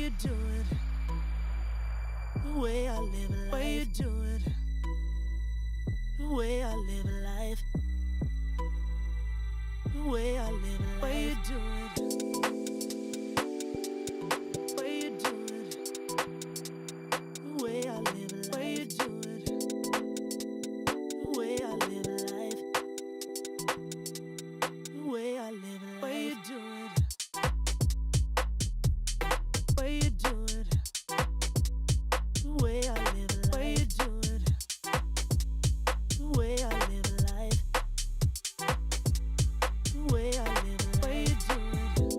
you do it, the way I live a life. Way you do it, the way I live a life. The way I live a life. Way you do it, way you do it, the way I live a life. Way you do it, the way I live a life. The way I live a life. Way you do it, way you do it, the way I live a life. Way you do it, the way I live a life. The way I live a life. Way you do it,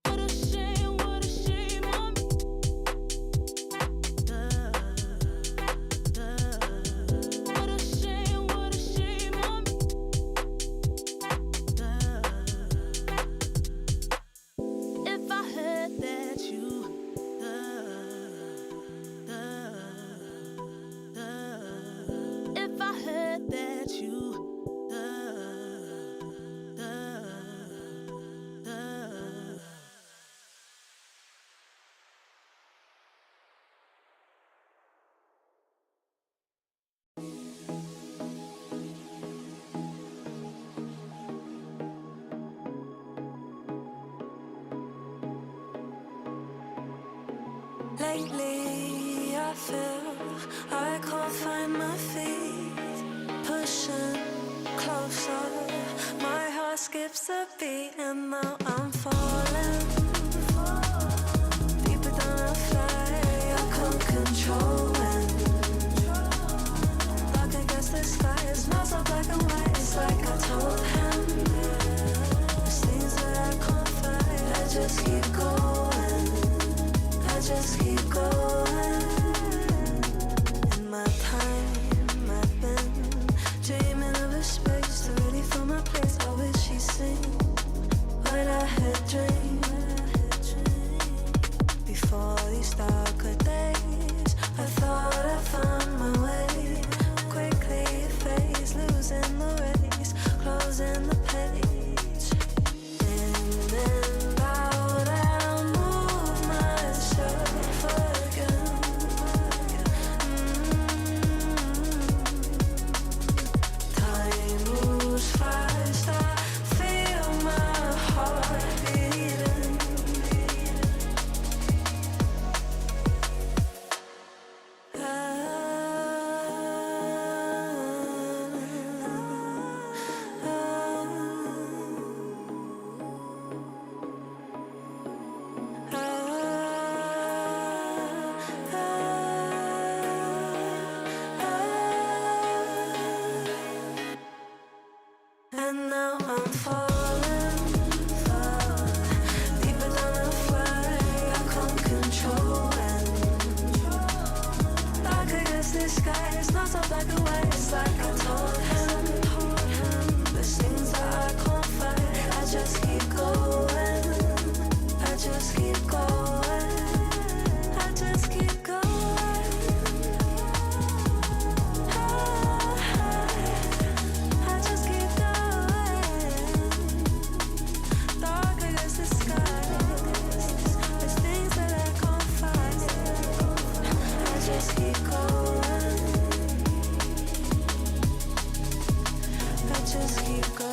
what a shame on me. What a shame on me. If I heard that you, if I heard that you, Lately I feel I can't find my feet. Pushing closer, my heart skips a beat, and now I'm falling deeper than I fly. I can't control it. Dark against the sky, it's not so black and white. It's like I told him, there's things that I can't fight. I just keep going, I just keep going. In my time, I've been dreaming of a space to really fill my place. I wish she'd sing what I had dreamed. Before these darker days, I thought I found my way. Quickly it fades, losing the race, closing the page. In and out, I'll move myself again. Time moves fast, I feel my heart beating. And now I'm falling deeper than I fly. I can't control it. Dark against the sky, it's not so black and white. It's like I told him, there's things that I can't fight. I just keep going, I just keep going, I just keep going. I just keep going. Dark against the sky, there's things that I can't fight. I just keep going, I just keep going.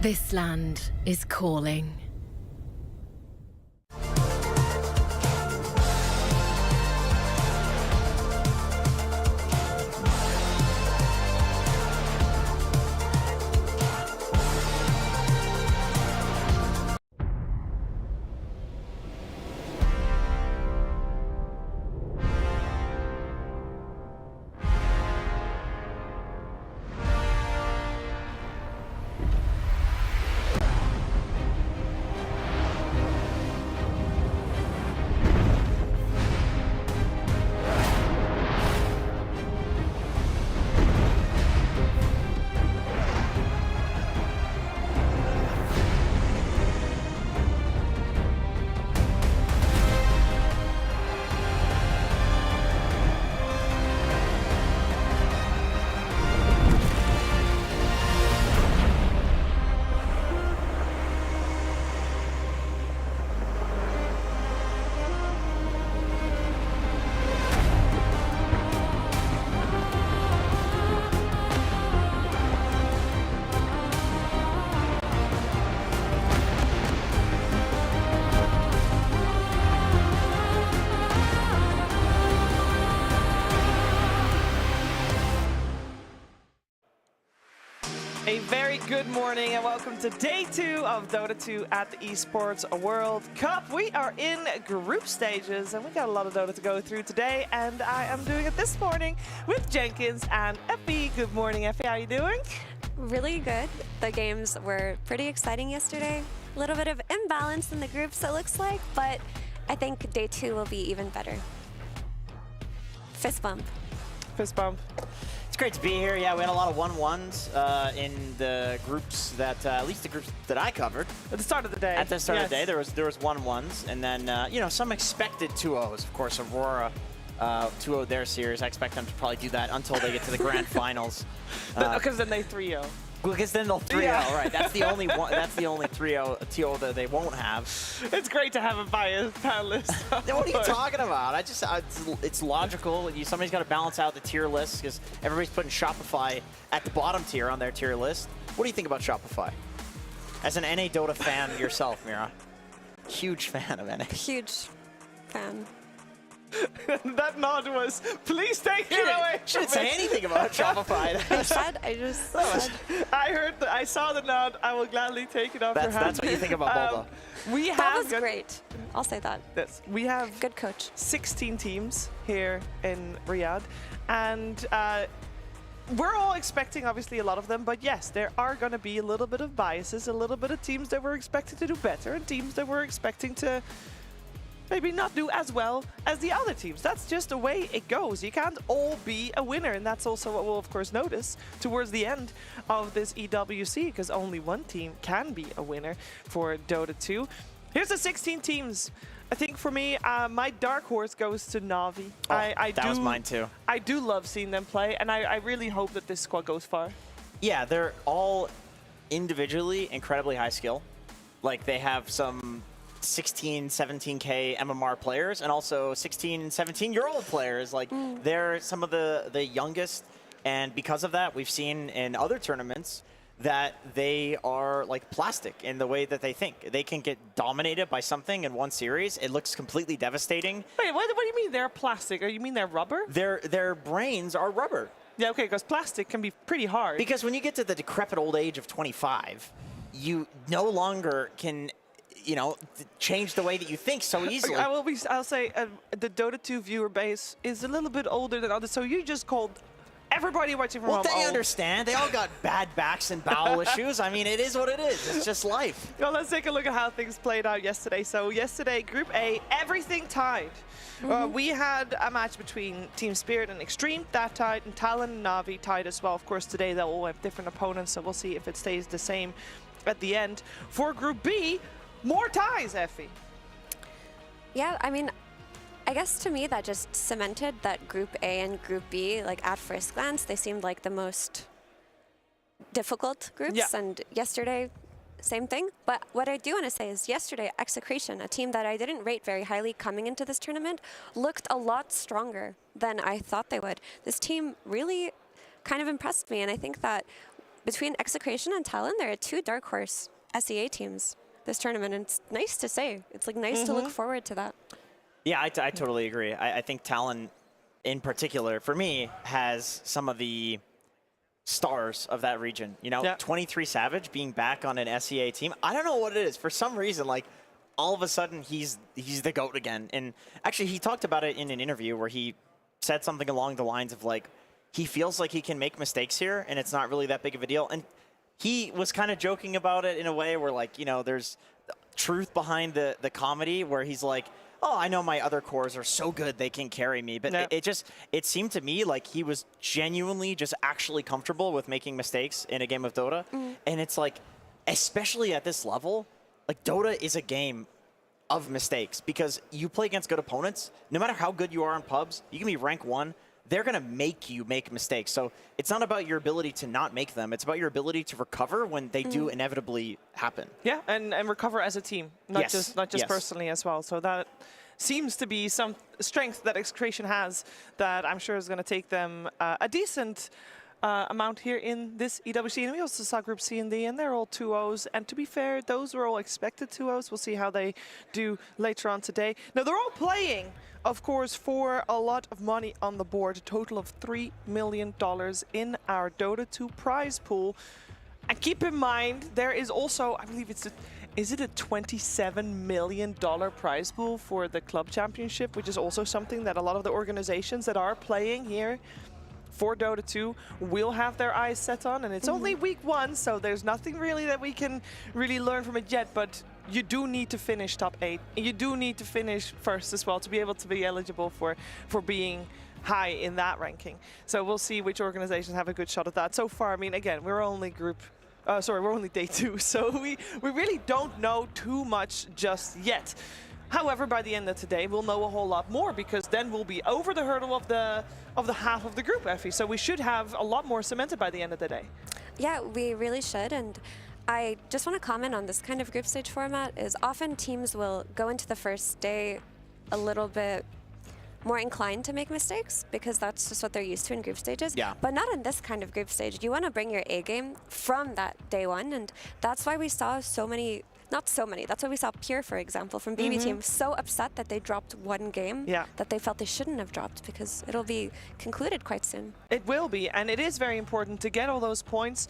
This land is calling. A very good morning and welcome to day 2 of Dota 2 at the Esports World Cup. We are in group stages and we got a lot of Dota to go through today, and I am doing it this morning with Jenkins and Effie. Good morning, Effie. How are you doing? Really good. The games were pretty exciting yesterday. A little bit of imbalance in the groups, it looks like, but I think day 2 will be even better. Fist bump. Fist bump. It's great to be here. Yeah, we had a lot of 1-1s in the groups that, at least the groups that I covered. At the start of the day. At the start of the day, there was 1-1s, and then you know, some expected 2-0s. Of course, Aurora 2-0 their series. I expect them to probably do that until they get to the grand finals. Because then they 3-0. Because then they'll 3-0, Yeah. right? That's the only one. That's the only 3-0 TO that they won't have. It's great to have a biased panelist. What are you talking about? It's logical. Somebody's got to balance out the tier list because everybody's putting Shopify at the bottom tier on their tier list. What do you think about Shopify? As an NA Dota fan yourself, Mira. Huge fan of NA. Huge fan. That nod was, please take it away. Shouldn't say anything about Shopify. I just said. I saw the nod. I will gladly take it off your hand. That's what you think about Boba. We That have was great. I'll say that. this. We have Good coach. 16 teams here in Riyadh, and we're all expecting obviously a lot of them, but yes, there are going to be a little bit of biases, a little bit of teams that we're expecting to do better and teams that we're expecting to maybe not do as well as the other teams. That's just the way it goes. You can't all be a winner, and that's also what we'll of course notice towards the end of this EWC, because only one team can be a winner for Dota 2. Here's the 16 teams. I think for me, my dark horse goes to Na'Vi. That was mine too. I do love seeing them play, and I really hope that this squad goes far. Yeah, they're all individually incredibly high skill. Like, they have some 16, 17K MMR players and also 16, 17-year-old players. Like, they're some of the youngest, and because of that, we've seen in other tournaments that they are like plastic in the way that they think. They can get dominated by something in one series. It looks completely devastating. Wait, what do you mean they're plastic? Or you mean they're rubber? Their brains are rubber. Yeah, okay, because plastic can be pretty hard. Because when you get to the decrepit old age of 25, you no longer can, you know, change the way that you think so easily. I'll say the Dota 2 viewer base is a little bit older than others, so you just called everybody watching from home Well, they old. understand. They all got bad backs and bowel issues. I mean, it is what it is. It's just life. Well, let's take a look at how things played out yesterday. So yesterday, Group A, everything tied. We had a match between Team Spirit and Extreme, that tied, and Talon and Na'Vi tied as well. Of course, today they'll all have different opponents, so we'll see if it stays the same at the end. For Group B, more ties, Effie. Yeah, I mean, I guess to me that just cemented that Group A and Group B, like at first glance, they seemed like the most difficult groups. Yeah. And yesterday, same thing. But what I do want to say is yesterday, Execration, a team that I didn't rate very highly coming into this tournament, looked a lot stronger than I thought they would. This team really kind of impressed me. And I think that between Execration and Talon, there are 2 dark horse SEA teams this tournament. And it's nice to say. It's like nice to look forward to that. Yeah, I totally agree. I think Talon, in particular, for me, has some of the stars of that region. You know, 23 Savage being back on an SEA team. I don't know what it is. For some reason, like, all of a sudden, he's the GOAT again. And actually, he talked about it in an interview where he said something along the lines of, like, he feels like he can make mistakes here, and it's not really that big of a deal. And he was kind of joking about it in a way where, like, you know, there's truth behind the comedy where he's like, oh, I know my other cores are so good they can carry me. But it seemed to me like he was genuinely just actually comfortable with making mistakes in a game of Dota. And it's like, especially at this level, like Dota is a game of mistakes because you play against good opponents. No matter how good you are in pubs, you can be rank 1. They're going to make you make mistakes. So it's not about your ability to not make them. It's about your ability to recover when they do inevitably happen. Yeah, and recover as a team, not just personally as well. So that seems to be some strength that Execration has that I'm sure is going to take them a decent amount here in this EWC. And we also saw Group C and D, and they're all 2-0s. And to be fair, those were all expected 2-0s. We'll see how they do later on today. Now, they're all playing, of course, for a lot of money on the board, a total of $3 million in our Dota 2 prize pool. And keep in mind, there is also, I believe it's is it a $27 million prize pool for the club championship, which is also something that a lot of the organizations that are playing here for Dota 2 will have their eyes set on. And it's only week 1, so there's nothing really that we can really learn from it yet, but you do need to finish top 8. You do need to finish first as well to be able to be eligible for being high in that ranking. So we'll see which organizations have a good shot at that. So far, I mean, again, we're only we're only day 2, so we really don't know too much just yet. However, by the end of today, we'll know a whole lot more, because then we'll be over the hurdle of the half of the group, Effie. So we should have a lot more cemented by the end of the day. Yeah, we really should. And I just want to comment on this kind of group stage format is often teams will go into the first day a little bit more inclined to make mistakes, because that's just what they're used to in group stages. Yeah. But not in this kind of group stage. You want to bring your A game from that day 1, and that's why we saw so many, not so many, that's why we saw Pure, for example, from BB Team, so upset that they dropped 1 game that they felt they shouldn't have dropped, because it'll be concluded quite soon. It will be, and it is very important to get all those points.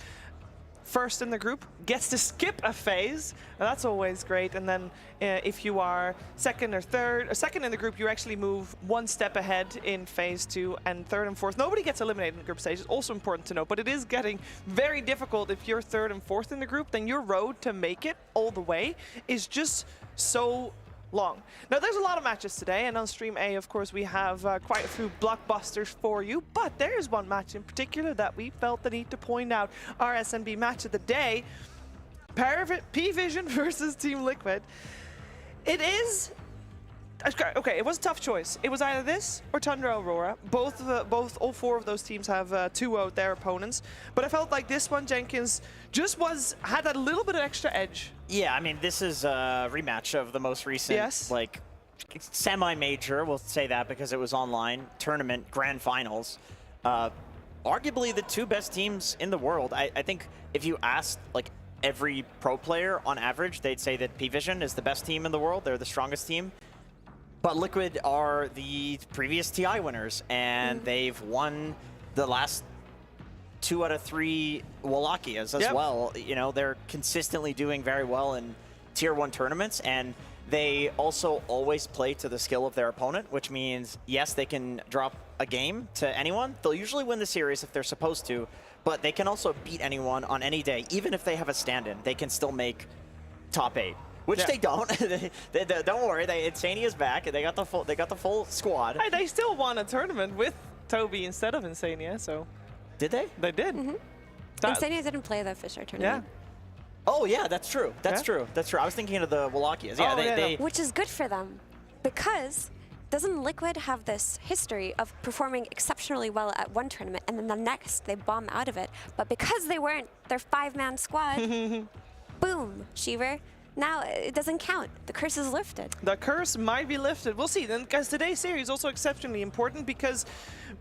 First in the group gets to skip a phase, and that's always great. And then if you are second or third, or second in the group, you actually move 1 step ahead in phase 2, and third and fourth. Nobody gets eliminated in the group stage. It's also important to know, but it is getting very difficult. If you're third and fourth in the group, then your road to make it all the way is just so long. Now, there's a lot of matches today, and on Stream A, of course, we have quite a few blockbusters for you, but there is one match in particular that we felt the need to point out. Our SNB match of the day, P-Vision versus Team Liquid. It is... Okay, it was a tough choice. It was either this or Tundra Aurora. All 4 of those teams have 2-0'd their opponents. But I felt like this one, Jenkins, just had that little bit of extra edge. Yeah, I mean, this is a rematch of the most recent, like, semi-major, we'll say that because it was online, tournament, grand finals. Arguably the 2 best teams in the world. I think if you asked, like, every pro player on average, they'd say that P-Vision is the best team in the world. They're the strongest team. But Liquid are the previous TI winners, and they've won the last 2 out of 3 Wallachia as well. You know, they're consistently doing very well in Tier 1 tournaments, and they also always play to the skill of their opponent, which means, yes, they can drop a game to anyone. They'll usually win the series if they're supposed to, but they can also beat anyone on any day. Even if they have a stand-in, they can still make top 8. Which they don't. Don't worry, Insania's back, and they got the full squad. Hey, they still won a tournament with Toby instead of Insania, so. Did they? They did. Insania didn't play the Fisher tournament. Oh yeah, that's true. That's true. I was thinking of the Wallachias. Yeah, which is good for them, because doesn't Liquid have this history of performing exceptionally well at one tournament, and then the next they bomb out of it? But because they weren't their 5-man squad, boom, Shiver. Now it doesn't count. The curse is lifted. The curse might be lifted. We'll see. Then, because today's series is also exceptionally important, because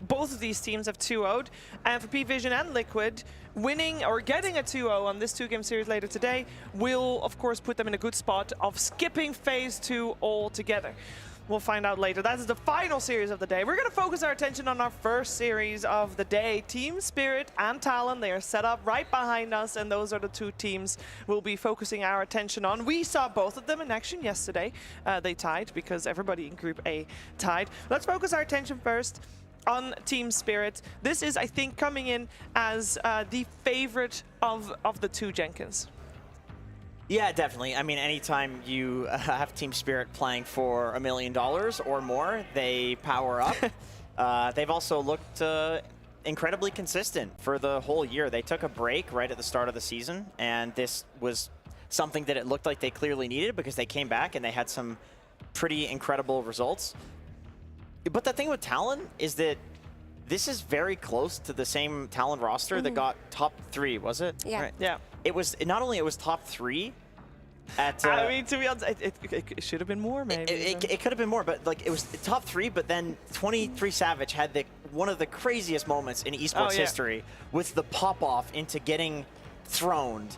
both of these teams have 2-0'd, and for P-Vision and Liquid, winning or getting a 2-0 on this 2-game series later today will, of course, put them in a good spot of skipping phase 2 altogether. We'll find out later. That is the final series of the day. We're going to focus our attention on our first series of the day. Team Spirit and Talon, they are set up right behind us, and those are the 2 teams we'll be focusing our attention on. We saw both of them in action yesterday. They tied because everybody in Group A tied. Let's focus our attention first on Team Spirit. This is, I think, coming in as the favorite of the 2, Jenkins. Yeah, definitely. I mean, anytime you have Team Spirit playing for $1 million or more, they power up. They've also looked incredibly consistent for the whole year. They took a break right at the start of the season, and this was something that it looked like they clearly needed, because they came back and they had some pretty incredible results. But the thing with Talon is that this is very close to the same Talon roster that got top 3, was it? Yeah. Right. Yeah. It was not only it was top 3 at. I mean, to be honest, it should have been more, maybe. It could have been more, but like it was top 3. But then 23 Savage had one of the craziest moments in esports history with the pop off into getting throned,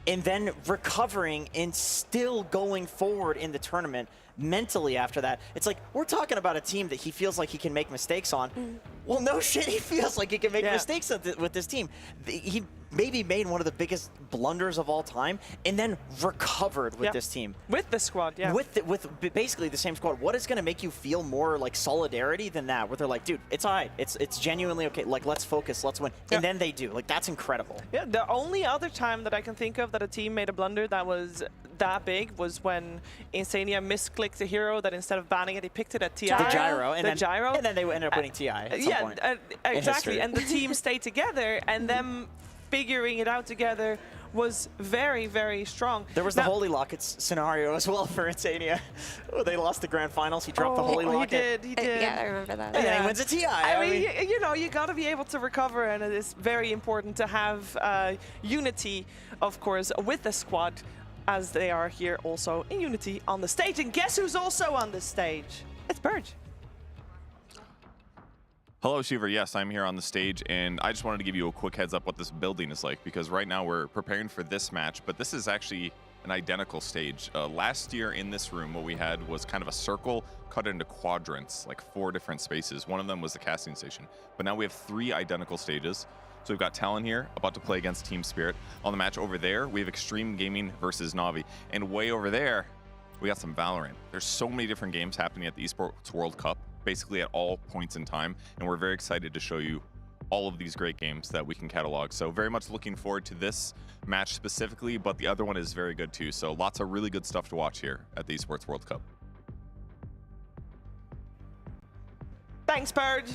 and then recovering and still going forward in the tournament mentally after that. It's like, we're talking about a team that he feels like he can make mistakes on. Well, no shit, he feels like he can make mistakes with this team. He maybe made one of the biggest blunders of all time, and then recovered with this team. With the squad, yeah. With basically the same squad. What is going to make you feel more like solidarity than that, where they're like, dude, it's all right. It's genuinely okay. Like, let's focus, let's win. And then they do. Like, that's incredible. Yeah, the only other time that I can think of that a team made a blunder that was that big was when Insania misclicked a hero that instead of banning it, he picked it at TI. The gyro. And then they ended up winning TI at some point. Exactly. And the team stayed together, and them figuring it out together was very, very strong. There was the Holy Lockets scenario as well for Insania. Oh, they lost the grand finals. He dropped the Holy Locket. He did. Yeah, I remember that. And then he wins a TI. I mean, you know, you got to be able to recover, and it is very important to have unity, of course, with the squad, as they are here also in unity on the stage. And guess who's also on the stage? It's Burge. Hello, Shiver. Yes, I'm here on the stage, and I just wanted to give you a quick heads up what this building is like, because right now we're preparing for this match, but this is actually an identical stage. Last year in this room, what we had was kind of a circle cut into quadrants, like 4 different spaces. One of them was the casting station, but now we have 3 identical stages. So we've got Talon here, about to play against Team Spirit. On the match over there, we have Extreme Gaming versus Na'Vi, and way over there, we got some Valorant. There's so many different games happening at the Esports World Cup, basically at all points in time, and we're very excited to show you all of these great games that we can catalog. So very much looking forward to this match specifically, but the other one is very good too. So lots of really good stuff to watch here at the Esports World Cup. Thanks, Burge.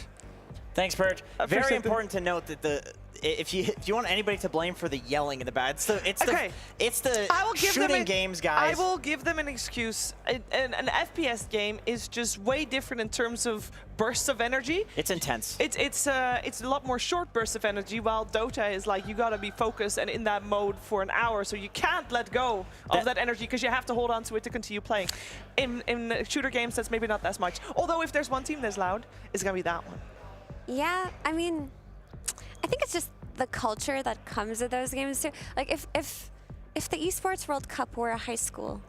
Thanks, Burge. Very important to note that if you want anybody to blame for the yelling in the back, it's the shooting games guys. I will give them an excuse. An FPS game is just way different in terms of bursts of energy. It's intense. It's a lot more short bursts of energy, while Dota is like you gotta be focused and in that mode for an hour, so you can't let go of that energy because you have to hold on to it to continue playing. In shooter games, that's maybe not as much. Although if there's one team that's loud, it's gonna be that one. Yeah, I mean, I think it's just the culture that comes with those games too. Like if the Esports World Cup were a high school,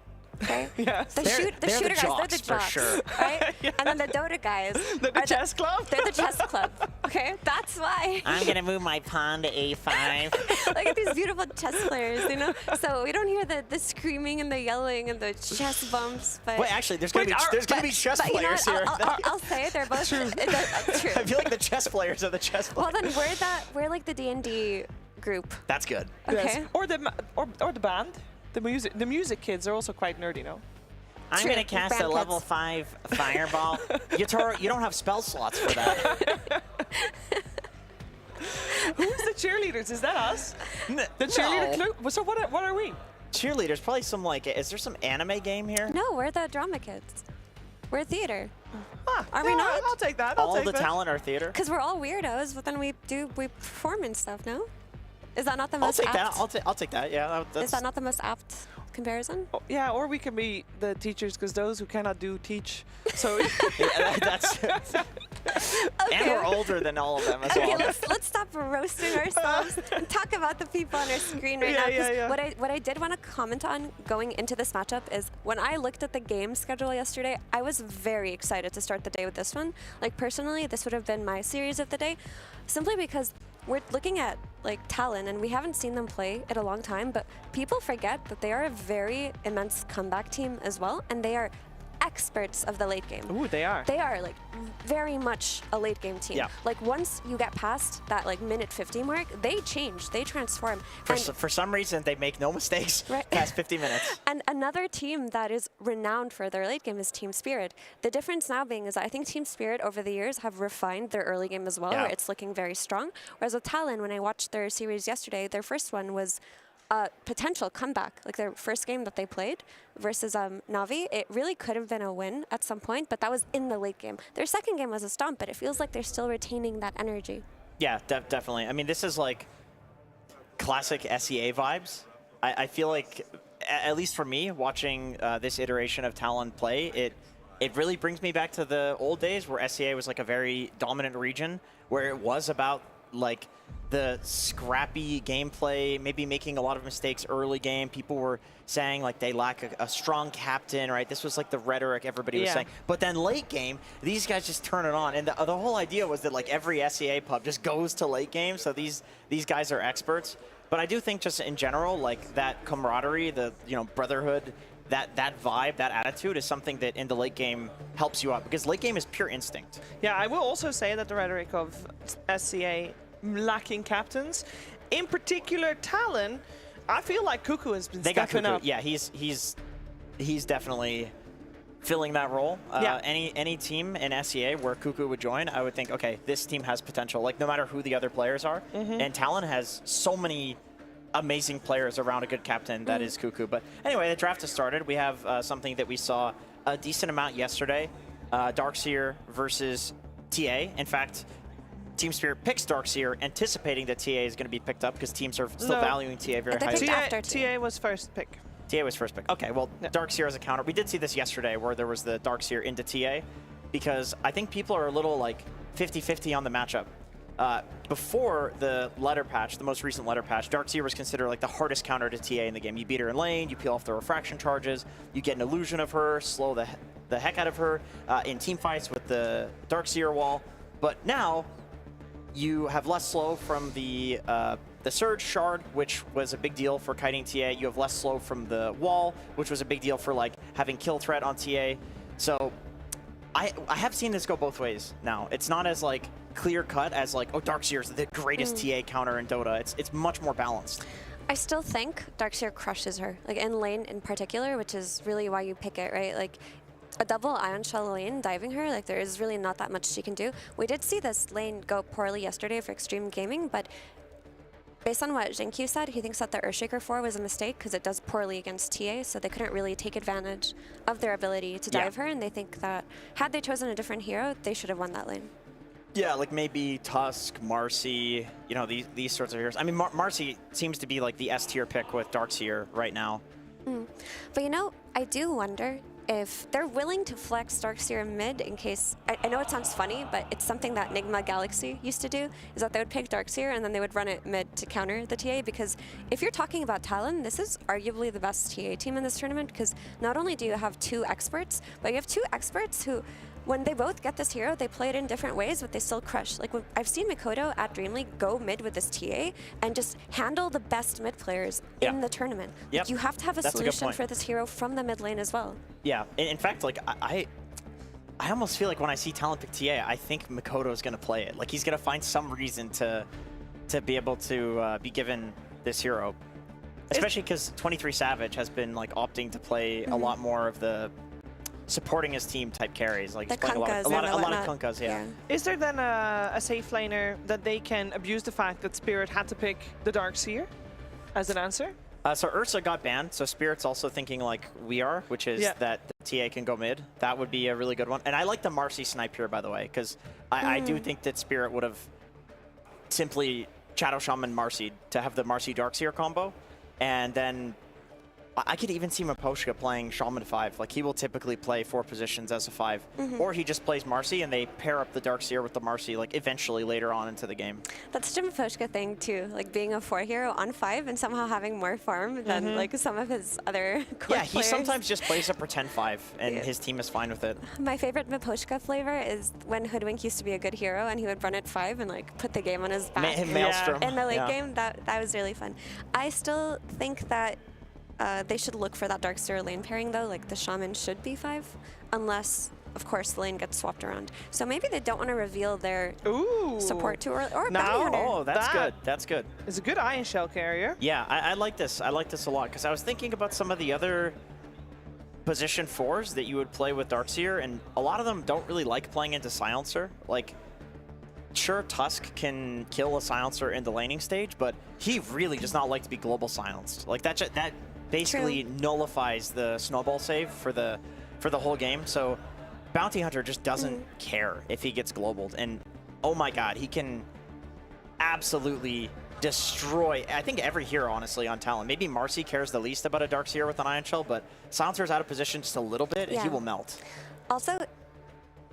okay? Yes. The shooter guys, they're the jocks, sure. right? Yeah. And then the Dota guys, they're the chess club. They're the chess club. Okay, that's why. I'm gonna move my pawn to A5. Look at these beautiful chess players, you know. So we don't hear the screaming and the yelling and the chest bumps. But wait, actually, there's gonna be chess players here. I'll say they're both true. True. I feel like the chess players are the chess players. Well, then we're like the D&D group. That's good. Okay. Yes. Or the band. The music kids are also quite nerdy, no? I'm going to cast a level 5 fireball. You don't have spell slots for that. Who's the cheerleaders? Is that us? The cheerleader clue? So what are we? Cheerleaders, probably some like, is there some anime game here? No, we're the drama kids. We're theater. Are yeah, we not? I'll take that. All the talent are theater? Because we're all weirdos, but then we perform and stuff, no? Is that not the most apt? I'll take that. Yeah. Is that not the most apt comparison? Oh, yeah, or we can be the teachers, because those who cannot do teach. So that's. Okay. And we're older than all of them as well. Okay, let's stop roasting ourselves and talk about the people on our screen right now. Yeah. What I did want to comment on going into this matchup is when I looked at the game schedule yesterday, I was very excited to start the day with this one. Like personally, this would have been my series of the day, simply because we're looking at like Talon, and we haven't seen them play in a long time, but people forget that they are a very immense comeback team as well, and they are experts of the late game. Ooh, they are. They are like very much a late game team. Yeah. Like once you get past that like minute 50 mark, they change, they transform. For some reason, they make no mistakes past 50 minutes. And another team that is renowned for their late game is Team Spirit. The difference now being is that I think Team Spirit over the years have refined their early game as well, where it's looking very strong. Whereas with Talon, when I watched their series yesterday, their first one was a potential comeback, like their first game that they played versus Na'Vi. It really could have been a win at some point, but that was in the late game. Their second game was a stomp, but it feels like they're still retaining that energy. Yeah, definitely. I mean, this is like classic SEA vibes. I feel like, at least for me, watching this iteration of Talon play, it really brings me back to the old days where SEA was like a very dominant region, where it was about like the scrappy gameplay, maybe making a lot of mistakes early game. People were saying like they lack a strong captain, right? This was like the rhetoric everybody was saying. But then late game, these guys just turn it on. And the whole idea was that like every SEA pub just goes to late game. So these guys are experts. But I do think just in general, like that camaraderie, the brotherhood, that vibe, that attitude is something that in the late game helps you out, because late game is pure instinct. Yeah, I will also say that the rhetoric of SCA lacking captains, in particular Talon, I feel like Cuckoo has been stepping up. Yeah, he's definitely filling that role. Any team in SCA where Cuckoo would join, I would think, okay, this team has potential, like no matter who the other players are. And Talon has so many amazing players around a good captain that is Cuckoo. But anyway, the draft has started. We have something that we saw a decent amount yesterday. Darkseer versus TA. In fact, Team Spirit picks Darkseer, anticipating that TA is going to be picked up because teams are still valuing TA very highly. TA was first pick. TA was first pick. Okay, well, Darkseer as a counter. We did see this yesterday where there was the Darkseer into TA, because I think people are a little like 50-50 on the matchup. Before the letter patch, the most recent letter patch, Darkseer was considered like the hardest counter to TA in the game. You beat her in lane, you peel off the refraction charges, you get an illusion of her, slow the heck out of her in team fights with the Darkseer wall. But now you have less slow from the Surge Shard, which was a big deal for kiting TA. You have less slow from the wall, which was a big deal for like having kill threat on TA. So I have seen this go both ways now. It's not as like clear cut as like, oh, Darkseer is the greatest TA counter in Dota. It's much more balanced. I still think Darkseer crushes her, like in lane in particular, which is really why you pick it, right? Like a double Ion Shell lane diving her, like there is really not that much she can do. We did see this lane go poorly yesterday for Extreme Gaming, but based on what Jinkyu said, he thinks that the Earthshaker 4 was a mistake because it does poorly against TA, so they couldn't really take advantage of their ability to dive her, and they think that had they chosen a different hero, they should have won that lane. Yeah, like maybe Tusk, Marcy, these sorts of heroes. I mean, Marcy seems to be like the S tier pick with Darkseer right now. But I do wonder if they're willing to flex Darkseer mid in case, I know it sounds funny, but it's something that Nigma Galaxy used to do, is that they would pick Darkseer and then they would run it mid to counter the TA, because if you're talking about Talon, this is arguably the best TA team in this tournament, because not only do you have two experts, but you have two experts who, when they both get this hero, they play it in different ways, but they still crush. Like I've seen Mikoto at Dream League go mid with this TA and just handle the best mid players in the tournament. Like, you have to have a solution for this hero from the mid lane as well. Yeah, in fact, like I almost feel like when I see Talon pick TA, I think Mikoto is going to play it. Like he's going to find some reason to be able to be given this hero, especially because 23 Savage has been like opting to play a lot more of the supporting his team type carries, like the he's playing a lot of Kunkas, Is there then a safe laner that they can abuse the fact that Spirit had to pick the Darkseer as an answer? So Ursa got banned, so Spirit's also thinking like we are, which is that the TA can go mid. That would be a really good one. And I like the Marcy snipe here, by the way, because I do think that Spirit would have simply Shadow Shaman Marcy to have the Marcy Darkseer combo, and then I could even see Miposhka playing Shaman 5. Like, he will typically play 4 positions as a 5. Or he just plays Marcy, and they pair up the Darkseer with the Marcy, like, eventually later on into the game. That's such a Miposhka thing, too. Like, being a 4 hero on 5 and somehow having more farm than, like, some of his other core he players. Sometimes just plays a pretend 5, and his team is fine with it. My favorite Miposhka flavor is when Hoodwink used to be a good hero, and he would run at 5 and, like, put the game on his back. Maelstrom. In the late game, that was really fun. I still think that they should look for that Darkseer lane pairing, though. Like, the Shaman should be 5, unless, of course, the lane gets swapped around. So maybe they don't want to reveal their support too early. Or Bounty Hunter. Oh, that's good. That's good. It's a good Ion Shell carrier. Yeah, I like this. I like this a lot, because I was thinking about some of the other position 4s that you would play with Darkseer, and a lot of them don't really like playing into Silencer. Like, sure, Tusk can kill a Silencer in the laning stage, but he really does not like to be global silenced. Like, that basically nullifies the snowball save for the whole game. So Bounty Hunter just doesn't care if he gets globaled, and oh my god, he can absolutely destroy, I think, every hero, honestly, on Talon. Maybe Marcy cares the least about a Darkseer with an Ion Shell, but Silencer's out of position just a little bit, and he will melt. Also,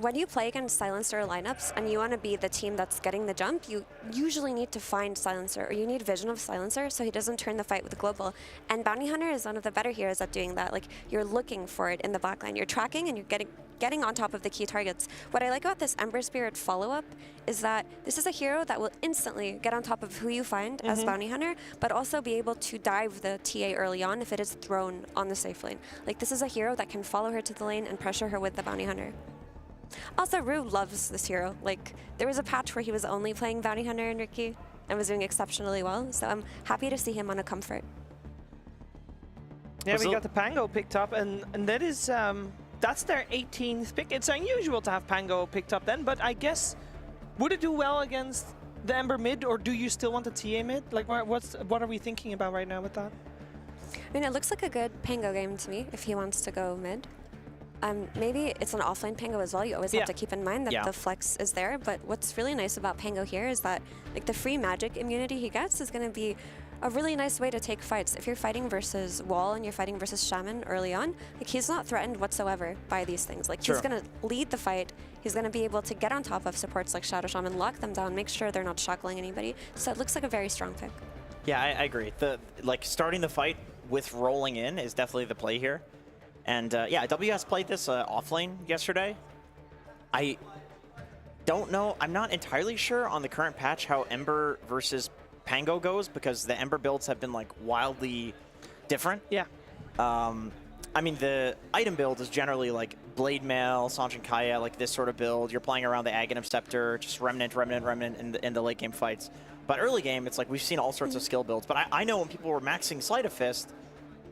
when you play against Silencer lineups and you want to be the team that's getting the jump, you usually need to find Silencer, or you need vision of Silencer so he doesn't turn the fight with Global. And Bounty Hunter is one of the better heroes at doing that. Like, you're looking for it in the backline. You're tracking and you're getting on top of the key targets. What I like about this Ember Spirit follow-up is that this is a hero that will instantly get on top of who you find as Bounty Hunter, but also be able to dive the TA early on if it is thrown on the safe lane. Like, this is a hero that can follow her to the lane and pressure her with the Bounty Hunter. Also, Rue loves this hero. Like, there was a patch where he was only playing Bounty Hunter and Riki and was doing exceptionally well, so I'm happy to see him on a comfort. Yeah, we got the Pango picked up, and that is, that's their 18th pick. It's unusual to have Pango picked up then, but I guess, would it do well against the Ember mid, or do you still want the TA mid? Like, what are we thinking about right now with that? I mean, it looks like a good Pango game to me if he wants to go mid. Maybe it's an offline Pango as well. You always have to keep in mind that the flex is there. But what's really nice about Pango here is that, like, the free magic immunity he gets is going to be a really nice way to take fights. If you're fighting versus Wall and you're fighting versus Shaman early on, like, he's not threatened whatsoever by these things. Like, he's going to lead the fight. He's going to be able to get on top of supports like Shadow Shaman, lock them down, make sure they're not shackling anybody. So it looks like a very strong pick. Yeah, I agree. Like, starting the fight with rolling in is definitely the play here. And yeah, WS played this offlane yesterday. I don't know. I'm not entirely sure on the current patch how Ember versus Pango goes, because the Ember builds have been, like, wildly different. Yeah. I mean, the item build is generally like Blade Mail, Sanjin Kaya, like this sort of build. You're playing around the Aghanim Scepter, just Remnant in the late game fights. But early game, it's like we've seen all sorts of skill builds. But I know when people were maxing Sleight of Fist,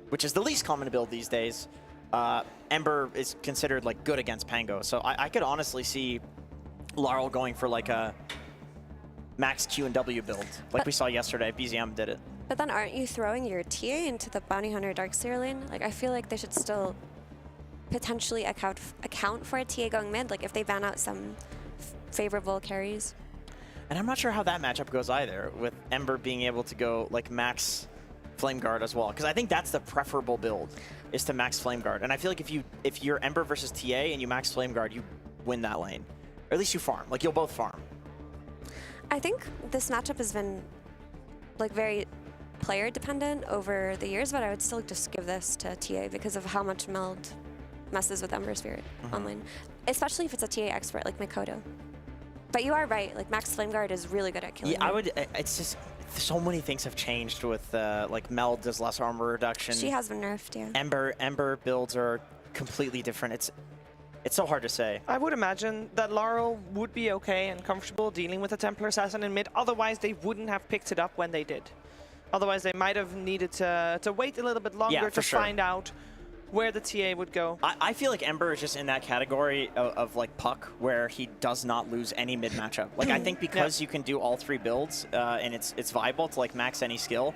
which is the least common build these days, Ember is considered, like, good against Pango. So I could honestly see Laurel going for, like, a max Q and W build, like we saw yesterday. BZM did it. But then aren't you throwing your TA into the Bounty Hunter Darkseer lane? Like, I feel like they should still potentially account for a TA going mid, like if they ban out some favorable carries. And I'm not sure how that matchup goes either, with Ember being able to go, like, max Flame Guard as well, because I think that's the preferable build, is to max Flame Guard. And I feel like if you're Ember versus TA and you max Flame Guard, you win that lane, or at least you farm. Like, you'll both farm. I think this matchup has been, like, very player dependent over the years, but I would still just give this to TA because of how much Meld messes with Ember Spirit online, especially if it's a TA expert like Mikoto. But you are right, like, max Flame Guard is really good at killing. Yeah, I would. It's just so many things have changed with like Meld does less armor reduction. She has been nerfed, yeah. Ember builds are completely different. It's so hard to say. I would imagine that Laurel would be okay and comfortable dealing with a Templar Assassin in mid. Otherwise, they wouldn't have picked it up when they did. Otherwise, they might have needed to wait a little bit longer to find out where the TA would go. I feel like Ember is just in that category of like Puck, where he does not lose any mid matchup. Like, I think because you can do all three builds and it's viable to, like, max any skill,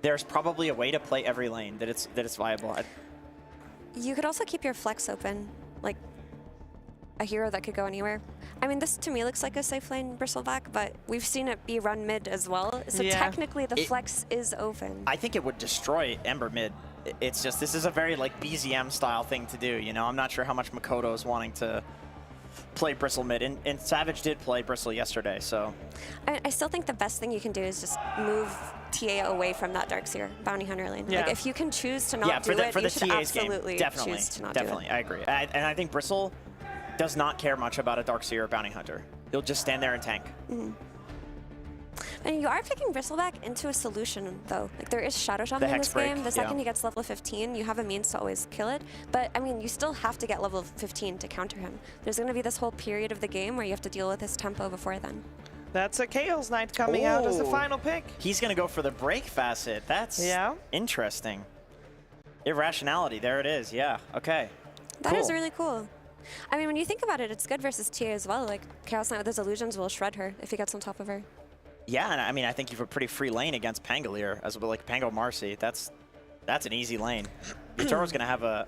there's probably a way to play every lane that it's viable. You could also keep your flex open, like a hero that could go anywhere. I mean, this to me looks like a safe lane Bristleback, but we've seen it be run mid as well. So technically the flex is open. I think it would destroy Ember mid. It's just, this is a very, like, BZM style thing to do, you know? I'm not sure how much Makoto is wanting to play Bristle mid, and Savage did play Bristle yesterday, so. I still think the best thing you can do is just move TA away from that Darkseer Bounty Hunter lane. Yeah. Like, if you can choose to not do it, you should absolutely choose to not do it. Definitely, I agree. And I think Bristle does not care much about a Darkseer or Bounty Hunter. He'll just stand there and tank. And you are picking Bristleback into a solution, though. Like, there is Shadow Shaman in this game. The second he gets level 15, you have a means to always kill it. But, I mean, you still have to get level 15 to counter him. There's going to be this whole period of the game where you have to deal with his tempo before then. That's a Chaos Knight coming out as the final pick. He's going to go for the break facet. That's interesting. Irrationality, there it is. Yeah, okay. That is really cool. I mean, when you think about it, it's good versus TA as well. Like, Chaos Knight with his illusions will shred her if he gets on top of her. Yeah, and I mean, I think you have a pretty free lane against Pangolier, as well, like Pango Marcy. That's an easy lane. Yatoro's going to have a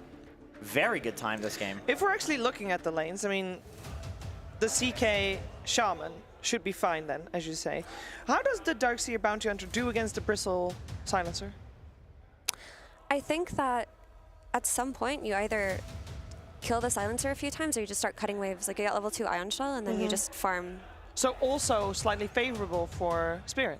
very good time this game. If we're actually looking at the lanes, I mean, the CK Shaman should be fine then, as you say. How does the Darkseer Bounty Hunter do against the Bristle Silencer? I think that at some point you either kill the silencer a few times, or you just start cutting waves. Like you get level 2 Ion Shell, and then you just farm. So also slightly favorable for Spirit,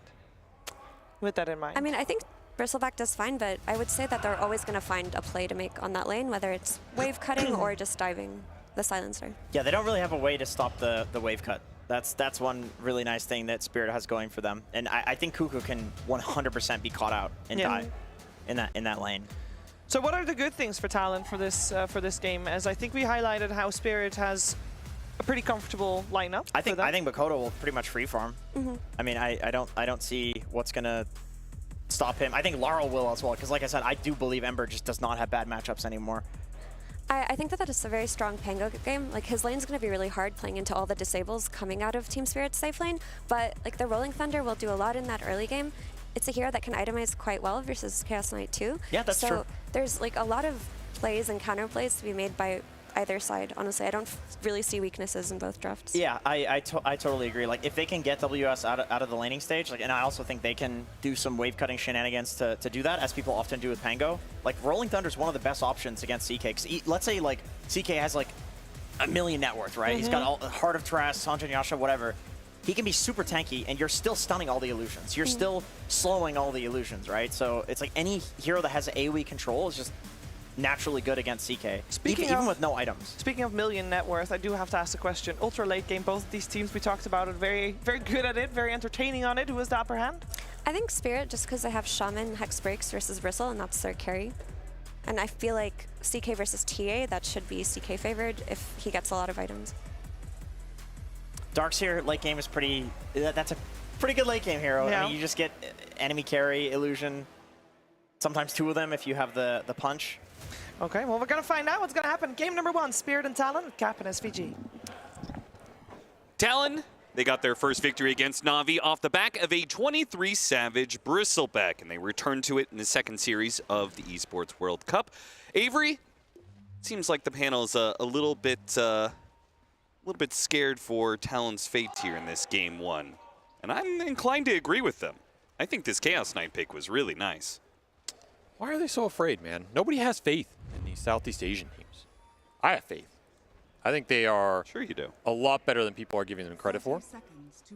with that in mind. I mean, I think Bristleback does fine, but I would say that they're always going to find a play to make on that lane, whether it's wave cutting or just diving the silencer. Yeah, they don't really have a way to stop the wave cut. That's one really nice thing that Spirit has going for them. And I think Cuckoo can 100% be caught out and die in that lane. So what are the good things for Talon for this game? As I think we highlighted how Spirit has a pretty comfortable lineup. I think Makoto will pretty much freefarm. I mean, I don't see what's gonna stop him. I think Laurel will as well, because like I said, I do believe Ember just does not have bad matchups anymore. I think that is a very strong Pango game. Like his lane's going to be really hard playing into all the disables coming out of Team Spirit's safe lane, but like the Rolling Thunder will do a lot in that early game. It's a hero that can itemize quite well versus Chaos Knight too. Yeah, that's true. So there's like a lot of plays and counter plays to be made by either side. Honestly, I don't really see weaknesses in both drafts. Yeah, I totally agree. Like if they can get WS out of the laning stage, like, and I also think they can do some wave cutting shenanigans to do that, as people often do with Pango. Like Rolling Thunder is one of the best options against CK. 'Cause let's say like CK has like $1 million net worth, right? He's got all Heart of Trash, Sanjin Yasha, whatever. He can be super tanky, and you're still stunning all the illusions. You're still slowing all the illusions, right? So it's like any hero that has AoE control is just naturally good against CK, even with no items. Speaking of million net worth, I do have to ask a question. Ultra late game, both of these teams, we talked about it, very, very good at it, very entertaining on it. Who has the upper hand? I think Spirit, just because they have Shaman, Hex Breaks versus Bristle, and that's their carry. And I feel like CK versus TA, that should be CK favored if he gets a lot of items. Darkseer late game is that's a pretty good late game hero. Yeah. I mean, you just get enemy carry, illusion, sometimes 2 of them if you have the punch. Okay, well, we're going to find out what's going to happen. Game number 1, Spirit and Talon, Cap and SVG. Talon, they got their first victory against Na'Vi off the back of a 23 Savage Bristleback, and they returned to it in the second series of the Esports World Cup. Avery, seems like the panel is a little bit scared for Talon's fate here in this game 1, and I'm inclined to agree with them. I think this Chaos Knight pick was really nice. Why are they so afraid, man? Nobody has faith in these Southeast Asian teams. I have faith. I think they are Sure you do. a lot better than people are giving them credit for.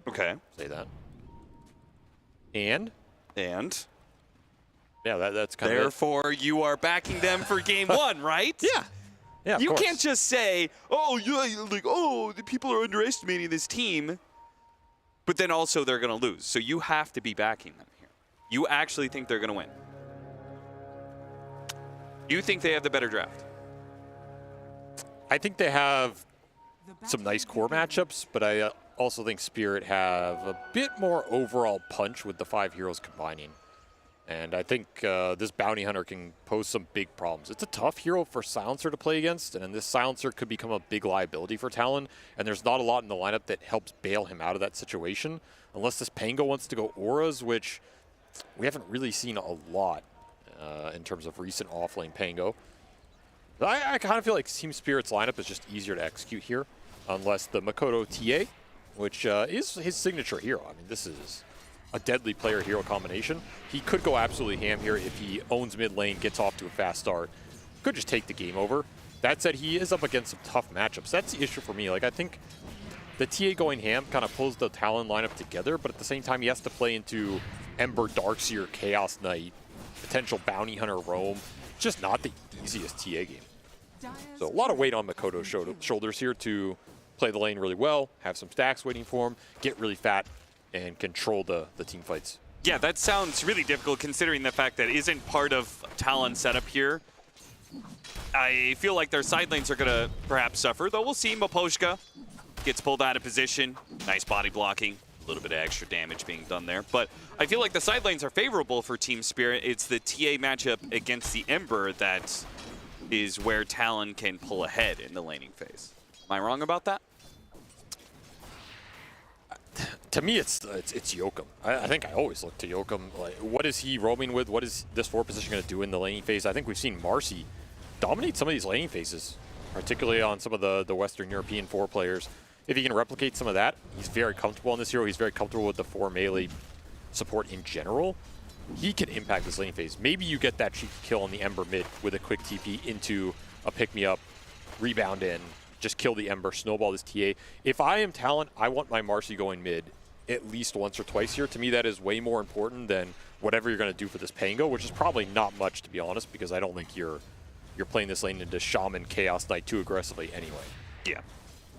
Okay. Say that. And? And? Yeah, that's kind of Therefore, you are backing them for game 1, right? Yeah. Yeah, of You course. can't just say, oh, yeah, like, oh, the people are underestimating this team, but then also they're going to lose. So you have to be backing them here. You actually think they're going to win. You think they have the better draft? I think they have some nice core matchups, but I also think Spirit have a bit more overall punch with the 5 heroes combining. And I think this Bounty Hunter can pose some big problems. It's a tough hero for Silencer to play against, and this Silencer could become a big liability for Talon, and there's not a lot in the lineup that helps bail him out of that situation, unless this Pango wants to go Auras, which we haven't really seen a lot in terms of recent offlane Pango. I kind of feel like Team Spirit's lineup is just easier to execute here, unless the Makoto TA, which is his signature hero. I mean, this is a deadly player-hero combination. He could go absolutely ham here if he owns mid lane, gets off to a fast start. Could just take the game over. That said, he is up against some tough matchups. That's the issue for me. Like, I think the TA going ham kind of pulls the Talon lineup together, but at the same time, he has to play into Ember, Darkseer, Chaos Knight, potential Bounty Hunter roam. Just not the easiest TA game. So a lot of weight on Makoto's shoulders here to play the lane really well, have some stacks waiting for him, get really fat, and control the team fights. Yeah, that sounds really difficult considering the fact that it isn't part of Talon's setup here. I feel like their side lanes are going to perhaps suffer, though we'll see. Maposhka gets pulled out of position. Nice body blocking. A little bit of extra damage being done there. But I feel like the side lanes are favorable for Team Spirit. It's the TA matchup against the Ember that is where Talon can pull ahead in the laning phase. Am I wrong about that? To me, it's Yoakum. I think I always look to Yoakum. Like, what is he roaming with? What is this 4 position going to do in the laning phase? I think we've seen Marcy dominate some of these laning phases, particularly on some of the Western European 4 players. If he can replicate some of that, he's very comfortable on this hero. He's very comfortable with the 4 melee support in general. He can impact this lane phase. Maybe you get that cheeky kill on the Ember mid with a quick TP into a pick-me-up rebound in, just kill the Ember, snowball this TA. If I am Talon, I want my Marcy going mid at least once or twice here. To me, that is way more important than whatever you're going to do for this Pango, which is probably not much, to be honest, because I don't think you're playing this lane into Shaman Chaos Knight too aggressively anyway. Yeah.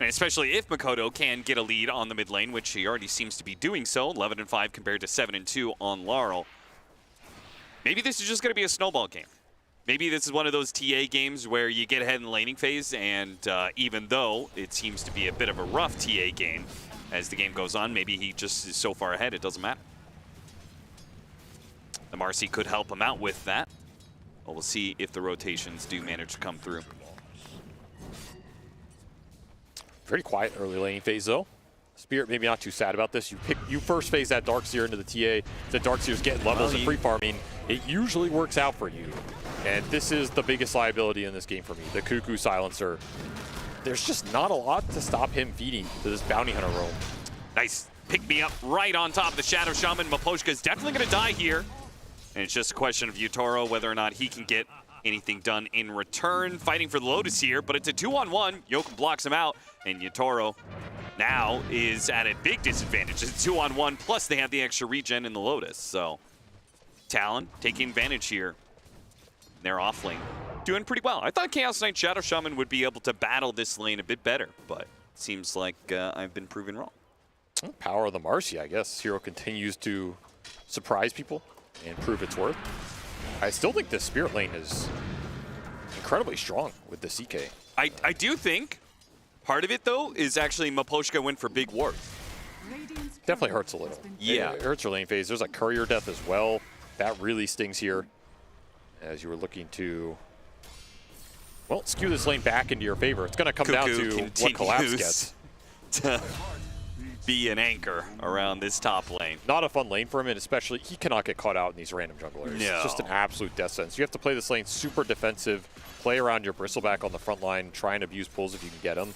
And especially if Makoto can get a lead on the mid lane, which he already seems to be doing so, 11-5 compared to 7-2 on Laurel. Maybe this is just going to be a snowball game. Maybe this is one of those TA games where you get ahead in the laning phase, and even though it seems to be a bit of a rough TA game as the game goes on, maybe he just is so far ahead it doesn't matter. The Marcy could help him out with that. Well, we'll see if the rotations do manage to come through. Very quiet early laning phase, though. Spirit maybe not too sad about this. You first phase that Darkseer into the TA. The Darkseer's getting levels and free farming. It usually works out for you. And this is the biggest liability in this game for me, the Cuckoo Silencer. There's just not a lot to stop him feeding to this Bounty Hunter roam. Nice pick me up right on top of the Shadow Shaman. Maposhka is definitely going to die here. And it's just a question of Yutaro whether or not he can get anything done in return. Fighting for the Lotus here, but it's a 2-on-1. Yoken blocks him out, and Yutaro now is at a big disadvantage. It's a 2-on-1, plus they have the extra regen in the Lotus. So Talon taking advantage here. They're off lane, doing pretty well. I thought Chaos Knight Shadow Shaman would be able to battle this lane a bit better, but it seems like I've been proven wrong. Power of the Marcy, I guess. Hero continues to surprise people and prove its worth. I still think this Spirit lane is incredibly strong with the CK. I do think part of it, though, is actually Maposhka went for big ward. Definitely hurts a little. Yeah. It hurts your lane phase. There's a courier death as well. That really stings here as you were looking to, well, skew this lane back into your favor. It's going to come down to what Collapse gets. To be an anchor around this top lane. Not a fun lane for him, and especially he cannot get caught out in these random jungle areas. No. It's just an absolute death sentence. You have to play this lane super defensive, play around your Bristleback on the front line, try and abuse pulls if you can get him.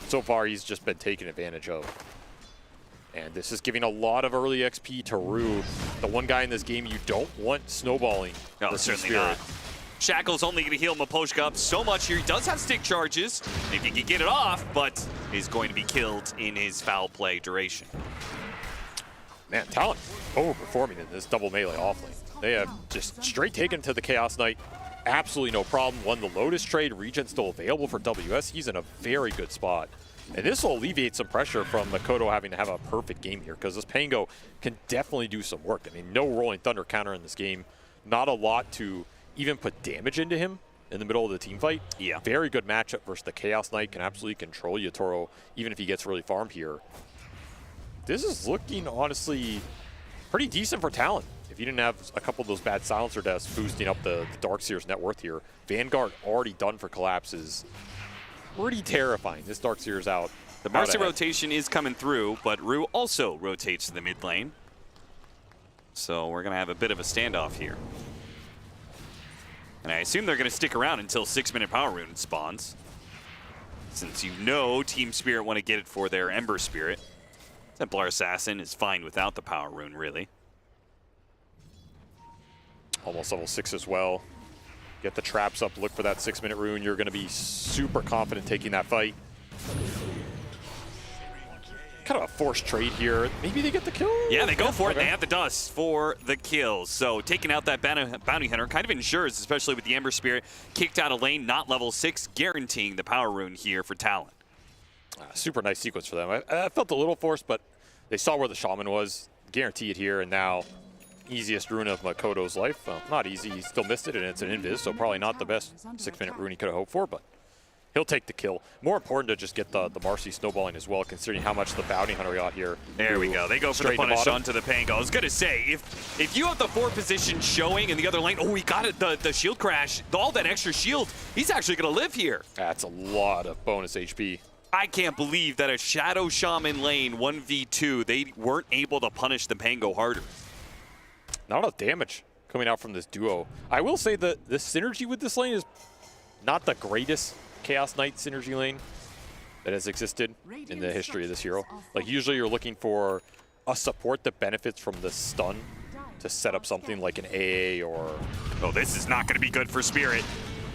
So far, he's just been taken advantage of. And this is giving a lot of early XP to Rue, the one guy in this game you don't want snowballing. No, certainly not. Shackle's only going to heal Maposhka up so much here. He does have stick charges if he can get it off, but is going to be killed in his foul play duration. Man, Talon overperforming in this double melee offlane. They have just straight taken to the Chaos Knight. Absolutely no problem. Won the Lotus trade. Regen still available for WS. He's in a very good spot. And this will alleviate some pressure from Makoto having to have a perfect game here, because this Pango can definitely do some work. I mean, no Rolling Thunder counter in this game. Not a lot to even put damage into him in the middle of the team fight. Yeah. Very good matchup versus the Chaos Knight. Can absolutely control Yutaro, even if he gets really farmed here. This is looking, honestly, pretty decent for Talon. If you didn't have a couple of those bad silencer deaths boosting up the Darkseer's net worth here, Vanguard already done for collapses. Pretty terrifying. This Darkseer's out. The Marcy rotation is coming through, but Rue also rotates to the mid lane. So we're going to have a bit of a standoff here. And I assume they're going to stick around until 6-minute Power Rune spawns, since you know Team Spirit want to get it for their Ember Spirit. Templar Assassin is fine without the Power Rune, really. Almost level 6 as well. Get the traps up, look for that 6-minute rune. You're going to be super confident taking that fight. Kind of a forced trade here. Maybe they get the kill? Yeah, they go for it. They have the dust for the kills. So taking out that bounty hunter kind of ensures, especially with the Ember Spirit, kicked out of lane, not level 6, guaranteeing the Power Rune here for Talon. Super nice sequence for them. I felt a little forced, but they saw where the Shaman was. Guarantee it here, and now easiest rune of Makoto's life. Well, not easy. He still missed it, and it's an invis, so probably not the best 6-minute rune he could have hoped for, but he'll take the kill. More important to just get the Marcy snowballing as well, considering how much the bounty hunter got here. There we go. They go for the punish onto the Pango. I was going to say, if you have the 4 position showing in the other lane, oh, he got it, the shield crash, all that extra shield, he's actually going to live here. That's a lot of bonus HP. I can't believe that a Shadow Shaman lane 1v2, they weren't able to punish the Pango harder. Not enough damage coming out from this duo. I will say that the synergy with this lane is not the greatest Chaos Knight synergy lane that has existed in the history of this hero. Like, usually you're looking for a support that benefits from the stun to set up something like an AA or... Oh, this is not going to be good for Spirit.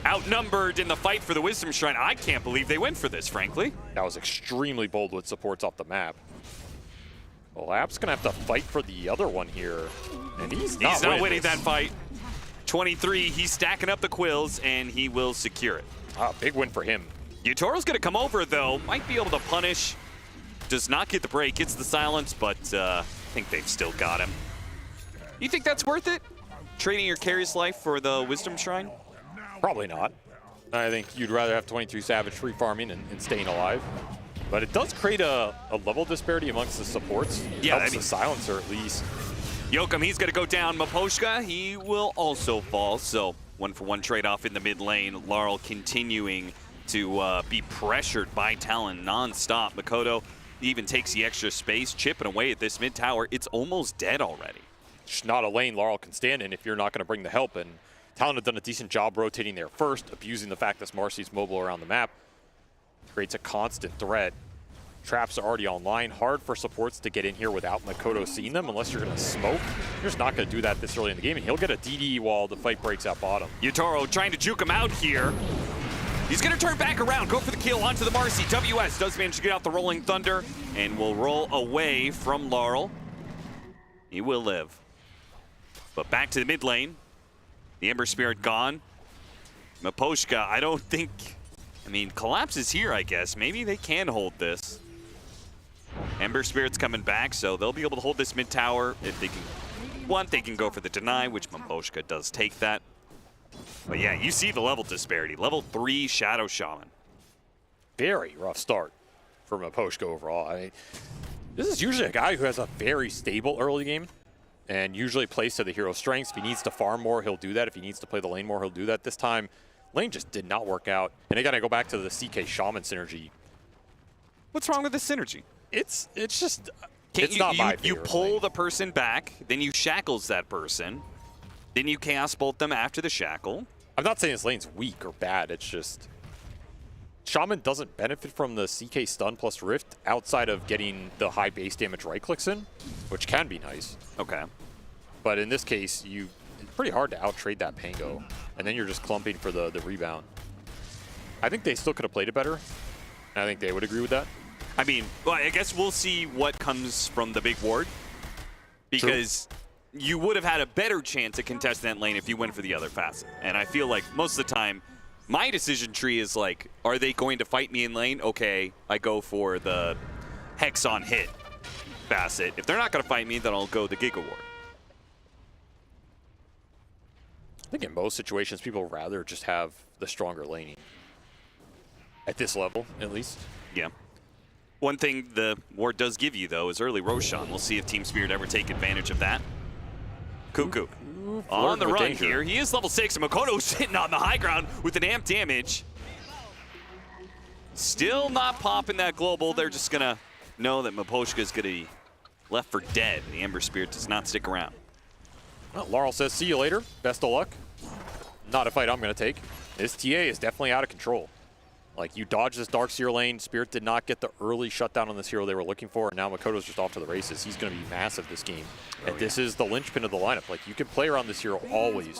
outnumbered in the fight for the Wisdom Shrine. I can't believe they went for this, frankly. That was extremely bold with supports off the map. Well, Lab's going to have to fight for the other one here. And he's not winning that fight. 23, he's stacking up the quills, and he will secure it. Ah, big win for him. Yutoro's going to come over, though. Might be able to punish. Does not get the break. Gets the silence, but I think they've still got him. You think that's worth it? Trading your carry's life for the Wisdom Shrine? Probably not. I think you'd rather have 23 Savage free farming and staying alive. But it does create a level disparity amongst the supports. Yeah, helps the silencer at least. Yokum, he's going to go down. Maposhka, he will also fall. So 1-for-1 trade-off in the mid lane. Laurel continuing to be pressured by Talon non-stop. Makoto even takes the extra space, chipping away at this mid tower. It's almost dead already. It's not a lane Laurel can stand in if you're not going to bring the help. And Talon have done a decent job rotating there first, abusing the fact that Marcy's mobile around the map. Creates a constant threat. Traps are already online. Hard for supports to get in here without Makoto seeing them unless you're going to smoke. You're just not going to do that this early in the game, and he'll get a DD while the fight breaks out bottom. Yutoro trying to juke him out here. He's going to turn back around, go for the kill onto the Marcy. WS does manage to get out the Rolling Thunder and will roll away from Laurel. He will live. But back to the mid lane. The Ember Spirit gone. Maposhka, I don't think... I mean, Collapse is here, I guess. Maybe they can hold this. Ember Spirit's coming back, so they'll be able to hold this mid tower if they can. One, they can go for the deny, which Maposhka does take that. But yeah, you see the level disparity. Level 3 Shadow Shaman. Very rough start for Maposhka overall. I mean, this is usually a guy who has a very stable early game and usually plays to the hero's strengths. If he needs to farm more, he'll do that. If he needs to play the lane more, he'll do that. This time, lane just did not work out. And again, I go back to the CK Shaman synergy. What's wrong with this synergy? It's just, it's not my favorite. You pull the person back, then you shackles that person, then you Chaos Bolt them after the shackle. I'm not saying this lane's weak or bad, it's just Shaman doesn't benefit from the CK stun plus Rift outside of getting the high base damage right clicks in, which can be nice. Okay. But in this case, it's pretty hard to out-trade that Pango, and then you're just clumping for the rebound. I think they still could have played it better, and I think they would agree with that. I mean, well, I guess we'll see what comes from the big ward, because you would have had a better chance at contesting that lane if you went for the other facet. And I feel like most of the time, my decision tree is like, are they going to fight me in lane? Okay, I go for the Hex on hit facet. If they're not going to fight me, then I'll go the Giga Ward. I think in most situations, people rather just have the stronger laning. At this level, at least. Yeah. One thing the ward does give you, though, is early Roshan. We'll see if Team Spirit ever take advantage of that. Cuckoo. On the run here. He is level 6, and Makoto's sitting on the high ground with an amp damage. Still not popping that global. They're just going to know that Maposhka is going to be left for dead. The Ember Spirit does not stick around. Well, Laurel says, see you later. Best of luck. Not a fight I'm going to take. This TA is definitely out of control. Like, you dodge this Darkseer lane. Spirit did not get the early shutdown on this hero they were looking for, and now Makoto's just off to the races. He's going to be massive this game. And this is the linchpin of the lineup. Like, you can play around this hero always,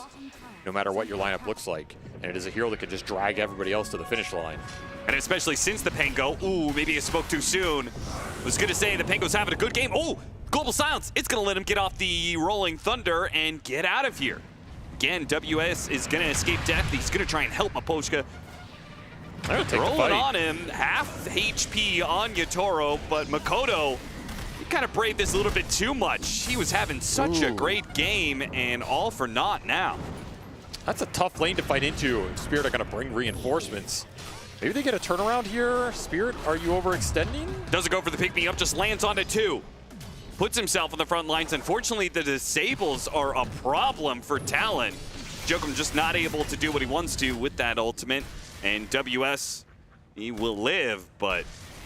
no matter what your lineup looks like. And it is a hero that can just drag everybody else to the finish line. And especially since the Pango. Ooh, maybe I spoke too soon. Was going to say the Pango's having a good game. Oh, Global Silence. It's going to let him get off the Rolling Thunder and get out of here. Again, WS is going to escape death. He's going to try and help Maposhka. Rolling on him, half HP on Yutoro, but Makoto, he kind of braved this a little bit too much. He was having such a great game, and all for naught now. That's a tough lane to fight into. Spirit are going to bring reinforcements. Maybe they get a turnaround here. Spirit, are you overextending? Doesn't go for the pick-me-up, just lands on it too. Puts himself on the front lines. Unfortunately, the disables are a problem for Talon. Jokum just not able to do what he wants to with that ultimate. And WS, he will live, but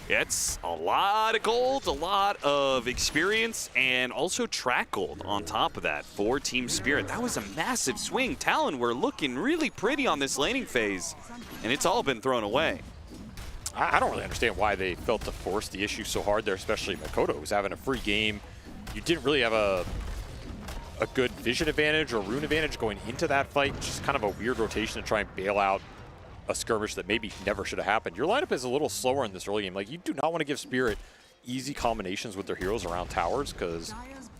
it's a lot of gold, a lot of experience, and also track gold on top of that for Team Spirit. That was a massive swing. Talon were looking really pretty on this laning phase, and it's all been thrown away. I don't really understand why they felt to force the issue so hard there, especially Makoto was having a free game. You didn't really have a good vision advantage or rune advantage going into that fight. Just kind of a weird rotation to try and bail out a skirmish that maybe never should have happened. Your lineup is a little slower in this early game. Like, you do not want to give Spirit easy combinations with their heroes around towers, because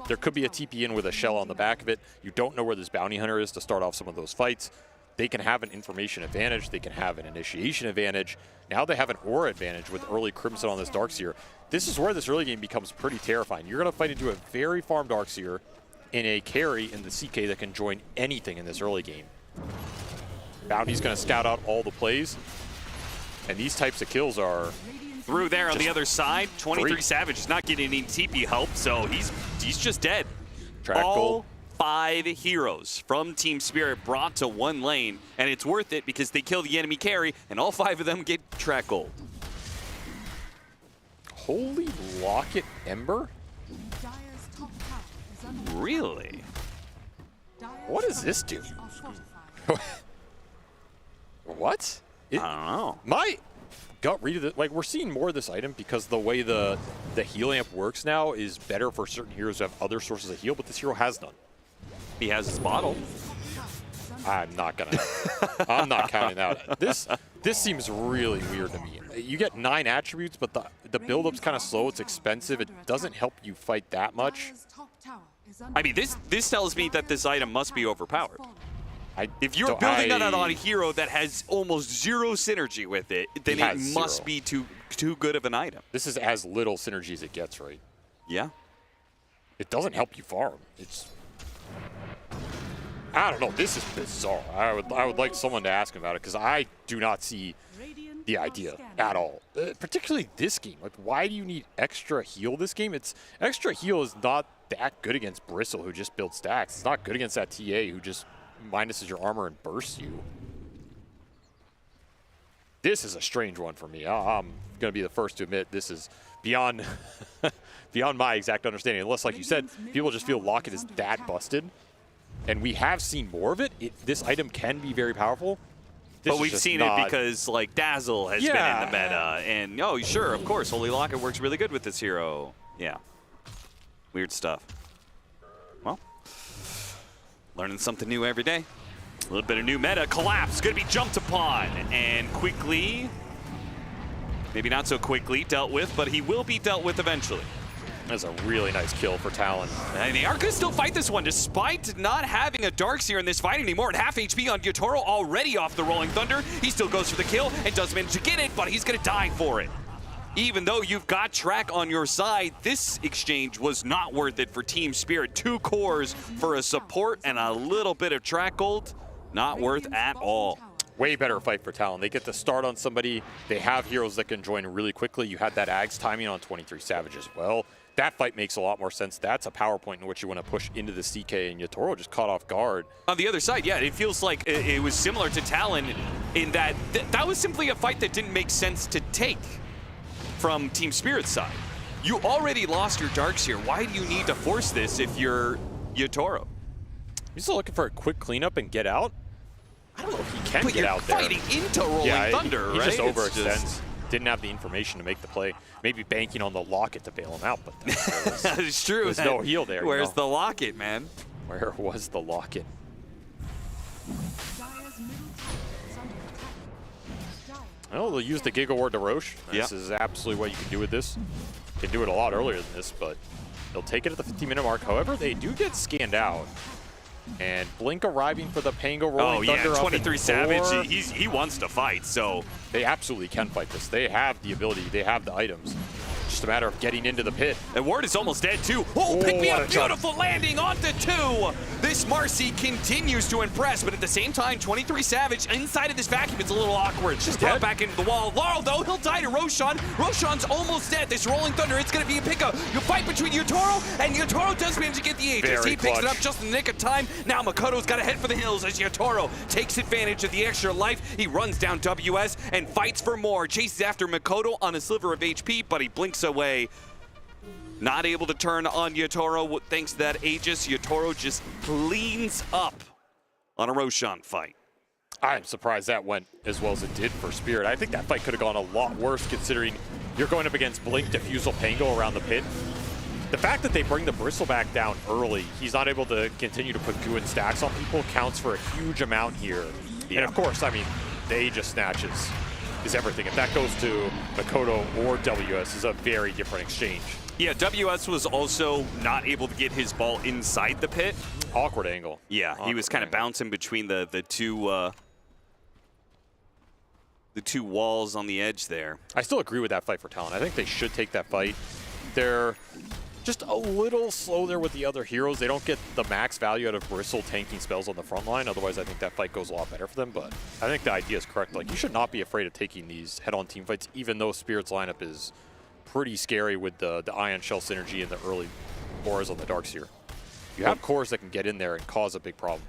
there could be a TP in with a shell on the back of it. You don't know where this bounty hunter is to start off some of those fights. They can have an information advantage. They can have an initiation advantage. Now they have an aura advantage with early Crimson on this Darkseer. This is where this early game becomes pretty terrifying. You're going to fight into a very farm Darkseer in a carry in the CK that can join anything in this early game. Bounty's going to scout out all the plays. And these types of kills are... Through there on the other side, 23 Savage is not getting any TP help, so he's just dead. Track all gold. 5 heroes from Team Spirit brought to one lane, and it's worth it because they kill the enemy carry, and all 5 of them get track gold. Holy Locket Ember? Really? What does this do? What? I don't know. My gut read of it, like, we're seeing more of this item because the way the heal amp works now is better for certain heroes who have other sources of heal, but this hero has none. He has his bottle. I'm not counting that out. This seems really weird to me. You get 9 attributes, but the build-up's kind of slow. It's expensive. It doesn't help you fight that much. I mean, this tells me that this item must be overpowered. If you're building that on a hero that has almost 0 synergy with it, then it must be too good of an item. This is as little synergy as it gets, right? Yeah. It doesn't help you farm. I don't know. This is bizarre. I would like someone to ask him about it, because I do not see the idea at all. Particularly this game. Like, why do you need extra heal this game? Extra heal is not that good against Bristle, who just builds stacks. It's not good against that TA, who just minuses your armor and bursts you. This is a strange one for me. I'm going to be the first to admit this is beyond beyond my exact understanding. Unless, like you said, people just feel Locket is that busted. And we have seen more of it. This item can be very powerful. But we've seen it because, like, Dazzle has been in the meta. And, oh, sure, of course, Holy Locket works really good with this hero. Yeah. Weird stuff. Well, learning something new every day. A little bit of new meta. Collapse, going to be jumped upon. And quickly, maybe not so quickly, dealt with, but he will be dealt with eventually. That's a really nice kill for Talon. And they are going to still fight this one, despite not having a Darkseer in this fight anymore. At half HP on Yotaro, already off the Rolling Thunder. He still goes for the kill and does manage to get it, but he's going to die for it. Even though you've got track on your side, this exchange was not worth it for Team Spirit. 2 cores for a support and a little bit of track gold. Not worth at all. Way better fight for Talon. They get to start on somebody. They have heroes that can join really quickly. You had that Ags timing on 23 Savage as well. That fight makes a lot more sense. That's a power point in which you want to push into the CK, and Yotaro just caught off guard. On the other side, yeah, it feels like it was similar to Talon in that that was simply a fight that didn't make sense to take from Team Spirit's side. You already lost your Darkseer. Why do you need to force this if you're Yotaro? He's still looking for a quick cleanup and get out. I don't know if he can get out there. But you're fighting into Rolling Thunder, he right? He just overextends. Didn't have the information to make the play. Maybe banking on the Locket to bail him out, but that's true. There's no heal there. Where's the Locket, man? Where was the Locket? Well, they'll use the Giga Ward to Roche. This is absolutely what you can do with this. You can do it a lot earlier than this, but they'll take it at the 15-minute mark. However, they do get scanned out. And Blink arriving for the Pango Rolling Thunder. 23 Savage, he wants to fight, so. They absolutely can fight this. They have the ability, they have the items. Just a matter of getting into the pit. And Ward is almost dead too. Oh, pick me up, beautiful landing onto 2. This Marcy continues to impress, but at the same time, 23 Savage inside of this vacuum, it's a little awkward. Just brought back into the wall. Laurel though, he'll die to Roshan. Roshan's almost dead. This Rolling Thunder, it's gonna be a pickup. You fight between Yotaro, and Yotaro does manage to get the Aegis. He picks it up just in the nick of time. Now Makoto's gotta head for the hills as Yotaro takes advantage of the extra life. He runs down WS and fights for more. Chases after Makoto on a sliver of HP, but he blinks away. Not able to turn on Yotaro thanks to that Aegis. Yotaro just cleans up on a Roshan fight. I'm surprised that went as well as it did for Spirit. I think that fight could have gone a lot worse considering you're going up against Blink, Diffusal, Pango around the pit. the fact that they bring the Bristleback down early, he's not able to continue to put good stacks on people, counts for a huge amount here. Yeah. And of course, I mean, the Aegis snatches is everything. If that goes to Makoto or WS, is a very different exchange. Yeah, WS was also not able to get his ball inside the pit. Awkward angle. Yeah, he was kind of bouncing between the two walls on the edge there. I still agree with that fight for Talon. I think they should take that fight. They're just a little slow there with the other heroes. They don't get the max value out of Bristle tanking spells on the front line. Otherwise, I think that fight goes a lot better for them. But I think the idea is correct. Like, you should not be afraid of taking these head-on team fights, even though Spirit's lineup is pretty scary with the Ion Shell synergy and the early auras on the Darkseer. You have cores that can get in there and cause a big problem.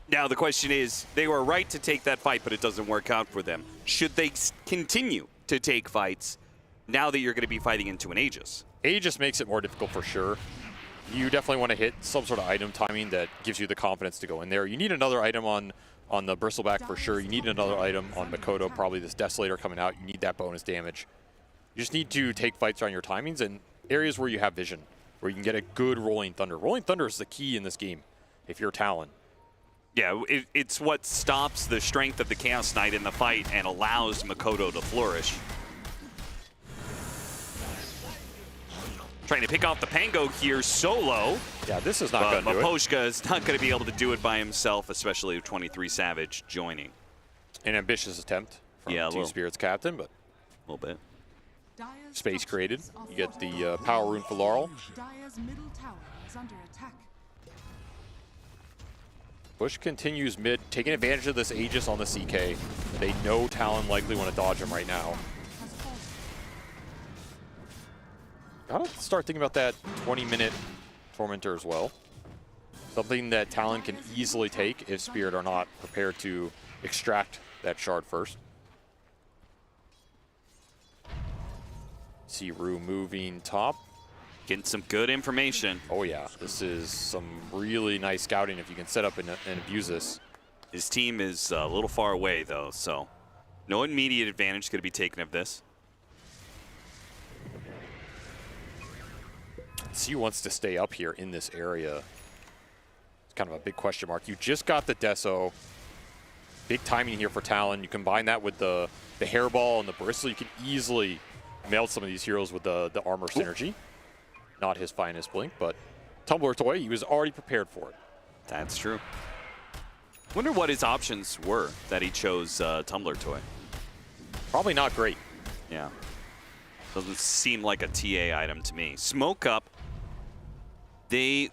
Now, the question is, they were right to take that fight, but it doesn't work out for them. Should they continue to take fights now that you're going to be fighting into an Aegis? Aegis makes it more difficult for sure. You definitely want to hit some sort of item timing that gives you the confidence to go in there. You need another item on the Bristleback for sure. You need another item on Makoto, probably this Desolator coming out. You need that bonus damage. You just need to take fights on your timings and areas where you have vision, where you can get a good Rolling Thunder. Rolling Thunder is the key in this game if you're Talon. Yeah, it's what stops the strength of the Chaos Knight in the fight and allows Makoto to flourish. Trying to pick off the Pango here solo. Yeah, this is not going to do it. Maposhka is not going to be able to do it by himself, especially with 23 Savage joining. An ambitious attempt from Team Spirit's captain, but a little bit. Space created. You get the power rune for Laurel. Bush continues mid, taking advantage of this Aegis on the CK. They know Talon likely want to dodge him right now. Gotta start thinking about that 20-minute Tormentor as well. Something that Talon can easily take if Spirit are not prepared to extract that shard first. See Rue moving top. Getting some good information. Oh yeah, this is some really nice scouting if you can set up and abuse this. His team is a little far away though, so no immediate advantage going to be taken of this. C wants to stay up here in this area. It's kind of a big question mark. You just got the Deso. Big timing here for Talon. You combine that with the hairball and the bristle, you can easily melt some of these heroes with the armor synergy. Not his finest blink, but Tumbler Toy, he was already prepared for it. That's true. Wonder what his options were that he chose Tumbler Toy. Probably not great. Yeah. Doesn't seem like a TA item to me. Smoke Up. They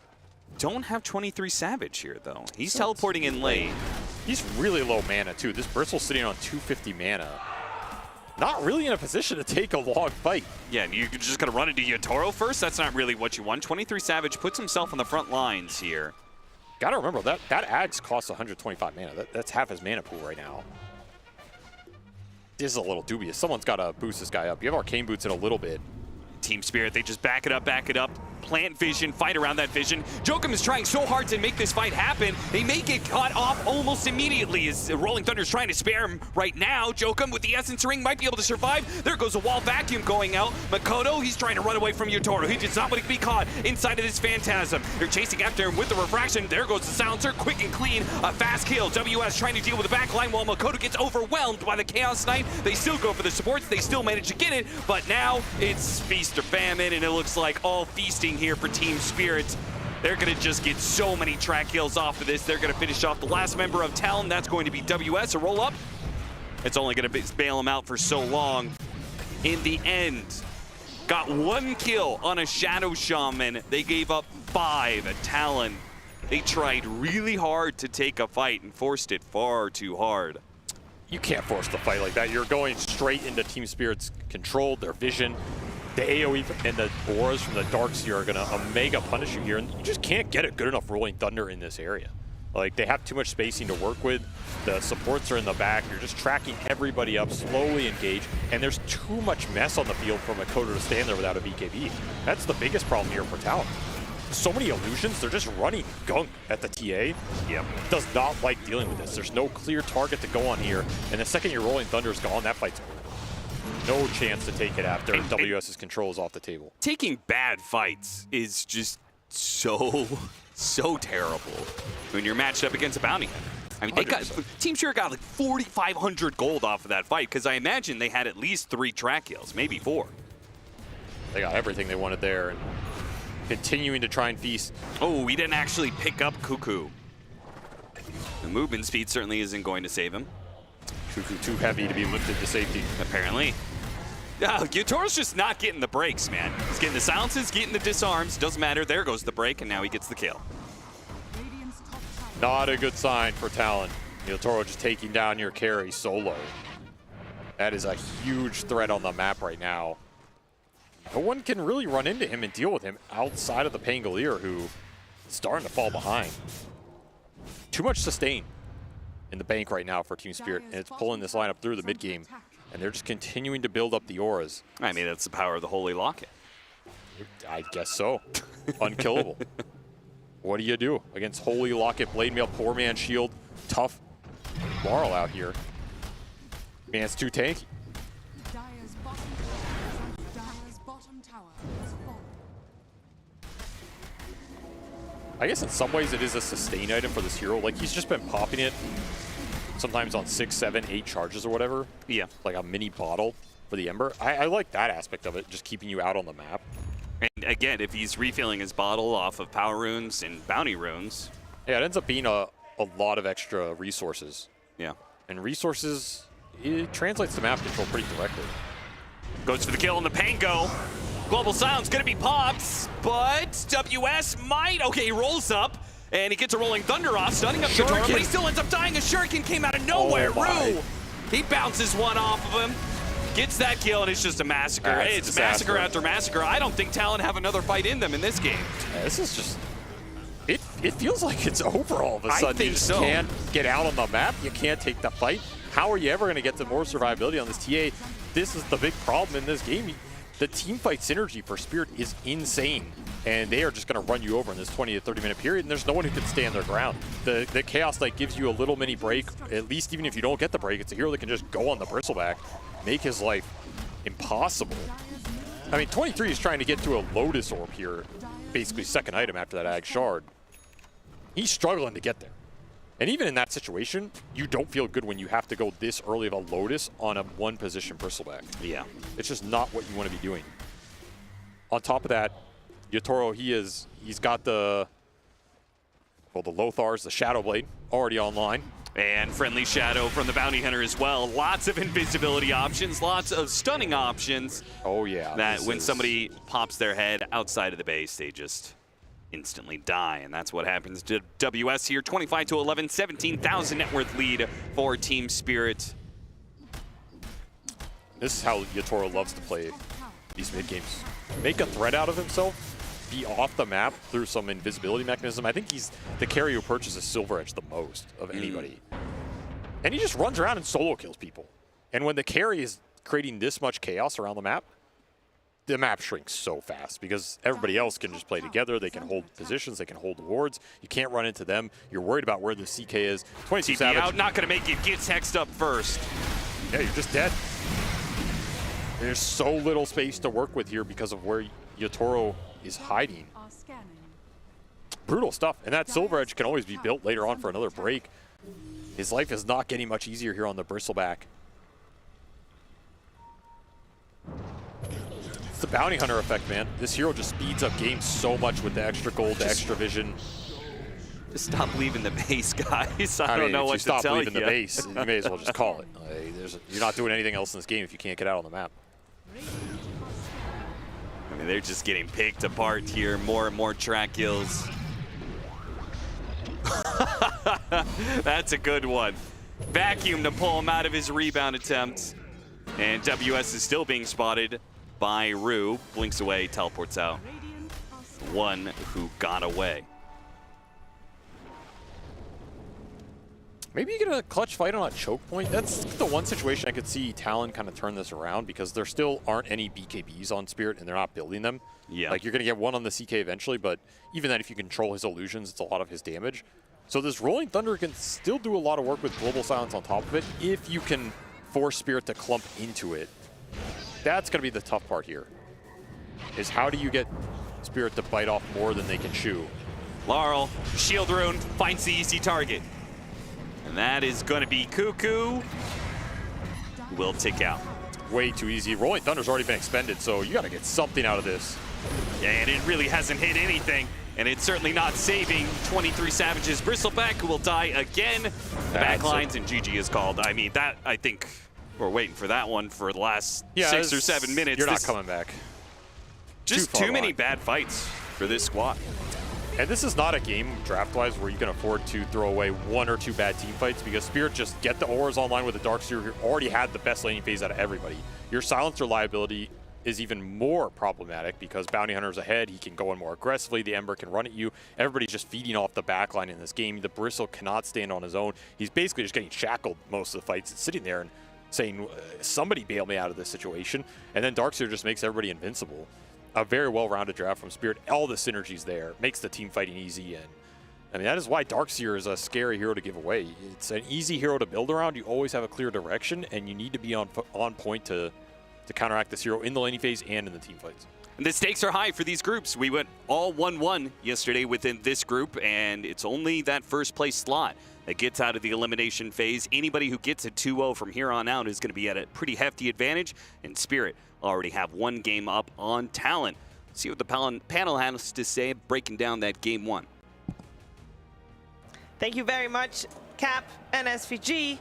don't have 23 Savage here, though. He's teleporting in late. He's really low mana, too. This Bristle's sitting on 250 mana. Not really in a position to take a long fight. Yeah, and you're just going to run into Yotaro first? That's not really what you want. 23 Savage puts himself on the front lines here. Gotta remember, that Axe costs 125 mana. That's half his mana pool right now. This is a little dubious. Someone's got to boost this guy up. You have Arcane Boots in a little bit. Team Spirit, they just back it up, plant vision, fight around that vision. Jokum is trying so hard to make this fight happen. They may get caught off almost immediately as Rolling Thunder is trying to spare him right now. Jokum with the Essence Ring might be able to survive. There goes a wall vacuum going out. Makoto, he's trying to run away from Yotaro. He does not want to be caught inside of this Phantasm. They're chasing after him with the Refraction. There goes the Silencer, quick and clean. A fast kill. WS trying to deal with the backline while Makoto gets overwhelmed by the Chaos Knight. They still go for the supports. They still manage to get it, but now it's feast or famine, and it looks like all feasting here for Team Spirit. They're going to just get so many track kills off of this. They're going to finish off the last member of Talon. That's going to be WS, a roll-up. It's only going to bail him out for so long. In the end, got one kill on a Shadow Shaman. They gave up 5 at Talon. They tried really hard to take a fight and forced it far too hard. You can't force the fight like that. You're going straight into Team Spirit's control, their vision. The AoE and the auras from the Darkseer are going to mega punish you here, and you just can't get a good enough Rolling Thunder in this area. Like, they have too much spacing to work with. The supports are in the back. You're just tracking everybody up, slowly engage, and there's too much mess on the field for Makoto to stand there without a BKB. That's the biggest problem here for Talon. So many illusions, they're just running gunk at the TA. Yep. Does not like dealing with this. There's no clear target to go on here, and the second your Rolling Thunder is gone, that fight's over. no chance to take it after WS's control is off the table. Taking bad fights is just so terrible when you're matched up against a bounty hunter. I mean, Team Spirit got like 4,500 gold off of that fight because I imagine they had at least 3 track kills, maybe 4. They got everything they wanted there and continuing to try and feast. Oh, he didn't actually pick up Cuckoo. The movement speed certainly isn't going to save him. Cuckoo too heavy to be lifted to safety. Apparently. Yotoro's just not getting the breaks, man. He's getting the silences, getting the disarms. Doesn't matter. There goes the break, and now he gets the kill. Not a good sign for Talon. Yotoro just taking down your carry solo. That is a huge threat on the map right now. No one can really run into him and deal with him outside of the Pangolier, who is starting to fall behind. Too much sustain in the bank right now for Team Spirit, and it's pulling this lineup through the mid game. And they're just continuing to build up the auras. I mean, that's the power of the Holy Locket. I guess so. Unkillable. What do you do against Holy Locket, Blade Mail, Poor Man Shield, tough Marl out here? Man, it's too tanky. I guess in some ways it is a sustain item for this hero. Like, he's just been popping it sometimes on 6, 7, 8 charges or whatever. Yeah. Like a mini bottle for the Ember. I like that aspect of it, just keeping you out on the map. And again, if he's refilling his bottle off of power runes and bounty runes. Yeah, it ends up being a lot of extra resources. Yeah. And resources, it translates to map control pretty directly. Goes for the kill on the Pango. Global Silence gonna be popped, but WS might. Okay, he rolls up. And he gets a rolling thunder off, stunning up Yotoro, but he still ends up dying. A Shuriken came out of nowhere. Rue, he bounces one off of him, gets that kill, and it's just a massacre. Hey, it's massacre after massacre. I don't think Talon have another fight in them in this game. Yeah, this is just, it feels like it's over all of a sudden. I think you just can't get out on the map. You can't take the fight. How are you ever going to get to more survivability on this TA? This is the big problem in this game. The team fight synergy for Spirit is insane, and they are just going to run you over in this 20 to 30 minute period, and there's no one who can stand their ground. The Chaos Knight gives you a little mini break, at least even if you don't get the break. It's a hero that can just go on the bristleback, make his life impossible. I mean, 23 is trying to get to a Lotus Orb here, basically second item after that Ag Shard. He's struggling to get there. And even in that situation, you don't feel good when you have to go this early of a Lotus on a one position bristleback. Yeah. It's just not what you want to be doing. On top of that, Yotoro, he's got the Lothars, the Shadow Blade, already online. And friendly Shadow from the Bounty Hunter as well. Lots of invisibility options, lots of stunning options. Oh yeah. That when somebody pops their head outside of the base, they just instantly die, and that's what happens to WS here. 25-11, 17,000 net worth lead for Team Spirit. This is how Yotoro loves to play these mid games. Make a threat out of himself, be off the map through some invisibility mechanism. I think he's the carry who purchases Silver Edge the most of anybody. And he just runs around and solo kills people. And when the carry is creating this much chaos around the map shrinks so fast because everybody else can just play together. They can hold positions. They can hold wards. You can't run into them. You're worried about where the CK is. 22 Savage out, not going to make it. Gets hexed up first. Yeah, you're just dead. There's so little space to work with here because of where Yotoro is hiding. Brutal stuff. And that Silver Edge can always be built later on for another break. His life is not getting much easier here on the bristleback. It's the Bounty Hunter effect, man. This hero just speeds up games so much with the extra gold, the extra vision. Just stop leaving the base, guys. I don't know what to tell you. Stop leaving the base, you may as well just call it. You're not doing anything else in this game if you can't get out on the map. I mean, they're just getting picked apart here. More and more track kills. That's a good one. Vacuum to pull him out of his rebound attempt. And WS is still being spotted by Rue. Blinks away, teleports out. One who got away. Maybe you get a clutch fight on a choke point. That's the one situation I could see Talon kind of turn this around because there still aren't any BKBs on Spirit and they're not building them. Yeah. Like you're going to get one on the CK eventually, but even then if you control his illusions, it's a lot of his damage. So this Rolling Thunder can still do a lot of work with Global Silence on top of it if you can force Spirit to clump into it That's going to be the tough part here, is how do you get Spirit to bite off more than they can chew? Laurel, shield rune, finds the easy target. And that is going to be Cuckoo. Will tick out. Way too easy. Rolling Thunder's already been expended, so you got to get something out of this. And it really hasn't hit anything. And it's certainly not saving 23 Savage's Bristleback, who will die again. Backlines and GG is called. I mean, that, I think we're waiting for that one for the last 6 or 7 minutes. You're not coming back. Just too many bad fights for this squad. And this is not a game, draft-wise, where you can afford to throw away 1 or 2 bad team fights, because Spirit just get the auras online with the Darkseer, who already had the best laning phase out of everybody. Your Silencer liability is even more problematic because Bounty Hunter's ahead, he can go in more aggressively, the Ember can run at you. Everybody's just feeding off the backline in this game. The Bristle cannot stand on his own. He's basically just getting shackled most of the fights. It's sitting there and saying, somebody bail me out of this situation. And then Darkseer just makes everybody invincible. A very well-rounded draft from Spirit. All the synergies there. Makes the team fighting easy. And I mean, that is why Darkseer is a scary hero to give away. It's an easy hero to build around. You always have a clear direction, and you need to be on point to counteract this hero in the laning phase and in the team fights. And the stakes are high for these groups. We went all 1-1 yesterday within this group, and it's only that first place slot that gets out of the elimination phase. Anybody who gets a 2-0 from here on out is going to be at a pretty hefty advantage, and Spirit already have 1 game up on Talon. See what the panel has to say breaking down that game 1. Thank you very much, Cap and SVG.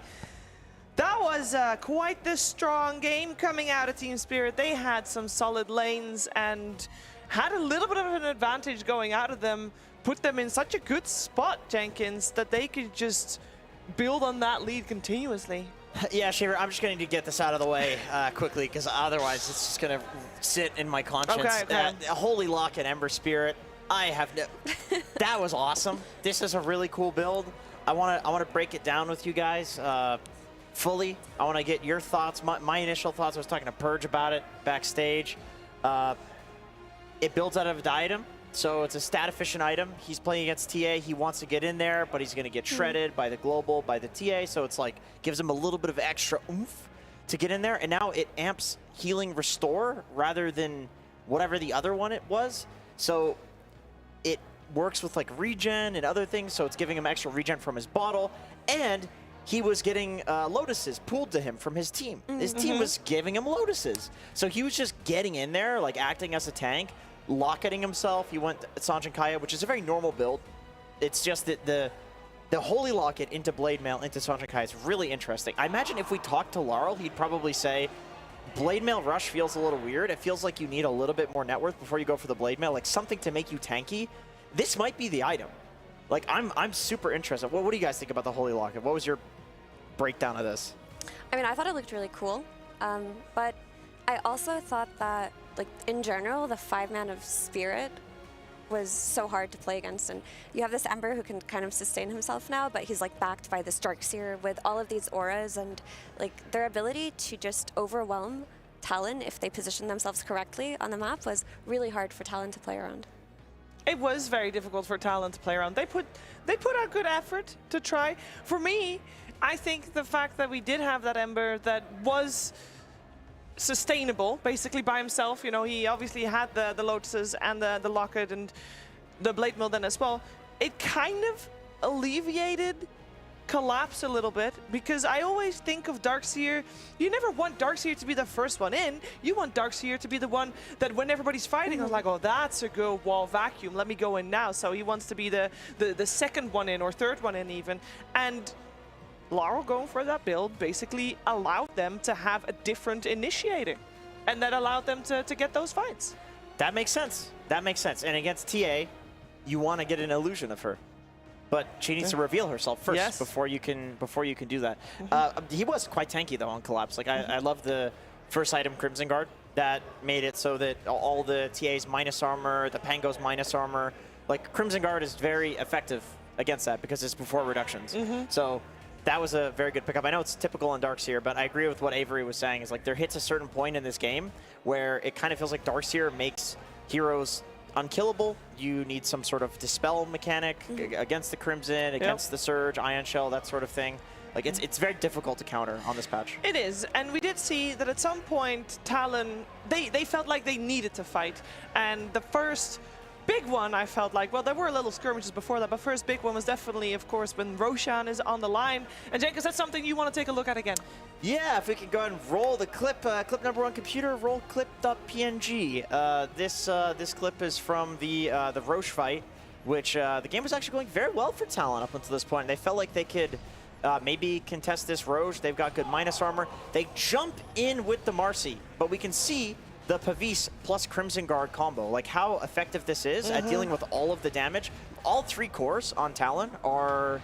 That was quite the strong game coming out of Team Spirit. They had some solid lanes and had a little bit of an advantage going out of them, put them in such a good spot, Jenkins, that they could just build on that lead continuously. Yeah, Shaver, I'm just going to get this out of the way quickly, because otherwise it's just going to sit in my conscience. Okay. Holy Lock and Ember Spirit, I have no... That was awesome. This is a really cool build. I want to break it down with you guys fully. I want to get your thoughts. My initial thoughts, I was talking to Purge about it backstage. It builds out of a item. So it's a stat-efficient item. He's playing against TA. He wants to get in there, but he's going to get shredded by the global, by the TA. So it's like gives him a little bit of extra oomph to get in there. And now it amps healing restore rather than whatever the other one it was. So it works with like regen and other things. So it's giving him extra regen from his bottle. And he was getting lotuses pooled to him from his team. His team was giving him lotuses. So he was just getting in there, like acting as a tank, locketing himself. He went Sanjin Kaya, which is a very normal build. It's just that the Holy Locket into Blade Mail into Sanjin Kaya is really interesting. I imagine if we talked to Laurel, he'd probably say, Blade Mail Rush feels a little weird. It feels like you need a little bit more net worth before you go for the Blade Mail, like something to make you tanky. This might be the item. Like, I'm super interested. What do you guys think about the Holy Locket? What was your breakdown of this? I mean, I thought it looked really cool, but I also thought that, like, in general, the 5-man of Spirit was so hard to play against. And you have this Ember who can kind of sustain himself now, but he's, like, backed by this Darkseer with all of these auras, and, like, their ability to just overwhelm Talon if they position themselves correctly on the map was really hard for Talon to play around. It was very difficult for Talon to play around. They put out good effort to try. For me, I think the fact that we did have that Ember that was sustainable, basically by himself. You know, he obviously had the Lotuses and the Locket and the Blade Mill then as well. It kind of alleviated Collapse a little bit, because I always think of Darkseer, you never want Darkseer to be the first one in. You want Darkseer to be the one that when everybody's fighting, is like, oh, that's a good wall vacuum, let me go in now. So he wants to be the second one in, or third one in even. And Laurel going for that build basically allowed them to have a different initiating, and that allowed them to get those fights. That makes sense. That makes sense. And against TA, you want to get an illusion of her, but she needs to reveal herself first before you can do that. He was quite tanky though on Collapse. Like I love the first item Crimson Guard that made it so that all the TAs minus armor, the Pangos minus armor. Like Crimson Guard is very effective against that because it's before reductions. So that was a very good pickup. I know it's typical in Darkseer, but I agree with what Avery was saying. Is like there hits a certain point in this game where it kind of feels like Darkseer makes heroes unkillable. You need some sort of dispel mechanic against the Crimson, against the Surge, Ion Shell, that sort of thing. Like it's very difficult to counter on this patch. It is, and we did see that at some point Talon, they felt like they needed to fight, and the first big one I felt like, well, there were little skirmishes before that, but first big one was definitely, of course, when Roshan is on the line. And Jenkins, that's something you want to take a look at again. Yeah, if we could go ahead and roll the clip, clip number 1 computer, roll clip.png. This clip is from the Roche fight, which the game was actually going very well for Talon up until this point. They felt like they could maybe contest this Roche. They've got good minus armor. They jump in with the Marcy, but we can see the Pavis plus Crimson Guard combo, like how effective this is at dealing with all of the damage. All 3 cores on Talon are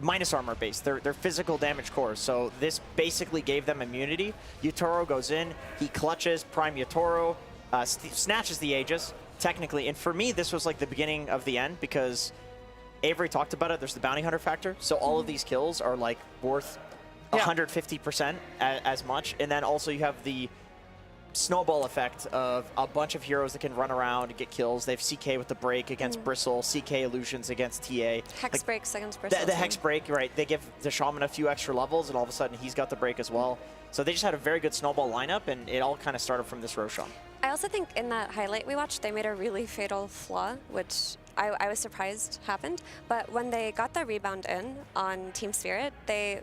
minus armor based. They're physical damage cores, so this basically gave them immunity. Yutoro goes in, he clutches Prime Yutoro, snatches the Aegis, technically, and for me this was like the beginning of the end, because Avery talked about it, there's the bounty hunter factor, so all of these kills are like worth 150% as much, and then also you have the snowball effect of a bunch of heroes that can run around and get kills. They have CK with the break against Bristle, CK illusions against TA. Hex breaks against Bristle. The Hex break, right. They give the Shaman a few extra levels, and all of a sudden he's got the break as well. So they just had a very good snowball lineup, and it all kind of started from this Roshan. I also think in that highlight we watched, they made a really fatal flaw, which I was surprised happened. But when they got the rebound in on Team Spirit, they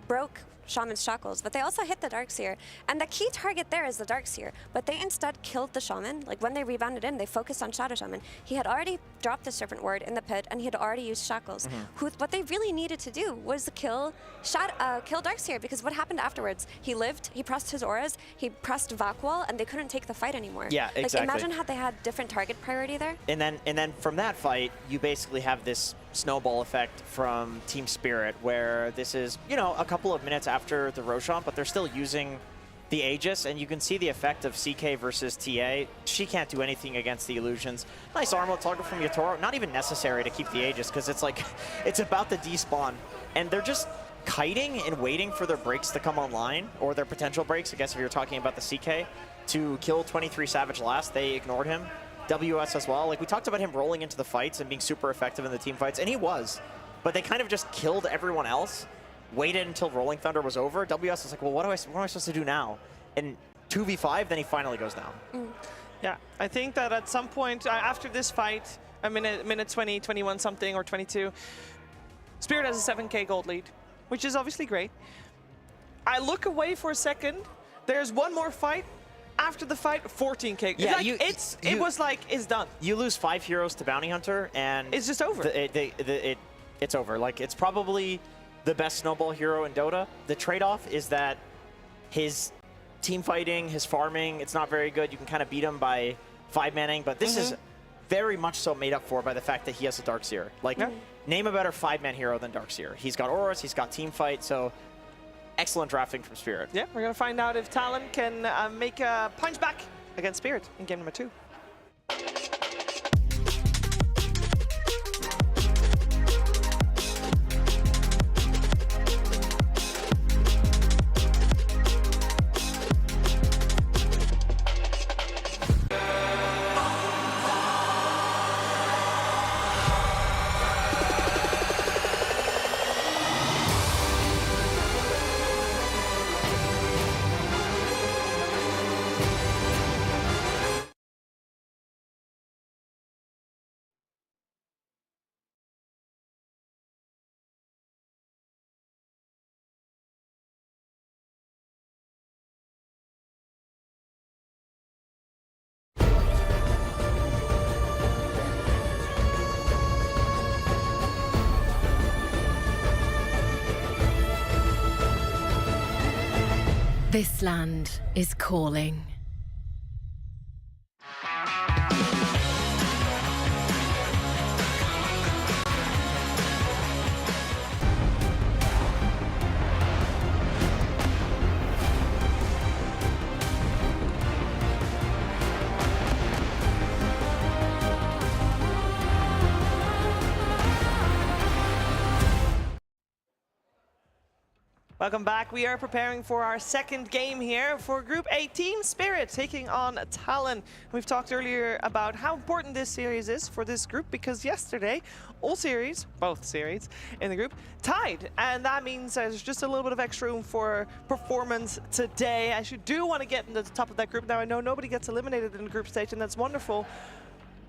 broke Shaman's shackles, but they also hit the Darkseer. And the key target there is the Darkseer, but they instead killed the Shaman. Like when they rebounded in, they focused on Shadow Shaman. He had already dropped the Serpent Ward in the pit, and he had already used shackles. What they really needed to do was kill Darkseer, because what happened afterwards? He lived, he pressed his auras, he pressed Vac Wall, and they couldn't take the fight anymore. Yeah, exactly. Like imagine had they had different target priority there. And then from that fight, you basically have this snowball effect from Team Spirit, where this is, you know, a couple of minutes after the Roshan, but they're still using the Aegis, and you can see the effect of CK versus TA. She can't do anything against the illusions. Nice armor target from Yutoro. Not even necessary to keep the Aegis, because it's like, it's about the despawn, and they're just kiting and waiting for their breaks to come online, or their potential breaks, I guess if you're talking about the CK, to kill 23 Savage last. They ignored him. WS as well. Like, we talked about him rolling into the fights and being super effective in the team fights, and he was. But they kind of just killed everyone else, waited until Rolling Thunder was over. WS was like, well, what am I supposed to do now? And 2v5, then he finally goes down. Yeah, I think that at some point after this fight, a minute 20, 21 something, or 22, Spirit has a 7k gold lead, which is obviously great. I look away for a second. There's one more fight. After the fight, 14k. Yeah, it was like, it's done. You lose 5 heroes to Bounty Hunter, and it's just over. It's over. Like, it's probably the best snowball hero in Dota. The trade-off is that his team fighting, his farming, it's not very good. You can kind of beat him by 5-manning, but this is very much so made up for by the fact that he has a Darkseer. Like, name a better 5-man hero than Darkseer. He's got auras, he's got team fight, so excellent drafting from Spirit. Yeah, we're going to find out if Talon can make a punch back against Spirit in game number 2. This land is calling. Welcome back. We are preparing for our second game here for Group A. Team Spirit taking on Talon. We've talked earlier about how important this series is for this group because yesterday, both series in the group tied. And that means there's just a little bit of extra room for performance today, as you do want to get into the top of that group. Now, I know nobody gets eliminated in the group stage, and that's wonderful.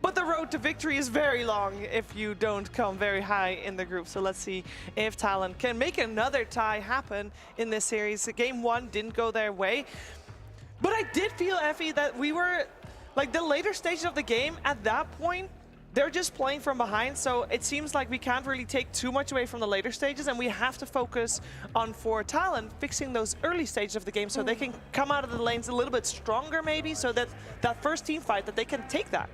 But the road to victory is very long if you don't come very high in the group. So let's see if Talon can make another tie happen in this series. Game 1 didn't go their way. But I did feel, Effie, that we were, like, the later stages of the game, at that point, they're just playing from behind. So it seems like we can't really take too much away from the later stages. And we have to focus on, for Talon, fixing those early stages of the game so they can come out of the lanes a little bit stronger, maybe, so that that first team fight, that they can take that.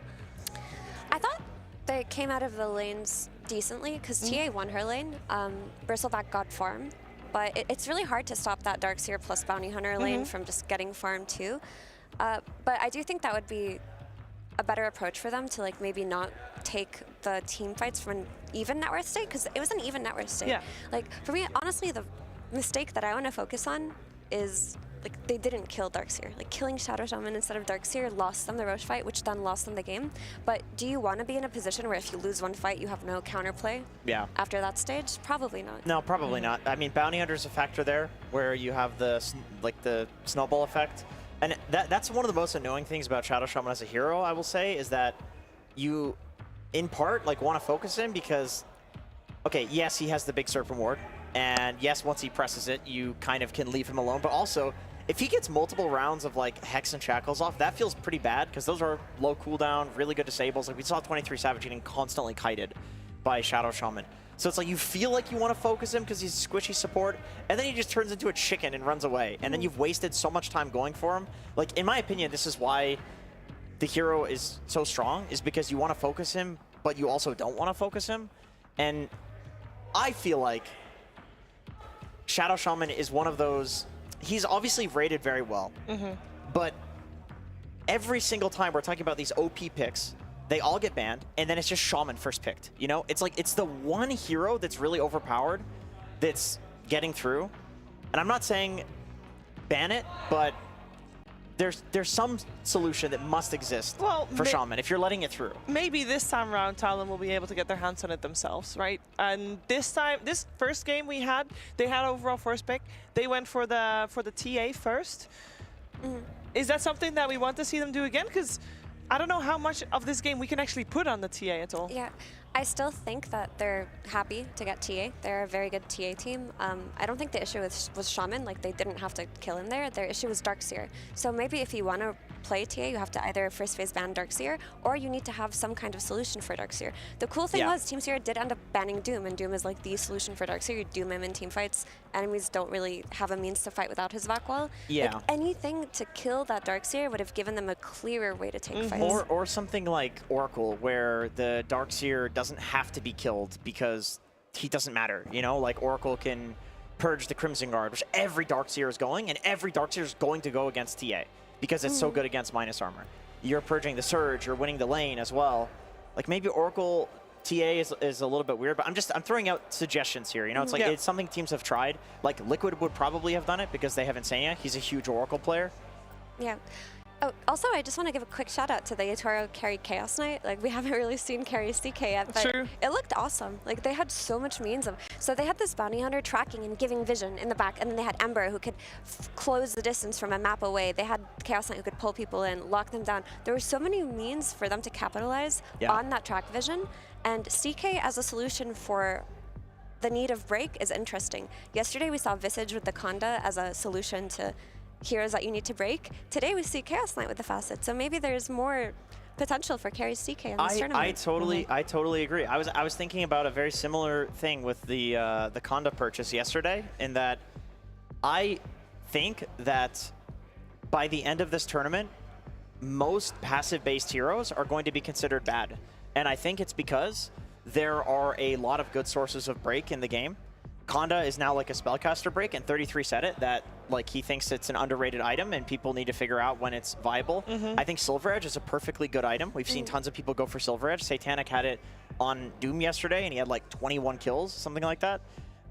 I thought they came out of the lanes decently because TA won her lane. Bristleback got farmed, but it's really hard to stop that Darkseer plus Bounty Hunter lane from just getting farmed too. But I do think that would be a better approach for them to like maybe not take the team fights from an even net worth state because it was an even net worth state. Yeah. Like for me, honestly, the mistake that I want to focus on is like they didn't kill Darkseer. Like killing Shadow Shaman instead of Darkseer lost them the Roche fight, which then lost them the game. But do you want to be in a position where if you lose one fight, you have no counterplay? Yeah. After that stage, probably not. No, probably not. I mean, Bounty Hunter's a factor there, where you have the the snowball effect, and that's one of the most annoying things about Shadow Shaman as a hero. I will say is that you, in part, like want to focus him because, okay, yes, he has the big Serpent Ward. And yes, once he presses it, you kind of can leave him alone. But also, if he gets multiple rounds of like Hex and Shackles off, that feels pretty bad because those are low cooldown, really good disables. Like we saw 23 Savage getting constantly kited by Shadow Shaman. So it's like you feel like you want to focus him because he's squishy support, and then he just turns into a chicken and runs away. And then you've wasted so much time going for him. Like in my opinion, this is why the hero is so strong, is because you want to focus him, but you also don't want to focus him. And I feel like Shadow Shaman is one of those, he's obviously rated very well, but every single time we're talking about these OP picks, they all get banned, and then it's just Shaman first picked, you know? It's like, it's the one hero that's really overpowered that's getting through. And I'm not saying ban it, but there's some solution that must exist for Shaman if you're letting it through. Maybe this time around, Talon will be able to get their hands on it themselves, right? And this time, this first game we had, they had overall first pick. They went for the TA first. Is that something that we want to see them do again? Because I don't know how much of this game we can actually put on the TA at all. Yeah, I still think that they're happy to get TA. They're a very good TA team. I don't think the issue was Shaman, like they didn't have to kill him there. Their issue was Darkseer. So maybe if you want to play TA, you have to either first phase ban Darkseer, or you need to have some kind of solution for Darkseer. The cool thing was Team Sierra did end up banning Doom, and Doom is like the solution for Darkseer. You Doom him in team fights. Enemies don't really have a means to fight without his vac wall. Yeah. Like anything to kill that Darkseer would have given them a clearer way to take fights. Or something like Oracle, where the Darkseer doesn't have to be killed because he doesn't matter, you know? Like Oracle can purge the Crimson Guard, which every Darkseer is going, and every Darkseer is going to go against TA because it's so good against minus armor. You're purging the Surge, you're winning the lane as well. Like maybe Oracle TA is a little bit weird, but I'm throwing out suggestions here, you know? It's like it's something teams have tried. Like Liquid would probably have done it because they have Insania. He's a huge Oracle player. Yeah. Oh, also, I just want to give a quick shout out to the Yatoro carry Chaos Knight. Like, we haven't really seen carry CK yet, but it looked awesome. Like, they had so much means of. So they had this Bounty Hunter tracking and giving vision in the back, and then they had Ember who could close the distance from a map away. They had Chaos Knight who could pull people in, lock them down. There were so many means for them to capitalize on that track vision, and CK as a solution for the need of break is interesting. Yesterday we saw Visage with the Conda as a solution to heroes that you need to break. Today we see Chaos Knight with the Facet, so maybe there's more potential for carry CK in this tournament. I totally agree. I was thinking about a very similar thing with the Conda purchase yesterday, in that I think that by the end of this tournament, most passive-based heroes are going to be considered bad, and I think it's because there are a lot of good sources of break in the game. Conda is now like a spellcaster break, and 33 said it, that like he thinks it's an underrated item and people need to figure out when it's viable. I think Silver Edge is a perfectly good item. We've seen tons of people go for Silver Edge. Satanic had it on Doom yesterday and he had like 21 kills, something like that.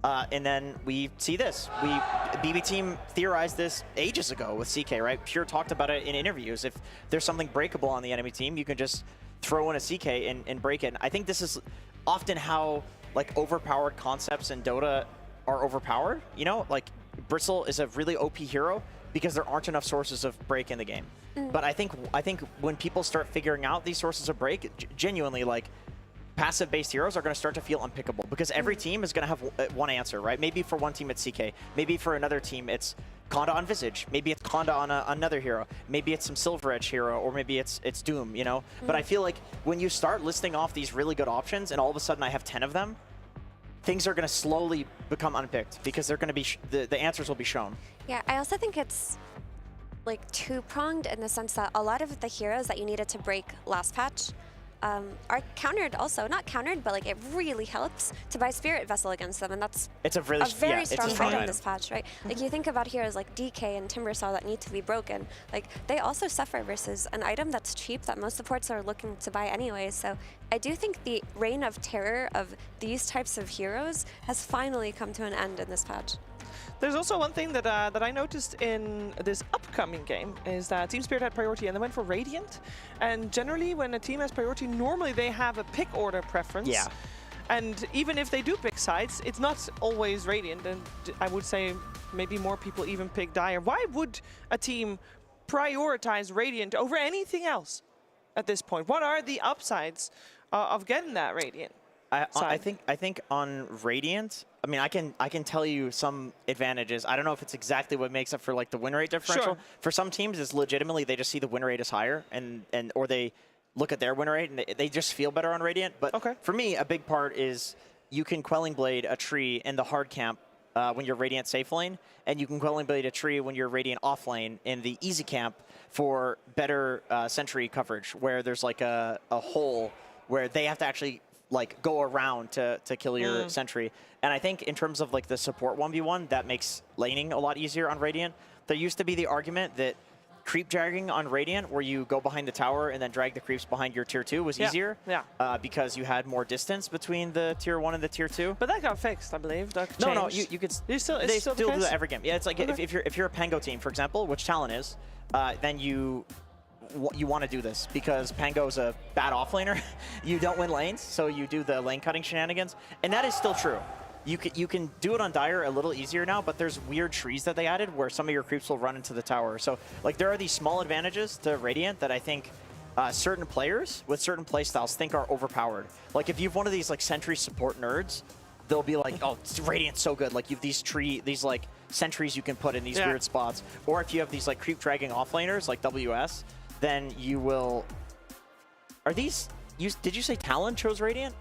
And then we see this. BB team theorized this ages ago with CK, right? Pure talked about it in interviews. If there's something breakable on the enemy team, you can just throw in a CK and break it. And I think this is often how like overpowered concepts in Dota are overpowered. You know, like Bristle is a really OP hero because there aren't enough sources of break in the game. But I think when people start figuring out these sources of break, genuinely like passive-based heroes are going to start to feel unpickable because every team is going to have one answer, right? Maybe for one team it's CK, maybe for another team it's Conda on Visage, maybe it's Conda on another hero, maybe it's some Silver Edge hero, or maybe it's Doom, you know? But I feel like when you start listing off these really good options and all of a sudden I have 10 of them, things are going to slowly become unpicked because they're going to be the answers will be shown. Yeah, I also think it's like two-pronged in the sense that a lot of the heroes that you needed to break last patch are countered also. Not countered, but like it really helps to buy Spirit Vessel against them, and that's a very strong item in this patch, right? Like you think about heroes like DK and Timbersaw that need to be broken, like they also suffer versus an item that's cheap that most supports are looking to buy anyway. So I do think the reign of terror of these types of heroes has finally come to an end in this patch. There's also one thing that I noticed in this upcoming game is that Team Spirit had priority and they went for Radiant. And generally when a team has priority, normally they have a pick order preference. Yeah. And even if they do pick sides, it's not always Radiant. And I would say maybe more people even pick Dire. Why would a team prioritize Radiant over anything else at this point? What are the upsides of getting that Radiant? I think on Radiant, I mean, I can tell you some advantages. I don't know if it's exactly what makes up for like the win rate differential. Sure. For some teams, it's legitimately they just see the win rate is higher, or they look at their win rate and they just feel better on Radiant. But for me, a big part is you can Quelling Blade a tree in the hard camp when you're Radiant safe lane, and you can Quelling Blade a tree when you're Radiant off lane in the easy camp for better sentry coverage, where there's like a hole where they have to actually like go around to kill your sentry. And I think in terms of like the support 1v1, that makes laning a lot easier on Radiant. There used to be the argument that creep dragging on Radiant, where you go behind the tower and then drag the creeps behind your tier 2 was easier. Because you had more distance between the tier 1 and the tier 2. But that got fixed, I believe. That No, changed. you could they still do that every game. Yeah, it's like if you're a Pango team, for example, which Talon is, then you want to do this because Pango's a bad offlaner. You don't win lanes, so you do the lane cutting shenanigans, and that is still true. You can do it on Dire a little easier now, but there's weird trees that they added where some of your creeps will run into the tower. So like there are these small advantages to Radiant that I think certain players with certain playstyles think are overpowered. Like if you have one of these like sentry support nerds, they'll be like, oh, Radiant's so good. Like you have these like sentries you can put in these weird spots. Or if you have these like creep dragging offlaners like WS, then you will. Are these? Did you say Talon chose Radiant?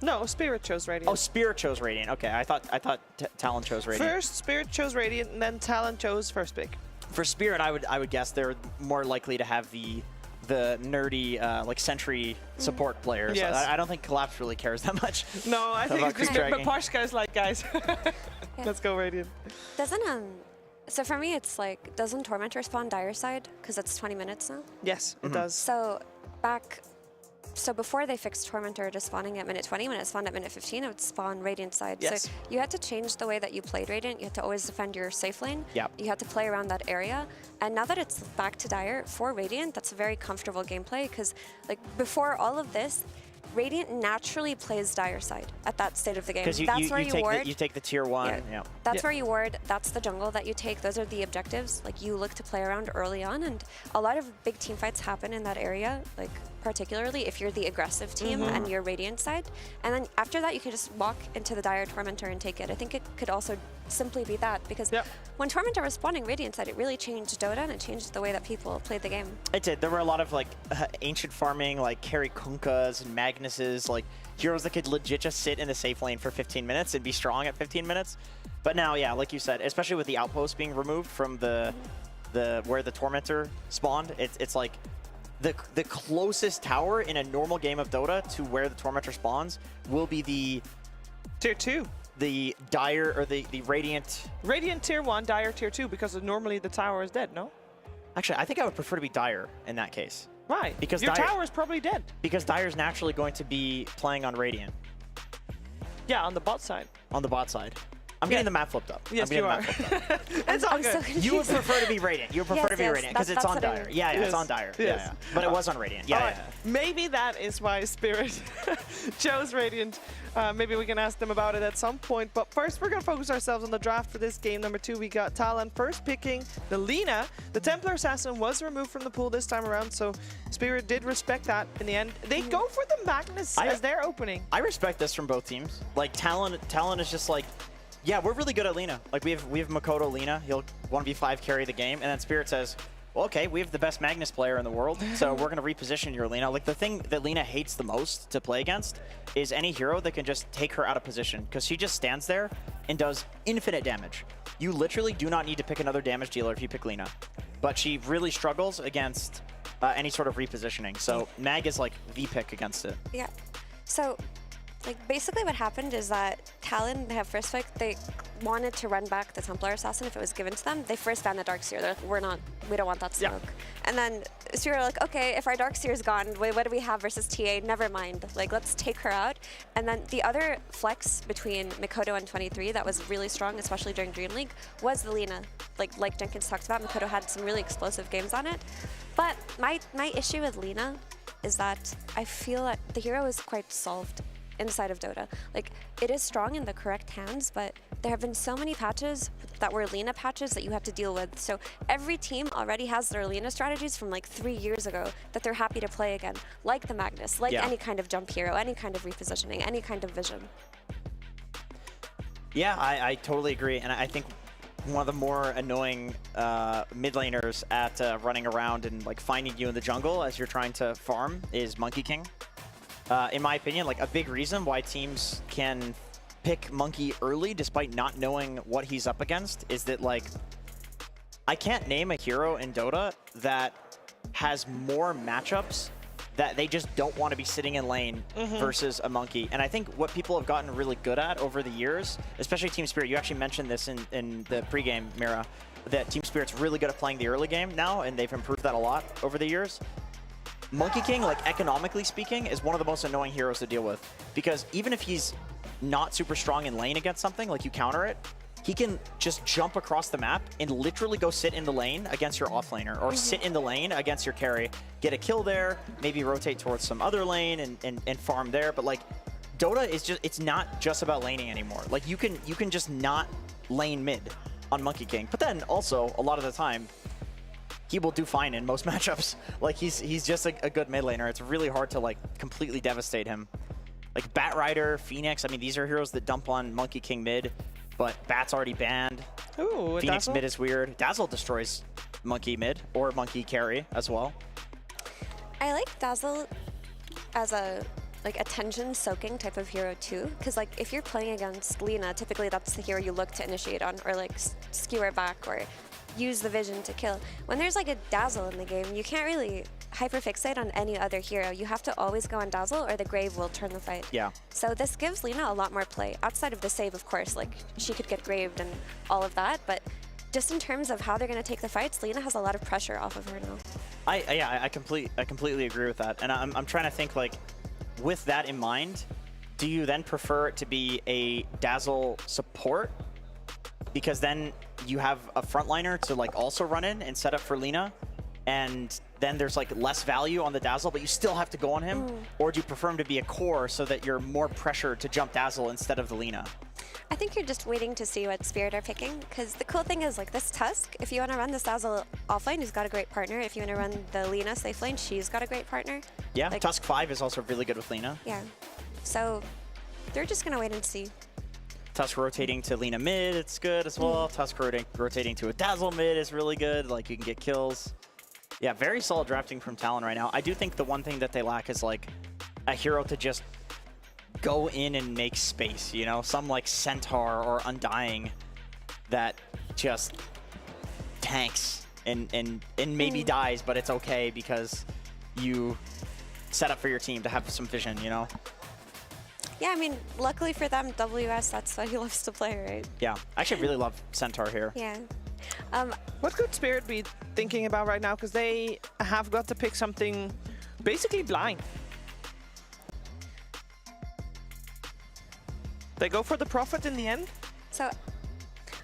No, Spirit chose Radiant. Oh, Spirit chose Radiant. Okay, I thought Talon chose Radiant. First, Spirit chose Radiant, and then Talon chose first pick. For Spirit, I would guess they're more likely to have the nerdy like sentry support players. Yes. I don't think Collapse really cares that much. No, I think it's just but Poshka's like, guys, let's go Radiant. Doesn't so for me it's like, doesn't Tormentor spawn Dire side because it's 20 minutes now? Yes, it does. So before they fixed Tormentor to spawning at minute 20, when it spawned at minute 15, it would spawn Radiant side. Yes. So you had to change the way that you played Radiant. You had to always defend your safe lane. Yep. You had to play around that area. And now that it's back to Dire for Radiant, that's a very comfortable gameplay because like before all of this, Radiant naturally plays Dire side at that state of the game. Because you take the tier 1. Yeah. That's where you ward. That's the jungle that you take. Those are the objectives. Like you look to play around early on, and a lot of big team fights happen in that area. Like particularly if you're the aggressive team and you're Radiant side, and then after that you can just walk into the Dire Tormentor and take it. I think it could also simply be that because when Tormentor was spawning Radiant side, it really changed Dota and it changed the way that people played the game. It did. There were a lot of like ancient farming, like carry Kunkas and Magnuses, like heroes that could legit just sit in the safe lane for 15 minutes and be strong at 15 minutes. But now, yeah, like you said, especially with the outpost being removed from the where the Tormentor spawned, it's like the closest tower in a normal game of Dota to where the Tormentor spawns will be the tier 2. The Dire or the Radiant. Radiant tier 1, Dire tier 2, because normally the tower is dead, no? Actually, I think I would prefer to be Dire in that case. Why? Because your tower is probably dead. Because Dire's naturally going to be playing on Radiant. Yeah, on the bot side. On the bot side. I'm getting the map flipped up. Yes, I'm you the are. map flipped up. It's all I'm so good. confused. You would prefer to be Radiant. You would prefer to be Yes, Radiant because it's that's on what I Dire. mean. Yeah, Yes. it's on Dire. Yeah, Yes. yeah. But it was on Radiant. Yeah, All yeah. right. Maybe that is why Spirit chose Radiant. Maybe we can ask them about it at some point. But first, we're going to focus ourselves on the draft for this game. Number 2, we got Talon first picking the Lina. The Templar Assassin was removed from the pool this time around, so Spirit did respect that in the end. They go for the Magnus as their opening. I respect this from both teams. Like, Talon is just like, yeah, we're really good at Lina. Like, we have Makoto Lina. He'll 1v5 carry the game. And then Spirit says, well, okay, we have the best Magnus player in the world, so we're going to reposition your Lina. Like, the thing that Lina hates the most to play against is any hero that can just take her out of position, because she just stands there and does infinite damage. You literally do not need to pick another damage dealer if you pick Lina. But she really struggles against any sort of repositioning. So Mag is like the pick against it. Yeah. So, like, basically what happened is that Talon have first pick, they wanted to run back the Templar Assassin if it was given to them. They first banned the Darkseer. They're like, we don't want that smoke. Yeah. And then Spirit are like, okay, if our Darkseer's gone, wait, what do we have versus TA? Never mind. Like, let's take her out. And then the other flex between Makoto and 23 that was really strong, especially during Dream League, was the Lina. Like Jenkins talked about, Makoto had some really explosive games on it. But my issue with Lina is that I feel that the hero is quite solved inside of Dota. Like, it is strong in the correct hands, but there have been so many patches that were Lina patches that you have to deal with. So every team already has their Lina strategies from like 3 years ago that they're happy to play again, like the Magnus, like any kind of jump hero, any kind of repositioning, any kind of vision. Yeah, I totally agree. And I think one of the more annoying mid laners at running around and like finding you in the jungle as you're trying to farm is Monkey King. In my opinion, like a big reason why teams can pick Monkey early despite not knowing what he's up against is that, like, I can't name a hero in Dota that has more matchups that they just don't want to be sitting in lane versus a Monkey. And I think what people have gotten really good at over the years, especially Team Spirit, you actually mentioned this in the pregame, Mira, that Team Spirit's really good at playing the early game now, and they've improved that a lot over the years. Monkey King, like economically speaking, is one of the most annoying heroes to deal with, because even if he's not super strong in lane against something, like you counter it, he can just jump across the map and literally go sit in the lane against your offlaner, or sit in the lane against your carry, get a kill there, maybe rotate towards some other lane and farm there. But like, Dota is just, it's not just about laning anymore. Like, you can just not lane mid on Monkey King. But then also, a lot of the time, he will do fine in most matchups. Like, he's just a good mid laner. It's really hard to like completely devastate him. Like Bat Rider, Phoenix, I mean, these are heroes that dump on Monkey King mid, but Bat's already banned. Ooh, Phoenix Dazzle? mid is weird. Dazzle destroys Monkey mid, or Monkey carry as well. I like Dazzle as a attention soaking type of hero too, because like if you're playing against Lina, typically that's the hero you look to initiate on, or like skewer back, or use the vision to kill. When there's like a Dazzle in the game, you can't really hyperfixate on any other hero. You have to always go on Dazzle, or the Grave will turn the fight. Yeah. So this gives Lina a lot more play, outside of the save, of course. Like, she could get graved and all of that, but just in terms of how they're going to take the fights, Lina has a lot of pressure off of her now. I completely agree with that. And I'm trying to think, like, with that in mind, do you then prefer it to be a Dazzle support? Because then you have a frontliner to like also run in and set up for Lina, and then there's like less value on the Dazzle, but you still have to go on him? Or do you prefer him to be a core so that you're more pressured to jump Dazzle instead of the Lina? I think you're just waiting to see what Spirit are picking, because the cool thing is, like, this Tusk, if you want to run this Dazzle offlane, he's got a great partner. If you want to run the Lina safe lane, she's got a great partner. Yeah, like, Tusk 5 is also really good with Lina. Yeah. So they're just going to wait and see. Tusk rotating to Lina mid, it's good as well. Tusk rotating to a Dazzle mid is really good. Like, you can get kills. Yeah, very solid drafting from Talon right now. I do think the one thing that they lack is like a hero to just go in and make space, you know? Some like Centaur or Undying that just tanks and maybe dies, but it's okay because you set up for your team to have some vision, you know? Yeah, I mean, luckily for them, WS, that's what he loves to play, right? Yeah, I actually really love Centaur here. Yeah. What could Spirit be thinking about right now? Because they have got to pick something basically blind. They go for the profit in the end. So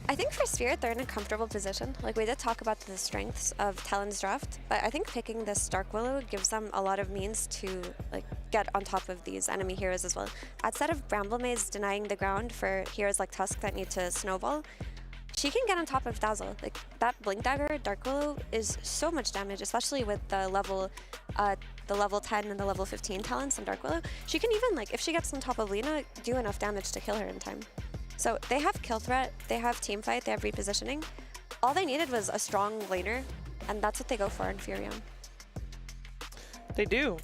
I think for Spirit, they're in a comfortable position. Like, we did talk about the strengths of Talon's draft, but I think picking this Dark Willow gives them a lot of means to like get on top of these enemy heroes as well. Outside of Bramble Maze denying the ground for heroes like Tusk that need to snowball, she can get on top of Dazzle. Like, that Blink Dagger Dark Willow is so much damage, especially with the level 10 and the level 15 talents on Dark Willow. She can even, like, if she gets on top of Lina, do enough damage to kill her in time. So they have kill threat, they have team fight, they have repositioning. All they needed was a strong laner, and that's what they go for in Furion. They do.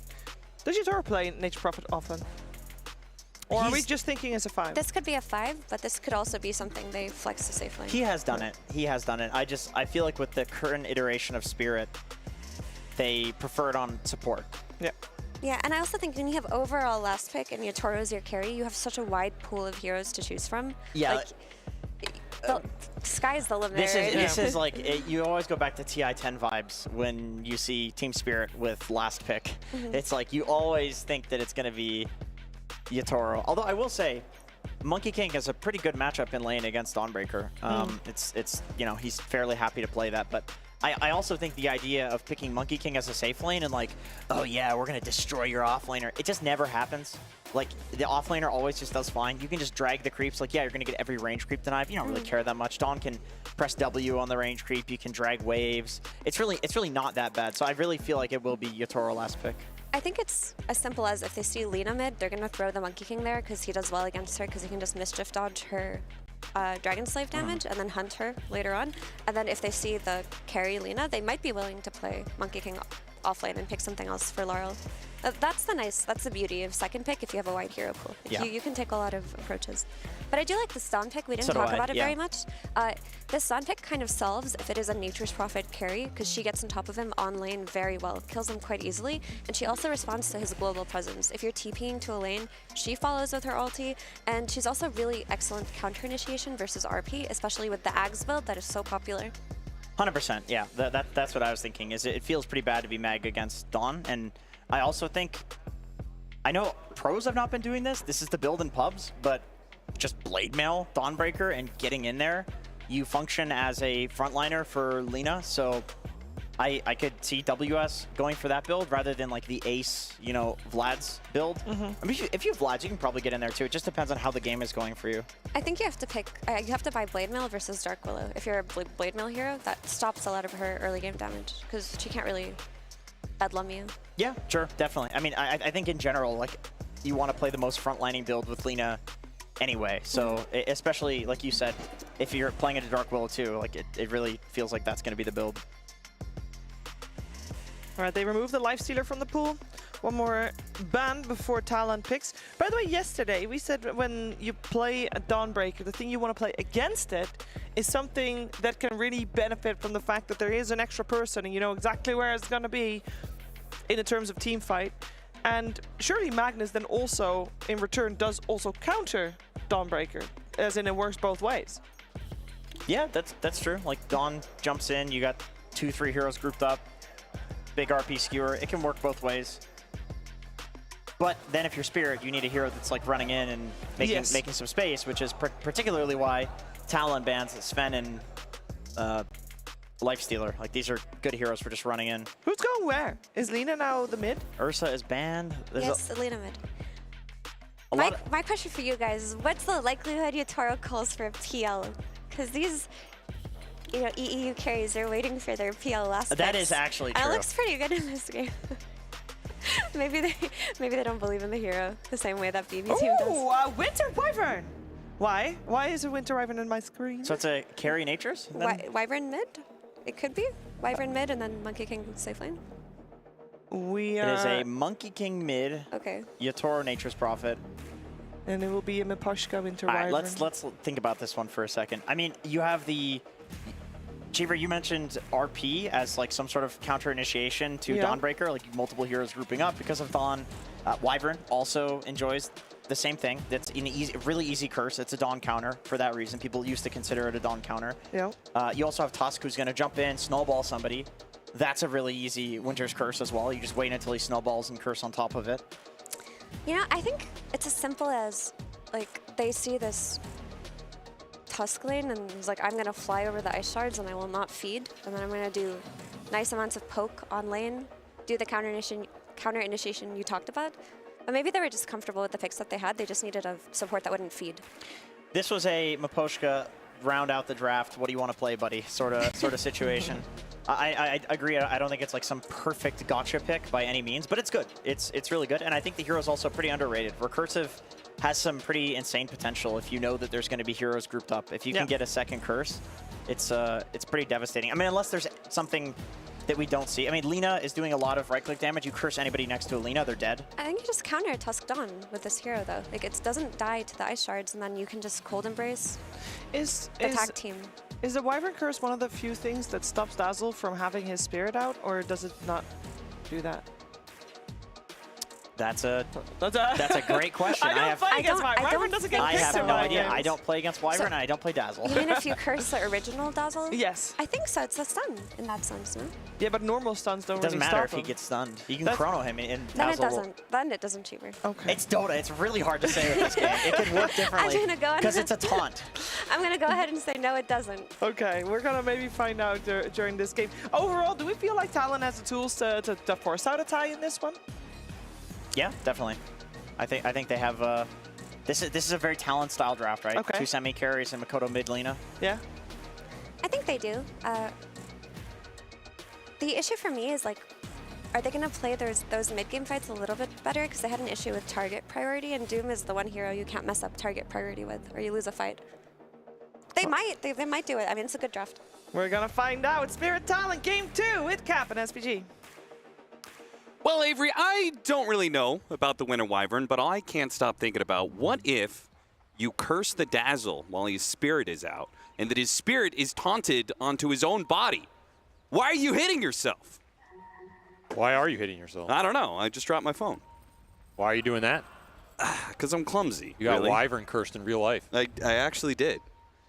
Does Yatoro play Nature Prophet often? Or are we just thinking as a 5? This could be a 5, but this could also be something they flex to safe lane. He has done it. He has done it. I feel like with the current iteration of Spirit, they prefer it on support. Yeah. Yeah, and I also think when you have overall last pick and Yatoro's your carry, you have such a wide pool of heroes to choose from. Yeah. Like, the sky's the limit. This is like, you always go back to TI-10 vibes when you see Team Spirit with last pick. It's like, you always think that it's going to be Yatoro. Although I will say, Monkey King is a pretty good matchup in lane against Dawnbreaker. It's you know, he's fairly happy to play that, but I also think the idea of picking Monkey King as a safe lane and like, oh yeah, we're going to destroy your offlaner, it just never happens. Like, the offlaner always just does fine. You can just drag the creeps. Like, yeah, you're going to get every range creep denied. You don't really care that much. Dawn can press W on the range creep. You can drag waves. It's really not that bad. So I really feel like it will be Yatoro last pick. I think it's as simple as if they see Lina mid, they're going to throw the Monkey King there because he does well against her because he can just mischief dodge her Dragon Slave damage and then hunt her later on. And then if they see the carry Lina, they might be willing to play Monkey King offlane and pick something else for Laurel. That's the beauty of second pick if you have a wide hero pool. Like, you can take a lot of approaches. But I do like the Dawn pick. We didn't talk about it very much. This Dawn pick kind of solves if it is a Nature's Prophet carry because she gets on top of him on lane very well, kills him quite easily, and she also responds to his global presence. If you're TPing to a lane, she follows with her ulti, and she's also really excellent counter initiation versus RP, especially with the Ags build that is so popular. 100%, yeah. That's what I was thinking. Is it feels pretty bad to be mag against Dawn, and I also think, I know pros have not been doing this. This is the build in pubs, but just Blade Mail, Dawnbreaker, and getting in there, you function as a frontliner for Lina. So I could see WS going for that build rather than like the Ace, you know, Vlad's build. I mean, if you have Vlad's, you can probably get in there too. It just depends on how the game is going for you. I think you have to pick, you have to buy Blade Mail versus Dark Willow. If you're a Blade Mail hero, that stops a lot of her early game damage because she can't really bedlam you. Yeah, sure, definitely. I mean, I think in general, like, you want to play the most frontlining build with Lina anyway. So especially, like you said, if you're playing into Dark Willow too, like it really feels like that's going to be the build. All right, they removed the Lifestealer from the pool. One more ban before Talon picks. By the way, yesterday we said when you play a Dawnbreaker, the thing you want to play against it is something that can really benefit from the fact that there is an extra person and you know exactly where it's going to be in terms of team fight. And surely Magnus then also, in return, does also counter Dawnbreaker, as in it works both ways. Yeah, that's true. Like, Dawn jumps in, you got 2-3 heroes grouped up, big RP skewer. It can work both ways. But then if you're Spirit, you need a hero that's like running in and making some space, which is particularly why Talon bans Sven and Lifestealer. Like, these are good heroes for just running in. Who's going where? Is Lina now the mid? Ursa is banned. Yes, Lina mid. My question for you guys is, what's the likelihood Yatoro calls for a PL? Because these, you know, EU carries are waiting for their PL last That is actually true. And it looks pretty good in this game. maybe they don't believe in the hero the same way that BB team does. Oh, Winter Wyvern! Why? Why is a Winter Wyvern on my screen? So it's a carry natures? Wyvern mid? It could be. Wyvern mid and then Monkey King safe lane. It is a Monkey King mid. Okay. Yatoro Nature's Prophet. And it will be a Miposhka Winter All Wyvern. right, let's think about this one for a second. I mean, you have the... Cheever, you mentioned RP as like some sort of counter initiation to Dawnbreaker, like multiple heroes grouping up because of Dawn. Wyvern also enjoys the same thing. That's an really easy curse. It's a Dawn counter for that reason. People used to consider it a Dawn counter. Yeah. You also have Tusk, who's going to jump in, snowball somebody. That's a really easy Winter's Curse as well. You just wait until he snowballs and curse on top of it. You know, I think it's as simple as, like, they see this Tusk lane and he's like, I'm going to fly over the ice shards and I will not feed. And then I'm going to do nice amounts of poke on lane, do the counter initiation you talked about. But maybe they were just comfortable with the picks that they had. They just needed a support that wouldn't feed. This was a Miposhka round out the draft. What do you want to play, buddy? Sort of situation. I agree. I don't think it's like some perfect gotcha pick by any means, but it's good. It's really good. And I think the hero's also pretty underrated. Recursive has some pretty insane potential if you know that there's going to be heroes grouped up. If you can get a second curse, it's pretty devastating. I mean, unless there's something that we don't see. I mean, Lina is doing a lot of right-click damage. You curse anybody next to a Lina, they're dead. I think you just counter Tusk Dawn with this hero, though. Like, it doesn't die to the ice shards, and then you can just cold embrace the tag team. Is the Wyvern Curse one of the few things that stops Dazzle from having his spirit out, or does it not do that? That's a great question. I don't play against Wyvern. Wyvern doesn't get I picked have in no my idea. games. I don't play against Wyvern, and I don't play Dazzle. Even if you curse the original Dazzle? Yes. I think so. It's a stun in that sense, no? Yeah, but normal stuns don't It doesn't really matter stop if he him. gets stunned. You can chrono him in Then Dazzle. it doesn't. Then it doesn't cheaper. Okay. It's Dota. It's really hard to say with this game. It can work differently I'm gonna go because it's a taunt. I'm going to go ahead and say no, it doesn't. Okay, we're gonna maybe find out during this game. Overall, do we feel like Talon has the tools to force out a tie in this one? Yeah, definitely. I think they have. This is a very Talon style draft, right? Okay. 2 semi carries and Makoto mid Lina. Yeah. I think they do. The issue for me is, like, are they going to play those mid-game fights a little bit better? Because they had an issue with target priority, and Doom is the one hero you can't mess up target priority with, or you lose a fight. They might do it. I mean, it's a good draft. We're gonna find out. Spirit Talon Game 2 with Cap and SPG. Well, Avery, I don't really know about the Winter Wyvern, but I can't stop thinking about what if you curse the Dazzle while his spirit is out, and that his spirit is taunted onto his own body. Why are you hitting yourself? Why are you hitting yourself? I don't know. I just dropped my phone. Why are you doing that? Because I'm clumsy. You got really. Wyvern cursed in real life. I actually did.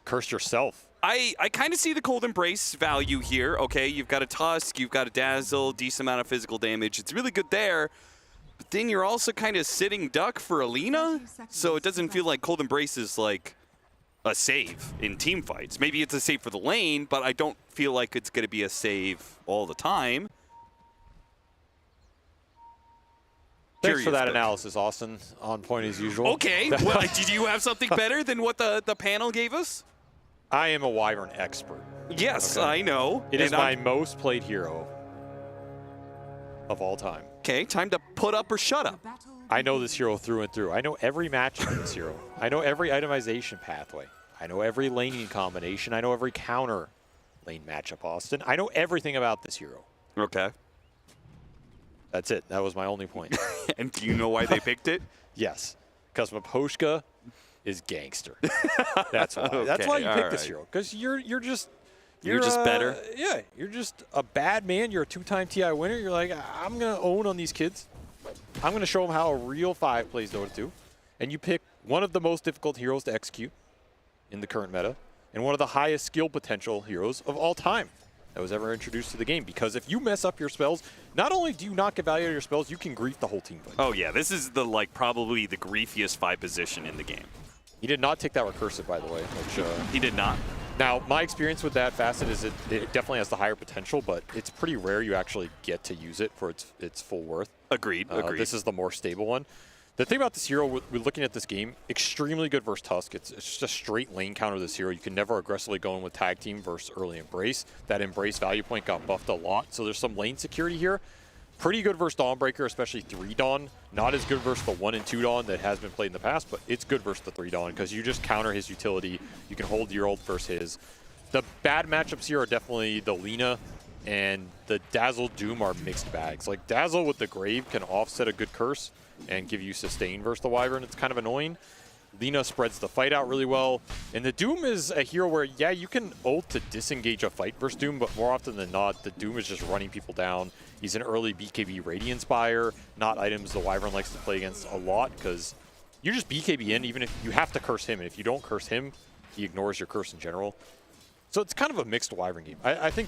Cursed yourself. I kind of see the Cold Embrace value here. Okay, you've got a Tusk, you've got a Dazzle, decent amount of physical damage. It's really good there. But then you're also kind of sitting duck for Alina, so it doesn't feel like Cold Embrace is like a save in team fights. Maybe it's a save for the lane, but I don't feel like it's going to be a save all the time. Thanks for that analysis, Austin. On point as usual. Okay, well, did you have something better than what the panel gave us? I am a Wyvern expert. Yes, Okay. I know. It is my most played hero of all time. Okay, time to put up or shut up. I know this hero through and through. I know every matchup of this hero. I know every itemization pathway. I know every laning combination. I know every counter lane matchup, Austin. I know everything about this hero. Okay. That's it. That was my only point. And do you know why they picked it? Yes, because Miposhka is gangster. That's why. That's why you picked this hero. Because you're just better. Yeah, you're just a bad man. You're a 2-time TI winner. You're like, I'm gonna own on these kids. I'm gonna show them how a real 5 plays Dota 2. And you pick one of the most difficult heroes to execute in the current meta, and one of the highest skill potential heroes of all time that was ever introduced to the game. Because if you mess up your spells, not only do you not get value out of your spells, you can grief the whole team fight. Oh yeah, this is probably the griefiest 5 position in the game. He did not take that recursive, by the way. Which, he did not. Now, my experience with that facet is it definitely has the higher potential, but it's pretty rare you actually get to use it for its full worth. Agreed, agreed. This is the more stable one. The thing about this hero, we're looking at this game, extremely good versus Tusk. It's just a straight lane counter this hero. You can never aggressively go in with tag team versus early Embrace. That Embrace value point got buffed a lot, so there's some lane security here. Pretty good versus Dawnbreaker, especially 3 Dawn. Not as good versus the 1 and 2 Dawn that has been played in the past, but it's good versus the 3 Dawn because you just counter his utility. You can hold your ult versus his. The bad matchups here are definitely the Lina and the Dazzle Doom are mixed bags. Like Dazzle with the Grave can offset a good curse and give you sustain versus the Wyvern. It's kind of annoying. Lina spreads the fight out really well. And the Doom is a hero where, yeah, you can ult to disengage a fight versus Doom, but more often than not, the Doom is just running people down. He's an early BKB Radiance buyer, not items the Wyvern likes to play against a lot because you just BKB in, even if you have to curse him. And if you don't curse him, he ignores your curse in general. So it's kind of a mixed Wyvern game. I think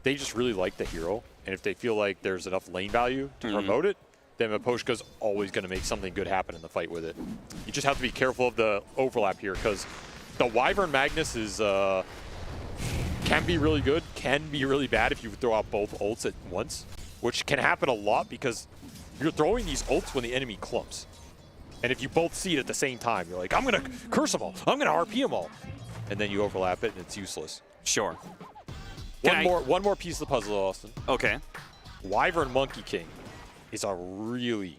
they just really like the hero, and if they feel like there's enough lane value to promote it, then Maposhka's always going to make something good happen in the fight with it. You just have to be careful of the overlap here, because the Wyvern Magnus is can be really good, can be really bad if you throw out both ults at once, which can happen a lot because you're throwing these ults when the enemy clumps. And if you both see it at the same time, you're like, I'm going to curse them all, I'm going to RP them all. And then you overlap it and it's useless. Sure. One more piece of the puzzle, Austin. Okay. Wyvern Monkey King is a really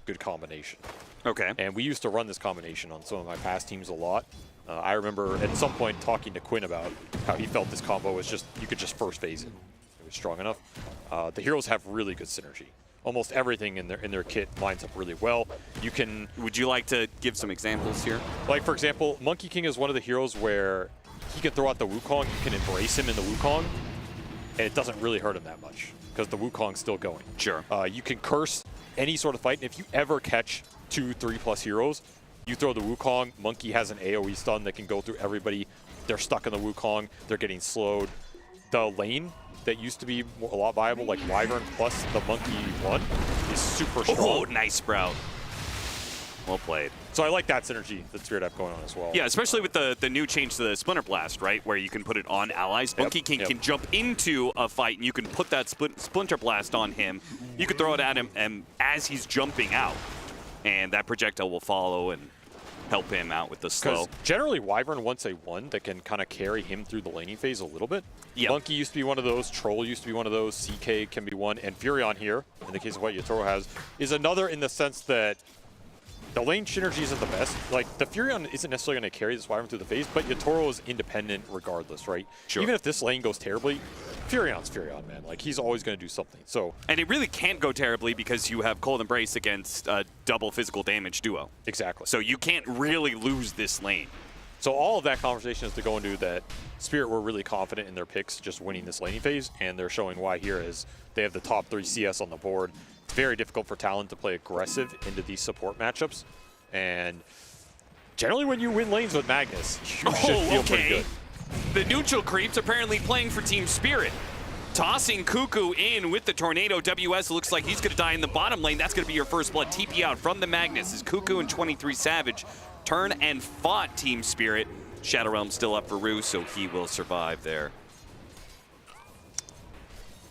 good combination. Okay. And we used to run this combination on some of my past teams a lot. I remember at some point talking to Quinn about how he felt this combo was just, you could just first phase it. It was strong enough. The heroes have really good synergy. Almost everything in their kit lines up really well. You can... Would you like to give some examples here? Like, for example, Monkey King is one of the heroes where he can throw out the Wukong, you can embrace him in the Wukong, and it doesn't really hurt him that much because the Wukong's still going. Sure. You can curse any sort of fight, and if you ever catch 2, 3+ heroes, you throw the Wukong, Monkey has an AoE stun that can go through everybody. They're stuck in the Wukong, they're getting slowed. The lane that used to be a lot viable, like Wyvern plus the Monkey 1, is super strong. Oh, nice Sprout. Well played. So I like that synergy that Spirit have going on as well. Yeah, especially with the new change to the Splinter Blast, right? Where you can put it on allies. Monkey King can jump into a fight, and you can put that Splinter Blast on him. You can throw it at him and as he's jumping out, and that projectile will follow and help him out with the slow. Generally, Wyvern wants a 1 that can kind of carry him through the laning phase a little bit. Yep. Monkey used to be one of those, Troll used to be one of those, CK can be one, and Furion here, in the case of what Yatoro has, is another in the sense that the lane synergy isn't the best. Like, the Furion isn't necessarily going to carry this Wyvern through the phase, but Yatoro is independent regardless, right? Sure. Even if this lane goes terribly, Furion's Furion, man. Like, he's always going to do something. So, and it really can't go terribly because you have Cold Embrace against a double physical damage duo. Exactly. So you can't really lose this lane. So all of that conversation is to go into that Spirit were really confident in their picks just winning this laning phase, and they're showing why here is they have the top 3 CS on the board. It's very difficult for Talon to play aggressive into these support matchups. And generally when you win lanes with Magnus, you should feel pretty good. The neutral creeps apparently playing for Team Spirit. Tossing Cuckoo in with the Tornado. WS looks like he's going to die in the bottom lane. That's going to be your first blood. TP out from the Magnus as Cuckoo and 23 Savage turn and fought Team Spirit. Shadow Realm still up for Rue, so he will survive there.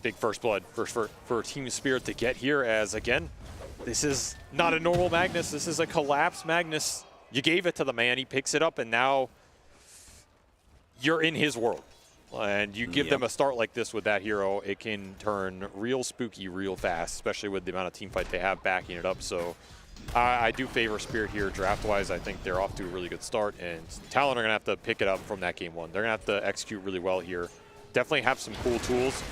Big first blood for Team Spirit to get here, as again, this is not a normal Magnus. This is a collapsed Magnus. You gave it to the man, he picks it up, and now you're in his world. And you give them a start like this with that hero, it can turn real spooky real fast, especially with the amount of team fight they have backing it up. So I do favor Spirit here draft-wise. I think they're off to a really good start, and Talon are going to have to pick it up from that game 1. They're going to have to execute really well here. Definitely have some cool tools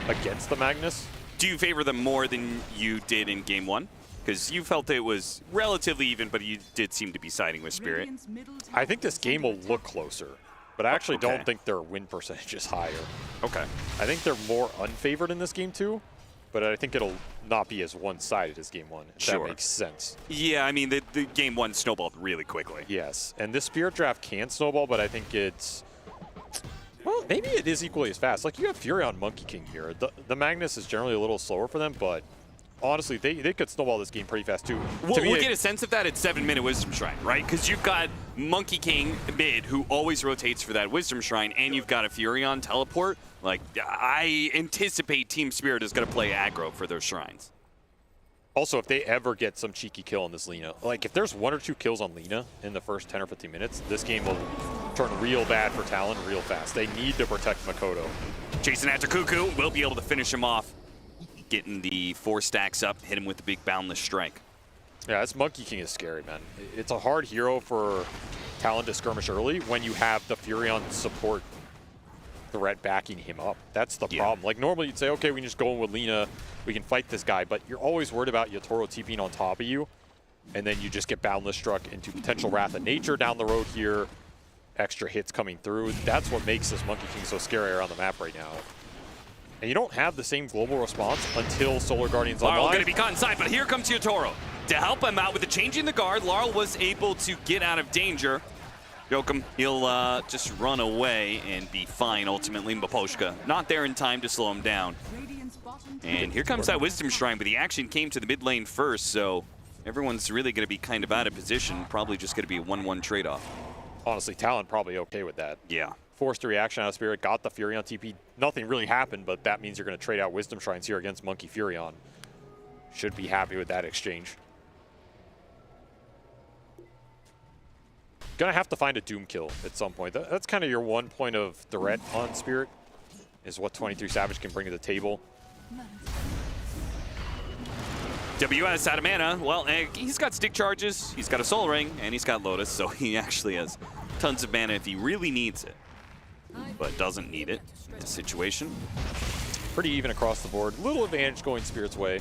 against the Magnus. Do you favor them more than you did in game 1? Because you felt it was relatively even, but you did seem to be siding with Spirit. I think this game will look closer, but I actually don't think their win percentage is higher. Okay. I think they're more unfavored in this game too, but I think it'll not be as one-sided as game 1, if that makes sense. Yeah, I mean, the game 1 snowballed really quickly. Yes, and this Spirit draft can snowball, but I think it's... Well, maybe it is equally as fast. Like, you have Furion Monkey King here. The Magnus is generally a little slower for them, but honestly, they could snowball this game pretty fast, too. We'll get a sense of that at 7-minute Wisdom Shrine, right? Because you've got Monkey King mid, who always rotates for that Wisdom Shrine, and you've got a Furion teleport. Like, I anticipate Team Spirit is going to play aggro for those shrines. Also, if they ever get some cheeky kill on this Lina, like, if there's 1 or 2 kills on Lina in the first 10 or 15 minutes, this game will turn real bad for Talon real fast. They need to protect Makoto. Chasing after Cuckoo, will be able to finish him off. Getting the 4 stacks up, hit him with the big boundless strike. Yeah, this Monkey King is scary, man. It's a hard hero for Talon to skirmish early when you have the Furion support threat backing him up. That's the problem. Like, normally you'd say, okay, we can just go in with Lina, we can fight this guy, but you're always worried about Yatoro TPing on top of you, and then you just get boundless struck into potential Wrath of Nature down the road here, extra hits coming through. That's what makes this Monkey King so scary around the map right now. And you don't have the same global response until Solar Guardian's online. Laurel going to be caught inside, but here comes Yatoro. To help him out with the changing the guard, Laurel was able to get out of danger. Joachim, he'll just run away and be fine ultimately. Maposhka not there in time to slow him down. And here comes that Wisdom Shrine, but the action came to the mid lane first, so everyone's really going to be kind of out of position. Probably just going to be a 1-1 trade-off. Honestly, Talon probably okay with that. Yeah. Forced a reaction out of Spirit, got the Fury on TP. Nothing really happened, but that means you're going to trade out Wisdom Shrines here against Monkey Furion. Should be happy with that exchange. Gonna have to find a Doom kill at some point. That's kind of your one point of threat on Spirit, is what 23 Savage can bring to the table. WS out of mana. Well, he's got stick charges, he's got a Soul Ring, and he's got Lotus, so he actually has tons of mana if he really needs it, but doesn't need it in this situation. Pretty even across the board. Little advantage going Spirit's way.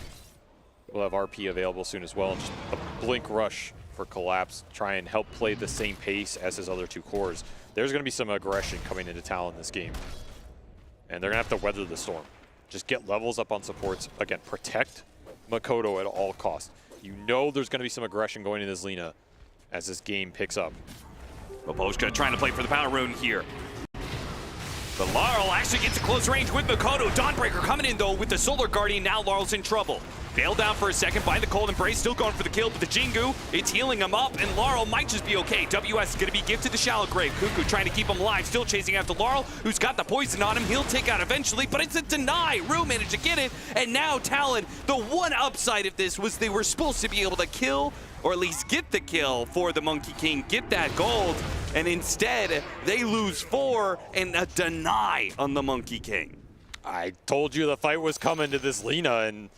We'll have RP available soon as well, and just a blink rush for Collapse, try and help play the same pace as his other two cores. There's going to be some aggression coming into Talon this game, and they're going to have to weather the storm. Just get levels up on supports. Again, protect Makoto at all costs. You know there's going to be some aggression going into this Lina as this game picks up. Boboshka trying to play for the power rune here. But Laurel actually gets a close range with Makoto. Dawnbreaker coming in, though, with the Solar Guardian. Now Laurel's in trouble. Bailed down for a second by the Cold Embrace. Still going for the kill, but the Jingu, it's healing him up, and Laurel might just be okay. WS is going to be gifted the Shallow Grave. Cuckoo trying to keep him alive. Still chasing after Laurel, who's got the poison on him. He'll take out eventually, but it's a deny. Rue managed to get it, and now Talon, the one upside of this was they were supposed to be able to kill, or at least get the kill for the Monkey King, get that gold, and instead they lose 4 and a deny on the Monkey King. I told you the fight was coming to this Lina, and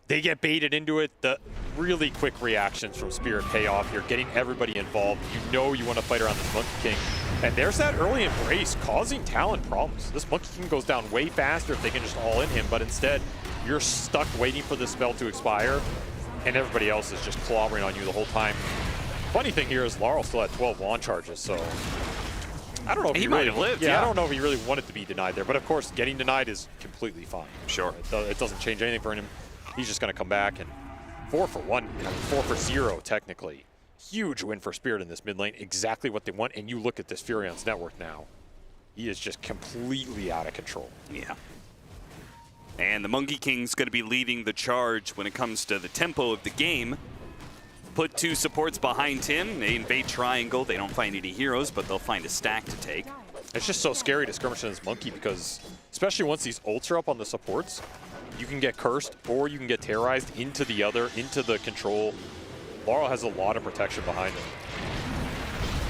they get baited into it. The really quick reactions from Spirit pay off here, getting everybody involved. You know you want to fight around this Monkey King. And there's that early embrace causing Talon problems. This Monkey King goes down way faster if they can just all in him, but instead you're stuck waiting for the spell to expire, and everybody else is just clobbering on you the whole time. Funny thing here is Laurel still had 12 wand charges, so I don't know if he really might have lived. Yeah, I don't know if he really wanted to be denied there, but of course getting denied is completely fine. Sure. It doesn't change anything for him. He's just going to come back, and 4 for 1, 4 for 0 technically. Huge win for Spirit in this mid lane, exactly what they want, and you look at this Furion's network now. He is just completely out of control. Yeah. And the Monkey King's going to be leading the charge when it comes to the tempo of the game. Put 2 supports behind him. They invade triangle. They don't find any heroes, but they'll find a stack to take. It's just so scary to skirmish in this Monkey because, especially once these ults are up on the supports, you can get cursed or you can get terrorized into the control. Laurel has a lot of protection behind him.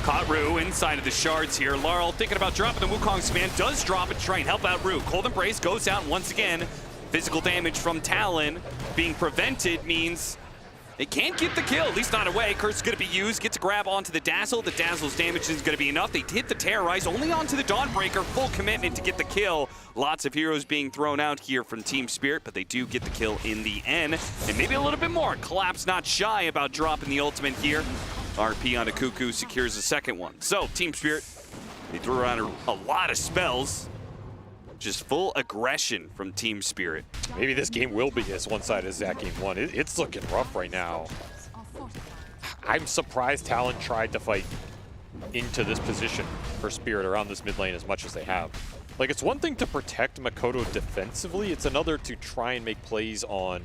Caught Rue inside of the shards here. Laurel thinking about dropping the Wukong's command, does drop it to try and help out Rue. Cold Embrace goes out once again. Physical damage from Talon being prevented means they can't get the kill, at least not away. Curse is going to be used, gets a grab onto the Dazzle. The Dazzle's damage is going to be enough. They hit the Terrorize, only onto the Dawnbreaker. Full commitment to get the kill. Lots of heroes being thrown out here from Team Spirit, but they do get the kill in the end. And maybe a little bit more. Collapse not shy about dropping the ultimate here. RP on a Cuckoo secures the second one. So, Team Spirit, they threw around a lot of spells. Just full aggression from Team Spirit. Maybe this game will be as one-sided as that game one. It's looking rough right now. I'm surprised Talon tried to fight into this position for Spirit around this mid lane as much as they have. Like, it's one thing to protect Makoto defensively, it's another to try and make plays on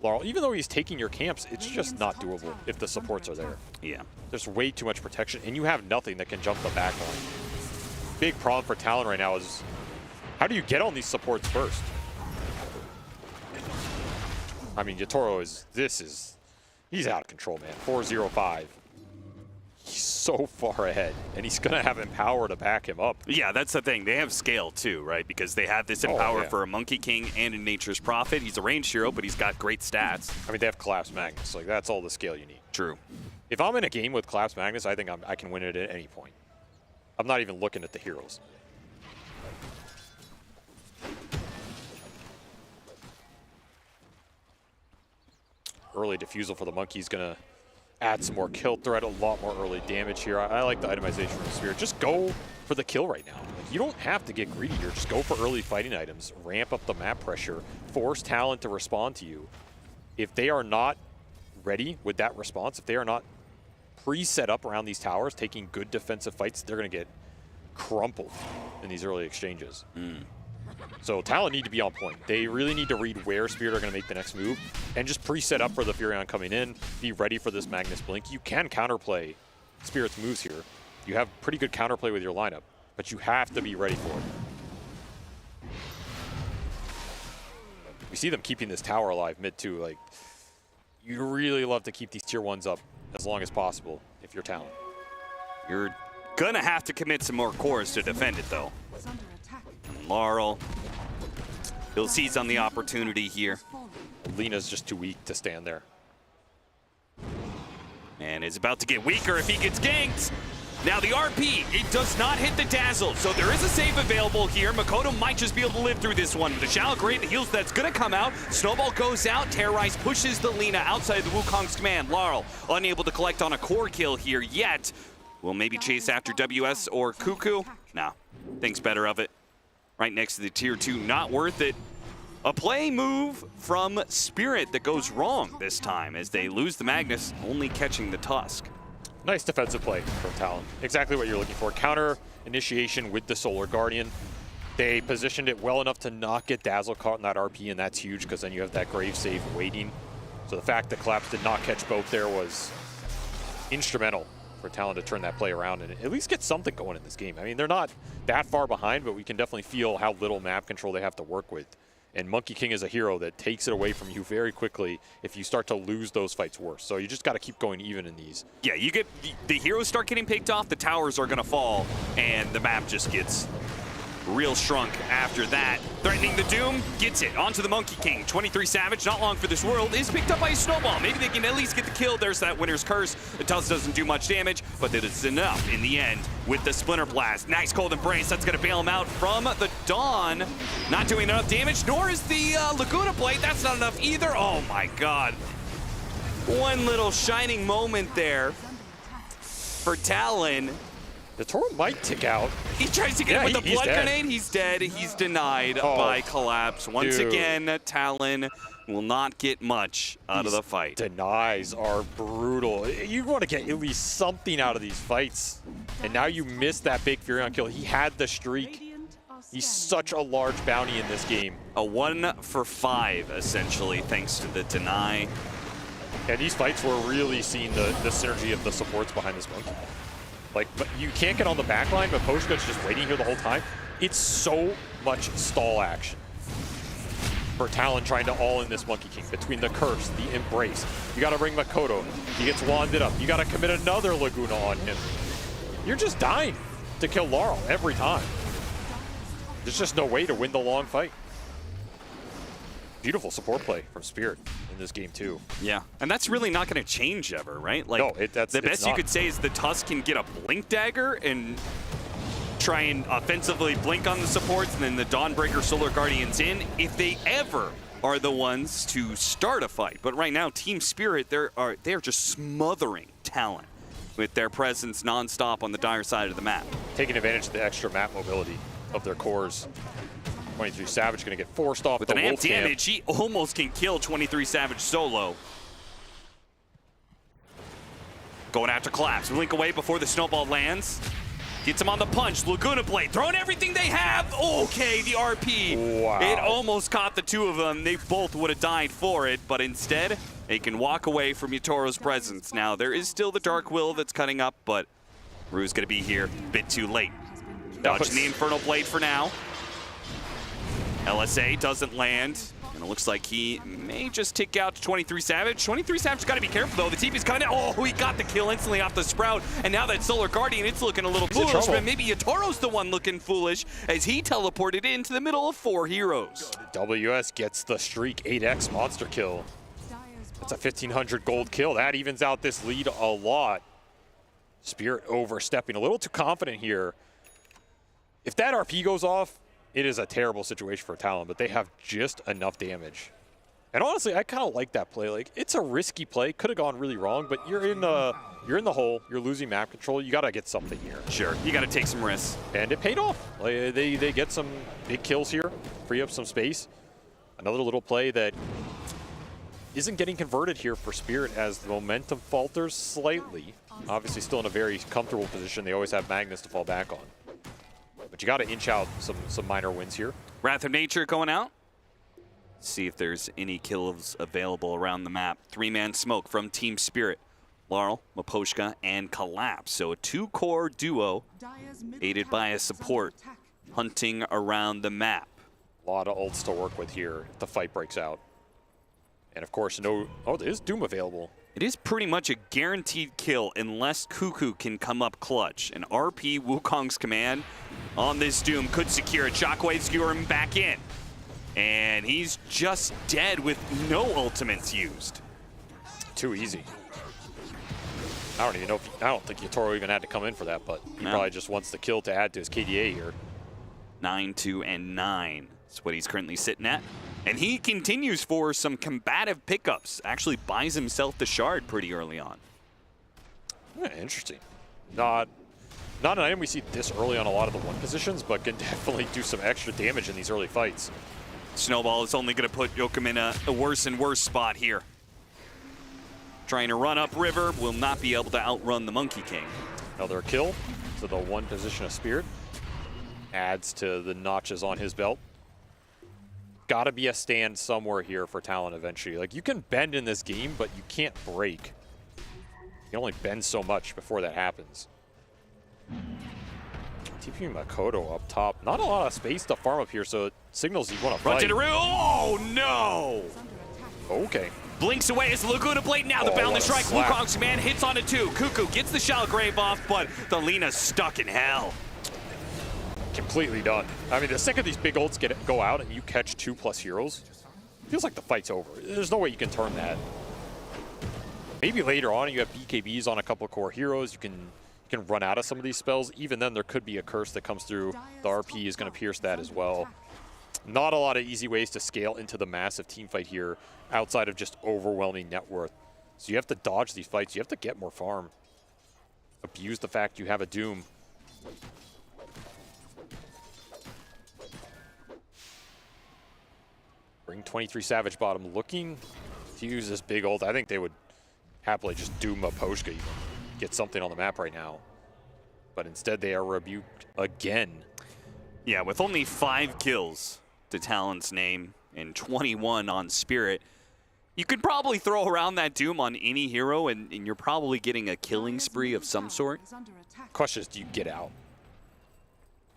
Laurel. Even though he's taking your camps, it's just not doable if the supports are there. Yeah. There's way too much protection, and you have nothing that can jump the back line. Big problem for Talon right now is, how do you get on these supports first? I mean, Yatoro he's out of control, man. 4-0-5. He's so far ahead, and he's going to have Empower to back him up. Yeah, that's the thing. They have scale, too, right? Because they have this Empower for a Monkey King and a Nature's Prophet. He's a ranged hero, but he's got great stats. I mean, they have Collapse Magnus. Like, that's all the scale you need. True. If I'm in a game with Collapse Magnus, I think I can win it at any point. I'm not even looking at the heroes. Early Diffusal for the Monkey is going to add some more kill threat, a lot more early damage here. I like the itemization from Spirit. Just go for the kill right now. Like, you don't have to get greedy here. Just go for early fighting items, ramp up the map pressure, force Talon to respond to you. If they are not ready with that response, if they are not pre-set up around these towers, taking good defensive fights, they're going to get crumpled in these early exchanges. So Talon need to be on point. They really need to read where Spirit are going to make the next move and just pre-set up for the Furion coming in, be ready for this Magnus Blink. You can counterplay Spirit's moves here. You have pretty good counterplay with your lineup, but you have to be ready for it. We see them keeping this tower alive mid too. Like, you really love to keep these tier 1s up as long as possible if you're Talon. You're gonna have to commit some more cores to defend it though. And Laurel, he'll seize on the opportunity here. Lena's just too weak to stand there. And is about to get weaker if he gets ganked. Now the RP, it does not hit the Dazzle, so there is a save available here. Makoto might just be able to live through this one. The Shallow Great, the heals that's gonna come out. Snowball goes out, Terrorize pushes the Lina outside the Wukong's command. Laurel unable to collect on a core kill here yet. Will maybe chase after WS or Cuckoo? Nah, thinks better of it. Right next to the tier 2, not worth it. A play move from Spirit that goes wrong this time as they lose the Magnus, only catching the Tusk. Nice defensive play from Talon. Exactly what you're looking for. Counter initiation with the Solar Guardian. They positioned it well enough to not get Dazzle caught in that RP, and that's huge because then you have that grave save waiting. So the fact that Collapse did not catch both there was instrumental for Talon to turn that play around and at least get something going in this game. I mean, they're not that far behind, but we can definitely feel how little map control they have to work with. And Monkey King is a hero that takes it away from you very quickly if you start to lose those fights worse. So you just got to keep going even in these. Yeah, you get the heroes start getting picked off, the towers are going to fall, and the map just gets real shrunk after that. Threatening the Doom, gets it onto the Monkey King. 23 Savage, not long for this world, is picked up by a Snowball. Maybe they can at least get the kill. There's that Winner's Curse. The Tusk doesn't do much damage, but that it's enough in the end with the Splinter Blast. Nice Cold Embrace, that's gonna bail him out from the Dawn. Not doing enough damage, nor is the Laguna Blade. That's not enough either. Oh my God. One little shining moment there for Talon. The Toro might tick out. He tries to get him with the blood grenade. He's dead. He's denied by Collapse. Once again, Talon will not get much out of the fight. Denies are brutal. You want to get at least something out of these fights. And now you missed that big Furion kill. He had the streak. He's such a large bounty in this game. A 1 for 5, essentially, thanks to the deny. And these fights were really seeing the synergy of the supports behind this monkey. Like, but you can't get on the back line, but Poshka's just waiting here the whole time. It's so much stall action for Talon trying to all in this Monkey King between the Curse, the Embrace. You got to bring Makoto. He gets wanded up. You got to commit another Laguna on him. You're just dying to kill Laurel every time. There's just no way to win the long fight. Beautiful support play from Spirit in this game too. Yeah, and that's really not going to change ever, right? Like, no, the best you could say is the Tusk can get a Blink Dagger and try and offensively blink on the supports, and then the Dawnbreaker Solar Guardians in if they ever are the ones to start a fight. But right now, Team Spirit, they're just smothering Talon with their presence nonstop on the dire side of the map. Taking advantage of the extra map mobility of their cores. 23 Savage going to get forced off with the an amp Wolf damage. He almost can kill 23 Savage solo. Going after Collapse. Blink away before the Snowball lands. Gets him on the punch. Laguna Blade throwing everything they have. Okay, the RP. Wow. It almost caught the two of them. They both would have died for it, but instead they can walk away from Yatoro's presence. Now there is still the Dark Will that's cutting up, but Rue's going to be here a bit too late. Dodging the Infernal Blade for now. LSA doesn't land, and it looks like he may just tick out to 23 Savage. 23 Savage got to be careful, though. The TP's coming in. Oh, he got the kill instantly off the Sprout, and now that Solar Guardian, it's looking a little foolish, but maybe Yatoro's the one looking foolish as he teleported into the middle of 4 heroes. WS gets the streak 8x monster kill. That's a 1,500 gold kill. That evens out this lead a lot. Spirit overstepping a little too confident here. If that RP goes off, it is a terrible situation for Talon, but they have just enough damage. And honestly, I kind of like that play. Like, it's a risky play. Could have gone really wrong, but you're in the hole. You're losing map control. You got to get something here. Sure, you got to take some risks. And it paid off. Like, they get some big kills here, free up some space. Another little play that isn't getting converted here for Spirit as the momentum falters slightly. Obviously still in a very comfortable position. They always have Magnus to fall back on. But you got to inch out some minor wins here. Wrath of Nature going out. See if there's any kills available around the map. 3-man smoke from Team Spirit. Laurel, Maposhka, and Collapse. So a 2-core duo aided by a support hunting around the map. A lot of ults to work with here if the fight breaks out. And of course, no, oh, there is Doom available. It is pretty much a guaranteed kill unless Cuckoo can come up clutch. And RP Wukong's command on this Doom could secure it. Shockwave skewer him back in. And he's just dead with no ultimates used. Too easy. I don't even know if, I don't think Yatoro even had to come in for that, but he probably just wants the kill to add to his KDA here. 9-2 and 9. That's what he's currently sitting at. And he continues for some combative pickups. Actually buys himself the shard pretty early on. Yeah, interesting. Not an item we see this early on a lot of the one positions, but can definitely do some extra damage in these early fights. Snowball is only going to put Yokum in a worse and worse spot here. Trying to run up river, will not be able to outrun the Monkey King. Another kill to the one position of Spirit. Adds to the notches on his belt. Gotta be a stand somewhere here for Talon eventually. Like, you can bend in this game, but you can't break. You can only bend so much before that happens. TP Makoto up top. Not a lot of space to farm up here, so it signals you want to fight. Run to the rear. Oh, no! Okay. Blinks away as Laguna Blade now. The boundless strike. Wukong's command hits on it too. Cuckoo gets the Shell Grave off, but the Lena's stuck in hell. Completely done. I mean, the second these big ults go out and you catch 2+ heroes, it feels like the fight's over. There's no way you can turn that. Maybe later on you have BKBs on a couple core heroes. You can run out of some of these spells. Even then, there could be a curse that comes through. The RP is going to pierce that as well. Not a lot of easy ways to scale into the massive team fight here outside of just overwhelming net worth. So you have to dodge these fights. You have to get more farm. Abuse the fact you have a Doom. Bring 23 Savage bottom looking to use this big ult. I think they would happily just Doom a Poshka even. Get something on the map right now. But instead they are rebuked again. Yeah, with only 5 kills to Talon's name and 21 on Spirit, you could probably throw around that Doom on any hero and you're probably getting a killing spree of some sort. Question is, do you get out?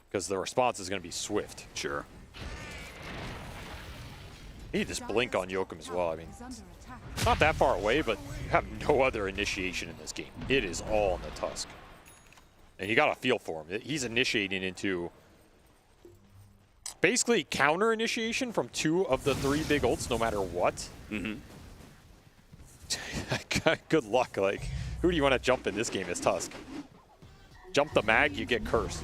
Because the response is going to be swift. Sure. You need this blink on Yokum as well. I mean, it's not that far away, but you have no other initiation in this game. It is all on the Tusk. And you got to feel for him. He's initiating into basically counter initiation from 2 of the 3 big ults, no matter what. Mm-hmm. Good luck. Like, who do you want to jump in this game as Tusk? Jump the Mag, you get cursed.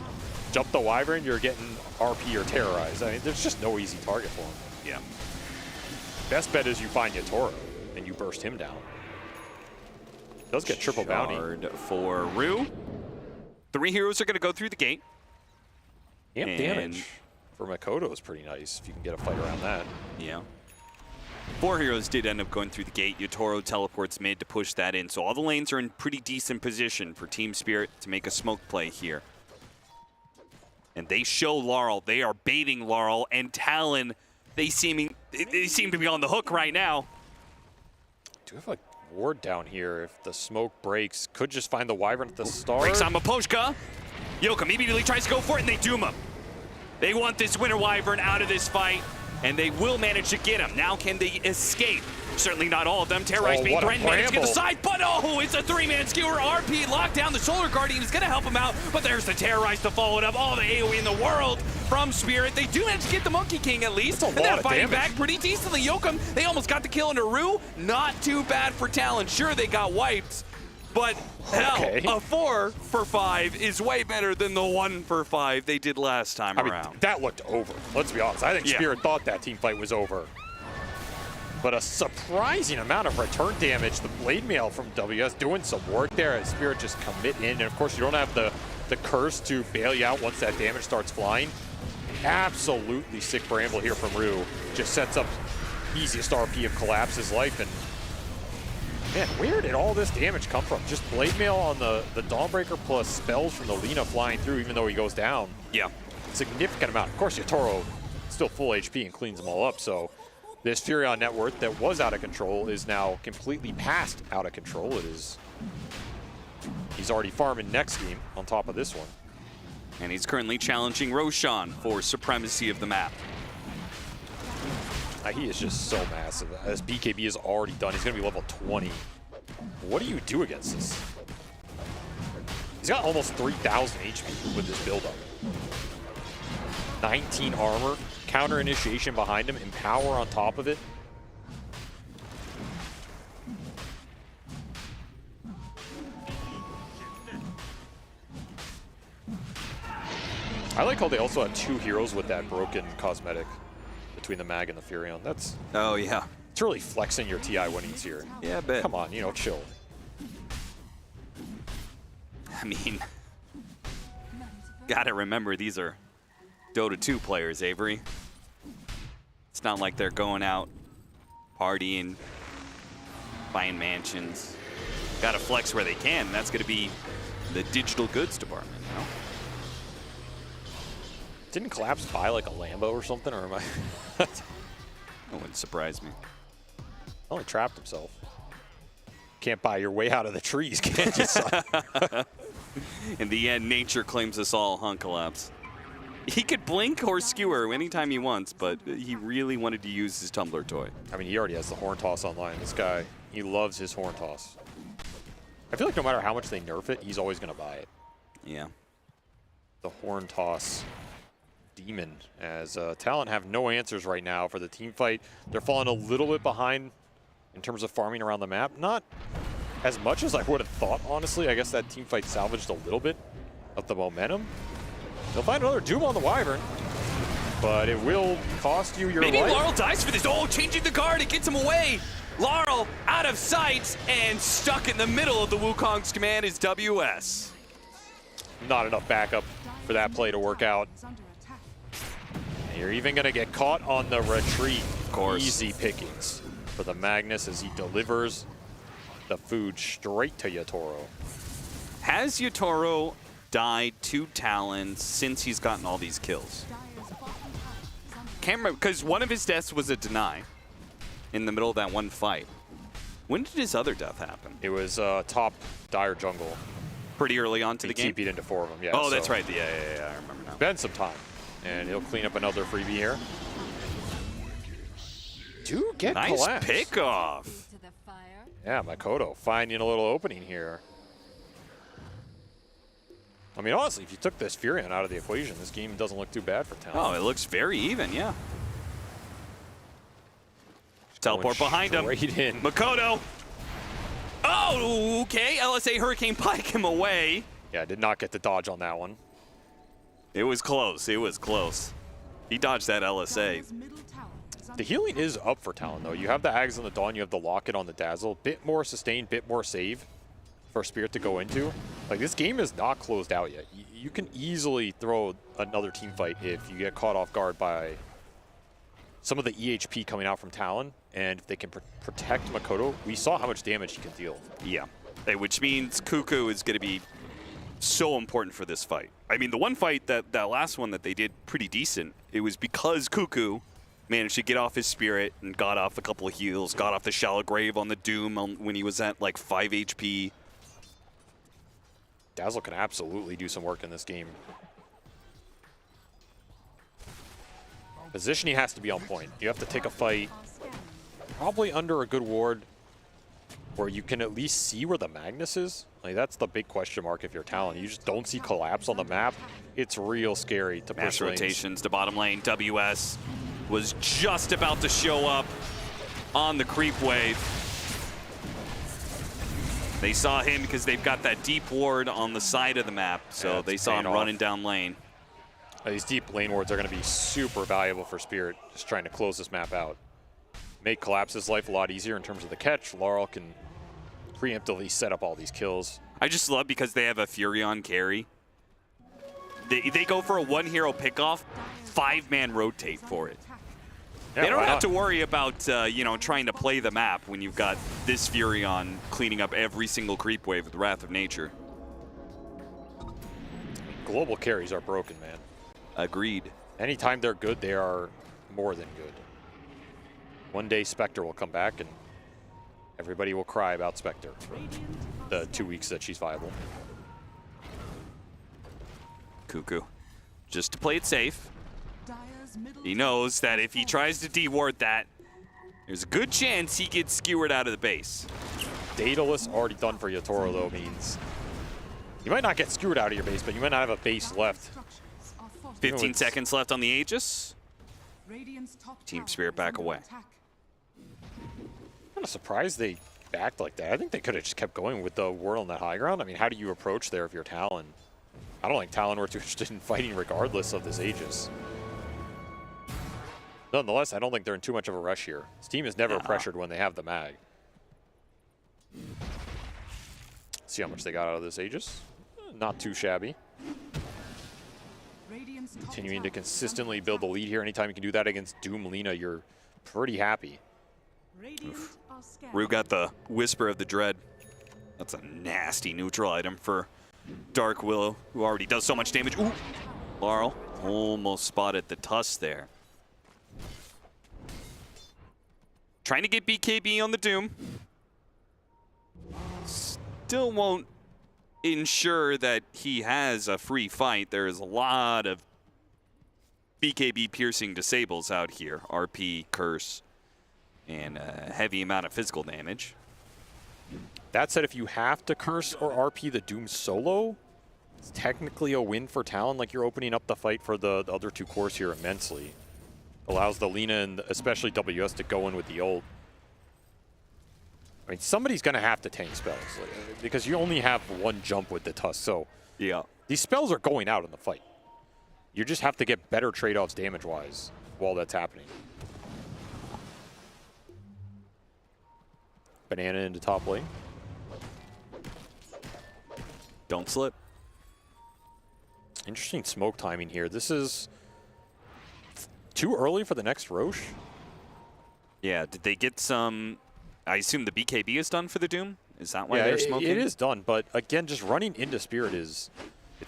Jump the Wyvern, you're getting RP or terrorized. I mean, there's just no easy target for him. Yeah. Best bet is you find Yatoro and you burst him down. Does get triple bounty. For Rue. 3 heroes are going to go through the gate. Amp damage for Makoto is pretty nice if you can get a fight around that. Yeah. 4 heroes did end up going through the gate. Yatoro teleports mid to push that in. So all the lanes are in pretty decent position for Team Spirit to make a smoke play here. And they show Laurel. They are baiting Laurel. And Talon, they seem to be on the hook right now. Do have a ward down here. If the smoke breaks, could just find the Wyvern at the start. Breaks on Maposhka. Yokum immediately tries to go for it, and they doom him. They want this Winter Wyvern out of this fight, and they will manage to get him. Now can they escape? Certainly not all of them. Terrorize being threatened, managed to get the side, but oh, it's a 3-man skewer. RP locked down. The Solar Guardian is going to help him out, but there's the Terrorize to follow it up. All the AoE in the world from Spirit. They do manage to get the Monkey King at least, and they're fighting back pretty decently. Yokum, they almost got the kill into Rue. Not too bad for Talon. Sure, they got wiped, but hell, a 4 for 5 is way better than the 1 for 5 they did last time around. Mean, that looked over. Let's be honest. I think Spirit thought that team fight was over. But a surprising amount of return damage. The Blade Mail from WS doing some work there as Spirit just commit in. And of course, you don't have the curse to bail you out once that damage starts flying. Absolutely sick Bramble here from Rue. Just sets up easiest RP of Collapse's life. And man, where did all this damage come from? Just Blade Mail on the Dawnbreaker plus spells from the Lina flying through even though he goes down. Yeah. significant amount. Of course, Yatoro still full HP and cleans them all up, so this Furion net worth that was out of control is now completely past out of control. It is... He's already farming next game on top of this one. And he's currently challenging Roshan for supremacy of the map. He is just so massive. As BKB is already done, he's going to be level 20. What do you do against this? He's got almost 3,000 HP with this build-up. 19 armor, counter initiation behind him, empower on top of it. I like how they also had 2 heroes with that broken cosmetic between the Mag and the Furion. That's... Oh, yeah. It's really flexing your TI winnings here. Yeah, a bit. Come on, you know, chill. I mean, gotta remember these are Dota 2 players, Avery. It's not like they're going out partying, buying mansions. Gotta flex where they can. That's gonna be the digital goods department, you know? Didn't Collapse buy like a Lambo or something, or am I? That wouldn't surprise me. Oh, he trapped himself. Can't buy your way out of the trees, can't you, son? In the end, nature claims us all, huh, Collapse? He could blink or skewer anytime he wants, but he really wanted to use his tumbler toy. I mean, he already has the horn toss online. This guy, he loves his horn toss. I feel like no matter how much they nerf it, he's always going to buy it. Yeah. The horn toss demon, as Talon have no answers right now for the team fight. They're falling a little bit behind in terms of farming around the map. Not as much as I would have thought, honestly. I guess that team fight salvaged a little bit of the momentum. They'll find another Doom on the Wyvern, but it will cost you your life. Maybe Laurel dies for this. Oh, changing the guard, it gets him away. Laurel out of sight and stuck in the middle of the Wukong's command is WS. Not enough backup for that play to work out. You're even going to get caught on the retreat. Of course. Easy pickings for the Magnus as he delivers the food straight to Yatoro. Has Yatoro died to Talon since he's gotten all these kills? Can't remember, because one of his deaths was a deny in the middle of that one fight. When did his other death happen? It was top Dire Jungle. Pretty early on to the game? He TP'd into 4 of them, yeah. Oh, that's right. Yeah, I remember now. Been some time. And he'll clean up another freebie here. Do get nice collapse. Pick off. Yeah, Makoto finding a little opening here. I mean, honestly, if you took this Furion out of the equation, this game doesn't look too bad for Talon. Oh, it looks very even, yeah. Teleport behind him. In. Makoto. Oh, okay. LSA Hurricane Pike him away. Yeah, did not get the dodge on that one. It was close. It was close. He dodged that LSA. The healing is up for Talon, though. You have the Ags on the Dawn, you have the Locket on the Dazzle. Bit more sustain, bit more save for Spirit to go into. Like, this game is not closed out yet. You can easily throw another team fight if you get caught off guard by some of the EHP coming out from Talon. And if they can protect Makoto, we saw how much damage he can deal. Yeah, which means Cuckoo is going to be so important for this fight. I mean, the one fight, that last one that they did pretty decent, it was because Cuckoo managed to get off his Spirit and got off a couple of heals, got off the Shallow Grave on the Doom when he was at like 5 HP. Dazzle can absolutely do some work in this game. Positioning has to be on point. You have to take a fight probably under a good ward where you can at least see where the Magnus is. Like, that's the big question mark if you're Talon. You just don't see Collapse on the map. It's real scary to push Mass lanes. rotations to bottom lane. WS was just about to show up on the creep wave. They saw him because they've got that deep ward on the side of the map, so they saw him running down lane. These deep lane wards are going to be super valuable for Spirit, just trying to close this map out. Make Collapse's life a lot easier in terms of the catch. Laurel can preemptively set up all these kills. I just love because they have a Furion carry. They go for a one-hero pickoff, 5-man rotate for it. Yeah, they don't have to worry about you know, trying to play the map when you've got this Furion cleaning up every single creep wave with Wrath of Nature. Global carries are broken, man. Agreed. Anytime they're good, they are more than good. One day Spectre will come back and everybody will cry about Spectre for the 2 weeks that she's viable. Cuckoo, just to play it safe. He knows that if he tries to deward that, there's a good chance he gets skewered out of the base. Daedalus already done for Yatoro, though, means you might not get skewered out of your base, but you might not have a base left. 15 seconds left on the Aegis. Team Spirit back away. I'm kind of surprised they backed like that. I think they could have just kept going with the ward on that high ground. I mean, how do you approach there if you're Talon? I don't think Talon were too interested in fighting regardless of this Aegis. Nonetheless, I don't think they're in too much of a rush here. This team is never pressured when they have the mag. See how much they got out of this Aegis. Not too shabby. Continuing to consistently build the lead here. Anytime you can do that against Doom Lina, you're pretty happy. Rue got the Whisper of the Dread. That's a nasty neutral item for Dark Willow, who already does so much damage. Ooh, Laurel almost spotted the tusk there. Trying to get BKB on the Doom. Still won't ensure that he has a free fight. There is a lot of BKB piercing disables out here. RP, Curse, and a heavy amount of physical damage. That said, if you have to Curse or RP the Doom solo, it's technically a win for Talon. Like, you're opening up the fight for the other two cores here immensely. Allows the Lina and especially WS to go in with the ult. I mean, somebody's going to have to tank spells because you only have one jump with the Tusk. So yeah, these spells are going out in the fight. You just have to get better trade-offs damage-wise while that's happening. Banana into top lane. Don't slip. Interesting smoke timing here. This is too early for the next Roche. Yeah, did they get some... I assume the BKB is done for the Doom? Is that why they're smoking? It is done, but again, just running into Spirit it's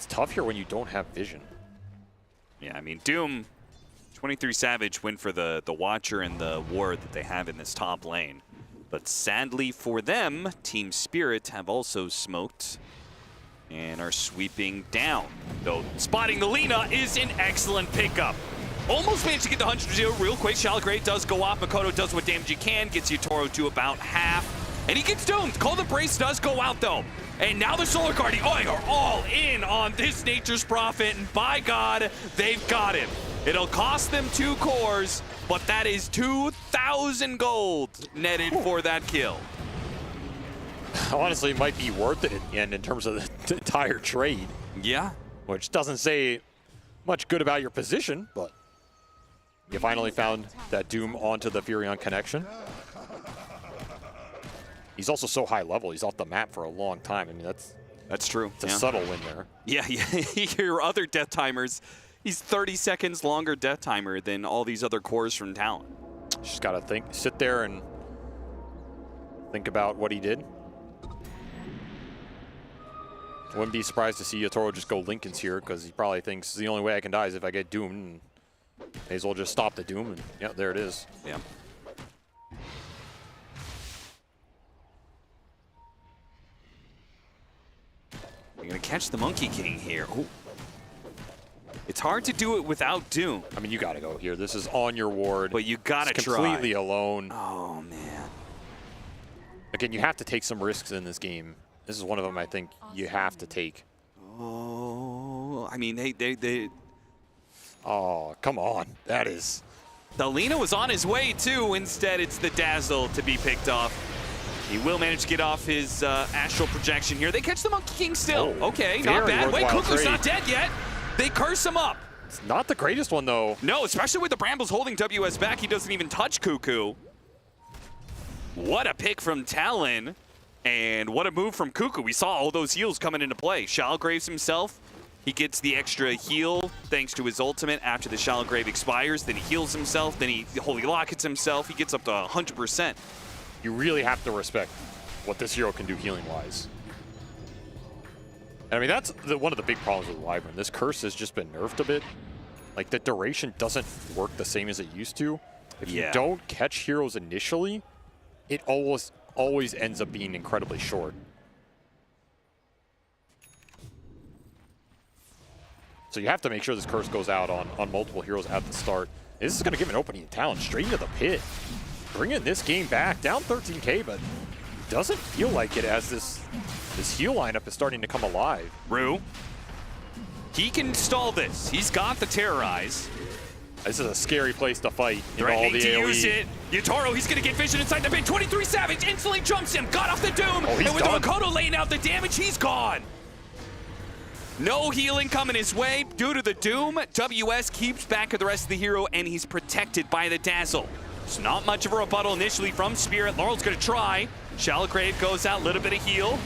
tough here when you don't have vision. Yeah, I mean, Doom, 23 Savage went for the Watcher and the Ward that they have in this top lane. But sadly for them, Team Spirit have also smoked and are sweeping down. Though spotting the Lina is an excellent pickup. Almost managed to get the 100-0 real quick. Shalgrave does go off. Makoto does what damage he can. Gets Yatoro to about half. And he gets doomed. Call the Brace does go out, though. And now the Solar Guardian are all in on this Nature's Prophet. And by God, they've got him. It'll cost them 2 cores, but that is 2,000 gold netted for that kill. Honestly, it might be worth it in the end in terms of the entire trade. Yeah. Which doesn't say much good about your position, but you finally found that Doom onto the Furion connection. He's also so high level. He's off the map for a long time. I mean, that's true. It's a subtle win there. Yeah, your other death timers, he's 30 seconds longer death timer than all these other cores from Talon. Just got to sit there and think about what he did. Wouldn't be surprised to see Yatoro just go Lincoln's here because he probably thinks the only way I can die is if I get doomed. And may as well just stop the Doom. And yeah, there it is. Yeah. You're going to catch the Monkey King here. Ooh. It's hard to do it without Doom. I mean, you got to go here. This is on your ward. But you got to try. Completely alone. Oh, man. Again, you have to take some risks in this game. This is one of them I think you have to take. Oh, I mean, they Oh, come on. That is... The Lina was on his way, too. Instead, it's the Dazzle to be picked off. He will manage to get off his astral projection here. They catch the Monkey King still. Oh, okay, not bad. Wait, Cuckoo's not dead yet. They curse him up. It's not the greatest one, though. No, especially with the Brambles holding WS back. He doesn't even touch Cuckoo. What a pick from Talon. And what a move from Cuckoo. We saw all those heals coming into play. Shalgraves himself, he gets the extra heal thanks to his ultimate after the Shalgrave expires. Then he heals himself. Then he Holy Lockets himself. He gets up to 100%. You really have to respect what this hero can do healing-wise. I mean, that's one of the big problems with Wyvern. This curse has just been nerfed a bit. Like, the duration doesn't work the same as it used to. If Yeah. you don't catch heroes initially, it always ends up being incredibly short. So you have to make sure this curse goes out on multiple heroes at the start. This is going to give an opening to Talon straight into the pit. Bringing this game back, down 13K, but doesn't feel like it as this heal lineup is starting to come alive. Rue, he can stall this. He's got the Terrorize. This is a scary place to fight. Threatening to use it. Yatoro, he's going to get vision inside the pit. 23 Savage instantly jumps him. Got off the Doom. Oh, he's and with done. the Makoto laying out the damage, he's gone. No healing coming his way due to the Doom. WS keeps back of the rest of the hero, and he's protected by the Dazzle. It's not much of a rebuttal initially from Spirit. Laurel's going to try. Shallow Grave goes out, a little bit of heal.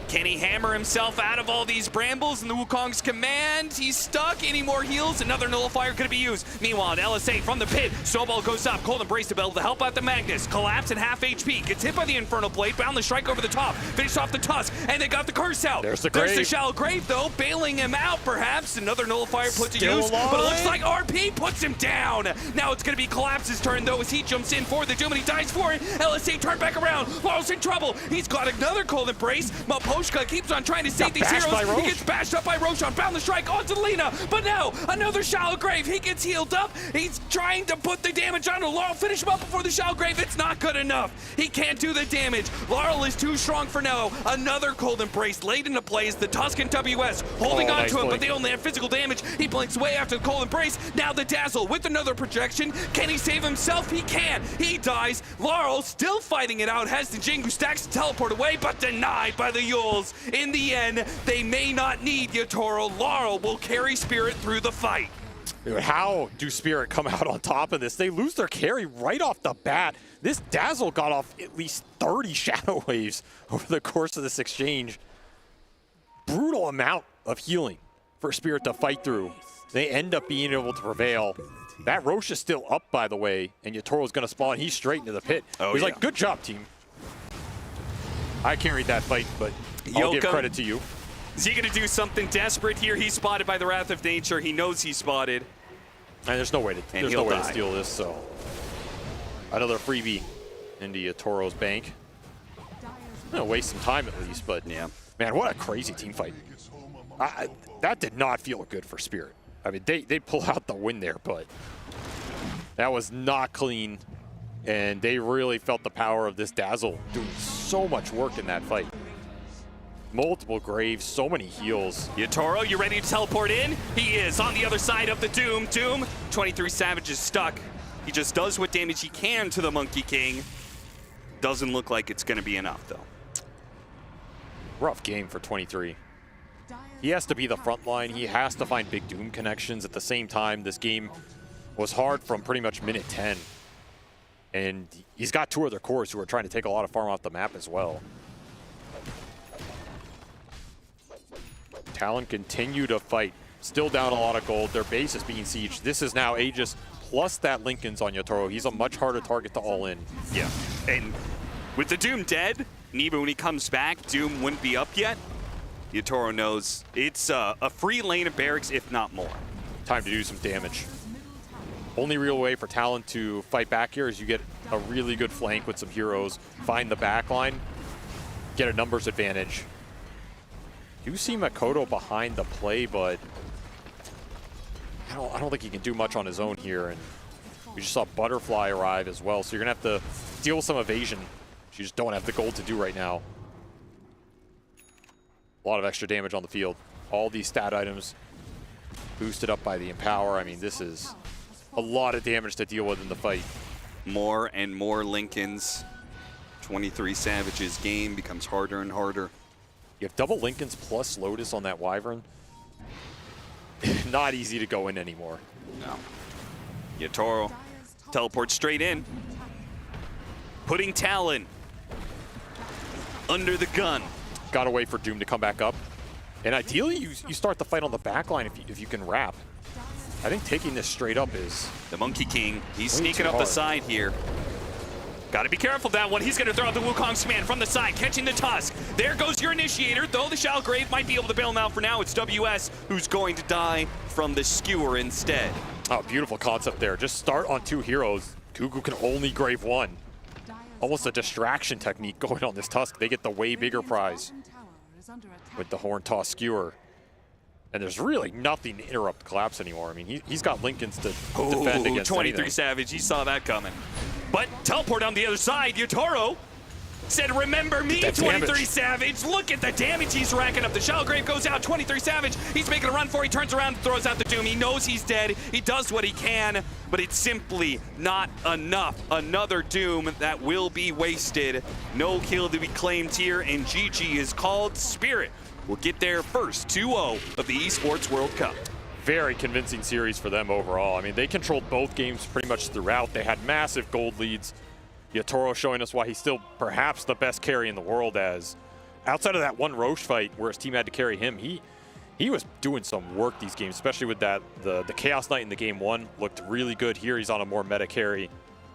Can he hammer himself out of all these brambles in the Wukong's command? He's stuck. Any more heals? Another nullifier could be used. Meanwhile, LSA from the pit. Snowball goes up. Cold Embrace to be able to help out the Magnus. Collapse at half HP. Gets hit by the Infernal Blade. Bound the strike over the top. Finished off the Tusk. And they got the curse out. There's the Grave. There's the Shallow Grave, though. Bailing him out, perhaps. Another nullifier put to Still use. alive. But it looks like RP puts him down. Now it's going to be Collapse's turn, though, as he jumps in for the Doom and he dies for it. LSA turned back around. Laurel's in trouble. He's got another Cold Embrace. Maposhka keeps on trying to save these bashed by heroes. He Roche. gets bashed up by Roshan, bound the strike onto Lena, but now another Shallow Grave. He gets healed up. He's trying to put the damage on Laurel, finish him up before the Shallow Grave. It's not good enough. He can't do the damage. Laurel is too strong for now. Another Cold Embrace laid into play as the Tuscan WS holding on nice to him, blink. but they only have physical damage. He blinks away after the Cold Embrace. Now the Dazzle with another projection. Can he save himself? He can. He dies. Laurel still fighting it out, has the Jingu stacks to teleport away, but denied by the Yules. In the end, they may not need Yatoro. Laurel will carry Spirit through the fight. Dude, how do Spirit come out on top of this? They lose their carry right off the bat. This Dazzle got off at least 30 Shadow Waves over the course of this exchange. Brutal amount of healing for Spirit to fight through. They end up being able to prevail. That Roche is still up, by the way, and Yatoro's going to spawn. He's straight into the pit. He's like, good job, team. I carried that fight, but I'll give credit to you. Is he going to do something desperate here? He's spotted by the Wrath of Nature. He knows he's spotted. And there's no way to steal this, so another freebie into Yatoro's bank. I'm going to waste some time at least, but yeah, man, what a crazy team fight. That did not feel good for Spirit. I mean, they pull out the win there, but that was not clean, and they really felt the power of this Dazzle doing so much work in that fight. Multiple Graves, so many heals. Yatoro, you ready to teleport in? He is on the other side of the Doom. Doom, 23 Savage is stuck. He just does what damage he can to the Monkey King. Doesn't look like it's going to be enough, though. Rough game for 23. He has to be the front line. He has to find big Doom connections. At the same time, this game was hard from pretty much minute 10. And he's got two other cores who are trying to take a lot of farm off the map as well. Talon continue to fight. Still down a lot of gold. Their base is being sieged. This is now Aegis plus that Lincoln's on Yatoro. He's a much harder target to all in. Yeah, and with the Doom dead, Neba, when he comes back, Doom wouldn't be up yet. Yatoro knows it's a free lane of barracks, if not more. Time to do some damage. Only real way for Talon to fight back here is you get a really good flank with some heroes, find the back line, get a numbers advantage. You see Makoto behind the play, but I don't think he can do much on his own here. And we just saw Butterfly arrive as well, so you're gonna have to deal with some evasion. You just don't have the gold to do right now. A lot of extra damage on the field. All these stat items boosted up by the Empower. I mean, this is a lot of damage to deal with in the fight. More and more Lincolns. 23 Savage's game becomes harder and harder. You have double Lincolns plus Lotus on that Wyvern. Not easy to go in anymore. No. Yatoro teleports straight in. Putting Talon under the gun. Gotta wait for Doom to come back up. And ideally, you start the fight on the back line if you can wrap. I think taking this straight up is... The Monkey King, he's way sneaking too up the hard. side here. Got to be careful that one. He's going to throw out the Wukong Sman from the side, catching the Tusk. There goes your Initiator, though the Shalgrave might be able to bail him out for now. It's WS who's going to die from the Skewer instead. Oh, beautiful concept there. Just start on 2 heroes. Gugu can only grave 1. Almost a distraction technique going on this Tusk. They get the way bigger prize with the Horn Toss Skewer. And there's really nothing to interrupt Collapse anymore. I mean, he's got Lincolns to defend against 23 anything. Savage, he saw that coming. But teleport on the other side, Yotaro said, remember me, 23 Savage. Look at the damage he's racking up. The Shalgrave goes out, 23 Savage. He's making a run for it. He turns around and throws out the Doom. He knows he's dead. He does what he can, but it's simply not enough. Another Doom that will be wasted. No kill to be claimed here, and GG is called. Spirit will get their first 2-0 of the Esports World Cup. Very convincing series for them overall. I mean, they controlled both games pretty much throughout. They had massive gold leads. Yotaro showing us why he's still perhaps the best carry in the world, as outside of that one Roche fight where his team had to carry him, he was doing some work these games, especially with that the Chaos Knight in the game 1 looked really good. Here he's on a more meta carry,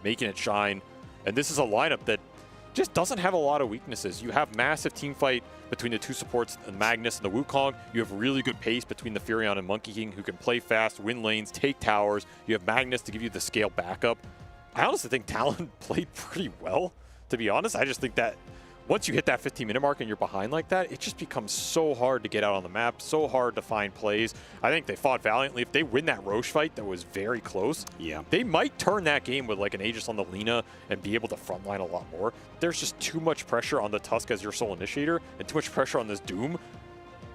making it shine. And this is a lineup that just doesn't have a lot of weaknesses. You have massive team fight between the 2 supports, the Magnus and the Wukong. You have really good pace between the Furion and Monkey King, who can play fast, win lanes, take towers. You have Magnus to give you the scale backup. I honestly think Talon played pretty well, to be honest. I just think that once you hit that 15-minute mark and you're behind like that, it just becomes so hard to get out on the map, so hard to find plays. I think they fought valiantly. If they win that Roche fight that was very close, they might turn that game with like an Aegis on the Lina and be able to frontline a lot more. There's just too much pressure on the Tusk as your sole initiator and too much pressure on this Doom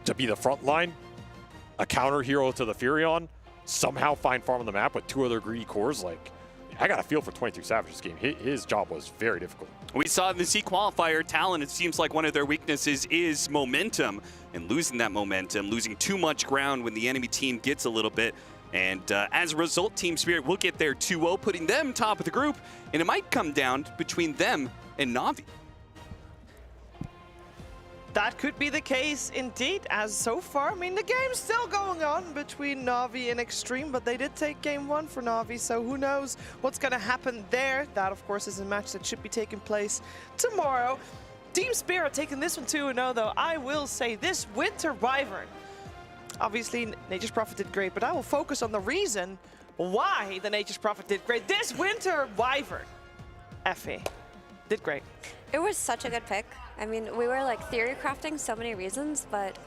to be the front line, a counter hero to the Furion, somehow find farm on the map with 2 other greedy cores. Like, I got a feel for 23 Savage this game. His job was very difficult. We saw in the C qualifier, Talon, it seems like one of their weaknesses is momentum, and losing that momentum, losing too much ground when the enemy team gets a little bit. And as a result, Team Spirit will get their 2-0, putting them top of the group, and it might come down between them and Na'Vi. That could be the case indeed, as so far, I mean, the game's still going on between Na'Vi and Extreme, but they did take game 1 for Na'Vi, so who knows what's going to happen there. That, of course, is a match that should be taking place tomorrow. Team Spirit taking this one 2-0, though. I will say this Winter Wyvern. Obviously, Nature's Prophet did great, but I will focus on the reason why the Nature's Prophet did great. This Winter Wyvern, Effie, did great. It was such a good pick. I mean, we were like theory crafting so many reasons, but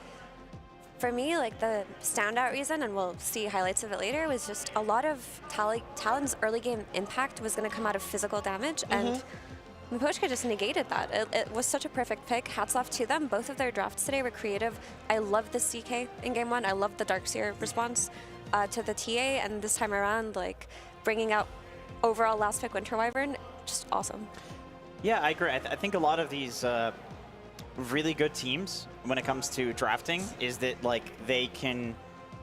for me, like the standout reason, and we'll see highlights of it later, was just a lot of Talon's early game impact was going to come out of physical damage, and Miposhka just negated that. It was such a perfect pick. Hats off to them. Both of their drafts today were creative. I loved the CK in game 1. I loved the Darkseer response to the TA, and this time around, like bringing out overall last pick Winter Wyvern, just awesome. Yeah, I agree. I think a lot of these really good teams, when it comes to drafting, is that like they can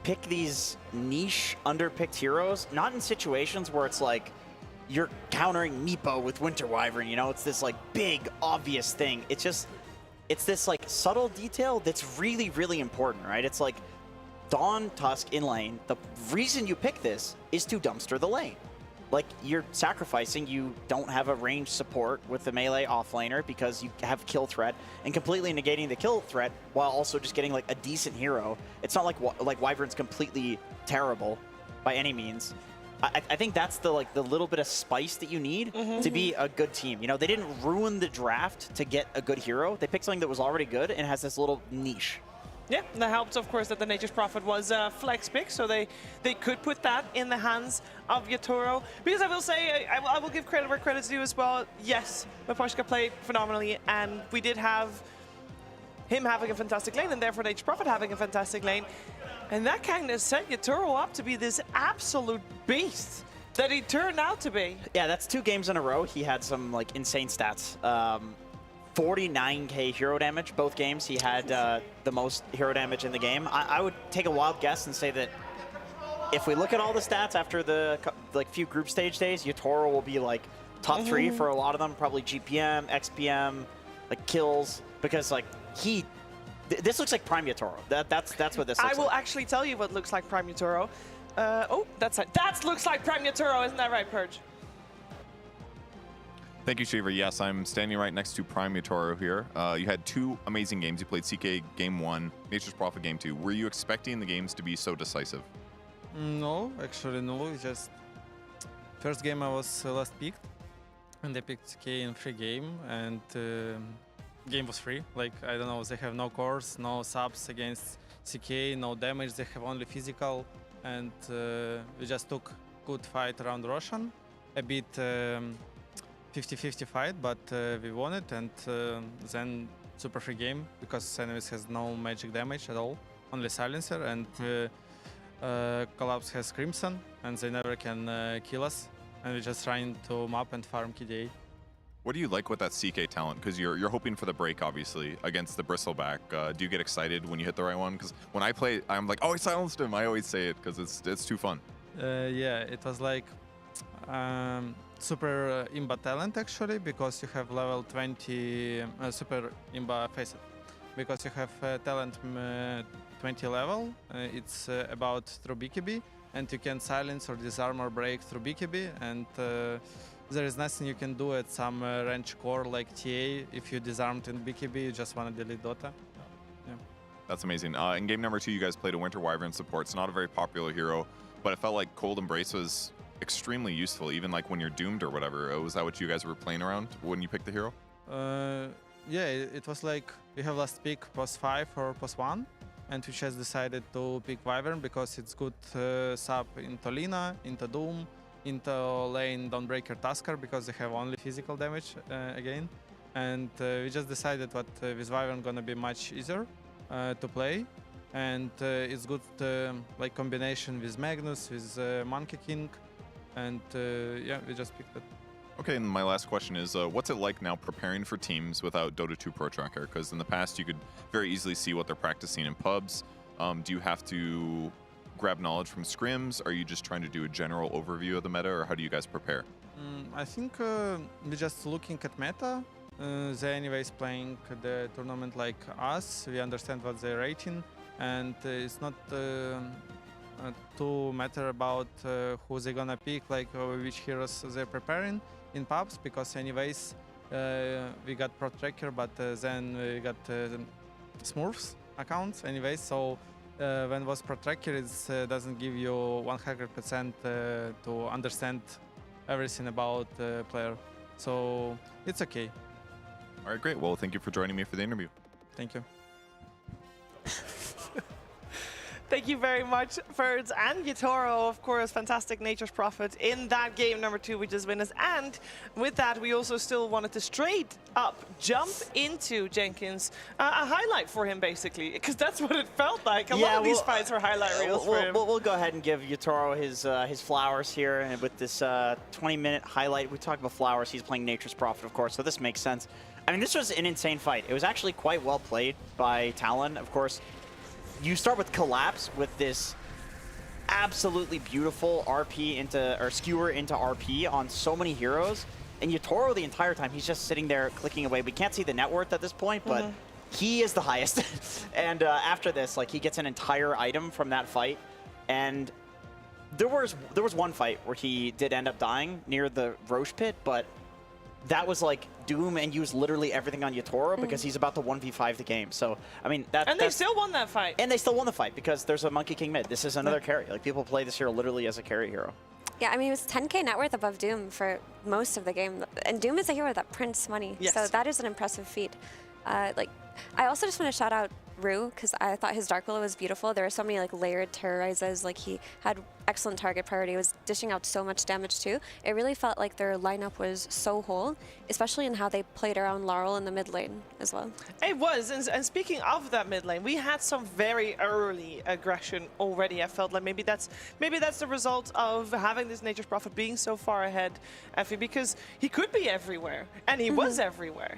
pick these niche, underpicked heroes, not in situations where it's like you're countering Meepo with Winter Wyvern, you know? It's this like big, obvious thing. It's just, it's this like subtle detail that's really, really important, right? It's like Dawn Tusk in lane. The reason you pick this is to dumpster the lane. Like, you're sacrificing, you don't have a ranged support with the melee offlaner because you have kill threat, and completely negating the kill threat while also just getting like a decent hero. It's not like Wyvern's completely terrible by any means. I think that's the little bit of spice that you need to be a good team. You know, they didn't ruin the draft to get a good hero. They picked something that was already good and has this little niche. Yeah, that helps, of course, that the Nature's Prophet was a flex pick, so they could put that in the hands of Yotaro. Because I will say, I will give credit where credit's due as well. Yes, Miposhka played phenomenally, and we did have him having a fantastic lane, and therefore Nature's Prophet having a fantastic lane. And that kind of set Yotaro up to be this absolute beast that he turned out to be. Yeah, that's 2 games in a row. He had some like insane stats. 49k hero damage both games. He had the most hero damage in the game. I would take a wild guess and say that if we look at all the stats after the few group stage days, Yotaro will be like top 3 for a lot of them. Probably GPM, XPM, like kills, because like this looks like Prime Yotaro. That's what this looks like. I will actually tell you what looks like Prime Yotaro. That looks like Prime Yotaro, isn't that right, Purge? Thank you, Shiva. Yes, I'm standing right next to Prime Yatoro here. You had 2 amazing games. You played CK Game 1, Nature's Prophet Game 2. Were you expecting the games to be so decisive? No, actually no. It's just first game I was last picked, and I picked CK in free game, and game was free. Like, I don't know, they have no cores, no subs against CK, no damage. They have only physical, and we just took good fight around Roshan. A bit 50-50 fight, but we won it, and then super free game because enemies has no magic damage at all, only silencer, and Collapse has Crimson, and they never can kill us, and we're just trying to map and farm KDA. What do you like with that CK talent? Because you're hoping for the break, obviously, against the Bristleback. Do you get excited when you hit the right one? Because when I play, I'm like, oh, I silenced him. I always say it because it's too fun. Yeah, it was like super imba talent actually, because you have level 20 super imba facet. Because you have talent 20 level, it's about through BKB, and you can silence or disarm or break through BKB, and there is nothing you can do at some range core like TA. If you disarmed in BKB, you just want to delete Dota. Yeah. That's amazing. In game number 2, you guys played a Winter Wyvern support. It's not a very popular hero, but it felt like Cold Embrace was extremely useful, even like when you're doomed or whatever. Was that what you guys were playing around when you picked the hero? Yeah, it was like we have last pick +5 or +1, and we just decided to pick Wyvern because it's good sub into Lina, into Doom, into lane Dawnbreaker Tusker because they have only physical damage again. And we just decided that with Wyvern gonna be much easier to play, and it's good like combination with Magnus, with Monkey King, and yeah, we just picked it. Okay, and my last question is, what's it like now preparing for teams without Dota 2 Pro Tracker? Because in the past, you could very easily see what they're practicing in pubs. Do you have to grab knowledge from scrims? Are you just trying to do a general overview of the meta, or how do you guys prepare? I think we're just looking at meta. They anyways playing the tournament like us. We understand what they're rating, and it's not too matter about who they're gonna pick, like which heroes they're preparing in pubs, because anyways we got Pro Tracker, but then we got Smurfs accounts anyways, so when was Pro Tracker, it doesn't give you 100% to understand everything about the player, so it's okay. All right, great. Well, thank you for joining me for the interview. Thank you. Thank you very much, Ferds and Yatoro, of course, fantastic Nature's Prophet in that game number 2, which is winners. And with that, we also still wanted to straight up jump into Jenkins, a highlight for him, basically, because that's what it felt like. A lot of these fights were highlight reels for him. We'll go ahead and give Yatoro his flowers here, and with this 20-minute highlight, we talked about flowers. He's playing Nature's Prophet, of course, so this makes sense. I mean, this was an insane fight. It was actually quite well played by Talon, of course. You start with Collapse with this absolutely beautiful RP into, or skewer into RP on so many heroes. And Yatoro the entire time, he's just sitting there clicking away. We can't see the net worth at this point, but he is the highest. And after this, like, he gets an entire item from that fight. And there was one fight where he did end up dying near the Roche pit, but that was like Doom and used literally everything on Yatoro because he's about to 1v5 the game. So, I mean, they still won that fight. And they still won the fight because there's a Monkey King mid. This is another carry. Like, people play this hero literally as a carry hero. Yeah, I mean, it was 10k net worth above Doom for most of the game. And Doom is a hero that prints money. Yes. So that is an impressive feat. Like, I also just want to shout out Rue, because I thought his Dark Willow was beautiful. There were so many like layered terrorizes. Like, he had excellent target priority, was dishing out so much damage too. It really felt like their lineup was so whole, especially in how they played around Laurel in the mid lane as well. It was, and speaking of that mid lane, we had some very early aggression already. I felt like maybe that's the result of having this Nature's Prophet being so far ahead, Effie, because he could be everywhere, and he was everywhere.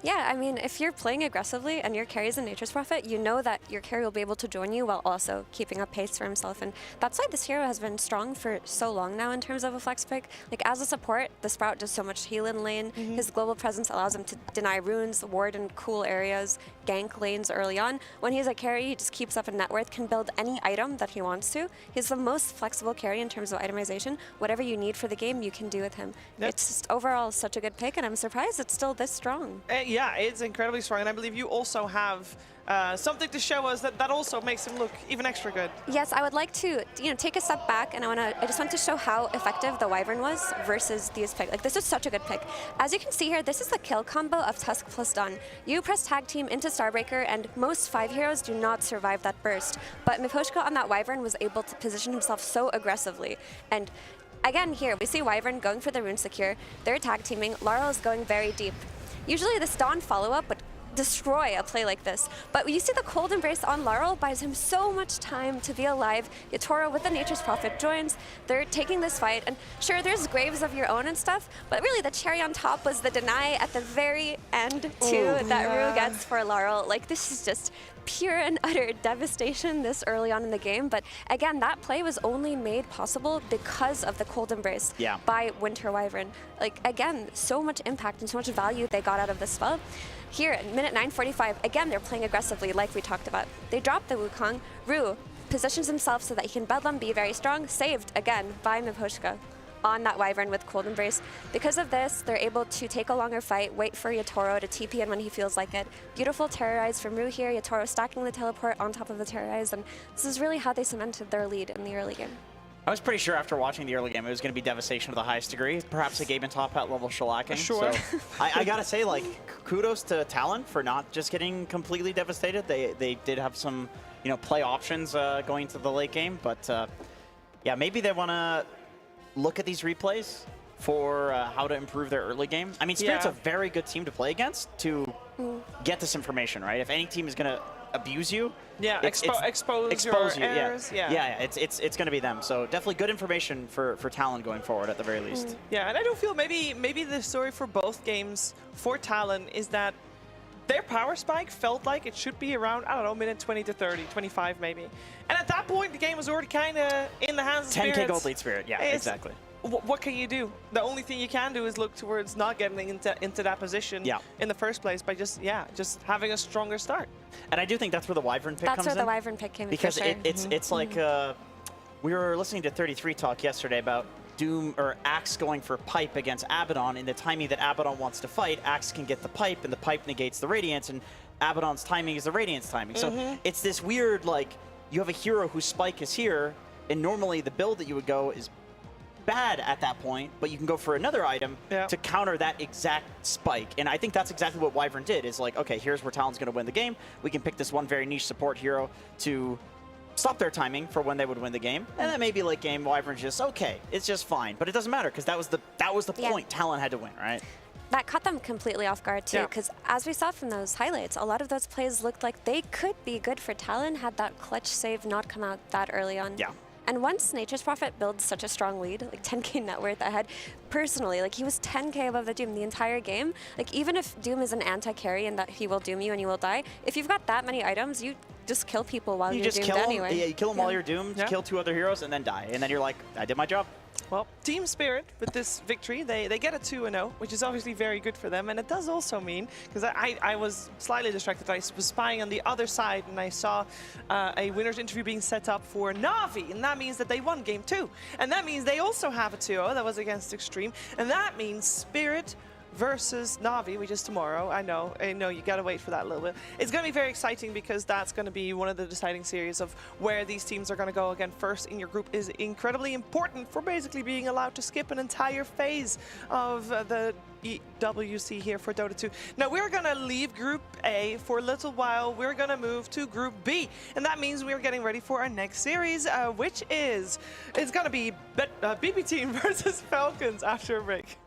Yeah, I mean, if you're playing aggressively and your carry is a Nature's Prophet, you know that your carry will be able to join you while also keeping up pace for himself. And that's why this hero has been strong for so long now in terms of a flex pick. Like, as a support, the Sprout does so much heal in lane. His global presence allows him to deny runes, ward in cool areas, gank lanes early on. When he's a carry, he just keeps up a net worth, can build any item that he wants to. He's the most flexible carry in terms of itemization. Whatever you need for the game, you can do with him. Yep. It's just overall such a good pick, and I'm surprised it's still this strong. Yeah, it's incredibly strong, and I believe you also have something to show us that also makes him look even extra good. Yes, I would like to, take a step back, and I just want to show how effective the Wyvern was versus these picks. Like, this is such a good pick. As you can see here, this is the kill combo of Tusk plus Dawn. You press tag team into Starbreaker, and most 5 heroes do not survive that burst. But Miposhka on that Wyvern was able to position himself so aggressively. And again, here, we see Wyvern going for the Rune Secure. They're tag teaming. Laurel is going very deep. Usually this Dawn follow-up would destroy a play like this, but you see the Cold Embrace on Laurel buys him so much time to be alive. Yatoro with the Nature's Prophet joins. They're taking this fight, and sure, there's graves of your own and stuff, but really the cherry on top was the deny at the very end too that Rue gets for Laurel. Like, this is just pure and utter devastation this early on in the game. But again, that play was only made possible because of the Cold Embrace by Winter Wyvern. Like, again, so much impact and so much value they got out of this spell. Here at minute 9:45, again, they're playing aggressively like we talked about. They drop the Wukong. Rue positions himself so that he can Bedlam, be very strong, saved again by Miposhka on that Wyvern with Cold Embrace. Because of this, they're able to take a longer fight, wait for Yatoro to TP in when he feels like it. Beautiful Terrorize from Rue here, Yatoro stacking the teleport on top of the Terrorize, and this is really how they cemented their lead in the early game. I was pretty sure after watching the early game it was going to be devastation to the highest degree. Perhaps a game in top hat level shellacking. Sure. So I got to say, like, kudos to Talon for not just getting completely devastated. They did have some, play options going to the late game. But, yeah, maybe they want to look at these replays for how to improve their early game. I mean, Spirit's a very good team to play against to get this information, right? If any team is going to abuse you, expose your errors. It's going to be them. So definitely good information for Talon going forward at the very least. Yeah, and I do feel maybe the story for both games for Talon is that their power spike felt like it should be around, I don't know, minute 20 to 30, 25 maybe. And at that point, the game was already kind of in the hands of Spirits. 10k gold lead Spirit, yeah, exactly. What can you do? The only thing you can do is look towards not getting into that position in the first place by just having a stronger start. And I do think that's where the Wyvern pick comes in. That's where the Wyvern pick came in, because for sure. it's like we were listening to 33 talk yesterday about Doom or Axe going for pipe against Abaddon. In the timing that Abaddon wants to fight, Axe can get the pipe, and the pipe negates the Radiance, and Abaddon's timing is the Radiance timing. So it's this weird, like, you have a hero whose spike is here, and normally the build that you would go is bad at that point, but you can go for another item to counter that exact spike. And I think that's exactly what Wyvern did, is like, okay, here's where Talon's going to win the game. We can pick this one very niche support hero to stop their timing for when they would win the game. And then maybe late game, Wyvern's just, okay, it's just fine. But it doesn't matter, because that was the point Talon had to win, right? That caught them completely off guard too, because as we saw from those highlights, a lot of those plays looked like they could be good for Talon had that clutch save not come out that early on. Yeah. And once Nature's Prophet builds such a strong lead, like 10k net worth ahead, personally, like he was 10k above the Doom the entire game. Like even if Doom is an anti-carry and that he will doom you and you will die, if you've got that many items, you just kill people while you're doomed anyway. Yeah, you kill them while you're doomed, kill 2 other heroes, and then die. And then you're like, I did my job. Well, Team Spirit, with this victory, they get a 2-0, which is obviously very good for them. And it does also mean, because I was slightly distracted, I was spying on the other side, and I saw a winner's interview being set up for Na'Vi, and that means that they won Game 2. And that means they also have a 2-0 that was against Extreme, and that means Spirit versus Na'Vi, which is tomorrow. I know, you gotta wait for that a little bit. It's gonna be very exciting because that's gonna be one of the deciding series of where these teams are gonna go. Again, first in your group is incredibly important for basically being allowed to skip an entire phase of the EWC here for Dota 2. Now we're gonna leave Group A for a little while. We're gonna move to Group B, and that means we're getting ready for our next series, which is, it's gonna be BB Team versus Falcons after a break.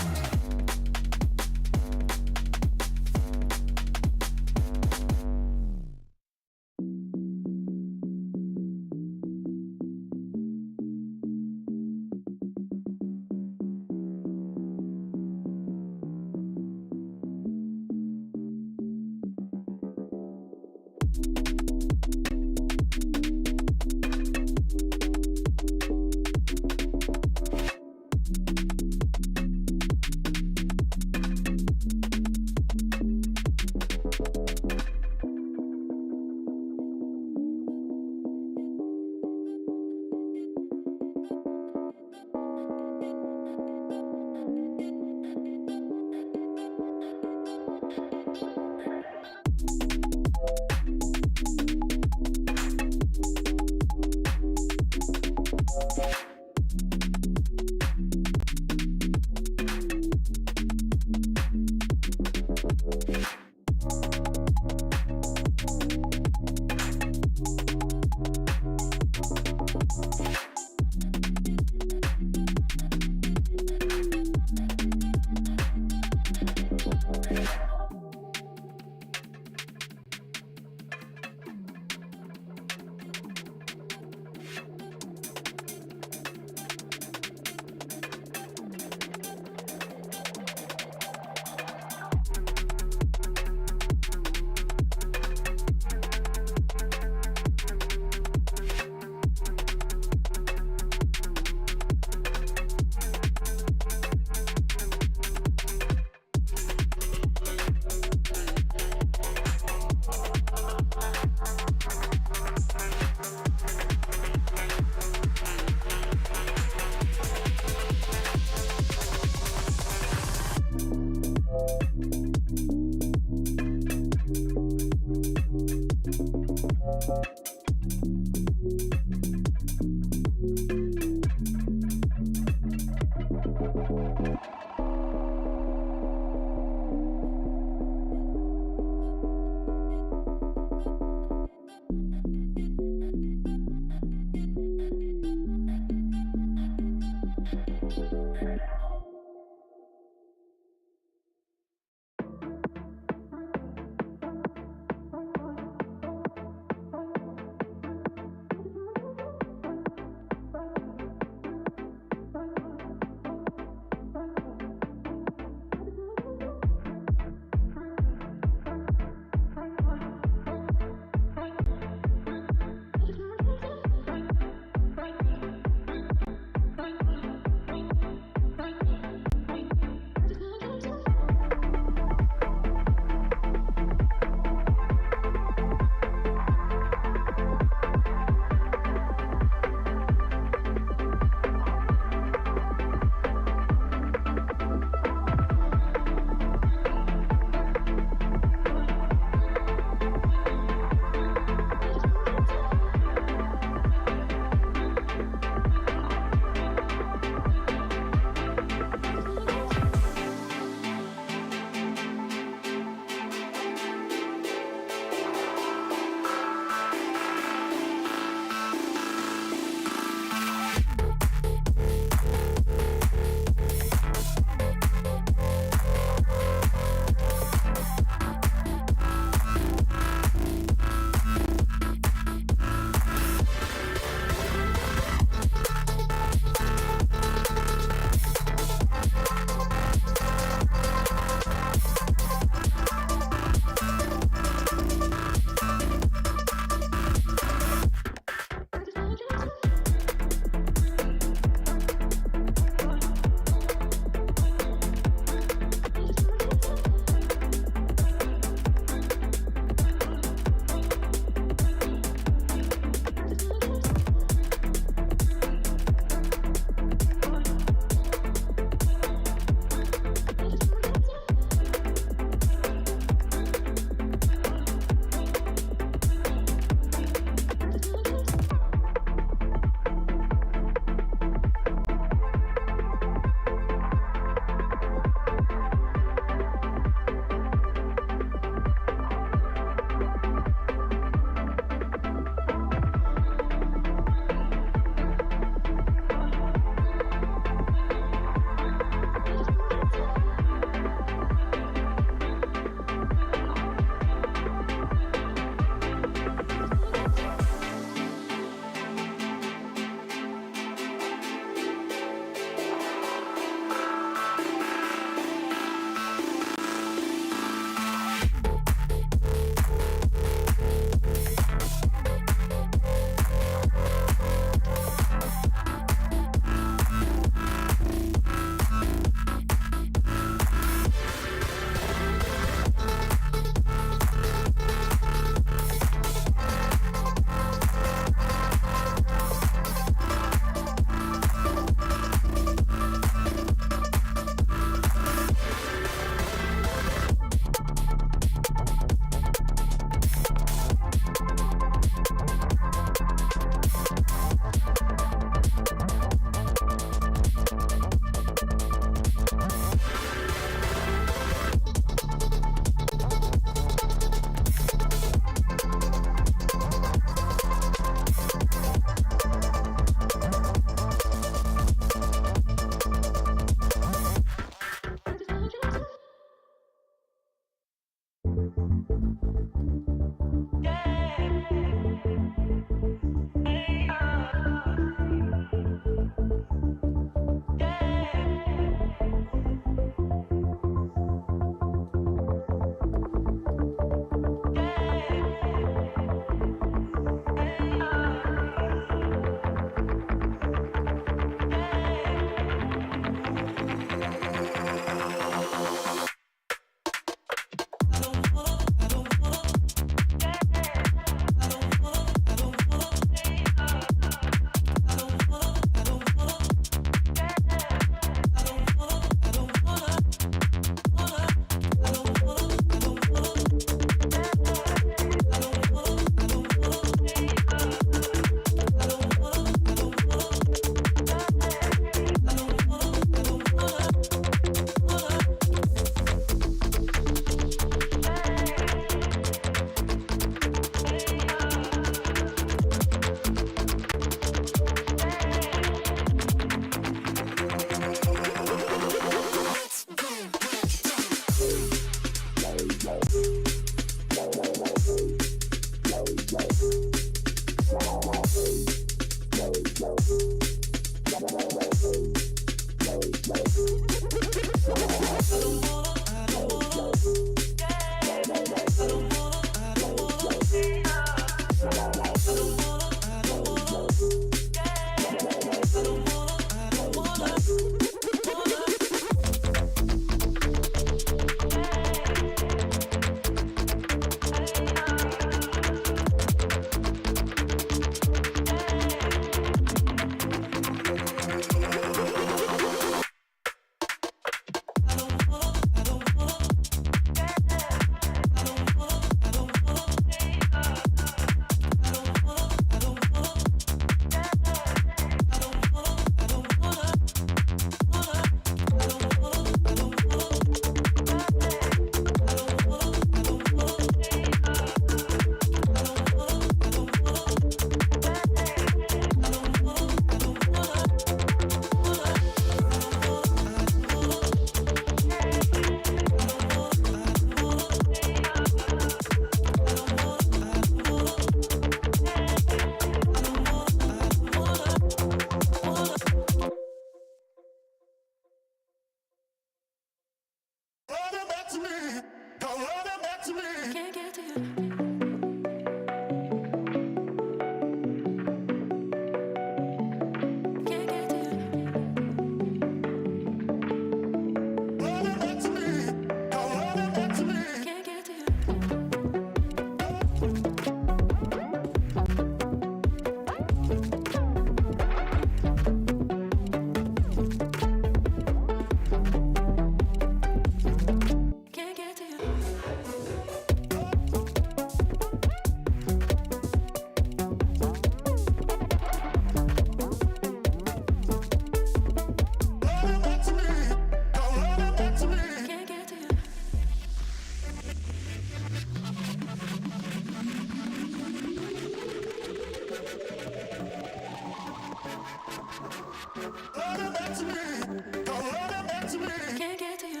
Can't get to you. Can't get to you.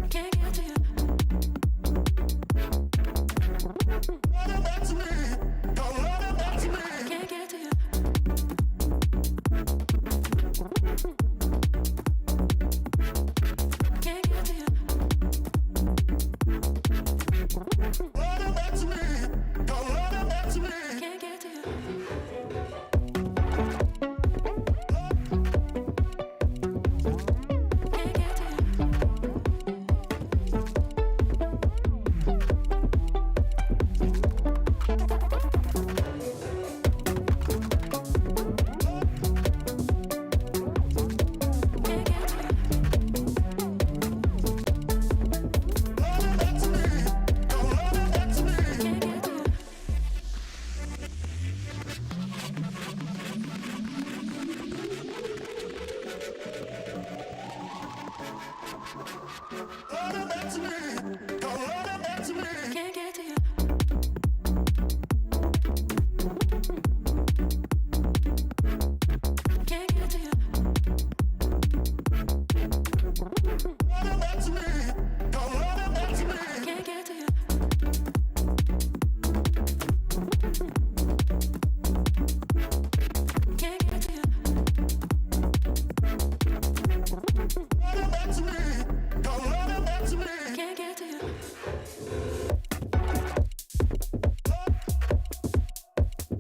Can't get to you. Can't get to you. Can't get to you. Can't get to you. Can't get to you. Can't get to you. Can't get to you. Can't get to you. Can't get to you. Can't get to you. Can't get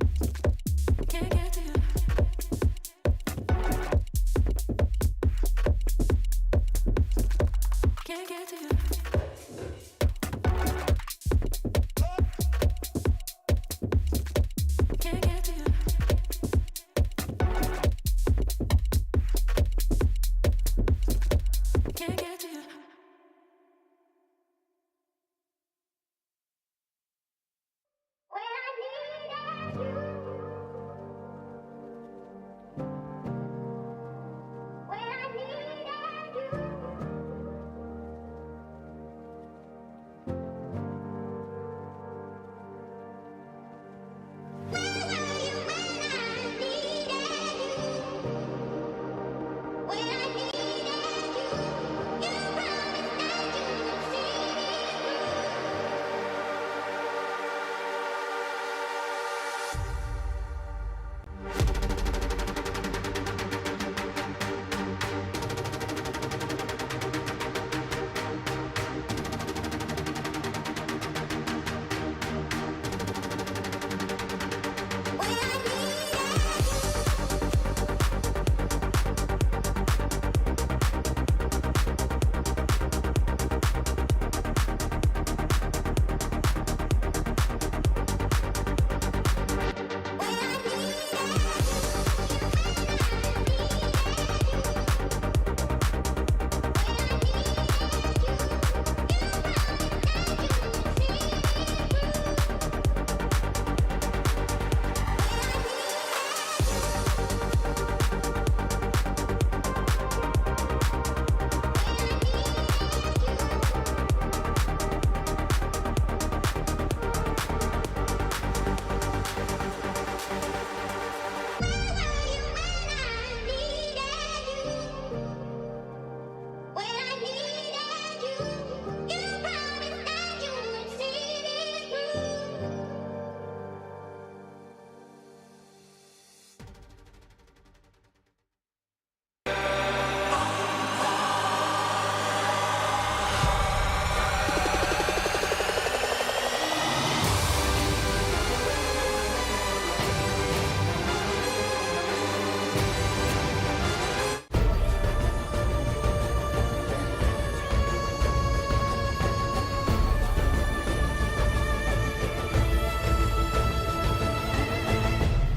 to you. Can't get to you. Can't get to you. Can't get to you. Can't get to you.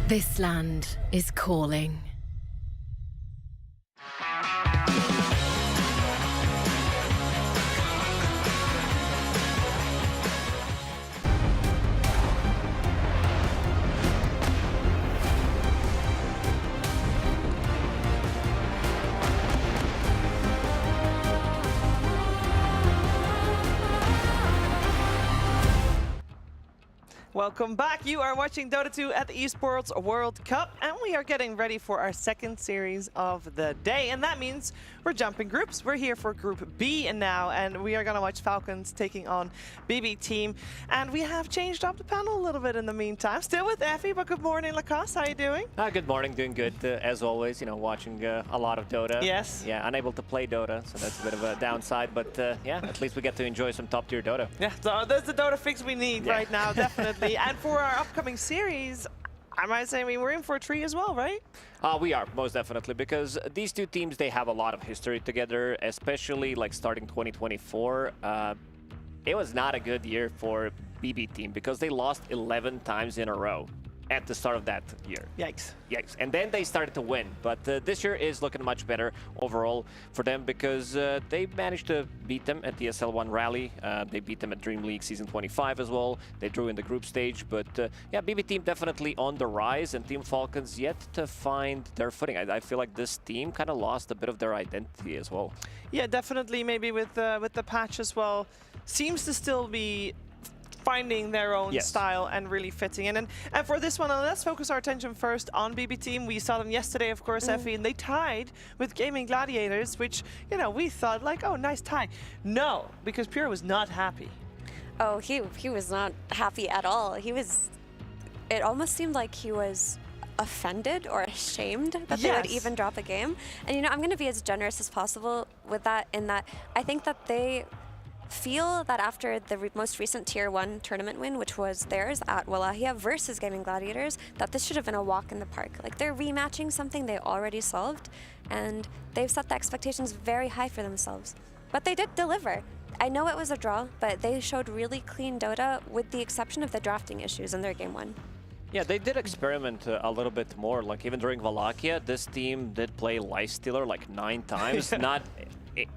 This land is calling. Welcome back. You are watching Dota 2 at the Esports World Cup, and we are getting ready for our second series of the day. And that means we're jumping groups. We're here for Group B now, and we are going to watch Falcons taking on BB Team. And we have changed up the panel a little bit in the meantime. Still with Effie, but good morning, Lacoste. How are you doing? Good morning. Doing good, as always. You know, watching a lot of Dota. Yes. Yeah, unable to play Dota, so that's a bit of a downside. But yeah, at least we get to enjoy some top-tier Dota. Yeah, so that's the Dota fix we need right now, definitely. And for our upcoming series, I might say we're in for a treat as well, right? We are, most definitely, because these two teams, they have a lot of history together, especially like starting 2024. It was not a good year for BB Team because they lost 11 times in a row at the start of that year. Yikes. Yikes. And then they started to win. But this year is looking much better overall for them because they managed to beat them at the SL1 Rally. They beat them at Dream League Season 25 as well. They drew in the group stage. But yeah, BB Team definitely on the rise, and Team Falcons yet to find their footing. I feel like this team kind of lost a bit of their identity as well. Yeah, definitely. Maybe with the patch as well. Seems to still be finding their own style and really fitting in. And for this one, let's focus our attention first on BB Team. We saw them yesterday, of course, Effie, and they tied with Gaming Gladiators, which, you know, we thought like, oh, nice tie. No, because Pure was not happy. Oh, he was not happy at all. He was, it almost seemed like he was offended or ashamed that they would even drop a game. And, you know, I'm going to be as generous as possible with that, in that I think that they feel that after the most recent Tier 1 tournament win, which was theirs at Wallachia versus Gaming Gladiators, that this should have been a walk in the park. Like, they're rematching something they already solved, and they've set the expectations very high for themselves. But they did deliver. I know it was a draw, but they showed really clean Dota with the exception of the drafting issues in their Game 1. Yeah, they did experiment a little bit more. Like, even during Wallachia, this team did play Lifestealer like 9 times. Not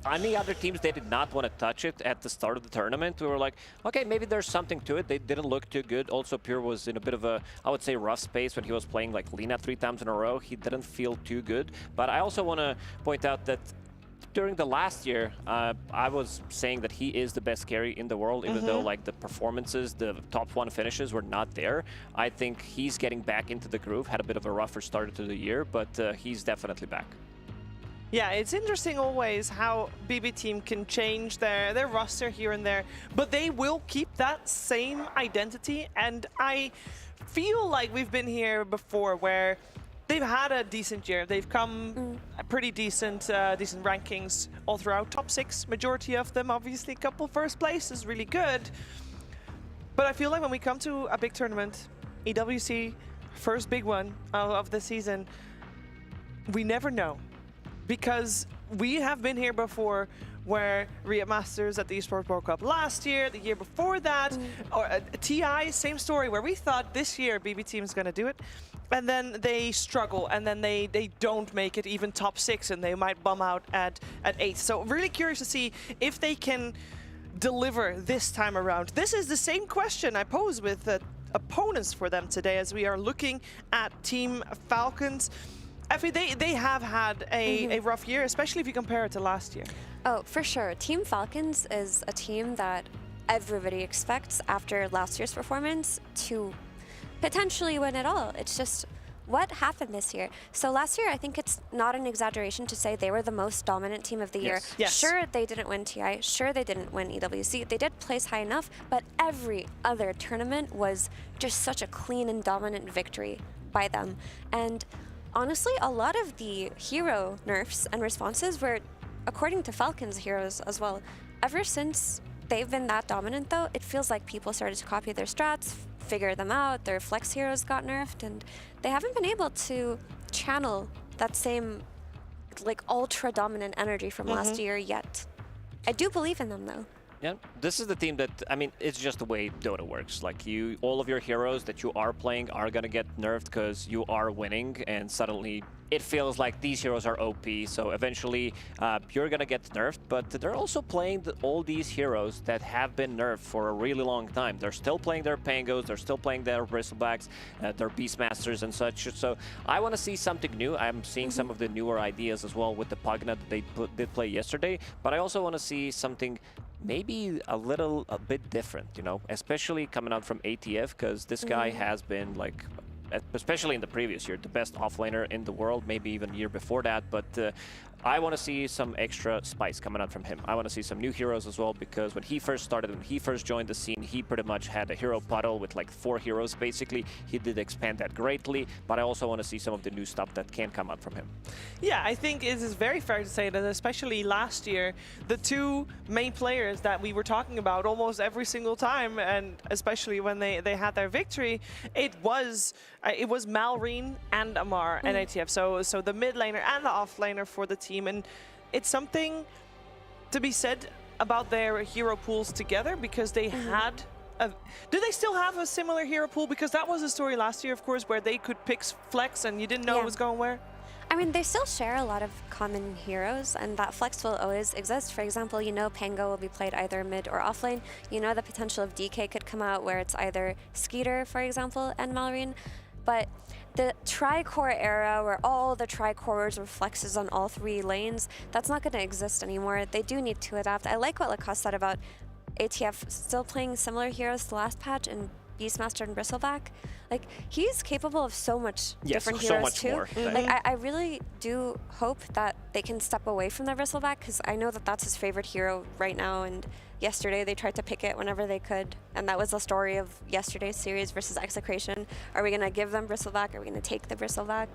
any other teams, they did not want to touch it at the start of the tournament. We were like, okay, maybe there's something to it. They didn't look too good. Also, Pure was in a bit of a, I would say, rough space when he was playing like Lina 3 times in a row. He didn't feel too good. But I also want to point out that during the last year, I was saying that he is the best carry in the world, even though like the performances, the top 1 finishes were not there. I think he's getting back into the groove. Had a bit of a rougher start to the year, but he's definitely back. Yeah, it's interesting always how BB Team can change their roster here and there, but they will keep that same identity. And I feel like we've been here before where they've had a decent year. They've come pretty decent rankings all throughout. Top 6, majority of them. Obviously, a couple first places, really good. But I feel like when we come to a big tournament, EWC, first big one of the season, we never know. Because we have been here before where Riyadh Masters at the Esports World Cup last year, the year before that, or TI, same story, where we thought this year BB Team is going to do it. And then they struggle, and then they don't make it even top 6, and they might bum out at 8. So really curious to see if they can deliver this time around. This is the same question I pose with opponents for them today as we are looking at Team Falcons. Effie, they have had a rough year, especially if you compare it to last year. Oh, for sure. Team Falcons is a team that everybody expects after last year's performance to potentially win it all. It's just what happened this year. So last year, I think it's not an exaggeration to say they were the most dominant team of the year. Yes. Sure, they didn't win TI. Sure, they didn't win EWC. They did place high enough, but every other tournament was just such a clean and dominant victory by them. And honestly, a lot of the hero nerfs and responses were according to Falcons heroes as well. Ever since they've been that dominant, though, it feels like people started to copy their strats, figure them out, their flex heroes got nerfed, and they haven't been able to channel that same like ultra dominant energy from last year yet. I do believe in them, though. Yeah, this is the team that, I mean, it's just the way Dota works. Like, all of your heroes that you are playing are gonna get nerfed because you are winning, and suddenly it feels like these heroes are OP, so eventually you're gonna get nerfed. But they're also playing all these heroes that have been nerfed for a really long time. They're still playing their Pangos, they're still playing their Bristlebacks, their Beastmasters and such. So I want to see something new. I'm seeing some of the newer ideas as well with the Pugna that they did play yesterday, but I also want to see something maybe a bit different, you know, especially coming out from ATF, because this guy has been like, especially in the previous year, the best offlaner in the world, maybe even a year before that. But I want to see some extra spice coming out from him. I want to see some new heroes as well, because when he first started, when he first joined the scene, he pretty much had a hero puddle with like 4 heroes basically. He did expand that greatly, but I also want to see some of the new stuff that can come out from him. Yeah, I think it is very fair to say that especially last year, the 2 main players that we were talking about almost every single time, and especially when they had their victory, it was Malrine and Amar and ATF. So the mid laner and the off laner for the team, and it's something to be said about their hero pools together, because they had do they still have a similar hero pool? Because that was a story last year, of course, where they could pick flex and you didn't know it was going where. I mean, they still share a lot of common heroes, and that flex will always exist. For example, you know Pango will be played either mid or offlane. You know the potential of DK could come out where it's either Skeeter, for example, and Malrine. But the tri-core era, where all the tri-cores were flexes on all 3 lanes, that's not going to exist anymore. They do need to adapt. I like what Lacoste said about ATF still playing similar heroes to the last patch in Beastmaster and Bristleback. Like, he's capable of so much different heroes too. More. Like, I really do hope that they can step away from the Bristleback, because I know that that's his favorite hero right now, and yesterday they tried to pick it whenever they could, and that was the story of yesterday's series versus Execration. Are we going to give them Bristleback? Are we going to take the Bristleback?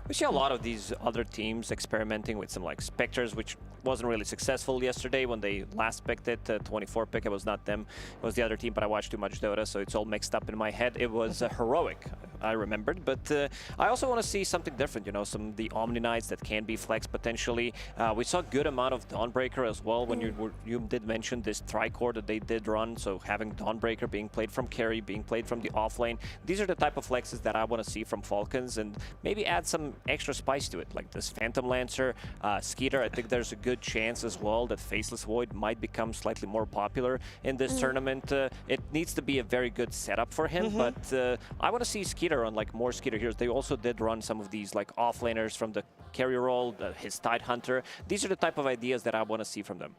We see a lot of these other teams experimenting with some like Spectres, which wasn't really successful yesterday when they last picked it. 24 pick, it was not them, it was the other team, but I watched too much Dota, so it's all mixed up in my head. It was Heroic, I remembered, but I also want to see something different, you know, some of the Omni Knights that can be flexed potentially. We saw a good amount of Dawnbreaker as well when you did mention this tri-core that they did run, so having Dawnbreaker being played from carry, being played from the offlane. These are the type of flexes that I want to see from Falcons, and maybe add some extra spice to it, like this Phantom Lancer, Skeeter. I think there's a good chance as well that Faceless Void might become slightly more popular in this tournament. It needs to be a very good setup for him, but I want to see Skeeter on like more Skeeter heroes. They also did run some of these like offlaners from the carry role, his Tide Hunter. These are the type of ideas that I want to see from them.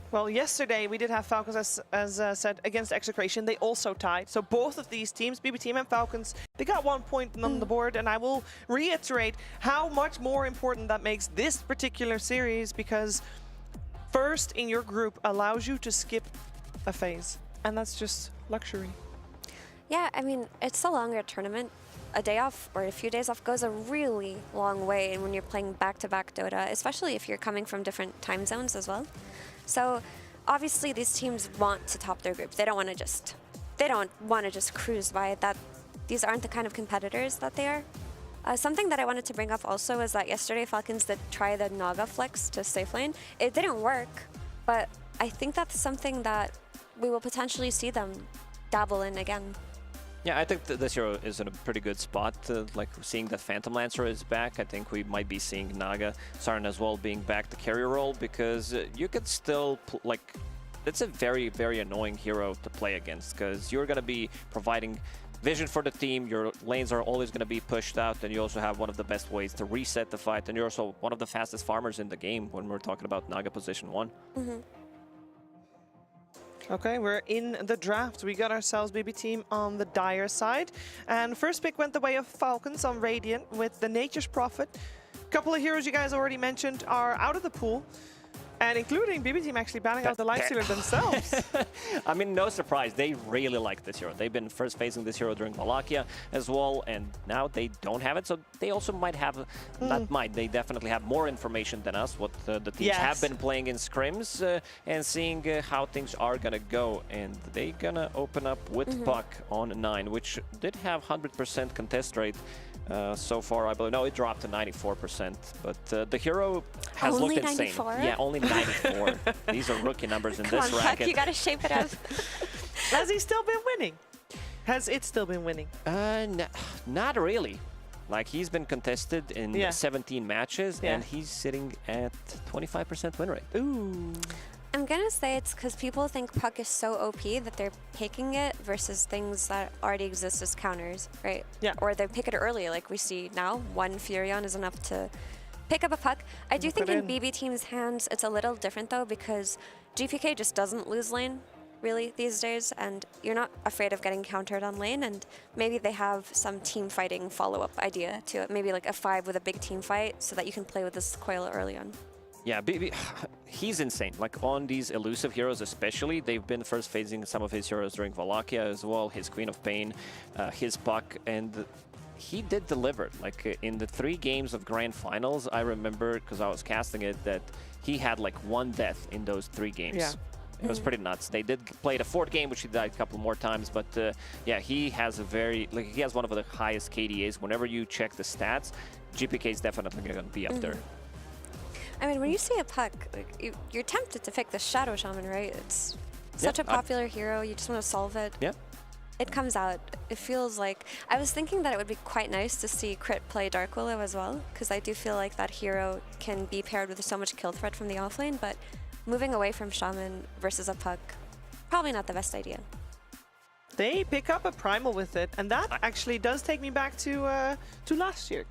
Well, yesterday we did have Falcons, as said, against Execration. They also tied. So both of these teams, BB Team and Falcons, they got 1 point on the board. And I will reiterate how much more important that makes this particular series, because first in your group allows you to skip a phase. And that's just luxury. Yeah, I mean, it's a longer tournament. A day off or a few days off goes a really long way when you're playing back-to-back Dota, especially if you're coming from different time zones as well. So obviously these teams want to top their group. They don't want to just cruise by that. These aren't the kind of competitors that they are. Something that I wanted to bring up also is that yesterday Falcons did try the Naga flex to safe lane. It didn't work, but I think that's something that we will potentially see them dabble in again. Yeah, I think this hero is in a pretty good spot. Like seeing that Phantom Lancer is back, I think we might be seeing Naga, Saren as well being back the carrier role, because you could still, like, it's a very, very annoying hero to play against, because you're going to be providing vision for the team, your lanes are always going to be pushed out, and you also have one of the best ways to reset the fight, and you're also one of the fastest farmers in the game when we're talking about Naga position 1. Okay, we're in the draft. We got ourselves BB Team on the Dire side. And first pick went the way of Falcons on Radiant with the Nature's Prophet. A couple of heroes you guys already mentioned are out of the pool. And including BB Team actually banning out the Lifestealer themselves. I mean, no surprise. They really like this hero. They've been first facing this hero during Wallachia as well, and now they don't have it. So they also might have, they definitely have more information than us, what the teams have been playing in scrims, and seeing how things are going to go. And they're going to open up with Puck on 9, which did have 100% contest rate. So far, I believe. No, it dropped to 94%, but the hero has only looked 94? insane. Yeah, only 94. These are rookie numbers in this racket. Puck, you gotta shape it up. Has he still been winning? Has it still been winning? Not really. Like, he's been contested in 17 matches, and he's sitting at 25% win rate. Ooh. I'm gonna say it's because people think Puck is so OP that they're picking it versus things that already exist as counters, right? Yeah. Or they pick it early, like we see now. One Furion is enough to pick up a Puck. I do think in BB Team's hands, it's a little different though, because GPK just doesn't lose lane, really, these days, and you're not afraid of getting countered on lane, and maybe they have some team fighting follow-up idea to it. Maybe like a 5 with a big team fight so that you can play with this coil early on. Yeah, he's insane. Like on these elusive heroes especially, they've been first phasing some of his heroes during Wallachia as well, his Queen of Pain, his Puck, and he did deliver. Like in the 3 games of Grand Finals, I remember, because I was casting it, that he had like 1 death in those 3 games. Yeah. It was pretty nuts. They did play the 4th game, which he died a couple more times, but yeah, he has he has one of the highest KDAs. Whenever you check the stats, GPK is definitely going to be up there. I mean, when you see a Puck, like, you're tempted to pick the Shadow Shaman, right? It's such a popular hero. You just want to solve it. Yeah. It comes out. It feels like... I was thinking that it would be quite nice to see Crit play Dark Willow as well, because I do feel like that hero can be paired with so much kill threat from the offlane, but moving away from Shaman versus a Puck, probably not the best idea. They pick up a Primal with it, and that actually does take me back to last year.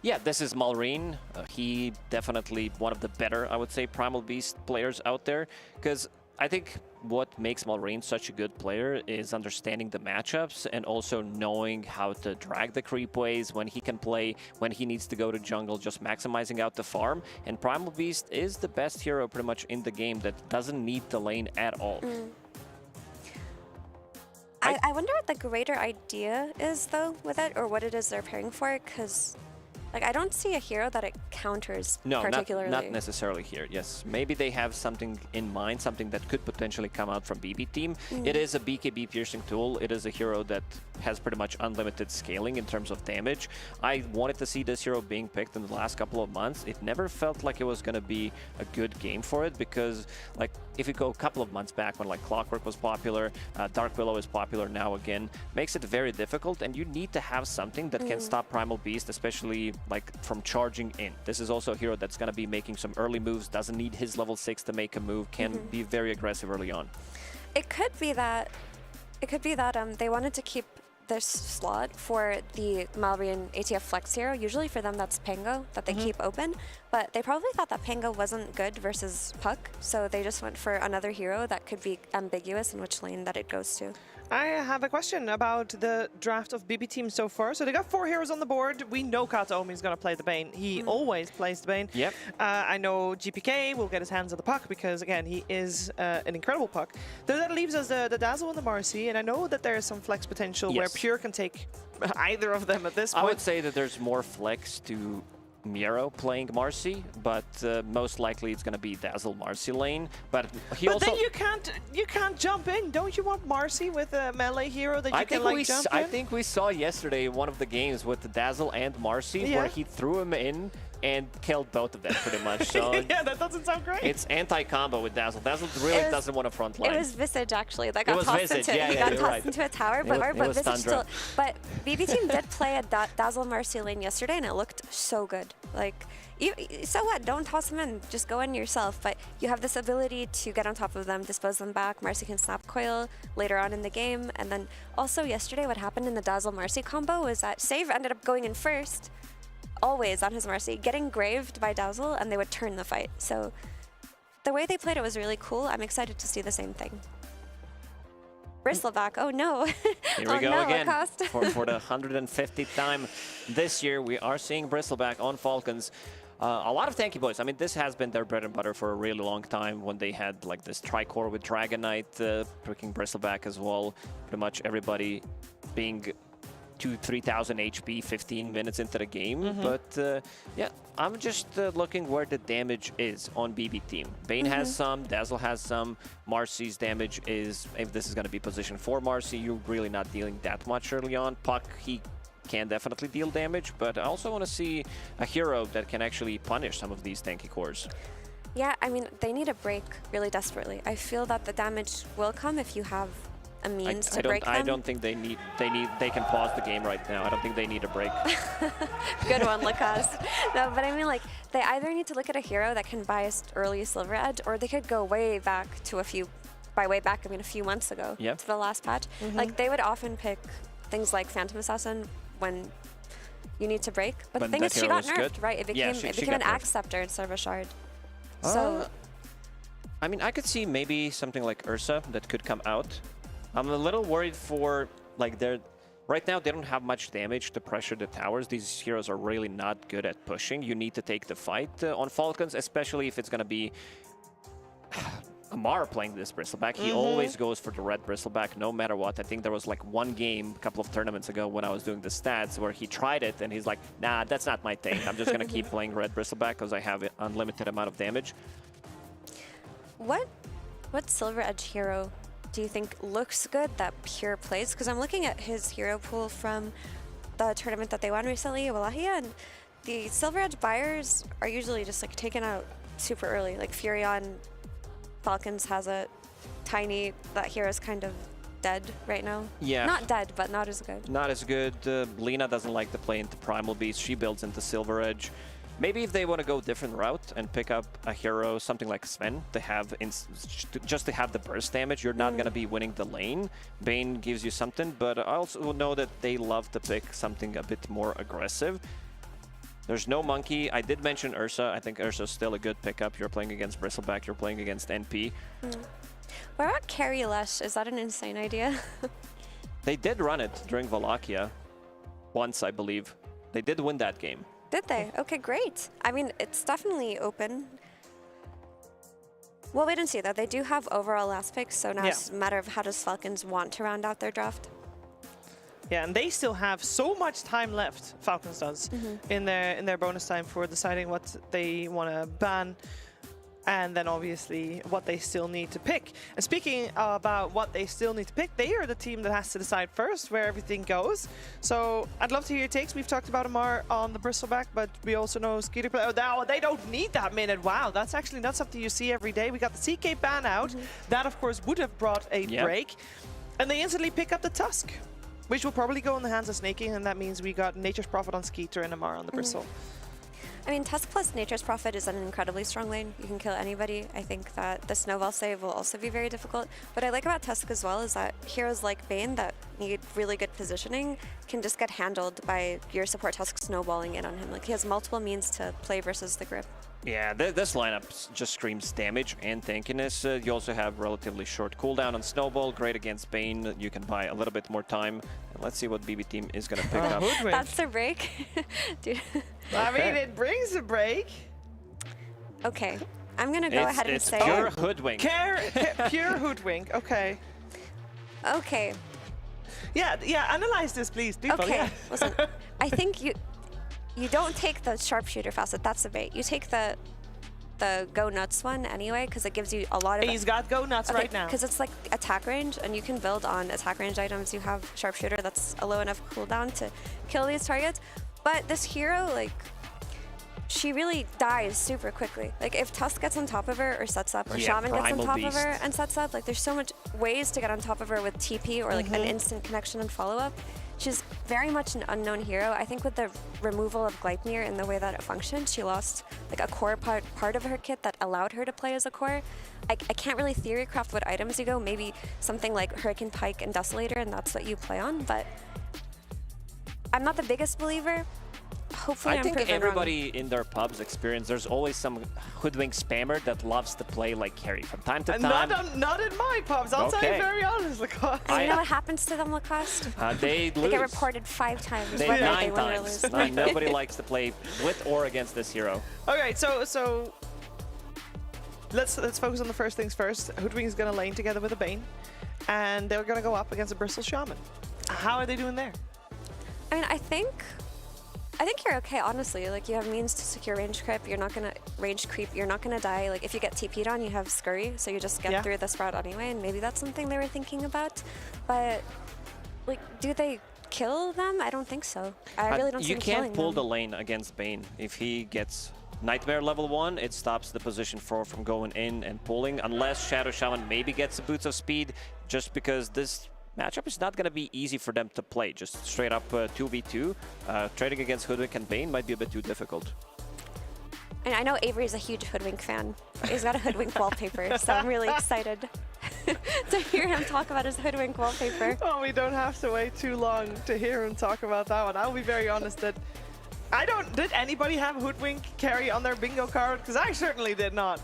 Yeah, this is Malrine. He definitely one of the better, I would say, Primal Beast players out there, because I think what makes Malrine such a good player is understanding the matchups and also knowing how to drag the creep waves, when he can play, when he needs to go to jungle, just maximizing out the farm. And Primal Beast is the best hero pretty much in the game that doesn't need the lane at all. I wonder what the greater idea is, though, with it, or what it is they're pairing for, because... like, I don't see a hero that it counters particularly. No, not necessarily here. Yes, maybe they have something in mind, something that could potentially come out from BB team. It is a BKB piercing tool. It is a hero that has pretty much unlimited scaling in terms of damage. I wanted to see this hero being picked in the last couple of months. It never felt like it was going to be a good game for it, because, like, if you go a couple of months back when, like, Clockwork was popular, Dark Willow is popular now again, makes it very difficult, and you need to have something that can stop Primal Beast, especially like from charging in. This is also a hero that's going to be making some early moves, doesn't need his level 6 to make a move, can be very aggressive early on. It could be that they wanted to keep this slot for the Malrine ATF Flex hero. Usually for them that's Pango that they keep open, but they probably thought that Pango wasn't good versus Puck, so they just went for another hero that could be ambiguous in which lane that it goes to. I have a question about the draft of BB team so far. So they got 4 heroes on the board. We know Kataomi is going to play the Bane. He always plays the Bane. Yep. I know GPK will get his hands on the Puck because, again, he is an incredible Puck. That leaves us the Dazzle and the Marcy. And I know that there is some flex potential where Pure can take either of them at this point. I would say that there's more flex to Miro playing Marcy, but most likely it's going to be Dazzle Marcy lane. But then you can't jump in. Don't you want Marcy with a melee hero that you can like jump in? I think we saw yesterday one of the games with the Dazzle and Marcy where he threw him in and killed both of them pretty much. So yeah, that doesn't sound great. It's anti-combo with Dazzle. Dazzle really doesn't want to front line. It was Visage actually that got tossed into a tower, but Visage still. But BB team did play a Dazzle Marcy lane yesterday, and it looked so good. Like, so what? Don't toss them in. Just go in yourself. But you have this ability to get on top of them, dispose them back. Marcy can snap coil later on in the game, and then also yesterday, what happened in the Dazzle Marcy combo was that Save ended up going in first. Always on his Marcy, getting graved by Dazzle, and they would turn the fight. So the way they played it was really cool. I'm excited to see the same thing. Bristleback, oh no. Here we go again. For the 150th time this year, we are seeing Bristleback on Falcons. A lot of tanky boys. I mean, this has been their bread and butter for a really long time when they had like this tricore with Dragon Knight, picking Bristleback as well. Pretty much everybody being 2,000-3,000 HP 15 minutes into the game. But yeah, I'm just looking where the damage is on BB team. Bane has some, Dazzle has some. Marcy's damage is, if this is going to be position for Marcy, you're really not dealing that much early on. Puck, he can definitely deal damage, but I also want to see a hero that can actually punish some of these tanky cores. Yeah, I mean, they need a break really desperately. I feel that the damage will come if you have a means to break them. I don't think they can pause the game right now. I don't think they need a break. Good one, Lacoste. No, but I mean, like, they either need to look at a hero that can buy us early Silver Edge, or they could go way back to a few months ago to the last patch. Like, they would often pick things like Phantom Assassin when you need to break. But the thing is, she got nerfed, right? It became an Axe Scepter instead of a Shard. So I mean, I could see maybe something like Ursa that could come out. I'm a little worried for, like, right now they don't have much damage to pressure the towers. These heroes are really not good at pushing. You need to take the fight on Falcons, especially if it's going to be Amar playing this Bristleback. He always goes for the red Bristleback no matter what. I think there was like one game a couple of tournaments ago when I was doing the stats where he tried it and he's like, nah, that's not my thing. I'm just going to keep playing red Bristleback because I have an unlimited amount of damage. What Silver Edge hero do you think looks good that Pure plays? Because I'm looking at his hero pool from the tournament that they won recently, Wallahia, and the Silver Edge buyers are usually just like taken out super early. Like Furion Falcons has a Tiny, that hero's kind of dead right now. Yeah. Not dead, but not as good. Not as good. Lena doesn't like to play into Primal Beast. She builds into Silver Edge. Maybe if they want to go a different route and pick up a hero, something like Sven, to have just to have the burst damage, you're not going to be winning the lane. Bane gives you something, but I also know that they love to pick something a bit more aggressive. There's no Monkey. I did mention Ursa. I think Ursa's still a good pickup. You're playing against Bristleback, you're playing against NP. What about Carry Lush? Is that an insane idea? They did run it during Wallachia once, I believe. They did win that game. Did they? Okay, great. I mean, it's definitely open. Well, wait and see, though. They do have overall last picks, so now it's a matter of how does Falcons want to round out their draft. Yeah, and they still have so much time left, Falcons does, in their bonus time for deciding what they want to ban, and then obviously what they still need to pick. And speaking about what they still need to pick, they are the team that has to decide first where everything goes. So I'd love to hear your takes. We've talked about Amar on the Bristleback, but we also know Skeeter play. Oh, now they don't need that minute. Wow, that's actually not something you see every day. We got the CK ban out. That, of course, would have brought a break. And they instantly pick up the Tusk, which will probably go in the hands of Snaking, and that means we got Nature's Prophet on Skeeter and Amar on the Bristle. I mean, Tusk plus Nature's Prophet is an incredibly strong lane. You can kill anybody. I think that the Snowball save will also be very difficult. What I like about Tusk as well is that heroes like Bane that need really good positioning can just get handled by your support Tusk snowballing in on him. Like, he has multiple means to play versus the grip. Yeah, this lineup just screams damage and tankiness. You also have relatively short cooldown on Snowball, great against Bane. You can buy a little bit more time. And let's see what BB team is going to pick up. That's the break. Dude. I mean, it brings a break. Okay, I'm going to go ahead and say... It's pure hoodwink. Pure hoodwink, okay. Okay. Yeah, analyze this, please, people. Okay, listen, I think you don't take the sharpshooter facet, that's the bait. You take the go nuts one anyway, because it gives you a lot of... He's got go nuts right now. Because it's like attack range, and you can build on attack range items. You have sharpshooter that's a low enough cooldown to kill these targets. But this hero, like, she really dies super quickly. Like, if Tusk gets on top of her or sets up, or Shaman gets on top of her and sets up, like, there's so much ways to get on top of her with TP or like an instant connection and follow-up. She's very much an unknown hero. I think with the removal of Gleipnir and the way that it functioned, she lost like a core part of her kit that allowed her to play as a core. I can't really theory craft what items you go. Maybe something like Hurricane Pike and Desolator, and that's what you play on. But I'm not the biggest believer. Hopefully I think everybody in their pubs experience, there's always some hoodwink spammer that loves to play like carry from time to time. Not in my pubs, I'll tell you very honest, Lacoste. And you know what happens to them, Lacoste? They lose. They get reported 5 times. They 9 times. Nobody likes to play with or against this hero. Okay, so let's focus on the first things first. Hoodwink is going to lane together with a Bane, and they're going to go up against a Bristle Shaman. How are they doing there? I mean, I think you're okay, honestly. Like, you have means to secure range creep. You're not gonna range creep. You're not gonna die. Like, if you get TP'd on, you have Scurry, so you just get through the sprout anyway. And maybe that's something they were thinking about. But like, do they kill them? I don't think so. I really don't see them killing them. You can't pull the lane against Bane. If he gets Nightmare level 1, it stops the position 4 from going in and pulling, unless Shadow Shaman maybe gets a boots of speed, just because this matchup is not going to be easy for them to play. Just straight up 2v2. Trading against Hoodwink and Bane might be a bit too difficult. And I know Avery's a huge Hoodwink fan. He's got a Hoodwink wallpaper, so I'm really excited to hear him talk about his Hoodwink wallpaper. Oh, we don't have to wait too long to hear him talk about that one. I'll be very honest that did anybody have Hoodwink carry on their bingo card? Because I certainly did not.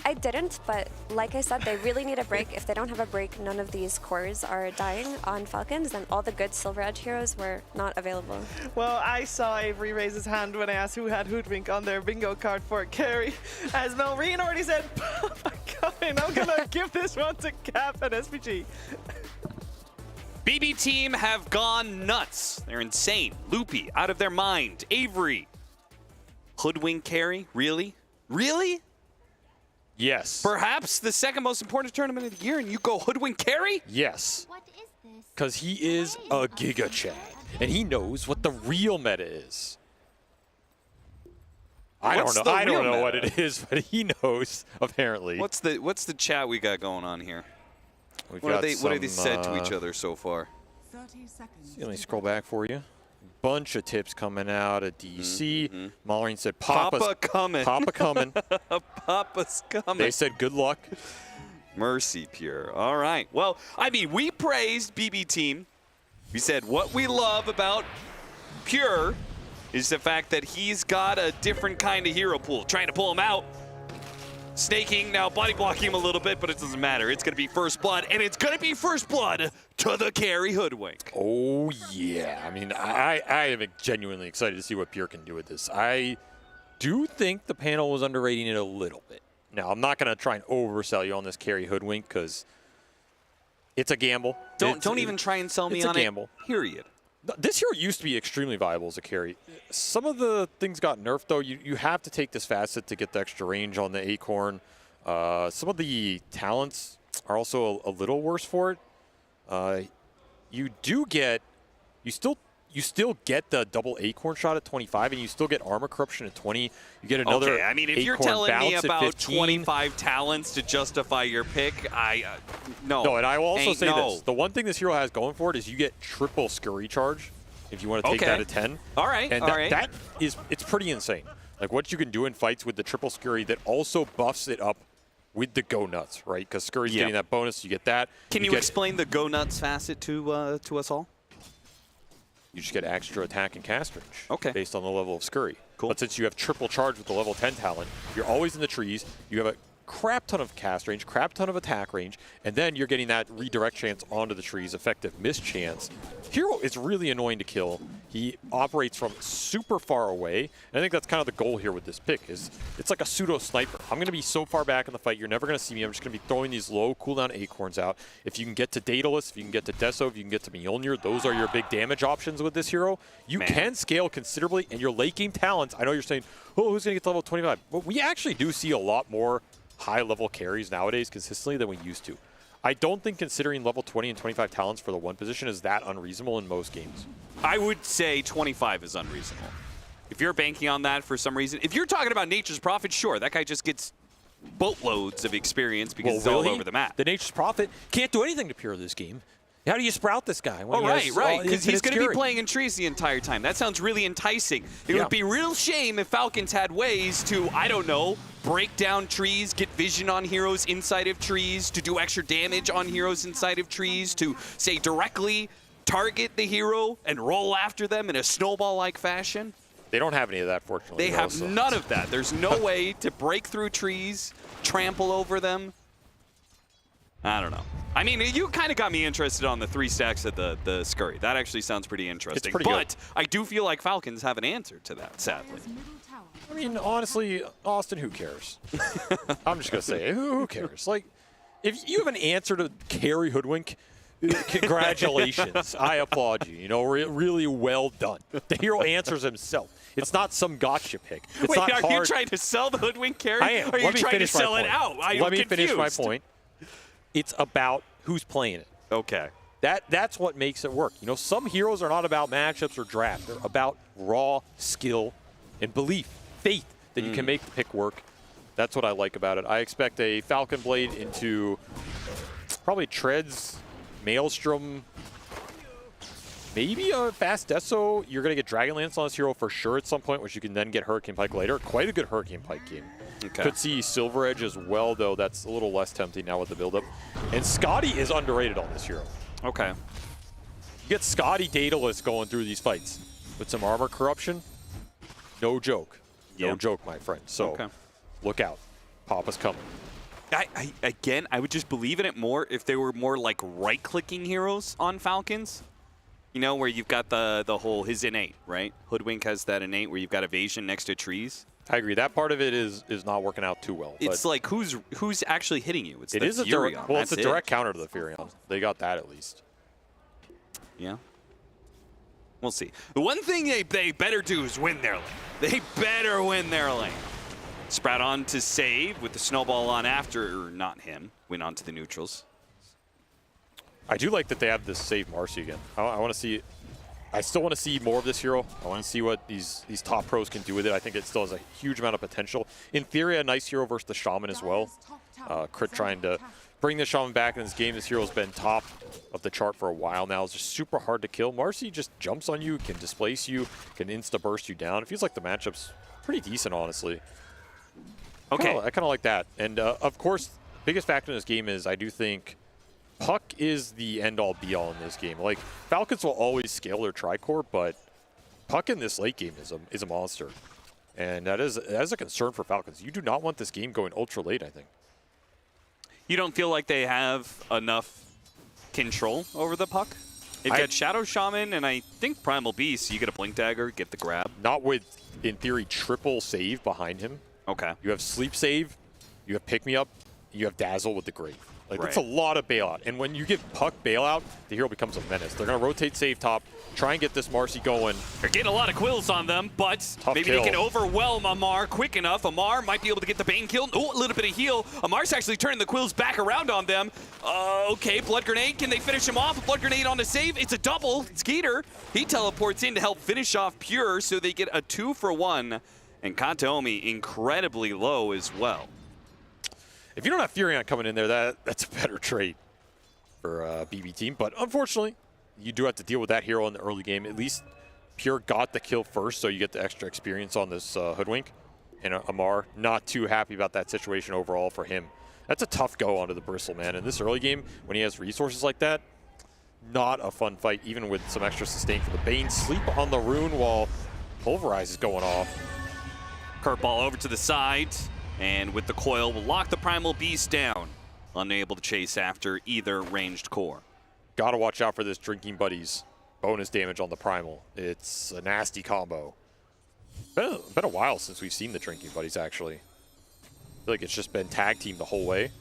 I I didn't, but like I said, they really need a break. If they don't have a break, none of these cores are dying on Falcons, and all the good Silver Edge heroes were not available. Well, I saw Avery raise his hand when I asked who had Hoodwink on their bingo card for carry. As Melreen already said, I'm gonna give this one to Cap and SPG. BB team have gone nuts. They're insane. Loopy, out of their mind. Avery, Hoodwink carry? Really? Really? Yes. Perhaps the second most important tournament of the year, and you go Hoodwink carry? Yes. What is this? Because he is a Giga Chad, and he knows what the real meta is. I don't know what it is, but he knows apparently. What's the chat we got going on here? What have they said to each other so far? 30 seconds. Let me scroll back for you. Bunch of tips coming out of DC. Maureen said, Papa coming. Papa coming. Papa's coming. They said, good luck. Mercy Pure. All right. Well, I mean, we praised BB Team. We said what we love about Pure is the fact that he's got a different kind of hero pool. Trying to pull him out. Snaking, now body blocking him a little bit, but it doesn't matter. It's going to be first blood, and it's going to be first blood to the carry Hoodwink. Oh, yeah. I mean, I am genuinely excited to see what Pure can do with this. I do think the panel was underrating it a little bit. Now, I'm not going to try and oversell you on this carry Hoodwink because it's a gamble. Don't even try and sell me on it. It's a gamble. Period. This hero used to be extremely viable as a carry. Some of the things got nerfed, though. You have to take this facet to get the extra range on the Acorn. Some of the talents are also a little worse for it. You still get the double Acorn shot at 25, and you still get armor corruption at 20. You get another. Okay, I mean, if Acorn you're telling me bounce about at 15. 25 talents to justify your pick, no. No, and I will also say no. this. The one thing this hero has going for it is you get triple Scurry charge if you want to take that at 10. All right, and it's pretty insane. Like what you can do in fights with the triple Scurry that also buffs it up with the Go Nuts, right? Because Scurry's getting that bonus, you get that. Can you explain the Go Nuts facet to us all? You just get extra attack and cast range. Okay. Based on the level of Scurry. Cool. But since you have triple charge with the level 10 talent, you're always in the trees. You have a crap ton of cast range, crap ton of attack range, and then you're getting that redirect chance onto the trees, effective miss chance. Hero is really annoying to kill. He operates from super far away, and I think that's kind of the goal here with this pick. Is it's like a pseudo sniper. I'm going to be so far back in the fight, you're never going to see me. I'm just going to be throwing these low cooldown Acorns out. If you can get to Daedalus, if you can get to Deso, if you can get to Mjolnir, those are your big damage options with this hero. You can scale considerably, and your late game talents, I know you're saying, oh, who's going to get to level 25? But we actually do see a lot more high-level carries nowadays consistently than we used to. I don't think considering level 20 and 25 talents for the one position is that unreasonable in most games. I would say 25 is unreasonable. If you're banking on that for some reason, if you're talking about Nature's Prophet, sure, that guy just gets boatloads of experience because it's all over the map. The Nature's Prophet can't do anything to Pure this game. How do you sprout this guy? Oh, right, because he's going to be playing in trees the entire time. That sounds really enticing. It would be real shame if Falcons had ways to, I don't know, break down trees, get vision on heroes inside of trees, to do extra damage on heroes inside of trees, to, say, directly target the hero and roll after them in a snowball-like fashion. They don't have any of that, fortunately. They have none of that. There's no way to break through trees, trample over them. I don't know. I mean, you kind of got me interested on the 3 stacks of the Scurry. That actually sounds pretty interesting. It's pretty good. I do feel like Falcons have an answer to that, sadly. I mean, honestly, Austin, who cares? I'm just going to say, who cares? Like, if you have an answer to carry Hoodwink, congratulations. I applaud you. You know, really well done. The hero answers himself. It's not some gotcha pick. It's Wait, not are hard. you trying to sell the Hoodwink carry? I am. Or are you trying to sell it out? Let me finish my point. It's about who's playing it. Okay. That's what makes it work. You know, some heroes are not about matchups or draft. They're about raw skill and belief, faith that you can make the pick work. That's what I like about it. I expect a Falcon Blade into probably Treads, Maelstrom, maybe a fast Deso. You're going to get Dragonlance on this hero for sure at some point, which you can then get Hurricane Pike later. Quite a good Hurricane Pike game. Okay. Could see Silver Edge as well, though. That's a little less tempting now with the build-up. And Scotty is underrated on this hero. Okay. You get Scotty Daedalus going through these fights with some armor corruption. No joke. No joke, my friend. So look out. Papa's coming. Again, I would just believe in it more if they were more like right-clicking heroes on Falcons. You know, where you've got the whole his innate, right? Hoodwink has that innate where you've got evasion next to trees. I agree. That part of it is not working out too well. It's like who's actually hitting you? It's the a Furion. direct, well, it's a direct counter to the Furion. They got that at least. Yeah. We'll see. The one thing they better do is win their lane. They better win their lane. Sprout on to save with the snowball on after, or not him. Went on to the neutrals. I do like that they have this save Marcy again. I want to see. I still want to see more of this hero. I want to see what these top pros can do with it. I think it still has a huge amount of potential. In theory, a nice hero versus the Shaman as well. Crit trying to bring the Shaman back in this game. This hero's been top of the chart for a while now. It's just super hard to kill. Marcy just jumps on you, can displace you, can insta-burst you down. It feels like the matchup's pretty decent, honestly. Okay. I kind of like that. And, of course, biggest factor in this game is I do think Puck is the end-all, be-all in this game. Like, Falcons will always scale their tricore, but Puck in this late game is a monster. And that is a concern for Falcons. You do not want this game going ultra late, I think. You don't feel like they have enough control over the Puck? They've got Shadow Shaman and I think Primal Beast. You get a Blink Dagger, get the grab. Not with, in theory, triple save behind him. Okay. You have Sleep Save, you have Pick Me Up, you have Dazzle with the Grave. Like, that's a lot of bailout. And when you give Puck bailout, the hero becomes a menace. They're going to rotate save top, try and get this Marcy going. They're getting a lot of quills on them, but maybe they can overwhelm Amar quick enough. Amar might be able to get the Bane kill. Oh, a little bit of heal. Amar's actually turning the quills back around on them. Okay, Blood Grenade. Can they finish him off? Blood Grenade on the save. It's a double. Skeeter, he teleports in to help finish off Pure, so they get a 2-for-1. And Kataomi incredibly low as well. If you don't have Furion coming in there, that's a better trade for BB team. But unfortunately, you do have to deal with that hero in the early game. At least Pure got the kill first, so you get the extra experience on this Hoodwink. And Amar, not too happy about that situation overall for him. That's a tough go onto the Bristle, man. In this early game, when he has resources like that, not a fun fight, even with some extra sustain for the Bane. Sleep on the Rune while Pulverize is going off. Curveball over to the side. And with the coil, we'll lock the Primal Beast down. Unable to chase after either ranged core. Gotta watch out for this Drinking Buddies bonus damage on the Primal. It's a nasty combo. Been a while since we've seen the Drinking Buddies, actually. I feel like it's just been tag team the whole way.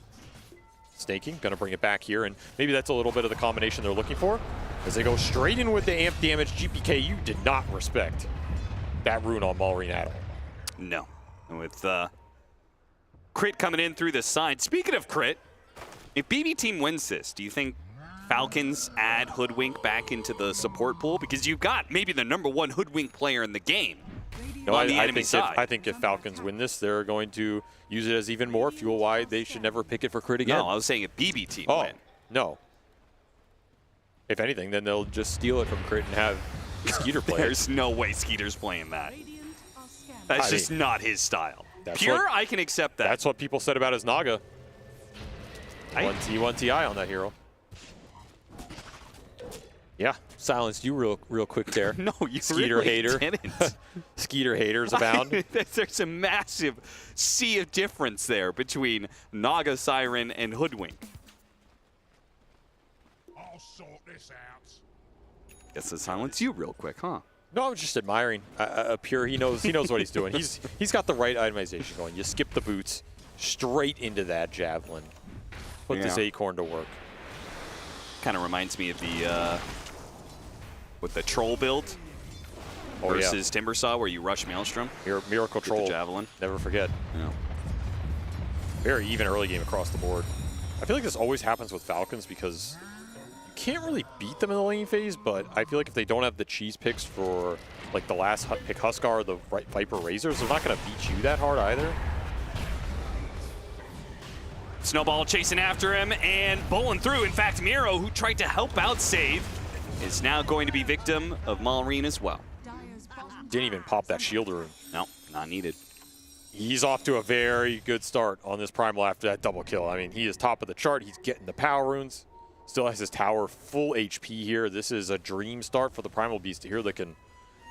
Snaking, gonna bring it back here, and maybe that's a little bit of the combination they're looking for. As they go straight in with the amp damage, GPKU did not respect that rune on Malrine at all. No. And with Crit coming in through the side. Speaking of Crit, if BB team wins this, do you think Falcons add Hoodwink back into the support pool? Because you've got maybe the #1 Hoodwink player in the game on the enemy side. I think if Falcons win this, they're going to use it as even more fuel. Why they should never pick it for Crit again. No, I was saying if BB team win. No. If anything, then they'll just steal it from Crit and have Skeeter play. There's no way Skeeter's playing that. That's just not his style. Pure, I can accept that. That's what people said about his Naga. 1T, 1TI on that hero. Yeah, silenced you real quick there. No, you Skeeter really hater. didn't. Skeeter haters abound. There's a massive sea of difference there between Naga, Siren, and Hoodwink. I'll sort this out. Guess I'll silence you real quick, huh? No, I was just admiring Pure. He knows what he's doing. He's got the right itemization going. You skip the boots straight into that javelin. Put this acorn to work. Kind of reminds me of the with the troll build versus Timbersaw, where you rush Maelstrom. Miracle Troll. The javelin. Never forget. Yeah. Very even early game across the board. I feel like this always happens with Falcons because can't really beat them in the lane phase, but I feel like if they don't have the cheese picks for like the last pick Huskar or the Viper Razors, they're not going to beat you that hard either. Snowball chasing after him and bowling through. In fact, Miro, who tried to help out save, is now going to be victim of Malrine as well. Didn't even pop that shield rune. No, not needed. He's off to a very good start on this Primal after that double kill. I mean, he is top of the chart. He's getting the power runes. Still has his tower full HP here. This is a dream start for the Primal Beast here that can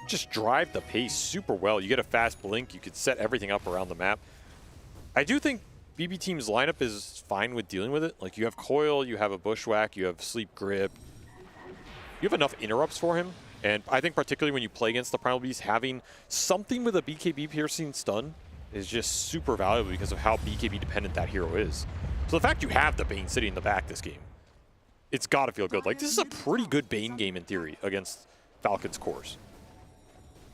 just drive the pace super well. You get a fast blink. You could set everything up around the map. I do think BB Team's lineup is fine with dealing with it. Like, you have Coil, you have a Bushwhack, you have Sleep Grip. You have enough interrupts for him. And I think particularly when you play against the Primal Beast, having something with a BKB piercing stun is just super valuable because of how BKB dependent that hero is. So the fact you have the Bane sitting in the back this game, it's got to feel good. Like, this is a pretty good Bane game in theory against Falcon's cores.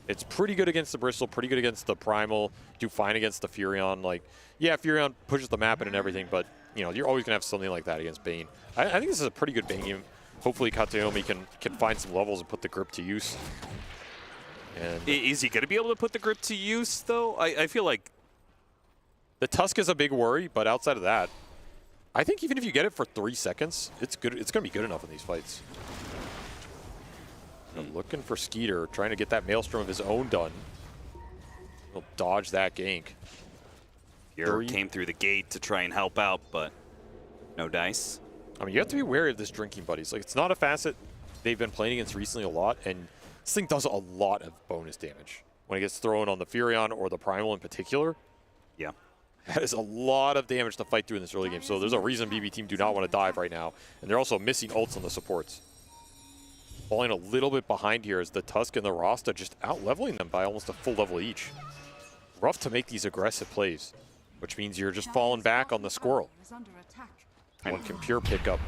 It's pretty good against the Bristle, pretty good against the Primal, do fine against the Furion. Like, yeah, Furion pushes the map in and everything, but, you know, you're always going to have something like that against Bane. I think this is a pretty good Bane game. Hopefully Katayomi can find some levels and put the grip to use. And is he going to be able to put the grip to use, though? I feel like... The Tusk is a big worry, but outside of that, I think even if you get it for 3 seconds, it's good. It's going to be good enough in these fights. I'm looking for Skeeter, trying to get that Maelstrom of his own done. He'll dodge that gank. Pure came through the gate to try and help out, but no dice. I mean, you have to be wary of this drinking buddies. Like, it's not a facet they've been playing against recently a lot, and this thing does a lot of bonus damage when it gets thrown on the Furion or the Primal in particular. Yeah. That is a lot of damage to fight through in this early game, so there's a reason BB Team do not want to dive right now, and they're also missing ults on the supports. Falling a little bit behind here as the Tusk and the Rasta just out-leveling them by almost a full level each. Rough to make these aggressive plays, which means you're just falling back on the Squirrel. One can Pure pick up.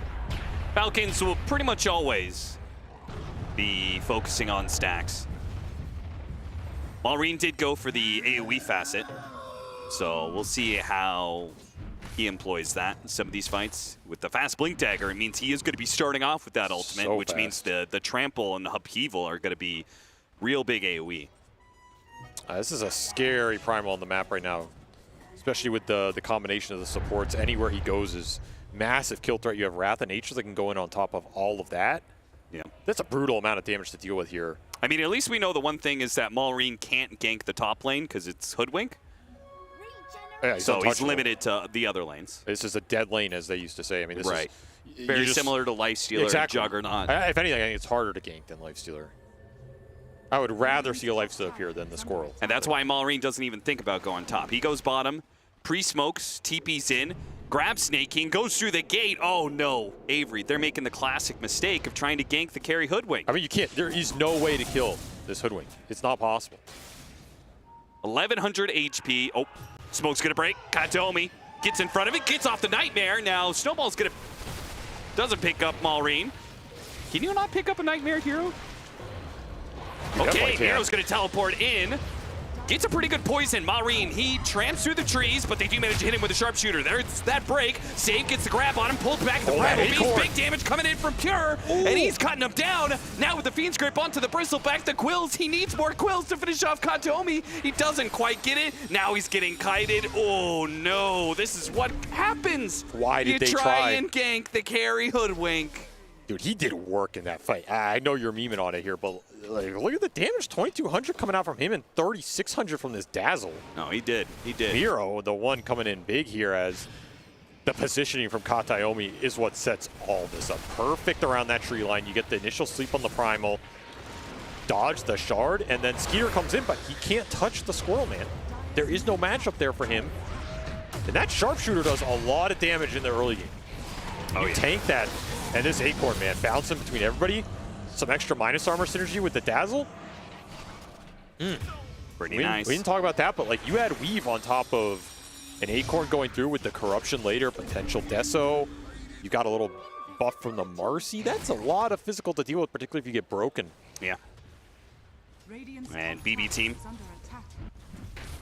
Falcons will pretty much always be focusing on stacks. Maureen did go for the AoE facet, so we'll see how he employs that in some of these fights. With the fast Blink Dagger, it means he is going to be starting off with that ultimate, which means the Trample and the Upheaval are going to be real big AoE. This is a scary Primal on the map right now, especially with the combination of the supports. Anywhere he goes is massive kill threat. You have Wrath and Nature that can go in on top of all of that. Yeah, that's a brutal amount of damage to deal with here. I mean, at least we know the one thing is that Maureen can't gank the top lane because it's Hoodwink. Yeah, so he's limited to the other lanes. This is a dead lane, as they used to say. I mean, this right. is very similar to Lifestealer exactly. and Juggernaut. If anything, I think it's harder to gank than Lifestealer. I would rather see a Lifestealer up here than the Squirrel. And that's why Maureen doesn't even think about going top. He goes bottom, pre-smokes, TP's in, grabs Snake King, goes through the gate. Oh no, Avery, they're making the classic mistake of trying to gank the carry Hoodwink. I mean, you can't, there is no way to kill this Hoodwink. It's not possible. 1100 HP. Oh, smoke's gonna break. Katayomi gets in front of it, gets off the Nightmare. Now Snowball's gonna, doesn't pick up Maureen. Can you not pick up a Nightmare hero? Okay, Hero's gonna teleport in. Gets a pretty good poison. Maureen, he tramps through the trees, but they do manage to hit him with a sharpshooter. There's that break. Save gets the grab on him, pulled back the Primal Beast. Big damage coming in from Pure, and he's cutting him down. Now with the Fiend's Grip onto the Bristleback, the Quills. He needs more Quills to finish off Katayomi. He doesn't quite get it. Now he's getting kited. Oh no, this is what happens. Why did they try and gank the carry Hoodwink? Dude, he did work in that fight. I know you're memeing on it here, but like, look at the damage. 2,200 coming out from him and 3,600 from this Dazzle. No, he did. He did. Miro, the one coming in big here, as the positioning from Katayomi is what sets all this up. Perfect around that tree line. You get the initial sleep on the Primal, dodge the Shard, and then Skeeter comes in, but he can't touch the Squirrel, man. There is no matchup there for him. And that Sharpshooter does a lot of damage in the early game. You tank that. And this Acorn, man, bouncing between everybody. Some extra minus armor synergy with the Dazzle. Pretty nice. We didn't talk about that, but like you had Weave on top of an Acorn going through with the Corruption later, potential Deso. You got a little buff from the Marcy. That's a lot of physical to deal with, particularly if you get broken. Yeah. And BB Team,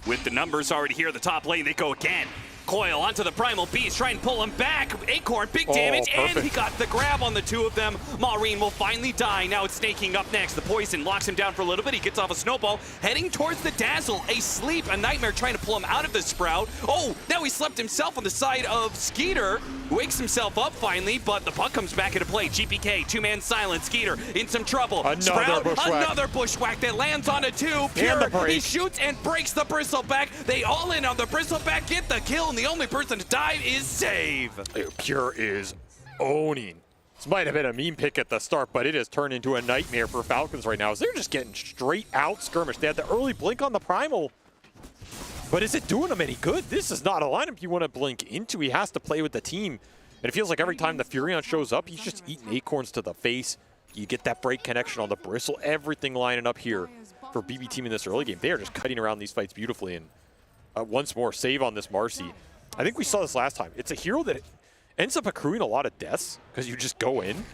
with the numbers already here at the top lane, they go again. Coil onto the Primal Beast, try and pull him back. Acorn, big damage, and he got the grab on the two of them. Maureen will finally die. Now it's Snaking up next. The poison locks him down for a little bit. He gets off a Snowball, heading towards the Dazzle. A Sleep, a Nightmare trying to pull him out of the Sprout. Oh, now he slept himself on the side of Skeeter. Wakes himself up finally, but the puck comes back into play. GPK, two-man silent. Skeeter in some trouble. Sprout, another bushwhack that lands on a two. Pure, he shoots and breaks the Bristleback. They all in on the Bristleback, get the kill, and the only person to die is Save. Pure is owning. This might have been a meme pick at the start, but it has turned into a nightmare for Falcons right now. They're just getting straight out skirmish. They had the early blink on the Primal. But is it doing him any good? This is not a lineup you want to blink into. He has to play with the team. And it feels like every time the Furion shows up, he's just eating acorns to the face. You get that break connection on the bristle. Everything lining up here for BB Team in this early game. They are just cutting around these fights beautifully. And once more, save on this Marcy. I think we saw this last time. It's a hero that ends up accruing a lot of deaths because you just go in,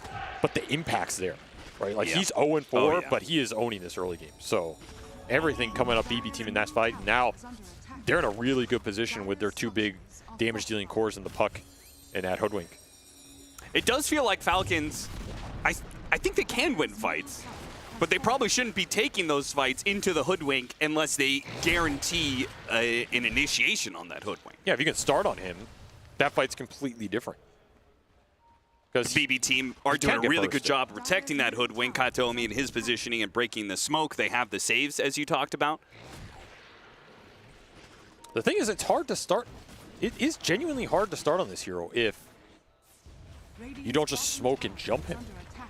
but the impact's there, right? Like he's 0-4, but he is owning this early game. So everything coming up BB Team in that fight. Now they're in a really good position with their 2 big damage-dealing cores in the puck and at Hoodwink. It does feel like Falcons, I think they can win fights, but they probably shouldn't be taking those fights into the Hoodwink unless they guarantee an initiation on that Hoodwink. Yeah, if you can start on him, that fight's completely different. Because BB Team are doing a really good job protecting that Hoodwink. Katomi and his positioning and breaking the smoke. They have the saves, as you talked about. The thing is, it's hard to start. It is genuinely hard to start on this hero if you don't just smoke and jump him.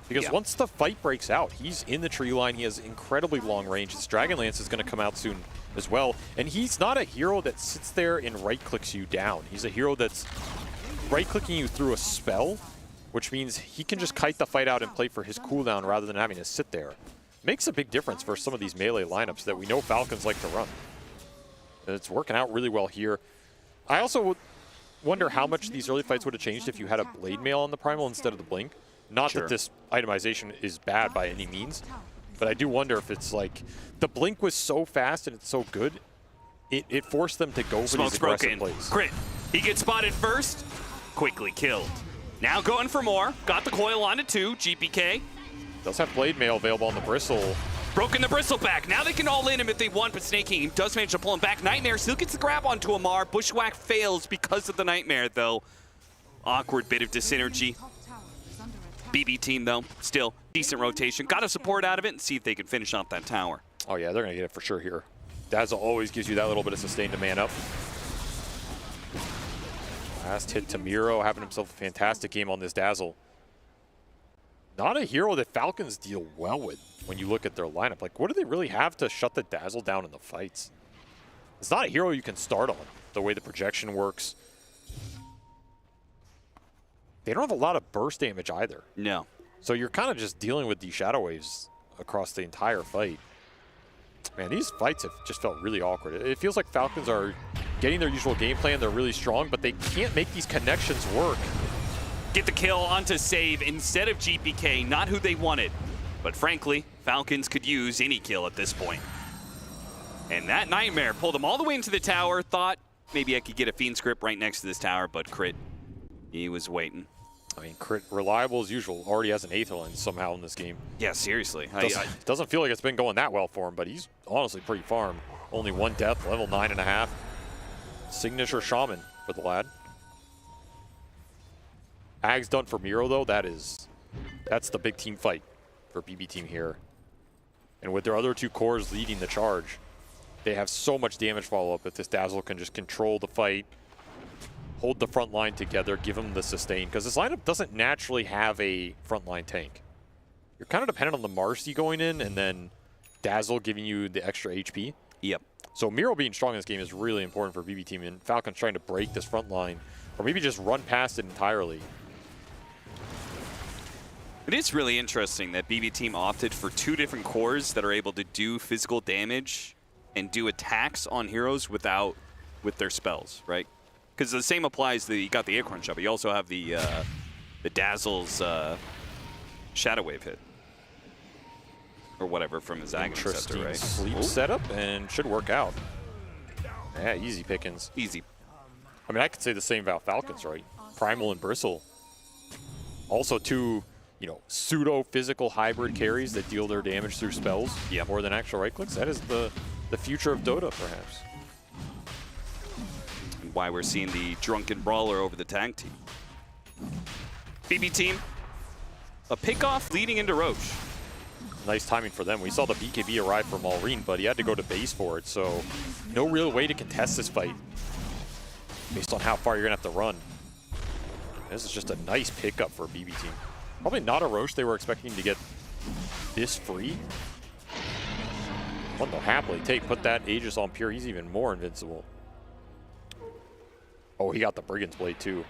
Because once the fight breaks out, he's in the tree line. He has incredibly long range. His Dragonlance is going to come out soon as well. And he's not a hero that sits there and right-clicks you down. He's a hero that's right-clicking you through a spell, which means he can just kite the fight out and play for his cooldown rather than having to sit there. Makes a big difference for some of these melee lineups that we know Falcons like to run. And it's working out really well here. I also wonder how much these early fights would have changed if you had a Blade Mail on the Primal instead of the Blink. Not that this itemization is bad by any means, but I do wonder if it's like the Blink was so fast and it's so good, it forced them to go for these aggressive plays. Crit. He gets spotted first, quickly killed. Now going for more. Got the coil on it too, GPK. Does have Blade Mail available on the Bristle. Broken the Bristle back. Now they can all in him if they want, but Snake King does manage to pull him back. Nightmare still gets the grab onto Amar. Bushwhack fails because of the Nightmare, though. Awkward bit of dyssynergy. BB Team, though, still decent rotation. Got a support out of it and see if they can finish off that tower. Oh, yeah, they're going to get it for sure here. Dazzle always gives you that little bit of sustain to man up. Last hit to Miro, having himself a fantastic game on this Dazzle. Not a hero that Falcons deal well with when you look at their lineup. Like, what do they really have to shut the Dazzle down in the fights? It's not a hero you can start on, the way the projection works. They don't have a lot of burst damage either. No. So you're kind of just dealing with these Shadow Waves across the entire fight. Man, these fights have just felt really awkward. It feels like Falcons are getting their usual game plan. They're really strong, but they can't make these connections work. Get the kill onto save instead of GPK, not who they wanted. But frankly, Falcons could use any kill at this point. And that Nightmare pulled him all the way into the tower, thought maybe I could get a Fiend's Grip right next to this tower, but Crit, he was waiting. I mean, Crit, reliable as usual, already has an Aetherline somehow in this game. Yeah, seriously. Doesn't feel like it's been going that well for him, but he's honestly pretty farm. Only 1 death, level 9.5. Signature Shaman for the lad. Ag's done for Miro, though. That's the big team fight for BB Team here. And with their other 2 cores leading the charge, they have so much damage follow-up if this Dazzle can just control the fight, hold the front line together, give them the sustain. Because this lineup doesn't naturally have a front line tank. You're kind of dependent on the Marcy going in and then Dazzle giving you the extra HP. Yep. So Miro being strong in this game is really important for BB Team, and Falcons trying to break this front line or maybe just run past it entirely. It is really interesting that BB Team opted for 2 different cores that are able to do physical damage and do attacks on heroes with their spells, right? Because the same applies. You got the Acorn Shot, but you also have the Dazzle's Shadow Wave hit or whatever from his Agony Scepter, right? Sleep setup and should work out. Yeah, easy pickings. Easy. I mean, I could say the same about Falcons, right? Primal and Bristle. Also 2, pseudo-physical hybrid carries that deal their damage through spells more than actual right clicks. That is the future of Dota, perhaps. And why we're seeing the Drunken Brawler over the tag team. BB Team, a pickoff leading into Roche. Nice timing for them. We saw the BKB arrive from Maureen, but he had to go to base for it, so no real way to contest this fight based on how far you're going to have to run. This is just a nice pickup for BB Team. Probably not a Roche they were expecting to get this free. One they'll happily take. Put that Aegis on Pure. He's even more invincible. Oh, he got the Brigand's Blade too.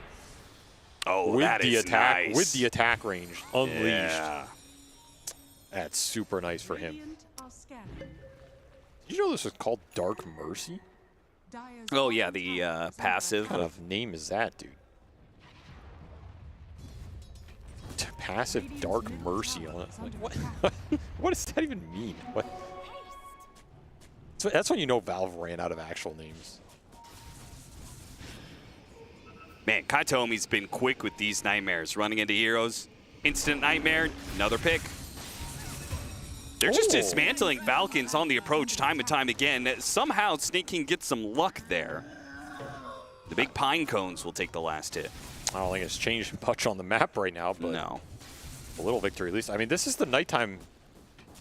Oh, with that the is attack, nice. With the attack range unleashed. Yeah. That's super nice for him. Radiant are scanning. Did you know this was called Dark Mercy? Dire's Oh, yeah, bottom the tower is under passive. What kind of name is that, dude? Passive Dark Mercy on it. Like, what? What does that even mean? What? So that's when you know Valve ran out of actual names. Man, Katomi's been quick with these nightmares. Running into heroes. Instant nightmare. Another pick. They're just dismantling Falcons on the approach time and time again. Somehow Snake King gets some luck there. The big pine cones will take the last hit. I don't think it's changed much on the map right now, but no. A little victory at least. I mean, this is the nighttime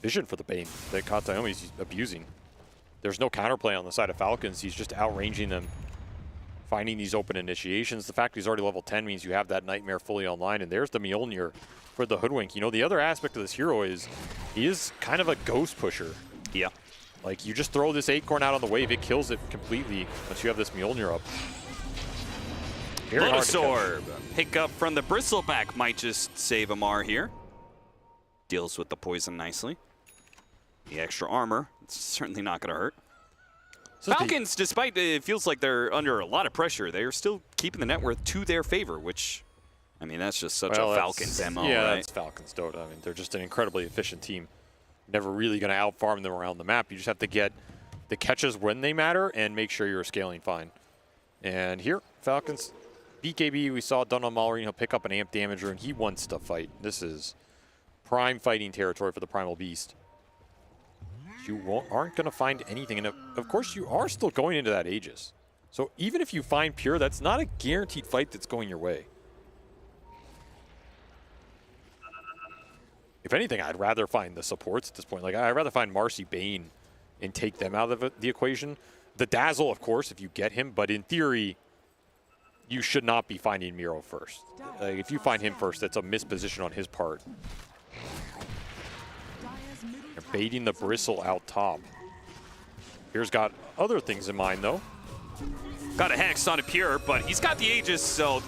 vision for the Bane that Kataomi's abusing. There's no counterplay on the side of Falcons. He's just outranging them, finding these open initiations. The fact he's already level 10 means you have that Nightmare fully online, and there's the Mjolnir for the Hoodwink. You know, the other aspect of this hero is he is kind of a ghost pusher. Yeah. Like, you just throw this Acorn out on the wave, it kills it completely once you have this Mjolnir up. Lotus Orb. Pick up from the Bristleback might just save Amar here. Deals with the poison nicely. The extra armor, it's certainly not going to hurt. So Falcons, despite it feels like they're under a lot of pressure, they are still keeping the net worth to their favor, which, I mean, that's just such a Falcons MO, yeah, right? that's Falcons Dota. I mean, they're just an incredibly efficient team. Never really going to out-farm them around the map. You just have to get the catches when they matter and make sure you're scaling fine. And here, Falcons, BKB, we saw done on Mallory. He'll pick up an amp damage rune. He wants to fight. This is prime fighting territory for the Primal Beast. You aren't going to find anything. And of course, you are still going into that Aegis. So even if you find Pure, that's not a guaranteed fight that's going your way. If anything, I'd rather find the supports at this point. Like, I'd rather find Marcy Bane and take them out of the equation. The Dazzle, of course, if you get him. But in theory, you should not be finding Miro first. Like, if you find him first, that's a misposition on his part. They're baiting the Bristle out top. Here's got other things in mind, though. Got a Hex on a Pure, but he's got the Aegis, so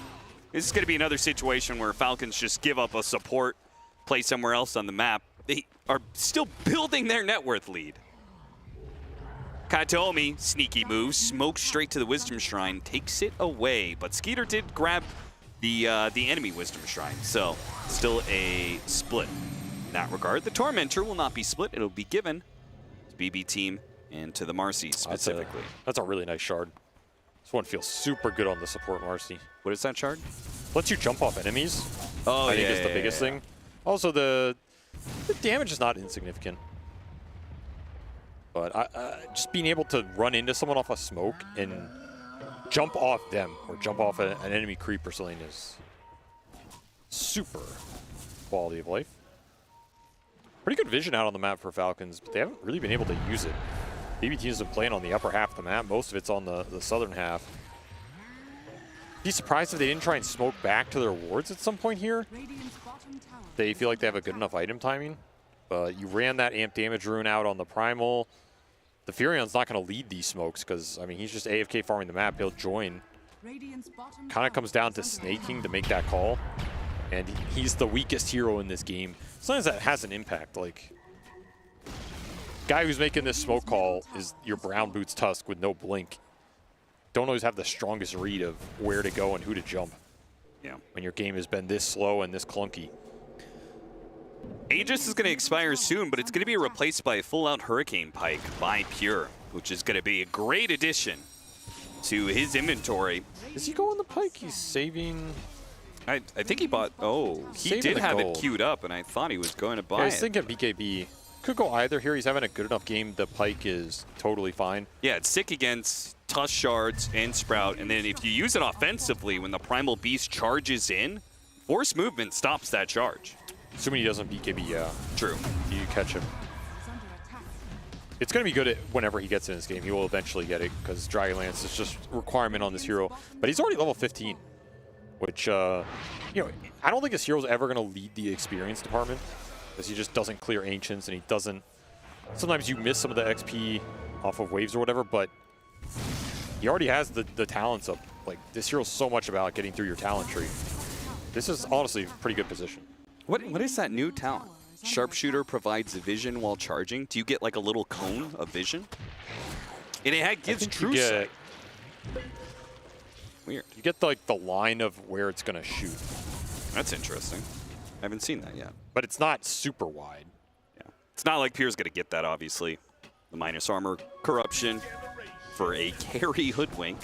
this is going to be another situation where Falcons just give up a support, play somewhere else on the map. They are still building their net worth lead. Katomi, sneaky move, smokes straight to the Wisdom Shrine, takes it away. But Skeeter did grab the enemy Wisdom Shrine, so still a split in that regard. The Tormentor will not be split. It'll be given to BB team and to the Marcy specifically. That's a really nice shard. This one feels super good on the support Marcy. What is that shard? Lets you jump off enemies. Oh, I think is the biggest thing. Also, the damage is not insignificant. But just being able to run into someone off a smoke and jump off them or jump off an enemy creep or something is super quality of life. Pretty good vision out on the map for Falcons, but they haven't really been able to use it. BB teams have been playing on the upper half of the map. Most of it's on the southern half. Be surprised if they didn't try and smoke back to their wards at some point here. They feel like they have a good enough item timing. You ran that amp damage rune out on the Primal. The Furion's not going to lead these smokes because, I mean, he's just AFK farming the map. He'll join. Kind of comes down to Snake King to make that call. And he's the weakest hero in this game. Sometimes that has an impact. Like, guy who's making this smoke call is your Brown Boots Tusk with no blink. Don't always have the strongest read of where to go and who to jump. Yeah. When your game has been this slow and this clunky. Aegis is going to expire soon, but it's going to be replaced by a full-out Hurricane Pike by Pure, which is going to be a great addition to his inventory. Is he going the Pike? He's saving... I think he bought... Oh, he did have it queued up, and I thought he was going to buy it. I was thinking BKB could go either here. He's having a good enough game. The Pike is totally fine. Yeah, it's sick against Tusk Shards and Sprout, and then if you use it offensively, when the Primal Beast charges in, force movement stops that charge. Assuming he doesn't BKB, yeah. True. You catch him. It's going to be good whenever he gets in this game. He will eventually get it because Dragonlance is just a requirement on this hero. But he's already level 15, which, you know, I don't think this hero's ever going to lead the experience department because he just doesn't clear Ancients and he doesn't... Sometimes you miss some of the XP off of waves or whatever, but he already has the talents up. Like, this hero's so much about getting through your talent tree. This is honestly a pretty good position. What is that new talent? Sharpshooter provides vision while charging. Do you get like a little cone of vision? And it gives true sight. Weird. You get like the line of where it's going to shoot. That's interesting. I haven't seen that yet. But it's not super wide. Yeah. It's not like Pierre's going to get that, obviously. The minus armor corruption for a carry hoodwink.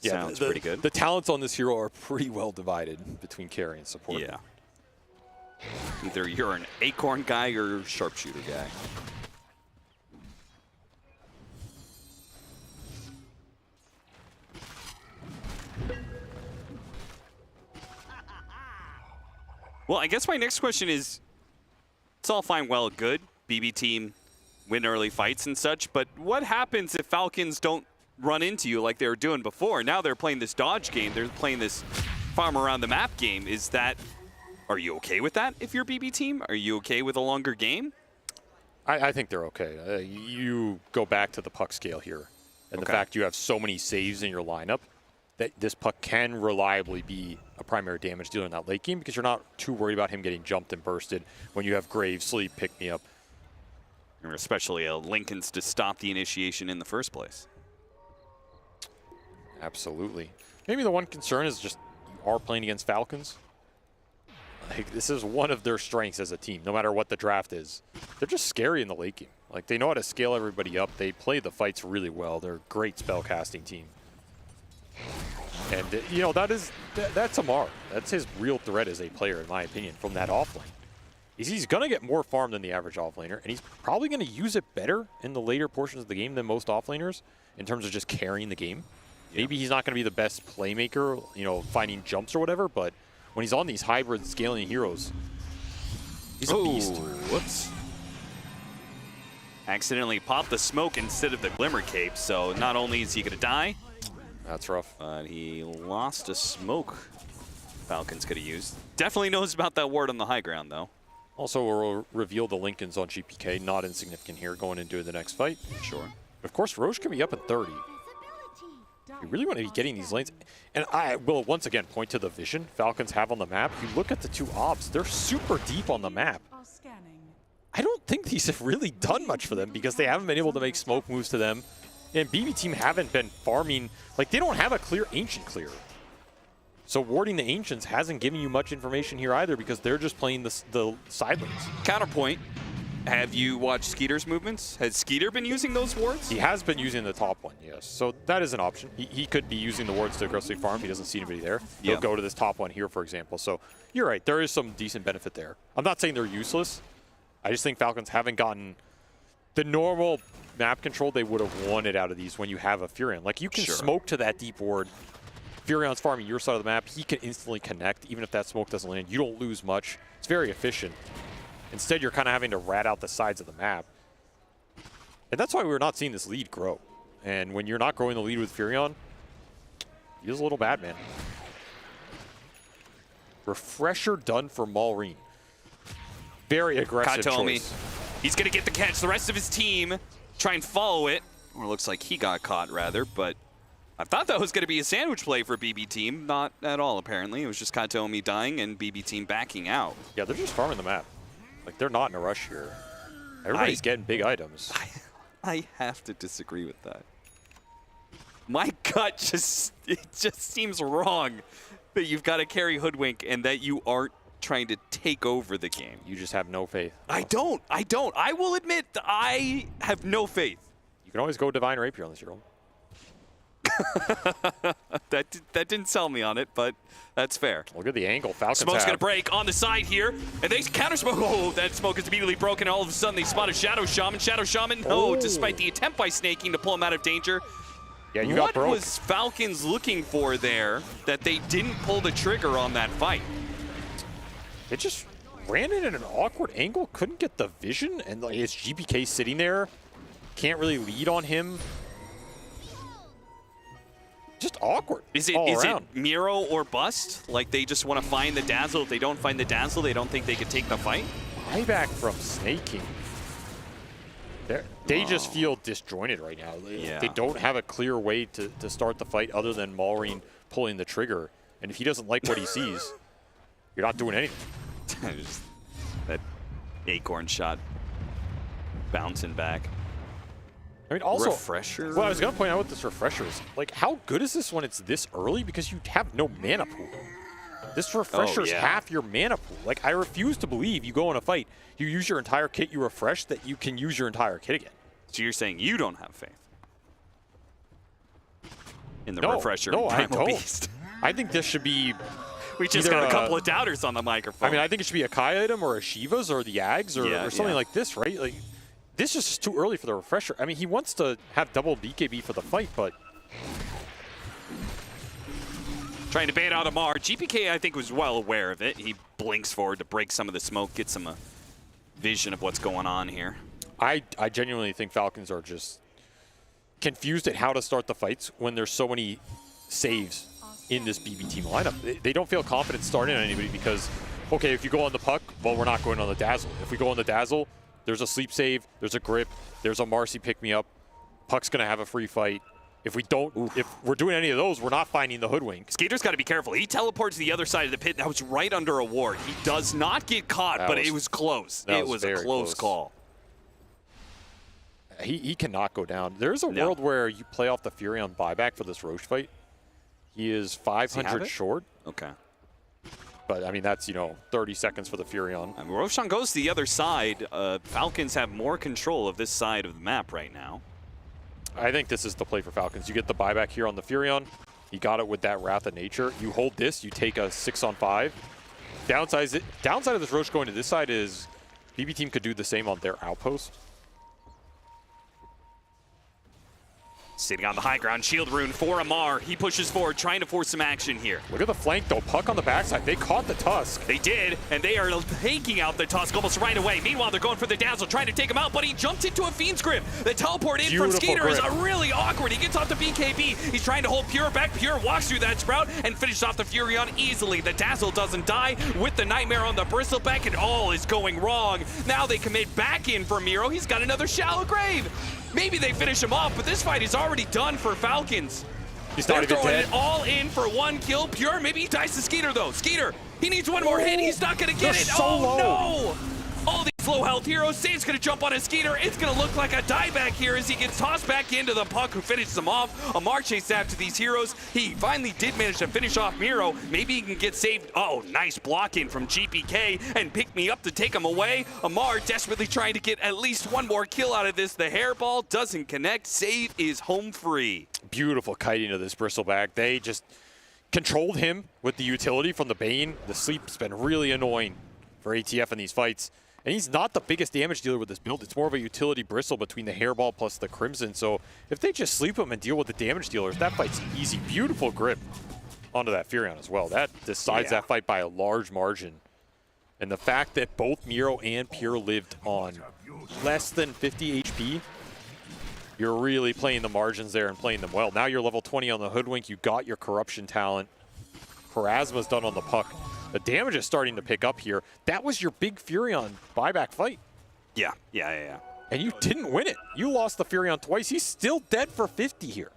Yeah, sounds pretty good. The talents on this hero are pretty well divided between carry and support. Yeah. Either you're an acorn guy or sharpshooter guy. Well, I guess my next question is, it's all fine, well, good. BB team win early fights and such, but what happens if Falcons don't run into you like they were doing before? Now they're playing this dodge game. They're playing this farm around the map game. Are you okay with that if you're BB team? Are you okay with a longer game? I think they're okay. You go back to the puck scale here, and the fact you have so many saves in your lineup that this puck can reliably be a primary damage dealer in that late game because you're not too worried about him getting jumped and bursted when you have Graves, Sleep, Pick Me Up. Or especially Lincoln's to stop the initiation in the first place. Absolutely. Maybe the one concern is just you are playing against Falcons. Like, this is one of their strengths as a team, no matter what the draft is. They're just scary in the late game. Like, they know how to scale everybody up. They play the fights really well. They're a great spellcasting team. And, you know, that's Amar. That's his real threat as a player, in my opinion, from that offlane. He's going to get more farm than the average offlaner, and he's probably going to use it better in the later portions of the game than most offlaners in terms of just carrying the game. Yeah. Maybe he's not going to be the best playmaker, you know, finding jumps or whatever, but when he's on these hybrid scaling heroes, he's a beast. Whoops. Accidentally popped the smoke instead of the glimmer cape, so not only is he going to die, that's rough. But he lost a smoke Falcons could have used. Definitely knows about that ward on the high ground, though. Also, we'll reveal the Lincolns on GPK, not insignificant here, going into the next fight. Sure. Of course, Roche can be up at 30. You really want to be getting these lanes. And I will once again point to the vision Falcons have on the map. You look at the two ops, they're super deep on the map. I don't think these have really done much for them because they haven't been able to make smoke moves to them. And BB team haven't been farming, like they don't have a clear Ancient clear. So warding the Ancients hasn't given you much information here either because they're just playing the side lanes. Counterpoint, have you watched Skeeter's movements? Has Skeeter been using those wards? He has been using the top one, yes. So that is an option. He could be using the wards to aggressively farm if he doesn't see anybody there. He'll go to this top one here, for example. So you're right, there is some decent benefit there. I'm not saying they're useless. I just think Falcons haven't gotten the normal map control they would have wanted out of these when you have a Furion. Like, you can smoke to that deep ward. Furion's farming your side of the map. He can instantly connect, even if that smoke doesn't land. You don't lose much. It's very efficient. Instead, you're kind of having to rat out the sides of the map. And that's why we're not seeing this lead grow. And when you're not growing the lead with Furion, it feels a little bad, man. Refresher done for Maureen. Very aggressive choice. He's going to get the catch. The rest of his team try and follow it. Or it looks like he got caught, rather. But I thought that was going to be a sandwich play for BB team. Not at all, apparently. It was just Katomi dying and BB team backing out. Yeah, they're just farming the map. Like, they're not in a rush here. Everybody's getting big items. I have to disagree with that. My gut just seems wrong that you've got to carry Hoodwink and that you aren't trying to take over the game. You just have no faith. I don't. I will admit that I have no faith. You can always go Divine Rapier on this hero. that didn't sell me on it, but that's fair. Look at the angle Falcons Smoke's going to break on the side here, and they counter smoke. Oh, that smoke is immediately broken, and all of a sudden they spot a Shadow Shaman. Shadow Shaman, despite the attempt by Snaking to pull him out of danger. Yeah, you got broke. What was Falcons looking for there that they didn't pull the trigger on that fight? They just ran it at an awkward angle, couldn't get the vision, and like, his GPK sitting there. Can't really lead on him. Just awkward. Is it Miro or bust? Like, they just want to find the dazzle. If they don't find the dazzle, they don't think they could take the fight? Buyback from Snaking. They just feel disjointed right now. Yeah. They don't have a clear way to start the fight other than Maureen pulling the trigger. And if he doesn't like what he sees, you're not doing anything. Just that acorn shot bouncing back. I mean, also, refresher. Well, I was going to point out with this refresher is, like, how good is this when it's this early? Because you have no mana pool. This refresher's half your mana pool. Like, I refuse to believe you go in a fight, you use your entire kit, you refresh, that you can use your entire kit again. So you're saying you don't have faith in the No, refresher? no, I Primal don't. Beast. I think this should be. We just got a couple of doubters on the microphone. I mean, I think it should be a Kai item or a Shiva's or the Yags or something like this, right? Like, this is just too early for the refresher. I mean, he wants to have double BKB for the fight, but trying to bait out Amar. GPK, I think, was well aware of it. He blinks forward to break some of the smoke, get some vision of what's going on here. I genuinely think Falcons are just confused at how to start the fights when there's so many saves in this BB team lineup. They don't feel confident starting on anybody because, okay, if you go on the puck, well, we're not going on the Dazzle. If we go on the Dazzle, there's a sleep save, there's a grip, there's a Marcy pick-me-up. Puck's going to have a free fight. If we don't, if we're doing any of those, we're not finding the hoodwink. Skeeter's got to be careful. He teleports to the other side of the pit. That was right under a ward. He does not get caught, but it was close. It was a close call. He cannot go down. There's a world where you play off the Furion buyback for this Roche fight. He is 500 short. Okay. But, I mean, that's, 30 seconds for the Furion. I mean, Roshan goes to the other side. Falcons have more control of this side of the map right now. I think this is the play for Falcons. You get the buyback here on the Furion. You got it with that Wrath of Nature. You hold this, you take a 6-on-5. Downside of this Roche going to this side is BB team could do the same on their outpost. Sitting on the high ground, shield rune for Amar. He pushes forward, trying to force some action here. Look at the flank, though. Puck on the backside. They caught the Tusk. They did, and they are taking out the Tusk almost right away. Meanwhile, they're going for the Dazzle, trying to take him out, but he jumped into a Fiend's Grip. The teleport in from Skeeter is really awkward. He gets off the BKB. He's trying to hold Pure back. Pure walks through that Sprout and finishes off the Furion easily. The Dazzle doesn't die with the Nightmare on the Bristleback, and all is going wrong. Now they commit back in for Miro. He's got another Shallow Grave. Maybe they finish him off, but this fight is already done for Falcons. He's not even throwing dead. It all in for one kill. Pure, maybe he dies to Skeeter, though. Skeeter, he needs one more hit. He's not going to get it. So low. No! All these low health heroes. Save's going to jump on a Skeeter. It's going to look like a dieback here as he gets tossed back into the puck who finishes him off. Amar chased after these heroes. He finally did manage to finish off Miro. Maybe he can get saved. Oh, nice blocking from GPK and pick me up to take him away. Amar desperately trying to get at least one more kill out of this. The hairball doesn't connect. Save is home free. Beautiful kiting of this Bristleback. They just controlled him with the utility from the Bane. The sleep's been really annoying for ATF in these fights. And he's not the biggest damage dealer with this build. It's more of a utility bristle between the hairball plus the Crimson. So if they just sleep him and deal with the damage dealers, that fight's easy. Beautiful grip onto that Furion as well. That decides that fight by a large margin. And the fact that both Miro and Pure lived on less than 50 HP, you're really playing the margins there and playing them well. Now you're level 20 on the Hoodwink. You got your Corruption talent. Parasma's done on the puck. The damage is starting to pick up here. That was your big Furion buyback fight. Yeah. And you didn't win it. You lost the Furion twice. He's still dead for 50 here.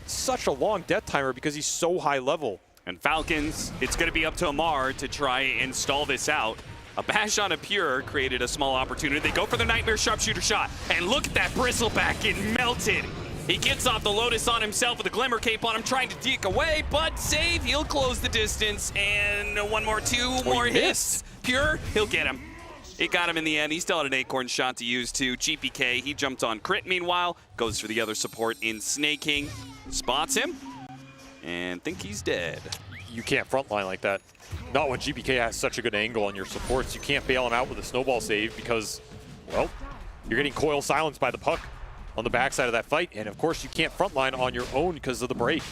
Such a long death timer because he's so high level. And Falcons, it's going to be up to Amar to try and stall this out. A bash on a Pure created a small opportunity. They go for the Nightmare Sharpshooter shot. And look at that Bristleback get melted. He gets off the Lotus on himself with a Glimmer Cape on him, trying to deke away, but save. He'll close the distance. And two more hits. Pure, he'll get him. It got him in the end. He still had an Acorn shot to use too. GPK, he jumped on Crit meanwhile. Goes for the other support in Snaking. Spots him. And think he's dead. You can't frontline like that. Not when GPK has such a good angle on your supports. You can't bail him out with a snowball save because, well, you're getting coil silenced by the puck on the backside of that fight. And of course, you can't frontline on your own because of the break.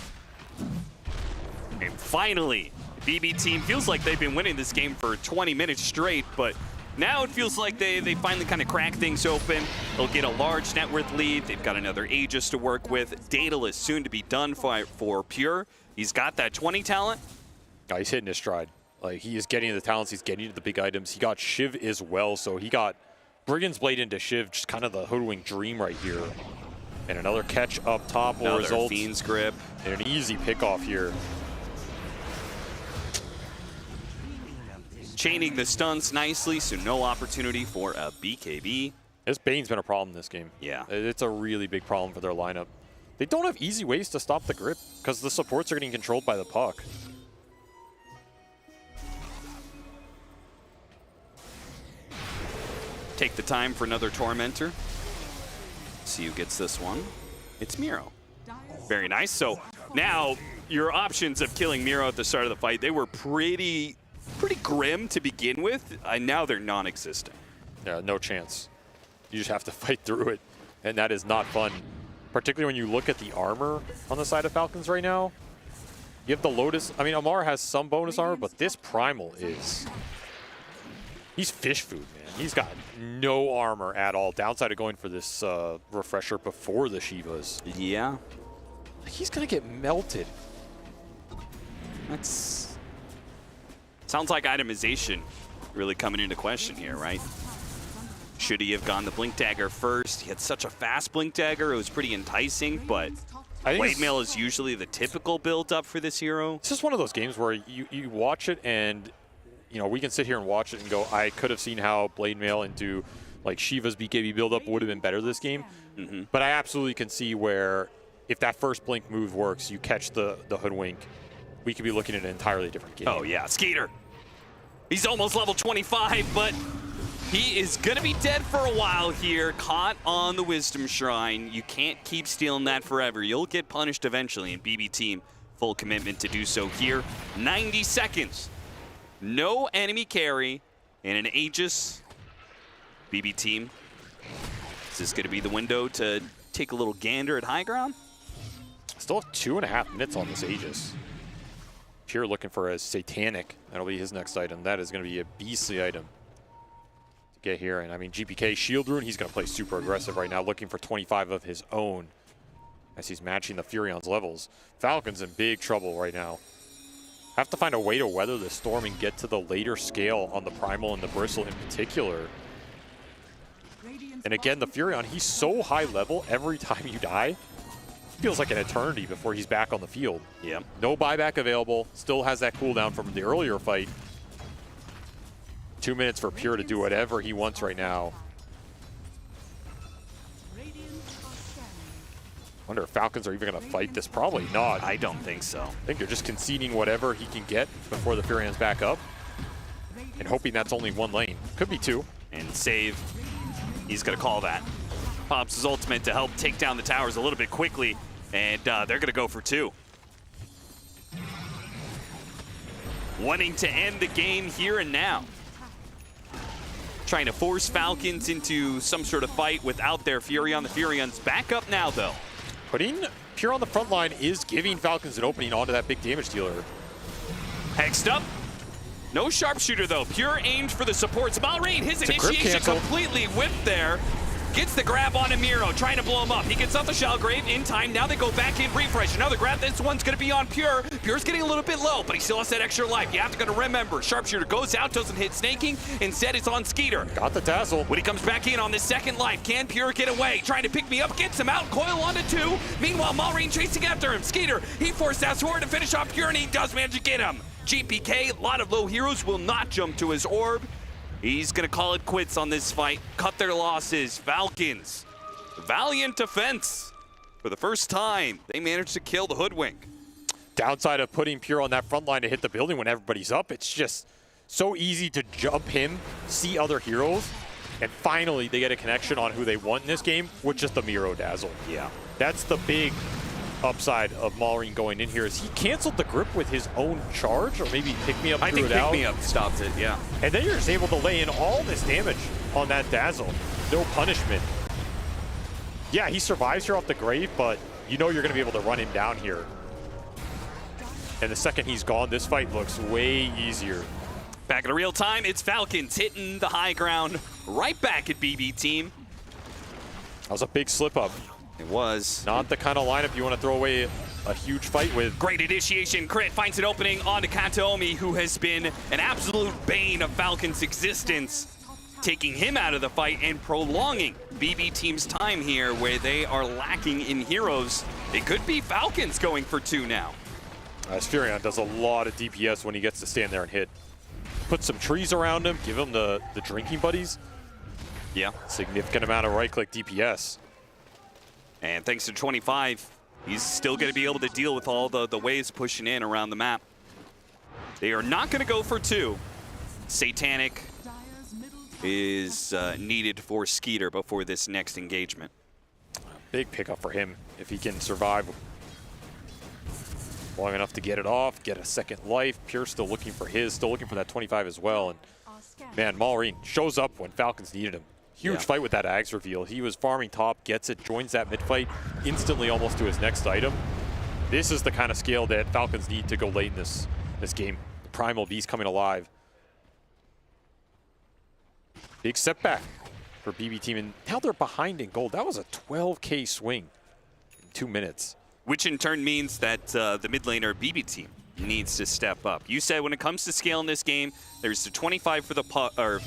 And finally, BB team feels like they've been winning this game for 20 minutes straight, but now it feels like they finally kind of crack things open. They'll get a large net worth lead. They've got another Aegis to work with. Daedalus soon to be done for Pure. He's got that 20 talent. Oh, he's hitting his stride. Like, he is getting to the talents. He's getting to the big items. He got Shiv as well, so he got Brigand's Blade into Shiv, just kind of the Hoodwink dream right here. And another catch up top will result Fiend's grip. in an easy pickoff here. Chaining the stunts nicely, so no opportunity for a BKB. This Bane's been a problem this game. Yeah. It's a really big problem for their lineup. They don't have easy ways to stop the grip because the supports are getting controlled by the puck. Take the time for another Tormentor. See who gets this one. It's Miro. Very nice. So now your options of killing Miro at the start of the fight, they were pretty grim to begin with, and now they're non-existent. Yeah, no chance. You just have to fight through it, and that is not fun. Particularly when you look at the armor on the side of Falcons right now. You have the Lotus. I mean, Amar has some bonus armor, but this Primal is... He's fish food, man. He's got no armor at all. Downside of going for this refresher before the Shivas. Yeah. He's going to get melted. That's... Sounds like itemization really coming into question here, right? Should he have gone the Blink Dagger first? He had such a fast Blink Dagger. It was pretty enticing, but Blade Mail is usually the typical build-up for this hero. It's just one of those games where you watch it and, you know, we can sit here and watch it and go, I could have seen how Blade Mail into, like, Shiva's BKB build-up would have been better this game. But I absolutely can see where if that first Blink move works, you catch the Hoodwink, we could be looking at an entirely different game. Oh, yeah. Skeeter. He's almost level 25, but he is going to be dead for a while here. Caught on the Wisdom Shrine. You can't keep stealing that forever. You'll get punished eventually, and BB Team full commitment to do so here. 90 seconds. No enemy carry and an Aegis. BB Team. Is this going to be the window to take a little gander at high ground? Still have 2.5 minutes on this Aegis. Pure looking for a Satanic. That'll be his next item. That is going to be a beastly item to get here. And I mean, GPK Shield Rune, he's going to play super aggressive right now, looking for 25 of his own as he's matching the Furion's levels. Falcon's in big trouble right now. Have to find a way to weather the storm and get to the later scale on the Primal and the Bristle in particular. And again, the Furion, he's so high level every time you die. Feels like an eternity before he's back on the field. Yeah. No buyback available. Still has that cooldown from the earlier fight. 2 minutes for Pure to do whatever he wants right now. Wonder if Falcons are even going to fight this. Probably not. I don't think so. I think they're just conceding whatever he can get before the Furion's back up. And hoping that's only one lane. Could be two. And save. He's going to call that. Pops his ultimate to help take down the towers a little bit quickly, and they're going to go for 2. Wanting to end the game here and now. Trying to force Falcons into some sort of fight without their Furion. The Furion's back up now, though. Putting Pure on the front line is giving Falcons an opening onto that big damage dealer. Hexed up. No sharpshooter, though. Pure aimed for the supports. Malrain, his initiation completely whipped there. Gets the grab on Miro, trying to blow him up. He gets off the Shellgrave in time. Now they go back in, refresh. Another grab. This one's going to be on Pure. Pure's getting a little bit low, but he still has that extra life. You have to remember, Sharpshooter goes out, doesn't hit Snaking. Instead, it's on Skeeter. Got the dazzle. When he comes back in on this second life, can Pure get away? Trying to pick me up, gets him out. Coil onto 2. Meanwhile, Malrain chasing after him. Skeeter, he forced that sword to finish off Pure, and he does manage to get him. GPK, a lot of low heroes, will not jump to his orb. He's going to call it quits on this fight. Cut their losses. Falcons. Valiant defense. For the first time, they managed to kill the Hoodwink. Downside of putting Pure on that front line to hit the building when everybody's up, it's just so easy to jump him, see other heroes, and finally they get a connection on who they want in this game with just the Miro Dazzle. Yeah. That's the big upside of Malrain going in here is he canceled the grip with his own charge, or maybe Pick Me Up I think it out. Pick Me Up stopped it, yeah. And then you're just able to lay in all this damage on that Dazzle. No punishment. Yeah, he survives here off the grave, but you know you're going to be able to run him down here. And the second he's gone, this fight looks way easier. Back in real time, it's Falcons hitting the high ground right back at BB Team. That was a big slip up. It was. Not the kind of lineup you want to throw away a huge fight with. Great initiation. Crit finds an opening onto Kataomi, who has been an absolute bane of Falcon's existence. taking him out of the fight and prolonging BB Team's time here where they are lacking in heroes. It could be Falcons going for 2 now. Furion does a lot of DPS when he gets to stand there and hit. Put some trees around him, give him the drinking buddies. Yeah. Significant amount of right-click DPS. And thanks to 25, he's still going to be able to deal with all the waves pushing in around the map. They are not going to go for 2. Satanic is needed for Skeeter before this next engagement. Big pickup for him if he can survive long enough to get it off, get a second life. Pure still looking for his, still looking for that 25 as well. And man, Maureen shows up when Falcons needed him. Huge fight with that Ags reveal. He was farming top, gets it, joins that mid fight, instantly almost to his next item. This is the kind of scale that Falcons need to go late in this game. The Primal Beast coming alive. Big setback for BB Team, and now they're behind in gold. That was a 12K swing in 2 minutes. Which in turn means that the mid laner BB Team needs to step up. You said when it comes to scale in this game, there's the 25 for the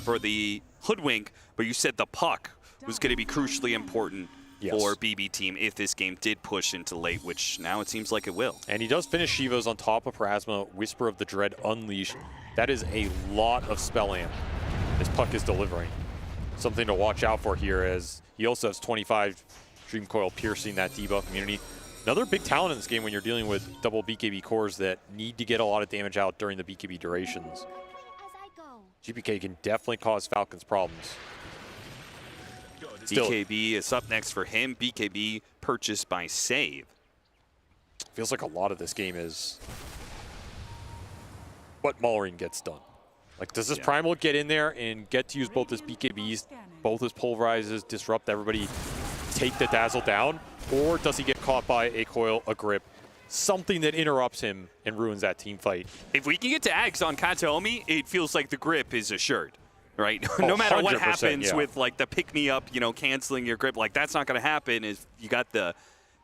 for the Hoodwink, but you said the puck was going to be crucially important for BB Team if this game did push into late, which now it seems like it will. And he does finish Shivas on top of Pharasma, Whisper of the Dread Unleashed. That is a lot of spell amp this puck is delivering. Something to watch out for here, as he also has 25 Dream Coil piercing that debuff immunity. Another big talent in this game when you're dealing with double BKB cores that need to get a lot of damage out during the BKB durations. GPK can definitely cause Falcons problems. BKB is up next for him. BKB purchased by Save. Feels like a lot of this game is what Maureen gets done. Like, does this Primal get in there and get to use both his BKBs, both his pulverizes, disrupt everybody, take the Dazzle down? Or does he get caught by a coil, a grip, something that interrupts him and ruins that team fight? If we can get to Ags on Kataomi, it feels like the grip is assured, right? No matter what happens with like the pick-me-up, you know, canceling your grip, like that's not going to happen if you got the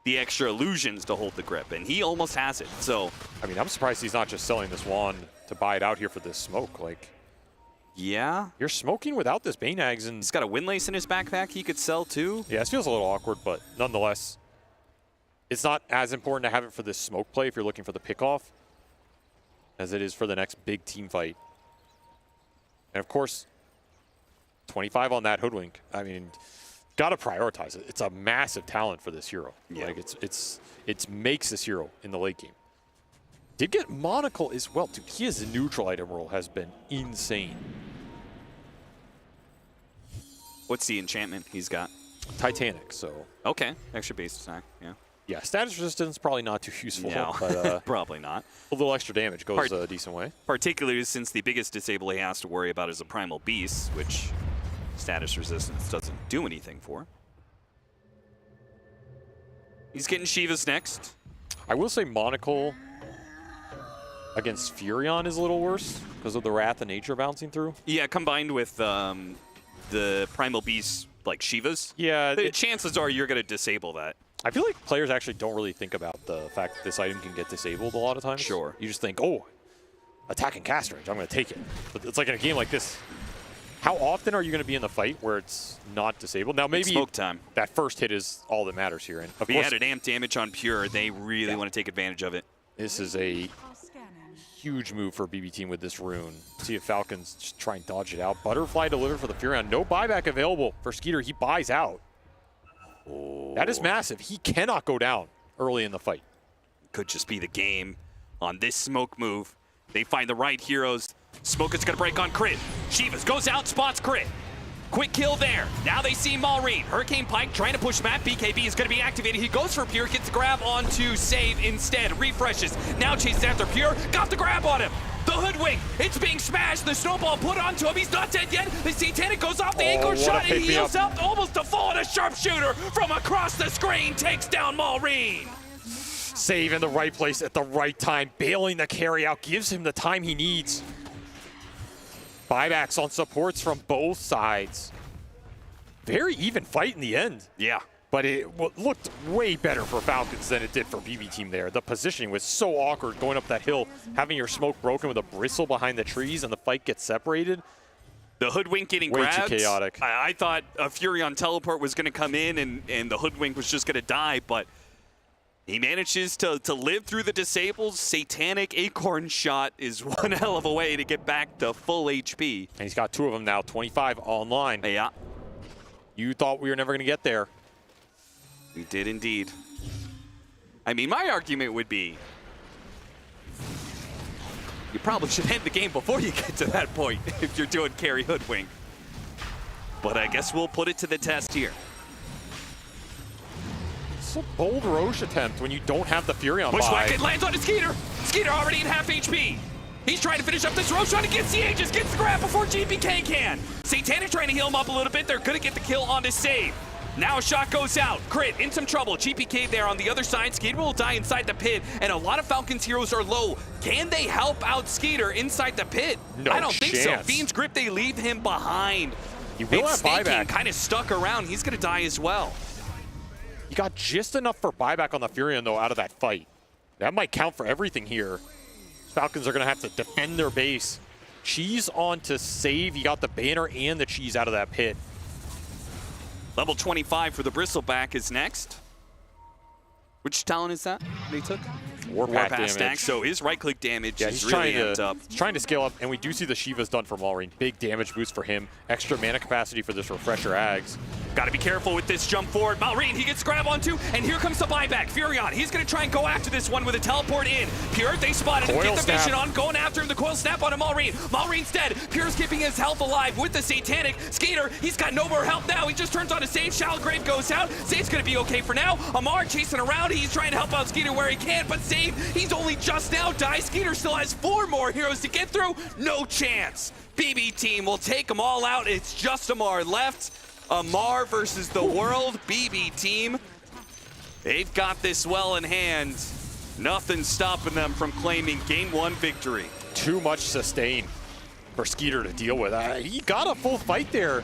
extra illusions to hold the grip, and he almost has it. So, I mean, I'm surprised he's not just selling this wand to buy it out here for this smoke. Like, yeah, you're smoking without this Bane Ags, and he's got a Windlace in his backpack he could sell too. Yeah, this feels a little awkward, but nonetheless, it's not as important to have it for this smoke play if you're looking for the pickoff as it is for the next big team fight. And of course, 25 on that Hoodwink. I mean, gotta prioritize it. It's a massive talent for this hero. Yeah. Like it makes this hero in the late game. Did get Monocle as well. Dude, his neutral item roll has been insane. What's the enchantment he's got? Titanic, so. Okay, extra base attack, yeah. Yeah, status resistance, probably not too useful. No, but, probably not. A little extra damage goes a decent way. Particularly since the biggest disable he has to worry about is a Primal Beast, which status resistance doesn't do anything for. He's getting Shivas next. I will say Monocle against Furion is a little worse because of the Wrath of Nature bouncing through. Yeah, combined with the Primal Beast, like Shivas. Yeah. The chances are you're going to disable that. I feel like players actually don't really think about the fact that this item can get disabled a lot of times. Sure. You just think, oh, attack and cast range, I'm going to take it. But it's like in a game like this, how often are you going to be in the fight where it's not disabled? Now, maybe smoke time. That first hit is all that matters here. And of course, he had an amp damage on Pure. They really want to take advantage of it. This is a huge move for BB Team with this rune. See if Falcons just try and dodge it out. Butterfly delivered for the Furion. No buyback available for Skeeter. He buys out. Oh. That is massive. He cannot go down early in the fight. Could just be the game on this smoke move. They find the right heroes. Smoke is going to break on crit. Shivas goes out, spots crit. Quick kill there. Now they see Maureen. Hurricane Pike trying to push Matt. BKB is going to be activated. He goes for Pure, gets the grab onto Save instead. Refreshes. Now chases after Pure. Got the grab on him. The Hoodwink. It's being smashed. The snowball put onto him. He's not dead yet. The Satanic goes off the anchor shot. He heals up almost to fall, and a sharpshooter from across the screen takes down Maureen. Save in the right place at the right time. Bailing the carry out gives him the time he needs. Buybacks on supports from both sides. Very even fight in the end. Yeah. But it looked way better for Falcons than it did for BB Team there. The positioning was so awkward going up that hill, having your smoke broken with a bristle behind the trees and the fight gets separated. The Hoodwink getting Way grabbed. too chaotic. I thought a Fury on teleport was going to come in and the Hoodwink was just going to die, but he manages to live through the disables. Satanic Acorn Shot is one hell of a way to get back to full HP. And he's got 2 of them now, 25 online. Yeah. You thought we were never going to get there. We did indeed. I mean, my argument would be you probably should end the game before you get to that point if you're doing carry Hoodwink. But I guess we'll put it to the test here. It's a bold Roche attempt when you don't have the Fury on Bushwhack, by. it lands on a Skeeter. Skeeter already at half HP. He's trying to finish up this Roche, trying to get the Aegis, gets the grab before GPK can. Satanic trying to heal him up a little bit. They're going to get the kill on this save. Now a shot goes out. Crit in some trouble. GPK there on the other side. Skeeter will die inside the pit, and a lot of Falcons heroes are low. Can they help out Skeeter inside the pit? No I don't think so. chance. Fiend's Grip, they leave him behind. He will have Snake King buyback. kind of stuck around. He's going to die as well. You got just enough for buyback on the Furion, though, out of that fight. That might count for everything here. Falcons are going to have to defend their base. Cheese on to save. You got the banner and the cheese out of that pit. Level 25 for the Bristleback is next. Which Talon is that they took? Warpath Warpath stack, damage. so his right-click damage Yeah, is he's really trying amped up. he's trying to scale up, and we do see the Shiva's done for Maureen. Big damage boost for him. Extra mana capacity for this Refresher Ags. Got to be careful with this jump forward. Malrine, he gets grab onto, and here comes the buyback. Furion, he's going to try and go after this one with a teleport in. Pure, they spotted him, Coil get the snap. vision on, going after him. The coil snap on Malrine. Malrine's dead. Pure's keeping his health alive with the Satanic. Skater, he's got no more health now. He just turns on a save. Shallow Grave goes out. Save's going to be okay for now. Amar chasing around. He's trying to help out Skeeter where he can, but Save, he's only just now died. Skeeter still has 4 more heroes to get through. No chance. BB team will take them all out. It's just Amar left. Amar versus the world. BB team. They've got this well in hand. Nothing stopping them from claiming game 1 victory. Too much sustain for Skeeter to deal with. He got a full fight there.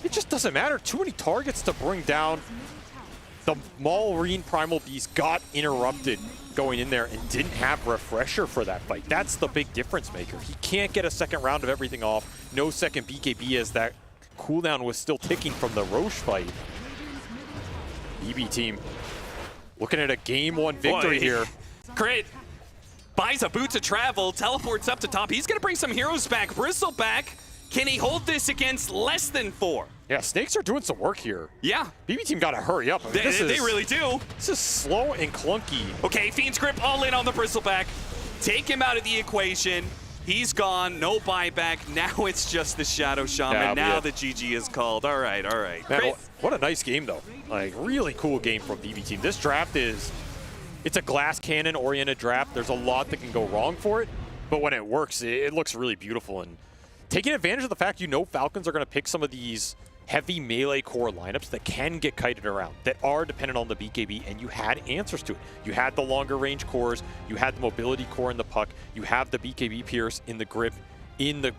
It just doesn't matter. Too many targets to bring down. The Maureen Primal Beast got interrupted going in there and didn't have Refresher for that fight. That's the big difference maker. He can't get a second round of everything off. No second BKB as that cooldown was still ticking from the Roche fight. BB team looking at a game 1 victory Boy. here. Crit buys a boot to travel, teleports up to top. He's going to bring some heroes back. Bristleback, can he hold this against less than 4? Yeah, Snakes are doing some work here. Yeah. BB team got to hurry up. I mean, They really do. This is slow and clunky. Okay, Fiend's Grip all in on the Bristleback. Take him out of the equation. He's gone, no buyback. Now it's just the Shadow Shaman. Yeah, now the GG is called. All right, all right. Man, Crit. what a nice game, though. Like, really cool game from BB team. This draft it's a glass cannon-oriented draft. There's a lot that can go wrong for it, but when it works, it looks really beautiful. And taking advantage of the fact Falcons are going to pick some of these heavy melee core lineups that can get kited around, that are dependent on the BKB, and you had answers to it. You had the longer range cores, you had the mobility core in the puck, you have the BKB Pierce in the grip, in the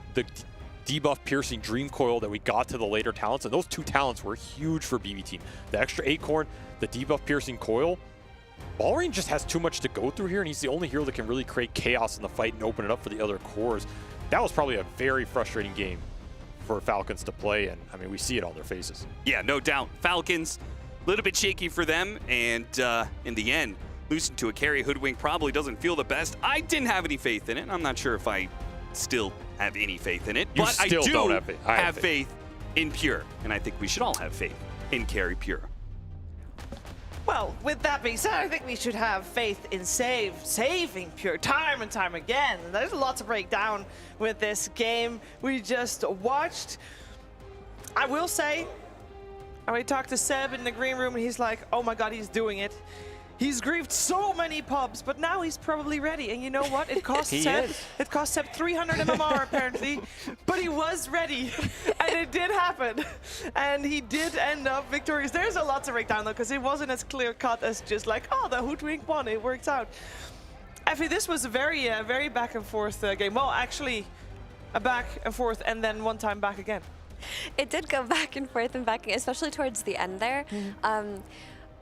debuff piercing Dream Coil that we got to the later talents, and those 2 talents were huge for BB team. The extra Acorn, the debuff piercing Coil. Maureen just has too much to go through here, and he's the only hero that can really create chaos in the fight and open it up for the other cores. That was probably a very frustrating game for Falcons to play, and I mean, we see it on their faces. Yeah, no doubt. Falcons, a little bit shaky for them, and in the end, losing to a carry Hoodwink probably doesn't feel the best. I didn't have any faith in it. I'm not sure if I still have any faith in it, You but I still do don't have faith. I have faith in Pure, and I think we should all have faith in carry Pure. Well, with that being said, I think we should have faith in saving Pure time and time again. There's a lot to break down with this game we just watched. I will say, I talked to Seb in the green room, and he's like, oh my god, he's doing it. He's griefed so many pubs, but now he's probably ready. And you know what? It cost Seb. It cost Seb 300 MMR apparently, but he was ready, and it did happen, and he did end up victorious. There's a lot to break down though, because it wasn't as clear cut as just like, oh, the Hoodwink won. It worked out. Effie, this was a very back and forth game. Well, actually, a back and forth, and then one time back again. It did go back and forth and back, especially towards the end there.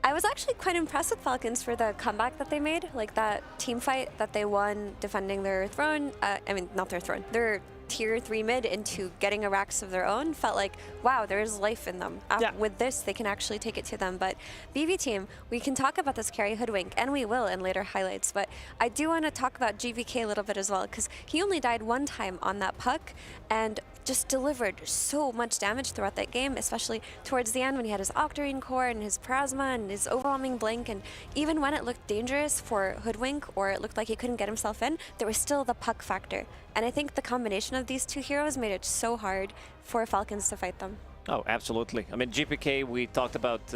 I was actually quite impressed with Falcons for the comeback that they made, like that team fight that they won defending their throne. I mean, not their throne, their tier 3 mid into getting a racks of their own, felt like, wow, there's life in them. With this, they can actually take it to them. But BB team, we can talk about this carry Hoodwink, and we will in later highlights. But I do want to talk about GVK a little bit as well, because he only died one time on that puck, and just delivered so much damage throughout that game, especially towards the end when he had his Octarine core and his Plasma and his overwhelming blink. And even when it looked dangerous for Hoodwink, or it looked like he couldn't get himself in, there was still the puck factor. And I think the combination of these two heroes made it so hard for Falcons to fight them. Oh, absolutely. I mean, GPK, we talked about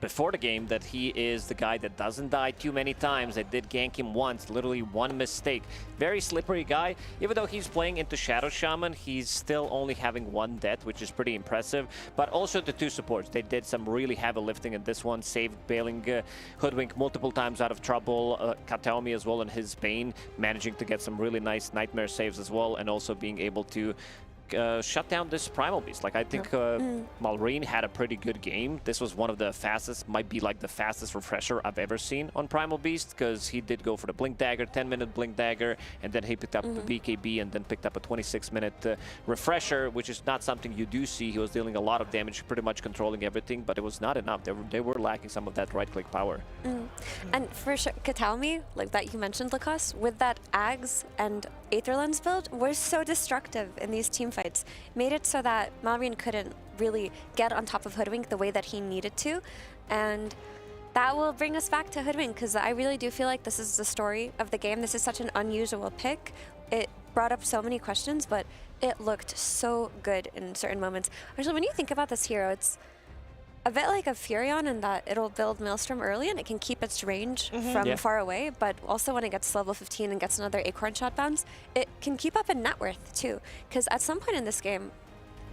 before the game that he is the guy that doesn't die too many times. I did gank him once, literally one mistake. Very slippery guy. Even though he's playing into Shadow Shaman, he's still only having one death, which is pretty impressive. But also the two supports, they did some really heavy lifting in this one, saved bailing Hoodwink multiple times out of trouble. Kataomi as well in his Bane, managing to get some really nice Nightmare saves as well, and also being able to shut down this Primal Beast. Like, I think Malrine had a pretty good game. This was one of the fastest, might be like the fastest refresher I've ever seen on Primal Beast, because he did go for the Blink Dagger, 10-minute Blink Dagger, and then he picked up the BKB and then picked up a 26-minute refresher, which is not something you do see. He was dealing a lot of damage, pretty much controlling everything, but it was not enough. They were lacking some of that right-click power. And for sure, Kataomi, like that you mentioned, Lacoste, with that Ags and Aether Lens build, were so destructive in these team fights. Made it so that Malrine couldn't really get on top of Hoodwink the way that he needed to. And that will bring us back to Hoodwink, because I really do feel like this is the story of the game. This is such an unusual pick. It brought up so many questions, but it looked so good in certain moments. Actually, when you think about this hero, it's a bit like a Furion in that it'll build Maelstrom early and it can keep its range from far away, but also when it gets to level 15 and gets another Acorn Shot bounce, it can keep up in net worth too. Because at some point in this game,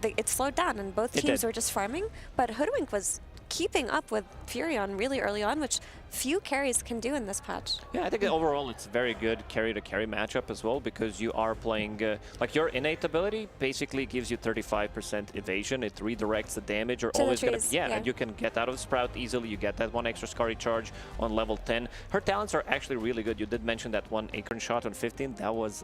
it slowed down and both teams were just farming, but Hoodwink was keeping up with Furion really early on, which few carries can do in this patch. Yeah, I think overall it's a very good carry-to-carry matchup as well, because you are playing, like your innate ability basically gives you 35% evasion. It redirects the damage. You're always going to, and you can get out of Sprout easily. You get that one extra Scary Charge on level 10. Her talents are actually really good. You did mention that one Acorn Shot on 15. That was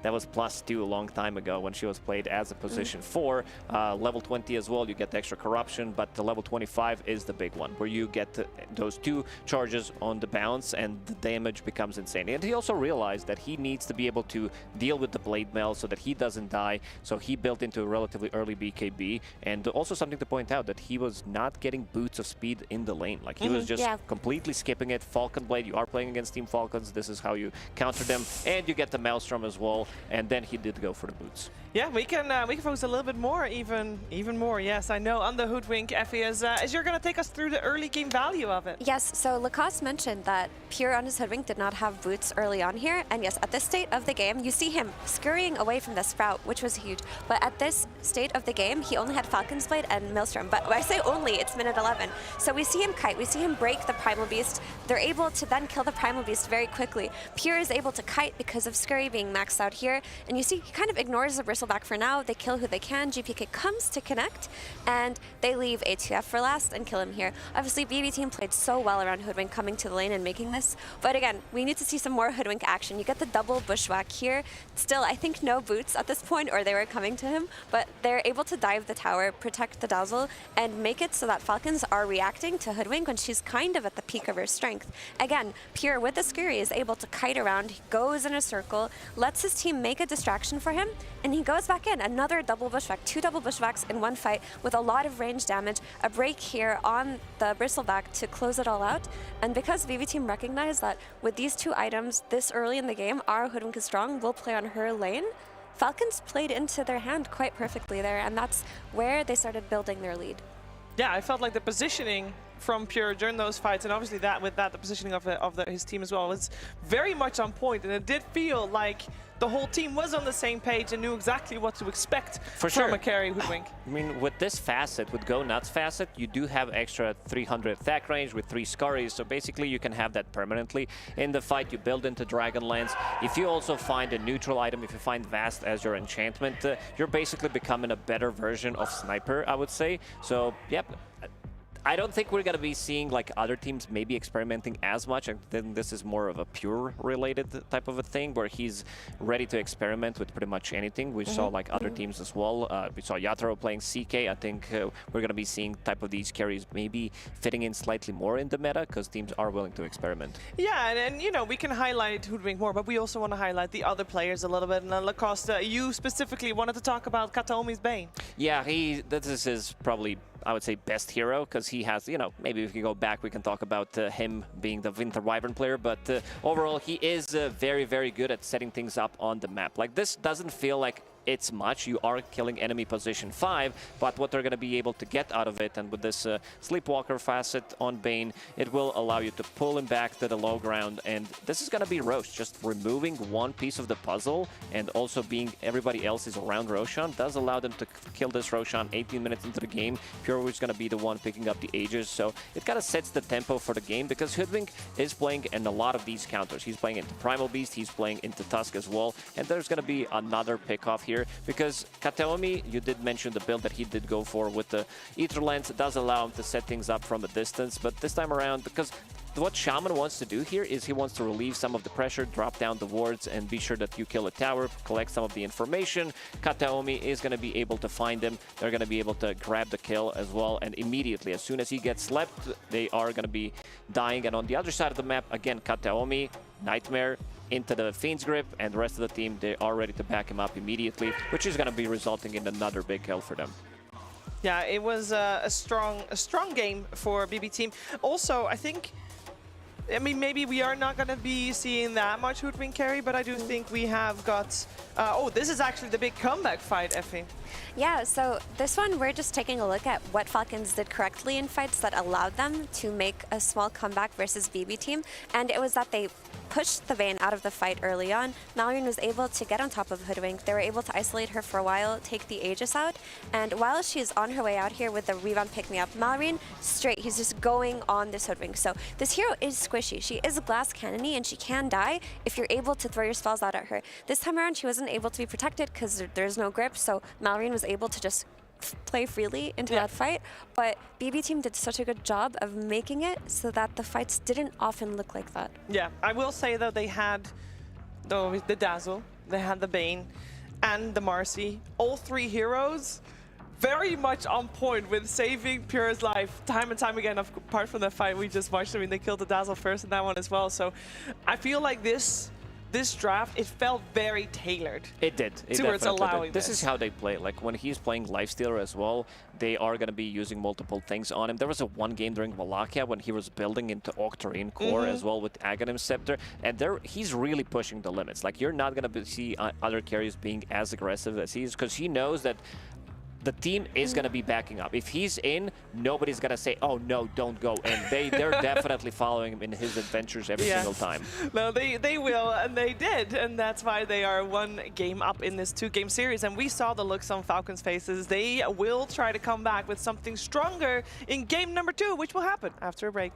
+2 a long time ago when she was played as a position 4. Level 20 as well, you get the extra Corruption, but the level 25 is the big one, where you get those 2 charges on the bounce and the damage becomes insane. And he also realized that he needs to be able to deal with the Blade Mail so that he doesn't die, so he built into a relatively early BKB. And also something to point out, that he was not getting boots of speed in the lane. Like, he was just completely skipping it. Falcon Blade, you are playing against Team Falcons, this is how you counter them, and you get the Maelstrom as well, and then he did go for the boots. Yeah, we can focus a little bit more, even more. Yes, I know, on the Hoodwink, Effie, as you're going to take us through the early game value of it. Yes, so Lacoste mentioned that Pure on his Hoodwink did not have boots early on here, and yes, at this state of the game, you see him scurrying away from the Sprout, which was huge. But at this state of the game, he only had Falcon's Blade and Maelstrom. But I say only, it's minute 11. So we see him kite, we see him break the Primal Beast. They're able to then kill the Primal Beast very quickly. Pure is able to kite because of Scurry being maxed out here, and you see he kind of ignores the Bristleback for now. They kill who they can. GPK comes to connect, and they leave A2F for last and kill him here. Obviously, BB team played so well around Hoodwink coming to the lane and making this, but again, we need to see some more Hoodwink action. You get the double bushwhack here. Still, I think no boots at this point, or they were coming to him, but they're able to dive the tower, protect the Dazzle, and make it so that Falcons are reacting to Hoodwink when she's kind of at the peak of her strength. Again, Pure with the Scurry is able to kite around, he goes in a circle, lets his team make a distraction for him, and he goes back in. Another double bushwhack, 2 double bushwhacks in one fight with a lot of range damage, a break here on the Bristleback to close it all out. And because BB team recognized that with these 2 items this early in the game, our Hoodwink is strong, will play on her lane, Falcons played into their hand quite perfectly there, and that's where they started building their lead. Yeah, I felt like the positioning from Pure during those fights, and obviously the positioning of his team as well, was very much on point, and it did feel like the whole team was on the same page and knew exactly what to expect from a carry Hoodwink. I mean, with this facet, with Go Nuts facet, you do have extra 300 attack range with 3 Scurries, so basically you can have that permanently. In the fight, you build into Dragonlance. If you also find a neutral item, if you find Vast as your enchantment, you're basically becoming a better version of Sniper, I would say. So, yep. I don't think we're going to be seeing like other teams maybe experimenting as much. I think this is more of a pure related type of a thing where he's ready to experiment with pretty much anything. We saw like other teams as well. We saw Yatoro playing CK. I think we're going to be seeing type of these carries maybe fitting in slightly more in the meta because teams are willing to experiment. Yeah, and you know, we can highlight Hoodwink more, but we also want to highlight the other players a little bit. And Lacoste, you specifically wanted to talk about Kataomi's Bane. Yeah, this is his probably, I would say, best hero, because he has, you know, maybe if we go back, we can talk about him being the Winter Wyvern player, but overall, he is very, very good at setting things up on the map. Like, this doesn't feel like it's much. You are killing enemy position 5, but what they're going to be able to get out of it, and with this Sleepwalker facet on Bane, it will allow you to pull him back to the low ground, and this is going to be Rosh. Just removing one piece of the puzzle, and also being everybody else is around Roshan, does allow them to kill this Roshan 18 minutes into the game. Pure is going to be the one picking up the Aegis, so it kind of sets the tempo for the game, because Hoodwink is playing in a lot of these counters. He's playing into Primal Beast, he's playing into Tusk as well, and there's going to be another pick-off here, because Kataomi, you did mention the build that he did go for with the Ether Lens. It does allow him to set things up from a distance, but this time around, because what Shaman wants to do here is he wants to relieve some of the pressure, drop down the wards, and be sure that you kill a tower, collect some of the information. Kataomi is going to be able to find him. They're going to be able to grab the kill as well, and immediately, as soon as he gets slept, they are going to be dying. And on the other side of the map, again, Kataomi, Nightmare, into the Fiend's Grip, and the rest of the team, they are ready to back him up immediately, which is going to be resulting in another big kill for them. Yeah, it was a strong game for BB team. Also, I mean, maybe we are not going to be seeing that much Hoodwink carry, but I do think we have got... oh, this is actually the big comeback fight, Effie. Yeah, so this one, we're just taking a look at what Falcons did correctly in fights that allowed them to make a small comeback versus BB team, and it was that they pushed the Vayne out of the fight early on. Malrine was able to get on top of Hoodwink. They were able to isolate her for a while, take the Aegis out, and while she's on her way out here with the rebound pick-me-up, Malrine, straight, he's just going on this Hoodwink. So this hero is squishy. She is glass cannony, and she can die if you're able to throw your spells out at her. This time around, she wasn't able to be protected because there's no grip, so Malrine was able to just play freely into that fight, but BB team did such a good job of making it so that the fights didn't often look like that. Yeah, I will say though, they had the Dazzle, they had the Bane, and the Marcy. All three heroes very much on point with saving Pure's life time and time again, apart from the fight we just watched. I mean, they killed the Dazzle first in that one as well, so I feel like this draft, it felt very tailored. It did. It towards allowing this is how they play. Like, when he's playing Lifestealer as well, they are going to be using multiple things on him. There was one game during Wallachia when he was building into Octarine core as well with Aghanim Scepter, and he's really pushing the limits. Like, you're not going to see other carriers being as aggressive as he is, because he knows that the team is going to be backing up. If he's in, nobody's going to say, oh, no, don't go. And they're definitely following him in his adventures every single time. No, they will, and they did. And that's why they are one game up in this 2-game series. And we saw the looks on Falcons' faces. They will try to come back with something stronger in game number 2, which will happen after a break.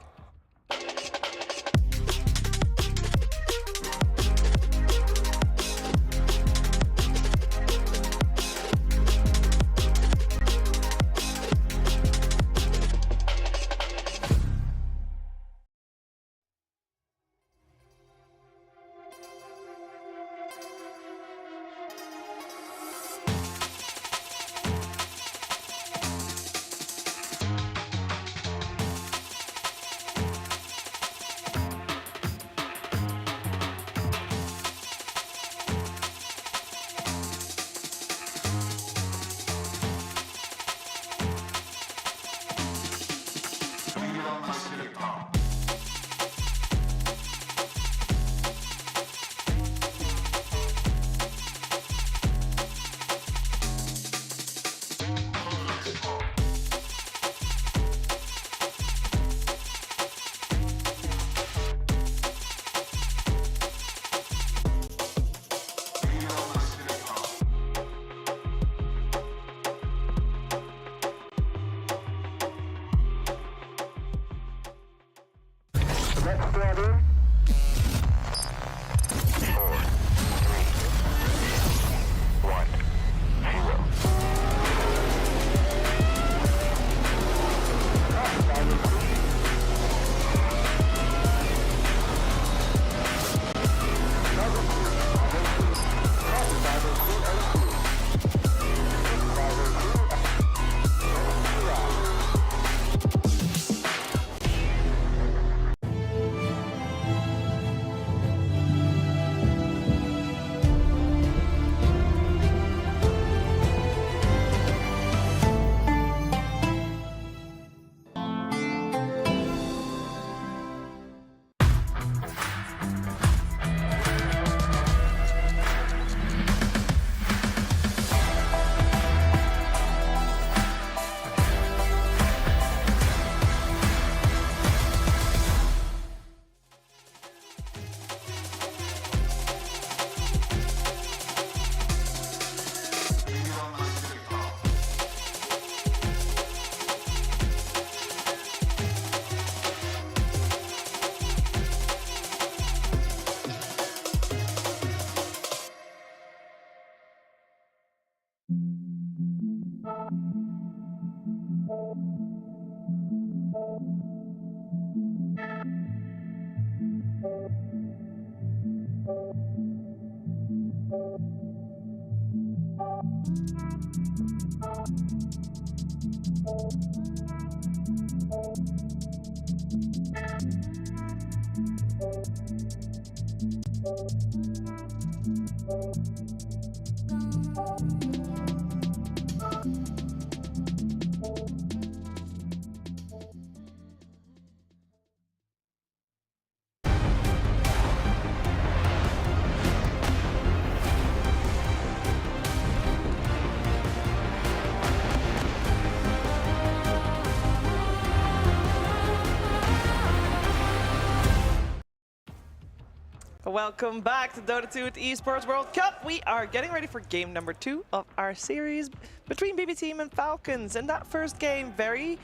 Welcome back to Dota 2 at Esports World Cup. We are getting ready for game number 2 of our series between BB Team and Falcons. And that first game very,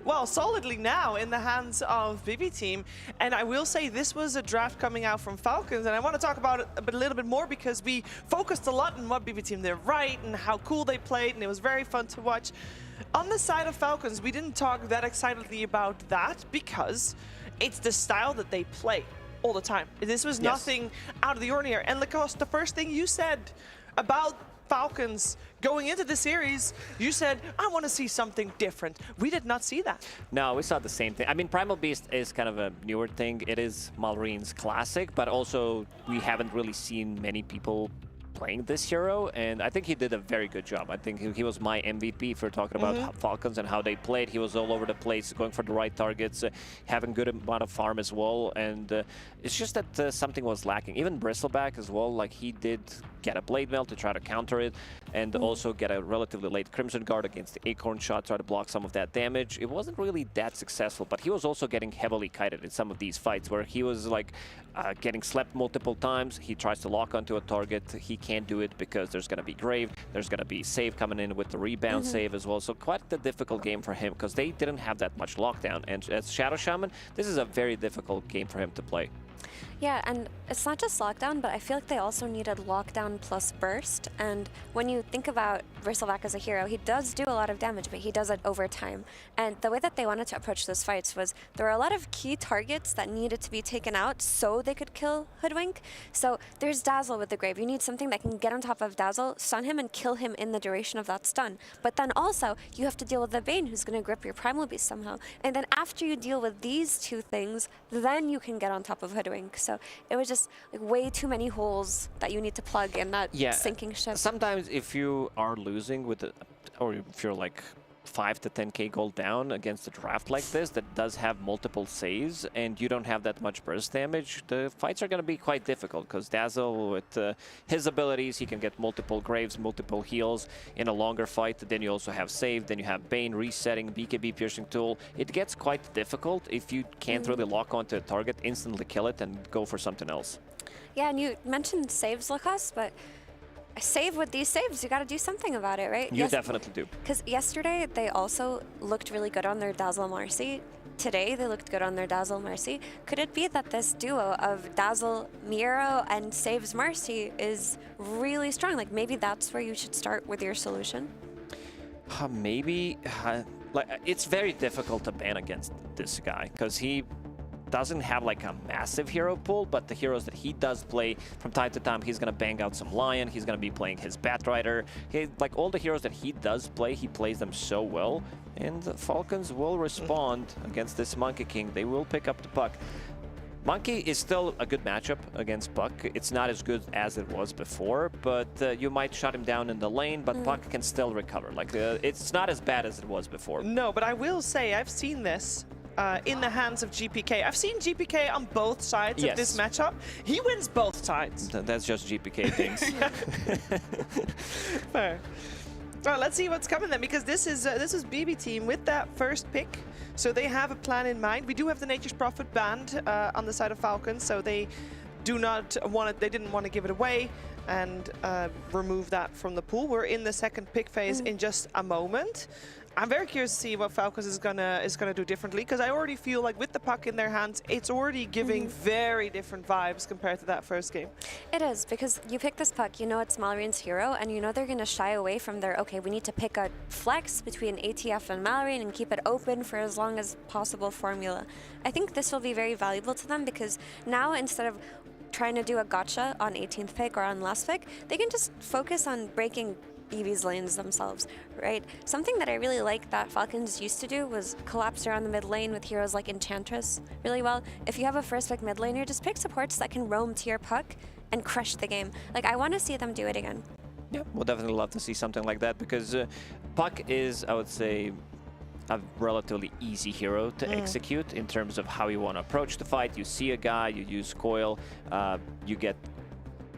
well, solidly now in the hands of BB Team. And I will say this was a draft coming out from Falcons. And I want to talk about it a little bit more because we focused a lot on what BB Team did right and how cool they played. And it was very fun to watch. On the side of Falcons, we didn't talk that excitedly about that because it's the style that they play all the time. This was nothing out of the ordinary. And Lacoste, the first thing you said about Falcons going into the series, you said, I want to see something different. We did not see that. No, we saw the same thing. I mean, Primal Beast is kind of a newer thing. It is Malreen's classic, but also we haven't really seen many people playing this hero, and I think he did a very good job. I think he was my MVP if we're talking about Falcons and how they played. He was all over the place, going for the right targets, having good amount of farm as well, and it's just that something was lacking. Even Bristleback as well, like he did get a Blade Mail to try to counter it, and also get a relatively late Crimson Guard against the Acorn shot, try to block some of that damage. It wasn't really that successful, but he was also getting heavily kited in some of these fights where he was like getting slept multiple times. He tries to lock onto a target. He can't do it because there's going to be Grave, there's going to be Save coming in with the rebound save as well. So quite a difficult game for him because they didn't have that much lockdown. And as Shadow Shaman, this is a very difficult game for him to play. Yeah, and it's not just lockdown, but I feel like they also needed lockdown plus burst. And when you think about Bristleback as a hero, he does do a lot of damage, but he does it over time. And the way that they wanted to approach those fights was there were a lot of key targets that needed to be taken out so they could kill Hoodwink. So there's Dazzle with the Grave. You need something that can get on top of Dazzle, stun him, and kill him in the duration of that stun. But then also, you have to deal with the Bane, who's going to grip your Primal Beast somehow. And then after you deal with these two things, then you can get on top of Hoodwink. So it was just like way too many holes that you need to plug in that sinking ship. Sometimes if you are losing with or if you're like 5 to 10k gold down against a draft like this that does have multiple saves and you don't have that much burst damage, the fights are going to be quite difficult because Dazzle with his abilities, he can get multiple Graves, multiple heals in a longer fight. Then you also have save, then you have Bane resetting, BKB piercing tool. It gets quite difficult if you can't really lock onto a target, instantly kill it and go for something else. Yeah, and you mentioned saves, Lucas, but save with these saves, you got to do something about it, right? You definitely do. Because yesterday, they also looked really good on their Dazzle Marcy. Today, they looked good on their Dazzle Marcy. Could it be that this duo of Dazzle Miro and Saves Marcy is really strong? Like, maybe that's where you should start with your solution? Maybe. Like, it's very difficult to ban against this guy because he doesn't have like a massive hero pool, but the heroes that he does play from time to time, he's gonna bang out some Lion, he's gonna be playing his Batrider. Like all the heroes that he does play, he plays them so well, and the Falcons will respond against this Monkey King. They will pick up the puck. Monkey is still a good matchup against Puck. It's not as good as it was before, but you might shut him down in the lane, but Puck can still recover. Like it's not as bad as it was before. No, but I will say I've seen this in the hands of GPK. I've seen GPK on both sides of this matchup. He wins both sides. That's just GPK things. Fair. All right, let's see what's coming then, because this is BB Team with that first pick. So they have a plan in mind. We do have the Nature's Prophet banned on the side of Falcons, so they do not want it. They didn't want to give it away and remove that from the pool. We're in the second pick phase in just a moment. I'm very curious to see what Falcons is gonna do differently, because I already feel like with the puck in their hands, it's already giving very different vibes compared to that first game. It is, because you pick this puck, you know it's Malreen's hero, and you know they're gonna shy away from their, okay, we need to pick a flex between ATF and Malreen and keep it open for as long as possible formula. I think this will be very valuable to them, because now instead of trying to do a gotcha on 18th pick or on last pick, they can just focus on breaking BB's lanes themselves, right? Something that I really like that Falcons used to do was collapse around the mid lane with heroes like Enchantress really well. If you have a first pick mid laner, just pick supports that can roam to your puck and crush the game. Like, I want to see them do it again. Yeah, we'll definitely love to see something like that, because Puck is, I would say, a relatively easy hero to execute in terms of how you want to approach the fight. You see a guy, you use coil, you get,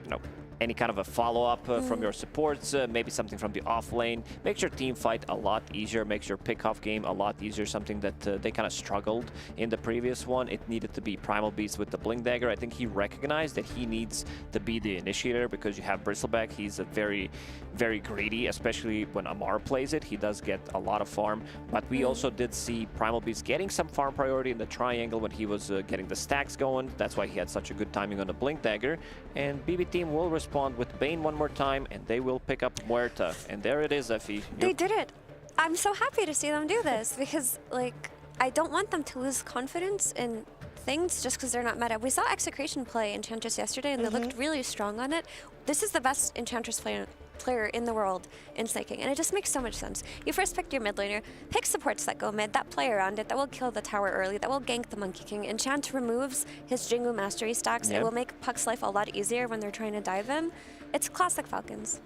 you know, any kind of a follow-up from your supports, maybe something from the off lane. Makes your team fight a lot easier, makes your pick-off game a lot easier, something that they kind of struggled in the previous one. It needed to be Primal Beast with the Blink Dagger. I think he recognized that he needs to be the initiator because you have Bristleback. He's a very, very greedy, especially when Amar plays it. He does get a lot of farm, but we also did see Primal Beast getting some farm priority in the triangle when he was getting the stacks going. That's why he had such a good timing on the Blink Dagger. And BB team will respond with Bane one more time, and they will pick up Muerta. And there it is, Effie. They did it. I'm so happy to see them do this because, like, I don't want them to lose confidence in things just because they're not meta. We saw Execration play Enchantress yesterday, and they looked really strong on it. This is the best Enchantress player in the world in snaking, and it just makes so much sense. You first pick your mid laner, pick supports that go mid, that play around it, that will kill the tower early, that will gank the Monkey King. Enchant removes his Jingu mastery stacks. It will make Puck's life a lot easier when they're trying to dive him. It's classic Falcons.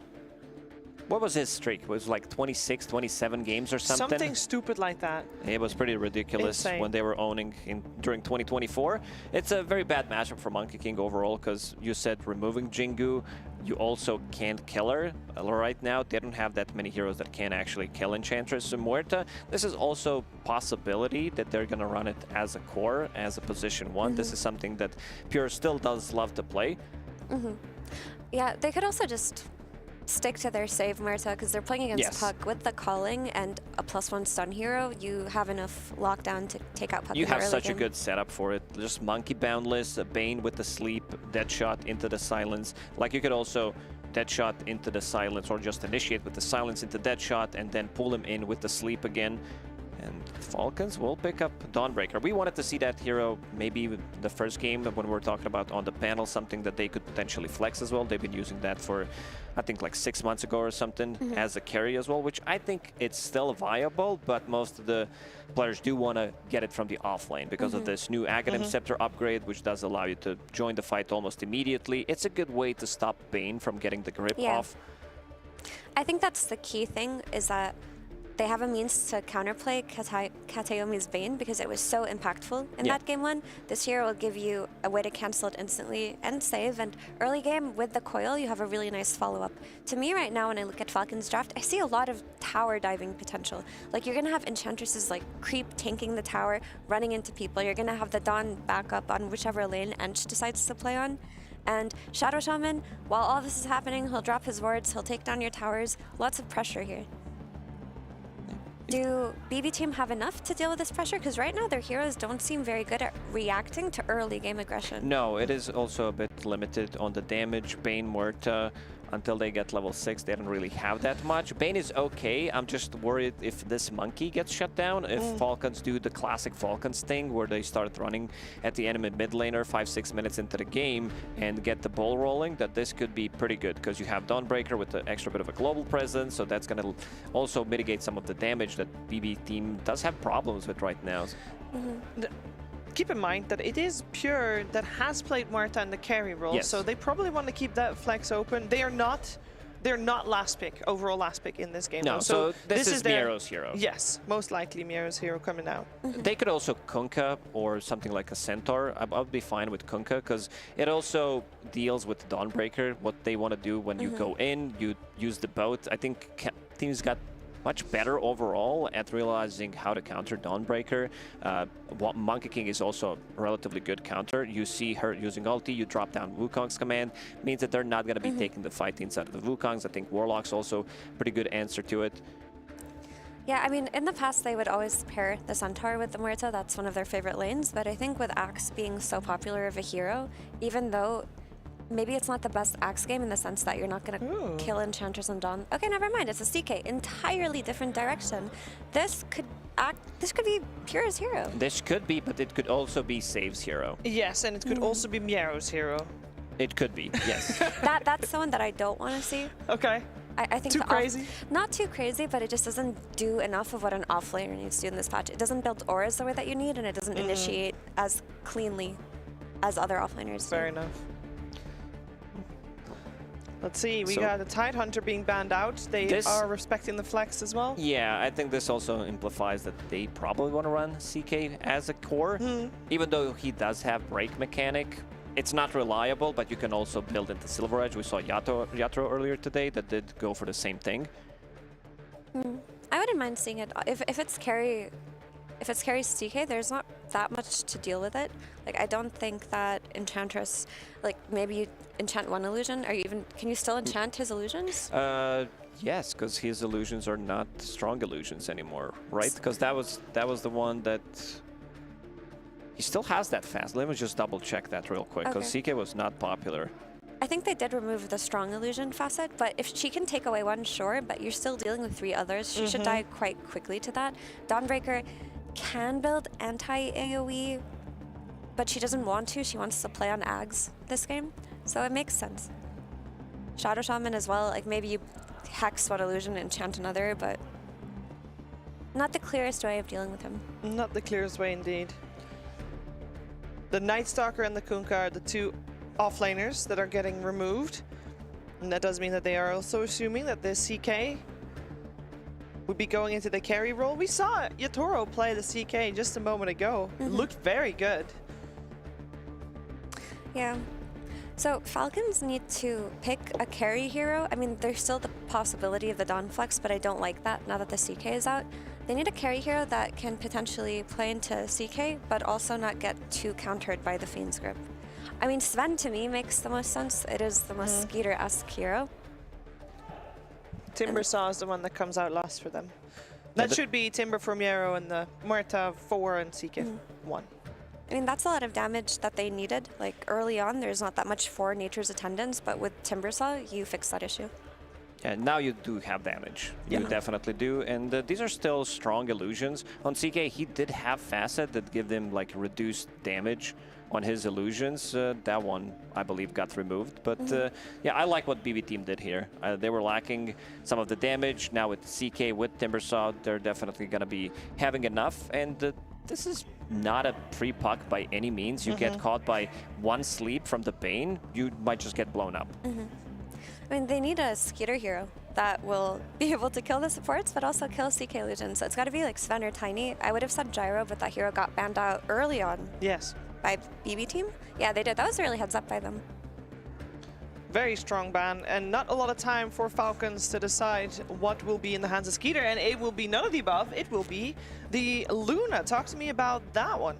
What was his streak? It was like 26, 27 games or something? Something stupid like that. It was pretty ridiculous when they were owning during 2024. It's a very bad matchup for Monkey King overall because you said removing Jingu, you also can't kill her. Right now, they don't have that many heroes that can actually kill Enchantress and Muerta. This is also possibility that they're going to run it as a core, as a position 1. This is something that Pure still does love to play. Yeah, they could also just stick to their save Muerta because they're playing against Puck with the calling and a +1 stun hero. You have enough lockdown to take out Puck. You have such a good setup for it. Just Monkey Boundless, Bane with the sleep, Deadshot into the silence. Like you could also Deadshot into the silence or just initiate with the silence into Deadshot and then pull him in with the sleep again. And Falcons will pick up Dawnbreaker. We wanted to see that hero maybe the first game when we were talking about on the panel, something that they could potentially flex as well. They've been using that for, I think, like 6 months ago or something as a carry as well, which I think it's still viable, but most of the players do want to get it from the off lane because of this new Aghanim Scepter upgrade, which does allow you to join the fight almost immediately. It's a good way to stop Bane from getting the grip off. I think that's the key thing, is that they have a means to counterplay Katayomi's Bane because it was so impactful in that game 1. This hero will give you a way to cancel it instantly and save, and early game with the coil you have a really nice follow-up. To me right now when I look at Falcon's draft, I see a lot of tower diving potential. Like you're going to have Enchantresses like creep tanking the tower, running into people. You're going to have the Dawn backup on whichever lane Ench decides to play on. And Shadow Shaman, while all this is happening, he'll drop his wards, he'll take down your towers. Lots of pressure here. Do BB team have enough to deal with this pressure? Because right now their heroes don't seem very good at reacting to early game aggression. No, it is also a bit limited on the damage. Bane, Muerta, until they get level 6, they don't really have that much. Bane is okay. I'm just worried if this monkey gets shut down, if Falcons do the classic Falcons thing where they start running at the enemy mid laner 5-6 minutes into the game and get the ball rolling, that this could be pretty good because you have Dawnbreaker with the extra bit of a global presence, so that's going to also mitigate some of the damage that BB team does have problems with right now. Keep in mind that it is Pure that has played Muerta in the carry role, so they probably want to keep that flex open. They're not last pick, overall last pick in this game. No, so this is Miero's hero. Yes, most likely Miero's hero coming out. They could also Kunkka or something like a Centaur. I would be fine with Kunkka because it also deals with Dawnbreaker, what they want to do when you go in, you use the boat. I think teams got much better overall at realizing how to counter Dawnbreaker. Monkey King is also a relatively good counter. You see her using ulti, you drop down Wukong's command, means that they're not going to be taking the fight inside of the Wukongs. I think Warlock's also a pretty good answer to it. Yeah, I mean, in the past they would always pair the Centaur with the Muerta. That's one of their favorite lanes. But I think with Axe being so popular of a hero, even though maybe it's not the best Axe game in the sense that you're not going to kill Enchantress and Dawn. Okay, never mind. It's a CK. Entirely different direction. This could be Pure's hero. This could be, but it could also be Save's hero. Yes, and it could also be Miero's hero. It could be, yes. That's the one that I don't want to see. Okay. I think too crazy? Not too crazy, but it just doesn't do enough of what an offlaner needs to do in this patch. It doesn't build auras the way that you need, and it doesn't initiate as cleanly as other offlaners do. Fair enough. Let's see, we got the Tidehunter being banned out. They are respecting the flex as well. Yeah, I think this also implies that they probably want to run CK as a core. Even though he does have break mechanic, it's not reliable, but you can also build into Silver Edge. We saw Yatro earlier today that did go for the same thing. I wouldn't mind seeing it. If it's carry CK, there's not that much to deal with it. Like, I don't think that Enchantress, like, maybe you enchant one illusion, or can you still enchant his illusions? Yes, because his illusions are not strong illusions anymore, right? Because that was the one that he still has that fast. Let me just double check that real quick, because CK was not popular. I think they did remove the strong illusion facet, but if she can take away one, sure, but you're still dealing with 3 others. She should die quite quickly to that. Dawnbreaker can build anti-AoE, but she doesn't want to. She wants to play on Ags this game, so it makes sense. Shadow Shaman as well, like maybe you hex one illusion and enchant another, but not the clearest way of dealing with him. Not the clearest way indeed. The Night Stalker and the Kunkka are the 2 offlaners that are getting removed, and that does mean that they are also assuming that the CK would be going into the carry role. We saw Yatoro play the CK just a moment ago. It looked very good. Yeah. So Falcons need to pick a carry hero. I mean, there's still the possibility of the Dawn Flex, but I don't like that now that the CK is out. They need a carry hero that can potentially play into CK, but also not get too countered by the Fiend's Grip. I mean, Sven to me makes the most sense. It is the most Skeeter-esque hero. Timbersaw is the one that comes out last for them. That should be Timber Formiero and the Muerta 4 and CK 1. I mean, that's a lot of damage that they needed. Like, early on, there's not that much for Nature's Attendants, but with Timbersaw, you fix that issue. Yeah, now you do have damage. You definitely do, and these are still strong illusions. On CK, he did have Facet that give him, like, reduced damage on his illusions. That one, I believe, got removed. But yeah, I like what BB Team did here. They were lacking some of the damage. Now with CK, with Timbersaw, they're definitely going to be having enough. And this is not a free puck by any means. You get caught by one sleep from the Bane, you might just get blown up. I mean, they need a Skeeter hero that will be able to kill the supports, but also kill CK illusions. So it's got to be like Sven or Tiny. I would have said Gyro, but that hero got banned out early on. Yes. By BB Team? Yeah, they did. That was a really heads up by them. Very strong ban, and not a lot of time for Falcons to decide what will be in the hands of Skeeter, and it will be none of the above. It will be the Luna. Talk to me about that one.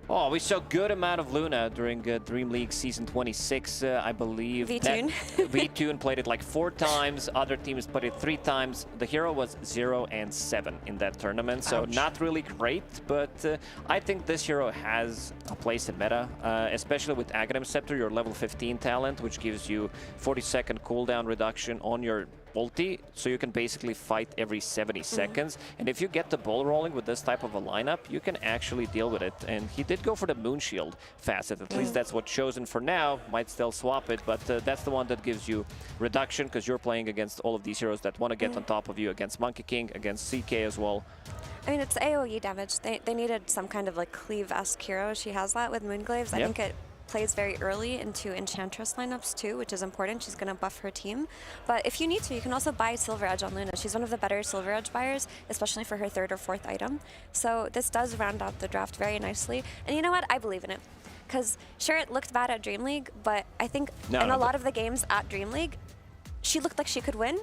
Oh, we saw good amount of Luna during Dream League Season 26, I believe. V-Tune. V-Tune played it like 4 times, other teams played it 3 times. The hero was 0 and 7 in that tournament, so not really great, but I think this hero has a place in meta, especially with Aghanim Scepter, your level 15 talent, which gives you 40-second cooldown reduction on your ulti, so you can basically fight every 70 seconds. And if you get the ball rolling with this type of a lineup, you can actually deal with it. And he did go for the Moon Shield facet. At least that's what's chosen for now. Might still swap it, but that's the one that gives you reduction, because you're playing against all of these heroes that want to get on top of you, against Monkey King, against CK as well. I mean, it's AoE damage. They needed some kind of like cleave-esque hero. She has that with Moonglaves. I think it plays very early into Enchantress lineups too, which is important. She's going to buff her team. But if you need to, you can also buy Silver Edge on Luna. She's one of the better Silver Edge buyers, especially for her 3rd or 4th item. So this does round out the draft very nicely. And you know what? I believe in it. Because sure, it looked bad at Dream League, but I think in a lot of the games at Dream League, she looked like she could win.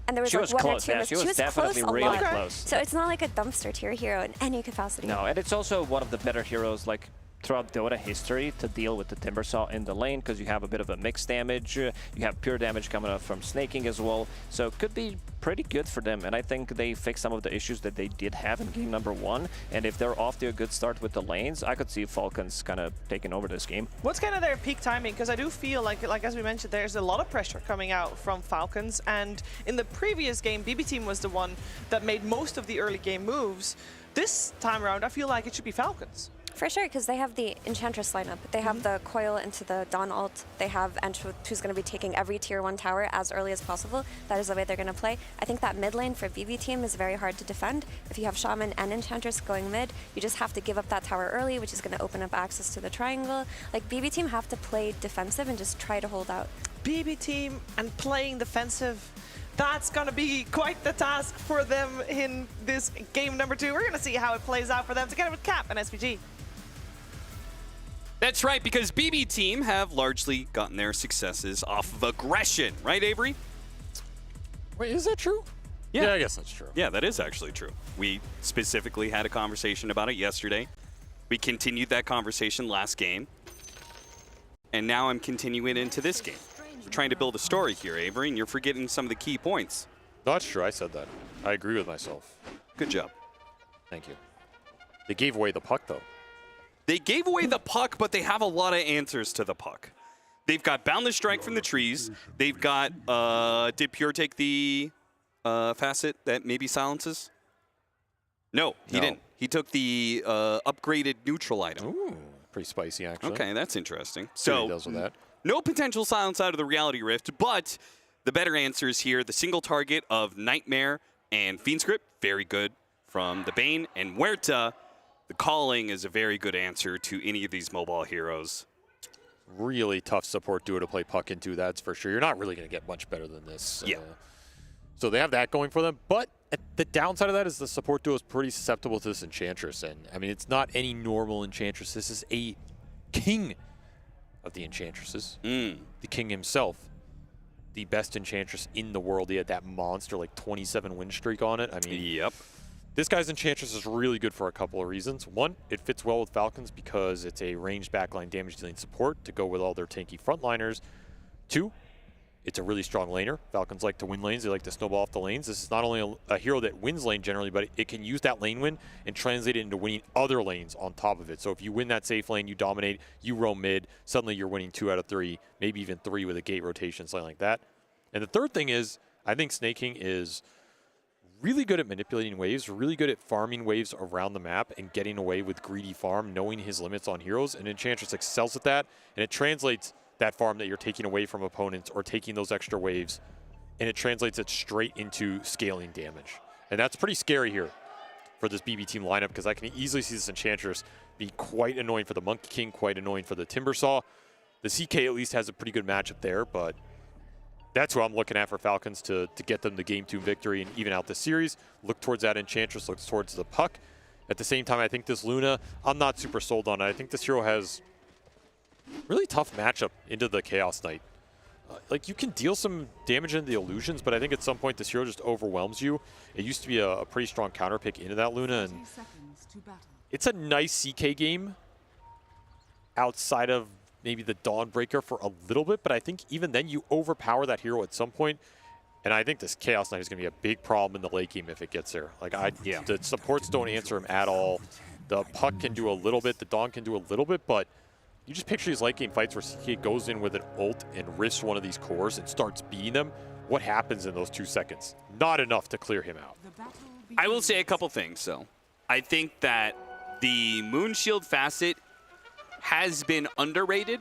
And there was like one or two. Yeah, she was definitely really close. So it's not like a dumpster tier hero in any capacity. No, and it's also one of the better heroes, like, throughout Dota history to deal with the Timbersaw in the lane, because you have a bit of a mixed damage. You have pure damage coming up from snaking as well. So it could be pretty good for them. And I think they fixed some of the issues that they did have in game number 1. And if they're off to a good start with the lanes, I could see Falcons kind of taking over this game. What's kind of their peak timing? Because I do feel like as we mentioned, there's a lot of pressure coming out from Falcons. And in the previous game, BB Team was the one that made most of the early game moves. This time around, I feel like it should be Falcons. For sure, because they have the Enchantress lineup. They have the coil into the Dawn ult. They have Ench, who's going to be taking every tier 1 tower as early as possible. That is the way they're going to play. I think that mid lane for BB Team is very hard to defend. If you have Shaman and Enchantress going mid, you just have to give up that tower early, which is going to open up access to the triangle. Like, BB Team have to play defensive and just try to hold out. BB Team and playing defensive, that's going to be quite the task for them in this game number 2. We're going to see how it plays out for them together with Cap and SPG. That's right, because BB team have largely gotten their successes off of aggression, right, Avery? Wait, is that true? Yeah, I guess that's true. Yeah, that is actually true. We specifically had a conversation about it yesterday. We continued that conversation last game. And now I'm continuing into this game. We're trying to build a story here, Avery, and you're forgetting some of the key points. No, that's true. I said that. I agree with myself. Good job. Thank you. They gave away the puck, though. They gave away the puck, but they have a lot of answers to the puck. They've got Boundless Strike from the trees. They've got, did Pure take the facet that maybe silences? No, he didn't. He took the upgraded neutral item. Ooh, pretty spicy, actually. Okay, that's interesting. See what So he does with that. no potential silence out of the Reality Rift, but the better answers here, the single target of Nightmare and Fiend Script, very good from the Bane, and Huerta, the calling is a very good answer to any of these mobile heroes. Really tough support duo to play puck into, that's for sure. You're not really going to get much better than this. Yeah. So they have that going for them, but the downside of that is the support duo is pretty susceptible to this Enchantress. And, I mean, it's not any normal Enchantress. This is a king of the Enchantresses. The king himself. The best Enchantress in the world. He had that monster, like, 27 win streak on it. I mean, yep. This guy's Enchantress is really good for a couple of reasons. One, it fits well with Falcons because it's a ranged backline damage dealing support to go with all their tanky frontliners. Two, it's a really strong laner. Falcons like to win lanes. They like to snowball off the lanes. This is not only a hero that wins lane generally, but it can use that lane win and translate it into winning other lanes on top of it. So if you win that safe lane, you dominate, you roam mid, suddenly you're winning 2 out of 3, maybe even 3 with a gate rotation, something like that. And the third thing is, I think Snake King is really good at manipulating waves, really good at farming waves around the map and getting away with greedy farm, knowing his limits on heroes. And Enchantress excels at that, and it translates that farm that you're taking away from opponents or taking those extra waves, and it translates it straight into scaling damage. And that's pretty scary here for this BB team lineup because I can easily see this Enchantress be quite annoying for the Monkey King, quite annoying for the Timbersaw. The CK at least has a pretty good matchup there, but that's what I'm looking at for Falcons to get them the Game 2 victory and even out the series. Look towards that Enchantress, look towards the puck. At the same time, I think this Luna, I'm not super sold on it. I think this hero has really tough matchup into the Chaos Knight. Like, you can deal some damage into the illusions, but I think at some point this hero just overwhelms you. It used to be a pretty strong counter pick into that Luna, and it's a nice CK game outside of maybe the Dawnbreaker for a little bit, but I think even then you overpower that hero at some point, and I think this Chaos Knight is going to be a big problem in the late game if it gets there. Like, the supports don't answer him at all. The puck can do a little bit, the Dawn can do a little bit, but you just picture these late game fights where CK goes in with an ult and risks one of these cores and starts beating them. What happens in those 2 seconds? Not enough to clear him out. I will say a couple things, though. I think that the Moonshield facet has been underrated,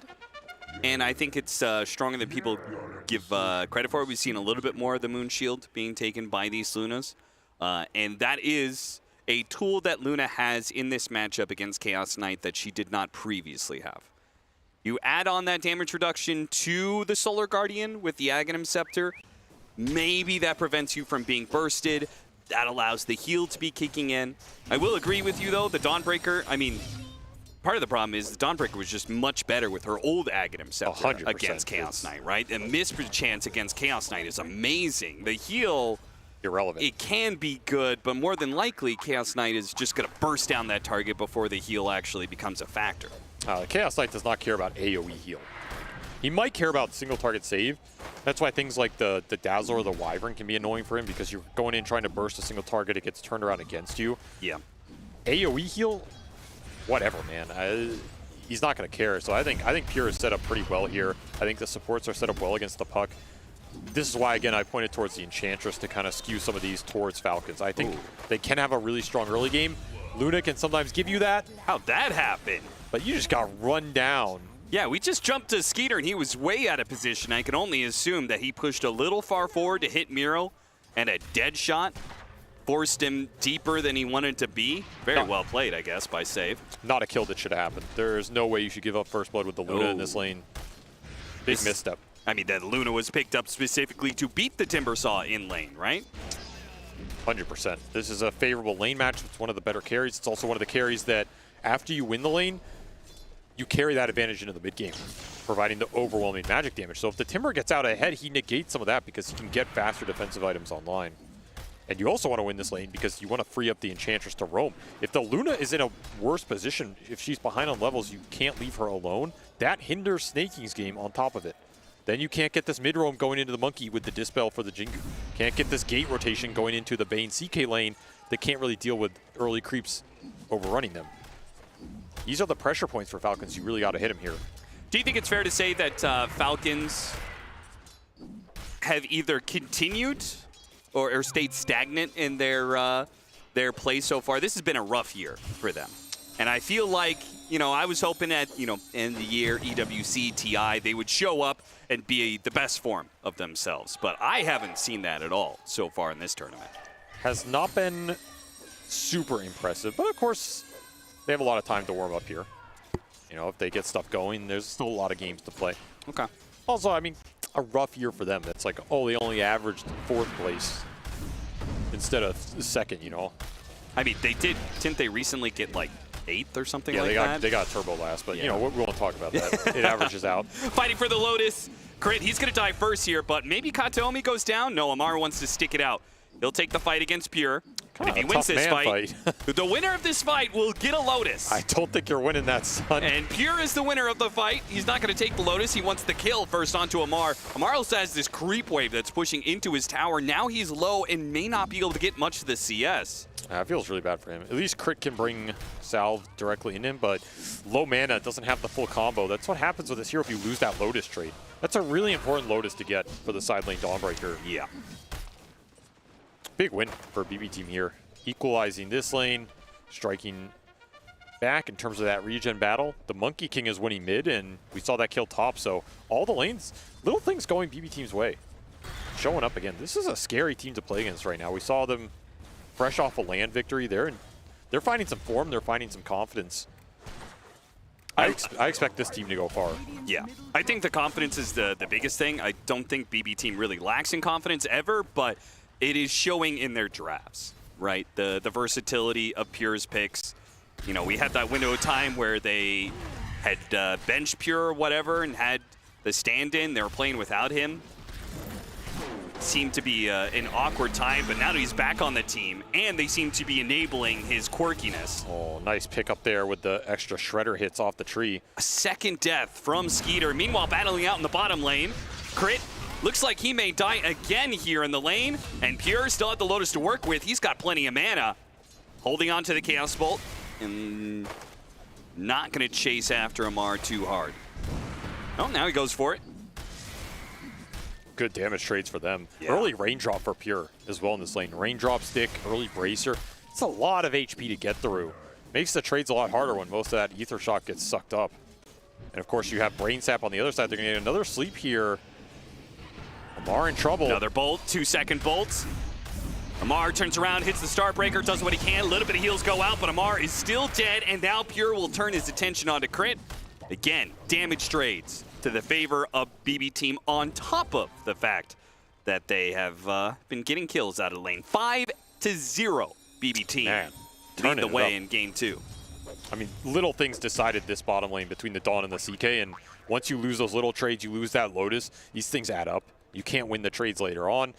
and I think it's stronger than people give credit for. We've seen a little bit more of the Moonshield being taken by these Lunas, and that is a tool that Luna has in this matchup against Chaos Knight that she did not previously have. You add on that damage reduction to the Solar Guardian with the Aghanim Scepter, maybe that prevents you from being bursted. That allows the heal to be kicking in. I will agree with you, though, the Dawnbreaker, I mean, part of the problem is the Dawnbreaker was just much better with her old Aghanim Scepter against Chaos Knight, right? The miss chance against Chaos Knight is amazing. The heal, irrelevant. It can be good, but more than likely, Chaos Knight is just going to burst down that target before the heal actually becomes a factor. Chaos Knight does not care about AoE heal. He might care about single target save. That's why things like the Dazzle or the Wyvern can be annoying for him because you're going in trying to burst a single target, it gets turned around against you. Yeah. AoE heal, whatever, man. He's not going to care. So I think Pure is set up pretty well here. I think the supports are set up well against the puck. This is why, again, I pointed towards the Enchantress to kind of skew some of these towards Falcons. I think they can have a really strong early game. Luna can sometimes give you that. How'd that happen? But you just got run down. Yeah, we just jumped to Skeeter, and he was way out of position. I can only assume that he pushed a little far forward to hit Miro, and a dead shot forced him deeper than he wanted to be. Very well played, I guess, by Save. Not a kill that should have happened. There's no way you should give up first blood with the Luna in this lane. Big misstep. I mean, that Luna was picked up specifically to beat the Timbersaw in lane, right? 100%. This is a favorable lane match. It's one of the better carries. It's also one of the carries that after you win the lane, you carry that advantage into the mid game, providing the overwhelming magic damage. So if the Timber gets out ahead, he negates some of that because he can get faster defensive items online. And you also want to win this lane because you want to free up the Enchantress to roam. If the Luna is in a worse position, if she's behind on levels, you can't leave her alone. That hinders Snaking's game on top of it. Then you can't get this mid roam going into the Monkey with the Dispel for the Jingu. Can't get this gate rotation going into the Bane CK lane that can't really deal with early creeps overrunning them. These are the pressure points for Falcons. You really got to hit them here. Do you think it's fair to say that Falcons have either continued or stayed stagnant in their play so far? This has been a rough year for them. And I feel like, you know, I was hoping at, you know, end of the year, EWC, TI, they would show up and be the best form of themselves. But I haven't seen that at all so far in this tournament. Has not been super impressive, but of course, they have a lot of time to warm up here. You know, if they get stuff going, there's still a lot of games to play. Okay. Also, I mean, a rough year for them. That's like, oh, they only averaged 4th place instead of 2nd, you know? I mean, didn't they recently get like 8th or something like that? Yeah, they got Turbo last, but, you know, we won't talk about that. It averages out. Fighting for the Lotus. Crit, he's going to die first here, but maybe Kataomi goes down. No, Amar wants to stick it out. He'll take the fight against Pure. And if he wins this fight, the winner of this fight will get a Lotus. I don't think you're winning that, son. And Pure is the winner of the fight. He's not going to take the Lotus. He wants the kill first onto Amar. Amar also has this creep wave that's pushing into his tower. Now he's low and may not be able to get much of the CS. It feels really bad for him. At least Crit can bring Salve directly in him, but low mana doesn't have the full combo. That's what happens with this hero if you lose that Lotus trade. That's a really important Lotus to get for the side lane Dawnbreaker. Yeah. Big win for BB team here. Equalizing this lane, striking back in terms of that regen battle. The Monkey King is winning mid, and we saw that kill top, so all the lanes, little things going BB team's way. Showing up again. This is a scary team to play against right now. We saw them fresh off a land victory there, and they're finding some form, they're finding some confidence. I expect this team to go far. Yeah, I think the confidence is the biggest thing. I don't think BB team really lacks in confidence ever, but it is showing in their drafts, right? The versatility of Pure's picks. You know, we had that window of time where they had benched Pure or whatever and had the stand-in. They were playing without him. Seemed to be an awkward time, but now that he's back on the team, and they seem to be enabling his quirkiness. Oh, nice pick up there with the extra Shredder hits off the tree. A second death from Skeeter. Meanwhile, battling out in the bottom lane. Crit looks like he may die again here in the lane, and Pure still had the Lotus to work with. He's got plenty of mana. Holding on to the Chaos Bolt, and not going to chase after Amar too hard. Oh, now he goes for it. Good damage trades for them. Yeah. Early Raindrop for Pure as well in this lane. Raindrop stick, early Bracer. It's a lot of HP to get through. Makes the trades a lot harder when most of that Ether Shock gets sucked up. And of course you have Brain Sap on the other side. They're going to get another sleep here. Amar in trouble. Another bolt, 2-second bolts. Amar turns around, hits the Starbreaker, does what he can. A little bit of heals go out, but Amar is still dead, and now Pure will turn his attention onto Crit. Again, damage trades to the favor of BB team on top of the fact that they have been getting kills out of the lane. 5-0 BB team. Man, lead the way in game 2. I mean, little things decided this bottom lane between the Dawn and the CK, and once you lose those little trades, you lose that Lotus, these things add up. You can't win the trades later on.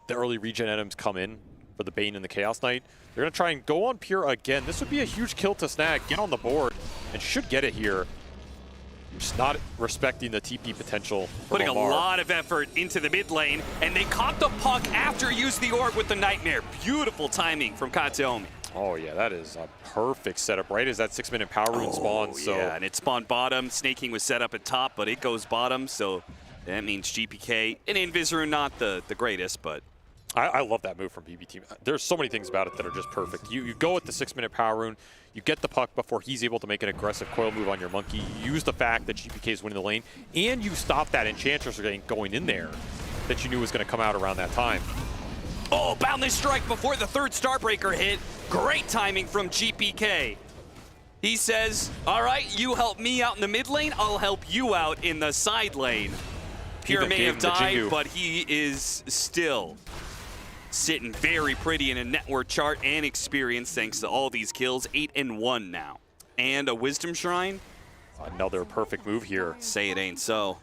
The early regen items come in for the Bane and the Chaos Knight. They're going to try and go on Pure again. This would be a huge kill to snag, get on the board, and should get it here. Just not respecting the TP potential. Putting a Boulevard. lot of effort into the mid lane, and they caught the puck after using the orb with the Nightmare. Beautiful timing from Kataomi. Oh yeah, that is a perfect setup, right as that 6-minute power rune spawns. So. Yeah, and it spawned bottom. Snaking was set up at top, but it goes bottom, so that means GPK and Invis rune not the greatest, but I love that move from BB team. There's so many things about it that are just perfect. You go with the 6-minute power rune, you get the puck before he's able to make an aggressive coil move on your Monkey. You use the fact that GPK is winning the lane, and you stop that Enchantress going in there that you knew was going to come out around that time. Oh, Boundless Strike before the third Starbreaker hit. Great timing from GPK. He says, all right, you help me out in the mid lane, I'll help you out in the side lane. Pure may have died, but he is still sitting very pretty in a network chart and experience thanks to all these kills. 8-1 now. And a Wisdom Shrine. Another perfect move here. Say it ain't so.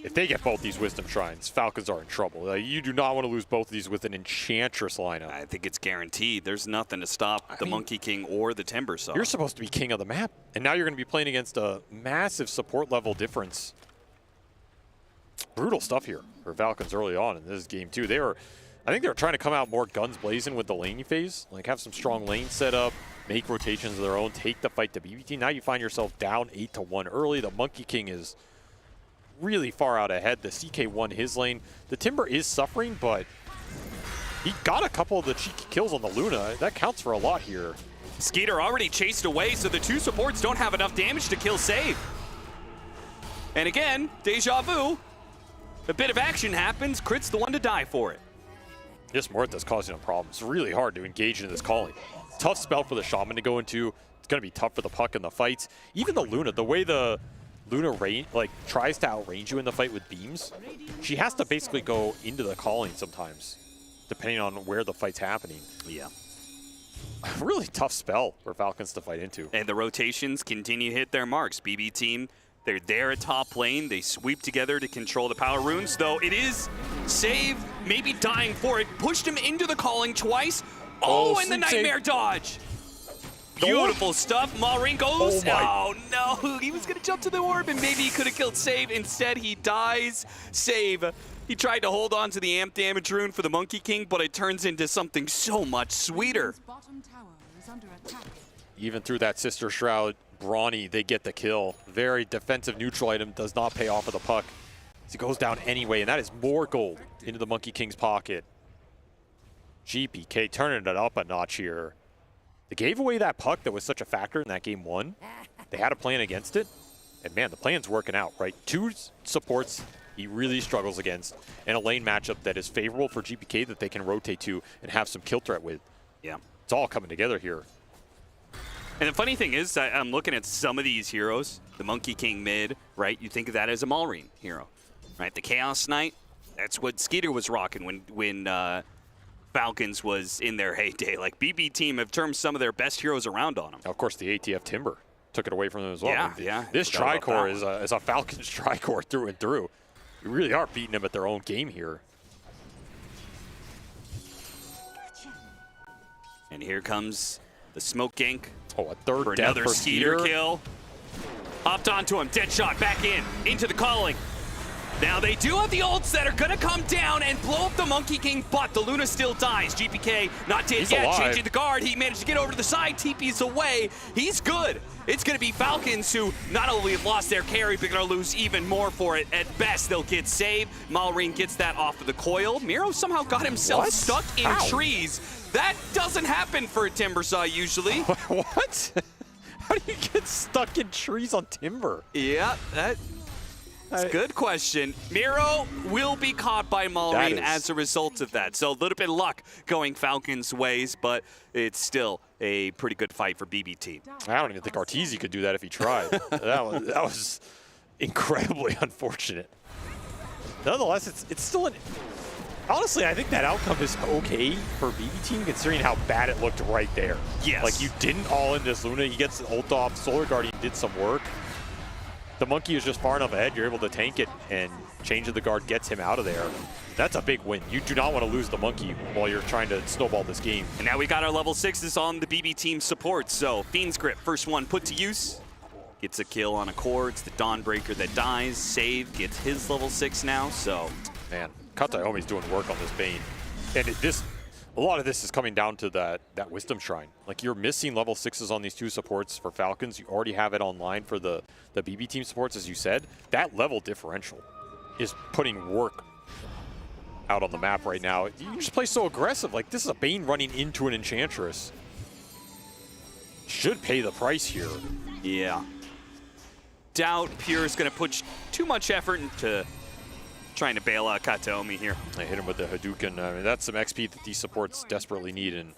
If they get both these Wisdom Shrines, Falcons are in trouble. You do not want to lose both of these with an Enchantress lineup. I think it's guaranteed. There's nothing to stop the Monkey King or the Timbersaw. You're supposed to be king of the map, and now you're going to be playing against a massive support level difference. Brutal stuff here for Falcons early on in this game, too. I think they were trying to come out more guns blazing with the laning phase, like have some strong lane set up, make rotations of their own, take the fight to BBT. Now you find yourself down 8-1 early. The Monkey King is really far out ahead. The CK won his lane. The Timber is suffering, but he got a couple of the cheeky kills on the Luna. That counts for a lot here. Skeeter already chased away, so the two supports don't have enough damage to kill Save. And again, deja vu. A bit of action happens. Crit's the one to die for it. This Muerta's causing a problem. It's really hard to engage in this calling. Tough spell for the Shaman to go into. It's going to be tough for the Puck in the fights. Even the Luna, the way the Luna tries to outrange you in the fight with beams, she has to basically go into the calling sometimes, depending on where the fight's happening. Yeah. Really tough spell for Falcons to fight into. And the rotations continue to hit their marks. BB team, they're there at top lane. They sweep together to control the power runes, though it is Save maybe dying for it. Pushed him into the calling twice. Oh, and the Nightmare dodge. Beautiful stuff. Malrine goes. Oh, no. He was going to jump to the orb, and maybe he could have killed Save. Instead, he dies. Save. He tried to hold on to the amp damage rune for the Monkey King, but it turns into something so much sweeter. Even through that Sister Shroud, Brawny, they get the kill. Very defensive neutral item, does not pay off of the Puck. He goes down anyway, and that is more gold into the Monkey King's pocket. GPK turning it up a notch here. They gave away that Puck that was such a factor in that game one. They had a plan against it, and man, the plan's working out, right? Two supports he really struggles against, and a lane matchup that is favorable for GPK that they can rotate to and have some kill threat with. Yeah. It's all coming together here. And the funny thing is, I'm looking at some of these heroes. The Monkey King mid, right? You think of that as a Malrine hero, right? The Chaos Knight, that's what Skeeter was rocking when Falcons was in their heyday. Like, BB team have turned some of their best heroes around on them. Of course, the ATF Timber took it away from them as well. Yeah, I mean, yeah. This Tricore is a Falcons Tricore through and through. You really are beating them at their own game here. And here comes the smoke gank. Oh, a third for death another for Skeeter Skeeter kill. Hopped onto him, dead shot, back in, into the calling. Now they do have the ults that are gonna come down and blow up the Monkey King, but the Luna still dies. GPK not dead yet, alive. changing the guard. He managed to get over to the side, TP's away. He's good. It's gonna be Falcons who not only have lost their carry, but gonna lose even more for it. At best, they'll get saved. Malrine gets that off of the coil. Miro somehow got himself stuck in trees. That doesn't happen for a Timbersaw usually. What? How do you get stuck in trees on Timber? Yeah, that's a good question. Miro will be caught by Malrine as a result of that. So a little bit of luck going Falcons' ways, but it's still a pretty good fight for BBT. I don't even think Arteezy could do that if he tried. that was incredibly unfortunate. Nonetheless, it's still an... Honestly, I think that outcome is okay for BB team considering how bad it looked right there. Yes. Like, you didn't all in this Luna. He gets the ult off. Solar Guardian did some work. The Monkey is just far enough ahead. You're able to tank it, and change of the guard gets him out of there. That's a big win. You do not want to lose the Monkey while you're trying to snowball this game. And now we got our level 6s on the BB team support. So Fiend's Grip, first one put to use. Gets a kill on a core. It's the Dawnbreaker that dies. Save gets his level 6 now, so... Man, Kataomi's doing work on this Bane. And a lot of this is coming down to that Wisdom Shrine. Like, you're missing level 6s on these two supports for Falcons. You already have it online for the BB team supports, as you said. That level differential is putting work out on the map right now. You just play so aggressive. Like, this is a Bane running into an Enchantress. Should pay the price here. Yeah. Doubt Pure is going to put too much effort into trying to bail out Kataomi here. I hit him with the Hadouken. I mean, that's some XP that these supports desperately need, and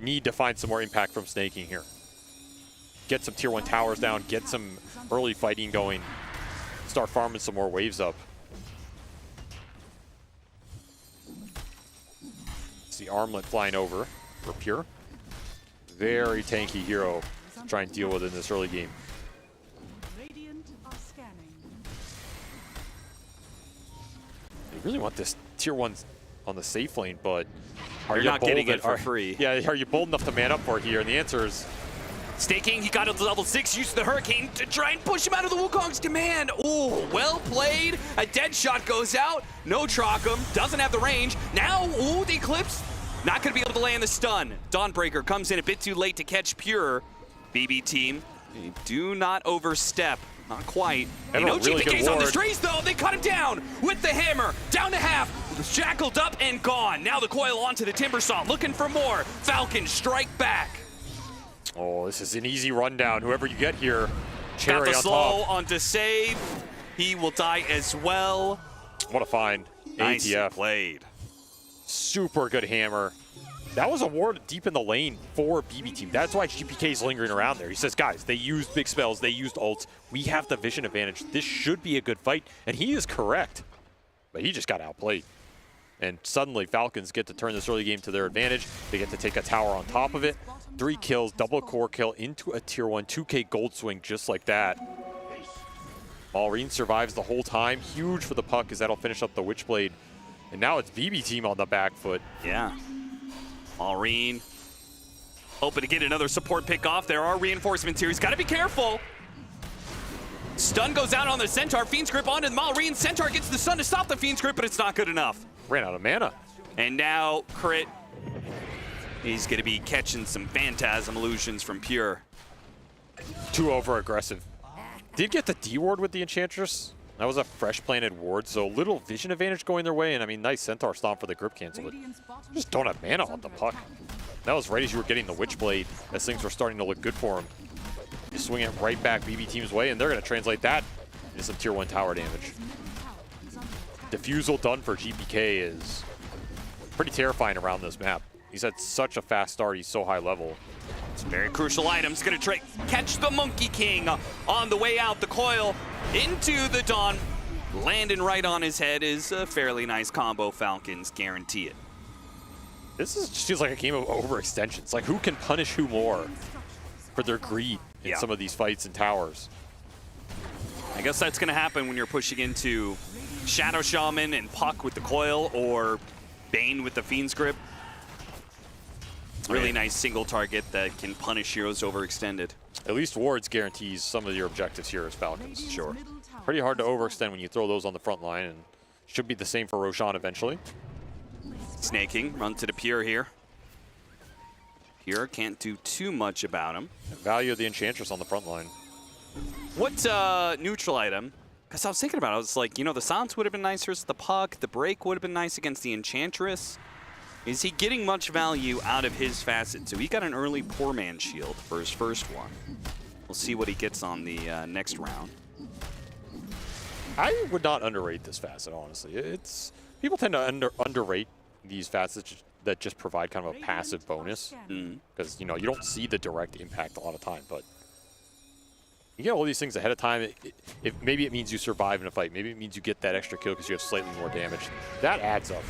need to find some more impact from snaking here. Get some tier 1 towers down, get some early fighting going, start farming some more waves up. See Armlet flying over for Pure. Very tanky hero to try and deal with in this early game. You really want this tier 1 on the safe lane, but You're not getting it for free. Yeah, are you bold enough to man up for it here? And the answer is Staking, he got it to level 6, used the Hurricane to try and push him out of the Wukong's command. Ooh, well played. A dead shot goes out. No Trockum, doesn't have the range. Now, ooh, the Eclipse, not going to be able to land the stun. Dawnbreaker comes in a bit too late to catch Pure. BB team, they do not overstep. Not quite. They know really GPK's on the strays, though. They cut him down with the hammer. Down to half. Shackled up and gone. Now the coil onto the Timbersaw, looking for more. Falcons strike back. Oh, this is an easy rundown. Whoever you get here, Got cherry the on slow top. onto save. He will die as well. What a find. Nicely ATF. played. Super good hammer. That was a ward deep in the lane for BB team. That's why GPK is lingering around there. He says, guys, they used big spells. They used ults. We have the vision advantage. This should be a good fight. And he is correct. But he just got outplayed. And suddenly Falcons get to turn this early game to their advantage. They get to take a tower on top of it. 3 kills, double core kill into a tier 1, 2K gold swing just like that. Maureen survives the whole time. Huge for the puck as that'll finish up the Witchblade. And now it's BB team on the back foot. Yeah. Maureen hoping to get another support pick off. There are reinforcements here. He's got to be careful. Stun goes out on the Centaur. Fiend's Grip onto the Maureen. Centaur gets the stun to stop the Fiend's Grip, but it's not good enough. Ran out of mana. And now Crit. He's going to be catching some Phantasm illusions from Pure. Too over aggressive. Did get the D ward with the Enchantress. That was a fresh planted ward, so little vision advantage going their way. And I mean, nice Centaur stomp for the grip cancel, but just don't have mana on the puck. That was right as you were getting the Witchblade, as things were starting to look good for him. You swing it right back BB team's way, and they're going to translate that into some tier 1 tower damage. Diffusal done for GPK is pretty terrifying around this map. He's had such a fast start. He's so high level. Some very crucial items. Going to catch the Monkey King on the way out. The coil into the Dawn. Landing right on his head is a fairly nice combo. Falcons guarantee it. This just feels like a game of overextensions. Like, who can punish who more for their greed in some of these fights and towers? I guess that's going to happen when you're pushing into Shadow Shaman and Puck with the coil, or Bane with the Fiend's Grip. Really nice single target that can punish heroes overextended. At least wards guarantees some of your objectives here as Falcons. Sure. Pretty hard to overextend when you throw those on the front line, and should be the same for Roshan eventually. Snaking, run to the Pure here. Pure can't do too much about him. Value of the Enchantress on the front line. What neutral item? Because I was thinking about it, I was like, you know, the Silence would have been nice versus the Puck. The Break would have been nice against the Enchantress. Is he getting much value out of his facet? So he got an early Poor Man Shield for his first one. We'll see what he gets on the next round. I would not underrate this facet, honestly. People tend to underrate these facets that just provide kind of a passive bonus. Because, you know, you don't see the direct impact a lot of time, but you get all these things ahead of time. Maybe it means you survive in a fight. Maybe it means you get that extra kill because you have slightly more damage. That adds up.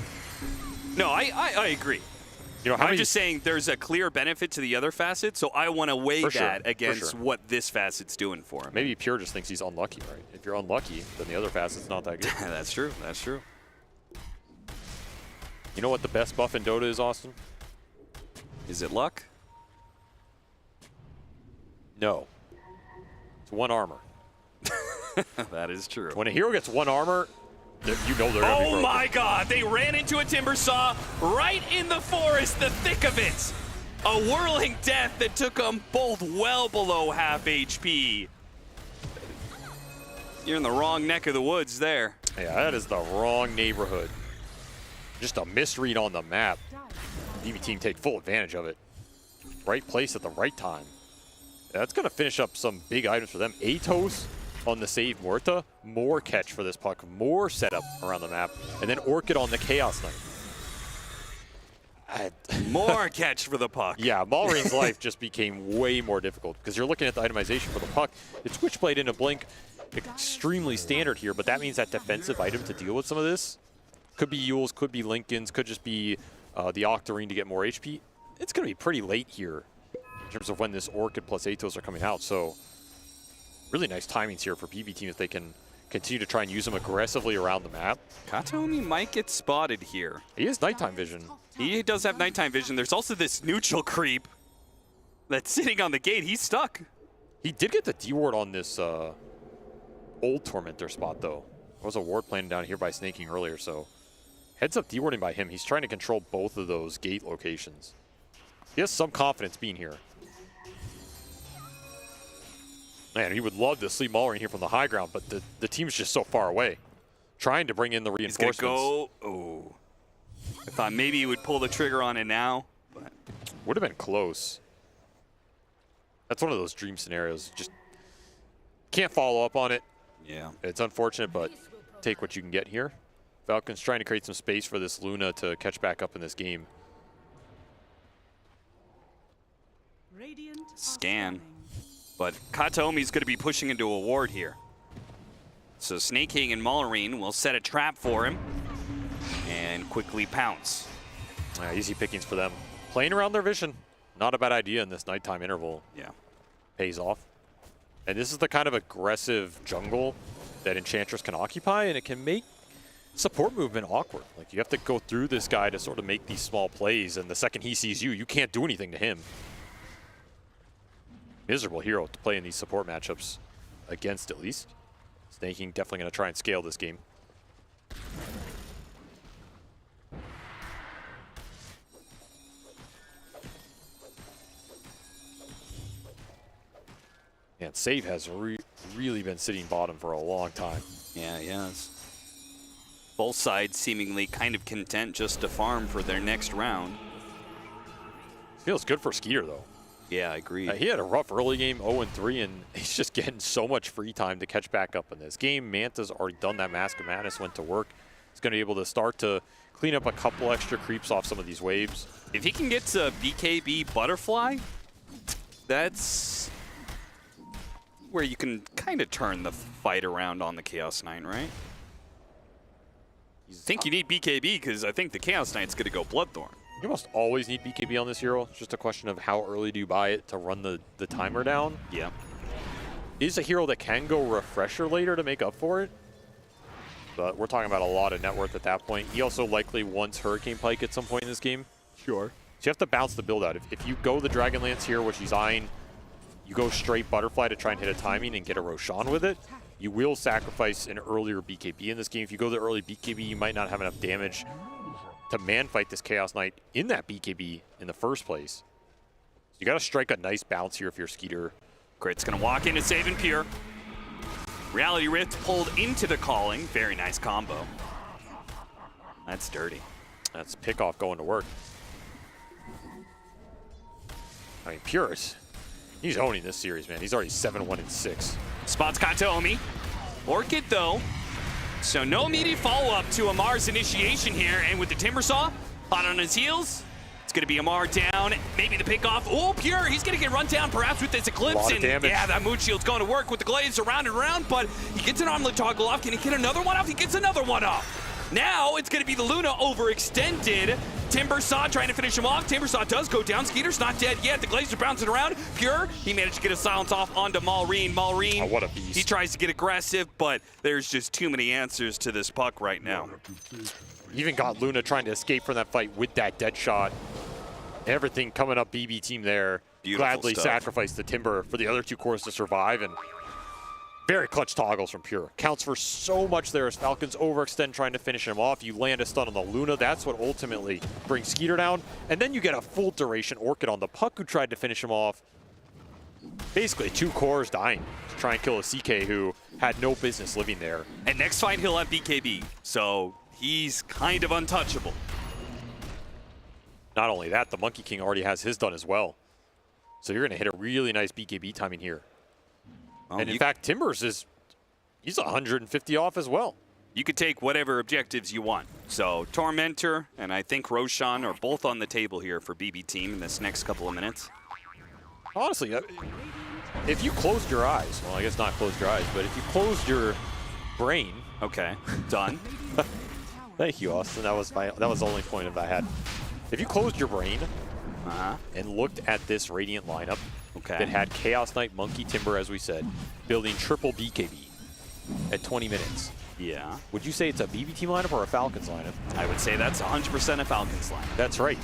No, I agree. You know, I'm just saying there's a clear benefit to the other facet, so I want to weigh that against what this facet's doing for him. Maybe Pure just thinks he's unlucky, right? If you're unlucky, then the other facet's not that good. That's true. That's true. You know what the best buff in Dota is, Austin? Is it luck? No. It's 1 armor. That is true. When a hero gets 1 armor, you know they're gonna be broken. My God, they ran into a Timbersaw right in the forest, the thick of it. A whirling death that took them both well below half HP. You're in the wrong neck of the woods there. Yeah, that is the wrong neighborhood. Just a misread on the map. BB team take full advantage of it. Right place at the right time. That's going to finish up some big items for them. Atos on the save Muerta. More catch for this puck. More setup around the map. And then Orchid on the Chaos Knight. More catch for the puck. Yeah, Maureen's life just became way more difficult because you're looking at the itemization for the puck. It's Switchblade into Blink. Extremely standard here, but that means that defensive item to deal with some of this could be Yules, could be Lincolns, could just be the Octarine to get more HP. It's going to be pretty late here in terms of when this Orchid plus Atos are coming out. So really nice timings here for BB team if they can continue to try and use them aggressively around the map. Kataomi might get spotted here. He has nighttime vision. He does have nighttime vision. There's also this neutral creep that's sitting on the gate. He's stuck. He did get the D-ward on this old Tormentor spot, though. There was a ward planted down here by Snaking earlier, so heads up D-warding by him. He's trying to control both of those gate locations. He has some confidence being here. Man, he would love to sleep Mallory here from the high ground, but the team's just so far away. Trying to bring in the reinforcements. He's gonna go. Oh. I thought maybe he would pull the trigger on it now, but would have been close. That's one of those dream scenarios. Just can't follow up on it. Yeah. It's unfortunate, but take what you can get here. Falcons trying to create some space for this Luna to catch back up in this game. Scan. But Kataomi's going to be pushing into a ward here. So Snake King and Malarine will set a trap for him and quickly pounce. Easy pickings for them. Playing around their vision. Not a bad idea in this nighttime interval. Yeah. Pays off. And this is the kind of aggressive jungle that Enchantress can occupy, and it can make support movement awkward. Like, you have to go through this guy to sort of make these small plays, and the second he sees you, you can't do anything to him. Miserable hero to play in these support matchups against, at least. Snaking definitely going to try and scale this game. And Save has really been sitting bottom for a long time. Yeah, he has. Both sides seemingly kind of content just to farm for their next round. Feels good for Skeeter, though. Yeah, I agree. He had a rough early game, 0-3, and he's just getting so much free time to catch back up in this game. Manta's already done that. Mask of Madness went to work. He's going to be able to start to clean up a couple extra creeps off some of these waves. If he can get to BKB Butterfly, that's where you can kind of turn the fight around on the Chaos Knight, right? I think you need BKB because I think the Chaos Knight's going to go Bloodthorn. You almost always need BKB on this hero. It's just a question of how early do you buy it to run the timer down. Yeah. Is a hero that can go Refresher later to make up for it. But we're talking about a lot of net worth at that point. He also likely wants Hurricane Pike at some point in this game. Sure. So you have to bounce the build out. If you go the Dragonlance here, which he's eyeing, you go straight Butterfly to try and hit a timing and get a Roshan with it, you will sacrifice an earlier BKB in this game. If you go the early BKB, you might not have enough damage to man fight this Chaos Knight in that BKB in the first place. So you got to strike a nice bounce here if you're Skeeter. Grit's going to walk into Save and Pure. Reality Rift pulled into the Calling. Very nice combo. That's dirty. That's Pickoff going to work. I mean, Pure, he's owning this series, man. He's already 7-1-6. Spots Kataomi. Orchid, though. So no immediate follow-up to Amar's initiation here. And with the Timber Saw hot on his heels, it's going to be Amar down. Maybe the pick-off. Oh, Pure, he's going to get run down perhaps with this Eclipse. And yeah, that Moon Shield's going to work with the Glaze around and around, but he gets an armlet toggle off. Can he get another one off? He gets another one off. Now it's going to be the Luna overextended. Timber Saw trying to finish him off. Timber Saw does go down. Skeeter's not dead yet. The Glaze are bouncing around. Pure, he managed to get a silence off onto Malrine. Malrine, oh, what a beast. He tries to get aggressive, but there's just too many answers to this puck right now. Even got Luna trying to escape from that fight with that dead shot. Everything coming up BB team there. Beautiful Gladly stuff. sacrificed the Timber for the other two cores to survive, and very clutch toggles from Pure. Counts for so much there as Falcons overextend trying to finish him off. You land a stun on the Luna. That's what ultimately brings Skeeter down. And then you get a full duration Orchid on the Puck who tried to finish him off. Basically 2 cores dying to try and kill a CK who had no business living there. And next fight he'll have BKB, so he's kind of untouchable. Not only that, the Monkey King already has his done as well. So you're going to hit a really nice BKB timing here. Oh, and in fact, Timbers he's 150 off as well. You could take whatever objectives you want. So Tormentor and I think Roshan are both on the table here for BB team in this next couple of minutes. Honestly, if you closed your eyes, well, I guess not closed your eyes, but if you closed your brain. Okay, done. Thank you, Austin. That was the only point that I had. If you closed your brain and looked at this Radiant lineup Okay. that had Chaos Knight, Monkey Timber, as we said, building triple BKB at 20 minutes. Yeah. Would you say it's a BB team lineup or a Falcons lineup? I would say that's 100% a Falcons lineup. That's right.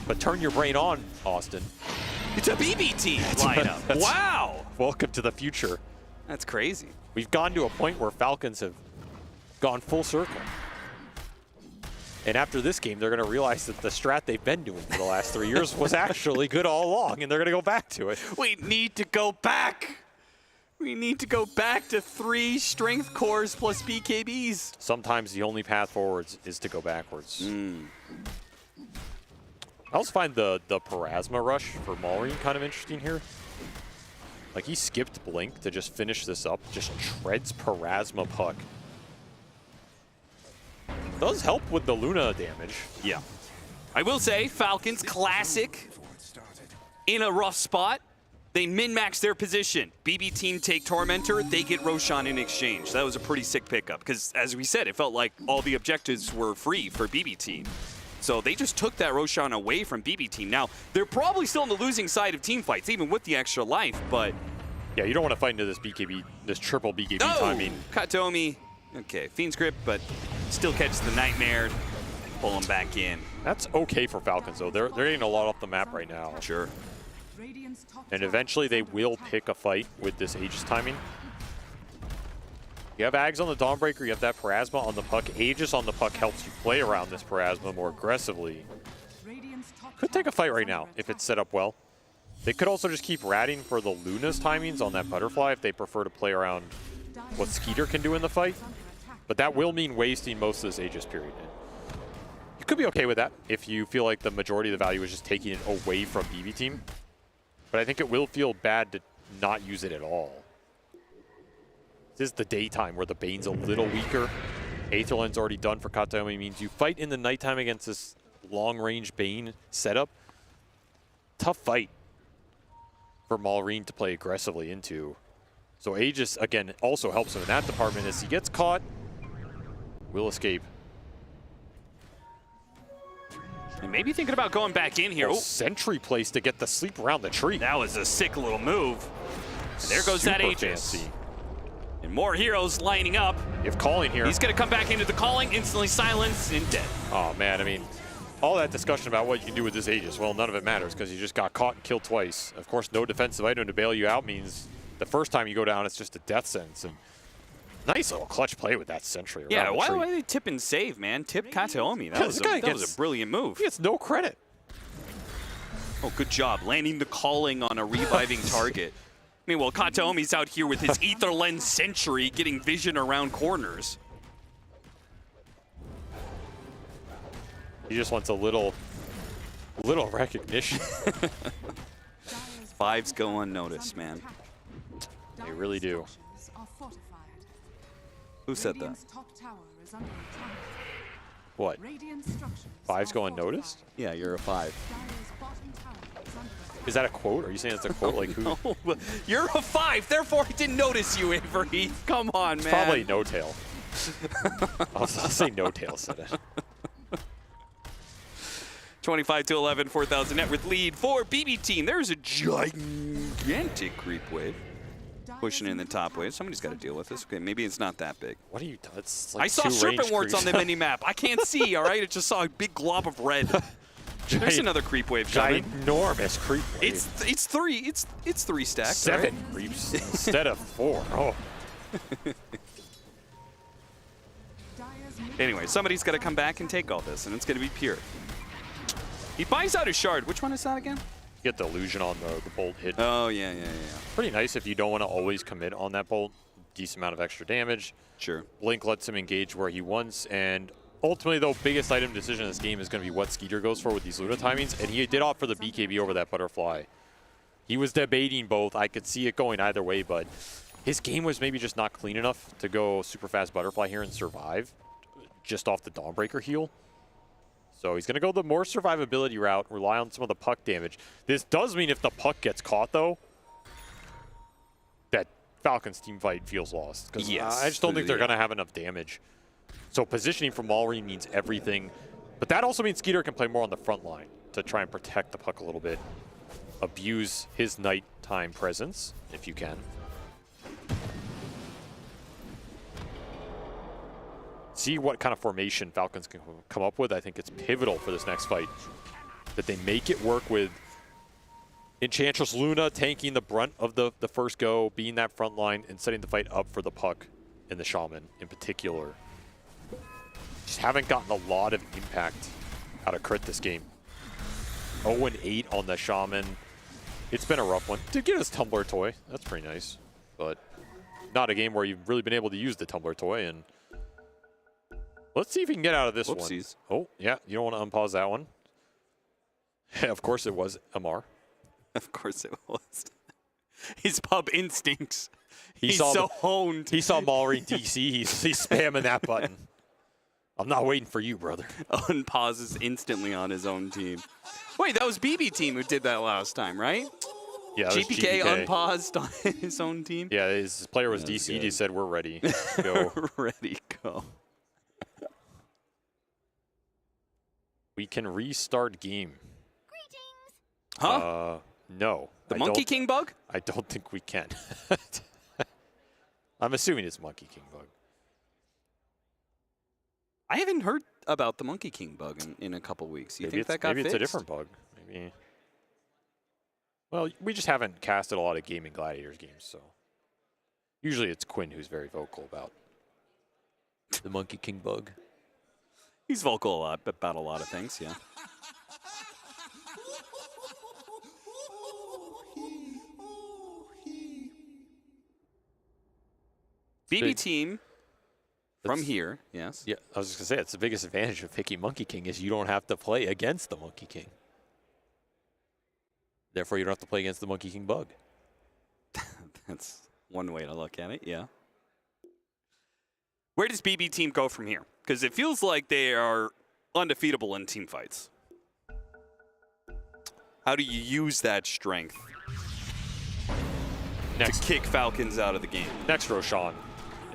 But turn your brain on, Austin. It's a BB team lineup. Wow. Welcome to the future. That's crazy. We've gone to a point where Falcons have gone full circle. And after this game, they're going to realize that the strat they've been doing for the last 3 years was actually good all along, and they're going to go back to it. We need to go back. We need to go back to 3 strength cores plus BKBs. Sometimes the only path forwards is to go backwards. I also find the Parasma rush for Maureen kind of interesting here. Like, he skipped Blink to just finish this up, just treads Parasma Puck. Does help with the Luna damage. Yeah. I will say, Falcons classic in a rough spot. They min-max their position. BB team take Tormentor, they get Roshan in exchange. That was a pretty sick pickup because, as we said, it felt like all the objectives were free for BB team. So they just took that Roshan away from BB team. Now, they're probably still on the losing side of team fights, even with the extra life, but... Yeah, you don't want to fight into this BKB, this triple BKB timing. Katomi. Okay, Fiend's Grip, but still catches the Nightmare. Pull him back in. That's okay for Falcons, though. They're getting a lot off the map right now. Sure. And eventually they will pick a fight with this Aegis timing. You have Ags on the Dawnbreaker, you have that Parasma on the Puck. Aegis on the Puck helps you play around this Parasma more aggressively. Could take a fight right now if it's set up well. They could also just keep ratting for the Luna's timings on that Butterfly if they prefer to play around what Skeeter can do in the fight. But that will mean wasting most of this Aegis period. You could be okay with that if you feel like the majority of the value is just taking it away from BB team. But I think it will feel bad to not use it at all. This is the daytime where the Bane's a little weaker. Aetherland's already done for Kataomi. Means you fight in the nighttime against this long-range Bane setup. Tough fight for Maureen to play aggressively into. So Aegis, again, also helps him in that department as he gets caught. Will escape. And maybe thinking about going back in here. Sentry place to get the sleep around the tree. That was a sick little move. And there goes that Aegis. Fancy. And more heroes lining up. If Calling here. He's going to come back into the Calling, instantly silenced and dead. Oh, man, I mean, all that discussion about what you can do with this Aegis, well, none of it matters because you just got caught and killed twice. Of course, no defensive item to bail you out means the first time you go down, it's just a death sentence. And nice little clutch play with that Sentry. Yeah, why do they tip and save, man? Tip Kataomi. That was a brilliant move. He gets no credit. Oh, good job. Landing the Calling on a reviving target. Meanwhile, Kataomi's out here with his Ether Lens Sentry getting vision around corners. He just wants a little recognition. Fives go unnoticed, man. They really do. Who said that? What? Fives go unnoticed? Yeah, you're a 5. Is that a quote? Are you saying it's a quote? Like who? No, you're a 5, therefore I didn't notice you, Avery. Come on, It's man. probably No Tail. I'll say No Tail said it. 25-11, 4,000 net worth lead for BB team. There's a gigantic creep wave pushing in the top wave. Somebody's got to deal with this. Okay, maybe it's not that big. What are you doing? Like I saw serpent warts on the mini map. I can't see. All right, I just saw a big glob of red. There's another creep wave coming. Ginormous creep wave. It's 3. It's 3 stacked. 7 right? creeps instead of 4. Oh. Anyway, somebody's got to come back and take all this, and it's going to be Pure. He buys out his shard. Which one is that again? Get the illusion on the bolt hit. Oh, yeah. Pretty nice if you don't want to always commit on that bolt. Decent amount of extra damage. Sure. Blink lets him engage where he wants, and ultimately, though, biggest item decision in this game is going to be what Skeeter goes for with these Luna timings, and he did opt for the BKB over that Butterfly. He was debating both. I could see it going either way, but his game was maybe just not clean enough to go super fast Butterfly here and survive just off the Dawnbreaker heal. So he's going to go the more survivability route, rely on some of the puck damage. This does mean if the puck gets caught, though, that Falcons team fight feels lost. Because I just don't think they're going to have enough damage. So positioning from Maureen means everything. But that also means Skeeter can play more on the front line. to try and protect the puck a little bit. Abuse his nighttime presence, if you can. See what kind of formation Falcons can come up with. I think it's pivotal for this next fight. That they make it work with Enchantress Luna tanking the brunt of the first go, being that front line, and setting the fight up for the puck and the Shaman in particular. Just haven't gotten a lot of impact out of Crit this game. 0-8 on the Shaman. It's been a rough one. Did get his Tumbler toy. That's pretty nice. But not a game where you've really been able to use the Tumbler toy. And let's see if he can get out of this one. Oh, yeah. You don't want to unpause that one. Of course it was Amar. Of course it was. His pub instincts. He's saw so honed. He saw Mallory DC. He's spamming that button. I'm not waiting for you, brother. Unpauses instantly on his own team. Wait, that was BB team who did that last time, right? Yeah, GPK unpaused on his own team? Yeah, his player was DC'd. He said, we're ready. Go. Ready, go. We can restart game. Huh? No. The Monkey King bug? I don't think we can. I'm assuming it's Monkey King bug. I haven't heard about the Monkey King bug in a couple weeks. You think that got fixed? Maybe it's a different bug. Maybe. Well, we just haven't casted a lot of Gaming Gladiators games, so usually it's Quinn who's very vocal about the Monkey King bug. He's vocal a lot about a lot of things, yeah. BB team from here, yes. Yeah, I was just going to say, it's the biggest advantage of picking Monkey King is you don't have to play against the Monkey King. Therefore, you don't have to play against the Monkey King bug. That's one way to look at it, yeah. Where does BB team go from here? Because it feels like they are undefeatable in team fights. How do you use that strength to kick Falcons out of the game? Next Roshan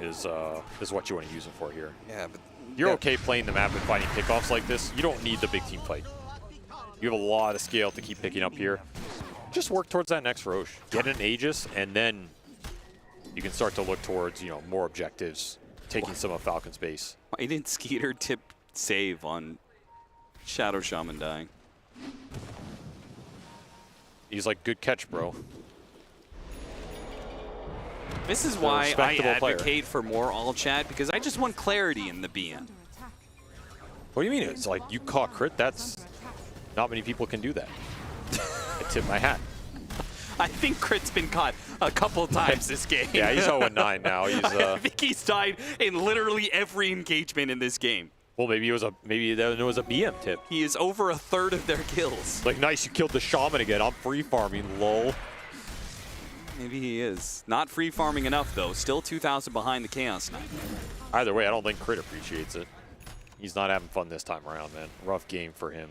is what you want to use him for here. Yeah, but you're okay playing the map and finding pickoffs like this. You don't need the big team fight. You have a lot of scale to keep picking up here. Just work towards that next Roche. Get an Aegis, and then you can start to look towards, more objectives, taking some of Falcon's base. Why didn't Skeeter tip save on Shadow Shaman dying? He's like, good catch, bro. This is why I advocate for more all chat, because I just want clarity in the BM. What do you mean? It's like you caught Crit. That's not many people can do that. I tip my hat. I think Crit's been caught a couple times this game. Yeah, he's 0-9 now. I think he's died in literally every engagement in this game. Well, maybe there was a BM tip. He is over a third of their kills. Like, nice, you killed the Shaman again. I'm free farming, lol. Maybe he is. Not free farming enough, though. Still 2,000 behind the Chaos Knight. Either way, I don't think Crit appreciates it. He's not having fun this time around, man. Rough game for him.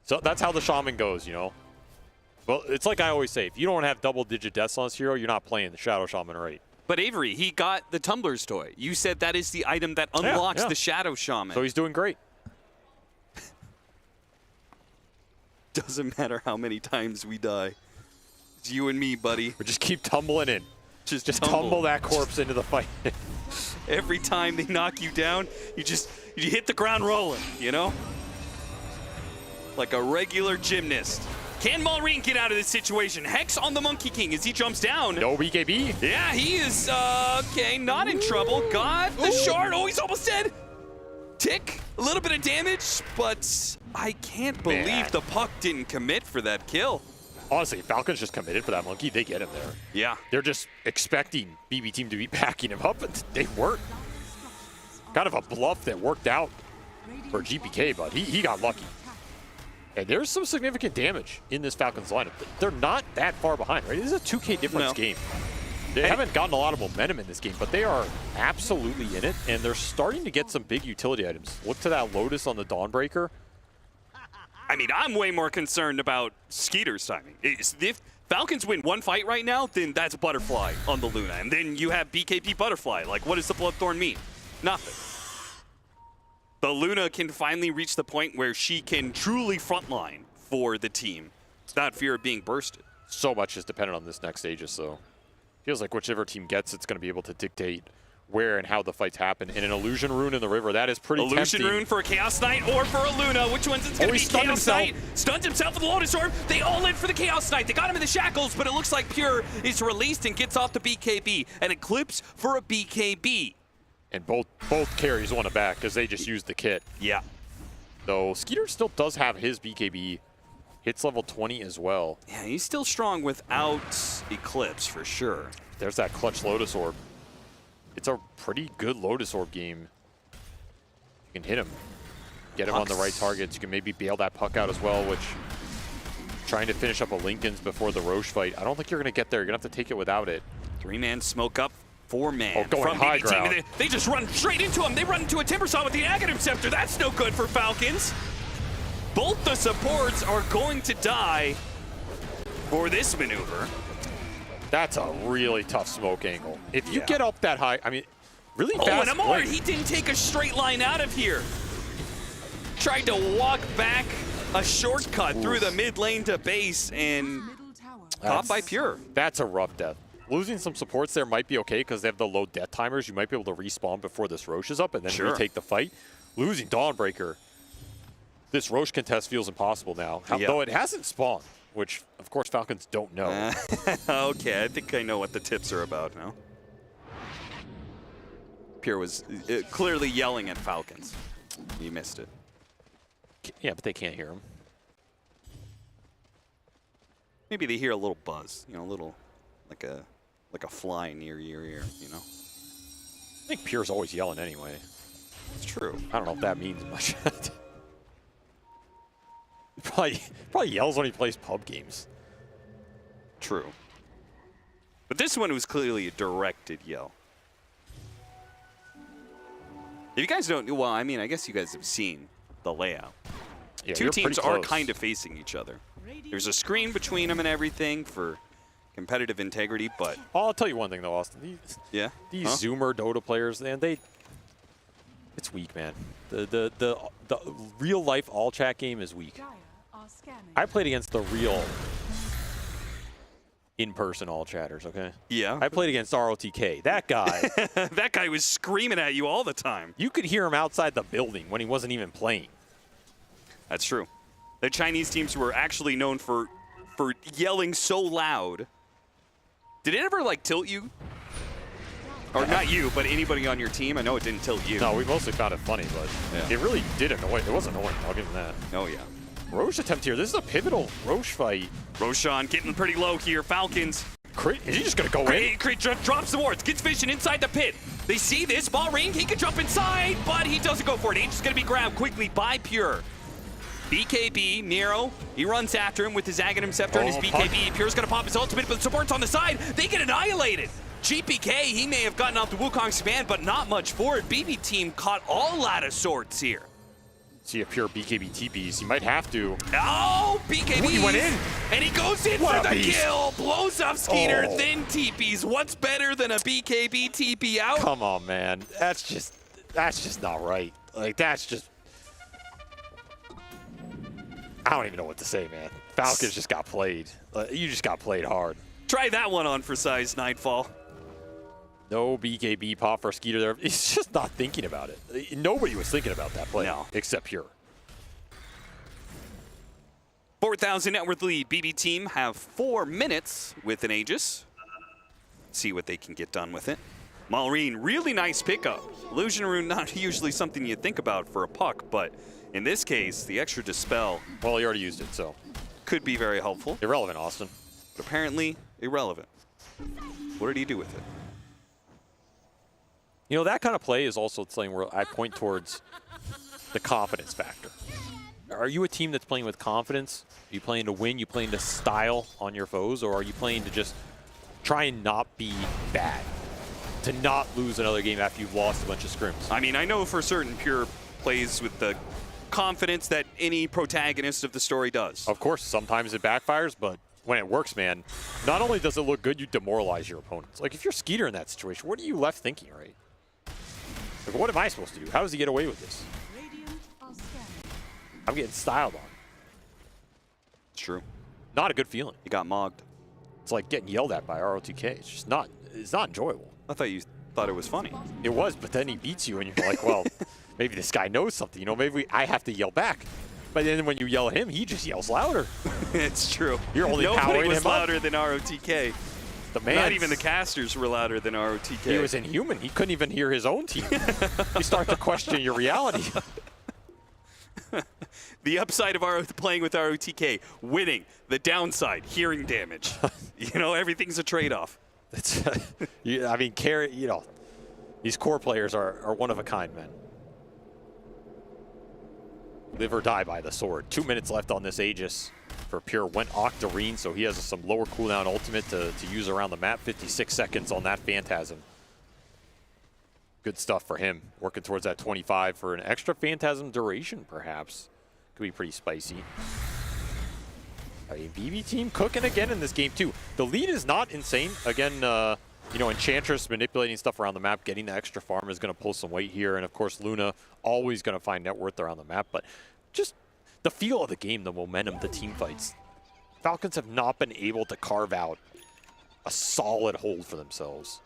So that's how the Shaman goes, Well, it's like I always say, if you don't have double-digit deaths on this hero, you're not playing the Shadow Shaman right. But Avery, he got the Tumblr's toy. You said that is the item that unlocks the Shadow Shaman. So he's doing great. Doesn't matter how many times we die. It's you and me, buddy. We just keep tumbling in. Just tumble that corpse into the fight. Every time they knock you down, you hit the ground rolling, Like a regular gymnast. Can Malrine get out of this situation? Hex on the Monkey King as he jumps down. No BKB. Yeah, he is, okay, not in trouble. Got the shard. Oh, he's almost dead. Tick, a little bit of damage, but I can't believe the puck didn't commit for that kill. Honestly, Falcon's just committed for that monkey. They get him there. Yeah. They're just expecting BB team to be backing him up, and they weren't. Kind of a bluff that worked out for GPK, but he got lucky. And there's some significant damage in this Falcons lineup. They're not that far behind, right? This is a 2K difference game. They haven't gotten a lot of momentum in this game, but they are absolutely in it, and they're starting to get some big utility items. Look to that Lotus on the Dawnbreaker. I mean, I'm way more concerned about Skeeter's timing. If Falcons win one fight right now, then that's Butterfly on the Luna. And then you have BKP Butterfly. Like, what does the Bloodthorn mean? Nothing. the Luna can finally reach the point where she can truly frontline for the team without fear of being bursted. So much is dependent on this next Aegis, so feels like whichever team gets it's going to be able to dictate where and how the fights happen. And an Illusion Rune in the river, that is pretty Illusion tempting. Rune for a Chaos Knight or for a Luna. Which one's it's going to be? Chaos Knight stuns himself with the Lotus Orb. They all in for the Chaos Knight. They got him in the shackles, but it looks like Pure is released and gets off the BKB. An Eclipse for a BKB. And both carries want it back because they just used the kit. Yeah. Though Skeeter still does have his BKB. Hits level 20 as well. Yeah, he's still strong without Eclipse for sure. There's that clutch Lotus Orb. It's a pretty good Lotus Orb game. You can hit him. Get him on the right targets. You can maybe bail that puck out as well, which trying to finish up a Lincoln's before the Roche fight. I don't think you're going to get there. You're going to have to take it without it. 3-man smoke up. 4-man. Oh, going from high BB ground. Team. They just run straight into him. They run into a Timbersaw with the Aghanim Scepter. That's no good for Falcons. Both the supports are going to die for this maneuver. That's a really tough smoke angle. If you get up that high, I mean, really fast. Oh, and Amar, he didn't take a straight line out of here. Tried to walk back a shortcut through the mid lane to base and caught by Pure. That's a rough death. Losing some supports there might be okay because they have the low death timers. You might be able to respawn before this Roche is up and then retake the fight. Losing Dawnbreaker, this Roche contest feels impossible now. Though it hasn't spawned, which of course Falcons don't know. Okay, I think I know what the tips are about now. Pure was clearly yelling at Falcons. You missed it. Yeah, but they can't hear him. Maybe they hear a little buzz, you know, a little, like a fly near your ear, you know? I think Pure's always yelling anyway. It's true. I don't know if that means much. He probably yells when he plays pub games. True. But this one was clearly a directed yell. If you guys don't, well, I mean, I guess you guys have seen the layout. Yeah, Two teams are kind of facing each other. There's a screen between them and everything for competitive integrity, but... Oh, I'll tell you one thing, though, Austin. These Zoomer Dota players, man, it's weak, man. The real-life all-chat game is weak. I played against the real in-person all-chatters, okay? Yeah. I played against ROTK. That guy... that guy was screaming at you all the time. You could hear him outside the building when he wasn't even playing. That's true. The Chinese teams were actually known for yelling so loud. Did it ever, like, tilt you? Or not you, but anybody on your team? I know it didn't tilt you. No, we mostly found it funny, but it really did annoy. It was annoying, I'll give him that. Oh, yeah. Roche attempt here. This is a pivotal Roche fight. Roshan getting pretty low here. Falcons. Is he just going to go in? Crate drops the wards. Gets vision inside the pit. They see this. Ball ring. He can jump inside, but he doesn't go for it. He's going to be grabbed quickly by Pure. BKB, Nero, he runs after him with his Aghanim Scepter and his BKB. Pure's going to pop his ultimate, but the support's on the side. They get annihilated. GPK, he may have gotten off the Wukong's command, but not much for it. BB team caught all out of sorts here. See a Pure BKB TPs. He might have to. Oh, BKB. He went in. And he goes in for the kill. Blows up Skeeter, then TPs. What's better than a BKB TP out? Come on, man. That's just not right. Like, that's just... I don't even know what to say, man. Falcons just got played. You just got played hard. Try that one on for size Nightfall. No BKB pop for Skeeter there. He's just not thinking about it. Nobody was thinking about that play, except Pure. 4,000 net worth lead. BB team have 4 minutes with an Aegis. See what they can get done with it. Maureen, really nice pickup. Illusion Rune, not usually something you think about for a puck, but in this case, the extra Dispel. Well, he already used it, so. Could be very helpful. Irrelevant, Austin. But apparently, irrelevant. What did he do with it? You know, that kind of play is also something where I point towards the confidence factor. Are you a team that's playing with confidence? Are you playing to win? You playing to style on your foes? Or are you playing to just try and not be bad? To not lose another game after you've lost a bunch of scrims? I mean, I know for certain Pure plays with the confidence that any protagonist of the story does. Of course, sometimes it backfires, but when it works, man, not only does it look good, you demoralize your opponents. Like, if you're Skeeter in that situation, what are you left thinking, right? Like, what am I supposed to do? How does he get away with this? I'm getting styled on. It's true. Not a good feeling. You got mogged. It's like getting yelled at by ROTK. It's just not, it's not enjoyable. I thought you thought it was funny. It was, but then he beats you and you're like, well, maybe this guy knows something. You know, maybe I have to yell back. But then when you yell at him, he just yells louder. It's true. You're only Nobody powering was him louder up. than ROTK. The man. Not even the casters were louder than ROTK. He was inhuman. He couldn't even hear his own team. You start to question your reality. The upside of playing with ROTK, winning. The downside, hearing damage. You know, everything's a trade-off. It's, I mean, you know, these core players are one of a kind, man. Live or die by the sword. 2 minutes left on this Aegis for Pure. Went Octarine, so he has some lower cooldown ultimate to use around the map. 56 seconds on that Phantasm. Good stuff for him. Working towards that 25 for an extra Phantasm duration, perhaps. Could be pretty spicy. I mean, BB team cooking again in this game, too. The lead is not insane. Again, you know, Enchantress manipulating stuff around the map, getting the extra farm is going to pull some weight here. And, of course, Luna always going to find net worth around the map. But just the feel of the game, the momentum, the team fights. Falcons have not been able to carve out a solid hold for themselves.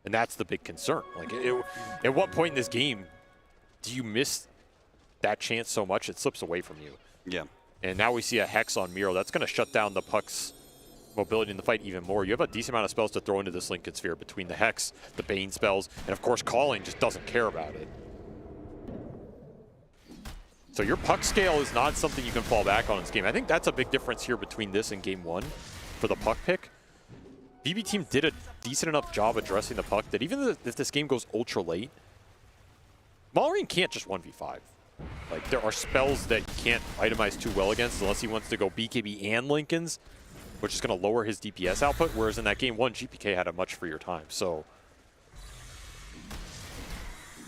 And that's the big concern. Like, at what point in this game do you miss that chance so much it slips away from you? Yeah. And now we see a Hex on Miro. That's going to shut down the Puck's mobility in the fight even more. You have a decent amount of spells to throw into this Lincoln Sphere between the Hex, the Bane spells, and of course Calling just doesn't care about it. So your Puck scale is not something you can fall back on in this game. I think that's a big difference here between this and Game 1 for the Puck pick. BB team did a decent enough job addressing the Puck that even if this game goes ultra late, Malrine can't just 1v5. Like, there are spells that you can't itemize too well against unless he wants to go BKB and Lincolns, which is going to lower his DPS output, whereas in that Game 1, GPK had a much freer time. So,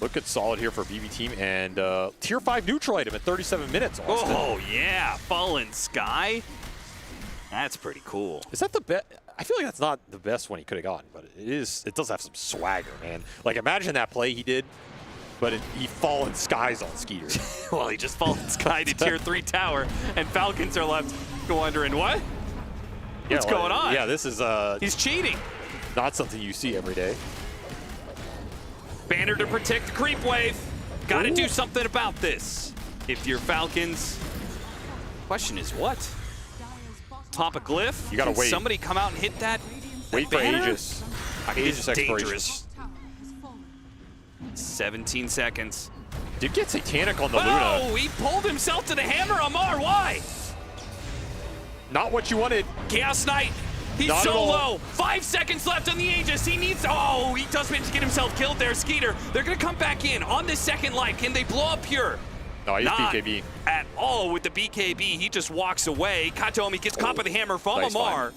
look at solid here for BB team, and Tier 5 neutral item at 37 minutes, Austin. Oh, yeah. Fallen Sky. That's pretty cool. Is that the best? I feel like that's not the best one he could have gotten, but it is. It does have some swagger, man. Like, imagine that play he did, but he Fallen Skies on Skeeter. Well, he just Fallen Sky to Tier 3 tower, and Falcons are left wondering, what? What's going on? Yeah, this is he's cheating. Not something you see every day. Banner to protect the creep wave. Got to do something about this. If you're Falcons, question is what? Pop a glyph? You gotta Can wait. Somebody come out and hit that. Wait for banner? Aegis. Aegis Aegis dangerous. 17 seconds. Did get Satanic on the Oh, Luna. he pulled himself to the hammer. Amar, why? Not what you wanted. Chaos Knight. He's Not so at all. low. 5 seconds left on the Aegis. He needs. Oh, he does manage to get himself killed there. Skeeter. They're going to come back in on this second life. Can they blow up Pure? No, he's Not BKB. at all with the BKB. He just walks away. Katomi gets caught by the hammer from nice Amar.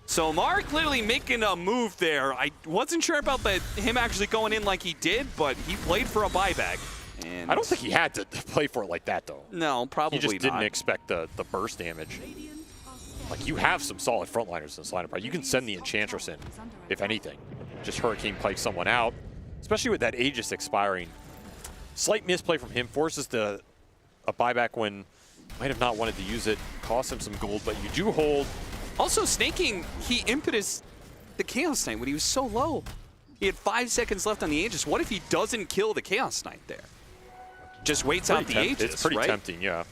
So Amar clearly making a move there. I wasn't sure about him actually going in like he did, but he played for a buyback. And I don't think he had to play for it like that, though. No, probably He just didn't not. expect the burst damage. Like, you have some solid frontliners in this lineup, right? You can send the Enchantress in, if anything. Just Hurricane Pike someone out, especially with that Aegis expiring. Slight misplay from him, forces a buyback when might have not wanted to use it, cost him some gold, but you do hold. Also, snaking, he impetus the Chaos Knight when he was so low. He had 5 seconds left on the Aegis. What if he doesn't kill the Chaos Knight there? Just waits out the Aegis, It's pretty right? tempting, yeah.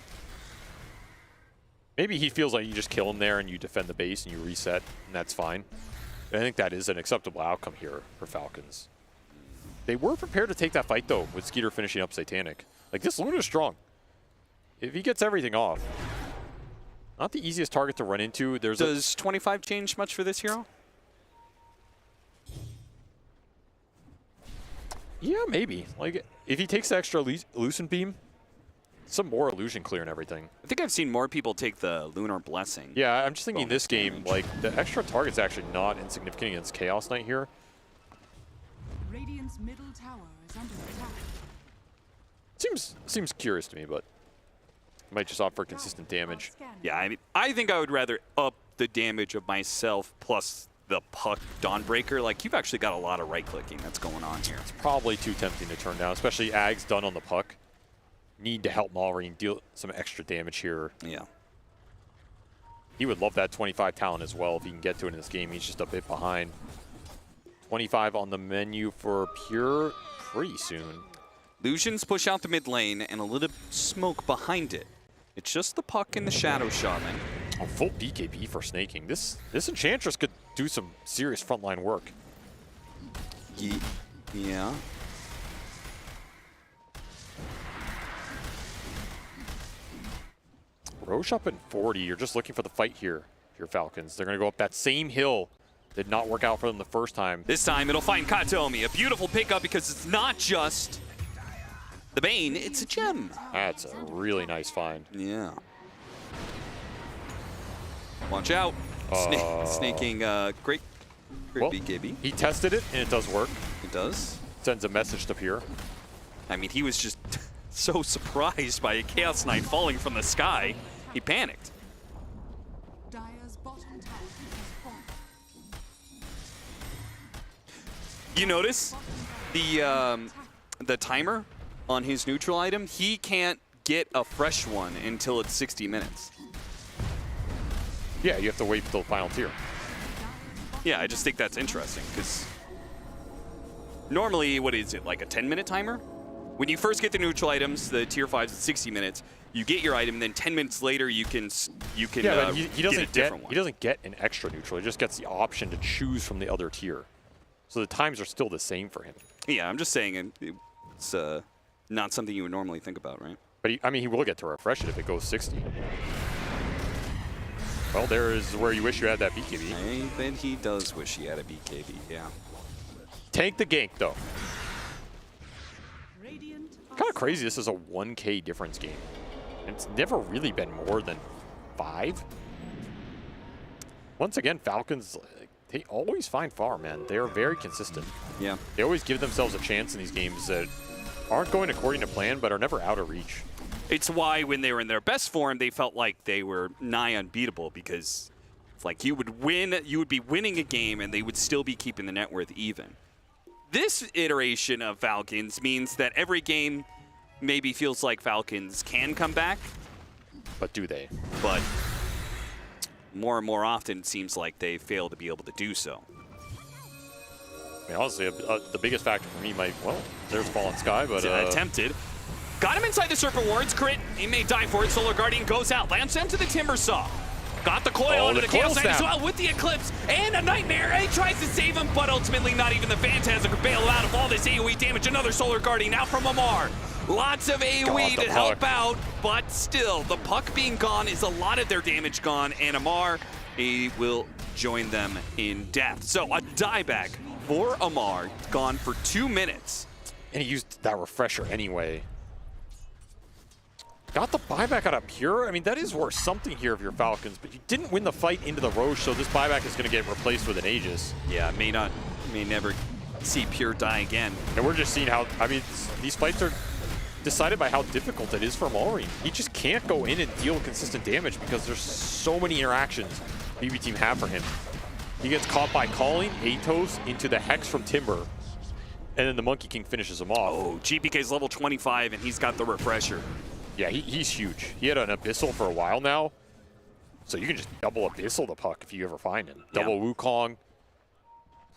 Maybe he feels like you just kill him there and you defend the base and you reset, and that's fine. I think that is an acceptable outcome here for Falcons. They were prepared to take that fight, though, with Skeeter finishing up Satanic. Like, this Luna is strong. If he gets everything off, not the easiest target to run into. Does 25 change much for this hero? Yeah, maybe. Like, if he takes the extra Lucent Beam, some more illusion clear and everything. I think I've seen more people take the Lunar Blessing. Yeah, I'm just thinking bonus this game, damage. like, the extra target's actually not insignificant against Chaos Knight here. Radiant's middle tower is under attack. Seems curious to me, but might just offer consistent damage. Yeah, I mean, I think I would rather up the damage of myself plus the Puck Dawnbreaker. Like, you've actually got a lot of right-clicking that's going on here. It's probably too tempting to turn down, especially Ag's done on the Puck. need to help Maureen deal some extra damage here. Yeah. He would love that 25 Talon as well if he can get to it in this game. He's just a bit behind. 25 on the menu for Pure pretty soon. Lusions push out the mid lane and a little smoke behind it. It's just the Puck and the Shadow Shaman. Oh, full BKB for snaking. This Enchantress could do some serious frontline work. Yeah. Roche up in 40. You're just looking for the fight here, your Falcons. They're going to go up that same hill. Did not work out for them the first time. This time it'll find Katomi. A beautiful pickup because it's not just the Bane, it's a gem. That's a really nice find. Yeah. Watch out. Snaking, great BKB. He tested it, and it does work. It does. Sends a message to Pure. I mean, he was just so surprised by a Chaos Knight falling from the sky, he panicked. Dire's bottom tower has fallen. You notice the timer on his neutral item? He can't get a fresh one until it's 60 minutes. Yeah, you have to wait till the final tier. Yeah, I just think that's interesting because normally, what is it, like a 10-minute timer? When you first get the neutral items, the tier 5s at 60 minutes, you get your item, then 10 minutes later you can yeah, but he get a different one. He doesn't get an extra neutral. He just gets the option to choose from the other tier. So the times are still the same for him. Yeah, I'm just saying it's not something you would normally think about, right? But I mean, he will get to refresh it if it goes 60. Well, there is where you wish you had that BKB. I bet he does wish he had a BKB, yeah. Tank the gank, though. Kind of crazy this is a 1K difference game. It's never really been more than 5. Once again, Falcons, they always find far, man. They are very consistent. Yeah. They always give themselves a chance in these games that aren't going according to plan, but are never out of reach. It's why when they were in their best form, they felt like they were nigh unbeatable because it's like you would be winning a game and they would still be keeping the net worth even. This iteration of Falcons means that every game maybe feels like Falcons can come back. But do they? But more and more often it seems like they fail to be able to do so. I mean, honestly, the biggest factor for me might, well, there's Fallen Sky, but... attempted. Got him inside the Serpent Wards, crit. He may die for it. Solar Guardian goes out. Lands into the Timbersaw. Got the coil onto the Chaos Knight as well with the Eclipse and a Nightmare. He tries to save him, but ultimately not even the Phantasm could bail him out of all this AoE damage. Another Solar Guardian out from Amar. Lots of AoE to help out, but still, the Puck being gone is a lot of their damage gone, and Amar, he will join them in death. So a dieback for Amar, gone for 2 minutes. And he used that refresher anyway. Got the buyback out of Pure. I mean, that is worth something here of your Falcons, but you didn't win the fight into the Roche, so this buyback is going to get replaced with an Aegis. Yeah, may never see Pure die again. And we're just seeing how, I mean, these fights are decided by how difficult it is for Maureen. He just can't go in and deal consistent damage because there's so many interactions BB team have for him. He gets caught by calling Atos into the Hex from Timber, and then the Monkey King finishes him off. Oh, GPK's level 25, and he's got the refresher. Yeah, he's huge. He had an Abyssal for a while now, so you can just double Abyssal the Puck if you ever find him. Double Wukong,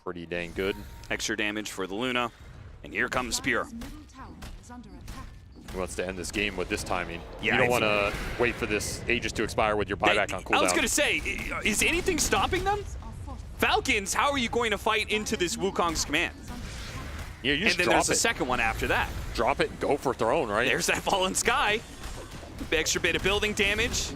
pretty dang good. Extra damage for the Luna, and here comes Pure. He wants to end this game with this timing. Yeah, you don't want to wait for this Aegis to expire with your buyback on cooldown. I was going to say, is anything stopping them? Falcons, how are you going to fight into this Wukong's command? Yeah, you just and then there's a second one after that. Drop it and go for throne, right? There's that Fallen Sky. Extra bit of building damage.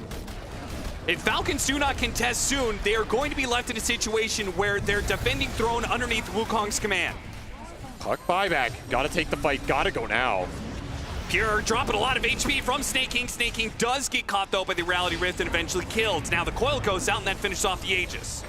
If Falcons do not contest soon, they are going to be left in a situation where they're defending throne underneath Wukong's command. Puck buyback. Got to take the fight. Got to go now. Pure dropping a lot of HP from Snaking. Snaking does get caught, though, by the Reality Rift and eventually killed. Now the coil goes out and then finishes off the Aegis.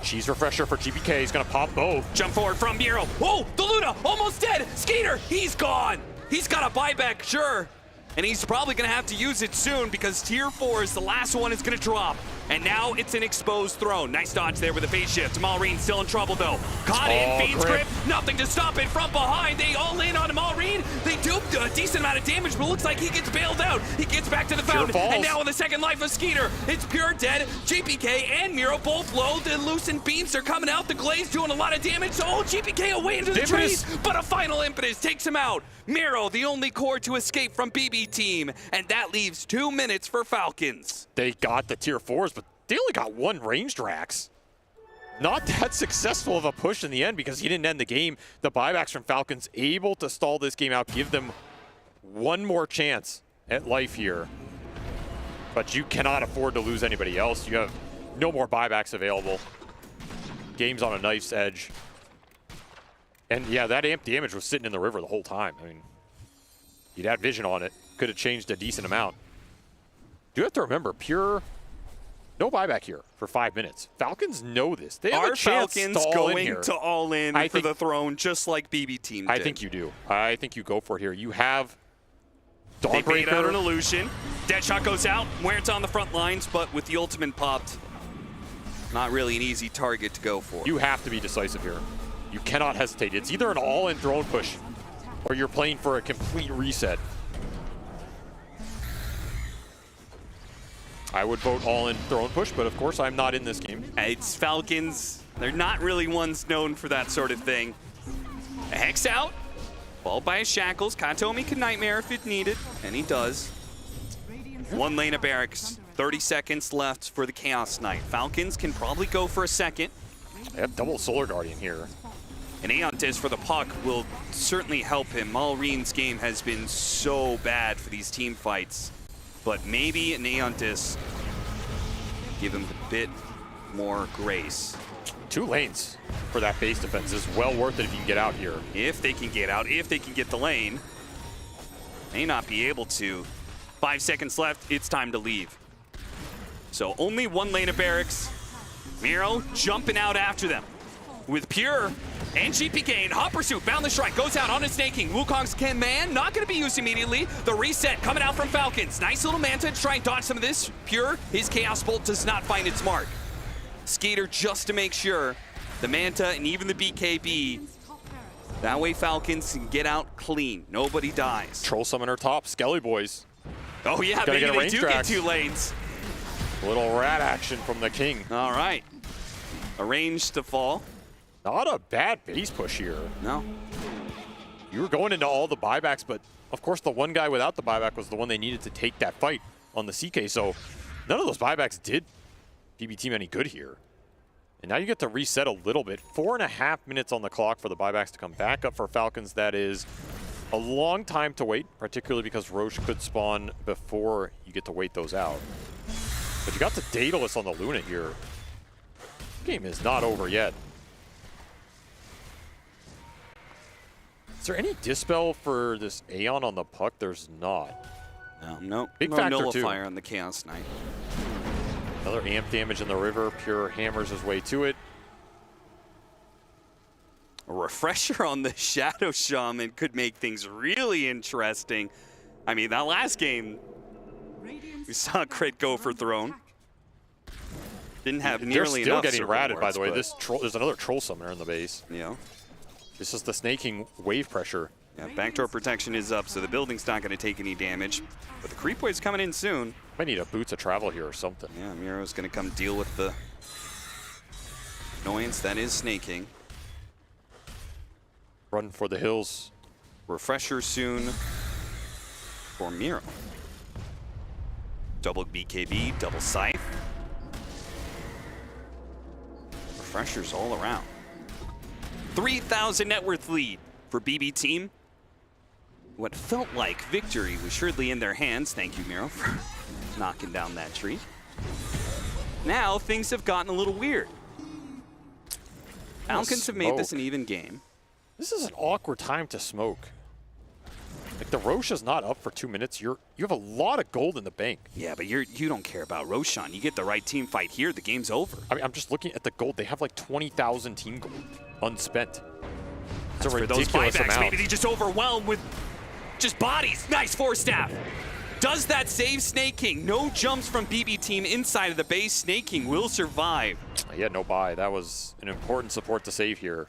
Cheese refresher for GPK. He's going to pop both. Jump forward from Bureau. Oh, the Luna almost dead. Skater, he's gone. He's got a buyback, sure. And he's probably going to have to use it soon because Tier 4 is the last one is going to drop. And now it's an exposed throne. Nice dodge there with a phase shift. Maureen still in trouble, though. Caught in, Fiend's grip. Nothing to stop it from behind. They all in on Maureen. They do a decent amount of damage, but looks like he gets bailed out. He gets back to the fountain, and now with the second life of Skeeter, it's Pure dead. JPK and Miro both low. The loosened beams are coming out. The Glaze doing a lot of damage. Oh, JPK away into the trees, but a final impetus takes him out. Miro, the only core to escape from BB team, and that leaves 2 minutes for Falcons. They got the tier 4s, but they only got one ranged Rax. Not that successful of a push in the end because he didn't end the game. The buybacks from Falcons able to stall this game out, give them one more chance at life here. But you cannot afford to lose anybody else. You have no more buybacks available. Game's on a knife's edge. And yeah, that amp damage was sitting in the river the whole time. I mean, you'd had vision on it. Could have changed a decent amount. You have to remember, Pure, no buyback here for 5 minutes. Falcons know this. They have a chance Falcons to going here. to all in for the throne, just like BB team did. I think you do. I think you go for it here. You have They bait Dawnbreaker. out an illusion. Deadshot goes out. Muert's on the front lines, but with the ultimate popped, not really an easy target to go for. You have to be decisive here. You cannot hesitate. It's either an all-in drone push or you're playing for a complete reset. I would vote all-in drone push, but of course I'm not in this game. It's Falcons. They're not really ones known for that sort of thing. A Hex out. Followed by a Shackles. Katomi can Nightmare if it needed, and he does. One lane of barracks. 30 seconds left for the Chaos Knight. Falcons can probably go for a second. They have double Solar Guardian here. An Aeontis for the puck will certainly help him. Malreen's game has been so bad for these team fights. But maybe an Aeontis give him a bit more grace. 2 lanes for that base defense is well worth it if you can get out here. If they can get out, if they can get the lane. May not be able to. 5 seconds left, it's time to leave. So only 1 lane of barracks. Miro jumping out after them. With Pure and GPK in hot pursuit. Bound the Shrine goes out on his snaking. Wukong's command not going to be used immediately. The reset coming out from Falcons. Nice little Manta to try and dodge some of this. Pure, his Chaos Bolt does not find its mark. Skater just to make sure. The Manta and even the BKB. That way Falcons can get out clean. Nobody dies. Troll Summoner top, Skelly boys. Oh yeah, maybe they do get 2 lanes. A little rat action from the King. All right. Arranged to fall. Not a bad base push here. No. You were going into all the buybacks, but of course the one guy without the buyback was the one they needed to take that fight on the CK, so none of those buybacks did BB team any good here. And now you get to reset a little bit. 4.5 minutes on the clock for the buybacks to come back up for Falcons. That is a long time to wait, particularly because Roche could spawn before you get to wait those out. But you got the Daedalus on the Luna here. Game is not over yet. Is there any dispel for this Aeon on the puck? There's not. No. Big no factor nullifier too. on the Chaos Knight. Another amp damage in the river. Pure hammers his way to it. A refresher on the Shadow Shaman could make things really interesting. I mean, that last game, we saw Crit go for Throne. Didn't have nearly enough. They're still getting ratted, by the way. But There's another Troll Summoner in the base. Yeah. This is the snaking wave pressure. Yeah, backdoor protection is up, so the building's not going to take any damage. But the creep wave's coming in soon. Might need a Boots of Travel here or something. Yeah, Miro's going to come deal with the annoyance that is snaking. Run for the hills. Refresher soon for Miro. Double BKB, double Scythe. Refreshers all around. 3,000 net worth lead for BB team. What felt like victory was surely in their hands. Thank you, Miro, for knocking down that tree. Now things have gotten a little weird. Falcons have made this an even game. This is an awkward time to smoke. Like, the Roche is not up for 2 minutes. You have a lot of gold in the bank. Yeah, but you don't care about Roshan. You get the right team fight here, the game's over. I mean, I'm just looking at the gold. They have like 20,000 team gold unspent. It's a for those ridiculous buybacks, amount. maybe they just overwhelmed with just bodies. Nice force staff. Does that save Snake King? No jumps from BB team inside of the base. Snake King will survive. He had no buy. That was an important support to save here.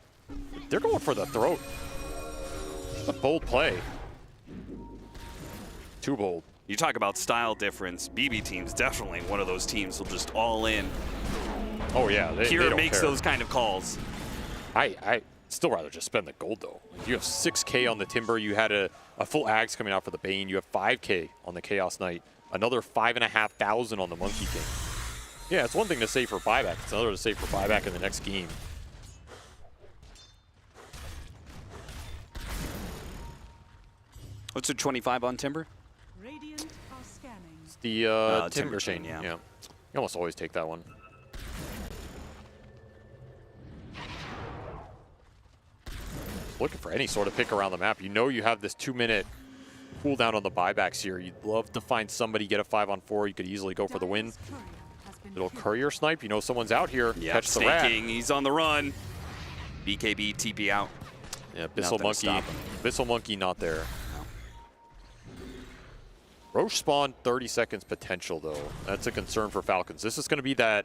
They're going for the throat. It's a bold play. Too bold. You talk about style difference. BB team's definitely one of those teams who'll just all in. Oh yeah, they Pure don't makes care. those kind of calls. I still rather just spend the gold though. You have 6K on the Timber. You had a full Ags coming out for the Bane. You have 5K on the Chaos Knight. Another 5,500 on the Monkey King. Yeah, it's one thing to save for buyback. It's another to save for buyback in the next game. What's a 25 on Timber? Radiant are scanning. It's the Timber chain. Chain, yeah. You almost always take that one. Looking for any sort of pick around the map. You know you have this 2-minute cooldown on the buybacks here. You'd love to find somebody, get a 5-on-4. You could easily go for the win. Little courier snipe. You know someone's out here. Yeah, Catch the rat. He's on the run. BKB TP out. Yeah, Abyssal Monkey not there. Roche spawned 30 seconds potential though. That's a concern for Falcons. This is going to be that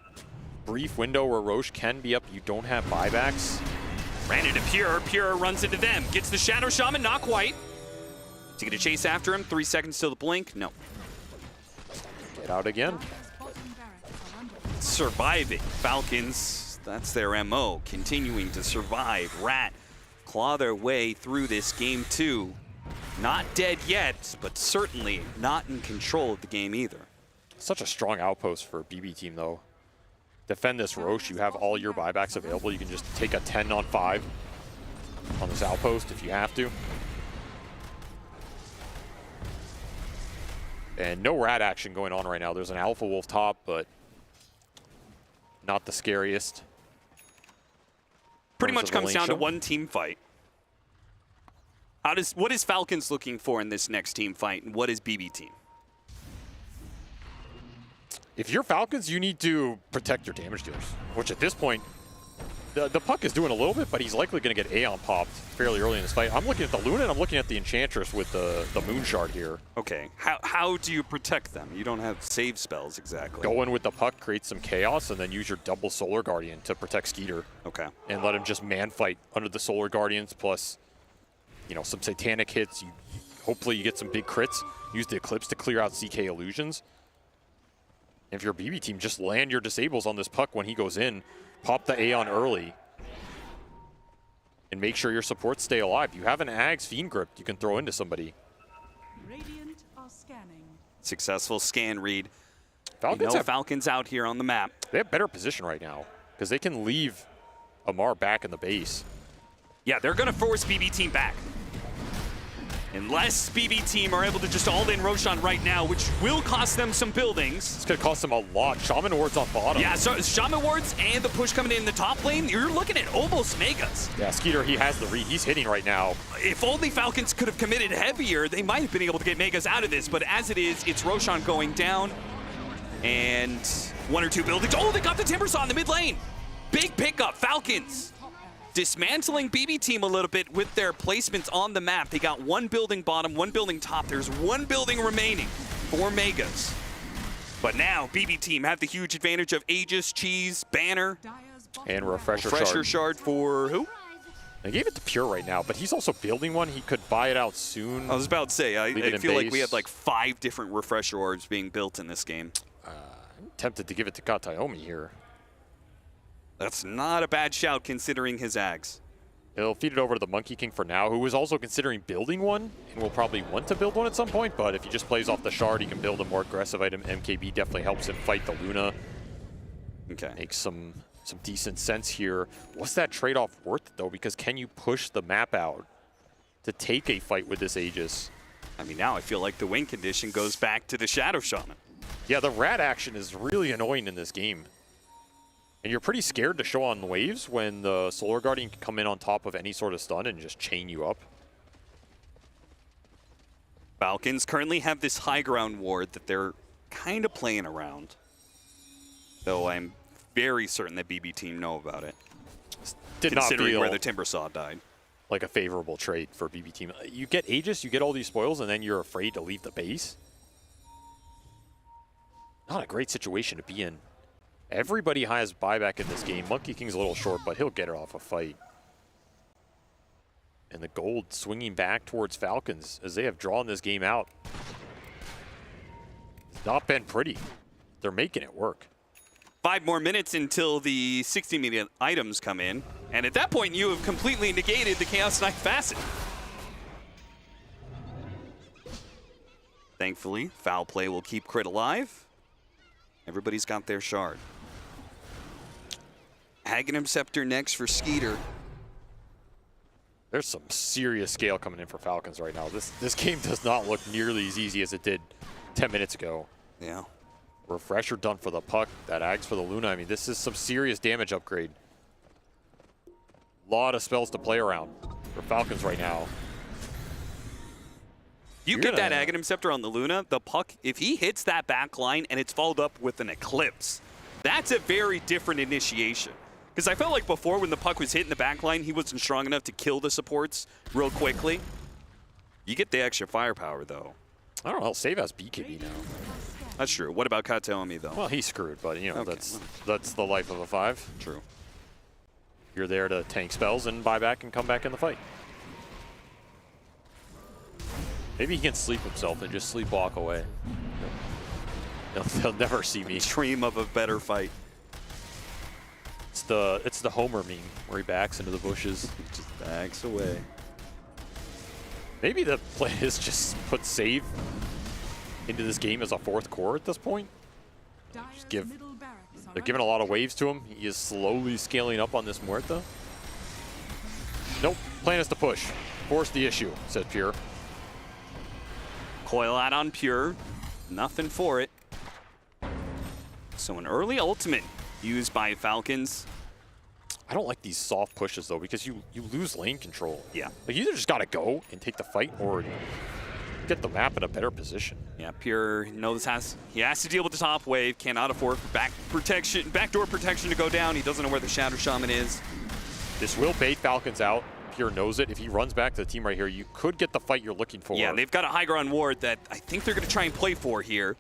brief window where Roche can be up. You don't have buybacks. Ran into Pure. Pure runs into them. Gets the Shadow Shaman, not quite. Is he going to chase after him? 3 seconds till the blink? No. Get out again. Surviving. Falcons, that's their MO. Continuing to survive. Rat claw their way through this game too. Not dead yet, but certainly not in control of the game either. Such a strong outpost for BB team though. Defend this Roche, you have all your buybacks available. You can just take a 10-on-5 on this outpost if you have to. And no rat action going on right now. There's an Alpha Wolf top, but not the scariest. Pretty much comes down to one team fight. What is Falcons looking for in this next team fight, and what is BB team? If you're Falcons, you need to protect your damage dealers, which at this point, the Puck is doing a little bit, but he's likely going to get Aeon popped fairly early in this fight. I'm looking at the Luna, and I'm looking at the Enchantress with the Moon Shard here. Okay, how do you protect them? You don't have save spells exactly. Go in with the Puck, create some chaos, and then use your double Solar Guardian to protect Skeeter. Okay. And let him just man fight under the Solar Guardians, plus, you know, some Satanic hits. Hopefully you get some big crits. Use the Eclipse to clear out CK illusions. If you're a BB team, just land your disables on this Puck when he goes in. Pop the Aeon early. And make sure your supports stay alive. You have an Ags Fiend Grip you can throw into somebody. Radiant are scanning. Successful scan read. Falcons have Falcons out here on the map. They have better position right now because they can leave Amar back in the base. Yeah, they're going to force BB team back. Unless BB team are able to just all-in Roshan right now, which will cost them some buildings. It's going to cost them a lot. Shaman Ward's on bottom. Yeah, so Shaman Wards and the push coming in the top lane, you're looking at almost Megas. Yeah, Skeeter, he has the read. He's hitting right now. If only Falcons could have committed heavier, they might have been able to get Megas out of this. But as it is, it's Roshan going down. And 1 or 2 buildings. Oh, they got the Timber Saw in the mid lane. Big pickup, Falcons. Dismantling BB team a little bit with their placements on the map. They got 1 building bottom, 1 building top. There's 1 building remaining for Megas. But now BB team have the huge advantage of Aegis, Cheese, Banner. And Refresher Shard for who? I gave it to Pure right now, but he's also building one. He could buy it out soon. I was about to say, I feel like we had like 5 different Refresher orbs being built in this game. I'm tempted to give it to Kataomi here. That's not a bad shout considering his Ags. He'll feed it over to the Monkey King for now, who is also considering building one and will probably want to build one at some point, but if he just plays off the Shard, he can build a more aggressive item. MKB definitely helps him fight the Luna. Okay. Makes some decent sense here. What's that trade-off worth, though? Because can you push the map out to take a fight with this Aegis? I mean, now I feel like the win condition goes back to the Shadow Shaman. Yeah, the rat action is really annoying in this game. And you're pretty scared to show on waves when the Solar Guardian can come in on top of any sort of stun and just chain you up. Falcons currently have this high ground ward that they're kind of playing around. Though I'm very certain that BB team know about it. Did not considering feel where the Timber Saw died. Like a favorable trade for BB team. You get Aegis, you get all these spoils, and then you're afraid to leave the base. Not a great situation to be in. Everybody has buyback in this game. Monkey King's a little short, but he'll get it off a fight. And the gold swinging back towards Falcons as they have drawn this game out. not been pretty. They're making it work. 5 more minutes until the 60-minute items come in. And at that point, you have completely negated the Chaos Knight facet. Thankfully, foul play will keep Crit alive. Everybody's got their shard. Aghanim Scepter next for Skeeter. There's some serious scale coming in for Falcons right now. This game does not look nearly as easy as it did 10 minutes ago. Yeah. Refresher done for the puck. That Ags for the Luna. I mean, this is some serious damage upgrade. Lot of spells to play around for Falcons right now. You get that Aghanim Scepter on the Luna, the puck, if he hits that back line and it's followed up with an Eclipse, that's a very different initiation. Because I felt like before when the puck was hitting the back line, he wasn't strong enough to kill the supports real quickly. You get the extra firepower, though. I don't know. Save has BKB now. That's true. What about Kataomi, though? Well, he's screwed, but, you know, that's the life of a 5. True. You're there to tank spells and buy back and come back in the fight. Maybe he can sleep himself and just sleepwalk away. They'll never see me. Dream of a better fight. It's the Homer meme where he backs into the bushes. Just backs away. Maybe the play is just put save into this game as a 4th core at this point. Just they're giving a lot of waves to him. He is slowly scaling up on this Muerta. Nope, plan is to push. Force the issue, says Pure. Coil out on Pure. Nothing for it. So an early ultimate used by Falcons. I don't like these soft pushes, though, because you lose lane control. Yeah. Like, you either just got to go and take the fight or get the map in a better position. Yeah, Pure knows he has to deal with the top wave, cannot afford backdoor protection to go down. He doesn't know where the Shadow Shaman is. This will bait Falcons out. Pure knows it. If he runs back to the team right here, you could get the fight you're looking for. Yeah, they've got a high ground ward that I think they're going to try and play for here.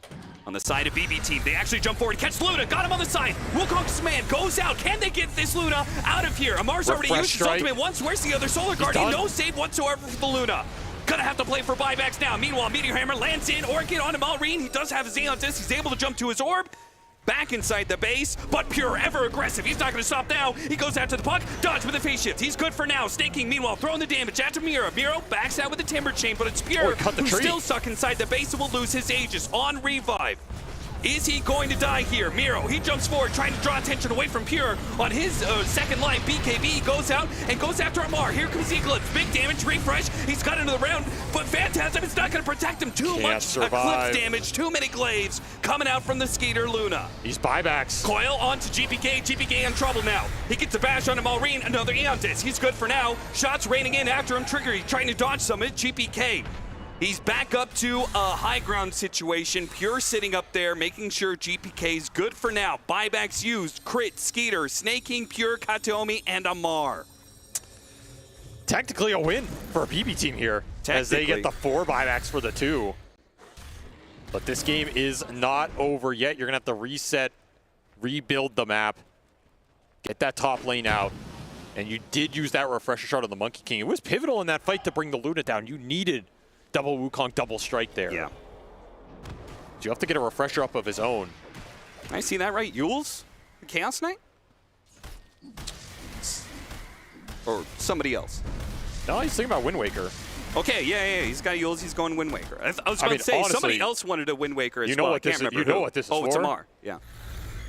On the side of BB team, they actually jump forward, catch Luna, got him on the side. Wukong's command goes out. Can they get this Luna out of here? Amar's already used his ultimate once. Where's the other Solar Guardian? No save whatsoever for the Luna. Gonna have to play for buybacks now. Meanwhile, Meteor Hammer lands in. Orchid onto Malrine. He does have his Aeon Disc. He's able to jump to his orb. Back inside the base, but Pure ever aggressive. He's not going to stop now. He goes after the puck, dodge with a phase shift. He's good for now. Snaking, meanwhile, throwing the damage out to Miro. Miro backs out with the Timber Chain, but it's Pure who's still stuck inside the base and will lose his Aegis on revive. Is he going to die here? Miro, he jumps forward, trying to draw attention away from Pure. On his second line, BKB goes out and goes after Amar. Here comes Eclipse. Big damage, refresh. He's got into the round, but Phantasm is not going to protect him. Too much Eclipse damage, too many glaives coming out from the Skeeter Luna. These buybacks. Coil onto GPK. GPK in trouble now. He gets a bash onto Malrine. Another Aeon Disc. He's good for now. Shots raining in after him. Trigger, he's trying to dodge some of it. GPK. He's back up to a high ground situation. Pure sitting up there, making sure GPK's good for now. Buybacks used. Crit, Skeeter, Snaking, Pure, Kataomi, and Amar. Technically a win for a BB team here, as they get the 4 buybacks for the 2. But this game is not over yet. You're going to have to reset, rebuild the map, get that top lane out. And you did use that refresher shot on the Monkey King. It was pivotal in that fight to bring the Luna down. You needed double Wukong, double strike there. Yeah. So you have to get a refresher up of his own. I see that right. Yules? The Chaos Knight? Or somebody else? No, he's thinking about Wind Waker. Okay, yeah. He's got Yules. He's going Wind Waker. I was about to say, honestly, somebody else wanted a Wind Waker as well. What this is, you know what this is for? Oh, it's Amar. Yeah.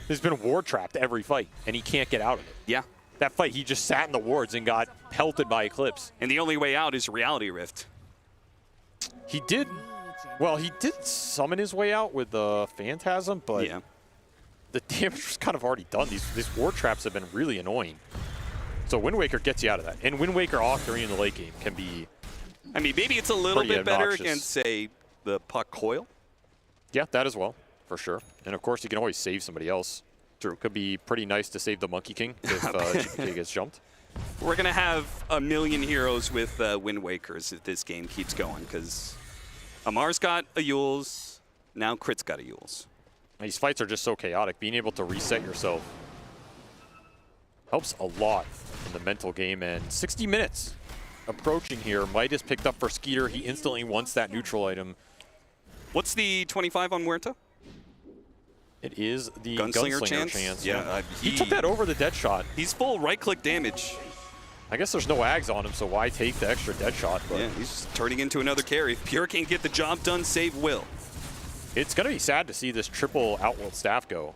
He's been ward trapped every fight, and he can't get out of it. Yeah. That fight, he just sat in the wards and got pelted by Eclipse. And the only way out is Reality Rift. He did summon his way out with the Phantasm, but the damage was kind of already done. These ward traps have been really annoying. So Wind Waker gets you out of that. And Wind Waker Octarine in the late game can be, I mean, maybe it's a little bit better against, say, the puck Coil. Yeah, that as well, for sure. And of course, you can always save somebody else. True. Could be pretty nice to save the Monkey King if GPK gets jumped. We're going to have a million heroes with Wind Wakers if this game keeps going, because Amar's got a Yules, now Crit's got a Yules. These fights are just so chaotic. Being able to reset yourself helps a lot in the mental game. And 60 minutes approaching here. Midas picked up for Skeeter. He instantly wants that neutral item. What's the 25 on Muerta? It is the Gunslinger Gunslinger chance? Yeah, he took that over the dead shot. He's full right-click damage. I guess there's no ags on him, so why take the extra dead shot? But yeah, he's just turning into another carry. If Pure can't get the job done, save Will. It's going to be sad to see this triple Outworld staff go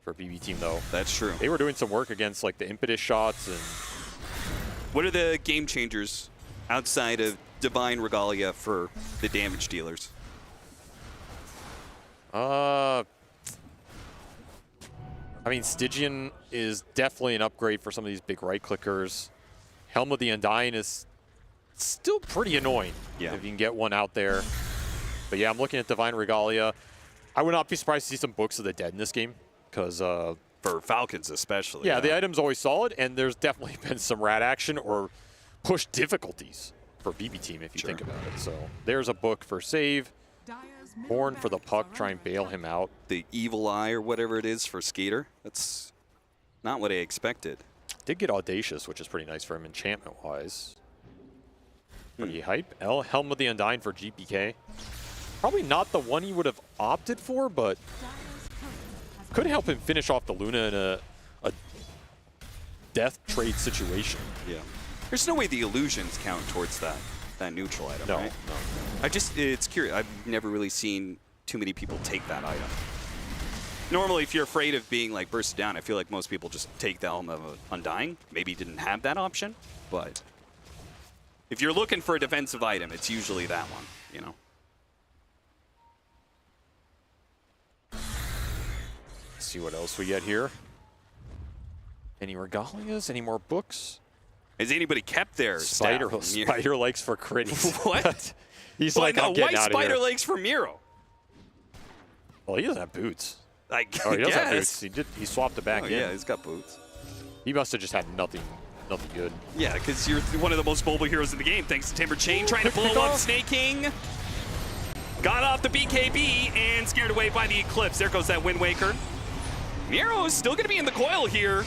for BB team, though. That's true. They were doing some work against like the impetus shots. And what are the game changers outside of Divine Regalia for the damage dealers? I mean, Stygian is definitely an upgrade for some of these big right clickers. Helm of the Undying is still pretty annoying if you can get one out there. But yeah, I'm looking at Divine Regalia. I would not be surprised to see some Books of the Dead in this game, because for Falcons especially. Yeah, the item's always solid, and there's definitely been some rat action or push difficulties for BB team if you think about it. So there's a book for save. Horn for the puck, try and bail him out. The Evil Eye or whatever it is for Skater. That's not what I expected. Did get Audacious, which is pretty nice for him enchantment-wise. Pretty hype. Helm of the Undying for GPK. Probably not the one he would have opted for, but could help him finish off the Luna in a death trade situation. Yeah. There's no way the illusions count towards that neutral item, right? No. It's curious. I've never really seen too many people take that item. Normally, if you're afraid of being like bursted down, I feel like most people just take the Helm of Undying. Maybe didn't have that option, but if you're looking for a defensive item, it's usually that one, you know? Let's see what else we get here. Any regalias? Any more books? Has anybody kept their spider legs for critties? What? He's well, like, no, I'm getting white out of spider here. legs for Miro. Well, he doesn't have boots. I he does have guess. boots. He swapped it back in. Yeah, he's got boots. He must have just had nothing good. Yeah, because you're one of the most mobile heroes in the game, thanks to Timber Chain. Trying to blow up Snake King. Got off the BKB and scared away by the Eclipse. There goes that Wind Waker. Miro is still going to be in the coil here.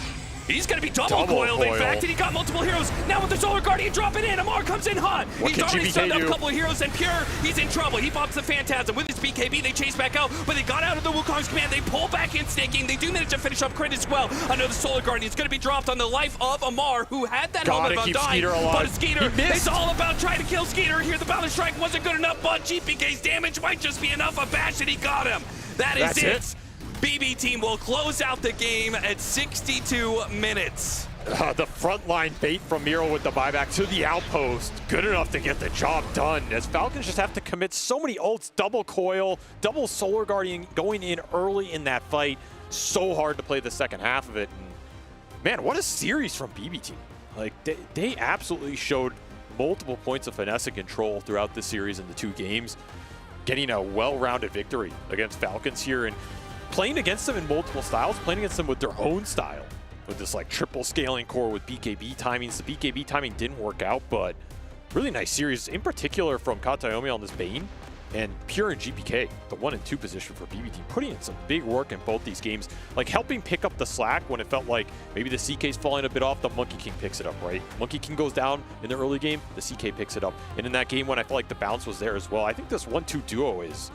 He's going to be double coiled, in fact, and he got multiple heroes. Now with the Solar Guardian dropping in, Amar comes in hot. He's already stunned up a couple of heroes, and Pure, he's in trouble. He pops the Phantasm. With his BKB, they chase back out, but they got out of the Wukong's command. They pull back in Snaking. They do manage to finish up Crit as well. Another Solar Guardian is going to be dropped on the life of Amar, who had that helmet of Undying. But Skeeter, it's all about trying to kill Skeeter. Here, the Balance Strike wasn't good enough, but GPK's damage might just be enough. A bash, and he got him. That's it. BB team will close out the game at 62 minutes. The frontline bait from Miro with the buyback to the outpost. Good enough to get the job done, as Falcons just have to commit so many ults, double coil, double Solar Guardian going in early in that fight. So hard to play the second half of it. And man, what a series from BB team. Like, they absolutely showed multiple points of finesse and control throughout this series in the two games, getting a well-rounded victory against Falcons here and playing against them in multiple styles, playing against them with their own style. With this like triple scaling core with BKB timings. The BKB timing didn't work out, but really nice series, in particular from Katayomi on this Bane, and Pure and GPK, the 1 and 2 position for BB team, putting in some big work in both these games, like helping pick up the slack when it felt like maybe the CK's falling a bit off, the Monkey King picks it up, right? Monkey King goes down in the early game, the CK picks it up. And in that game when I felt like the bounce was there as well, I think this 1-2 duo is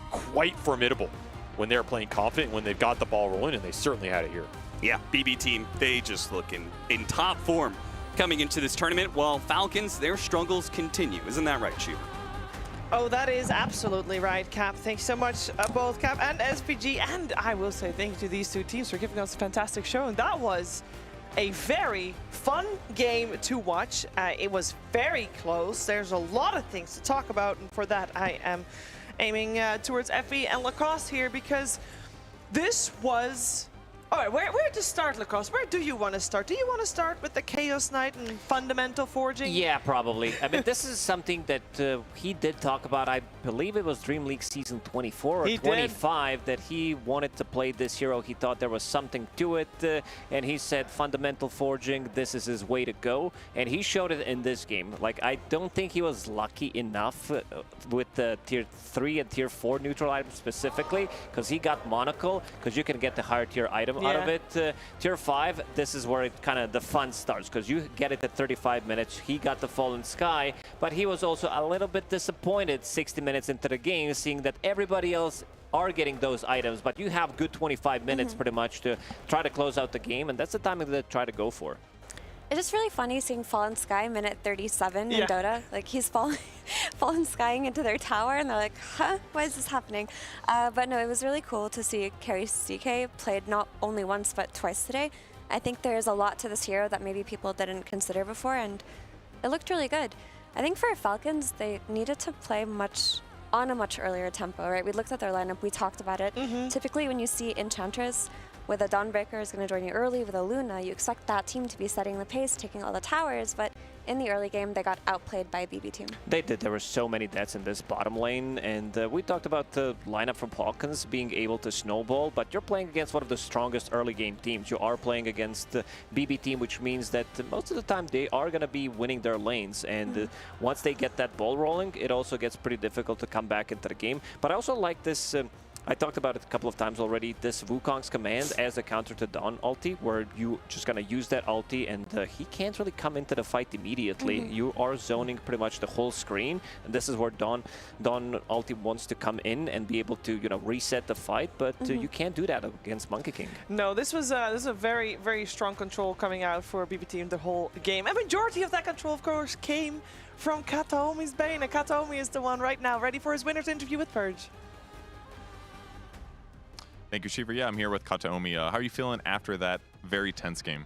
quite formidable when they're playing confident, when they've got the ball rolling, and they certainly had it here. Yeah, BB team, they just look in top form coming into this tournament, while Falcons, their struggles continue. Isn't that right, Shiva? Oh, that is absolutely right, Cap. Thanks so much, both Cap and SPG. And I will say thank you to these two teams for giving us a fantastic show. And that was a very fun game to watch. It was very close. There's a lot of things to talk about. And for that, I am aiming towards FE and Lacrosse here, because this was... All right, where to start, Lacrosse? Where do you want to start? Do you want to start with the Chaos Knight and fundamental forging? Yeah, probably. I mean, this is something that he did talk about. I believe it was Dream League season 24 or 25 that he wanted to play this hero. He thought there was something to it, and he said fundamental forging, this is his way to go. And he showed it in this game. Like, I don't think he was lucky enough with the tier 3 and tier 4 neutral items specifically, because he got monocle, because you can get the higher tier item out of it. Tier 5, this is where it kind of the fun starts, because you get it at 35 minutes. He got the Fallen Sky, but he was also a little bit disappointed 60 minutes into the game, seeing that everybody else are getting those items, but you have good 25 minutes pretty much to try to close out the game, and that's the timing that they try to go for. It's just really funny seeing Fallen Sky minute 37 in Dota. Like, he's fallen skying into their tower, and they're like, huh, why is this happening? But no, it was really cool to see Carry CK played not only once, but twice today. I think there's a lot to this hero that maybe people didn't consider before, and it looked really good. I think for Falcons, they needed to play on a much earlier tempo, right? We looked at their lineup, we talked about it. Typically, when you see Enchantress with a Dawnbreaker is going to join you early with a Luna, you expect that team to be setting the pace, taking all the towers, but in the early game, they got outplayed by BB team. They did. There were so many deaths in this bottom lane, and we talked about the lineup from Falcons being able to snowball, but you're playing against one of the strongest early game teams. You are playing against the BB team, which means that most of the time they are going to be winning their lanes, and once they get that ball rolling, it also gets pretty difficult to come back into the game. But I also like this... I talked about it a couple of times already, this Wukong's command as a counter to Dawn ulti, where you just gonna use that ulti and he can't really come into the fight immediately. You are zoning pretty much the whole screen, and this is where Dawn ulti wants to come in and be able to, you know, reset the fight, but you can't do that against Monkey King. No, this is a very, very strong control coming out for BB team the whole game. A majority of that control, of course, came from Kataomi's Bane, and Kataomi is the one right now ready for his winner's interview with Purge. Thank you, Shiva. Yeah, I'm here with Kataomi. How are you feeling after that very tense game?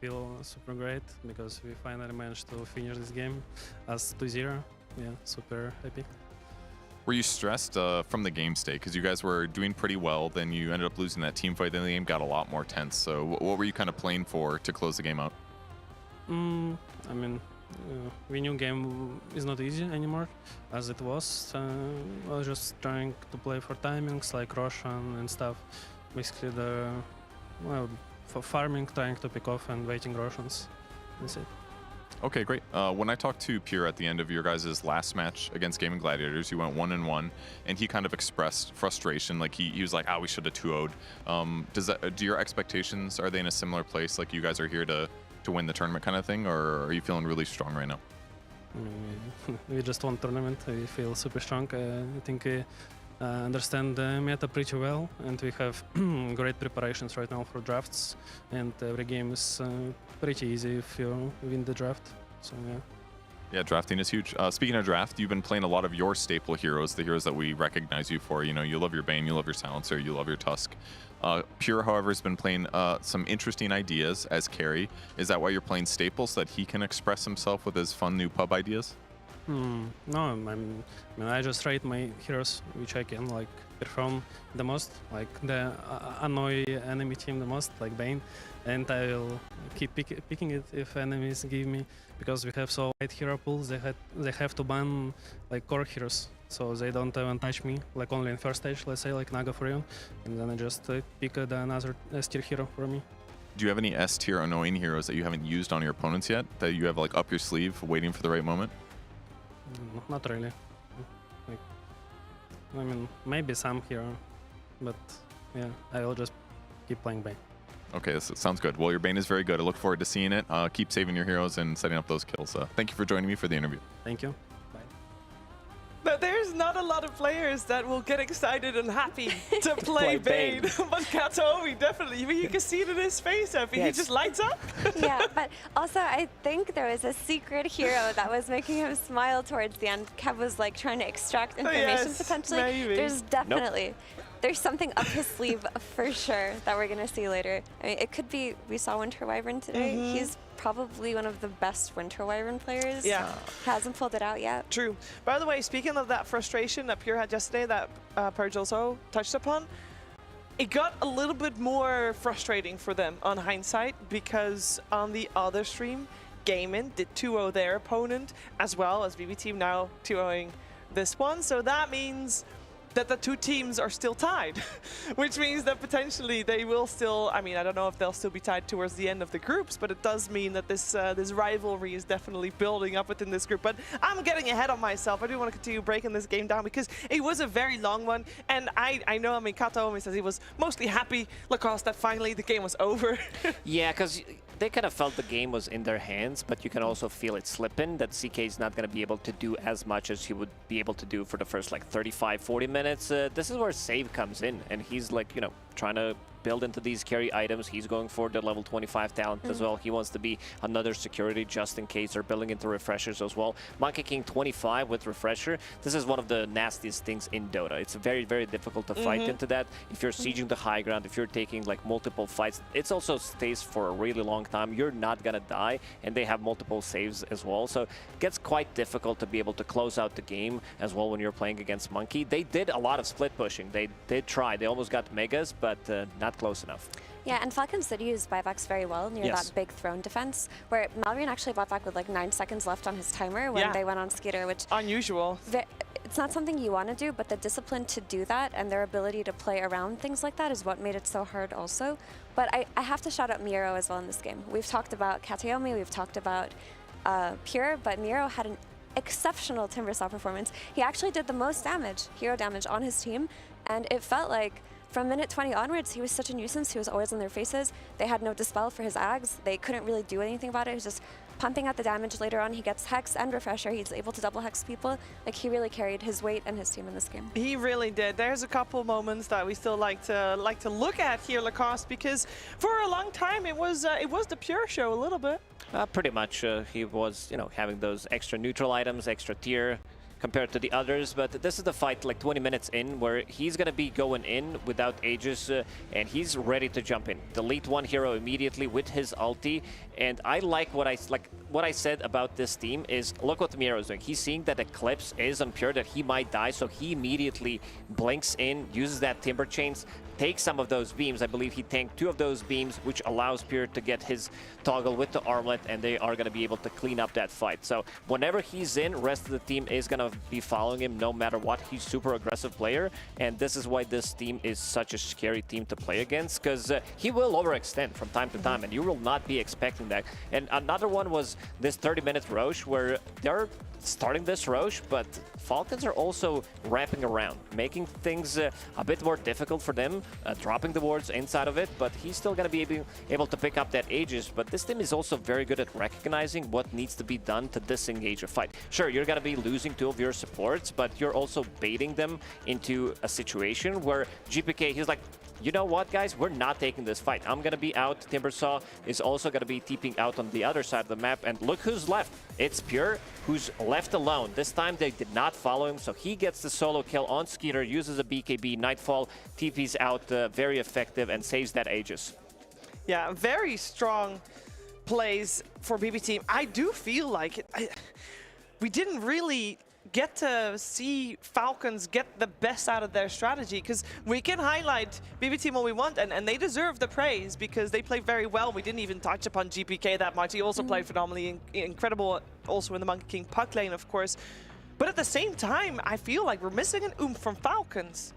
Feel super great because we finally managed to finish this game as 2-0. Yeah, super happy. Were you stressed from the game state? Because you guys were doing pretty well, then you ended up losing that team fight, then the game got a lot more tense. So what were you kind of playing for to close the game out? I mean, winning game is not easy anymore, as it was. I was just trying to play for timings like Roshan and stuff. Basically, for farming, trying to pick off and waiting Roshans. That's it. Okay, great. When I talked to Pure at the end of your guys' last match against Gaming Gladiators, you went 1-1, and he kind of expressed frustration. Like he was like, we should have 2-0'd. Do your expectations, are they in a similar place? Like you guys are here to win the tournament kind of thing, or are you feeling really strong right now? We just won tournament. We feel super strong. I think we understand the meta pretty well, and we have great preparations right now for drafts, and every game is pretty easy if you win the draft. So yeah. Yeah, drafting is huge. Speaking of draft, you've been playing a lot of your staple heroes, the heroes that we recognize you for. You know, you love your Bane, you love your Silencer, you love your Tusk. Pure, however, has been playing some interesting ideas as carry. Is that why you're playing Staples, so that he can express himself with his fun new pub ideas? No, I mean, I just rate my heroes, which I can like perform the most, like the annoy enemy team the most, like Bane, and I will keep picking it if enemies give me, because we have so wide hero pools. They have to ban like core heroes, so they don't even touch me, like only in first stage, let's say like Naga for you, and then I just pick another S-tier hero for me. Do you have any S-tier annoying heroes that you haven't used on your opponents yet, that you have like up your sleeve waiting for the right moment? Not really. Like, I mean, maybe some hero, but yeah, I will just keep playing Bane. Okay, this sounds good. Well, your Bane is very good. I look forward to seeing it. Keep saving your heroes and setting up those kills. Thank you for joining me for the interview. Thank you. Now, there's not a lot of players that will get excited and happy to play Bane, but Kataomi definitely. I mean, you can see it in his face, Effie. He just lights up. Yeah, but also I think there was a secret hero that was making him smile towards the end. Kev was like trying to extract information potentially. Maybe. There's definitely. There's something up his sleeve for sure that we're going to see later. I mean, it could be, we saw Winter Wyvern today. He's probably one of the best Winter Wyvern players. Yeah. Hasn't pulled it out yet. True. By the way, speaking of that frustration that Pure had yesterday that Purge also touched upon, it got a little bit more frustrating for them on hindsight, because on the other stream, Gaimin did 2-0 their opponent, as well as BB Team now 2-0ing this one. So that means that the two teams are still tied, which means that potentially they will still, I mean, I don't know if they'll still be tied towards the end of the groups, but it does mean that this this rivalry is definitely building up within this group. But I'm getting ahead of myself. I do want to continue breaking this game down because it was a very long one, and I know, I mean, Kataomi says he was mostly happy, Lacoste, that finally the game was over. Yeah, because they kind of felt the game was in their hands, but you can also feel it slipping, that CK is not going to be able to do as much as he would be able to do for the first like 35, 40 minutes. This is where Save comes in, and he's like, you know, trying to build into these carry items. He's going for the level 25 talent as well. He wants to be another security just in case. They're building into refreshers as well. Monkey King 25 with refresher. This is one of the nastiest things in Dota. It's very, very difficult to fight into that. If you're sieging the high ground, if you're taking like multiple fights, it also stays for a really long time. You're not gonna die, and they have multiple saves as well. So it gets quite difficult to be able to close out the game as well when you're playing against Monkey. They did a lot of split pushing. They did try. They almost got megas, but not close enough. Yeah, and Falcons did use buybacks very well near that big throne defense, where Malrian actually bought back with like 9 seconds left on his timer when they went on Skeeter, which... Unusual. It's not something you want to do, but the discipline to do that and their ability to play around things like that is what made it so hard also. But I have to shout out Miro as well in this game. We've talked about Katayomi, we've talked about Pure, but Miro had an exceptional Timbersaw performance. He actually did the most damage, hero damage, on his team, and it felt like from minute 20 onwards, he was such a nuisance. He was always in their faces. They had no dispel for his Ags. They couldn't really do anything about it. He was just pumping out the damage. Later on, he gets Hex and Refresher. He's able to double Hex people. Like, he really carried his weight and his team in this game. He really did. There's a couple moments that we still like to look at here, Lacoste, because for a long time it was the Pure show a little bit. Pretty much. He was, you know, having those extra neutral items, extra tier compared to the others, but this is the fight like 20 minutes in where he's going to be going in without Aegis, and he's ready to jump in. Delete one hero immediately with his ulti, and I like what I said about this team is look what Miro is doing. He's seeing that Eclipse is on Pure, that he might die, so he immediately blinks in, uses that Timber Chains, takes some of those beams. I believe he tanked 2 of those beams, which allows Pure to get his toggle with the armlet, and they are going to be able to clean up that fight. So whenever he's in, rest of the team is going to be following him no matter what. He's super aggressive player, and this is why this team is such a scary team to play against, because he will overextend from time to time, and you will not be expecting that. And another one was this 30-minute Roche, where they're starting this Roche, but Falcons are also ramping around, making things a bit more difficult for them, dropping the wards inside of it, but he's still going to be able to pick up that Aegis. But this team is also very good at recognizing what needs to be done to disengage a fight. Sure, you're going to be losing 2 of your supports, but you're also baiting them into a situation where GPK, he's like, you know what, guys? We're not taking this fight. I'm going to be out. Timbersaw is also going to be TPing out on the other side of the map. And look who's left. It's Pure, who's left alone. This time they did not follow him, so he gets the solo kill on Skeeter, uses a BKB, Nightfall, TPs out, very effective, and saves that Aegis. Yeah, very strong plays for BB team. I do feel like we didn't really get to see Falcons get the best out of their strategy, because we can highlight BB team all we want, and they deserve the praise because they played very well. We didn't even touch upon GPK that much. He also played phenomenally, incredible also in the Monkey King puck lane, of course. But at the same time, I feel like we're missing an oomph from Falcons.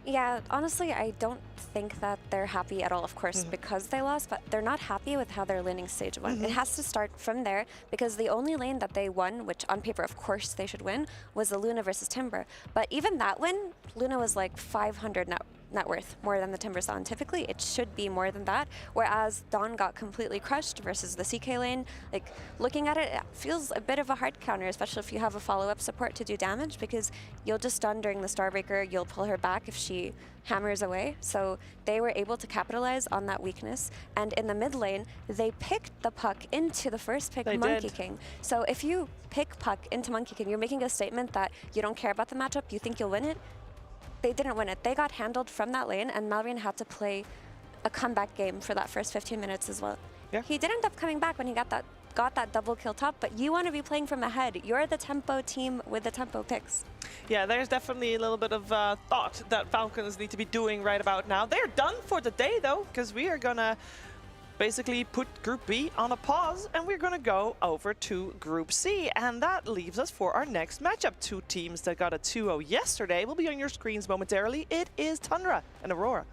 Yeah, honestly, I don't think that they're happy at all, of course, because they lost, but they're not happy with how their laning stage went. It has to start from there, because the only lane that they won, which on paper, of course, they should win, was the Luna versus Timber. But even that win, Luna was like 500 net worth more than the Timbersaw, and typically it should be more than that, whereas Dawn got completely crushed versus the CK lane. Like, looking at it, it feels a bit of a hard counter, especially if you have a follow-up support to do damage, because you'll just stun during the Starbreaker, you'll pull her back if she hammers away. So they were able to capitalize on that weakness, and in the mid lane, they picked the puck into the first pick, Monkey King. So if you pick puck into Monkey King, you're making a statement that you don't care about the matchup, you think you'll win it. They didn't win it. They got handled from that lane, and Malrian had to play a comeback game for that first 15 minutes as well. Yeah. He did end up coming back when he got that double kill top, but you want to be playing from ahead. You're the tempo team with the tempo picks. Yeah, there's definitely a little bit of thought that Falcons need to be doing right about now. They're done for the day, though, because we are going to basically put Group B on a pause, and we're going to go over to Group C, and that leaves us for our next matchup. 2 teams that got a 2-0 yesterday will be on your screens momentarily. It is Tundra and Aurora.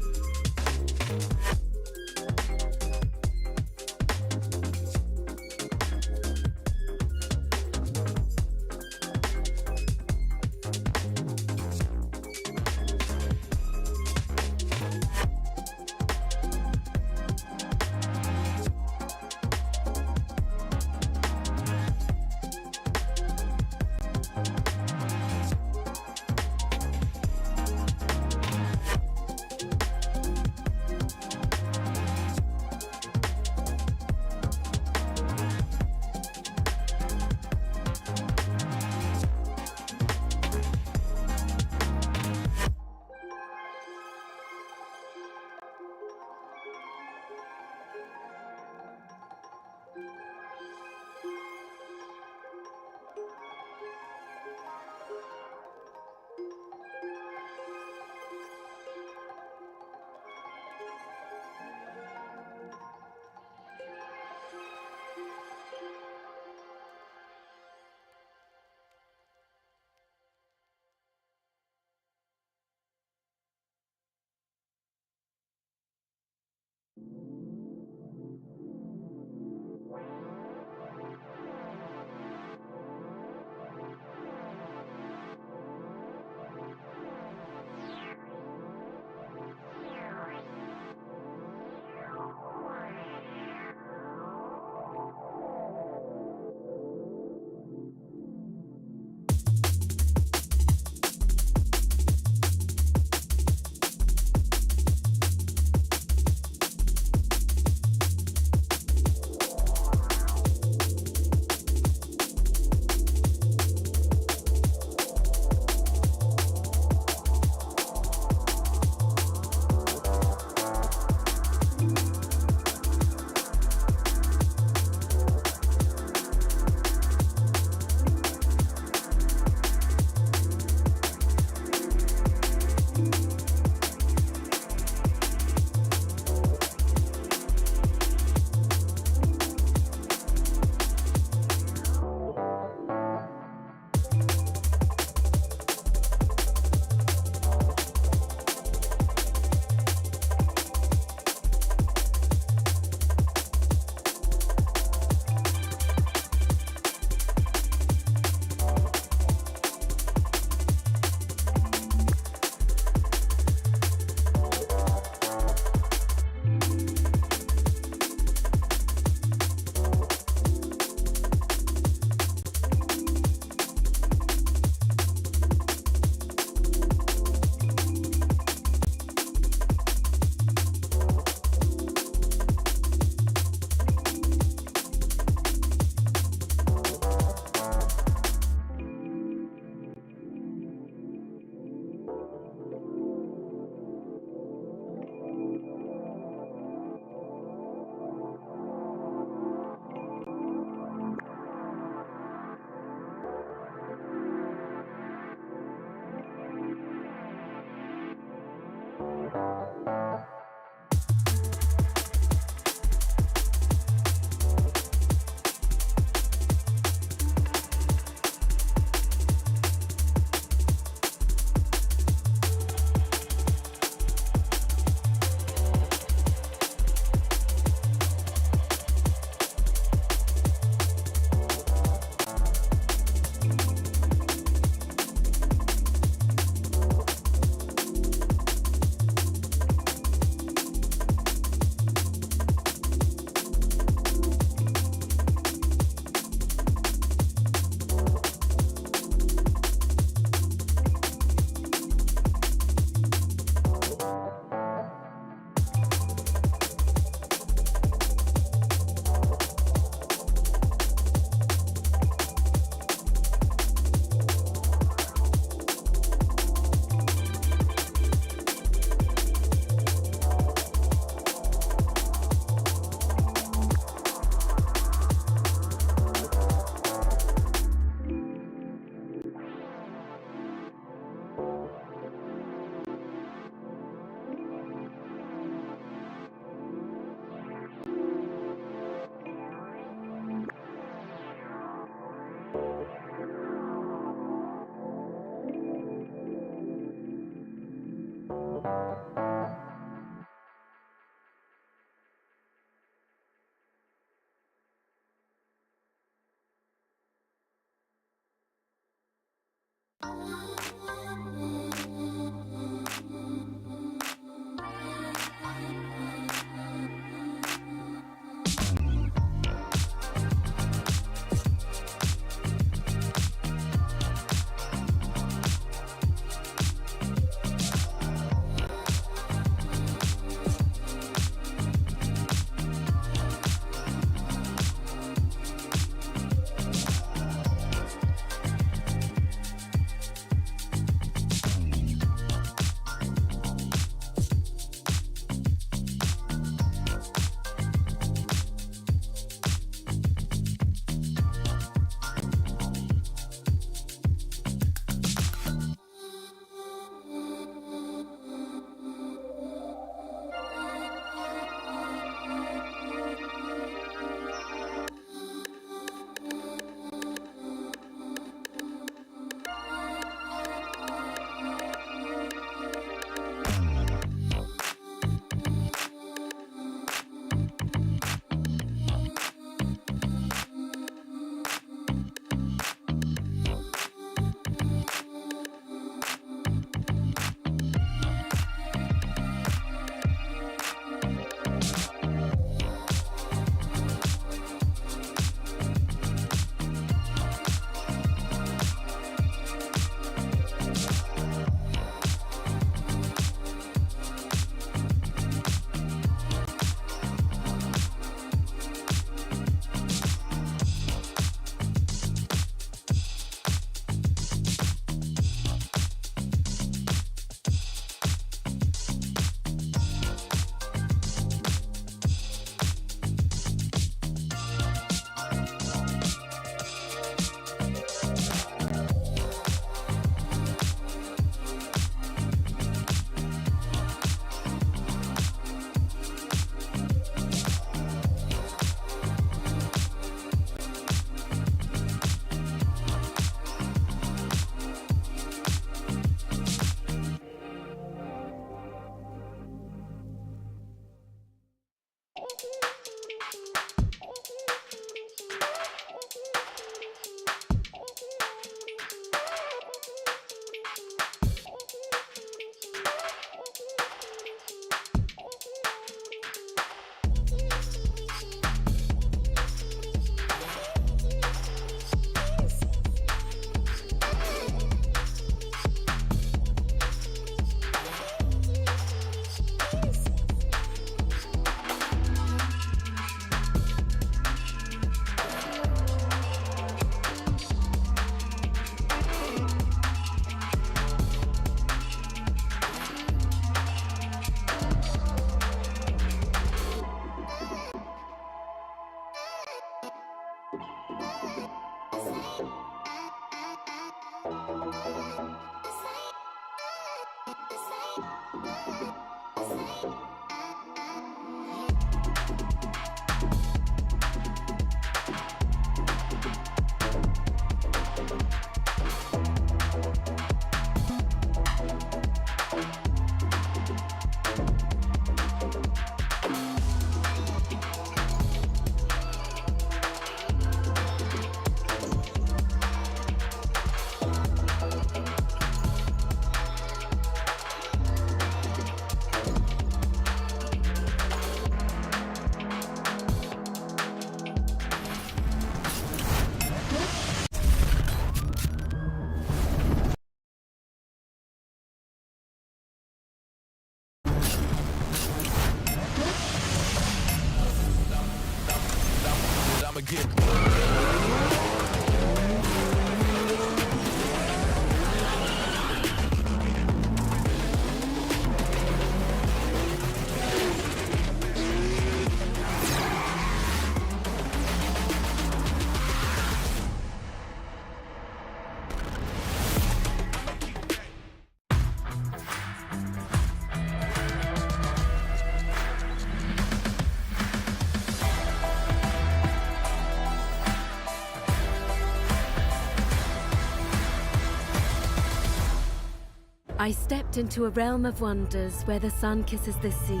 I stepped into a realm of wonders where the sun kisses the sea.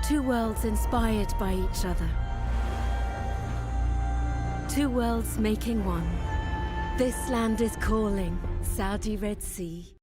Two worlds inspired by each other. Two worlds making one. This land is calling, Saudi Red Sea.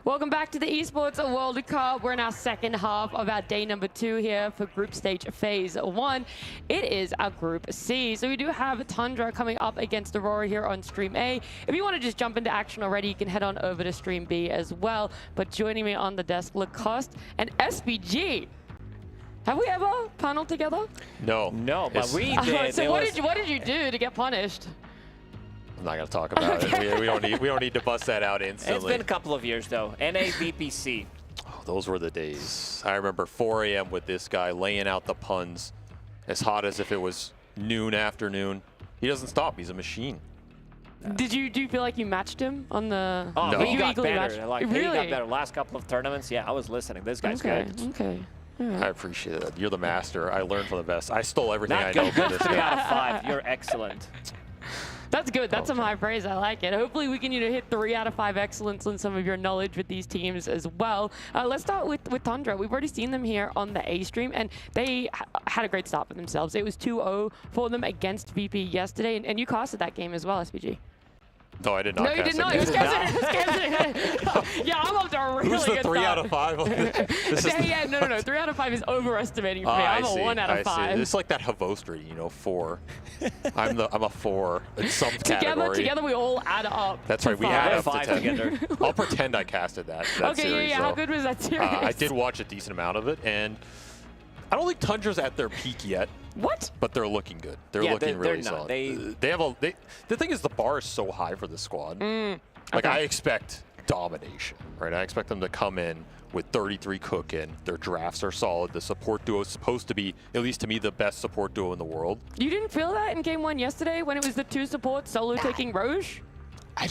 Welcome back to the Esports World Cup. We're in our second half of our day number 2 here for Group Stage Phase 1. It is our Group C. So we do have Tundra coming up against Aurora here on Stream A. If you want to just jump into action already, you can head on over to Stream B as well. But joining me on the desk, Lacoste and SPG. Have we ever paneled together? No. No, but we did. So what did you do to get punished? I'm not going to talk about it. We don't need to bust that out instantly. It's been a couple of years though. NA VPC. Oh, those were the days. I remember 4 a.m. with this guy laying out the puns as hot as if it was noon afternoon. He doesn't stop. He's a machine. Do you feel like you matched him on the? Oh, no. he got better. Like really? he got better. Last couple of tournaments, yeah, I was listening. This guy's good. Okay. I appreciate it. You're the master. I learned from the best. I stole everything Not I good. know from this 3 guy. out of 5. You're excellent. That's good. That's some high praise. I like it. Hopefully we can hit 3 out of 5 excellence on some of your knowledge with these teams as well. Let's start with Tundra. We've already seen them here on the A stream, and they had a great start for themselves. It was 2-0 for them against VP yesterday, and you casted that game as well, SPG. No, I did not. No, you did not. It was Kevin. Yeah, I'm up to a really Who's the good 3 start. out of 5? Yeah, no. 3 out of 5 is overestimating for me. I'm a 1 out of 5. It's like that Havostri, 4. I'm a 4 in some category. Together we all add up. That's right. We add up to 5 10. together. I'll pretend I casted that Okay, series. yeah. Though. How good was that series? I did watch a decent amount of it, and I don't think Tundra's at their peak yet. What? But they're looking good. They're looking really solid. They have the thing is, the bar is so high for this squad. Like, I expect domination, right? I expect them to come in with 33 cooking. Their drafts are solid. The support duo is supposed to be, at least to me, the best support duo in the world. You didn't feel that in Game 1 yesterday when it was the 2 supports solo taking Roche? I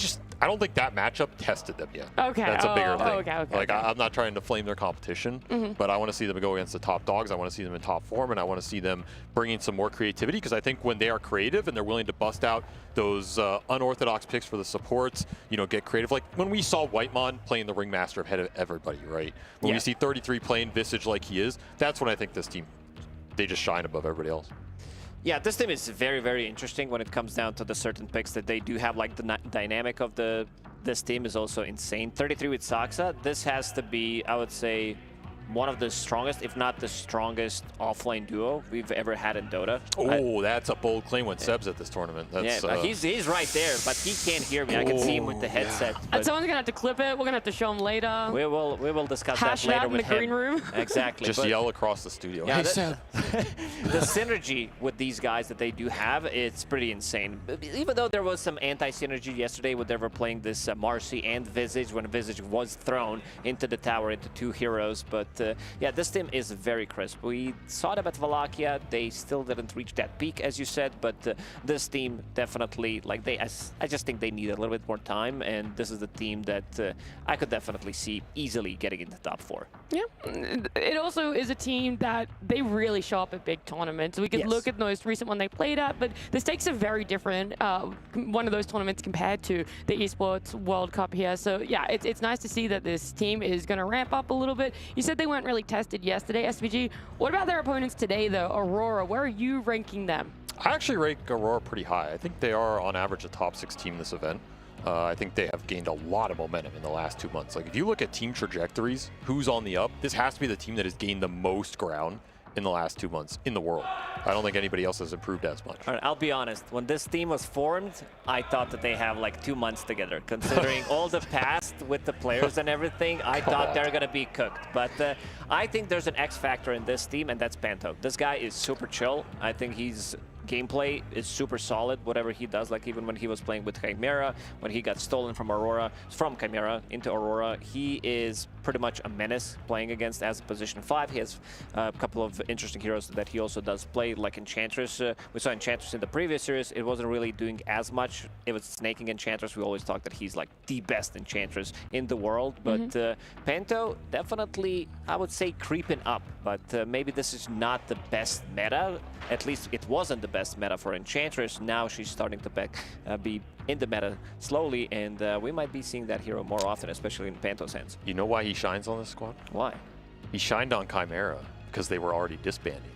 don't think that matchup tested them yet. Okay. That's a bigger thing. Okay. Like, I'm not trying to flame their competition, but I want to see them go against the top dogs. I want to see them in top form, and I want to see them bringing some more creativity, because I think when they are creative and they're willing to bust out those unorthodox picks for the supports, get creative. Like when we saw Whitemon playing the Ringmaster ahead of everybody, right? When we see 33 playing Visage like he is, that's when I think this team, they just shine above everybody else. Yeah, this team is very, very interesting when it comes down to the certain picks that they do have. Like the dynamic of this team is also insane. 33 with Saksa. This has to be, I would say, one of the strongest, if not the strongest, offlane duo we've ever had in Dota. Oh, that's a bold claim when Seb's at this tournament. That's, yeah, he's right there, but he can't hear me. I can see him with the headset. Someone's gonna have to clip it. We're gonna have to show him later. We will discuss that later with in the green room. Exactly. Just yell across the studio. Yeah, Hey, Seb. The synergy with these guys that they do have, it's pretty insane. Even though there was some anti-synergy yesterday when they were playing this Marcy and Visage, when Visage was thrown into the tower into 2 heroes. But yeah, this team is very crisp. We saw them at Wallachia. They still didn't reach that peak, as you said, but this team definitely, like I just think they need a little bit more time, and this is the team that I could definitely see easily getting into top 4. Yeah, it also is a team that they really show up at big tournaments. We could look at the most recent one they played at, but the stakes are very different. One of those tournaments compared to the Esports World Cup here. So yeah, it's nice to see that this team is going to ramp up a little bit. You said they weren't really tested yesterday, SVG. What about their opponents today, though? Aurora, where are you ranking them? I actually rank Aurora pretty high. I think they are, on average, a top 6 team this event. I think they have gained a lot of momentum in the last 2 months. Like, if you look at team trajectories, who's on the up, this has to be the team that has gained the most ground in the last 2 months in the world. I don't think anybody else has improved as much. All right, I'll be honest. When this team was formed, I thought that they have like 2 months together. Considering all the past with the players and everything, I thought they're going to be cooked. But I think there's an X factor in this team, and that's Panto. This guy is super chill. I think he's gameplay is super solid, whatever he does. Like even when he was playing with Chimera, when he got stolen from Chimera into Aurora, he is pretty much a menace playing against as a position 5. He has a couple of interesting heroes that he also does play, like Enchantress. We saw Enchantress in the previous series. It wasn't really doing as much. It was snaking Enchantress. We always talk that he's like the best Enchantress in the world. But Panto, definitely, I would say creeping up. But maybe this is not the best meta. At least it wasn't the best meta for Enchantress. Now she's starting to be in the meta slowly, and we might be seeing that hero more often, especially in Panto's hands. You know why he shines on this squad? Why? He shined on Chimera because they were already disbanding.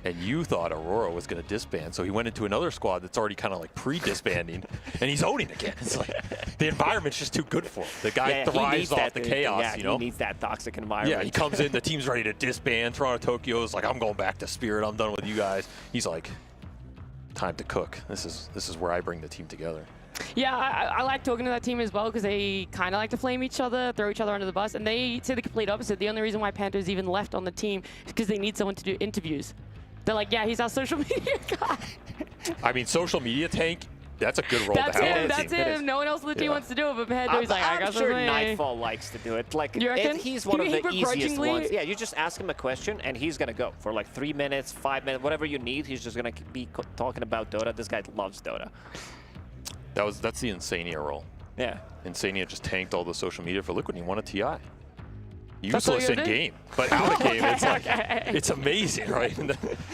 And you thought Aurora was going to disband, so he went into another squad that's already kind of like pre-disbanding, and he's owning again. It's like the environment's just too good for him. The guy thrives off the chaos, you know? He needs that toxic environment. Yeah, he comes in, the team's ready to disband. Toronto Tokyo's like, I'm going back to Spirit. I'm done with you guys. He's like, time to cook. This is where I bring the team together. Yeah, I like talking to that team as well because they kind of like to flame each other, throw each other under the bus, and they say the complete opposite. The only reason why Panto's even left on the team is because they need someone to do interviews. They're like, yeah, he's our social media guy. I mean, social media tank, that's a good role that's to have. Him, that's him. No one else on the team wants to do it, but Panto's like, I got I'm sure Nightfall likes to do it. Like, he's one of the easiest ones. Yeah, you just ask him a question, and he's going to go for like 3 minutes, 5 minutes, whatever you need. He's just going to be talking about Dota. This guy loves Dota. That's the Insania role. Yeah. Insania just tanked all the social media for Liquid, and he won a TI. Useless in game, but out of game, it's like it's amazing, right?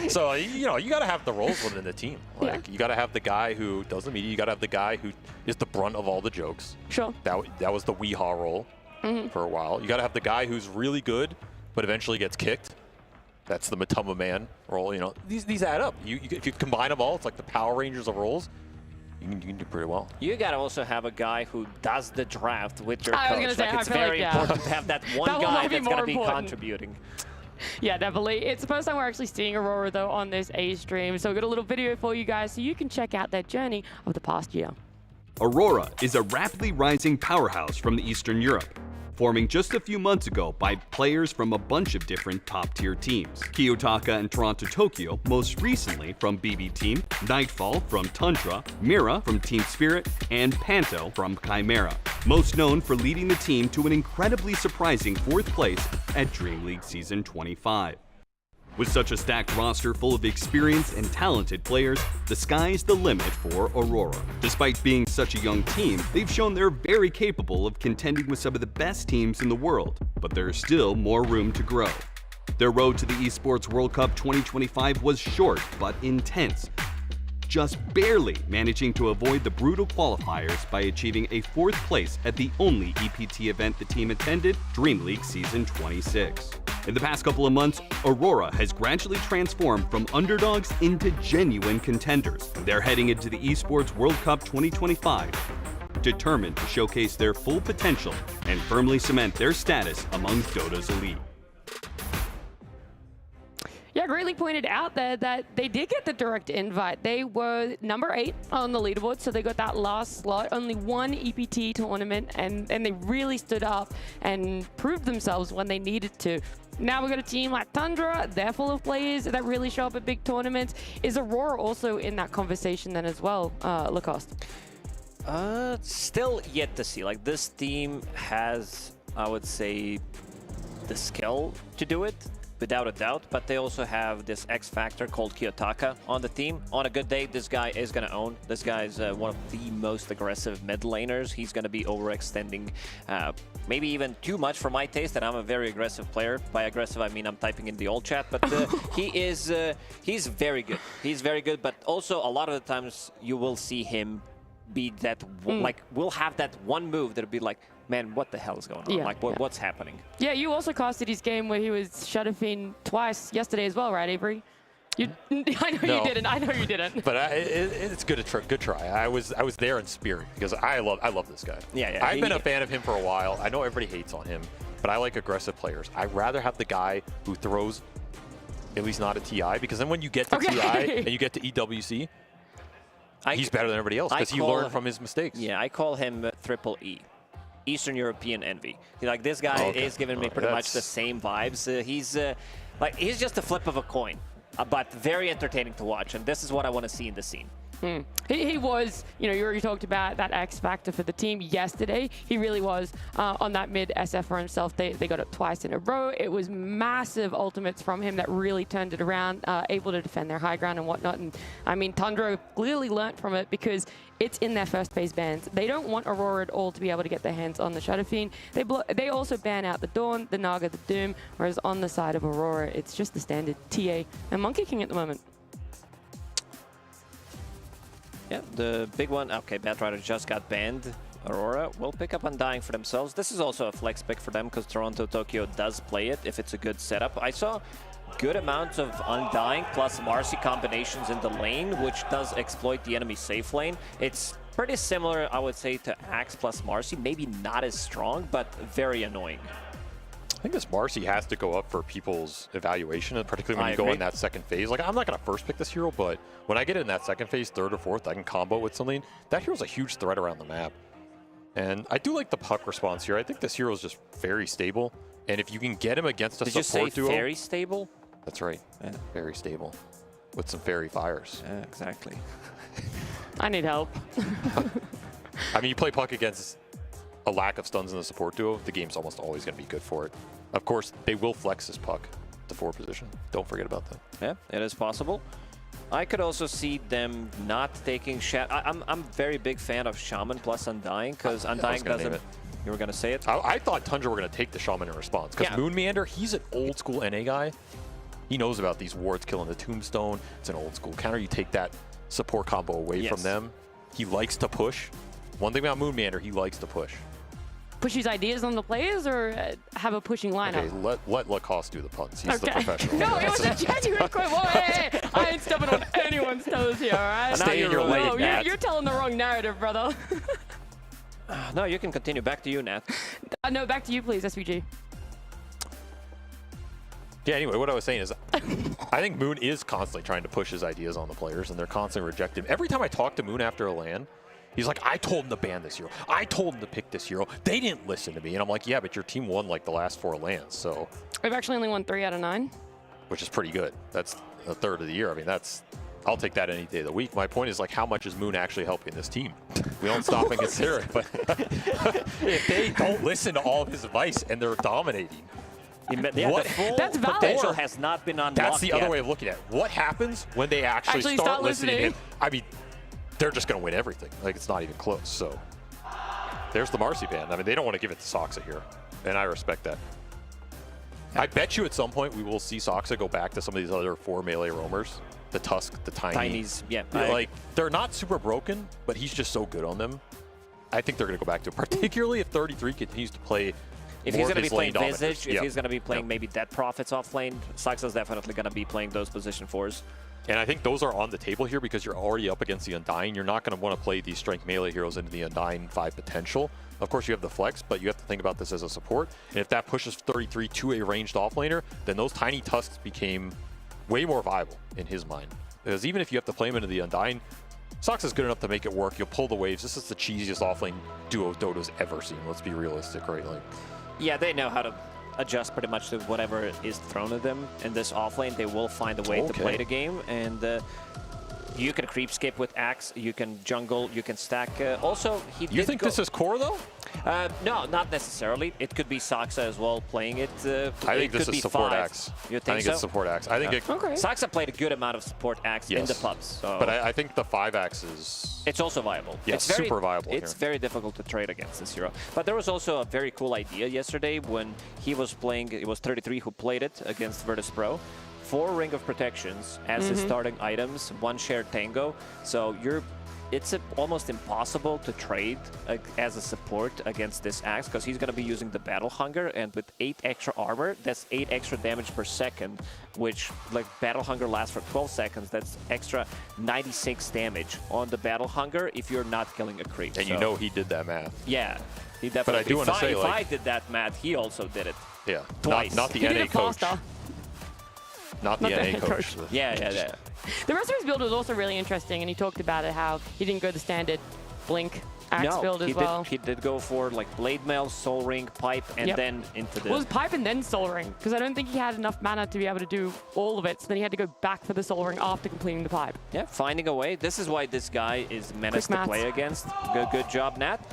So you know, you got to have the roles within the team. Like you got to have the guy who does the media. You got to have the guy who is the brunt of all the jokes. Sure. That was the Weehaw role for a while. You got to have the guy who's really good, but eventually gets kicked. That's the Matuma Man role. You know, these add up. If you combine them all, it's like the Power Rangers of roles. You can do pretty well. You gotta also have a guy who does the draft with your coach. I was gonna say, like, it's very important to have that one guy that's gonna be contributing. Yeah, definitely. It's the first time we're actually seeing Aurora, though, on this A stream. So we've got a little video for you guys so you can check out their journey of the past year. Aurora is a rapidly rising powerhouse from Eastern Europe, forming just a few months ago by players from a bunch of different top-tier teams. Kiyotaka and Toronto Tokyo, most recently from BB Team, Nightfall from Tundra, Mira from Team Spirit, and Panto from Chimera, most known for leading the team to an incredibly surprising 4th place at Dream League Season 25. With such a stacked roster full of experienced and talented players, the sky's the limit for Aurora. Despite being such a young team, they've shown they're very capable of contending with some of the best teams in the world, but there's still more room to grow. Their road to the Esports World Cup 2025 was short but intense, just barely managing to avoid the brutal qualifiers by achieving a 4th place at the only EPT event the team attended, Dream League Season 26. In the past couple of months, Aurora has gradually transformed from underdogs into genuine contenders. They're heading into the Esports World Cup 2025, determined to showcase their full potential and firmly cement their status among Dota's elite. Yeah, Greatly pointed out there that they did get the direct invite. They were number 8 on the leaderboard, so they got that last slot. Only one EPT tournament, and they really stood up and proved themselves when they needed to. Now we've got a team like Tundra. They're full of players that really show up at big tournaments. Is Aurora also in that conversation then as well, Lacoste? Still yet to see. Like, this team has, I would say, the skill to do it, without a doubt, but they also have this X factor called Kiyotaka on the team. On a good day, this guy is going to own. This guy is one of the most aggressive mid laners. He's going to be overextending maybe even too much for my taste, and I'm a very aggressive player. By aggressive, I mean I'm typing in the old chat, but he's very good. He's very good, but also a lot of the times you will see him be that, like, we'll have that one move that'll be like, man, what the hell is going on? Yeah, like, what's happening? Yeah, you also casted his game where he was Shadowfiend twice yesterday as well, right, Avery? I know you didn't. I know you didn't. But it's good try. I was there in spirit because I love this guy. Yeah. I've been a fan of him for a while. I know everybody hates on him, but I like aggressive players. I'd rather have the guy who throws at least not a TI, because then when you get to TI and you get to EWC, he's better than everybody else because he learned from his mistakes. Yeah, I call him Triple E. Eastern European Envy. Like, this guy is giving me pretty much the same vibes. He's just a flip of a coin, but very entertaining to watch, and this is what I want to see in the scene. He was, you already talked about that X factor for the team yesterday. He really was on that mid SF for himself. They got it twice in a row. It was massive ultimates from him that really turned it around, able to defend their high ground and whatnot. And I mean, Tundra clearly learnt from it because it's in their first phase bans. They don't want Aurora at all to be able to get their hands on the Shadowfiend. They also ban out the Dawn, the Naga, the Doom, whereas on the side of Aurora, it's just the standard TA and Monkey King at the moment. Yeah, the big one. Okay, Batrider just got banned. Aurora will pick up Undying for themselves. This is also a flex pick for them because Toronto Tokyo does play it if it's a good setup. I saw good amounts of Undying plus Marcy combinations in the lane, which does exploit the enemy safe lane. It's pretty similar, I would say, to Axe plus Marcy. Maybe not as strong, but very annoying. I think this Marcy has to go up for people's evaluation, and particularly when you go in that second phase. Like, I'm not going to first pick this hero, but when I get in that second phase, third or fourth, I can combo with something. That hero's a huge threat around the map. And I do like the puck response here. I think this hero is just very stable. And if you can get him against a support duo... very stable? That's right. Yeah. Very stable. With some fairy fires. Yeah, exactly. I need help. I mean, you play puck against a lack of stuns in the support duo, the game's almost always going to be good for it. Of course, they will flex this puck to 4 position. Don't forget about that. Yeah, it is possible. I could also see them not taking I'm a very big fan of Shaman plus Undying, because Undying doesn't... You were going to say it? I thought Tundra were going to take the Shaman in response, because Moon Meander, he's an old school NA guy. He knows about these wards killing the Tombstone. It's an old school counter. You take that support combo away from them. He likes to push. One thing about Moon Meander, he likes to push. Push his ideas on the players or have a pushing lineup? Okay, let Lacoste do the puns. He's the professional. No, it was a genuine question. Whoa, hey, I ain't stepping on anyone's toes here, all right? Stay in your lane, Nat. You're telling the wrong narrative, brother. No, you can continue. Back to you, Nat. No, back to you, please, SVG. Yeah, anyway, what I was saying is I think Moon is constantly trying to push his ideas on the players, and they're constantly rejecting him. Every time I talk to Moon after a LAN, he's like, I told him to ban this hero. I told him to pick this hero. They didn't listen to me. And I'm like, yeah, but your team won like the last 4 LANs, so. We've actually only won 3 out of 9. Which is pretty good. That's a third of the year. I mean, I'll take that any day of the week. My point is, like, how much is Moon actually helping this team? We don't stop and consider it, but if they don't listen to all of his advice and they're dominating, the full potential has not been unlocked. That's the other way of looking at it. What happens when they actually start listening to him? I mean, they're just going to win everything. Like, it's not even close. So there's the Marcy ban. I mean, they don't want to give it to Soxa here, and I respect that. I bet you at some point we will see Soxa go back to some of these other 4 melee roamers. The Tusk, the Tinies. Yeah. Like, they're not super broken, but he's just so good on them. I think they're going to go back to it, particularly if 33 continues to play. If he's going to be playing Visage, if he's going to be playing maybe Dead Prophets off lane, Soxa's definitely going to be playing those position 4s. And I think those are on the table here because you're already up against the Undying. You're not going to want to play these strength melee heroes into the Undying 5 potential. Of course, you have the flex, but you have to think about this as a support. And if that pushes 33 to a ranged offlaner, then those tiny tusks became way more viable in his mind. Because even if you have to play him into the Undying, Sox is good enough to make it work. You'll pull the waves. This is the cheesiest offlane duo Dota's ever seen. Let's be realistic, right? Like, yeah, they know how to adjust pretty much to whatever is thrown at them. In this offlane, they will find a way to play the game. And you can creep skip with Axe, you can jungle, you can stack. Also, he did You think this is core, though? No, not necessarily. It could be Saxa as well playing it. I think this is support Axe. You think I think so? it's support Axe. I think Saxa played a good amount of support Axe in the pubs. So. But I think the 5 Axe is... It's also viable. Yes, it's super viable It's very difficult to trade against this hero. But there was also a very cool idea yesterday when he was playing, it was 33 who played it against Virtus.pro. 4 Ring of Protections as his starting items, 1 shared Tango. So it's almost impossible to trade as a support against this Axe because he's going to be using the Battle Hunger, and with 8 extra armor, that's 8 extra damage per second, which like Battle Hunger lasts for 12 seconds. That's extra 96 damage on the Battle Hunger if you're not killing a creep. And you know he did that math. Yeah, he definitely. But I do want to say, if I did that math, he also did it. Yeah, twice. Not the NA coach. Not the NA coach. Yeah. The rest of his build was also really interesting, and he talked about it, how he didn't go the standard Blink Axe build as well. He did go for like Blade Mail, Soul Ring, Pipe, and then into the... Well, it was Pipe and then Soul Ring, because I don't think he had enough mana to be able to do all of it, so then he had to go back for the Soul Ring after completing the Pipe. Yeah, finding a way. This is why this guy is menace to play against. Good job, Nat.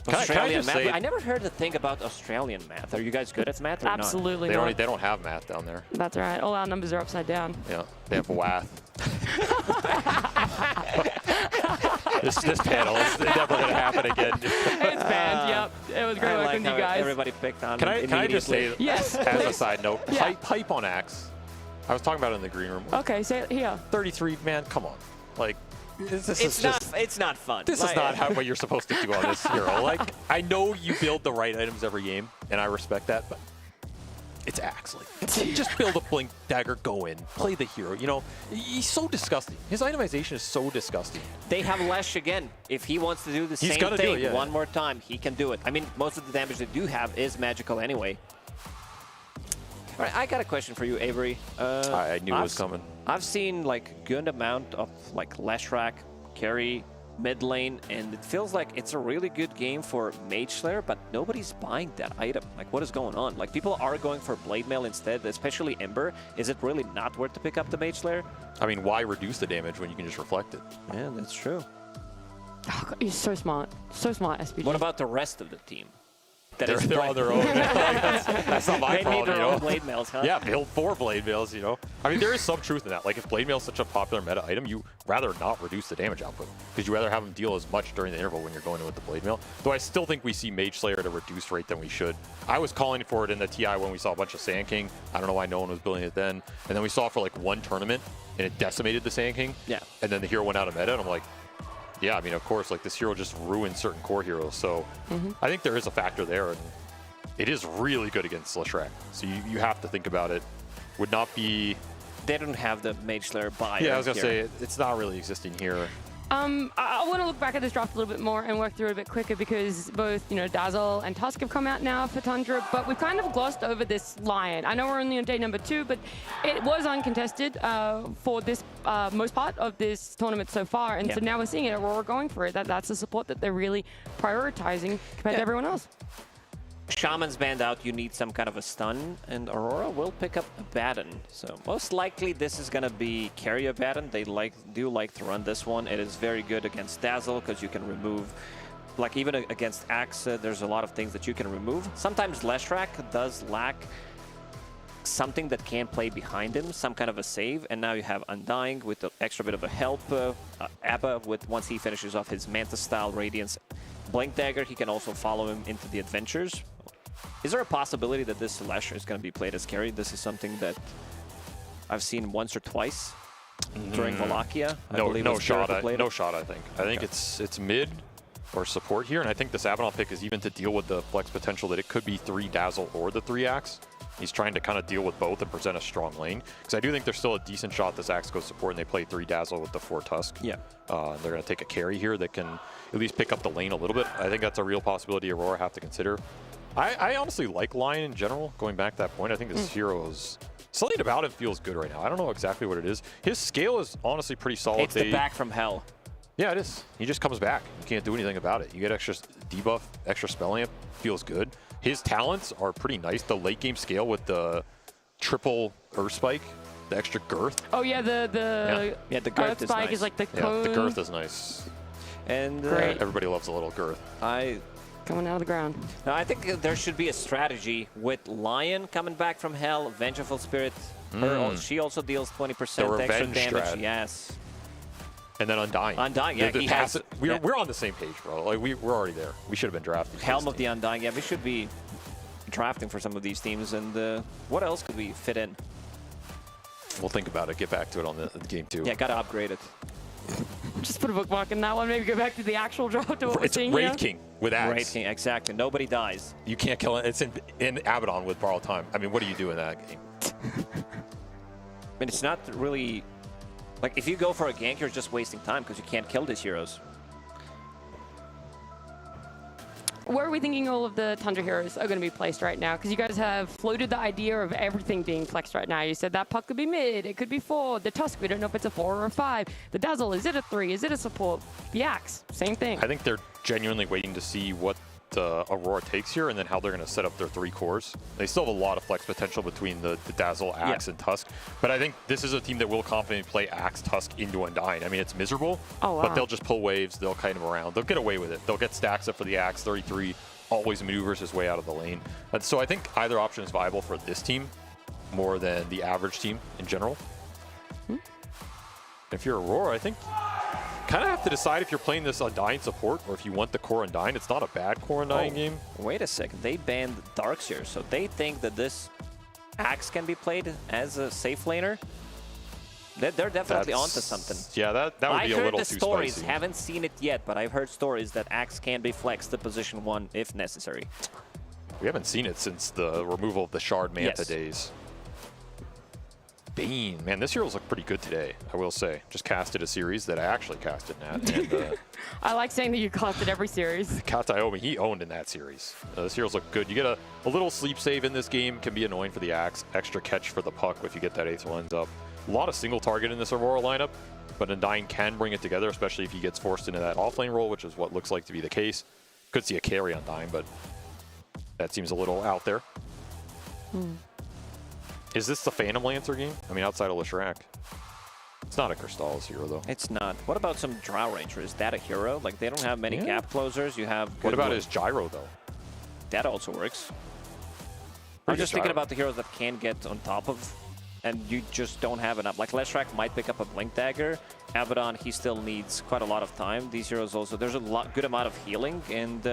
Australian math. I never heard the thing about Australian math. Are you guys good at math or Absolutely not? They don't have math down there. That's right. All our numbers are upside down. Yeah, they have WATH. this panel is never going to happen again. It's banned, yep. It was great working with you guys. Everybody picked on Can I just say, yes, as a side note, pipe on Axe. I was talking about it in the green room. Okay, say it here. 33, man, come on. Like, it's not fun. This is not what you're supposed to do on this hero. Like, I know you build the right items every game, and I respect that, but it's Axe. Like, just build a Blink Dagger, go in, play the hero. You know, he's so disgusting. His itemization is so disgusting. They have Lesh again. If he wants to do the same thing one more time, he can do it. I mean, most of the damage they do have is magical anyway. All right, I got a question for you, Avery. I knew it was coming. I've seen like good amount of like Leshrac, carry, mid lane, and it feels like it's a really good game for Mage Slayer, but nobody's buying that item. Like, what is going on? Like, people are going for Blade Mail instead, especially Ember. Is it really not worth to pick up the Mage Slayer? I mean, why reduce the damage when you can just reflect it? Yeah, that's true. Oh, God, he's so smart. So smart, SPG. What about the rest of the team? They're on their own. That's not my problem, you know? Blade Mails, huh? Yeah, build 4 Blade Mails, you know? I mean, there is some truth in that. Like, if Blade Mail is such a popular meta item, you rather not reduce the damage output, because you rather have them deal as much during the interval when you're going in with the Blade Mail. Though I still think we see Mage Slayer at a reduced rate than we should. I was calling for it in the TI when we saw a bunch of Sand King. I don't know why no one was building it then. And then we saw it for like 1 tournament, and it decimated the Sand King. Yeah. And then the hero went out of meta, and I'm like, yeah, I mean, of course, like, this hero just ruins certain core heroes. So I think there is a factor there. And it is really good against Leshrac, so you have to think about it. Would not be... They don't have the Mage Slayer buy. Yeah, I was going to say, it's not really existing here. I want to look back at this draft a little bit more and work through it a bit quicker, because both, Dazzle and Tusk have come out now for Tundra, but we've kind of glossed over this Lion. I know we're only on day number 2, but it was uncontested for this most part of this tournament so far, and so now we're seeing it. Aurora going for it. That's the support that they're really prioritizing compared to everyone else. Shaman's banned out, you need some kind of a stun, and Aurora will pick up a Baton. So most likely this is going to be carry a Baton. They do like to run this one. It is very good against Dazzle because you can remove, like even against Axe, there's a lot of things that you can remove. Sometimes Leshrac does lack something that can play behind him, some kind of a save, and now you have Undying with the extra bit of a help. Abba, with once he finishes off his Manta-style Radiance Blink Dagger, he can also follow him into the adventures. Is there a possibility that this Lesh is going to be played as carry? This is something that I've seen once or twice during Wallachia. No shot, I think. I think it's mid or support here, and I think this Abaddon pick is even to deal with the flex potential that it could be 3 Dazzle or the 3 Axe. He's trying to kind of deal with both and present a strong lane, because I do think there's still a decent shot this Axe goes support and they play 3 Dazzle with the 4 Tusk. Yeah. They're going to take a carry here that can at least pick up the lane a little bit. I think that's a real possibility Aurora have to consider. I honestly like Lion in general. Going back to that point, I think this hero's something about him feels good right now. I don't know exactly what it is. His scale is honestly pretty solid. It's the back from hell. Yeah, it is. He just comes back. You can't do anything about it. You get extra debuff, extra spell amp. Feels good. His talents are pretty nice. The late game scale with the triple Earth Spike, the extra girth. Oh yeah, the the girth is spike nice. is like the Yeah, cone. the girth is nice. And everybody loves a little girth. Coming out of the ground. No, I think there should be a strategy with Lion coming back from hell, Vengeful Spirit. She also deals 20% extra damage. Strat. Yes. And then Undying. Undying, yeah. We're on the same page, bro. Like we're already there. We should have been drafting. Helm of the Undying. Yeah, we should be drafting for some of these teams. And what else could we fit in? We'll think about it. Get back to it on the game 2. Yeah, gotta upgrade it. Just put a bookmark in that one. Maybe go back to the actual draft to what we're seeing Raid here. King with Axe. Raid King, exactly. Nobody dies. You can't kill it. It's in Abaddon with Borrowed Time. I mean, what do you do in that game? I mean, it's not really... Like, if you go for a gank, you're just wasting time because you can't kill these heroes. Where are we thinking all of the Tundra heroes are going to be placed right now? Because you guys have floated the idea of everything being flexed right now. You said that puck could be mid, it could be 4. The Tusk, we don't know if it's a 4 or a 5. The Dazzle, is it a 3? Is it a support? The Axe, same thing. I think they're genuinely waiting to see what Aurora takes here and then how they're going to set up their 3 cores. They still have a lot of flex potential between the Dazzle, Axe, and Tusk. But I think this is a team that will confidently play Axe, Tusk into Undying. I mean, it's miserable, but they'll just pull waves. They'll kite him around. They'll get away with it. They'll get stacks up for the Axe. 33 always maneuvers his way out of the lane. And so I think either option is viable for this team more than the average team in general. If you're Aurora, I think kind of have to decide if you're playing this Undying support or if you want the core Undying. It's not a bad core Undying game. Wait a second. They banned Darkseer, so they think that this Axe can be played as a safe laner? They're definitely onto something. Yeah, that would be a little too spicy. I heard the stories, haven't seen it yet, but I've heard stories that Axe can be flexed to position 1 if necessary. We haven't seen it since the removal of the Shard Manta days. Bane, man, this hero's look pretty good today, I will say. Just casted a series that I actually casted, Nat. And, I like saying that you casted every series. Kataomi, he owned in that series. This hero's look good. You get a little sleep save in this game, can be annoying for the Axe. Extra catch for the puck if you get that 8th lens up. A lot of single target in this Aurora lineup, but Undying can bring it together, especially if he gets forced into that offlane role, which is what looks like to be the case. Could see a carry Undying, but that seems a little out there. Is this the Phantom Lancer game? I mean, outside of Leshrac. It's not a Crystallis hero, though. It's not. What about some Drow Ranger? Is that a hero? Like, they don't have many gap closers. You have... What about his Gyro, though? That also works. I'm just thinking about the heroes that can get on top of, and you just don't have enough. Like, Leshrac might pick up a Blink Dagger. Abaddon, he still needs quite a lot of time. These heroes also, there's a good amount of healing. And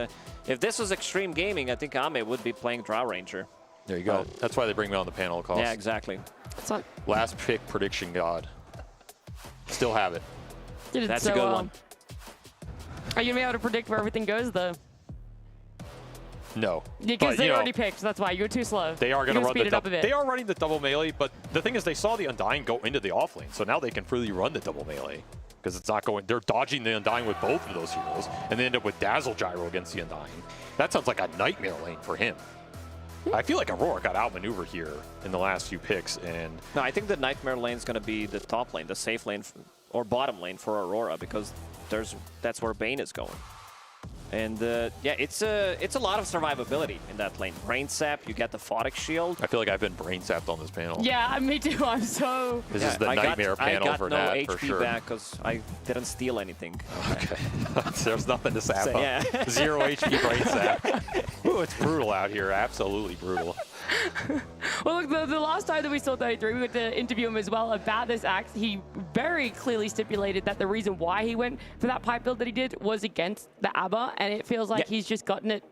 if this was Extreme Gaming, I think Ame would be playing Drow Ranger. There you go. That's why they bring me on the panel calls. Yeah, exactly. Last pick prediction god. Still have it. That's a good one. Are you going to be able to predict where everything goes, though? No. Because they already picked, so that's why. You're too slow. They are going to run the double. They are running the double melee, but the thing is they saw the Undying go into the offlane, so now they can freely run the double melee. Because it's not going... They're dodging the Undying with both of those heroes, and they end up with Dazzle Gyro against the Undying. That sounds like a nightmare lane for him. I feel like Aurora got outmaneuvered here in the last few picks, and... No, I think the Nightmare lane is going to be the top lane, the safe lane, or bottom lane for Aurora, because that's where Bane is going. And yeah, it's a lot of survivability in that lane. Brain Sap, you get the Photic Shield. I feel like I've been brain sapped on this panel. Yeah, me too. I'm so... This is the nightmare panel for Nat, I got no for HP sure. back because I didn't steal anything. Okay. There's nothing to sap So, up. yeah. 0 HP brain sap. Ooh, it's brutal out here. Absolutely brutal. Well, look, the last time that we saw 33, we went to interview him as well about this Axe. He very clearly stipulated that the reason why he went for that pipe build that he did was against the ABBA, and it feels like he's just gotten it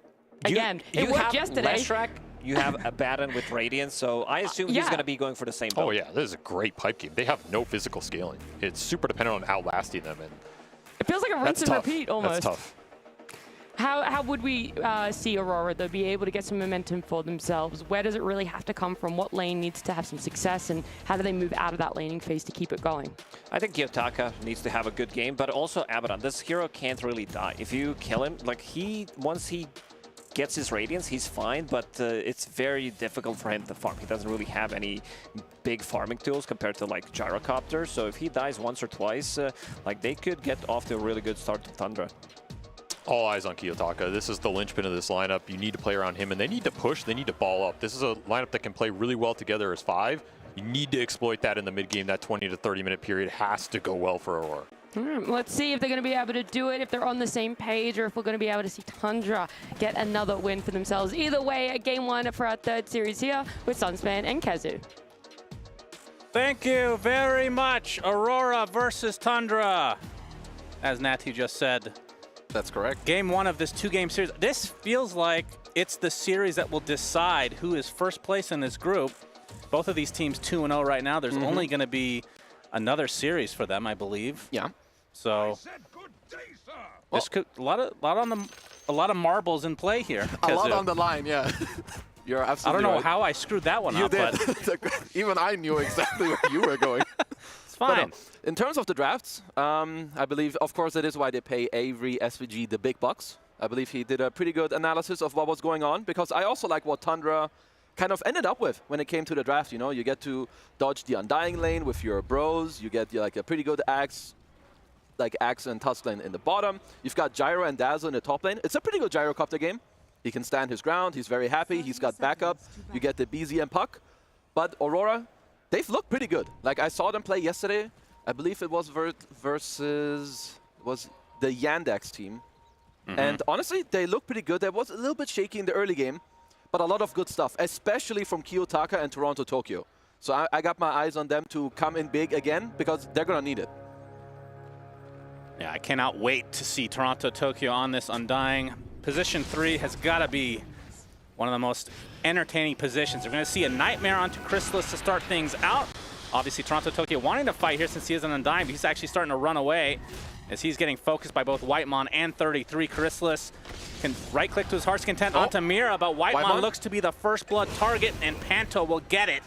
again. It worked yesterday. Leshrac, you have Abaddon with Radiance, so I assume he's going to be going for the same build. Oh, yeah. This is a great pipe game. They have no physical scaling. It's super dependent on outlasting them. And it feels like a rinse and repeat almost. That's tough. How would we see Aurora, though, be able to get some momentum for themselves? Where does it really have to come from? What lane needs to have some success, and how do they move out of that laning phase to keep it going? I think Kiyotaka needs to have a good game, but also Abaddon. This hero can't really die. If you kill him, like once he gets his Radiance, he's fine, but it's very difficult for him to farm. He doesn't really have any big farming tools compared to like Gyrocopter, so if he dies once or twice, like they could get off to a really good start to Tundra. All eyes on Kiyotaka. This is the linchpin of this lineup. You need to play around him, and they need to push. They need to ball up. This is a lineup that can play really well together as 5. You need to exploit that in the mid-game. That 20 to 30-minute period has to go well for Aurora. Let's see if they're going to be able to do it, if they're on the same page, or if we're going to be able to see Tundra get another win for themselves. Either way, a game 1 for our 3rd series here with Sunspan and Kezu. Thank you very much. Aurora versus Tundra. As Natty just said. That's correct. Game 1 of this 2-game series. This feels like it's the series that will decide who is first place in this group. Both of these teams 2-0 right now. There's only going to be another series for them, I believe. Yeah. So this could a lot of marbles in play here. A lot on the line, yeah. You're absolutely I don't know right. how I screwed that one you up. did. But Even I knew exactly where you were going. It's fine. But, in terms of the drafts, I believe, of course, that is why they pay Avery SVG the big bucks. I believe he did a pretty good analysis of what was going on, because I also like what Tundra kind of ended up with when it came to the draft. You know, you get to dodge the Undying lane with your bros. You get like a pretty good Axe, like Axe and Tusk lane in the bottom. You've got Gyro and Dazzle in the top lane. It's a pretty good Gyrocopter game. He can stand his ground. He's very happy. He's got backup. You get the BZ and Puck. But Aurora, they've looked pretty good. Like, I saw them play yesterday. I believe it was versus the Yandex team. And honestly, they look pretty good. They was a little bit shaky in the early game, but a lot of good stuff, especially from Kiyotaka and Toronto Tokyo. So I got my eyes on them to come in big again, because they're going to need it. yeah, I cannot wait to see Toronto Tokyo on this Undying. Position 3 has got to be one of the most entertaining positions. We're going to see a Nightmare onto Chrysalis to start things out. Obviously, Toronto Tokyo wanting to fight here since he is an Undying, but he's actually starting to run away as he's getting focused by both Whitemon and 33. Chrysalis can right-click to his heart's content onto Mira, but Whitemon looks to be the first blood target, and Panto will get it.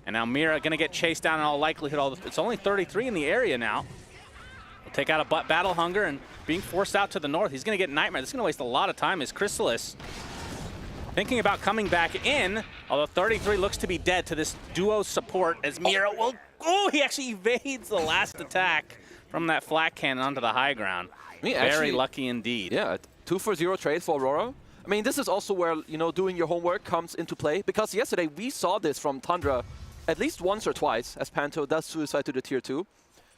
And now Mira going to get chased down in all likelihood. It's only 33 in the area now. He'll take out a Battle Hunger, and being forced out to the north, he's going to get Nightmare. This is going to waste a lot of time as Chrysalis thinking about coming back in, although 33 looks to be dead to this duo support as Mira will... Oh, he actually evades the last attack from that flat cannon onto the high ground. Very lucky indeed. Yeah, 2-for-0 trade for Aurora. I mean, this is also where, you know, doing your homework comes into play, because yesterday we saw this from Tundra at least once or twice as Panto does suicide to the tier 2,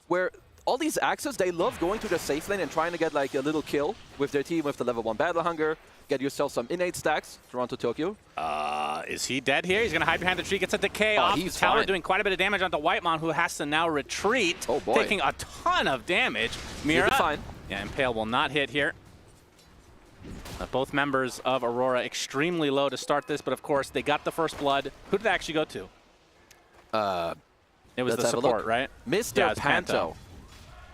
where all these Axes, they love going to the safe lane and trying to get like a little kill with their team with the level 1 Battle Hunger, get yourself some innate stacks, Toronto Tokyo. Is he dead here? He's going to hide behind the tree, gets a decay off the tower, doing quite a bit of damage onto Whitemon, who has to now retreat, taking a ton of damage. Mira, yeah, Impale will not hit here. Both members of Aurora extremely low to start this, but of course they got the first blood. Who did they actually go to? It was the support, right? Mr. Yeah, Panto.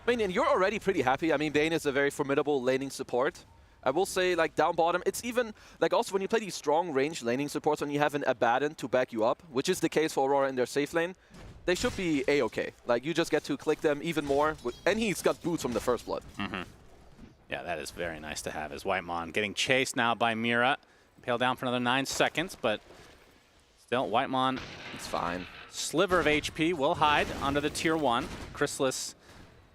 I mean, and you're already pretty happy. I mean, Bane is a very formidable laning support. I will say, like, down bottom, it's even, like, also when you play these strong range laning supports, when you have an Abaddon to back you up, which is the case for Aurora in their safe lane, they should be A-okay. Like, you just get to click them even more, and he's got boots from the first blood. Yeah, that is very nice to have, as Whitemon getting chased now by Mira. Pale down for another 9 seconds, but still, Whitemon, it's fine. Sliver of HP will hide under the tier 1. Chrysalis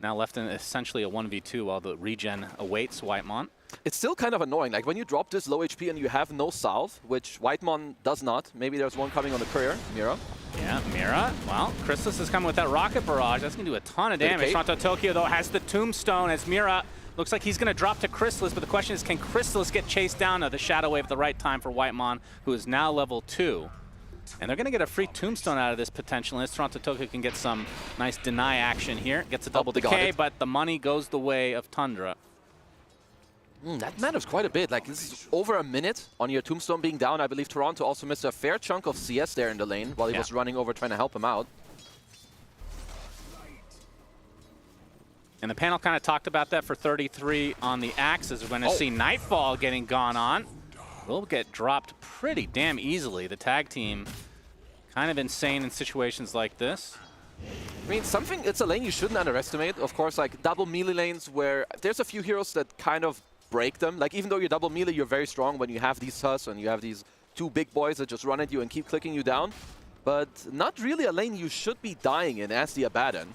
now left in essentially a 1v2 while the regen awaits Whitemon. It's still kind of annoying. Like, when you drop this low HP and you have no salve, which Whitemon does not. Maybe there's one coming on the courier. Mira. Yeah, Mira. Well, Chrysalis is coming with that rocket barrage. That's going to do a ton of damage. Toronto Tokyo, though, has the tombstone as Mira looks like he's going to drop to Chrysalis, but the question is, can Chrysalis get chased down to the Shadow Wave at the right time for Whitemon, who is now level 2? And they're going to get a free tombstone out of this potentially, as Toronto Tokyo can get some nice deny action here. Gets a double decay, but the money goes the way of Tundra. That matters quite a bit. Like, this is over a minute on your tombstone being down. I believe Toronto also missed a fair chunk of CS there in the lane while he was running over trying to help him out. And the panel kind of talked about that for 33 on the Axes. We're going to see Nightfall getting gone on. Will get dropped pretty damn easily. The tag team kind of insane in situations like this. I mean, it's a lane you shouldn't underestimate. Of course, like double melee lanes where there's a few heroes that kind of break them. Like, even though you're double melee, you're very strong when you have these sus and you have these two big boys that just run at you and keep clicking you down. But not really a lane you should be dying in as the Abaddon.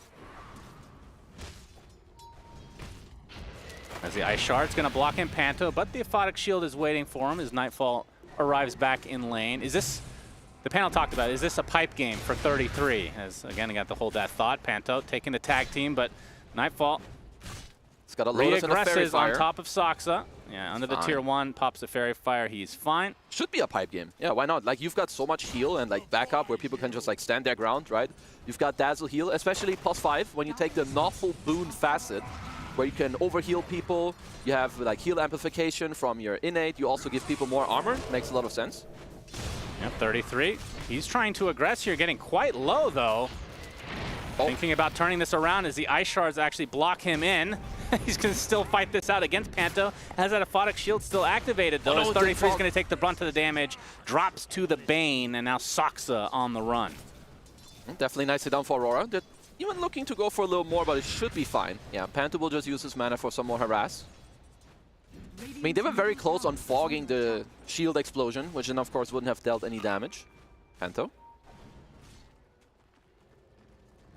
As the Ice Shard's going to block him, Panto, but the Aphotic Shield is waiting for him as Nightfall arrives back in lane. Is this, the panel talked about, is this a pipe game for 33? As, again, I got to hold that thought. Panto taking the tag team, but Nightfall got a Lotus and a Fairy Fire on top of Saksa. Yeah, under the tier 1, pops the Fairy Fire. He's fine. Should be a pipe game. Yeah, why not? Like, you've got so much heal and like backup where people can just like stand their ground, right? You've got Dazzle heal, especially +5 when you take the Novel Boon Facet, where you can overheal people. You have like heal amplification from your innate. You also give people more armor. Makes a lot of sense. Yep, 33. He's trying to aggress here, getting quite low though. Thinking about turning this around as the Ice Shards actually block him in. He's going to still fight this out against Panto. Has that Aphotic Shield still activated, though. As 33 is going to take the brunt of the damage. Drops to the Bane, and now Saksa on the run. Definitely nicely done for Aurora. They're even looking to go for a little more, but it should be fine. Yeah, Panto will just use his mana for some more harass. I mean, they were very close on fogging the shield explosion, which then, of course, wouldn't have dealt any damage. Panto.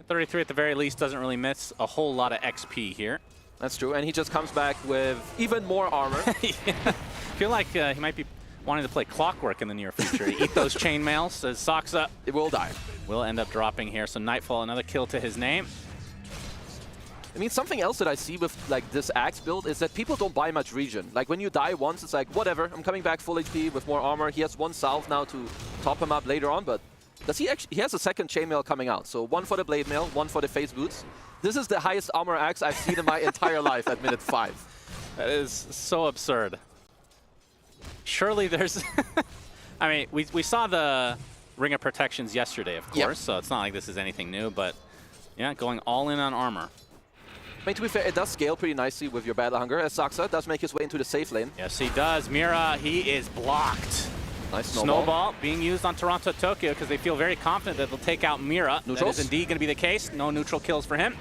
33 at the very least doesn't really miss a whole lot of XP here. That's true, and he just comes back with even more armor. Yeah. I feel like he might be wanting to play Clockwork in the near future. Eat those chainmails as Saksa. It will die. Will end up dropping here. So Nightfall, another kill to his name. I mean, something else that I see with like this Axe build is that people don't buy much regen. Like when you die once, it's like, whatever, I'm coming back full HP with more armor. He has one salve now to top him up later on, but does he actually, he has a second chainmail coming out. So one for the blade mail, one for the face boots. This is the highest armor axe I've seen in my entire life at minute 5. That is so absurd. Surely there's... I mean, we saw the Ring of Protections yesterday, of course, so it's not like this is anything new, but yeah, going all in on armor. I mean, to be fair, it does scale pretty nicely with your Battle Hunger, as Saksa does make his way into the safe lane. Yes, he does. Mira, he is blocked. Nice snowball. Snowball being used on Toronto Tokyo because they feel very confident that they'll take out Mira. Neutrals? That is indeed going to be the case. No neutral kills for him.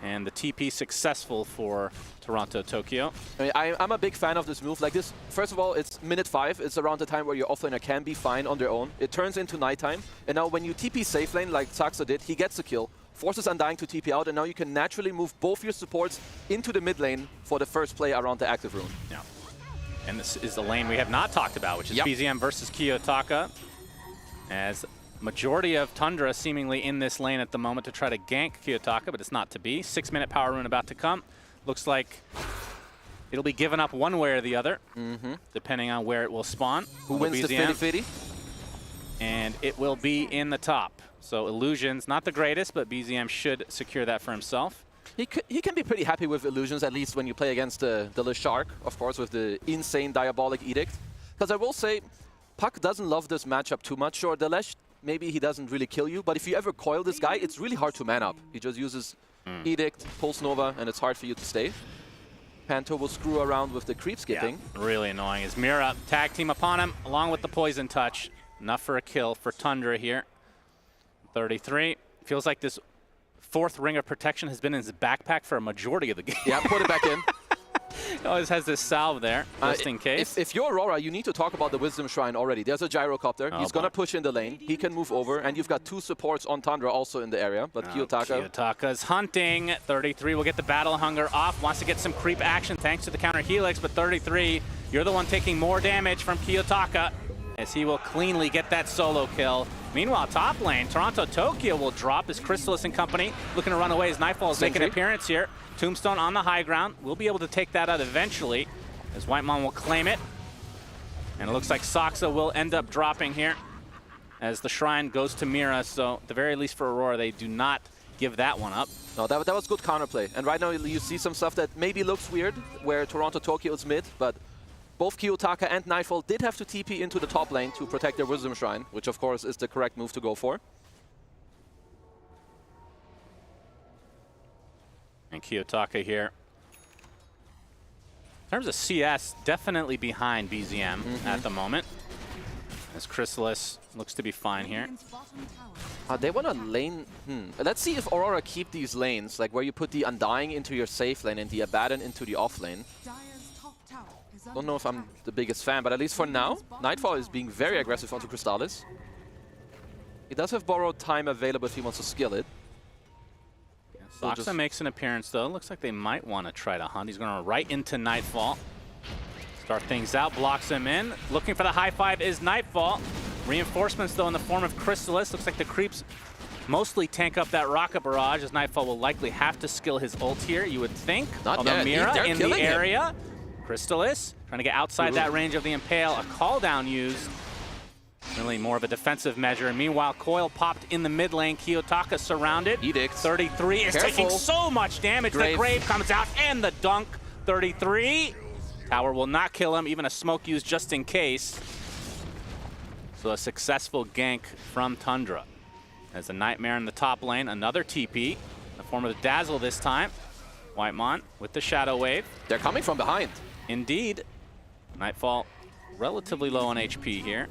And the TP successful for Toronto Tokyo. I mean, I'm a big fan of this move. Like this, first of all, it's minute 5. It's around the time where your offlaner can be fine on their own. It turns into nighttime. And now when you TP safe lane like Saksa did, he gets a kill. Forces Undying to TP out, and now you can naturally move both your supports into the mid lane for the first play around the active rune. Yeah. And this is the lane we have not talked about, which is BZM versus Kiyotaka. As majority of Tundra seemingly in this lane at the moment to try to gank Kiyotaka, but it's not to be. 6-minute power rune about to come. Looks like it'll be given up one way or the other, depending on where it will spawn. Who wins the fitty-fitty? And it will be in the top. So Illusion's not the greatest, but BZM should secure that for himself. He can be pretty happy with Illusions, at least when you play against the Le Shark, of course, with the insane Diabolic Edict. Because I will say, Puck doesn't love this matchup too much. Sure, the Lesh, maybe he doesn't really kill you, but if you ever coil this guy, it's really hard to man up. He just uses Edict, Pulse Nova, and it's hard for you to stay. Panto will screw around with the creep skipping. Yeah, really annoying. As Mira tag team upon him, along with the Poison Touch. Enough for a kill for Tundra here. 33. Feels like this 4th Ring of Protection has been in his backpack for a majority of the game. Yeah, put it back in. He always has this salve there, just in case. If you're Aurora, you need to talk about the Wisdom Shrine already. There's a Gyrocopter. He's going to push in the lane. He can move over, and you've got 2 supports on Tundra also in the area. But Kiyotaka's hunting. 33 will get the Battle Hunger off. Wants to get some creep action thanks to the counter Helix. But 33, you're the one taking more damage from Kiyotaka, as he will cleanly get that solo kill. Meanwhile, top lane, Toronto Tokyo will drop as Chrysalis and company looking to run away as Nightfall is making an appearance here. Tombstone on the high ground. We'll be able to take that out eventually as Whitemon will claim it. And it looks like Saksa will end up dropping here as the Shrine goes to Mira. So at the very least for Aurora, they do not give that one up. No, that was good counterplay. And right now you see some stuff that maybe looks weird where Toronto Tokyo is mid, but both Kiyotaka and Nightfall did have to TP into the top lane to protect their Wisdom Shrine, which of course is the correct move to go for. And Kiyotaka here. In terms of CS, definitely behind BZM at the moment. As Chrysalis looks to be fine here. They want to lane... Let's see if Aurora keep these lanes, like where you put the Undying into your safe lane and the Abaddon into the off lane. Don't know if I'm the biggest fan, but at least for now, Nightfall is being very aggressive onto Crystallis. He does have borrowed time available if he wants to skill it. Soxa makes an appearance, though. Looks like they might want to try to hunt. He's going to right into Nightfall. Start things out, blocks him in. Looking for the high five is Nightfall. Reinforcements, though, in the form of Crystallis. Looks like the creeps mostly tank up that rocket barrage, as Nightfall will likely have to skill his ult here, you would think. Not Although yet. Mira in the him. area. Crystallis trying to get outside that range of the Impale. A call down used. Really more of a defensive measure. Meanwhile, Coil popped in the mid lane. Kiyotaka surrounded. Edict. 33 is taking so much damage. Grave. The Grave comes out and the dunk. 33. Tower will not kill him. Even a smoke used just in case. So a successful gank from Tundra. As a Nightmare in the top lane. Another TP. In the form of the Dazzle this time. Whitemon with the Shadow Wave. They're coming from behind. Indeed. Nightfall relatively low on HP here.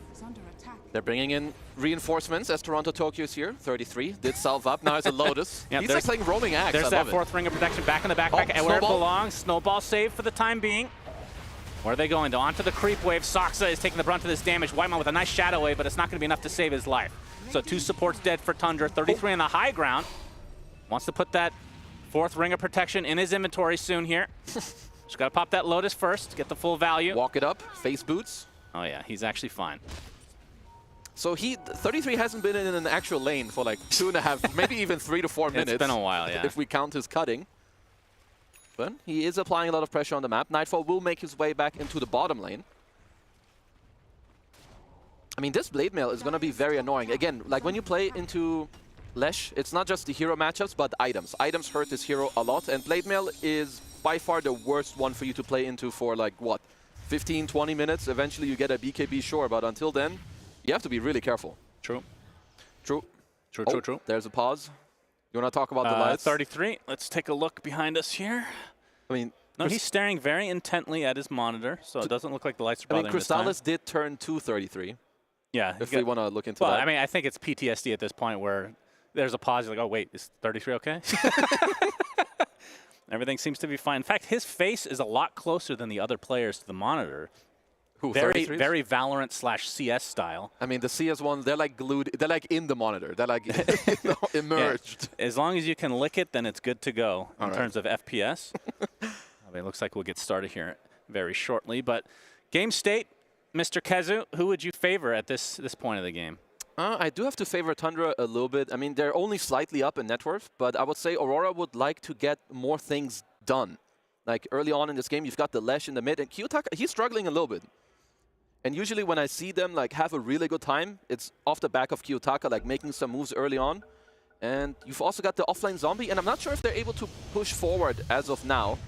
They're bringing in reinforcements as Toronto Tokyo is here. 33 did salve up. Now it's a Lotus. Yeah, he's like playing roaming axe. There's that fourth ring of protection back in the backpack and where it belongs. Snowball save for the time being. Where are they going? To onto the creep wave. Soxa is taking the brunt of this damage. Whitemon with a nice shadow wave, but it's not going to be enough to save his life. So 2 supports dead for Tundra. 33 on the high ground. Wants to put that fourth ring of protection in his inventory soon here. Just got to pop that Lotus first, get the full value. Walk it up, face boots. Oh yeah, he's actually fine. So 33 hasn't been in an actual lane for like 2.5, maybe even 3 to 4 minutes. It's been a while, yeah. If we count his cutting. But he is applying a lot of pressure on the map. Nightfall will make his way back into the bottom lane. I mean, this Blade Mail is going to be very annoying. Again, like when you play into Lesh, it's not just the hero matchups, but items. Items hurt this hero a lot, and Blade Mail is by far the worst one for you to play into for like, what, 15, 20 minutes? Eventually you get a BKB, sure, but until then, you have to be really careful. True. True. True, oh, true, true. There's a pause. You want to talk about the lights? 33. Let's take a look behind us here. I mean, no, he's staring very intently at his monitor, so it doesn't look like the lights are bothering him this time. Crystallis did turn to 33. Yeah. If we want to look into that. Well, I mean, I think it's PTSD at this point where there's a pause. You're like, oh, wait, is 33 okay? Everything seems to be fine. In fact, his face is a lot closer than the other players to the monitor. Who, very, 33s? very Valorant/CS style. I mean, the CS ones, they're like glued. They're like in the monitor. They're like immersed. Yeah. As long as you can lick it, then it's good to go in right. terms of FPS. I mean, it looks like we'll get started here very shortly. But game state, Mr. Kezu, who would you favor at this point of the game? I do have to favor Tundra a little bit. I mean, they're only slightly up in net worth, but I would say Aurora would like to get more things done. Like early on in this game, you've got the Lesh in the mid, and Kiyotaka, he's struggling a little bit. And usually when I see them like have a really good time, it's off the back of Kiyotaka, like making some moves early on. And you've also got the offlane zombie, and I'm not sure if they're able to push forward as of now.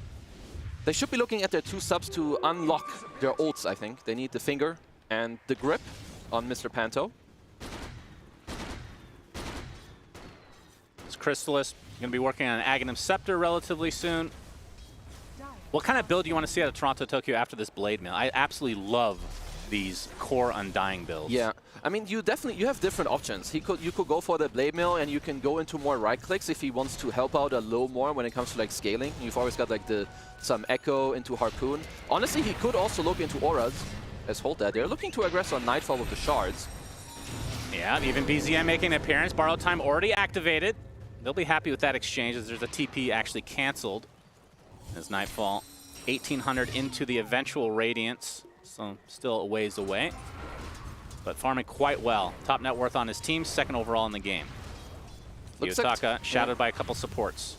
They should be looking at their 2 subs to unlock their ults, I think. They need the finger and the grip on Mr. Panto. This Crystallis going to be working on an Aghanim Scepter relatively soon. What kind of build do you want to see out of Toronto Tokyo after this Blade Mail? I absolutely love these core Undying builds. Yeah, I mean, you have different options. You could go for the Blade Mail, and you can go into more right clicks if he wants to help out a little more when it comes to like scaling. You've always got like some Echo into Harpoon. Honestly, he could also look into Auras as Hold that. They're looking to aggress on Nightfall with the shards. Yeah, even BZM making an appearance. Borrow time already activated. They'll be happy with that exchange as there's a TP actually canceled. As Nightfall, 1800 into the eventual Radiance, so still a ways away. But farming quite well. Top net worth on his team, 2nd overall in the game. Kiyotaka shadowed by a couple supports.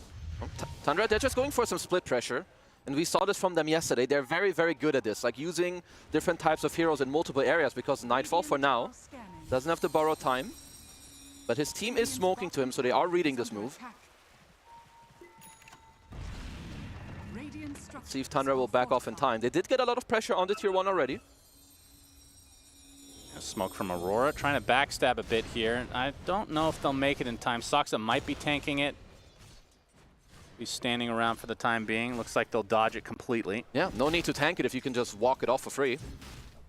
Tundra, they're just going for some split pressure. And we saw this from them yesterday. They're very, very good at this, like using different types of heroes in multiple areas, because Nightfall, for now, doesn't have to borrow time. But his team is smoking to him, so they are reading this move. See if Tundra will back off in time. They did get a lot of pressure on the tier 1 already. Smoke from Aurora, trying to backstab a bit here. I don't know if they'll make it in time. Soxa might be tanking it. He's standing around for the time being. Looks like they'll dodge it completely. Yeah, no need to tank it if you can just walk it off for free.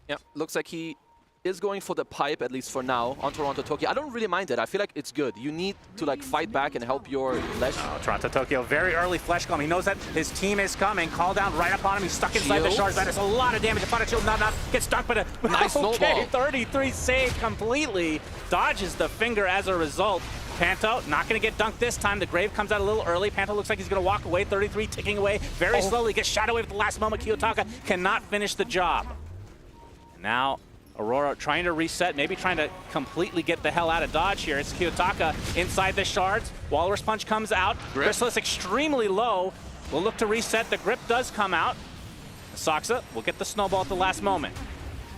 Yeah, looks like he is going for the pipe, at least for now, on Toronto Tokyo. I don't really mind it. I feel like it's good. You need to like fight back and help your flesh. Oh, Toronto Tokyo, very early flesh golem. He knows that his team is coming. Call down right upon him. He's stuck inside the shards. That is a lot of damage. Upon a shield, not enough. Gets stuck, but a nice snowball. 33 save completely. Dodges the finger as a result. Panto not going to get dunked this time. The Grave comes out a little early. Panto looks like he's going to walk away. 33 ticking away very slowly. Gets shot away at the last moment. Kiyotaka cannot finish the job. Now Aurora trying to reset, maybe trying to completely get the hell out of dodge here. It's Kiyotaka inside the shards. Walrus Punch comes out. Chrysalis extremely low. Will look to reset. The grip does come out. Soxa will get the snowball at the last moment.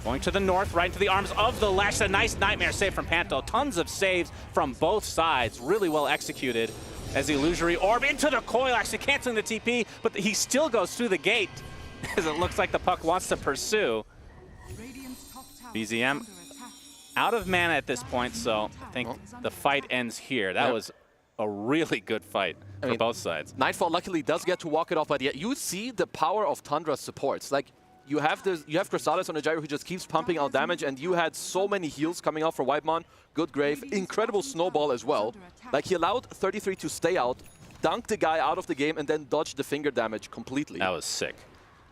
Going to the north, right into the arms of the Lash. A nice Nightmare save from Panto. Tons of saves from both sides. Really well executed as the illusory orb into the coil, actually canceling the TP, but he still goes through the gate as it looks like the puck wants to pursue. BZM out of mana at this point, so I think the fight ends here. That was a really good fight for both sides. Nightfall luckily does get to walk it off, but yet you see the power of Tundra's supports. Like, you have Chrysalis on a gyro who just keeps pumping out damage, and you had so many heals coming out for Whitemon. Good Grave, incredible snowball as well. Like, he allowed 33 to stay out, dunked the guy out of the game, and then dodged the finger damage completely. That was sick.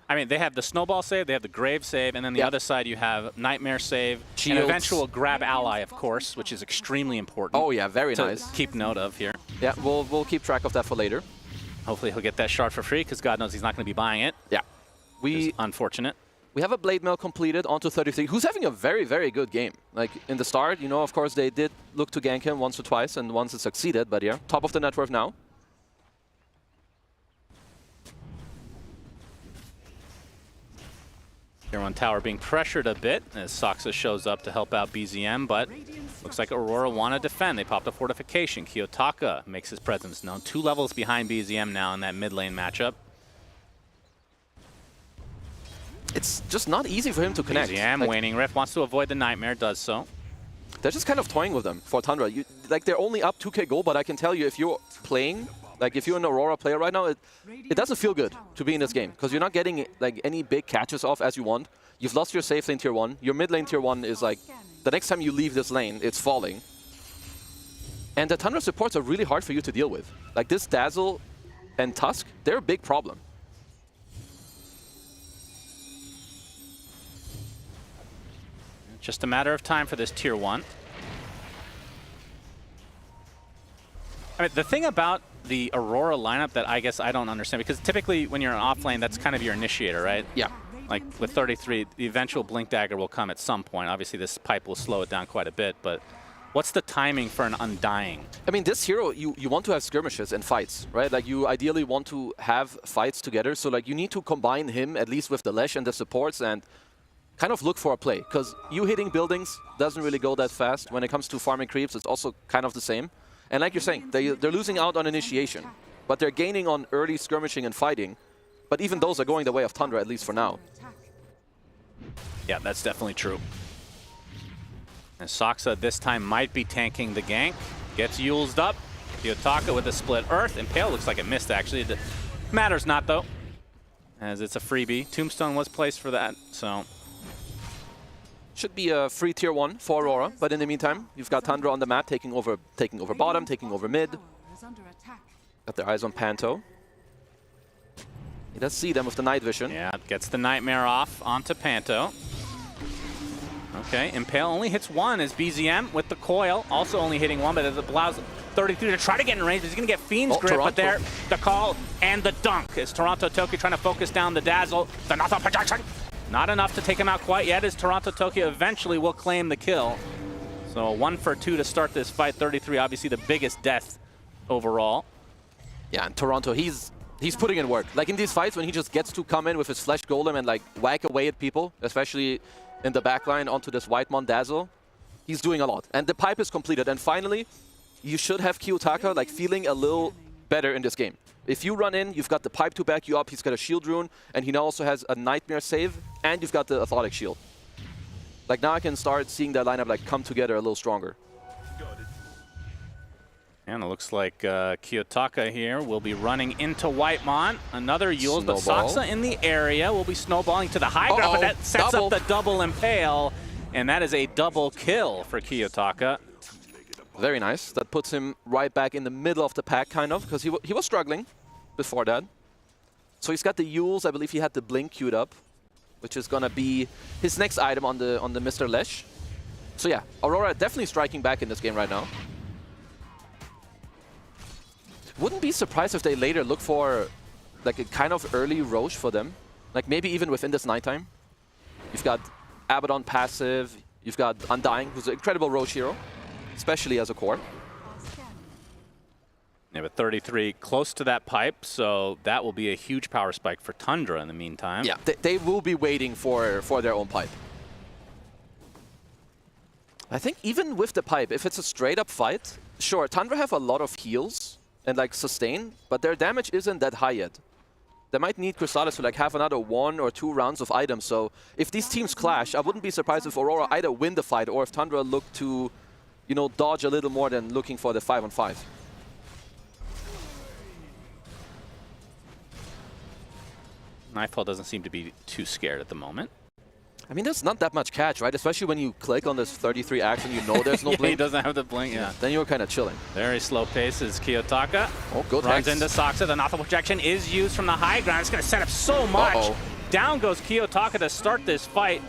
I mean, they have the snowball save, they have the Grave save, and then the other side you have Nightmare save, Shields. and eventual grab ally, of course, which is extremely important. Oh yeah, very nice. Keep note of here. Yeah, we'll keep track of that for later. Hopefully he'll get that shard for free, because God knows he's not going to be buying it. Yeah. It's unfortunate. We have a Blade Mail completed onto 33, who's having a very, very good game. Like, in the start, you know, of course, they did look to gank him once or twice, and once it succeeded, but yeah, top of the net worth now. Tier 1 tower being pressured a bit as Soxa shows up to help out BZM, but looks like Aurora want to defend. They popped a fortification. Kiyotaka makes his presence known. 2 levels behind BZM now in that mid lane matchup. It's just not easy for him to connect. BZM, like, Waning Rift wants to avoid the Nightmare, does so. They're just kind of toying with them for Tundra. Like, they're only up 2k gold, but I can tell you, if you're playing, like if you're an Aurora player right now, it doesn't feel good to be in this game, because you're not getting like any big catches off as you want. You've lost your safe lane tier 1. Your mid lane tier 1 is like, the next time you leave this lane, it's falling. And the Tundra supports are really hard for you to deal with. Like this Dazzle and Tusk, they're a big problem. Just a matter of time for this tier 1. I mean, the thing about the Aurora lineup that I guess I don't understand, because typically when you're in off lane, that's kind of your initiator, right? Yeah. Like with 33, the eventual Blink Dagger will come at some point. Obviously, this pipe will slow it down quite a bit, but what's the timing for an Undying? I mean, this hero, you want to have skirmishes and fights, right? Like, you ideally want to have fights together, so like you need to combine him at least with the Lesh and the supports and kind of look for a play, because you hitting buildings doesn't really go that fast. When it comes to farming creeps, it's also kind of the same. And like you're saying, they're losing out on initiation, but they're gaining on early skirmishing and fighting. But even those are going the way of Tundra, at least for now. Yeah, that's definitely true. And Soxa this time might be tanking the gank. Gets Yulesed up. Kiyotaka with a split earth. Impale looks like it missed, actually. It matters not, though, as it's a freebie. Tombstone was placed for that, so... Should be a free tier 1 for Aurora, but in the meantime, you've got Tundra on the map, taking over bottom, taking over mid. Got their eyes on Panto. He does see them with the night vision. Yeah, gets the Nightmare off onto Panto. Okay, Impale only hits 1 as BZM with the coil, also only hitting 1, but it allows 33 to try to get in range. He's going to get Fiend's Grip, Toronto. but there, the call and the dunk as Toronto Tokyo trying to focus down the Dazzle. The Nathal projection. Not enough to take him out quite yet, as Toronto Tokyo eventually will claim the kill. So a 1 for 2 to start this fight. 33, obviously the biggest death overall. Yeah, and Toronto, he's putting in work. Like in these fights, when he just gets to come in with his Flesh Golem and like whack away at people, especially in the backline onto this Whitemon Dazzle, he's doing a lot. And the pipe is completed. And finally, you should have Kiyotaka like feeling a little better in this game. If you run in, you've got the pipe to back you up, he's got a shield rune, and he now also has a Nightmare save, and you've got the Athletic shield. Like now I can start seeing that lineup like come together a little stronger. And it looks like Kiyotaka here will be running into Whitemon. Another Yules, but Soxa in the area will be snowballing to the high ground, but that sets up the double Impale. And that is a double kill for Kiyotaka. Very nice. That puts him right back in the middle of the pack, kind of, because he was struggling before that. So he's got the Yules. I believe he had the Blink queued up, which is going to be his next item on the Mr. Lesh. So yeah, Aurora definitely striking back in this game right now. Wouldn't be surprised if they later look for like a kind of early Roche for them. Like maybe even within this nighttime. You've got Abaddon passive, you've got Undying, who's an incredible Roche hero, especially as a core. Yeah, but 33 close to that pipe, so that will be a huge power spike for Tundra in the meantime. Yeah, they will be waiting for their own pipe. I think even with the pipe, if it's a straight up fight, sure, Tundra have a lot of heals and like sustain, but their damage isn't that high yet. They might need Chrysalis to like have another 1 or 2 rounds of items, so if these teams clash, I wouldn't be surprised if Aurora either win the fight or if Tundra look to, you know, dodge a little more than looking for the 5-on-5. Nightfall doesn't seem to be too scared at the moment. I mean, there's not that much catch, right? Especially when you click on this 33 action, you know there's no Yeah, blink. he doesn't have the blink, yeah. Then you're kind of chilling. Very slow pace is Kiyotaka. Oh, good Runs hex. into Soxa. The Nathal projection is used from the high ground. It's going to set up so much. Down goes Kiyotaka to start this fight.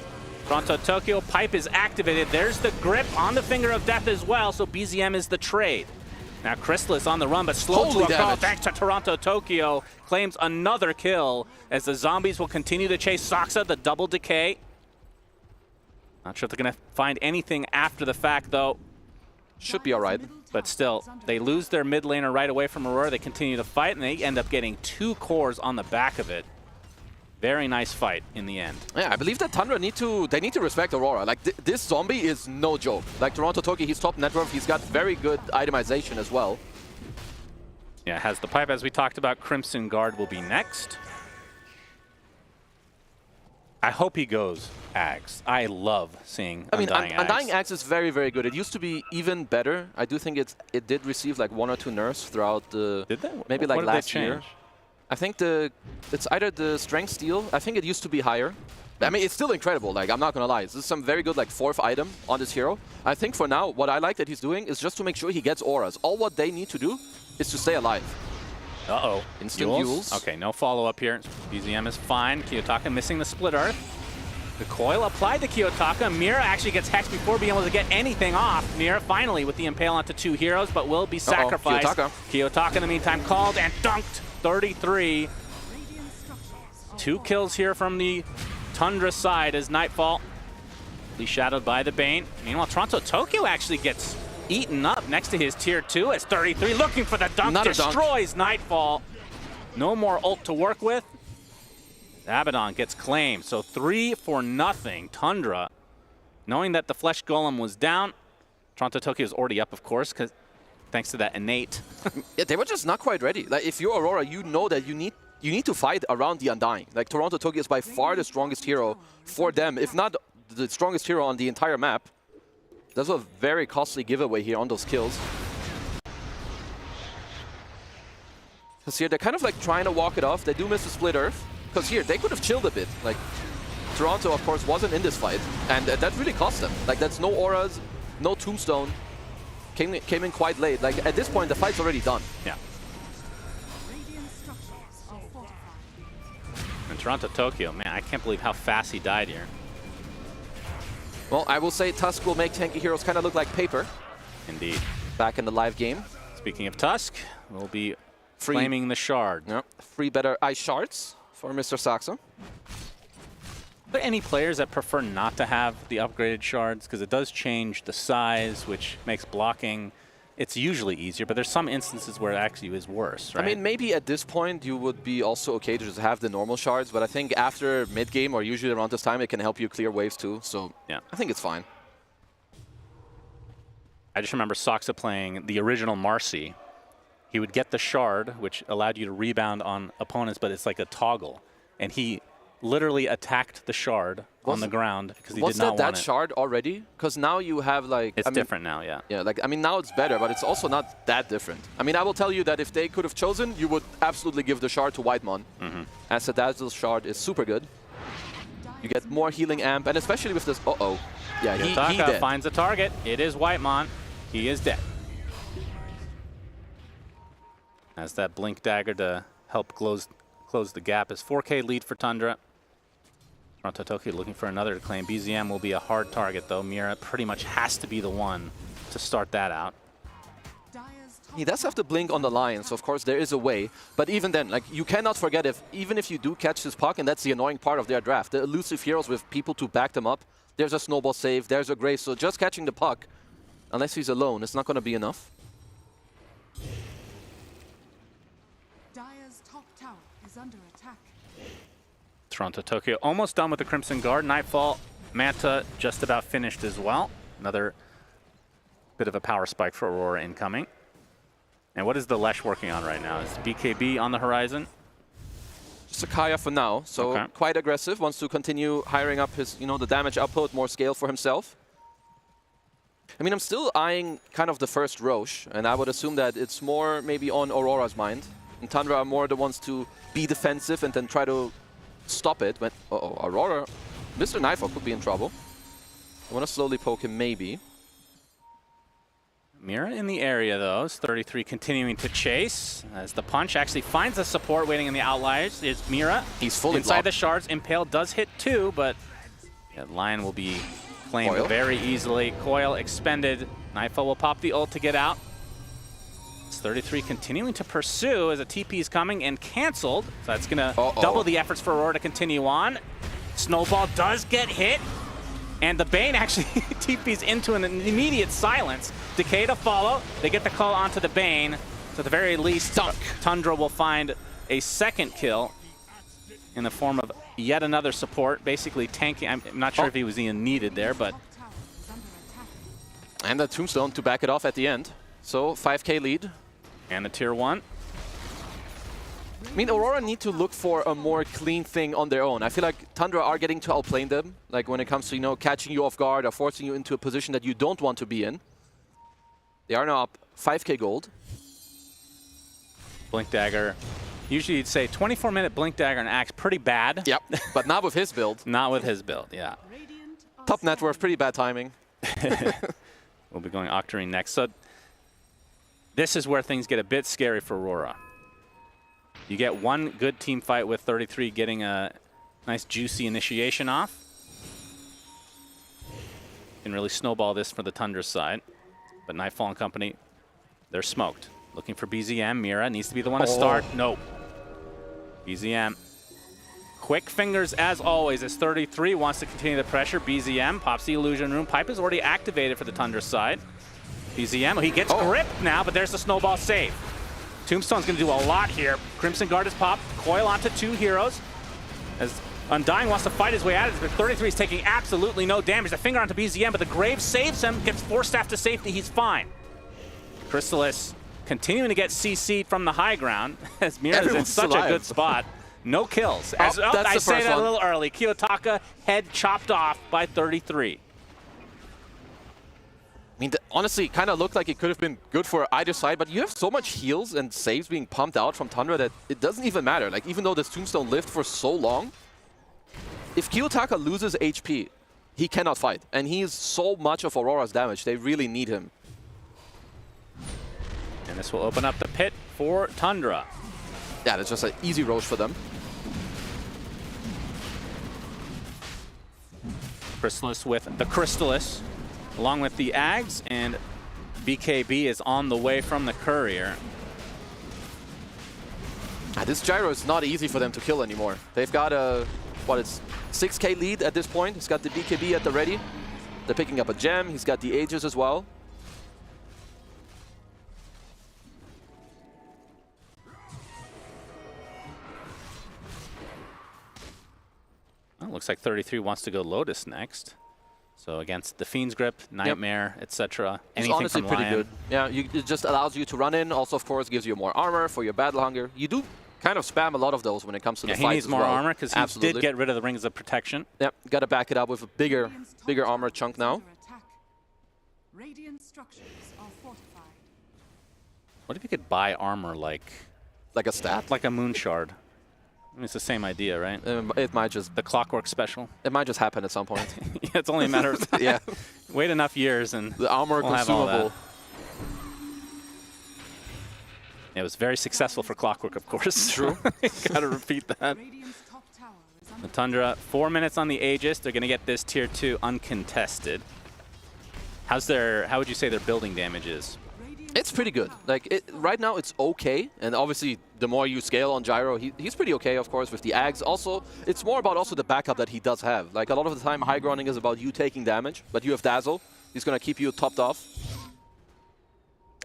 Toronto Tokyo pipe is activated. There's the grip on the Finger of Death as well, so BZM is the trade. Now Chrysalis on the run, but slow to a call thanks to Toronto Tokyo. Claims another kill as the zombies will continue to chase Soxa, the double decay. Not sure if they're going to find anything after the fact, though. Should be all right. But still, they lose their mid laner right away from Aurora. They continue to fight, and they end up getting 2 cores on the back of it. Very nice fight in the end. Yeah, I believe that Tundra need to respect Aurora. Like this zombie is no joke. Like Toronto Tokyo, he's top net worth. He's got very good itemization as well. Yeah, has the pipe as we talked about. Crimson Guard will be next. I hope he goes Ags. I love seeing Undying Ags. Undying Ags is very, very good. It used to be even better. I do think it did receive like 1 or 2 nerfs throughout the maybe like last year. I think it's either the strength steal. I think it used to be higher. I mean, it's still incredible. Like, I'm not gonna lie. This is some very good like 4th item on this hero. I think for now, what I like that he's doing is just to make sure he gets auras. All what they need to do is to stay alive. Uh-oh. Instant Yules. Okay, no follow-up here. BZM is fine. Kiyotaka missing the split earth. The coil applied to Kiyotaka. Mira actually gets hexed before being able to get anything off. Mira finally with the impale onto 2 heroes, but will be sacrificed. Kiyotaka in the meantime called and dunked. 33. 2 kills here from the Tundra side as Nightfall be shadowed by the Bane. Meanwhile, Toronto Tokyo actually gets eaten up next to his tier 2 as 33 looking for the dunk. Destroys Nightfall. No more ult to work with. Abaddon gets claimed, so 3-0. Tundra, knowing that the Flesh Golem was down. Toronto Tokyo is already up, of course, thanks to that innate. Yeah, they were just not quite ready. Like, if you're Aurora, you know that you need to fight around the Undying. Like, Toronto Tokyo is by far the strongest hero for them, if not the strongest hero on the entire map. That's a very costly giveaway here on those kills. Because here, they're kind of like trying to walk it off. They do miss the split earth. Because here, they could have chilled a bit. Like, Toronto, of course, wasn't in this fight. And that really cost them. Like, that's no auras, no tombstone. Came in quite late. Like, at this point, the fight's already done. Yeah. And Toronto Tokyo, man, I can't believe how fast he died here. Well, I will say Tusk will make tanky heroes kind of look like paper. Indeed. Back in the live game. Speaking of Tusk, we'll be claiming the shard. Yep. Free better ice shards for Mr. Soxa. Are there any players that prefer not to have the upgraded shards? Because it does change the size, which makes blocking, it's usually easier, but there's some instances where it actually is worse, right? I mean, maybe at this point you would be also okay to just have the normal shards, but I think after mid-game or usually around this time, it can help you clear waves too, so yeah, I think it's fine. I just remember Soxa playing the original Marcy. He would get the shard, which allowed you to rebound on opponents, but it's like a toggle. And he literally attacked the shard on the ground because he did not want it. Was that shard already? Because now you have like... It's different now, yeah. Yeah, like, I mean, now it's better, but it's also not that different. I mean, I will tell you that if they could have chosen, you would absolutely give the shard to Whitemon. As the Dazzle shard is super good. You get more healing amp, and especially with this... Uh-oh. Yeah, he dead. finds a target. It is Whitemon. He is dead. As that Blink Dagger to help close the gap. Is 4K lead for Tundra. Toronto Tokyo looking for another to claim. BZM will be a hard target, though. Mira pretty much has to be the one to start that out. He does have the blink on the line, so of course there is a way. But even then, like, you cannot forget, even if you do catch this puck, and that's the annoying part of their draft, the elusive heroes with people to back them up. There's a snowball save, there's a grace, so just catching the puck, unless he's alone, it's not going to be enough. Dire's top tower is under attack. Toronto Tokyo almost done with the Crimson Guard. Nightfall, Manta just about finished as well. Another bit of a power spike for Aurora incoming. And what is the Lesh working on right now? Is BKB on the horizon? Just a Kaya for now, so quite aggressive. Wants to continue hiring up his, the damage output, more scale for himself. I mean, I'm still eyeing kind of the first Roche, and I would assume that it's more maybe on Aurora's mind. And Tundra are more the ones to be defensive and then try to stop it. When, Aurora, Mr. Nightfall could be in trouble. I want to slowly poke him, maybe. Mira in the area, though. Is 33 continuing to chase. As the punch actually finds the support waiting in the outliers is Mira. He's fully inside blocked. the shards. Impale does hit 2, but Lion will be claimed very easily. Coil expended. Nightfall will pop the ult to get out. It's 33 continuing to pursue as a TP is coming and canceled. So that's going to double the efforts for Aurora to continue on. Snowball does get hit. And the Bane actually TPs into an immediate silence. Decay to follow. They get the call onto the Bane. So at the very least, Tundra will find a second kill in the form of yet another support, basically tanking. I'm not sure if he was even needed there, but... And the Tombstone to back it off at the end. So 5K lead. And the tier 1. I mean, Aurora need to look for a more clean thing on their own. I feel like Tundra are getting to outplay them, like when it comes to, catching you off guard or forcing you into a position that you don't want to be in. They are now up 5K gold. Blink Dagger. Usually you'd say 24-minute Blink Dagger and Axe, pretty bad. Yep, but not with his build. Not with his build, yeah. Top net worth, pretty bad timing. We'll be going Octarine next. So this is where things get a bit scary for Aurora. You get one good team fight with 33 getting a nice juicy initiation off. Can really snowball this for the Tundra side. But Nightfall and company, they're smoked. Looking for BZM. Mira needs to be the one to start. Nope. BZM. Quick fingers as always as 33 wants to continue the pressure. BZM pops the illusion room. Pipe is already activated for the Tundra side. BZM, he gets gripped now, but there's the snowball save. Tombstone's going to do a lot here. Crimson Guard is popped. Coil onto 2 heroes. As Undying wants to fight his way out of it, but 33 is taking absolutely no damage. The finger onto BZM, but the Grave saves him, gets Force Staff to safety. He's fine. Chrysalis continuing to get CC'd from the high ground as Mira's in such a good spot. No kills. As, I say that a little early. Kiyotaka, head chopped off by 33. I mean, honestly, kind of looked like it could have been good for either side, but you have so much heals and saves being pumped out from Tundra that it doesn't even matter. Like, even though this Tombstone lived for so long, if Kiyotaka loses HP, he cannot fight. And he is so much of Aurora's damage. They really need him. And this will open up the pit for Tundra. Yeah, that's just an easy Roche for them. Chrysalis with the Crystallis, along with the Ags, and BKB is on the way from the Courier. This Gyro is not easy for them to kill anymore. They've got a, it's 6K lead at this point. He's got the BKB at the ready. They're picking up a gem. He's got the Aegis as well. Well, looks like 33 wants to go Lotus next. So against the Fiend's Grip, Nightmare, etc. It's honestly pretty good. Yeah, it just allows you to run in. Also, of course, gives you more armor for your Battle Hunger. You do kind of spam a lot of those when it comes to the fights. He needs more armor because he did get rid of the Rings of Protection. Yep, got to back it up with a bigger armor chunk now. Radiant structures are fortified. What if you could buy armor like a stat? Like a Moon Shard. It's the same idea, right? It might just... The Clockwork special. It might just happen at some point. Yeah, it's only a matter of time. Yeah. Wait enough years and the armor we'll have all consumable. It was very successful for Clockwork, of course. True. Gotta repeat that. The Tundra, 4 minutes on the Aegis. They're gonna get this tier 2 uncontested. How would you say their building damage is? It's pretty good. Like right now, it's okay. And obviously, the more you scale on Gyro, he's pretty okay, of course, with the Ags. Also, it's more about also the backup that he does have. Like a lot of the time, high grounding is about you taking damage, but you have Dazzle. He's gonna keep you topped off.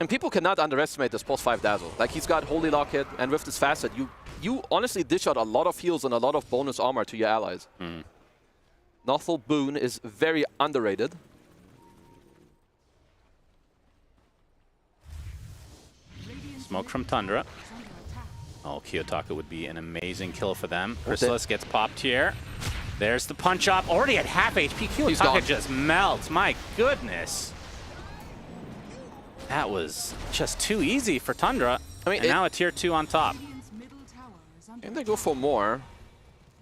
And people cannot underestimate this post 5 Dazzle. Like he's got Holy Locket, and with this facet, you honestly dish out a lot of heals and a lot of bonus armor to your allies. Nothal Boon is very underrated. Smoke from Tundra. Oh, Kiyotaka would be an amazing kill for them. Chrysalis gets popped here. There's the punch up. Already at half HP. Kiyotaka just melts. My goodness. That was just too easy for Tundra. I mean, and now a tier 2 on top. And they go for more.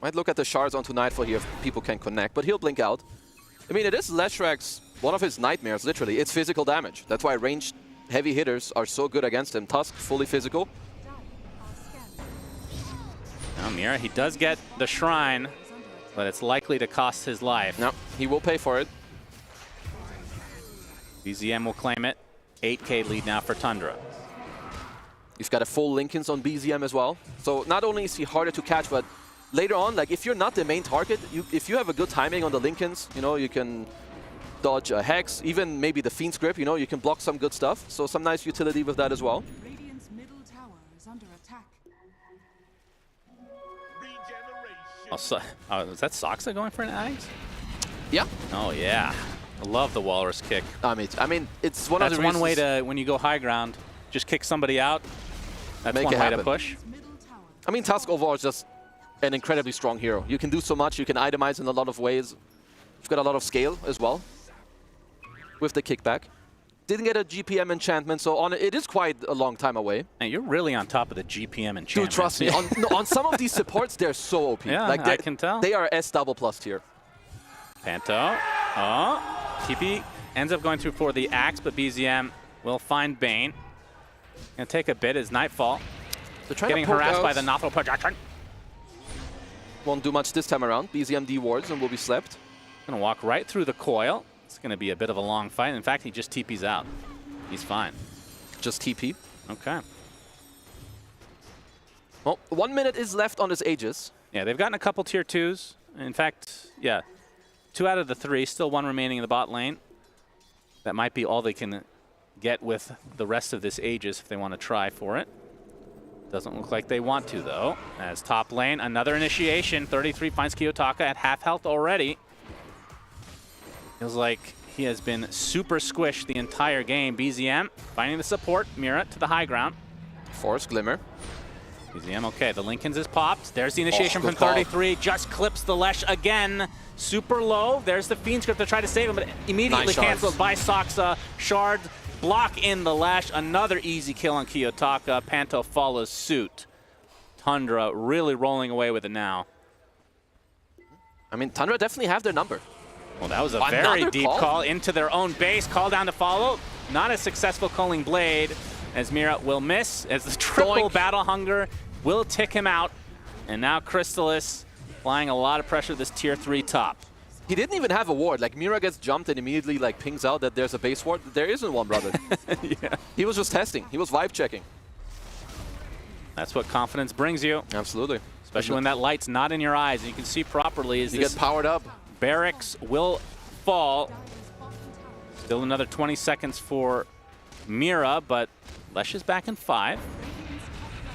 Might look at the shards onto Nightfall here if people can connect, but he'll blink out. I mean, it is Leshrax's one of his nightmares, literally. It's physical damage. That's why ranged heavy hitters are so good against him. Tusk, fully physical. Now Mira, he does get the Shrine, but it's likely to cost his life. No, he will pay for it. BZM will claim it. 8K lead now for Tundra. You've got a full Linken's on BZM as well. So not only is he harder to catch, but later on, like if you're not the main target, if you have a good timing on the Linken's, you know, you can dodge a Hex, even maybe the Fiend's Grip, you know, you can block some good stuff. So some nice utility with that as well. Radiant's middle tower is under attack. Is that Soxa going for an Ags? Yeah. Oh, yeah. I love the Walrus kick. I mean, it's one of the reasons. That's one way to, when you go high ground, just kick somebody out. That's Make one it way happen. to push. I mean, Tusk overall is just an incredibly strong hero. You can do so much. You can itemize in a lot of ways. You've got a lot of scale as well with the kickback. Didn't get a GPM enchantment, so it is quite a long time away. And you're really on top of the GPM enchantment. Dude, trust me. on some of these supports, they're so OP. Yeah, like I can tell. They are S double plus tier. Panto. Oh, TP ends up going through for the Axe, but BZM will find Bane. Gonna take a bit as Nightfall. Getting harassed by the Nothal projection. Won't do much this time around. BZM D-wards and will be slept. Gonna walk right through the coil. It's gonna be a bit of a long fight. In fact, he just TP's out. He's fine. Just TP. Okay. Well, 1 minute is left on his Aegis. Yeah, they've gotten a couple tier 2s. In fact, yeah, 2 out of the 3. Still 1 remaining in the bot lane. That might be all they can get with the rest of this Aegis if they want to try for it. Doesn't look like they want to, though. As top lane, another initiation. 33 finds Kiyotaka at half health already. Feels like he has been super squished the entire game. BZM finding the support. Mira to the high ground. Force Glimmer. BZM, okay, the Linken's is popped. There's the initiation from 33. Just clips the Lesh again. Super low. There's the Fiend Script to try to save him, but immediately canceled by Soxa. Shard block in the Lash. Another easy kill on Kiyotaka. Panto follows suit. Tundra really rolling away with it now. I mean, Tundra definitely have their number. Well, that was a very deep call into their own base. Call down to follow. Not a successful calling Blade, as Mira will miss, as the triple Battle Hunger will tick him out. And now Chrysalis applying a lot of pressure to this tier 3 top. He didn't even have a ward. Like, Mira gets jumped and immediately like pings out that there's a base ward. There isn't one, brother. Yeah. He was just testing. He was vibe checking. That's what confidence brings you. Absolutely. Especially when that light's not in your eyes and you can see properly. You get powered up. Barracks will fall. Still another 20 seconds for Mira, but Lesh is back in 5.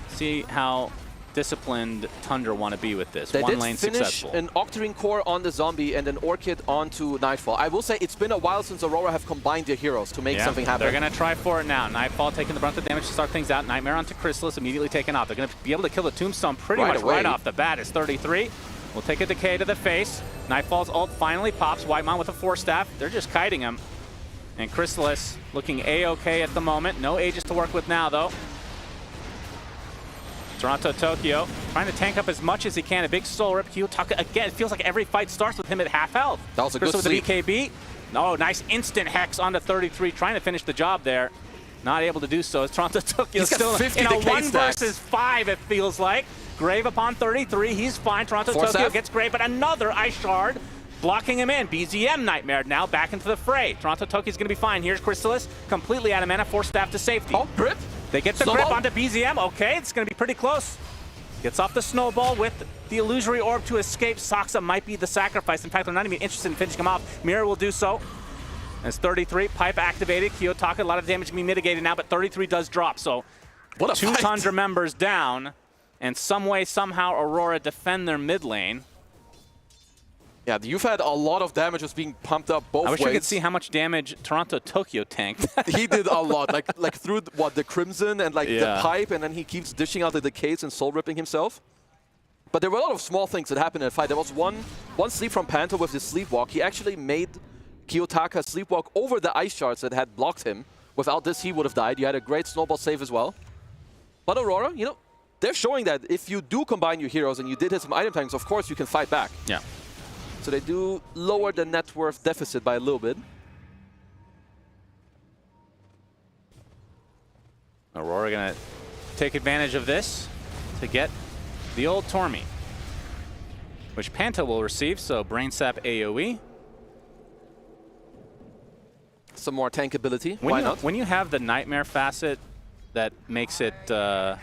See how disciplined Tundra want to be with this. They One did lane finish successful. an Octarine Core on the Zombie and an Orchid onto Nightfall. I will say it's been a while since Aurora have combined their heroes to make something happen. They're going to try for it now. Nightfall taking the brunt of damage to start things out. Nightmare onto Chrysalis immediately taken off. They're going to be able to kill the Tombstone pretty much right off the bat. It's 33. We'll take a decay to the face. Nightfall's ult finally pops. Whitemon with a Force Staff. They're just kiting him. And Chrysalis looking A-okay at the moment. No Aegis to work with now, though. Toronto Tokyo trying to tank up as much as he can. A big soul rip. Kiyotaka again. It feels like every fight starts with him at half health. That was a good sleep. With the BKB. No, nice instant hex onto 33, trying to finish the job there. Not able to do so. As Toronto Tokyo still in a 1 versus 5, it feels like. Grave upon 33. He's fine. Toronto Tokyo gets Grave, but another Ice Shard blocking him in. BZM Nightmare now back into the fray. Toronto Tokyo's going to be fine. Here's Chrysalis, completely out of mana, force staff to safety. Oh, grip. They get the grip onto BZM. Okay, it's going to be pretty close. Gets off the snowball with the illusory orb to escape. Saksa might be the sacrifice. In fact, they're not even interested in finishing him off. Mirror will do so. As 33, pipe activated. Kiyotaka, a lot of damage can be mitigated now, but 33 does drop. So what a 2 Tundra members down, and some way, somehow, Aurora defend their mid lane. Yeah, you've had a lot of damage just being pumped up both ways. I wish we could see how much damage Toronto Tokyo tanked. He did a lot, like through the Crimson and the pipe, and then he keeps dishing out the decays and soul ripping himself. But there were a lot of small things that happened in the fight. There was one sleep from Panther with his sleepwalk. He actually made Kiyotaka sleepwalk over the ice shards that had blocked him. Without this, he would have died. You had a great snowball save as well. But Aurora, you know, they're showing that if you do combine your heroes and you did hit some item tanks, of course you can fight back. Yeah. So they do lower the net worth deficit by a little bit. Aurora gonna take advantage of this to get the old Tormy, which Panta will receive, so Brain Sap AoE. Some more tankability, why not? When you have the Nightmare facet that makes it... the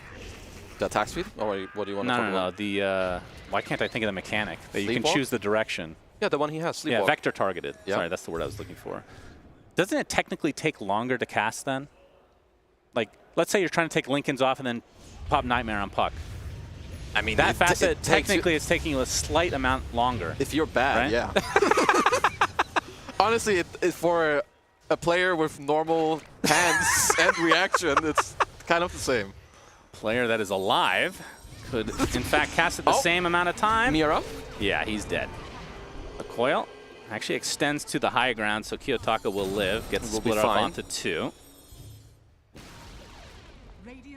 attack speed? Or what do you want to talk about? The... why can't I think of the mechanic? That you can choose the direction. Yeah, the one he has, Sleepwalk. Yeah, vector targeted. Yeah. Sorry, that's the word I was looking for. Doesn't it technically take longer to cast then? Like, let's say you're trying to take Lincoln's off and then pop Nightmare on Puck. I mean, that facet technically is taking you a slight amount longer. If you're bad, right? Yeah. Honestly, for a player with normal hands and reaction, it's kind of the same. Player that is alive could, in fact, cast at the same amount of time. Mira? Yeah, he's dead. The coil actually extends to the high ground, so Kiyotaka will live, gets split up onto 2.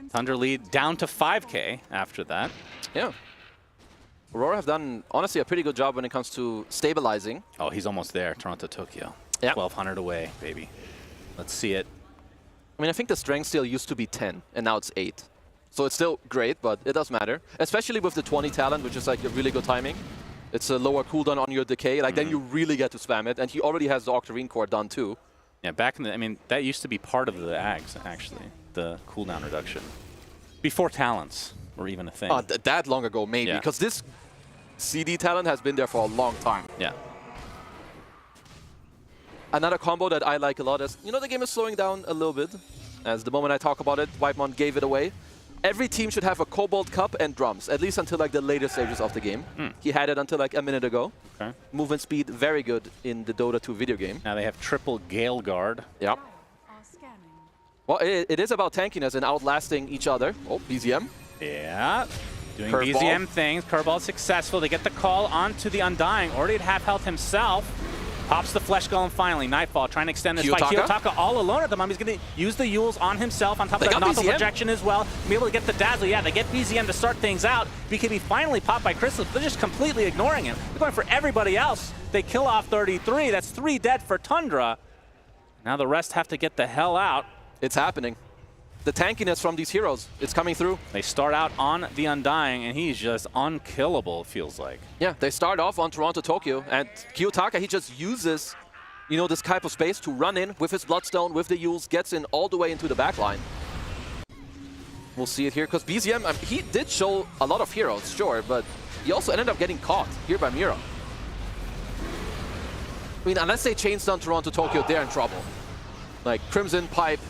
Thunder lead down to 5K after that. Yeah. Aurora have done, honestly, a pretty good job when it comes to stabilizing. Oh, he's almost there, Toronto Tokyo. Yeah. 1,200 away, baby. Let's see it. I mean, I think the strength still used to be 10, and now it's 8. So it's still great, but it does matter. Especially with the 20 talent, which is like a really good timing. It's a lower cooldown on your decay. Like, then you really get to spam it. And he already has the Octarine core done, too. Yeah, back in the... I mean, that used to be part of the AGs, actually. The cooldown reduction. Before talents were even a thing. That long ago, maybe. Because this CD talent has been there for a long time. Yeah. Another combo that I like a lot is, you know, the game is slowing down a little bit. As the moment I talk about it, Whitemon gave it away. Every team should have a Cobalt Cup and drums, at least until like the later stages of the game. He had it until like a minute ago. Okay. Movement speed, very good in the Dota 2 video game. Now they have triple Gale Guard. Yep. Well, it is about tankiness and outlasting each other. Oh, BZM. Yeah. Doing Curveball. BZM things. Curveball successful. They get the call onto the Undying. Already at half health himself. Pops the Flesh Golem finally. Nightfall trying to extend this fight. Kiyotaka all alone at the moment. He's going to use the Yules on himself on top of that nozzle projection as well. Be able to get the Dazzle. Yeah, they get BZM to start things out. BKB finally popped by Crystal. They're just completely ignoring him. They're going for everybody else. They kill off 33. That's 3 dead for Tundra. Now the rest have to get the hell out. It's happening. The tankiness from these heroes, it's coming through. They start out on the Undying, and he's just unkillable, it feels like. Yeah, they start off on Toronto Tokyo, and Kiyotaka, he just uses, you know, this type of space to run in with his Bloodstone, with the Yules, gets in all the way into the backline. We'll see it here, because BZM, he did show a lot of heroes, sure, but he also ended up getting caught here by Mira. I mean, unless they chains down Toronto Tokyo, they're in trouble. Like, Crimson, Pipe,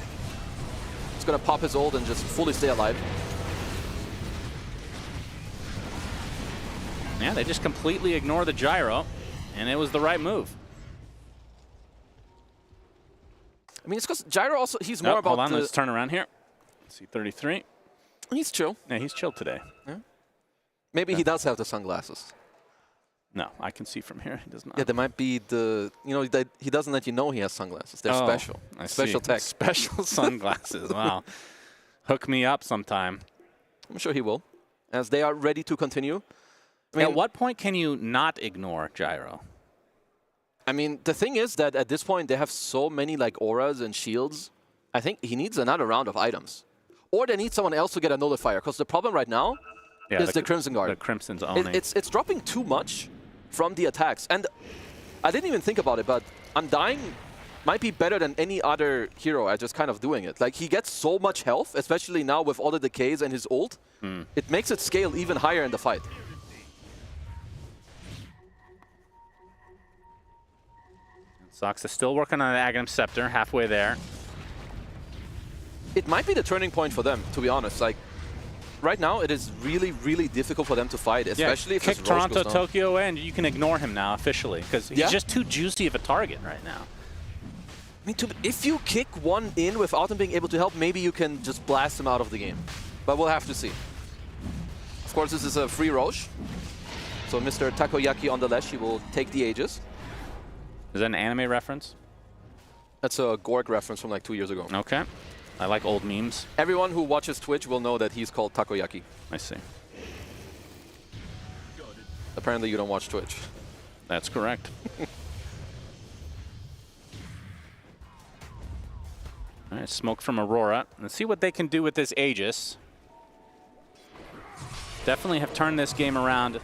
he's gonna pop his ult and just fully stay alive. Yeah, they just completely ignore the gyro, and it was the right move. I mean, it's because gyro also, he's more about hold on, let's turn around here. Let's see, 33. He's chill. Yeah, he's chill today. Yeah. Maybe he does have the sunglasses. No, I can see from here. He does not. Yeah, there might be the, you know, he doesn't let you know he has sunglasses. They're special. Special tech. Special sunglasses. Wow. Hook me up sometime. I'm sure he will. as they are ready to continue. I mean, at what point can you not ignore Gyro? I mean, the thing is that at this point, they have so many like auras and shields. I think he needs another round of items. Or they need someone else to get a nullifier, because the problem right now is the Crimson Guard. The Crimson's owning. It's dropping too much from the attacks. And I didn't even think about it, but Undying might be better than any other hero at just kind of doing it. Like, he gets so much health, especially now with all the decays and his ult. It makes it scale even higher in the fight. Sox is still working on the Aghanim Scepter, halfway there. It might be the turning point for them, to be honest. Like, right now, it is really, really difficult for them to fight, especially if kick this Roche Toronto, goes down. Tokyo away, and you can ignore him now officially, because he's just too juicy of a target right now. I mean, if you kick one in without him being able to help, maybe you can just blast him out of the game. But we'll have to see. Of course, this is a free Roche. So Mr. Takoyaki on the Lesh, he will take the Aegis. Is that an anime reference? That's a Gorg reference from like 2 years ago. Okay. I like old memes. Everyone who watches Twitch will know that he's called Takoyaki. I see. Apparently you don't watch Twitch. That's correct. All right, smoke from Aurora. Let's see what they can do with this Aegis. Definitely have turned this game around.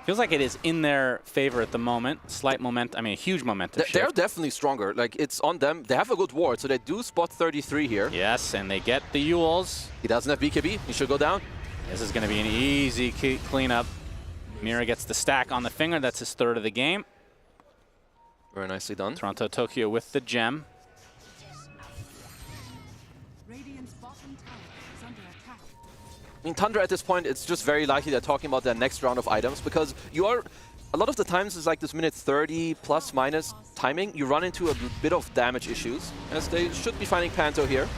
Feels like it is in their favor at the moment. Slight momentum, I mean, a huge momentum shift. They're definitely stronger. Like, it's on them. They have a good ward, so they do spot 33 here. Yes, and they get the Yules. He doesn't have BKB. He should go down. This is going to be an easy cleanup. Mira gets the stack on the finger. That's his third of the game. Very nicely done. Toronto, Tokyo with the gem. I mean, Tundra at this point, it's just very likely they're talking about their next round of items, because you are, a lot of the times it's like this minute 30 plus minus timing, you run into a bit of damage issues, as they should be finding Panto here.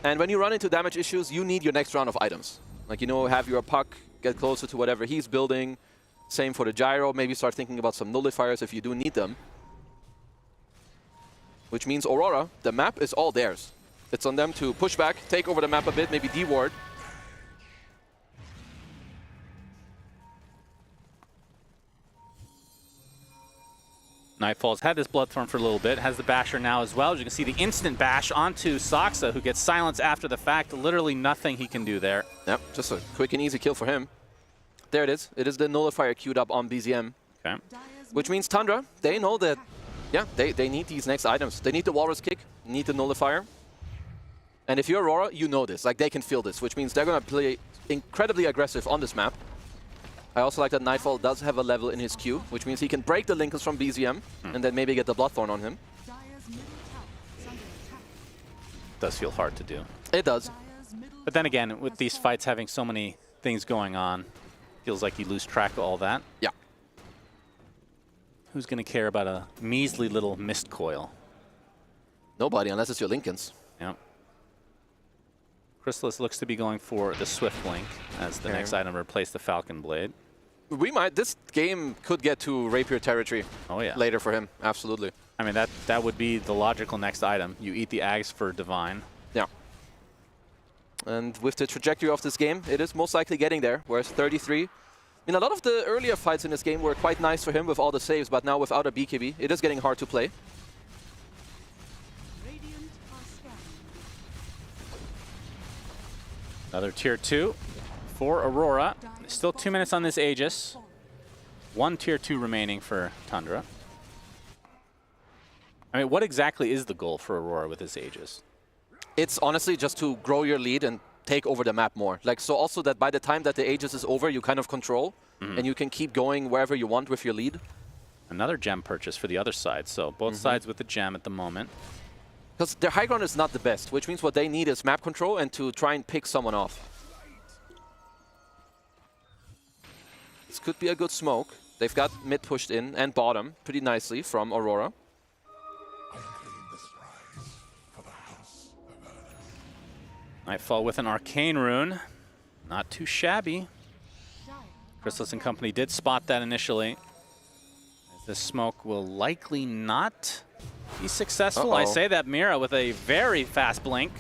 And when you run into damage issues, you need your next round of items. Like, you know, have your puck get closer to whatever he's building. Same for the Gyro, maybe start thinking about some nullifiers if you do need them. Which means Aurora, the map is all theirs. It's on them to push back, take over the map a bit, maybe D-ward. Nightfall's had this Bloodthorn for a little bit, has the Basher now as well. As you can see, the instant bash onto Soxa, who gets silenced after the fact. Literally nothing he can do there. Yep, just a quick and easy kill for him. There it is. It is the nullifier queued up on BZM. Okay. Which means Tundra, they know that, yeah, they need these next items. They need the Walrus Kick, need the nullifier. And if you're Aurora, you know this. Like, they can feel this, which means they're going to play incredibly aggressive on this map. I also like that Nightfall does have a level in his queue, which means he can break the Linkers from BZM and then maybe get the Bloodthorn on him. Does feel hard to do. It does. But then again, with these fights having so many things going on, feels like you lose track of all that. Yeah. Who's going to care about a measly little mist coil? Nobody, unless it's your Lincolns. Yeah. Chrysalis looks to be going for the Swift Link as the next item to replace the Falcon Blade. We might. This game could get to Rapier territory. Oh yeah. Later for him, absolutely. I mean, that would be the logical next item. You eat the Ags for Divine. Yeah. And with the trajectory of this game, it is most likely getting there, whereas 33. I mean, a lot of the earlier fights in this game were quite nice for him with all the saves, but now without a BKB, it is getting hard to play. Another tier 2 for Aurora. Still 2 minutes on this Aegis. 1 tier 2 remaining for Tundra. I mean, what exactly is the goal for Aurora with this Aegis? It's honestly just to grow your lead and take over the map more. Like, so also that by the time that the Aegis is over, you kind of control and you can keep going wherever you want with your lead. Another gem purchase for the other side. So both sides with the gem at the moment. Because their high ground is not the best, which means what they need is map control and to try and pick someone off. This could be a good smoke. They've got mid pushed in and bottom pretty nicely from Aurora. Nightfall with an Arcane Rune. Not too shabby. Chrysalis and company did spot that initially. This smoke will likely not be successful. I say that Mira with a very fast blink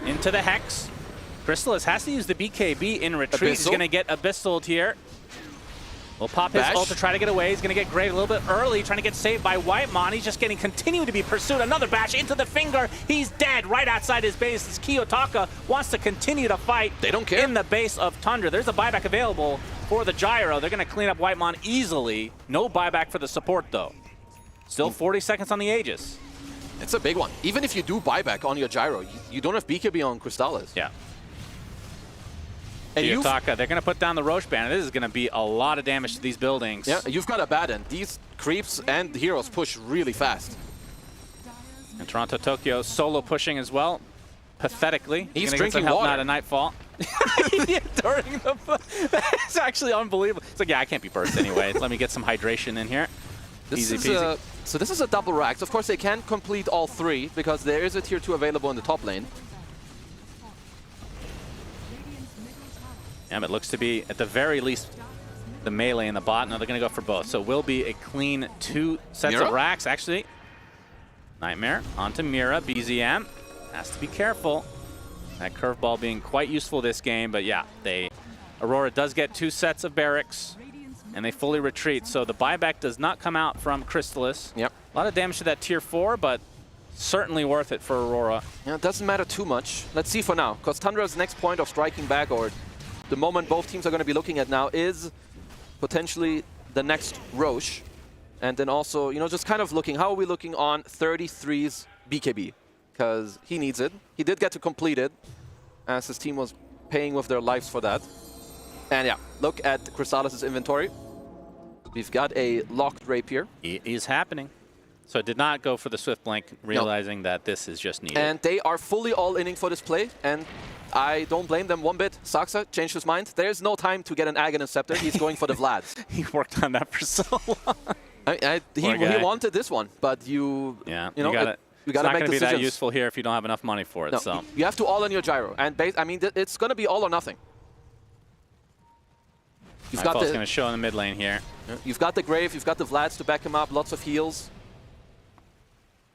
into the Hex. Crystallis has to use the BKB in retreat. He's going to get Abyssal here. Will pop his ult to try to get away. He's going to get Grave a little bit early, trying to get saved by Whitemon. He's just continuing to be pursued. Another bash into the finger. He's dead right outside his base as Kiyotaka wants to continue to fight. They don't care. In the base of Tundra. There's a buyback available for the Gyro. They're going to clean up Whitemon easily. No buyback for the support, though. Still 40 seconds on the Aegis. It's a big one. Even if you do buyback on your Gyro, you don't have BKB on Crystallis. Yeah. And Kiyotaka, they're going to put down the Roche banner. This is going to be a lot of damage to these buildings. Yeah, you've got a bad end. These creeps and heroes push really fast. And Toronto Tokyo solo pushing as well. Pathetically. He's gonna drinking get some help water. out of Nightfall. During the That's actually unbelievable. It's like, yeah, I can't be burst anyway. Let me get some hydration in here. Easy peasy. So this is a double Rax. Of course, they can't complete all 3 because there is a tier 2 available in the top lane. Yeah, but it looks to be, at the very least, the melee and the bot. Now they're going to go for both. So it will be a clean 2 sets Mira? of racks, actually. Nightmare onto Mira. BZM has to be careful. That curveball being quite useful this game. But yeah, Aurora does get 2 sets of barracks, and they fully retreat. So the buyback does not come out from Crystallis. Yep. A lot of damage to that tier 4, but certainly worth it for Aurora. Yeah, it doesn't matter too much. Let's see for now, because Tundra's next point of striking back, or the moment both teams are going to be looking at now, is potentially the next Roche. And then also, you know, just kind of looking, how are we looking on 33's BKB? Because he needs it. He did get to complete it, as his team was paying with their lives for that. And yeah, look at Crystallis' inventory. We've got a locked Rapier. It is happening. So it did not go for the Swift Blink, realizing that this is just needed. And they are fully all-inning for this play, and I don't blame them one bit. Saksa changed his mind. There's no time to get an Aghanim Scepter. He's going for the Vlads. He worked on that for so long. He wanted this one, but you know, you got to make decisions. It's not going to be that useful here if you don't have enough money for it. No, so you have to all in your Gyro, and I mean, it's going to be all or nothing. You've got going to show in the mid lane here. You've got the Grave, you've got the Vlads to back him up, lots of heals.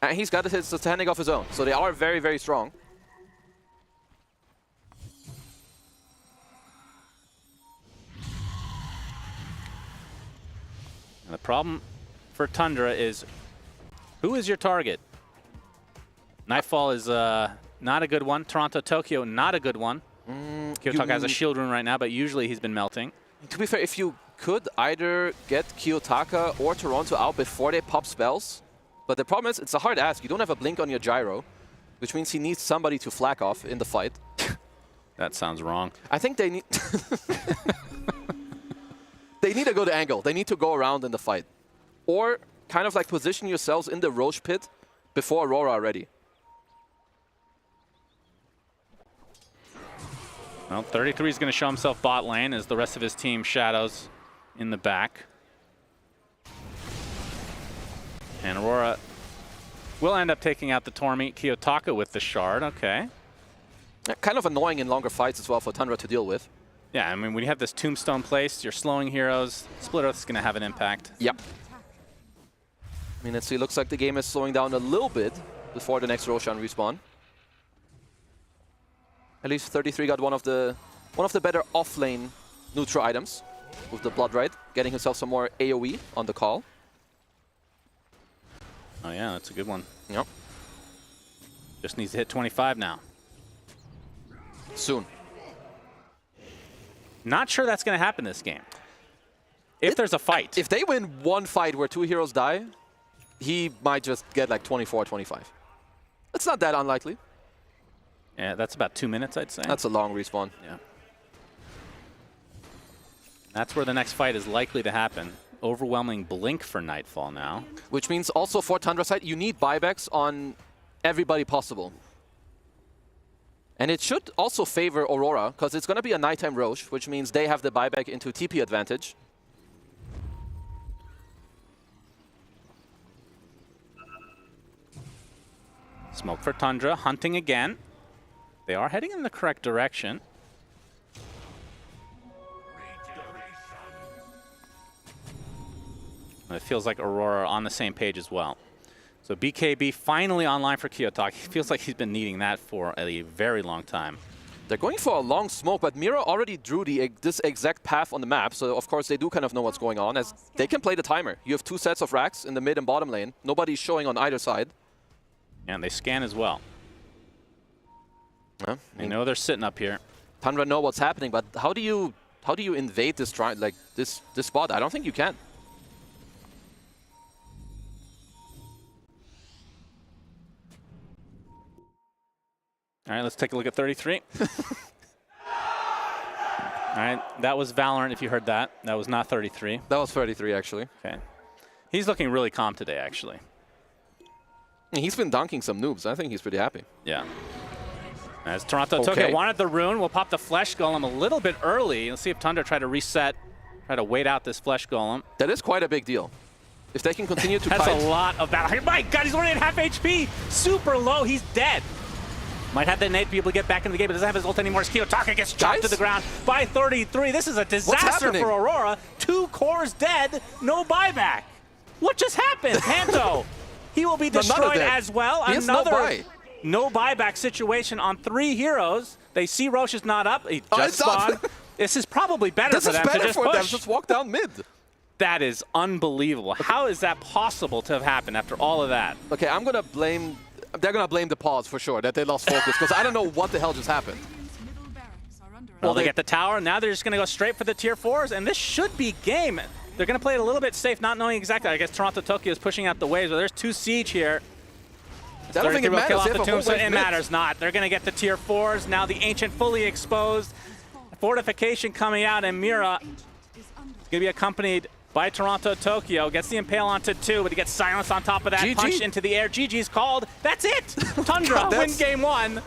And he's got his Satanic of his own, so they are very, very strong. And the problem for Tundra is, who is your target? Nightfall is not a good one. Toronto Tokyo, not a good one. Kiyotaka has a shield rune right now, but usually he's been melting. To be fair, if you could either get Kiyotaka or Toronto out before they pop spells, but the problem is, it's a hard ask. You don't have a blink on your Gyro, which means he needs somebody to flag off in the fight. That sounds wrong. I think they need... They need to go to angle. They need to go around in the fight. Or kind of like position yourselves in the Roche pit before Aurora are ready. Well, 33 is going to show himself bot lane as the rest of his team shadows in the back. And Aurora will end up taking out the Tormy. Kiyotaka with the shard. Okay. Kind of annoying in longer fights as well for Tundra to deal with. Yeah, I mean, when you have this tombstone placed, you're slowing heroes. Split Earth is going to have an impact. Yep. I mean, it looks like the game is slowing down a little bit before the next Roshan respawn. At least 33 got one of the better off-lane neutral items with the Blood Rite, getting himself some more AoE on the call. Oh yeah, that's a good one. Yep. Just needs to hit 25 now. Soon. Not sure that's going to happen this game. If there's a fight. If they win one fight where 2 heroes die, he might just get like 24, 25. It's not that unlikely. Yeah, that's about 2 minutes, I'd say. That's a long respawn. Yeah. That's where the next fight is likely to happen. Overwhelming blink for Nightfall now. Which means also for Tundra side, you need buybacks on everybody possible. And it should also favor Aurora, because it's going to be a nighttime Roche, which means they have the buyback into TP advantage. Smoke for Tundra, hunting again. They are heading in the correct direction. And it feels like Aurora are on the same page as well. So BKB finally online for Kiyotaka. He feels like he's been needing that for a very long time. They're going for a long smoke, but Mira already drew this exact path on the map, so of course they do kind of know what's going on, as they can play the timer. You have 2 sets of racks in the mid and bottom lane. Nobody's showing on either side. And they scan as well. Yeah, they know they're sitting up here. Tundra know what's happening, but how do you invade this this spot? I don't think you can. All right, let's take a look at 33. All right, that was Valorant, if you heard that. That was not 33. That was 33, actually. Okay. He's looking really calm today, actually. He's been dunking some noobs. I think he's pretty happy. Yeah. As Toronto took it, wanted the rune. We'll pop the Flesh Golem a little bit early. Let's see if Tundra try to reset, try to wait out this Flesh Golem. That is quite a big deal. If they can continue to That's fight. a lot of battle. My God, he's already at half HP. Super low. He's dead. Might have the nade to be able to get back in the game, but doesn't have his ult anymore. Kiyotaka gets chopped to the ground by 33. This is a disaster for Aurora. 2 cores dead, no buyback. What just happened? Panto, he will be destroyed as well. Another no buyback situation on 3 heroes. They see Roche is not up. He just spawned. This is probably better for them to just push. Just walk down mid. That is unbelievable. How is that possible to have happened after all of that? Okay, I'm going to blame... They're going to blame the pause for sure, that they lost focus, because I don't know what the hell just happened. Well, they get the tower. Now they're just going to go straight for the tier 4s, and this should be game. They're going to play it a little bit safe, not knowing exactly. I guess Toronto Tokyo is pushing out the waves, but there's 2 siege here. I don't think it matters. It matters not. They're going to get the tier 4s. Now the Ancient fully exposed. Fortification coming out, and Mira is going to be accompanied by Toronto Tokyo. Gets the Impale onto 2, but he gets silenced on top of that. Punch into the air. GG's called. That's it. Tundra win game 1.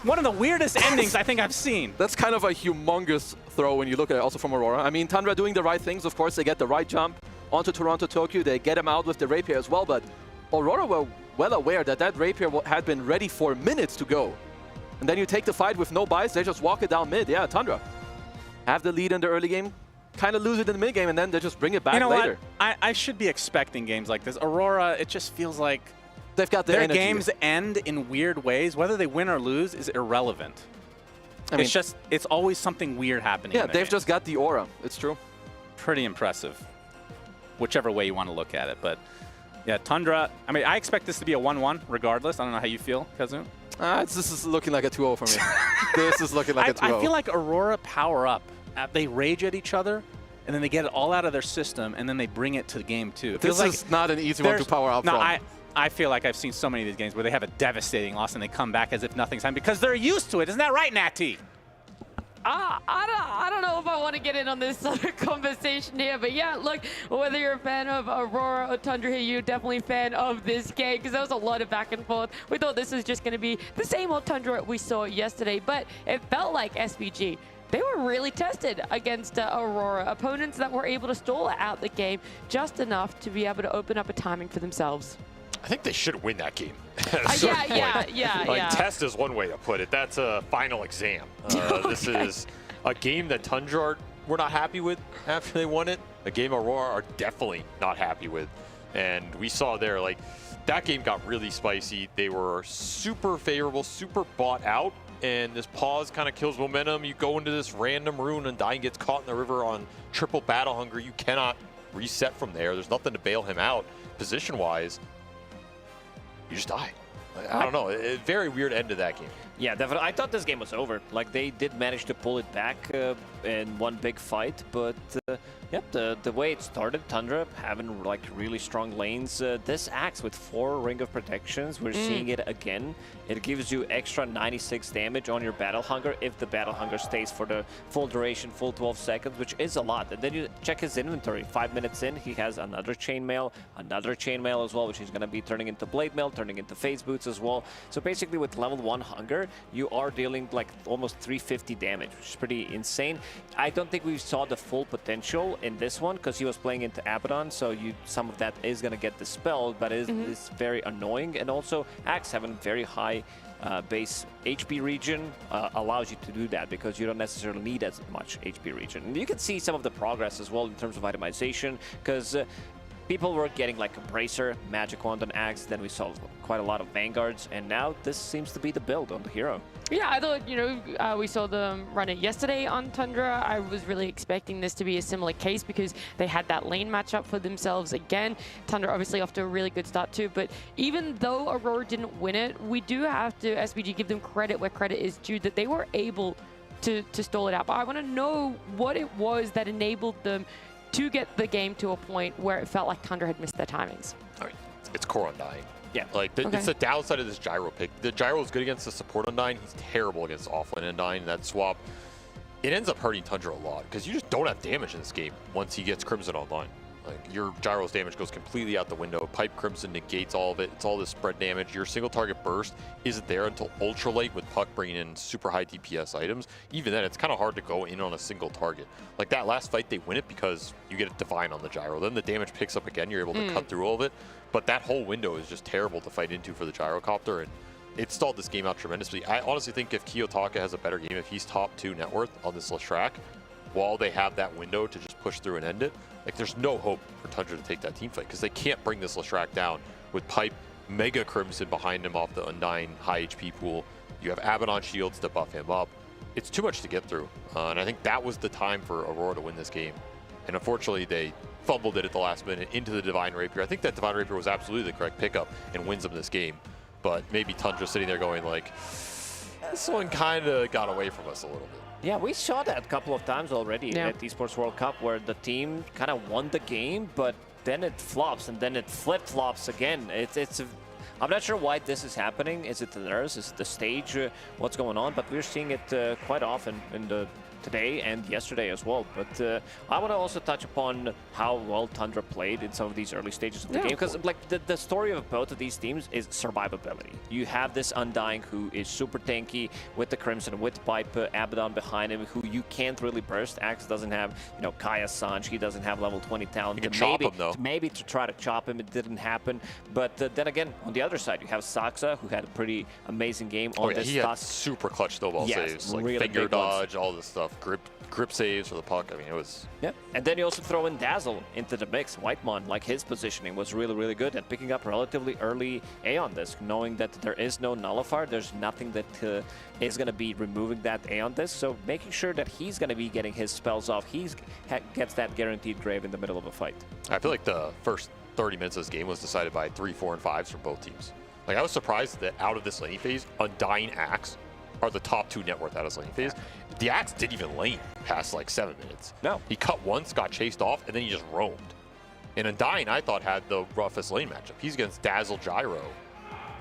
One of the weirdest endings I think I've seen. That's kind of a humongous throw when you look at it also from Aurora. I mean, Tundra doing the right things. Of course, they get the right jump onto Toronto Tokyo. They get him out with the Rapier as well, but Aurora were well aware that that Rapier had been ready for minutes to go. And then you take the fight with no buys. They just walk it down mid. Yeah, Tundra have the lead in the early game, kind of lose it in the mid game, and then they just bring it back later. What? I should be expecting games like this. Aurora, it just feels like they've got their games end in weird ways. Whether they win or lose is irrelevant. I mean, it's always something weird happening. Yeah, they've just got the aura. It's true. Pretty impressive, whichever way you want to look at it. But yeah, Tundra, I mean, I expect this to be a 1-1 regardless. I don't know how you feel, Kazu. This is looking like a 2-0 for me. This is looking like a 2-0. I feel like Aurora power up. They rage at each other, and then they get it all out of their system, and then they bring it to the game too. It this is like not an easy one to power up from. I feel like I've seen so many of these games where they have a devastating loss and they come back as if nothing's happened because they're used to it. Isn't that right, Natty? I don't know if I want to get in on this sort of conversation here, but yeah, look, whether you're a fan of Aurora or Tundra here, you're definitely a fan of this game because there was a lot of back and forth. We thought this was just going to be the same old Tundra we saw yesterday, but it felt like SVG. They were really tested against Aurora, opponents that were able to stall out the game just enough to be able to open up a timing for themselves. I think they should win that game. Yeah. Test is one way to put it. That's a final exam. This is a game that Tundra were not happy with after they won it. A game Aurora are definitely not happy with. And we saw there, like, that game got really spicy. They were super favorable, super bought out. And this pause kind of kills momentum. You go into this random rune and Dying gets caught in the river on triple battle hunger. You cannot reset from there. There's nothing to bail him out position-wise. You just die. I don't know. A very weird end to that game. Yeah, definitely. I thought this game was over. Like, they did manage to pull it back in one big fight, but yep, the way it started, Tundra having like really strong lanes. This Axe with 4 Ring of Protections, we're seeing it again. It gives you extra 96 damage on your Battle Hunger if the Battle Hunger stays for the full duration, full 12 seconds, which is a lot. And then you check his inventory. 5 minutes in, he has another Chainmail as well, which he's going to be turning into Blade Mail, turning into Phase Boots as well. So basically with level 1 Hunger, you are dealing like almost 350 damage, which is pretty insane. I don't think we saw the full potential in this one because he was playing into Abaddon, so some of that is going to get dispelled, but it is very annoying. And also, Axe having very high base HP region allows you to do that because you don't necessarily need as much HP region. And you can see some of the progress as well in terms of itemization because people were getting like a Bracer, Magic Wand on Axe, then we saw quite a lot of Vanguards, and now this seems to be the build on the hero. Yeah, I thought, we saw them run it yesterday on Tundra. I was really expecting this to be a similar case because they had that lane matchup for themselves again. Tundra obviously off to a really good start too, but even though Aurora didn't win it, we do have to, SBG, give them credit where credit is due, that they were able to stall it out. But I want to know what it was that enabled them to get the game to a point where it felt like Tundra had missed their timings. I mean, it's core Undying. Yeah. Like, it's the downside of this Gyro pick. The Gyro is good against the support Undying. He's terrible against offlane Undying. That swap, it ends up hurting Tundra a lot because you just don't have damage in this game once he gets Crimson online. Like, your Gyro's damage goes completely out the window. Pipe Crimson negates all of it. It's all this spread damage. Your single target burst isn't there until ultra late with Puck bringing in super high DPS items. Even then, it's kind of hard to go in on a single target. Like that last fight, they win it because you get a Divine on the Gyro. Then the damage picks up again. You're able to cut through all of it. But that whole window is just terrible to fight into for the Gyrocopter, and it stalled this game out tremendously. I honestly think if Kiyotaka has a better game, if he's top 2 net worth on this Leshrac, while they have that window to just push through and end it, like there's no hope for Tundra to take that team fight because they can't bring this Leshrac down with Pipe, Mega Crimson behind him off the Undying high HP pool. You have Abaddon shields to buff him up. It's too much to get through, and I think that was the time for Aurora to win this game. And unfortunately, they fumbled it at the last minute into the Divine Rapier. I think that Divine Rapier was absolutely the correct pickup and wins them this game. But maybe Tundra sitting there going like, this one kind of got away from us a little bit. Yeah, we saw that a couple of times already at Esports World Cup where the team kind of won the game, but then it flops and then it flip-flops again. I'm not sure why this is happening. Is it the nerves? Is it the stage? What's going on? But we're seeing it quite often in today and yesterday as well. But I want to also touch upon how well Tundra played in some of these early stages of the game, because like the story of both of these teams is survivability. You have this Undying who is super tanky with the Crimson, with Pipe, Abaddon behind him, who you can't really burst. Axe doesn't have, Kaya Sanj, he doesn't have level 20 talent. You can chop him though. Maybe to try to chop him, it didn't happen. But then again, on the other side, you have Saksa, who had a pretty amazing game on this. He had super clutch snowball saves, like really finger dodge, all this stuff. Grip saves for the puck. I mean, it was... Yep. And then you also throw in Dazzle into the mix. Whitemon, like his positioning was really, really good at picking up relatively early A on this, knowing that there is no nullifier. There's nothing that is going to be removing that A on this. So making sure that he's going to be getting his spells off. He gets that guaranteed grave in the middle of a fight. I feel like the first 30 minutes of this game was decided by 3, 4, and 5s from both teams. Like, I was surprised that out of this laning phase, Undying, Axe are the top 2 net worth out of this laning phase. The Axe didn't even lane past like 7 minutes. No. He cut once, got chased off, and then he just roamed. And Undying, I thought, had the roughest lane matchup. He's against Dazzle Gyro.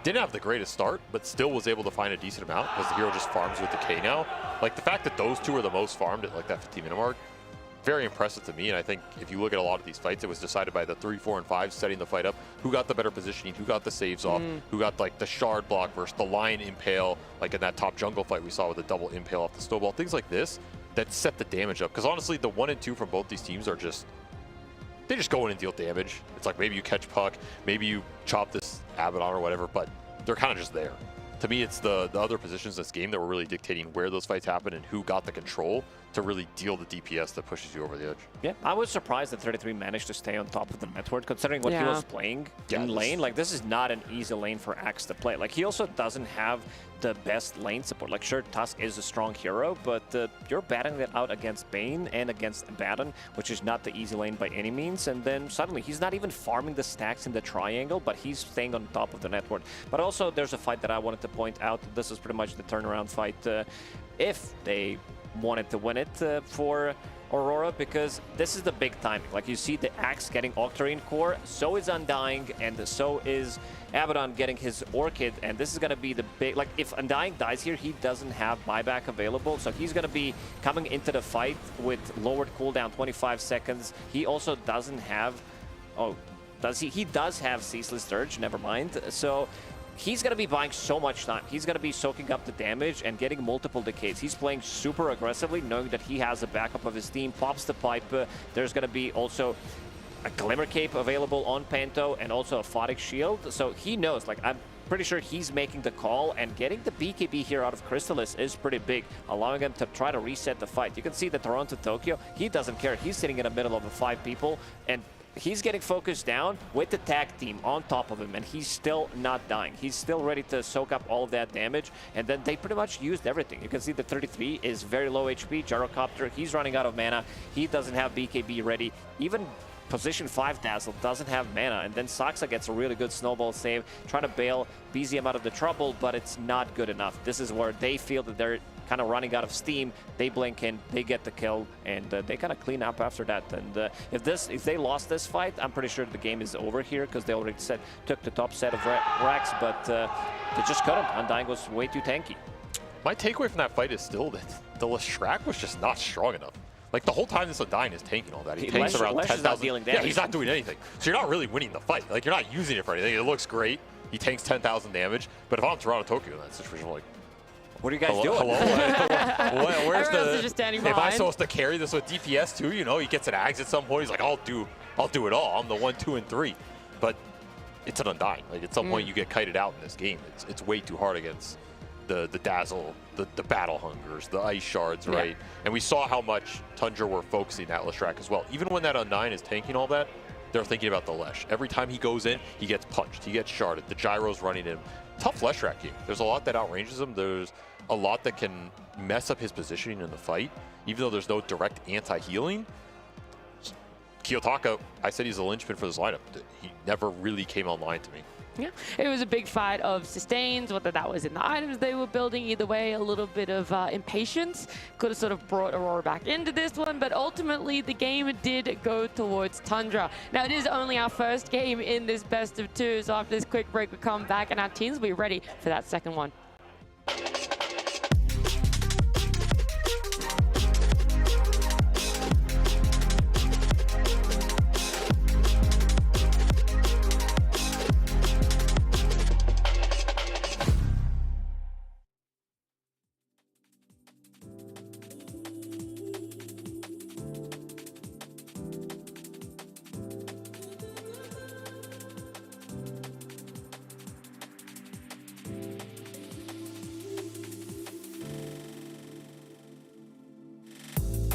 Didn't have the greatest start, but still was able to find a decent amount because the hero just farms with the K now. Like, the fact that those two are the most farmed at like that 15-minute mark, very impressive to me. And I think if you look at a lot of these fights, it was decided by the 3, 4, and 5 setting the fight up. Who got the better positioning? Who got the saves off? Who got like the shard block versus the lion impale? Like in that top jungle fight we saw with the double impale off the snowball. Things like this that set the damage up. Because honestly, the 1 and 2 from both these teams are just, they just go in and deal damage. It's like maybe you catch puck, maybe you chop this Abaddon or whatever, but they're kind of just there. To me, it's the other positions in this game that were really dictating where those fights happen and who got the control to really deal the DPS that pushes you over the edge. Yeah, I was surprised that 33 managed to stay on top of the network, considering what he was playing in lane. Like, this is not an easy lane for Axe to play. Like, he also doesn't have the best lane support. Like, sure, Tusk is a strong hero, but you're battling it out against Bane and against Abaddon, which is not the easy lane by any means. And then suddenly, he's not even farming the stacks in the triangle, but he's staying on top of the network. But also, there's a fight that I wanted to point out. This is pretty much the turnaround fight. If they wanted to win it for Aurora, because this is the big timing. Like, you see the Axe getting Octarine Core, so is Undying, and so is Abaddon getting his Orchid, and this is going to be the big... Like, if Undying dies here, he doesn't have buyback available, so he's going to be coming into the fight with lowered cooldown, 25 seconds. He also doesn't have... Oh, does he? He does have Ceaseless Dirge, never mind. So he's going to be buying so much time. He's going to be soaking up the damage and getting multiple decays. He's playing super aggressively, knowing that he has a backup of his team, pops the pipe. There's going to be also a Glimmer Cape available on Panto and also a Photic Shield. So he knows, like, I'm pretty sure he's making the call, and getting the BKB here out of Crystallis is pretty big, allowing him to try to reset the fight. You can see that Toronto Tokyo, he doesn't care. He's sitting in the middle of the 5 people, and he's getting focused down with the tag team on top of him, and he's still not dying. He's still ready to soak up all of that damage, and then they pretty much used everything. You can see the 33 is very low HP. Gyrocopter, he's running out of mana. He doesn't have BKB ready. Even position 5 Dazzle doesn't have mana, and then Saksa gets a really good snowball save, trying to bail BZM out of the trouble, but it's not good enough. This is where they feel that they're kind of running out of steam. They blink in, they get the kill, and they kind of clean up after that. And if they lost this fight, I'm pretty sure the game is over here, because they already took the top set of racks, but they just couldn't. Undying was way too tanky. My takeaway from that fight is still that the Leshrac was just not strong enough. Like, the whole time this Undying is tanking all that. He tanks around 10,000. Yeah, he's not doing anything. So you're not really winning the fight. Like, you're not using it for anything. It looks great. He tanks 10,000 damage. But if I'm Toronto Tokyo in that situation, I'm like, what are you guys doing? Hello? Where's the... Just standing am I behind. supposed to carry this with DPS too? You know, he gets an Ags at some point. He's like, I'll do it all. I'm the 1, 2, and 3. But it's an Undying. Like, at some point, you get kited out in this game. It's way too hard against the Dazzle, the Battle Hungers, the Ice Shards, right? Yeah. And we saw how much Tundra were focusing at Leshrac as well. Even when that Undying is tanking all that, they're thinking about the Lesh. Every time he goes in, he gets punched, he gets sharded, the gyro's running him. Tough Leshrac game. There's a lot that outranges him. There's a lot that can mess up his positioning in the fight, even though there's no direct anti-healing. Kiyotaka, I said he's a linchpin for this lineup. He never really came online to me. Yeah, it was a big fight of sustains, whether that was in the items they were building. Either way, a little bit of impatience could have sort of brought Aurora back into this one, but ultimately the game did go towards Tundra. Now, it is only our first game in this best of 2, so after this quick break, we come back and our teams will be ready for that second one.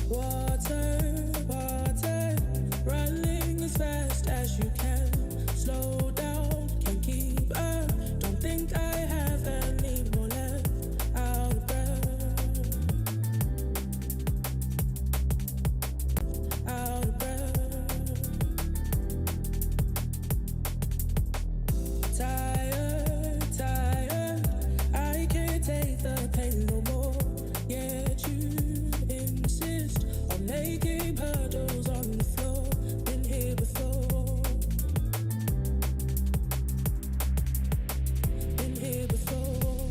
Water, water, running as fast as you can. Slow down, can't keep up. Don't think I have any more left. Out of breath, out of breath. Tired, tired, I can't take the pain no more. Yet you insist on making puddles on the floor. Been here before. Been here before.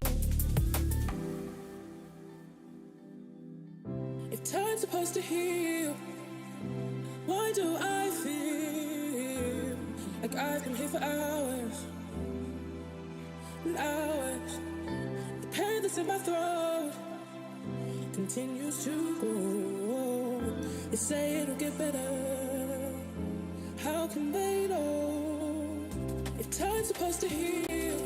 If time's supposed to heal, why do I feel like I've been here for hours and hours? The pain that's in my throat continues to grow. They say it'll get better. How can they know? If time's supposed to heal,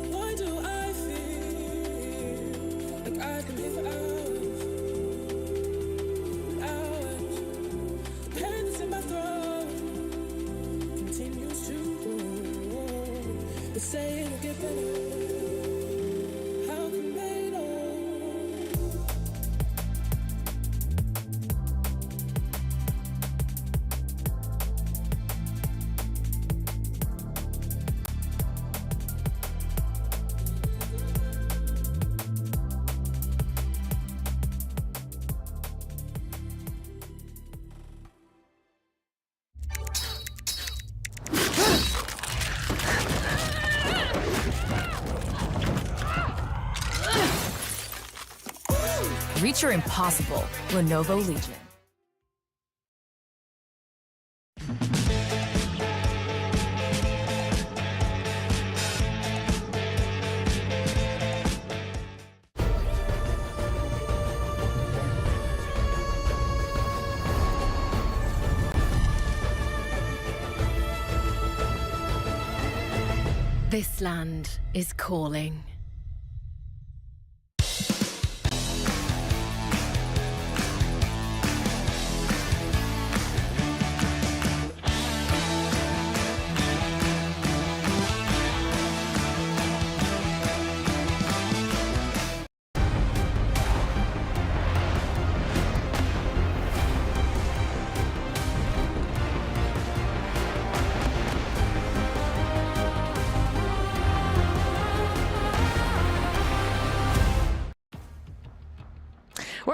why do I feel like I've been here for hours and hours? The pain that's in my throat continues to grow. They say it'll get better. How can they know? Reach your impossible. Lenovo Legion. This land is calling.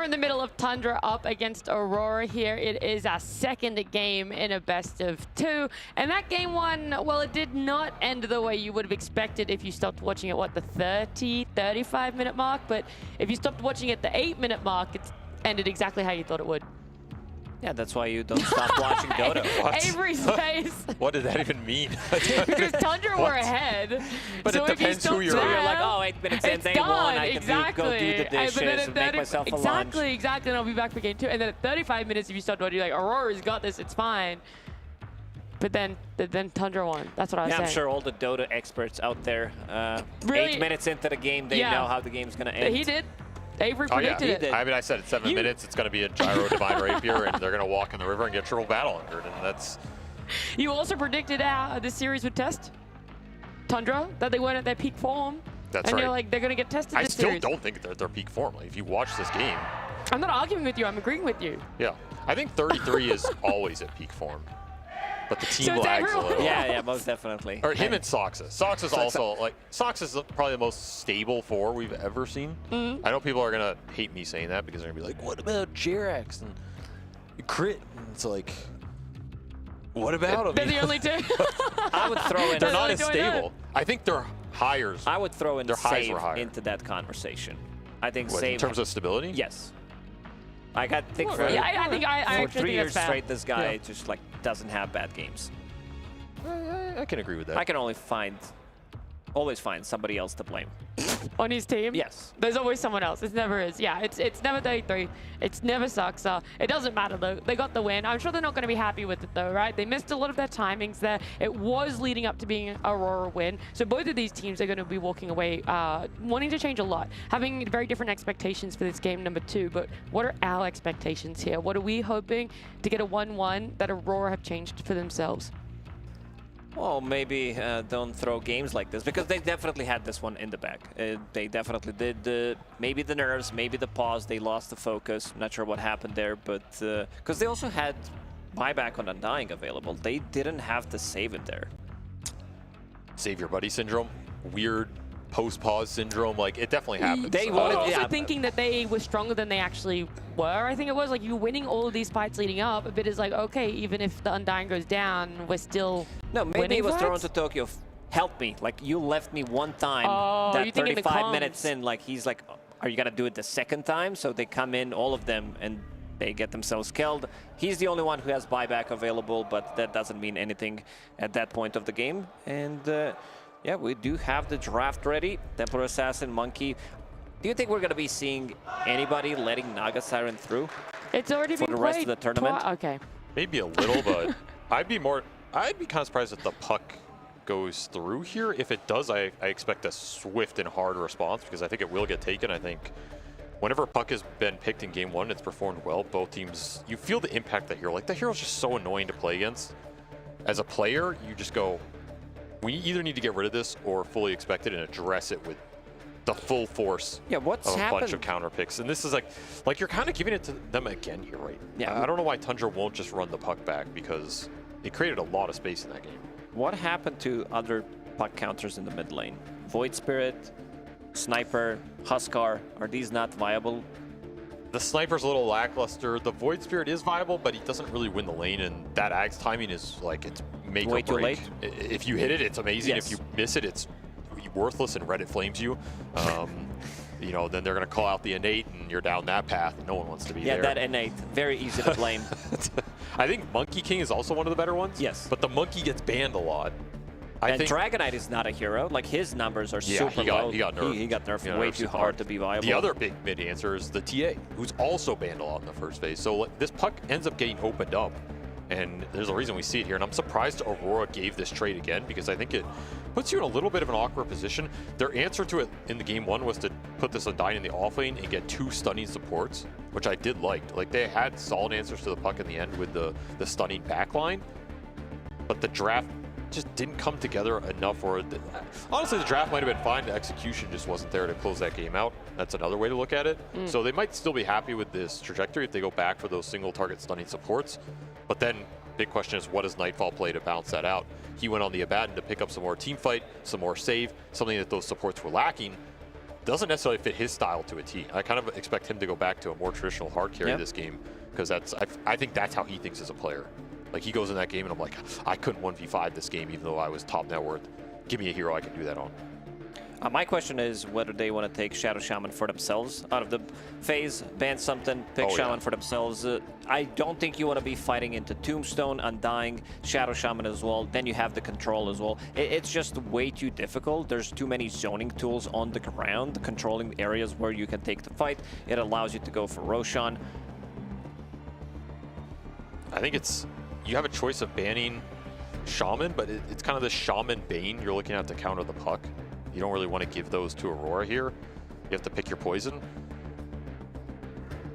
in the middle of Tundra up against Aurora here. It is our second game in a best of 2. And that game one, well, it did not end the way you would have expected if you stopped watching at, what, the 35-minute mark? But if you stopped watching at the 8-minute mark, it ended exactly how you thought it would. Yeah, that's why you don't stop watching Dota. Avery's face. What did that even mean? Because Tundra were ahead. But so it depends who you're You're like, oh, 8 minutes in, day done. one, I can Exactly. go do the dishes and make myself a lunch. Exactly, and I'll be back for game 2. And then at 35 minutes, if you start watching, you're like, Aurora's got this, it's fine. But then Tundra won. That's what I was saying. I'm sure all the Dota experts out there, Really? 8 minutes into the game, they know how the game's going to end. He did. Avery predicted it. I mean, I said at 7 minutes, it's going to be a Gyro Divine Rapier, and they're going to walk in the river and get triple battle under it, and that's... You also predicted how this series would test Tundra, that they weren't at their peak form. That's and right. you're like, they're going to get tested this still series. don't think they're at their peak form. Like, if you watch this game... I'm not arguing with you, I'm agreeing with you. Yeah. I think 33 is always at peak form. But the team So it's lags a everyone. little. Yeah, most definitely. Or him and Soxa. Sox is also, like, Sox is probably the most stable 4 we've ever seen. Mm-hmm. I know people are going to hate me saying that because they're going to be like, what about Jirax and Crit? And it's like, what about them? They're the only 2. I would throw in... They're not as stable. I think their hires... I would throw in their highs Save were higher. into that conversation. I think What, Save... in terms of stability? Yes. Like, I think Well, for, yeah, I think I for actually 3 think years that's fair. straight, this guy just, like, doesn't have bad games. I can agree with that. I can always find somebody else to blame. On his team? Yes. There's always someone else. It never is. Yeah, it's never 33. It's never Soxa. It doesn't matter, though. They got the win. I'm sure they're not going to be happy with it, though, right? They missed a lot of their timings there. It was leading up to being an Aurora win. So both of these teams are going to be walking away wanting to change a lot, having very different expectations for this game number 2. But what are our expectations here? What are we hoping to get a 1-1 that Aurora have changed for themselves? Well, maybe don't throw games like this, because they definitely had this one in the bag. They definitely did. Maybe the nerves, maybe the pause, they lost the focus. Not sure what happened there, but because they also had buyback on Undying available. They didn't have to save it there. Save your buddy syndrome. Weird post-pause syndrome. Like, it definitely happens. They were also thinking that they were stronger than they actually were. I think it was like you winning all of these fights leading up. A bit is like, okay, even if the Undying goes down, we're still Maybe it was fights? Toronto Tokyo. Help me. Like, you left me one time. Oh, you that think in the 35 minutes comms. in, like, he's like, are you going to do it the second time? So they come in, all of them, and they get themselves killed. He's the only one who has buyback available, but that doesn't mean anything at that point of the game. And yeah, we do have the draft ready. Templar Assassin, Monkey. Do you think we're going to be seeing anybody letting Naga Siren through? It's already for been the rest of played the tournament. Okay. Maybe a little, but I'd be kind of surprised if the puck goes through here. If it does, I expect a swift and hard response, because I think it will get taken. I think whenever a puck has been picked in game 1, it's performed well. Both teams, you feel the impact of the hero. Like, the hero's just so annoying to play against. As a player, you just go, we either need to get rid of this or fully expect it and address it with the full force of a bunch of counter picks. And this is like you're kind of giving it to them again here, right? Yeah. I don't know why Tundra won't just run the puck back, because it created a lot of space in that game. What happened to other puck counters in the mid lane? Void Spirit, Sniper, Huskar, are these not viable? The Sniper's a little lackluster. The Void Spirit is viable, but he doesn't really win the lane, and that Axe timing is like, it's make Way or too break. late. If you hit it, it's amazing. Yes. If you miss it, it's worthless and Reddit flames you. You know, then they're going to call out the innate, and you're down that path. No one wants to be there. Yeah, that innate, very easy to blame. I think Monkey King is also one of the better ones. Yes. But the Monkey gets banned a lot. And Dragonite is not a hero. Like, his numbers are super low. He got nerfed. He got nerfed way too hard to be viable. The other big mid answer is the TA, who's also banned a lot in the first phase. So like, this puck ends up getting opened up, and there's a reason we see it here. And I'm surprised Aurora gave this trade again, because I think it puts you in a little bit of an awkward position. Their answer to it in the game 1 was to put this Undying in the off lane and get 2 stunning supports, which I did like. Like, they had solid answers to the puck in the end with the stunning backline, but the draft just didn't come together enough. Honestly, the draft might have been fine. The execution just wasn't there to close that game out. That's another way to look at it. So they might still be happy with this trajectory if they go back for those single target stunning supports. But then big question is, what does Nightfall play to balance that out? He went on the Abaddon to pick up some more team fight, some more save, something that those supports were lacking. doesn't necessarily fit his style to a T. I kind of expect him to go back to a more traditional hard carry this game, because I think that's how he thinks as a player. Like, he goes in that game and I'm like, I couldn't 1v5 this game even though I was top net worth. Give me a hero I can do that on. My question is whether they want to take Shadow Shaman for themselves out of the phase, ban something, pick Shaman for themselves. I don't think you want to be fighting into Tombstone, Undying, Shadow Shaman as well. Then you have the control as well. It's just way too difficult. There's too many zoning tools on the ground, controlling areas where you can take the fight. It allows you to go for Roshan. I think you have a choice of banning Shaman, but it's kind of the Shaman Bane you're looking at to counter the puck. You don't really want to give those to Aurora here. You have to pick your poison.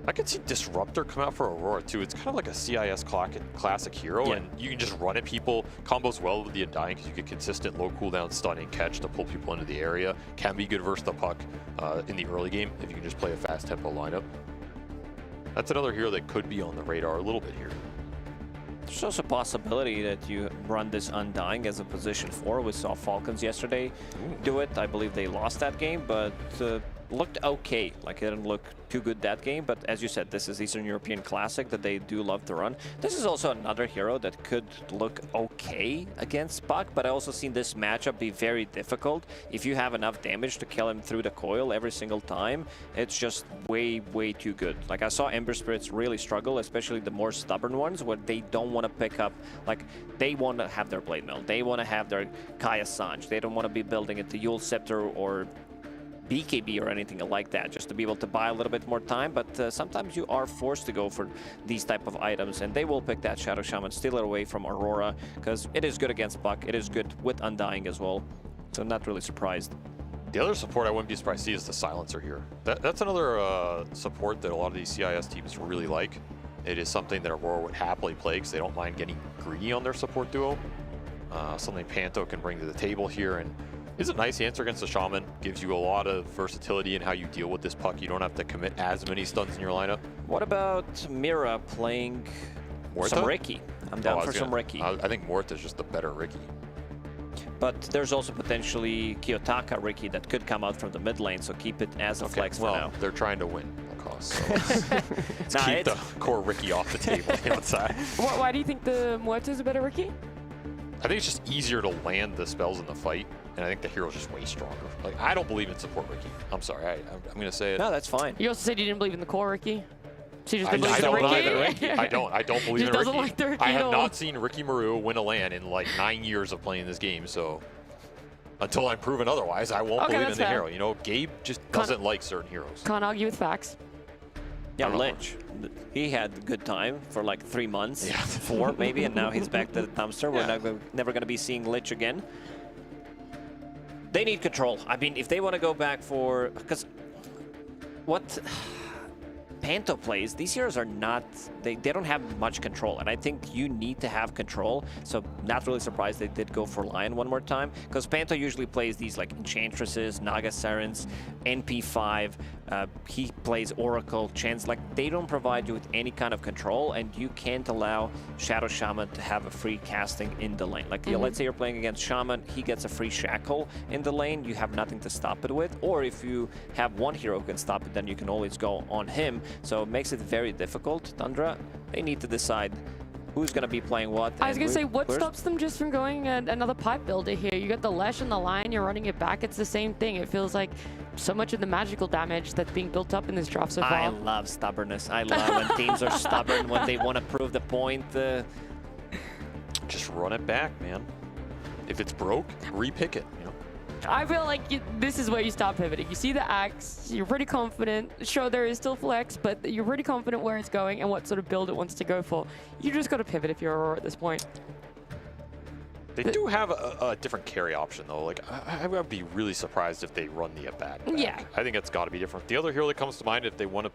I could see Disruptor come out for Aurora too. It's kind of like a CIS classic hero, and you can just run at people. Combos well with the Undying because you get consistent low cooldown stun and catch to pull people into the area. Can be good versus the puck in the early game if you can just play a fast tempo lineup. That's another hero that could be on the radar a little bit here. There's also a possibility that you run this Undying as a position 4. We saw Falcons yesterday do it. I believe they lost that game, but looked okay. Like, it didn't look too good that game, but as you said, this is Eastern European Classic that they do love to run. This is also another hero that could look okay against Puck, but I also seen this matchup be very difficult. If you have enough damage to kill him through the coil every single time, it's just way, way too good. Like, I saw Ember Spirits really struggle, especially the more stubborn ones, where they don't want to pick up, like, they want to have their Blade Mill, they want to have their Kaya Sanj, they don't want to be building it to Yule Scepter or BKB or anything like that, just to be able to buy a little bit more time. But sometimes you are forced to go for these type of items, and they will pick that Shadow Shaman, steal it away from Aurora, because it is good against Puck, it is good with Undying as well, so I'm not really surprised. The other support I wouldn't be surprised to see is the Silencer here. That's another support that a lot of these CIS teams really like. It is something that Aurora would happily play because they don't mind getting greedy on their support duo. Something Panto can bring to the table here, and is a nice answer against the Shaman. Gives you a lot of versatility in how you deal with this puck. You don't have to commit as many stuns in your lineup. What about Mira playing some Ricky? I'm down for some Ricky. I think Morta is just the better Ricky. But there's also potentially Kiyotaka Ricky that could come out from the mid lane, so keep it as a flex for now. They're trying to win Lacoste, so let's keep the core Ricky off the table outside. Why do you think the Muerta is a better Ricky? I think it's just easier to land the spells in the fight, and I think the hero's just way stronger. Like, I don't believe in support Ricky. I'm sorry, I'm going to say it. No, that's fine. You also said you didn't believe in the core Ricky. So you just I didn't believe in Ricky. I don't believe in doesn't Ricky. like the Ricky I at have all. not seen Ricky Maru win a LAN in like 9 years of playing this game, so until I'm proven otherwise, I won't believe in the hero. You know, Gabe just doesn't like certain heroes. Can't argue with facts. Yeah, Lich. He had a good time for like 3 months, 4 maybe, and now he's back to the dumpster. We're never going to be seeing Lich again. They need control. I mean, if they want to go back for... Because what Panto plays, these heroes are not... They don't have much control, and I think you need to have control. So not really surprised they did go for Lion one more time, because Panto usually plays these like Enchantresses, Naga Sirens, NP5. He plays Oracle, Chance. Like, they don't provide you with any kind of control, and you can't allow Shadow Shaman to have a free casting in the lane. Like, let's say you're playing against Shaman, he gets a free Shackle in the lane, you have nothing to stop it with. Or if you have one hero who can stop it, then you can always go on him. So it makes it very difficult. Tundra, they need to decide who's going to be playing what. I was going to say, what stops them just from going another pipe builder here? You got the Lesh and the Lion, you're running it back. It's the same thing. It feels like so much of the magical damage that's being built up in this draft so far. I love stubbornness. I love when teams are stubborn, when they want to prove the point. Just run it back, man. If it's broke, repick it. You know? I feel like this is where you stop pivoting. You see the axe, you're pretty confident. Sure, there is still flex, but you're pretty confident where it's going and what sort of build it wants to go for. You just got to pivot if you're Aurora at this point. They do have a different carry option, though. Like, I would be really surprised if they run the back. Yeah. I think it's got to be different. The other hero that comes to mind if they want to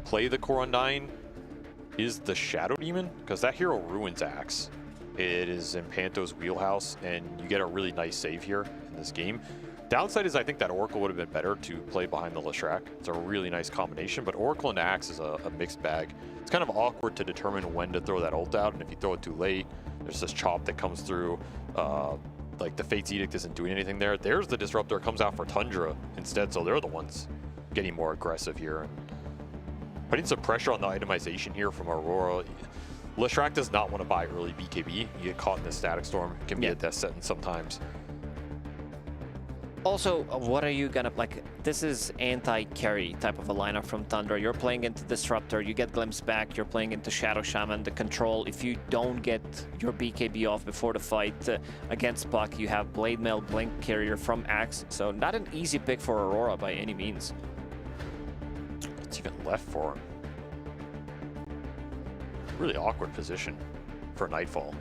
play the core Undying is the Shadow Demon, because that hero ruins Axe. It is in Panto's wheelhouse, and you get a really nice save here in this game. Downside is I think that Oracle would have been better to play behind the Leshrac. It's a really nice combination, but Oracle and Axe is a mixed bag. It's kind of awkward to determine when to throw that ult out, and if you throw it too late, there's this chop that comes through like the Fate's Edict isn't doing anything there. There's the Disruptor comes out for Tundra instead, so they're the ones getting more aggressive here. And putting some pressure on the itemization here from Aurora. Leshrac does not want to buy early BKB. You get caught in the Static Storm. It can be a death sentence sometimes. Also, what are you gonna, like, this is anti-carry type of a lineup from Tundra. You're playing into Disruptor, you get Glimpse back, you're playing into Shadow Shaman, the control. If you don't get your BKB off before the fight against Puck, you have Blade Mail, Blink Carrier from Axe. So not an easy pick for Aurora by any means. It's even left for him. Really awkward position for Nightfall.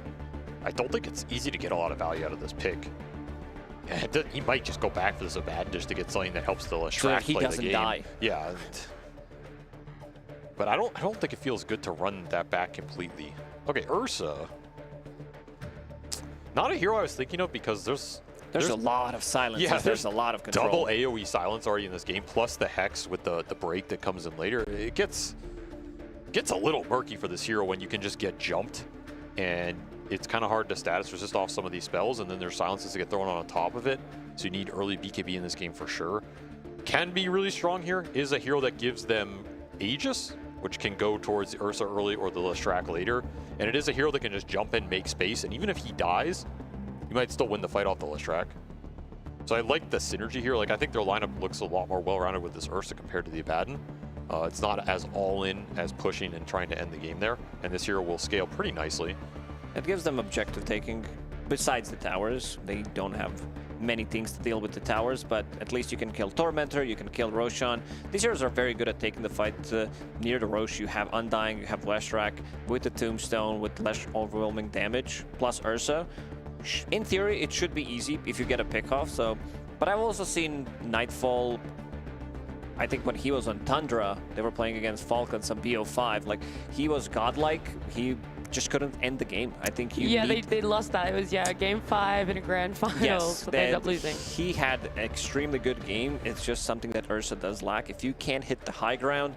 I don't think it's easy to get a lot of value out of this pick. And he might just go back for this Abaddon just to get something that helps the Leshrac so that he play doesn't the game. Die. Yeah. But I don't think it feels good to run that back completely. Okay, Ursa. Not a hero I was thinking of because there's a lot of silence. Yeah, there's a lot of control. Double AoE silence already in this game, plus the Hex with the break that comes in later. It gets a little murky for this hero when you can just get jumped, and it's kind of hard to status resist off some of these spells, and then there's silences to get thrown on top of it. So you need early BKB in this game for sure. Can be really strong here. Is a hero that gives them Aegis, which can go towards the Ursa early or the Leshrac later. And it is a hero that can just jump in, make space, and even if he dies, you might still win the fight off the Leshrac. So I like the synergy here. Like, I think their lineup looks a lot more well-rounded with this Ursa compared to the Abaddon. It's not as all-in as pushing and trying to end the game there. And this hero will scale pretty nicely. It gives them objective taking. Besides the towers, they don't have many things to deal with the towers, but at least you can kill Tormentor, you can kill Roshan. These heroes are very good at taking the fight near the Rosh. You have Undying, you have Leshrac with the Tombstone, with less overwhelming damage, plus Ursa. In theory, it should be easy if you get a pick off. So, but I've also seen Nightfall. I think when he was on Tundra, they were playing against Falcons on BO5. Like, he was godlike. He just couldn't end the game. I think they lost that. It was game 5 in a grand final. Yes, so they ended up losing. He had an extremely good game. It's just something that Ursa does lack. If you can't hit the high ground,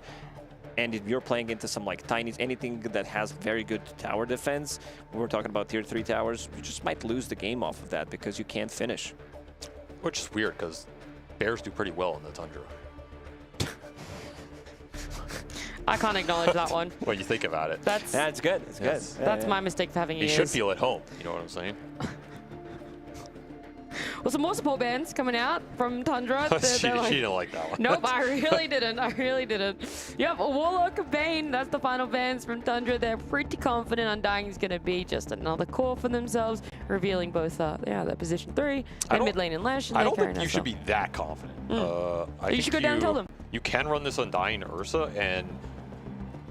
and if you're playing into some like tiny, anything that has very good tower defense, when we're talking about tier 3 towers, you just might lose the game off of that because you can't finish. Which is weird because Bears do pretty well in the Tundra. I can't acknowledge that one. When you think about it. Yeah, it's good. It's good. That's my mistake for having you should feel at home. You know what I'm saying? Well, some more support bands coming out from Tundra. She didn't like that one. Nope, I really didn't. I really didn't. Yep, Warlock, Bane, that's the final bands from Tundra. They're pretty confident Undying is going to be just another core for themselves, revealing both their position 3 and mid lane and Lash. And I don't think you should be that confident. You should go down and tell them. You can run this Undying Ursa, and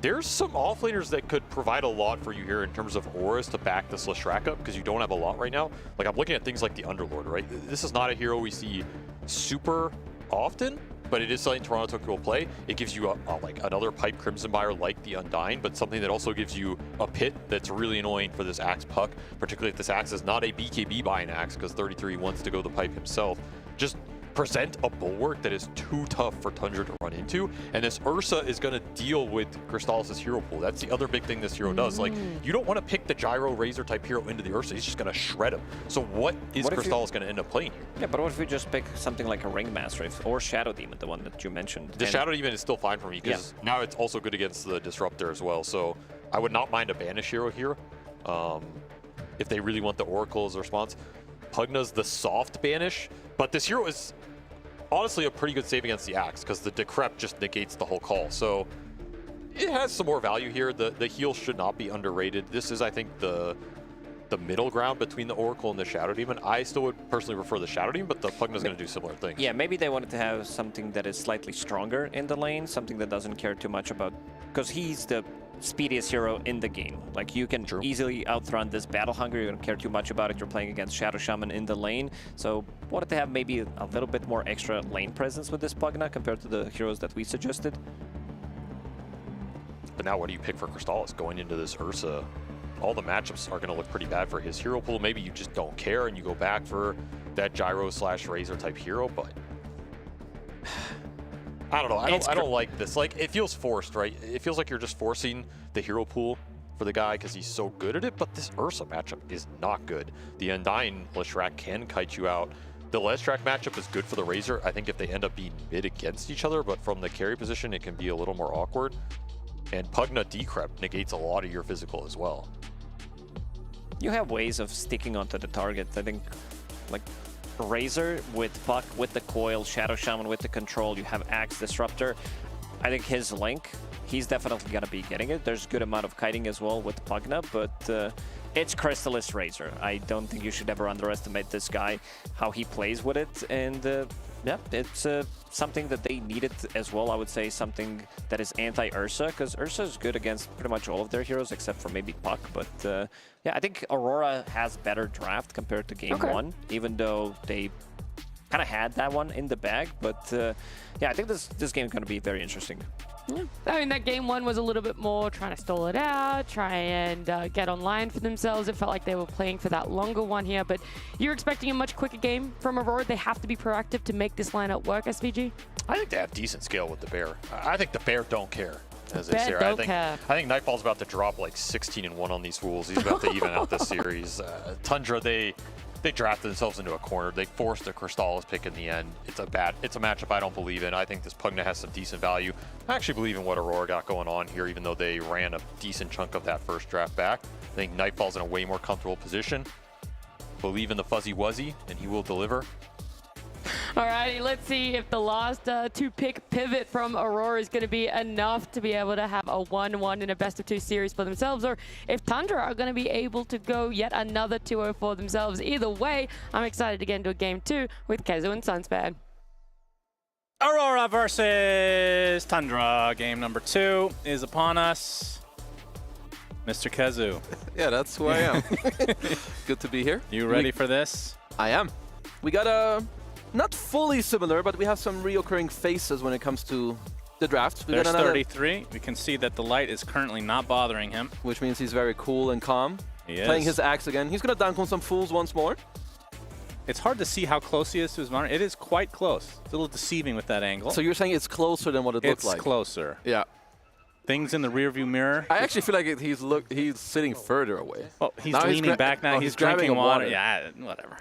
there's some offlaners that could provide a lot for you here in terms of auras to back this Leshrac up, because you don't have a lot right now. Like, I'm looking at things like the Underlord, right? This is not a hero we see super often, but it is something Toronto Tokyo will play. It gives you like another Pipe Crimson Buyer like the Undying, but something that also gives you a pit that's really annoying for this Axe Puck, particularly if this Axe is not a BKB buying Axe, because 33 wants to go the Pipe himself. Just present a bulwark that is too tough for Tundra to run into, and this Ursa is going to deal with Crystallis' hero pool. That's the other big thing this hero does. Like, you don't want to pick the Gyro Razor type hero into the Ursa. He's just going to shred him. So what is Crystallis going to end up playing here? Yeah, but what if we just pick something like a Ringmaster or Shadow Demon, the one that you mentioned? The Shadow Demon is still fine for me because now it's also good against the Disruptor as well. So I would not mind a Banish hero here if they really want the Oracle as a response. Pugna's the soft Banish, but this hero is honestly a pretty good save against the Axe because the Decrep just negates the whole call. So it has some more value here. The heal should not be underrated. This is, I think, the middle ground between the Oracle and the Shadow Demon. I still would personally prefer the Shadow Demon, but the Pugna's going to do similar things. Yeah, maybe they wanted to have something that is slightly stronger in the lane, something that doesn't care too much about, because he's the speediest hero in the game. Like, you can easily outrun this Battle Hunger. You don't care too much about it. You're playing against Shadow Shaman in the lane. So wanted to have maybe a little bit more extra lane presence with this Pugna compared to the heroes that we suggested. But now what do you pick for Crystallis going into this Ursa? All the matchups are going to look pretty bad for his hero pool. Maybe you just don't care and you go back for that Gyro / Razor type hero, but I don't know. I don't like this. Like, it feels forced, right? It feels like you're just forcing the hero pool for the guy because he's so good at it, but this Ursa matchup is not good. The Undying Leshrac can kite you out. The Leshrac matchup is good for the Razor, I think, if they end up being mid against each other, but from the carry position, it can be a little more awkward. And Pugna Decrep negates a lot of your physical as well. You have ways of sticking onto the target. I think, like, Razor with Puck, with the coil, Shadow Shaman with the control, you have Axe Disruptor. I think his link, he's definitely going to be getting it. There's a good amount of kiting as well with Pugna, but it's Crystallis Razor. I don't think you should ever underestimate this guy, how he plays with it. And yeah, it's something that they needed as well. I would say something that is anti-Ursa, because Ursa is good against pretty much all of their heroes except for maybe Puck. But yeah, I think Aurora has better draft compared to game one, even though they kind of had that one in the bag. But yeah, I think this game is going to be very interesting. Yeah. I mean, that game one was a little bit more trying to stall it out, try and get online for themselves. It felt like they were playing for that longer one here, but you're expecting a much quicker game from Aurora. They have to be proactive to make this lineup work, SVG? I think they have decent scale with the Bear. I think the Bear don't care, as they Bear say. don't care. I think Nightfall's about to drop like 16-1 on these fools. He's about to even out this series. Tundra, they drafted themselves into a corner. They forced a Crystallis pick in the end. It's a matchup I don't believe in. I think this Pugna has some decent value. I actually believe in what Aurora got going on here, even though they ran a decent chunk of that first draft back. I think Nightfall's in a way more comfortable position. Believe in the Fuzzy Wuzzy, and he will deliver. Alrighty, let's see if the last two-pick pivot from Aurora is going to be enough to be able to have a 1-1 in a best-of-2 series for themselves, or if Tundra are going to be able to go yet another 2-0 for themselves. Either way, I'm excited to get into a game 2 with Kezu and Sunspan. Aurora versus Tundra. Game number 2 is upon us. Mr. Kezu. Yeah, that's who I am. Good to be here. You ready for this? I am. We got a... not fully similar, but we have some reoccurring faces when it comes to the draft. There's 33. We can see that the light is currently not bothering him. Which means he's very cool and calm. He is. Playing his axe again. He's going to dunk on some fools once more. It's hard to see how close he is to his monitor. It is quite close. It's a little deceiving with that angle. So you're saying it's closer than what it looked like? It's closer. Yeah. Things in the rearview mirror. I actually feel like he's sitting further away. Well, he's leaning back now. He's drinking water. Yeah, whatever.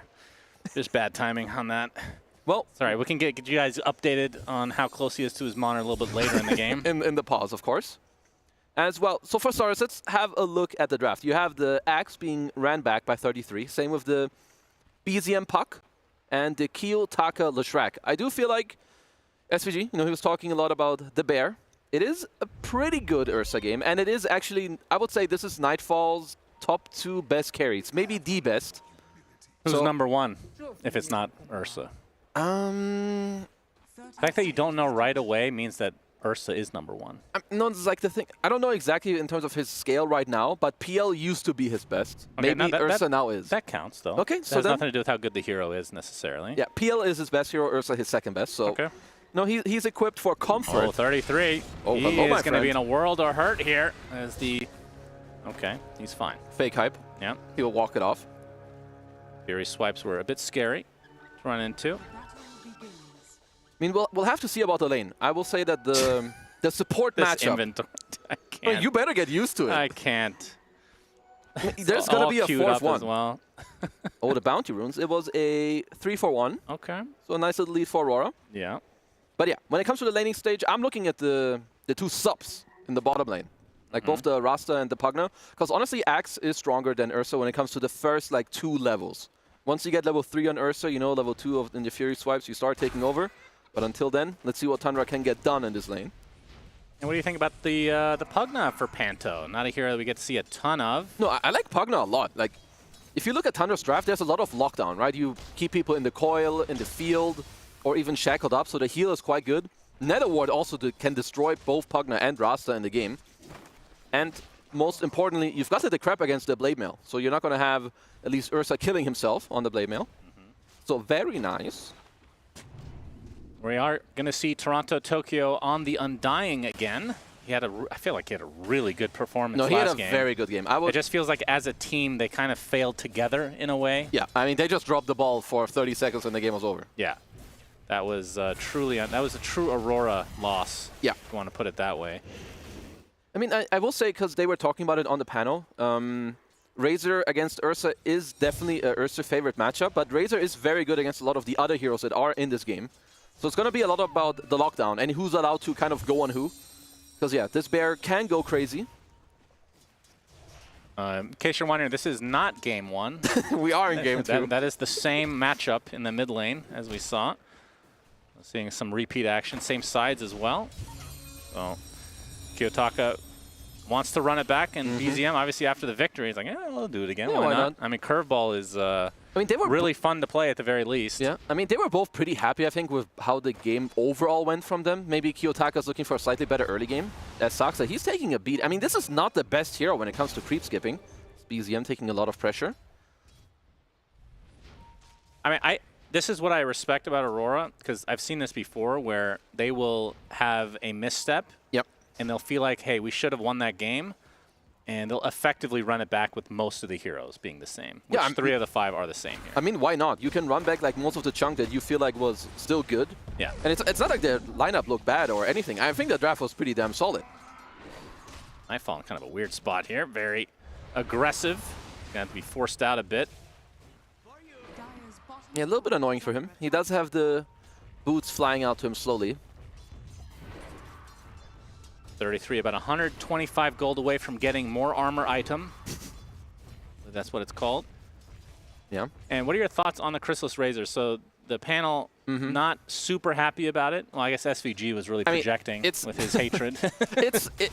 Just bad timing on that. Well, sorry, we can get you guys updated on how close he is to his monitor a little bit later in the game. in the pause, of course. As well, so for starters, let's have a look at the draft. You have the Axe being ran back by 33. Same with the BZM Puck and the Kiyotaka Leshrac. I do feel like SVG, he was talking a lot about the Bear. It is a pretty good Ursa game, and it is actually, I would say this is Nightfall's top 2 best carries, maybe the best. Who's number 1, if it's not Ursa? The fact that you don't know right away means that Ursa is number 1. No, it's like the thing. I don't know exactly in terms of his scale right now, but PL used to be his best. Okay, maybe Ursa now is. That counts, though. Okay, so that has nothing to do with how good the hero is necessarily. Yeah, PL is his best hero, Ursa his second best. So okay. No, he's equipped for comfort. Oh, 33. Oh, he hello, is going to be in a world of hurt here as the... Okay, he's fine. Fake hype. Yeah. He'll walk it off. Fury swipes were a bit scary to run into. I mean, we'll have to see about the lane. I will say that the support matchup... Inventory. I can't. Well, you better get used to it. I can't. There's going to be a 4th as well. Oh, the bounty runes. It was a 3-4-1. Okay. So a nice little lead for Aurora. Yeah. But yeah, when it comes to the laning stage, I'm looking at the 2 subs in the bottom lane. Like both the Rasta and the Pugna. Because honestly, Axe is stronger than Ursa when it comes to the first 2 levels. Once you get level 3 on Ursa, level 2 in the Fury swipes, you start taking over. But until then, let's see what Tundra can get done in this lane. And what do you think about the Pugna for Panto? Not a hero that we get to see a ton of. No, I like Pugna a lot. Like, if you look at Tundra's draft, there's a lot of lockdown, right? You keep people in the coil, in the field, or even shackled up, so the heal is quite good. Nether Ward also can destroy both Pugna and Rasta in the game. And most importantly, you've got the crap against the Blade Mail, so you're not going to have at least Ursa killing himself on the Blade Mail. So very nice. We are going to see Toronto-Tokyo on the Undying again. I feel like he had a really good performance last game. No, he had a very good game. It just feels like as a team, they kind of failed together in a way. Yeah, I mean, they just dropped the ball for 30 seconds and the game was over. Yeah. That was that was a true Aurora loss. Yeah. If you want to put it that way. I mean, I will say, because they were talking about it on the panel, Razor against Ursa is definitely a Ursa favorite matchup, but Razor is very good against a lot of the other heroes that are in this game. So it's going to be a lot about the lockdown and who's allowed to kind of go on who. Because, yeah, this bear can go crazy. In case you're wondering, this is not game 1. We are in game 2. That is the same matchup in the mid lane as we saw. Seeing some repeat action, same sides as well. So Kiyotaka wants to run it back, and BZM, obviously after the victory, he's like, yeah, I'll do it again. Yeah, why not? I mean, Curveball is they were really fun to play at the very least. Yeah, I mean, they were both pretty happy, I think, with how the game overall went from them. Maybe Kiyotaka's looking for a slightly better early game. As Saksa, he's taking a beat. I mean, this is not the best hero when it comes to creep skipping. It's BZM taking a lot of pressure. I mean, this is what I respect about Aurora, because I've seen this before where they will have a misstep. Yep. And they'll feel like, hey, we should have won that game. And they'll effectively run it back with most of the heroes being the same. Which 3 of the 5 are the same here. I mean, why not? You can run back like most of the chunk that you feel like was still good. Yeah. And it's not like their lineup looked bad or anything. I think the draft was pretty damn solid. Nightfall in kind of a weird spot here. Very aggressive. Going to be forced out a bit. Yeah, a little bit annoying for him. He does have the boots flying out to him slowly. 33, about 125 gold away from getting more armor item. That's what it's called. Yeah. And what are your thoughts on the Chrysalis Razor? So the panel not super happy about it. Well, I guess SVG was really projecting with his hatred.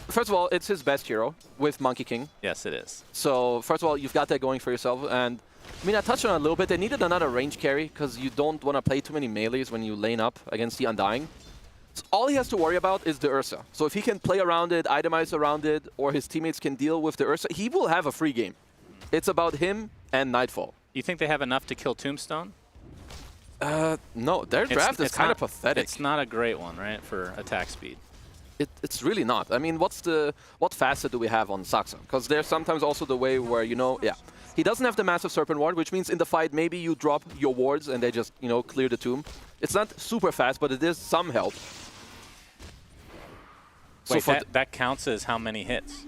First of all, it's his best hero with Monkey King. Yes, it is. So first of all, you've got that going for yourself. And I mean, I touched on it a little bit. They needed another range carry because you don't want to play too many melees when you lane up against the Undying. So all he has to worry about is the Ursa. So if he can play around it, itemize around it, or his teammates can deal with the Ursa, he will have a free game. It's about him and Nightfall. You think they have enough to kill Tombstone? No, their draft is kind of pathetic. It's not a great one, right, for attack speed. It's really not. I mean, what facet do we have on Saksa? Because there's sometimes also the way where, he doesn't have the massive Serpent Ward, which means in the fight maybe you drop your wards and they just, clear the tomb. It's not super fast, but it is some help. Wait, that counts as how many hits?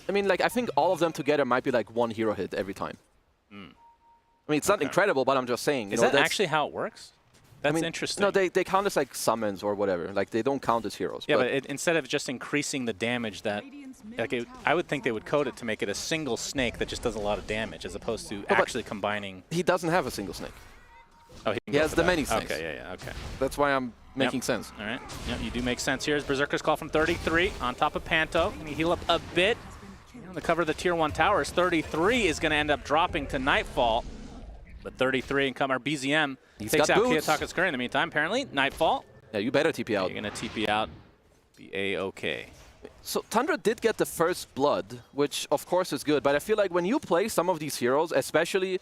I mean, I think all of them together might be like 1 hero hit every time. I mean, it's not incredible, but I'm just saying. Is that actually how it works? That's interesting. No, they count as like summons or whatever. Like, they don't count as heroes. Yeah, but instead of just increasing the damage that... I would think they would code it to make it a single snake that just does a lot of damage, as opposed to actually combining... He doesn't have a single snake. Oh, he has the many snakes. Okay, okay. That's why I'm making sense. All right. Yeah, you do make sense here. As Berserker's Call from 33 on top of Panto. Can he heal up a bit? On the cover of the Tier 1 towers, 33 is going to end up dropping to Nightfall. But 33 and BZM takes out Kiyotaka's curry in the meantime. Apparently, Nightfall. Yeah, you better TP out. You're going to TP out. Be A-okay. So Tundra did get the first blood, which of course is good. But I feel like when you play some of these heroes, especially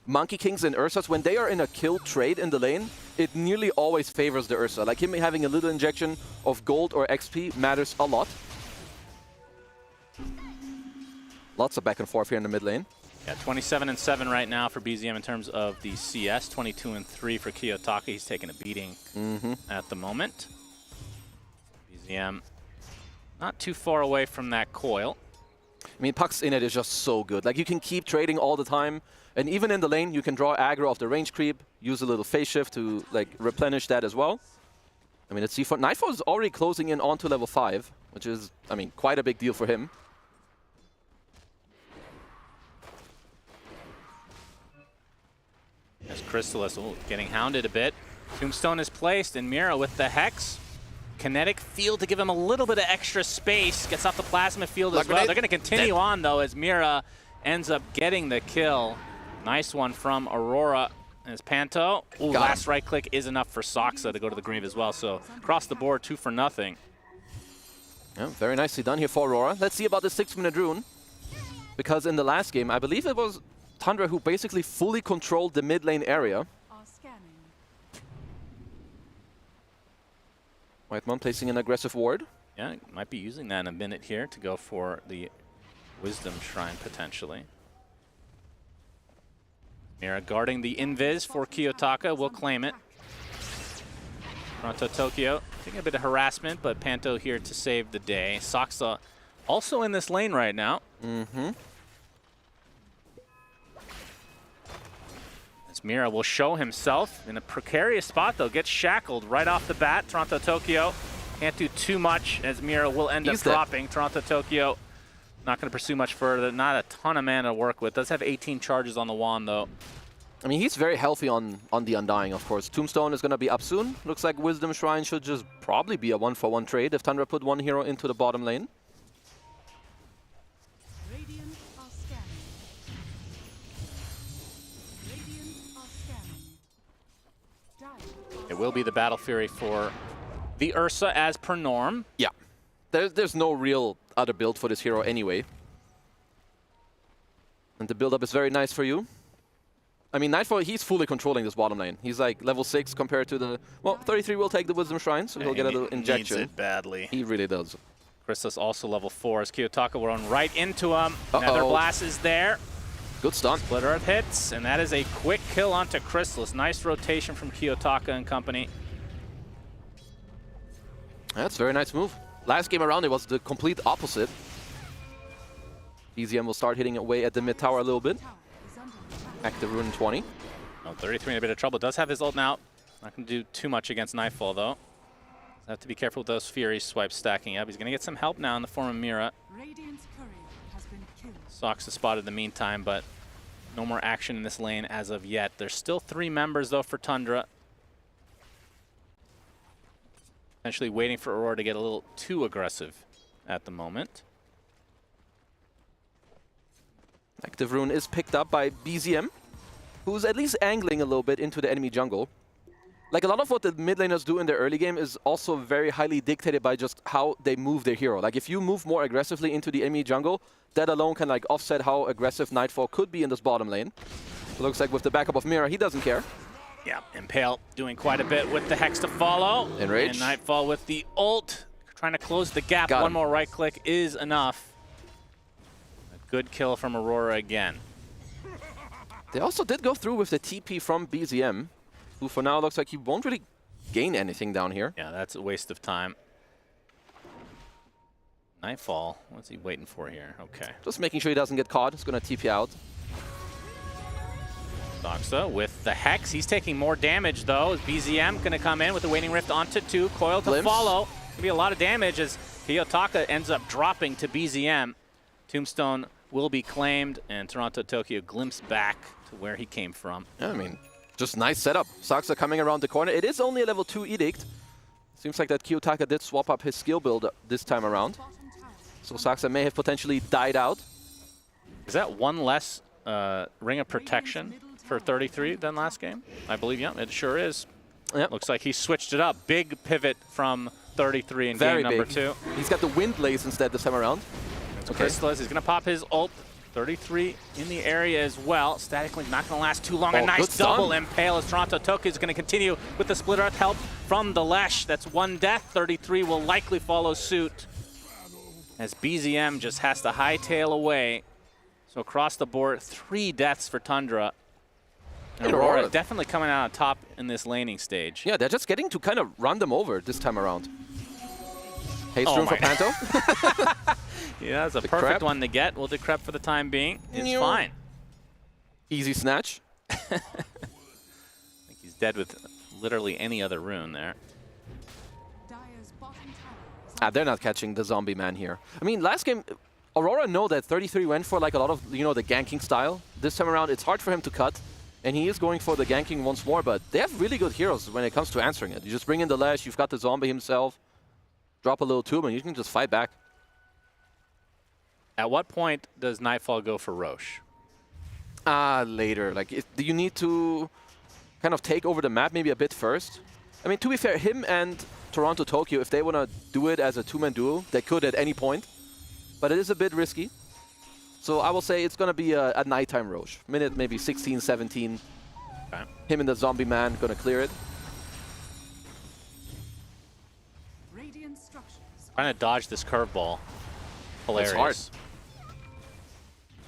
Monkey Kings and Ursas, when they are in a kill trade in the lane, it nearly always favors the Ursa. Like, him having a little injection of gold or XP matters a lot. Lots of back and forth here in the mid lane. Yeah, 27-7 right now for BZM in terms of the CS. 22-3 for Kiyotaka. He's taking a beating at the moment. BZM not too far away from that coil. I mean, Puck's in it is just so good. Like, you can keep trading all the time. And even in the lane, you can draw aggro off the range creep, use a little phase shift to, replenish that as well. I mean, let's see. Nightfall is already closing in onto level 5, which is, I mean, quite a big deal for him. As Chrysalis getting hounded a bit. Tombstone is placed, and Mira with the Hex. Kinetic field to give him a little bit of extra space. Gets off the plasma field as well. They're going to continue on, though, as Mira ends up getting the kill. Nice one from Aurora. As Panto. Ooh, last right click is enough for Saksa to go to the grave as well. So across the board, 2-0. Yeah, very nicely done here for Aurora. Let's see about the 6-minute rune. Because in the last game, I believe it was Tundra who basically fully controlled the mid lane area. Whitemon placing an aggressive ward. Yeah, might be using that in a minute here to go for the Wisdom Shrine potentially. Mira guarding the invis for Kiyotaka, will claim it. Toronto Tokyo Taking a bit of harassment, but Panto here to save the day. Soxa also in this lane right now. Mm-hmm. As Mira will show himself in a precarious spot, though. Gets shackled right off the bat. Toronto Tokyo can't do too much as Mira will end up dropping. Toronto Tokyo not going to pursue much further. Not a ton of mana to work with. Does have 18 charges on the wand, though. I mean, he's very healthy on the Undying, of course. Tombstone is going to be up soon. Looks like Wisdom Shrine should just probably be a 1-for-1 trade if Tundra put one hero into the bottom lane. Radiant are scanning. Radiant are scanning. It will be the Battle Fury for the Ursa as per norm. Yeah. There's no real other build for this hero anyway. And the build-up is very nice for you. I mean, Nightfall, he's fully controlling this bottom lane. He's like level 6 compared to the... Well, 33 will take the Wisdom Shrine, so he'll get a little injection. Needs it badly. He really does. Chrysalis also level 4 as Kiyotaka will run right into him. Nether Blast is there. Good stun. Split Earth hits, and that is a quick kill onto Chrysalis. Nice rotation from Kiyotaka and company. That's a very nice move. Last game around, it was the complete opposite. EZM will start hitting away at the mid tower a little bit. Active Rune 20. Oh, 33 in a bit of trouble. Does have his ult now. Not going to do too much against Nightfall, though. Have to be careful with those Fury swipes stacking up. He's going to get some help now in the form of Mira. Soxa spotted in the meantime, but no more action in this lane as of yet. There's still 3 members, though, for Tundra. Potentially waiting for Aurora to get a little too aggressive at the moment. Active Rune is picked up by BZM, who's at least angling a little bit into the enemy jungle. Like, a lot of what the mid laners do in their early game is also very highly dictated by just how they move their hero. Like, if you move more aggressively into the enemy jungle, that alone can like offset how aggressive Nightfall could be in this bottom lane. It looks like with the backup of Mira, he doesn't care. Yeah, Impale doing quite a bit with the Hex to follow. Enrage. And Nightfall with the ult, trying to close the gap. One more right click is enough. Good kill from Aurora again. They also did go through with the TP from BZM, who for now looks like he won't really gain anything down here. Yeah, that's a waste of time. Nightfall, what's he waiting for here? Okay. Just making sure he doesn't get caught. He's going to TP out. Soxa with the Hex. He's taking more damage, though. Is BZM going to come in with the Waning Rift onto 2. Coil to follow. Going to be a lot of damage as Kiyotaka ends up dropping to BZM. Tombstone will be claimed, and Toronto Tokyo glimpse back to where he came from. Yeah, I mean, just nice setup. Soxa coming around the corner. It is only a level 2 Edict. Seems like that Kiyotaka did swap up his skill build this time around. So Soxa may have potentially died out. Is that one less Ring of Protection for 33 than last game? I believe, yeah, it sure is. Yep. Looks like he switched it up. Big pivot from 33 in game number 2. He's got the Wind Blaze instead this time around. Okay. Chrysalis is going to pop his ult. 33 in the area as well. Static Link not going to last too long. A nice double Impale as Toronto Tokyo is going to continue with the Split Earth help from the Lesh. That's 1 death. 33 will likely follow suit as BZM just has to hightail away. So across the board, 3 deaths for Tundra. And Aurora definitely coming out on top in this laning stage. Yeah, they're just getting to kind of run them over this time around. Haste Rune for Panto. Yeah, that's a perfect one to get. We'll decrep for the time being. It's fine. Easy snatch. I think he's dead with literally any other rune there. They're not catching the zombie man here. I mean, last game, Aurora know that 33 went for like a lot of, you know, the ganking style. This time around, it's hard for him to cut. And he is going for the ganking once more, but they have really good heroes when it comes to answering it. You just bring in the Lash, you've got the zombie himself, drop a little tube, and you can just fight back. At what point does Nightfall go for Roche? Later. Like, do you need to kind of take over the map maybe a bit first? I mean, to be fair, him and Toronto Tokyo, if they want to do it as a 2-man duo, they could at any point. But it is a bit risky. So I will say it's going to be a nighttime Roche. Minute maybe 16, 17. Okay. Him and the zombie man going to clear it. Trying to dodge this curveball. Hilarious. It's hard.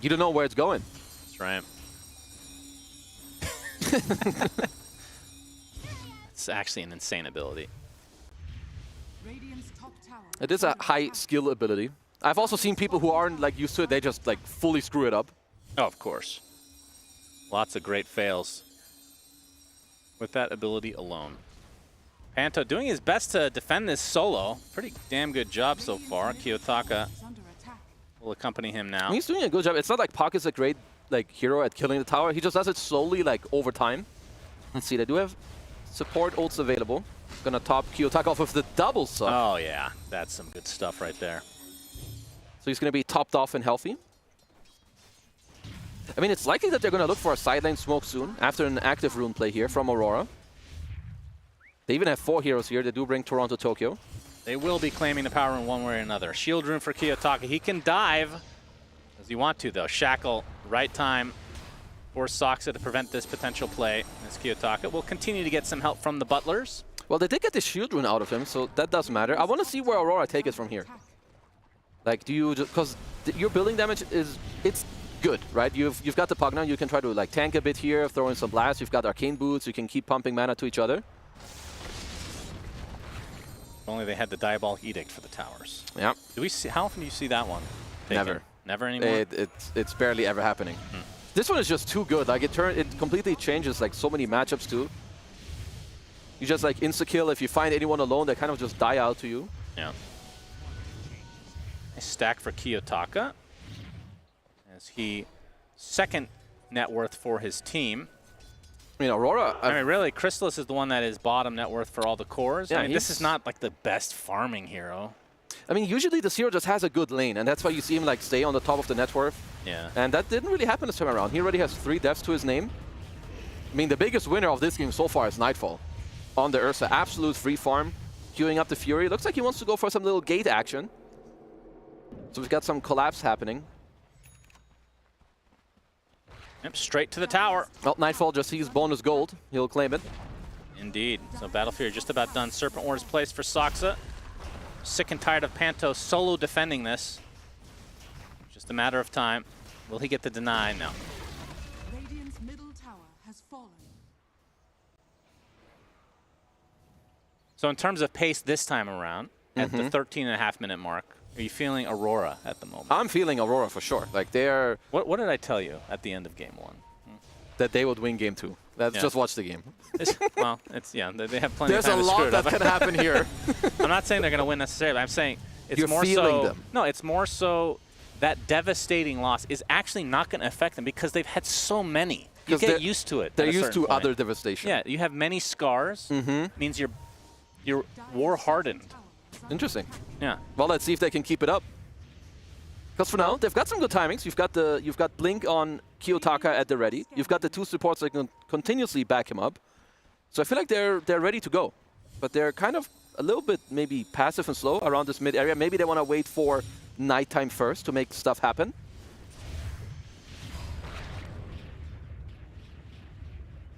You don't know where it's going. That's right. It's actually an insane ability. It is a high skill ability. I've also seen people who aren't like used to it, they just like fully screw it up. Oh, of course. Lots of great fails with that ability alone. Panto doing his best to defend this solo. Pretty damn good job so far. Kiyotaka will accompany him now. He's doing a good job. It's not like Pocket's a great like hero at killing the tower. He just does it slowly, like over time. Let's see, they do have support ults available. Gonna top Kiyotaka off with the double suck. Oh yeah, that's some good stuff right there. So he's gonna be topped off and healthy. I mean, it's likely that they're gonna look for a side lane smoke soon after an active rune play here from Aurora. They even have 4 heroes here. They do bring Toronto Tokyo. They will be claiming the power rune one way or another. Shield rune for Kiyotaka. He can dive as you want to, though. Shackle, right time for Soxa to prevent this potential play. As Kiyotaka will continue to get some help from the butlers. Well, they did get the shield rune out of him, so that doesn't matter. I want to see where Aurora take it from here. Like, do you just, because your building damage it's good, right? You've got the Pugna. You can try to like tank a bit here, throw in some blasts. You've got arcane boots. You can keep pumping mana to each other. If only they had the Diabolic Edict for the towers. Yeah. Do we see? How often do you see that one taken? Never. Never anymore. It's barely ever happening. This one is just too good. Like it completely changes like so many matchups too. You just like insta-kill. If you find anyone alone, they kind of just die out to you. Yeah. A stack for Kiyotaka as he second net worth for his team. I mean, Aurora. I mean, really, Chrysalis is the one that is bottom net worth for all the cores. Yeah, I mean, this is not like the best farming hero. I mean, usually the hero just has a good lane, and that's why you see him like stay on the top of the net worth. Yeah. And that didn't really happen this time around. He already has 3 deaths to his name. I mean, the biggest winner of this game so far is Nightfall. On the Ursa, absolute free farm, queuing up the Fury. Looks like he wants to go for some little gate action. So we've got some collapse happening. Yep, straight to the tower. Well, Nightfall just sees bonus gold. He'll claim it. Indeed. So Battle Fury just about done. Serpent Ward is placed for Soxa. Sick and tired of Panto solo defending this. Just a matter of time. Will he get the deny? No. Radiant's middle tower has fallen. So in terms of pace this time around, at the 13.5-minute mark, are you feeling Aurora at the moment? I'm feeling Aurora for sure. Like they're... What did I tell you at the end of game 1? That they would win game 2. Let's just watch the game. Well, it's yeah, they have plenty There's of time a to screw lot it that up. can happen here. I'm not saying they're going to win necessarily. I'm saying it's You're more feeling so. them. No, it's more so that devastating loss is actually not going to affect them because they've had so many. You get used to it. They're at a used certain to point. other devastation. Yeah, you have many scars. Means you're war hardened. Interesting. Yeah. Well, let's see if they can keep it up. Because for now, they've got some good timings. You've got Blink on Kiyotaka at the ready. You've got the 2 supports that can continuously back him up. So I feel like they're ready to go. But they're kind of a little bit maybe passive and slow around this mid area. Maybe they want to wait for nighttime first to make stuff happen.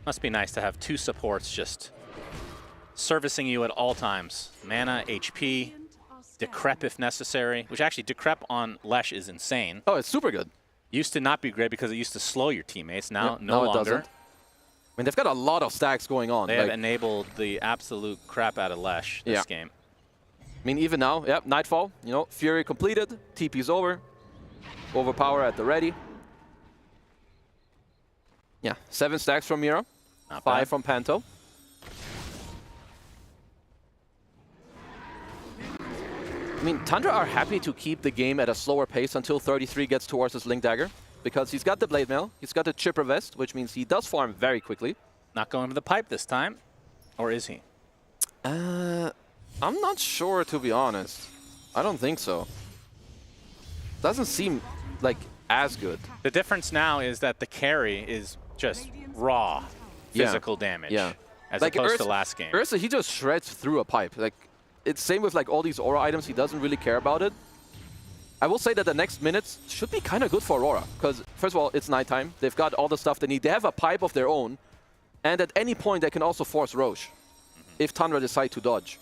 Must be nice to have 2 supports just servicing you at all times. Mana, HP, Decrep if necessary, which actually Decrep on Lesh is insane. Oh, it's super good. Used to not be great because it used to slow your teammates. Now, Yeah, no it longer. doesn't. I mean, they've got a lot of stacks going on. They have enabled the absolute crap out of Lesh this game. I mean, even now, yep, Nightfall, you know, Fury completed, TP's over, Overpower at the ready. Yeah, 7 stacks from Mira, 5 from Panto. I mean, Tundra are happy to keep the game at a slower pace until 33 gets towards his Link Dagger, because he's got the Blade Mail, he's got the Chipper Vest, which means he does farm very quickly. Not going for the pipe this time, or is he? I'm not sure, to be honest. I don't think so. Doesn't seem like as good. The difference now is that the carry is just raw physical damage, as like opposed to last game. Ursa, he just shreds through a pipe. Like, it's same with like all these Aura items. He doesn't really care about it. I will say that the next minutes should be kind of good for Aurora, because first of all, it's nighttime. They've got all the stuff they need. They have a pipe of their own, and at any point they can also force Roche if Tundra decide to dodge.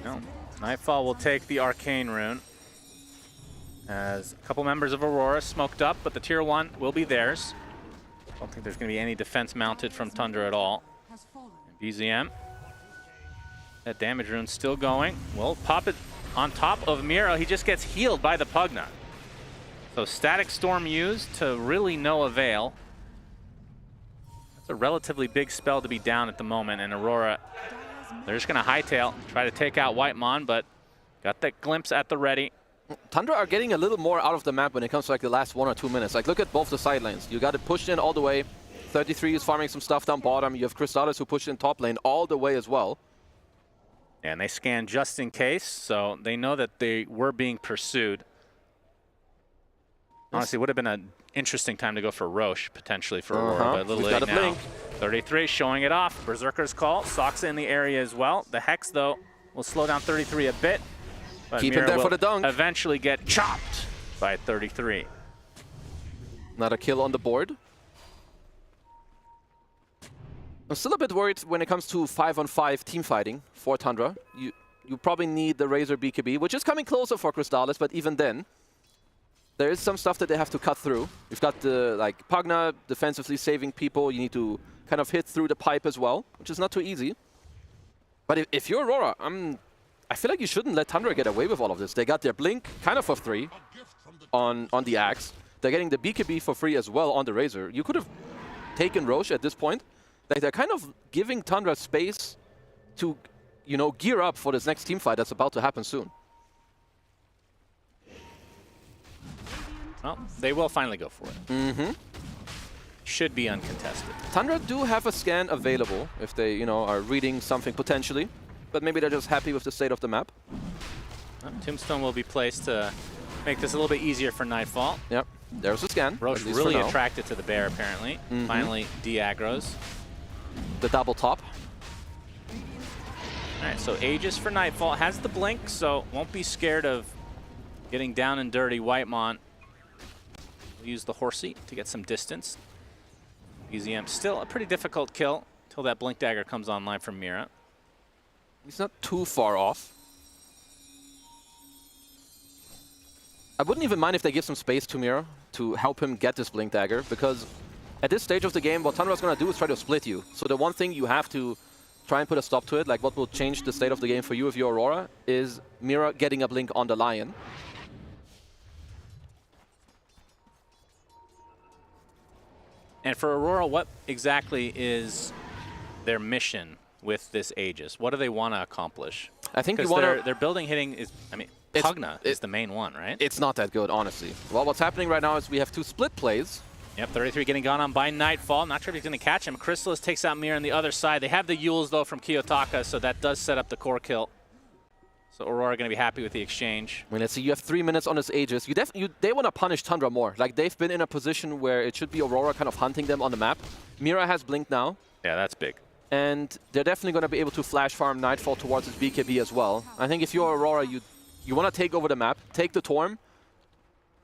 No. Nightfall will take the Arcane Rune, as a couple members of Aurora smoked up, but the Tier 1 will be theirs. I don't think there's going to be any defense mounted from Tundra at all. BZM. That damage rune's still going. We'll pop it on top of Miro. He just gets healed by the Pugna. So Static Storm used to really no avail. That's a relatively big spell to be down at the moment, and Aurora, they're just going to hightail, try to take out Whitemon, but got that glimpse at the ready. Tundra are getting a little more out of the map when it comes to like the last 1 or 2 minutes. Like look at both the side lanes. You got it pushed in all the way. 33 is farming some stuff down bottom. You have Crystallis who pushed in top lane all the way as well. And they scan just in case, so they know that they were being pursued. Honestly, it would have been an interesting time to go for Roche, potentially for Aurora, but a little late now. 33 showing it off. Berserker's Call. Soxa in the area as well. The Hex, though, will slow down 33 a bit. But Keep him there for the dunk. Eventually get chopped by 33. Not a kill on the board. I'm still a bit worried when it comes to 5-on-5 team fighting for Tundra. You probably need the Razor BKB, which is coming closer for Crystallis, but even then, there is some stuff that they have to cut through. You've got the Pugna defensively saving people. You need to kind of hit through the pipe as well, which is not too easy. But if you're Aurora, I feel like you shouldn't let Tundra get away with all of this. They got their Blink kind of for free on the Axe. They're getting the BKB for free as well on the Razor. You could have taken Roche at this point. Like they're kind of giving Tundra space to, gear up for this next team fight that's about to happen soon. Well, they will finally go for it. Mm-hmm. Should be uncontested. Tundra do have a scan available if they, are reading something potentially, but maybe they're just happy with the state of the map. Tombstone will be placed to make this a little bit easier for Nightfall. Yep, there's a scan. Roche really attracted to the bear, apparently. Mm-hmm. Finally, de-aggroes. The double top. All right, so Aegis for Nightfall has the blink, so won't be scared of getting down and dirty. Whitemon will use the horsey to get some distance. BZM still a pretty difficult kill until that blink dagger comes online from Mira. He's not too far off. I wouldn't even mind if they give some space to Mira to help him get this blink dagger, because at this stage of the game, what Tundra's going to do is try to split you. So the one thing you have to try and put a stop to it, like what will change the state of the game for you if you're Aurora, is Mira getting a blink on the Lion. And for Aurora, what exactly is their mission with this Aegis? What do they want to accomplish? I think their building hitting is, Pugna is the main one, right? It's not that good, honestly. Well, what's happening right now is we have 2 split plays. Yep, 33 getting gone on by Nightfall. Not sure if he's going to catch him. Crystallis takes out Mira on the other side. They have the Yules, though, from Kiyotaka, so that does set up the core kill. So Aurora going to be happy with the exchange. Let's see, you have 3 minutes on this Aegis. They want to punish Tundra more. Like, they've been in a position where it should be Aurora kind of hunting them on the map. Mira has Blink now. Yeah, that's big. And they're definitely going to be able to flash farm Nightfall towards his BKB as well. I think if you're Aurora, you want to take over the map, take the Torm,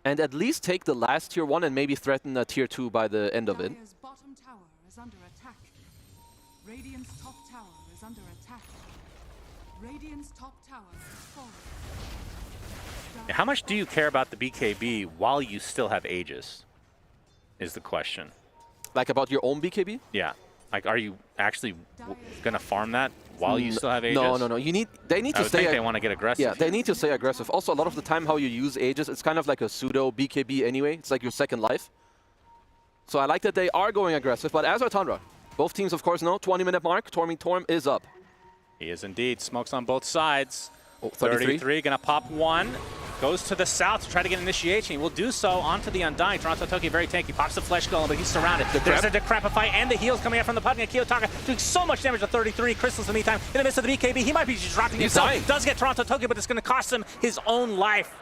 and at least take the last tier 1 and maybe threaten a tier 2 by the end of it. Bottom tower is under attack. Radiant's top tower is under attack. Radiant's top tower is falling. How much do you care about the BKB while you still have Aegis? Is the question. Like about your own BKB? Yeah. Like, are you actually gonna farm that while you still have Aegis? No. They need to stay. They want to get aggressive. Yeah, they need to stay aggressive. Also, a lot of the time, how you use Aegis, it's kind of like a pseudo BKB anyway. It's like your second life. So I like that they are going aggressive. But as are Tundra, both teams, of course, know 20-minute mark. Torm is up. He is indeed. Smokes on both sides. Oh, 33 gonna pop one. Goes to the south to try to get initiation. He will do so onto the Undying. Toronto Toki very tanky. Pops the Flesh Golem, but he's surrounded. There's a Decrepify and the heals coming out from the Pugna. Kiyotaka doing so much damage to 33. Crystals in the meantime. In the midst of the BKB, he might be just dropping himself. Dying. Does get Toronto Toki, but it's going to cost him his own life.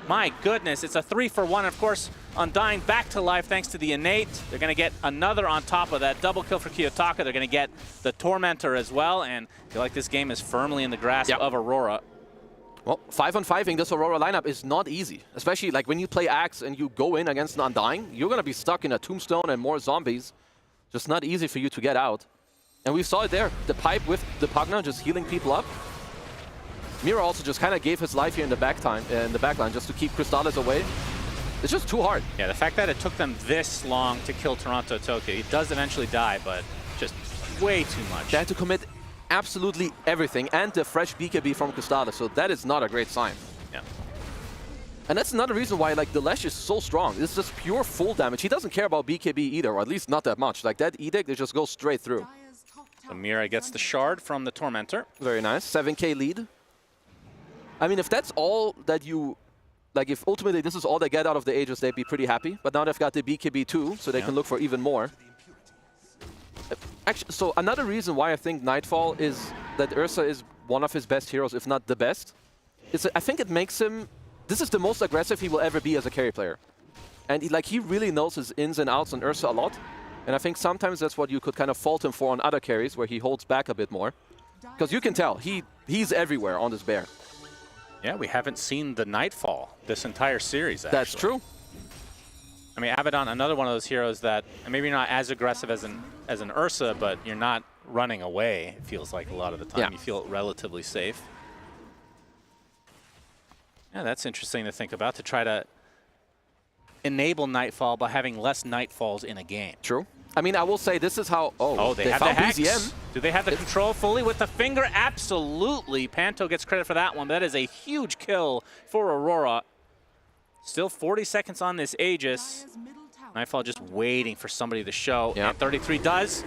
My goodness, it's a 3-for-1. Of course, Undying back to life thanks to the Innate. They're going to get another on top of that. Double kill for Kiyotaka. They're going to get the Tormentor as well. And I feel like this game is firmly in the grasp of Aurora. Well, 5-on-5ing this Aurora lineup is not easy. Especially like when you play Axe and you go in against an Undying, you're going to be stuck in a Tombstone and more zombies. Just not easy for you to get out. And we saw it there. The pipe with the Pugna just healing people up. Mira also just kind of gave his life here in the backline just to keep Crystallis away. It's just too hard. Yeah, the fact that it took them this long to kill Toronto Toki, he does eventually die, but just way too much. They had to commit absolutely everything, and the fresh BKB from Cristada, so that is not a great sign. Yeah. And that's another reason why like the Lash is so strong. It's just pure full damage. He doesn't care about BKB either, or at least not that much. Like that Edict, it just goes straight through. So Mira gets the shard from the Tormentor. Very nice. 7k lead. I mean, if that's all that you... Like, if ultimately this is all they get out of the Aegis, they'd be pretty happy. But now they've got the BKB too, so they can look for even more. Actually, so another reason why I think Nightfall is that Ursa is one of his best heroes, if not the best, is I think it makes him... This is the most aggressive he will ever be as a carry player. And he really knows his ins and outs on Ursa a lot. And I think sometimes that's what you could kind of fault him for on other carries, where he holds back a bit more. Because you can tell, he's everywhere on this bear. Yeah, we haven't seen the Nightfall this entire series, actually. That's true. I mean, Abaddon, another one of those heroes that maybe you're not as aggressive as an Ursa, but you're not running away, it feels like a lot of the time. Yeah. You feel relatively safe. Yeah, that's interesting to think about, to try to enable Nightfall by having less Nightfalls in a game. True. I mean, I will say this is how... Oh, they have found the Hex. BZM. Do they have the control fully with the finger? Absolutely. Panto gets credit for that one, but that is a huge kill for Aurora. Still 40 seconds on this Aegis. Nightfall just waiting for somebody to show. Yeah. And 33 does.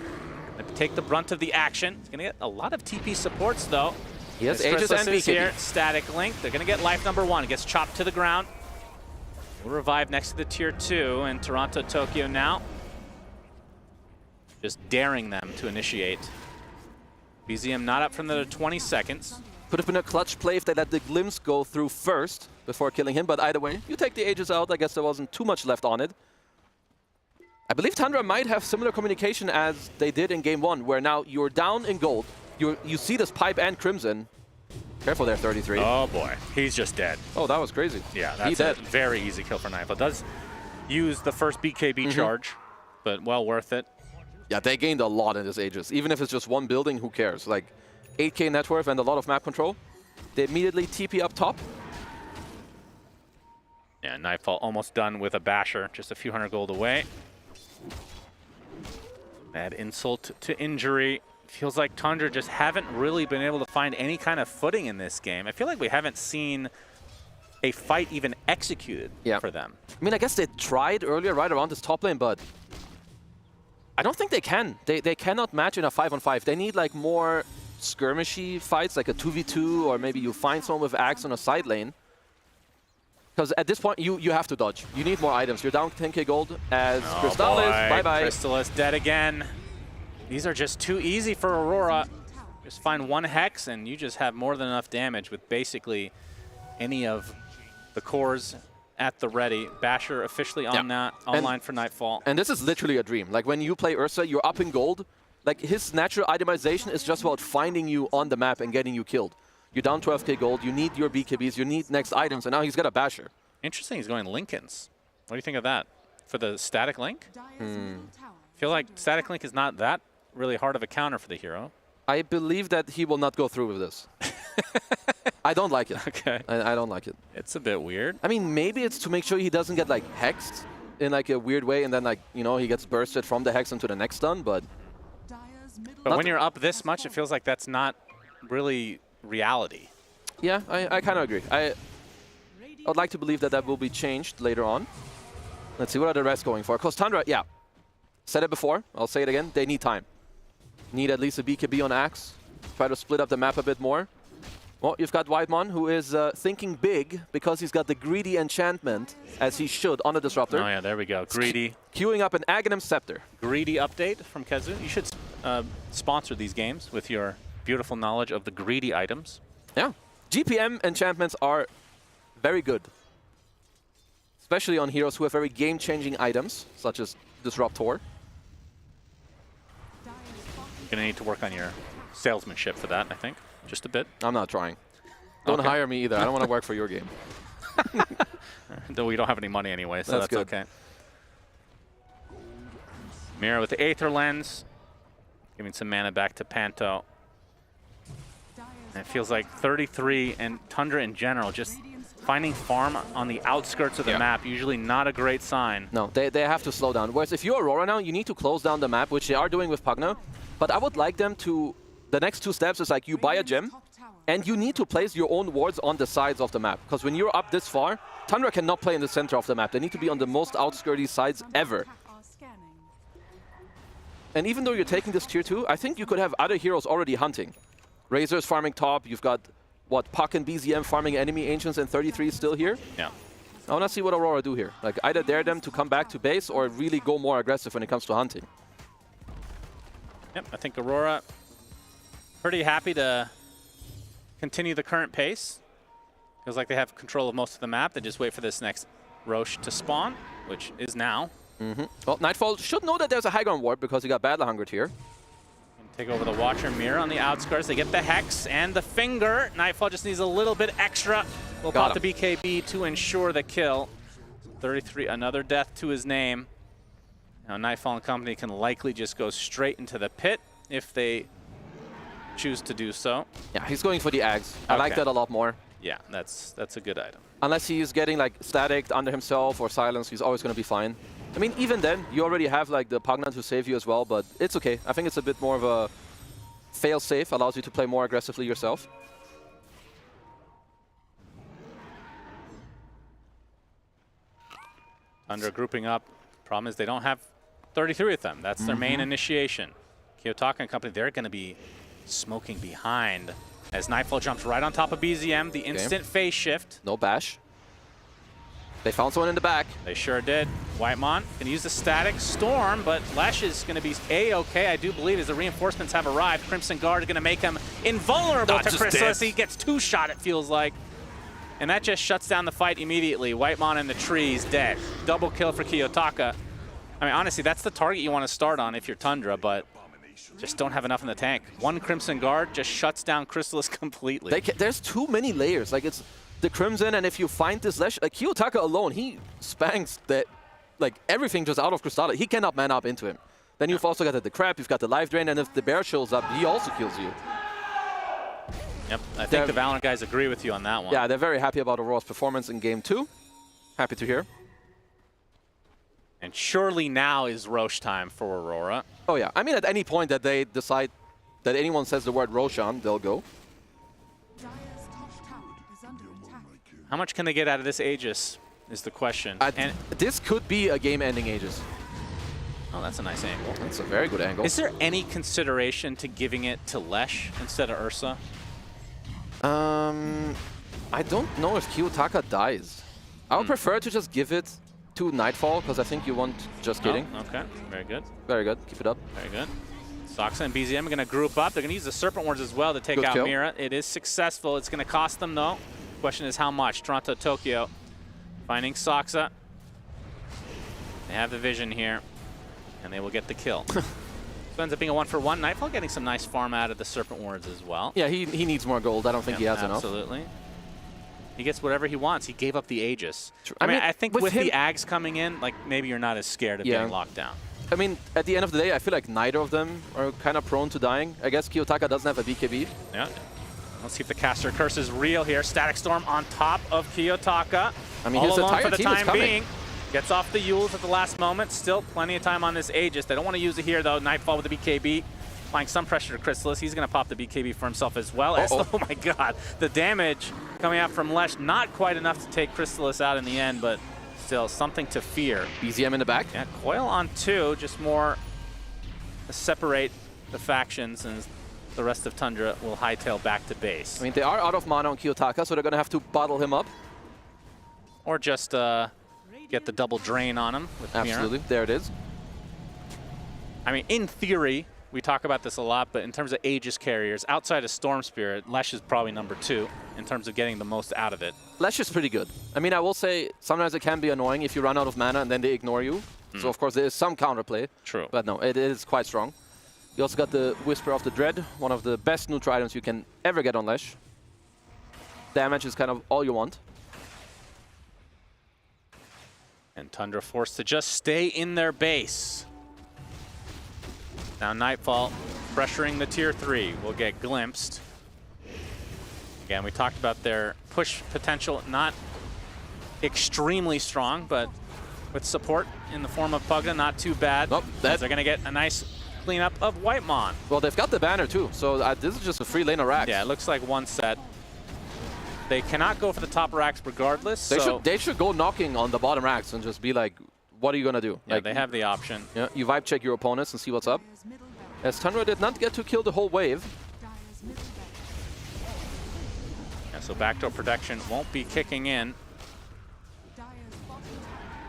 Gonna take the brunt of the action. He's going to get a lot of TP supports, though. He has As Aegis and Chrysalis is BKB. here. Static Link. They're going to get life number 1. Gets chopped to the ground. Will revive next to the tier 2. And Toronto Tokyo now just daring them to initiate. BZM not up for another 20 seconds. Could have been a clutch play if they let the Glimpse go through first before killing him, but either way, you take the Aegis out. I guess there wasn't too much left on it. I believe Tundra might have similar communication as they did in Game 1, where now you're down in gold. You see this Pipe and Crimson. Careful there, 33. Oh boy, he's just dead. Oh, that was crazy. Yeah, that's a very easy kill for Nightfall. Does use the first BKB charge, but well worth it. Yeah, they gained a lot in this Aegis. Even if it's just one building, who cares? Like, 8k net worth and a lot of map control. They immediately TP up top. Yeah, Nightfall almost done with a Basher, just a few hundred gold away. Add insult to injury. Feels like Tundra just haven't really been able to find any kind of footing in this game. I feel like we haven't seen a fight even executed for them. I mean, I guess they tried earlier right around this top lane, but I don't think they can. They cannot match in a 5-on-5. They need like more skirmishy fights, like a 2v2, or maybe you find someone with Axe on a side lane. Because at this point, you have to dodge. You need more items. You're down 10k gold as Crystalis. Bye-bye. Crystalis dead again. These are just too easy for Aurora. Just find one Hex, and you just have more than enough damage with basically any of the cores at the ready. Basher officially on online for Nightfall. And this is literally a dream. Like when you play Ursa, you're up in gold. Like his natural itemization is just about finding you on the map and getting you killed. You're down 12k gold, you need your BKBs, you need next items, and now he's got a Basher. Interesting, he's going Lincolns. What do you think of that? For the Static Link? Feel like Static Link is not that really hard of a counter for the hero. I believe that he will not go through with this. I don't like it. Okay. I don't like it. It's a bit weird. I mean, maybe it's to make sure he doesn't get like hexed in like a weird way, and then like, you know, he gets bursted from the hex into the next stun, but... But when you're up this much, it feels like that's not really reality. Yeah, I kind of agree. I would like to believe that that will be changed later on. Let's see, what are the rest going for? Because Tundra, yeah, said it before, I'll say it again, they need time. Need at least a BKB on Axe. Try to split up the map a bit more. Well, you've got Whitemon, who is thinking big because he's got the Greedy Enchantment, as he should, on the Disruptor. Oh yeah, there we go. Greedy. Queuing up an Aghanim Scepter. Greedy update from Kezu. You should sponsor these games with your beautiful knowledge of the greedy items. Yeah. GPM enchantments are very good. Especially on heroes who have very game-changing items, such as Disruptor. You're going to need to work on your salesmanship for that, I think. Just a bit. I'm not trying. Don't hire me either. I don't want to work for your game. Though we don't have any money anyway, so that's good. okay. Mira with the Aether Lens. Giving some mana back to Panto. And it feels like 33 and Tundra in general just finding farm on the outskirts of the map, usually not a great sign. No, they have to slow down. Whereas if you're Aurora now, you need to close down the map, which they are doing with Pugna. But I would like them to, the next 2 steps is like you buy a gem, and you need to place your own wards on the sides of the map. Because when you're up this far, Tundra cannot play in the center of the map. They need to be on the most outskirty sides ever. And even though you're taking this tier 2, I think you could have other heroes already hunting. Razor's farming top, you've got, what, Puck and BZM farming enemy ancients, and 33 is still here. Yeah. I want to see what Aurora do here. Like, either dare them to come back to base or really go more aggressive when it comes to hunting. Yep, I think Aurora pretty happy to continue the current pace. Feels like they have control of most of the map. They just wait for this next Roche to spawn, which is now. Well, Nightfall should know that there's a high ground ward because he got Battle Hungered here. Take over the Watcher Mirror on the outskirts. They get the Hex and the Finger. Nightfall just needs a little bit extra. Will pop the BKB to ensure the kill. 33, another death to his name. Now Nightfall and company can likely just go straight into the pit if they choose to do so. Yeah, he's going for the Ags. I like that a lot more. Yeah, that's a good item. Unless he's getting like staticked under himself or silenced, he's always going to be fine. I mean, even then, you already have like the Pugna to save you as well, but it's okay. I think it's a bit more of a fail-safe, allows you to play more aggressively yourself. Under grouping up. Problem is they don't have 33 with them. That's their main initiation. Kiyotaka and company, they're going to be smoking behind as Nightfall jumps right on top of BZM. The instant phase shift. No bash. They found someone in the back. They sure did. Whitemon can use the static storm, but Lesh is going to be A-okay, I do believe, as the reinforcements have arrived. Crimson Guard is going to make him invulnerable to Chrysalis. He gets 2-shot, it feels like. And that just shuts down the fight immediately. Whitemon in the trees, dead. Double kill for Kiyotaka. I mean, honestly, that's the target you want to start on if you're Tundra, but just don't have enough in the tank. One Crimson Guard just shuts down Chrysalis completely. There's too many layers. Like, it's the Crimson, and if you find this Lesh, like Kiyotaka alone, he spanks that, like everything just out of Crystallis. He cannot man up into him. Then you've also got the Crab, you've got the Life Drain, and if the Bear shows up, he also kills you. Yep, I think the Valorant guys agree with you on that one. Yeah, they're very happy about Aurora's performance in Game 2. Happy to hear. And surely now is Roche time for Aurora. Oh yeah, I mean at any point that they decide that anyone says the word Roshan, they'll go. How much can they get out of this Aegis is the question. And this could be a game-ending Aegis. Oh, that's a nice angle. That's a very good angle. Is there any consideration to giving it to Lesh instead of Ursa? I don't know if Kiyotaka dies. I would prefer to just give it to Nightfall, because I think you want... Just kidding. Oh, okay, very good. Very good, keep it up. Very good. Soxa and BZM are going to group up. They're going to use the Serpent Wards as well to take out Mira. It is successful. It's going to cost them, though. Question is how much. Toronto, Tokyo finding Soxa. They have the vision here, and they will get the kill. So it ends up being a 1-for-1. Nightfall getting some nice farm out of the Serpent Wards as well. Yeah, he needs more gold. I don't think he has enough. Absolutely. He gets whatever he wants. He gave up the Aegis. I mean, I think with the Ags coming in, like maybe you're not as scared of getting locked down. I mean, at the end of the day, I feel like neither of them are kind of prone to dying. I guess Kiyotaka doesn't have a BKB. Yeah. Let's see if the caster curse is real here. Static Storm on top of Kiyotaka. I mean, all his alone entire for the team time is coming. being. Gets off the Yules at the last moment. Still plenty of time on this Aegis. They don't want to use it here, though. Nightfall with the BKB. Applying some pressure to Chrysalis. He's going to pop the BKB for himself as well. As, oh my god. The damage coming out from Lesh. Not quite enough to take Chrysalis out in the end, but still something to fear. BZM in the back. Yeah, Coil on 2. Just more to separate the factions, and the rest of Tundra will hightail back to base. I mean, they are out of mana on Kiyotaka, so they're going to have to bottle him up. Or just get the double drain on him with Absolutely. Mira. There it is. I mean, in theory, we talk about this a lot, but in terms of Aegis carriers, outside of Storm Spirit, Lesh is probably number 2 in terms of getting the most out of it. Lesh is pretty good. I mean, I will say sometimes it can be annoying if you run out of mana and then they ignore you. So, of course, there is some counterplay. True. But no, it is quite strong. You also got the Whisper of the Dread, one of the best neutral items you can ever get on Lesh. Damage is kind of all you want. And Tundra forced to just stay in their base. Now Nightfall pressuring the tier 3 will get glimpsed. Again, we talked about their push potential, not extremely strong, but with support in the form of Pugna, not too bad. Nope, they're going to get a nice cleanup of Whitemon. Well, they've got the banner too, so this is just a free lane of racks. Yeah, it looks like one set. They cannot go for the top racks regardless. They should go knocking on the bottom racks and just be like, what are you going to do? Yeah, like, they have the option. Yeah, you vibe check your opponents and see what's up. As Tundra did not get to kill the whole wave. Yeah, so backdoor protection won't be kicking in.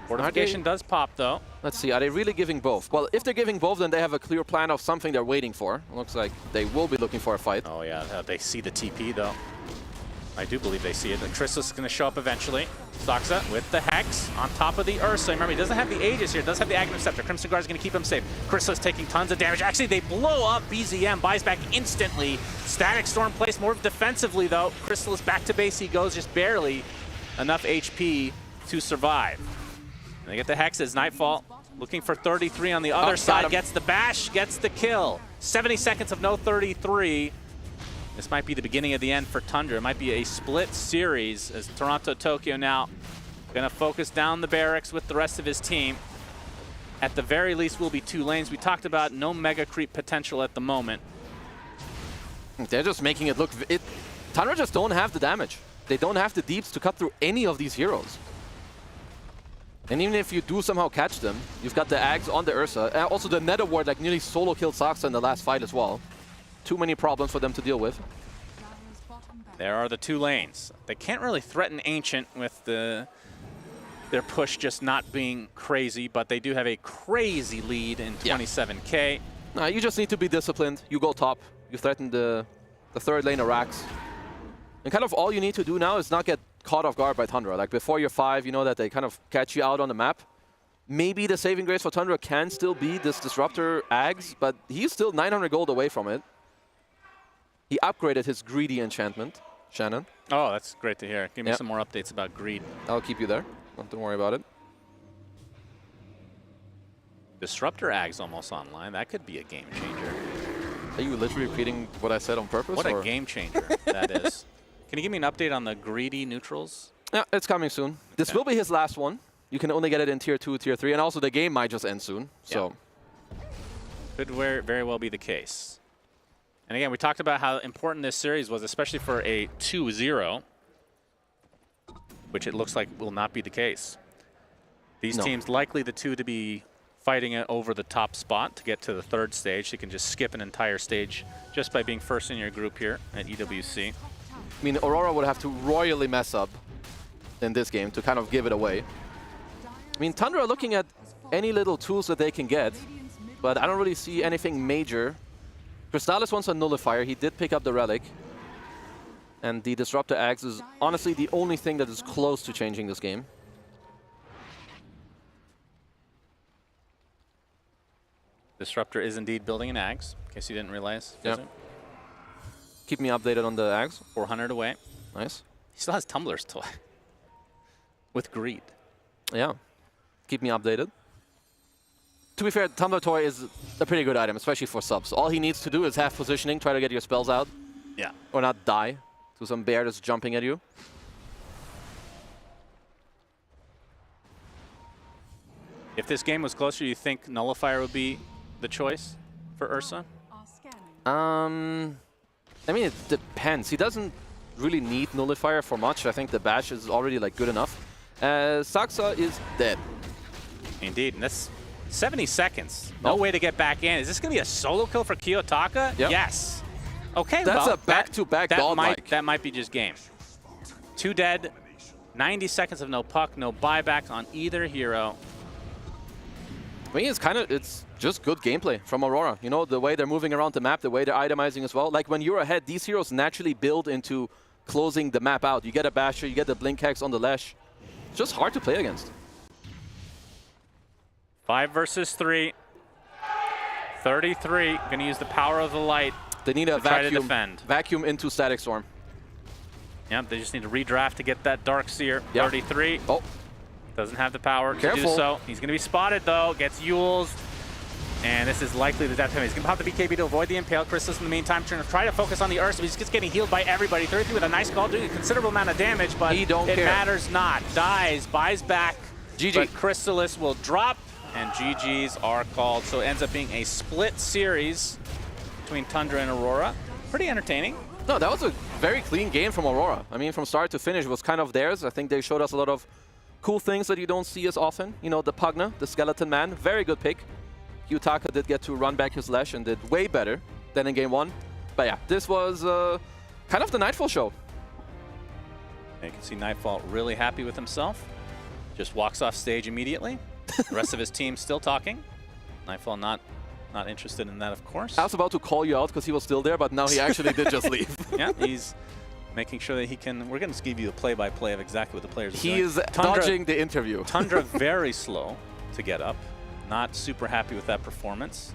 Fortification does pop, though. Let's see, are they really giving both? Well, if they're giving both, then they have a clear plan of something they're waiting for. Looks like they will be looking for a fight. Oh, yeah, they see the TP, though. I do believe they see it. The Chrysalis is going to show up eventually. Soxa with the Hex on top of the Ursa. Remember, he doesn't have the Aegis here. Does have the Aghanim Scepter. Crimson Guard is going to keep him safe. Chrysalis taking tons of damage. Actually, they blow up BZM. Buys back instantly. Static Storm placed more defensively, though. Chrysalis back to base he goes, just barely enough HP to survive. And they get the Hex as Nightfall. Looking for 33 on the other side. Gets the bash, gets the kill. 70 seconds of no 33. This might be the beginning of the end for Tundra. It might be a split series as Toronto Tokyo now going to focus down the barracks with the rest of his team. At the very least will be 2 lanes. We talked about no mega creep potential at the moment. They're just making it look... Tundra just don't have the damage. They don't have the deeps to cut through any of these heroes. And even if you do somehow catch them, you've got the Ags on the Ursa. Also the Nether Ward like nearly solo killed Soxa in the last fight as well. Too many problems for them to deal with. There are the 2 lanes. They can't really threaten Ancient with their push just not being crazy, but they do have a crazy lead in 27K. No, you just need to be disciplined. You go top. You threaten the 3rd lane of racks. And kind of all you need to do now is not get caught off guard by Tundra. Like before you're 5, you know that they kind of catch you out on the map. Maybe the saving grace for Tundra can still be this Disruptor Ags, but he's still 900 gold away from it. He upgraded his Greedy enchantment. Shannon? Oh, that's great to hear. Give me some more updates about Greed. I'll keep you there. Don't worry about it. Disruptor Ag's almost online. That could be a game changer. Are you literally repeating what I said on purpose? What a game changer that is. Can you give me an update on the Greedy neutrals? Yeah, it's coming soon. This will be his last one. You can only get it in Tier 2, Tier 3, and also the game might just end soon. So could very well be the case. And again, we talked about how important this series was, especially for a 2-0, which it looks like will not be the case. These teams likely the 2 to be fighting it over the top spot to get to the 3rd stage. You can just skip an entire stage just by being first in your group here at EWC. I mean, Aurora would have to royally mess up in this game to kind of give it away. I mean, Tundra are looking at any little tools that they can get, but I don't really see anything major. Crystallis wants a Nullifier. He did pick up the Relic. And the Disruptor Axe is honestly the only thing that is close to changing this game. Disruptor is indeed building an Axe, in case you didn't realize. Yeah. Keep me updated on the Axe. 400 away. Nice. He still has Tumblr's toy. With Greed. Yeah. Keep me updated. To be fair, Tumbler Toy is a pretty good item, especially for subs. All he needs to do is have positioning, try to get your spells out. Yeah. Or not die to some bear that's jumping at you. If this game was closer, you think Nullifier would be the choice for Ursa? I mean, it depends. He doesn't really need Nullifier for much. I think the bash is already like good enough. Soxa is dead. Indeed, and that's 70 seconds. No way to get back in. Is this going to be a solo kill for Kiyotaka? Yep. Yes. Okay, that's well, a back-to-back dog-like. That might be just game. 2 dead, 90 seconds of no puck, no buyback on either hero. I mean, it's just good gameplay from Aurora. You know, the way they're moving around the map, the way they're itemizing as well. Like when you're ahead, these heroes naturally build into closing the map out. You get a Basher, you get the Blink Hex on the Lash. It's just hard to play against. 5 versus 3. 33. Going to use the power of the light. They need a vacuum into Static Storm. Yep, they just need to redraft to get that Dark Seer. 33. Oh. Doesn't have the power to do so. He's going to be spotted, though. Gets Yules. And this is likely the death penalty. He's going to pop the BKB to avoid the Impale. Chrysalis in the meantime try to focus on the Ursa. He's just getting healed by everybody. 33 with a nice call, doing a considerable amount of damage, but it matters not. Dies, buys back. GG. But Chrysalis will drop, and GGs are called. So it ends up being a split series between Tundra and Aurora. Pretty entertaining. No, that was a very clean game from Aurora. I mean, from start to finish, it was kind of theirs. I think they showed us a lot of cool things that you don't see as often. You know, the Pugna, the Skeleton Man, very good pick. Yutaka did get to run back his Lash and did way better than in game 1. But yeah, this was kind of the Nightfall show. And you can see Nightfall really happy with himself. Just walks off stage immediately. The rest of his team still talking. Nightfall not interested in that, of course. I was about to call you out because he was still there, but now he actually did just leave. Yeah, he's making sure that he can... We're going to give you a play-by-play of exactly what the players are doing. He is dodging the interview. Tundra very slow to get up. Not super happy with that performance.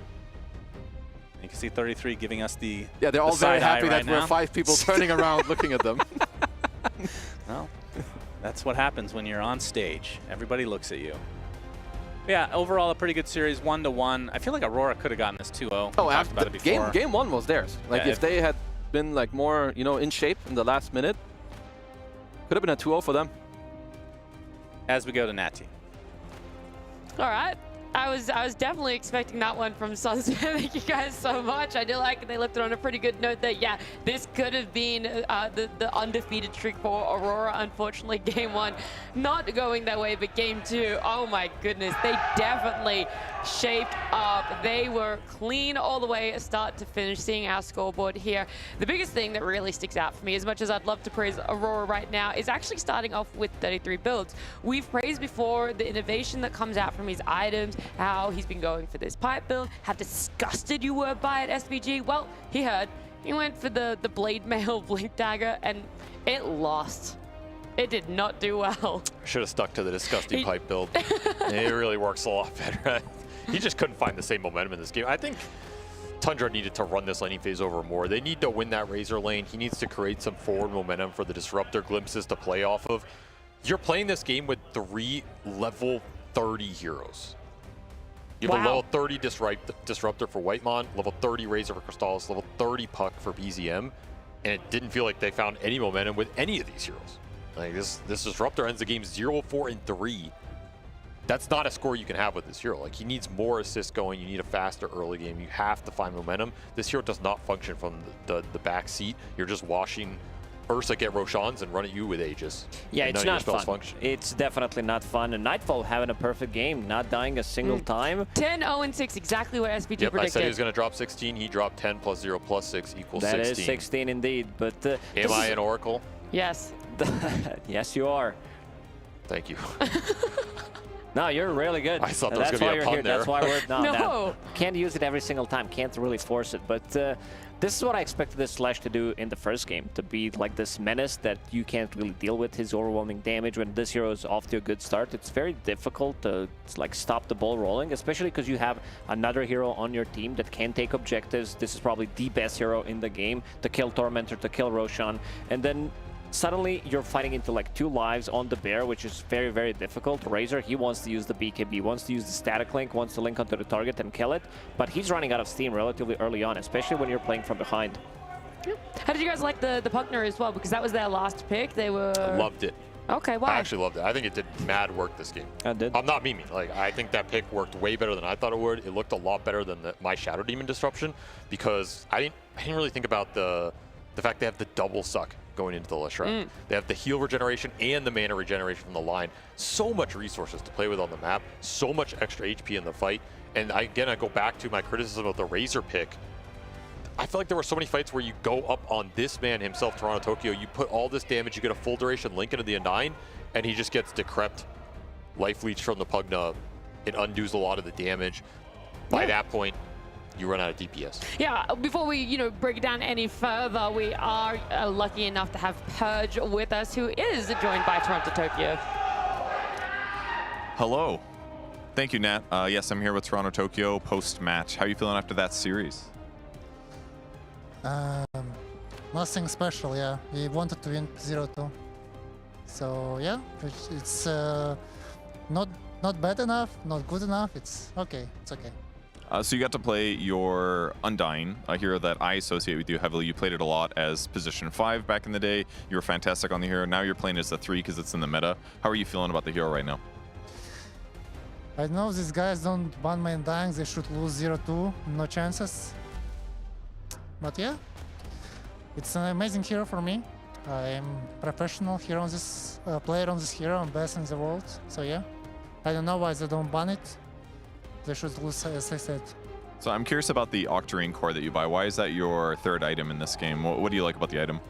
You can see 33 giving us the Yeah, they're all very happy that now. we're 5 people turning around looking at them. Well, that's what happens when you're on stage. Everybody looks at you. Yeah, overall a pretty good series, 1-1. I feel like Aurora could have gotten this 2-0. Oh, talked about it before. Game 1 was theirs. Like, Yeah, if they had been like more, you know, in shape in the last minute, could have been a 2-0 for them. As we go to Natty. All right. I was definitely expecting that one from Suns. Thank you guys so much. I do like they left it on a pretty good note that, yeah, this could have been the undefeated streak for Aurora. Unfortunately, game 1 not going their way, but game 2, oh my goodness, they definitely shaped up. They were clean all the way start to finish. Seeing our scoreboard here, the biggest thing that really sticks out for me, as much as I'd love to praise Aurora right now, is actually starting off with 33 builds. We've praised before the innovation that comes out from his items, how he's been going for this pipe build, how disgusted you were by it, SVG. Well, he heard. He went for the Blade Mail Blink Dagger, and it lost. It did not do well. Should have stuck to the disgusting pipe build. It really works a lot better. He just couldn't find the same momentum in this game. I think Tundra needed to run this laning phase over more. They need to win that Razor lane. He needs to create some forward momentum for the Disruptor glimpses to play off of. You're playing this game with 3 level 30 heroes. You have a level 30 Disruptor for Whitemon, level 30 Razor for Crystallis, level 30 Puck for BZM, and it didn't feel like they found any momentum with any of these heroes. Like this Disruptor ends the game 0-4-3. That's not a score you can have with this hero. Like, he needs more assists going. You need a faster early game. You have to find momentum. This hero does not function from the back seat. You're just watching Ursa get Roshans and run at you with Aegis. Yeah, it's not fun. It's definitely not fun. And Nightfall having a perfect game, not dying a single time. 10-0-6, exactly what SVG predicted. I said he was going to drop 16. He dropped 10 plus 0 plus 6 equals 16. That is 16 indeed. But am I an Oracle? Yes. Yes, you are. Thank you. No, you're really good. I thought there was going to be a pun there. That's why we're no. Can't use it every single time. Can't really force it. But this is what I expected this Slash to do in the first game, to be like this menace that you can't really deal with his overwhelming damage. When this hero is off to a good start, it's very difficult to like stop the ball rolling, especially because you have another hero on your team that can take objectives. This is probably the best hero in the game to kill Tormentor, to kill Roshan, and then suddenly you're fighting into like 2 lives on the bear, which is very, very difficult. Razor, he wants to use the BKB, wants to use the static link, wants to link onto the target and kill it, but he's running out of steam relatively early on, especially when you're playing from behind. How did you guys like the Puckner as well? Because that was their last pick. They were... I loved it. Okay, why? I actually loved it. I think it did mad work this game. I did. I'm not memeing. Like, I think that pick worked way better than I thought it would. It looked a lot better than my Shadow Demon disruption, because I didn't really think about the fact they have the double suck going into the Leshrac. They have the heal regeneration and the mana regeneration from the line. So much resources to play with on the map, so much extra HP in the fight. And I go back to my criticism of the Razor pick. I feel like there were so many fights where you go up on this man himself, Toronto Tokyo, you put all this damage, you get a full duration link into the Undying, and he just gets decrept life leech from the Pugna. It undoes a lot of the damage. By that point, you run out of DPS. Yeah, before we, break it down any further, we are lucky enough to have Purge with us, who is joined by Toronto Tokyo. Hello. Thank you, Nat. Yes, I'm here with Toronto Tokyo post-match. How are you feeling after that series? Nothing special, yeah. We wanted to win 0-2. So, yeah, it's not bad enough, not good enough. It's okay. It's okay. So you got to play your Undying, a hero that I associate with you heavily. You played it a lot as position 5 back in the day. You were fantastic on the hero. Now you're playing as the 3 because it's in the meta. How are you feeling about the hero right now? I know these guys don't ban my Undying, they should lose 0-2, no chances. But yeah, it's an amazing hero for me. I'm professional hero on this player on this hero, I'm best in the world. So yeah, I don't know why they don't ban it. They should lose, as I said. So I'm curious about the Octarine core that you buy. Why is that your 3rd item in this game? What do you like about the item?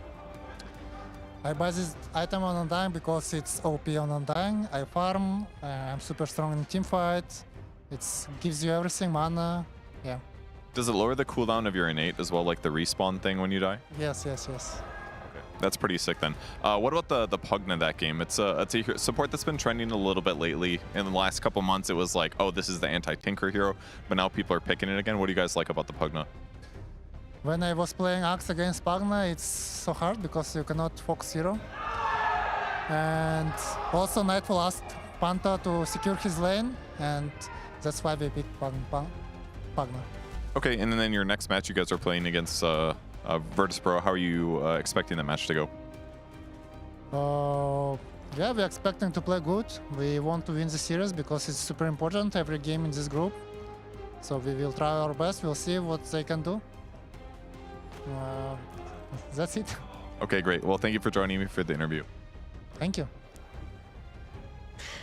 I buy this item on Undying because it's OP on Undying. I farm, I'm super strong in team fight. It gives you everything, mana, yeah. Does it lower the cooldown of your innate as well, like the respawn thing when you die? Yes, yes, yes. That's pretty sick then. What about the Pugna that game? It's a support that's been trending a little bit lately. In the last couple months, it was like, oh, this is the anti-Tinker hero, but now people are picking it again. What do you guys like about the Pugna? When I was playing Axe against Pugna, it's so hard because you cannot focus hero. And also Nightfall asked Panta to secure his lane, and that's why we picked Pugna. Okay, and then your next match, you guys are playing against Virtus.pro. How are you expecting that match to go? Yeah, we're expecting to play good. We want to win the series because it's super important, every game in this group. So we will try our best. We'll see what they can do. That's it. Okay, great. Well, thank you for joining me for the interview. Thank you.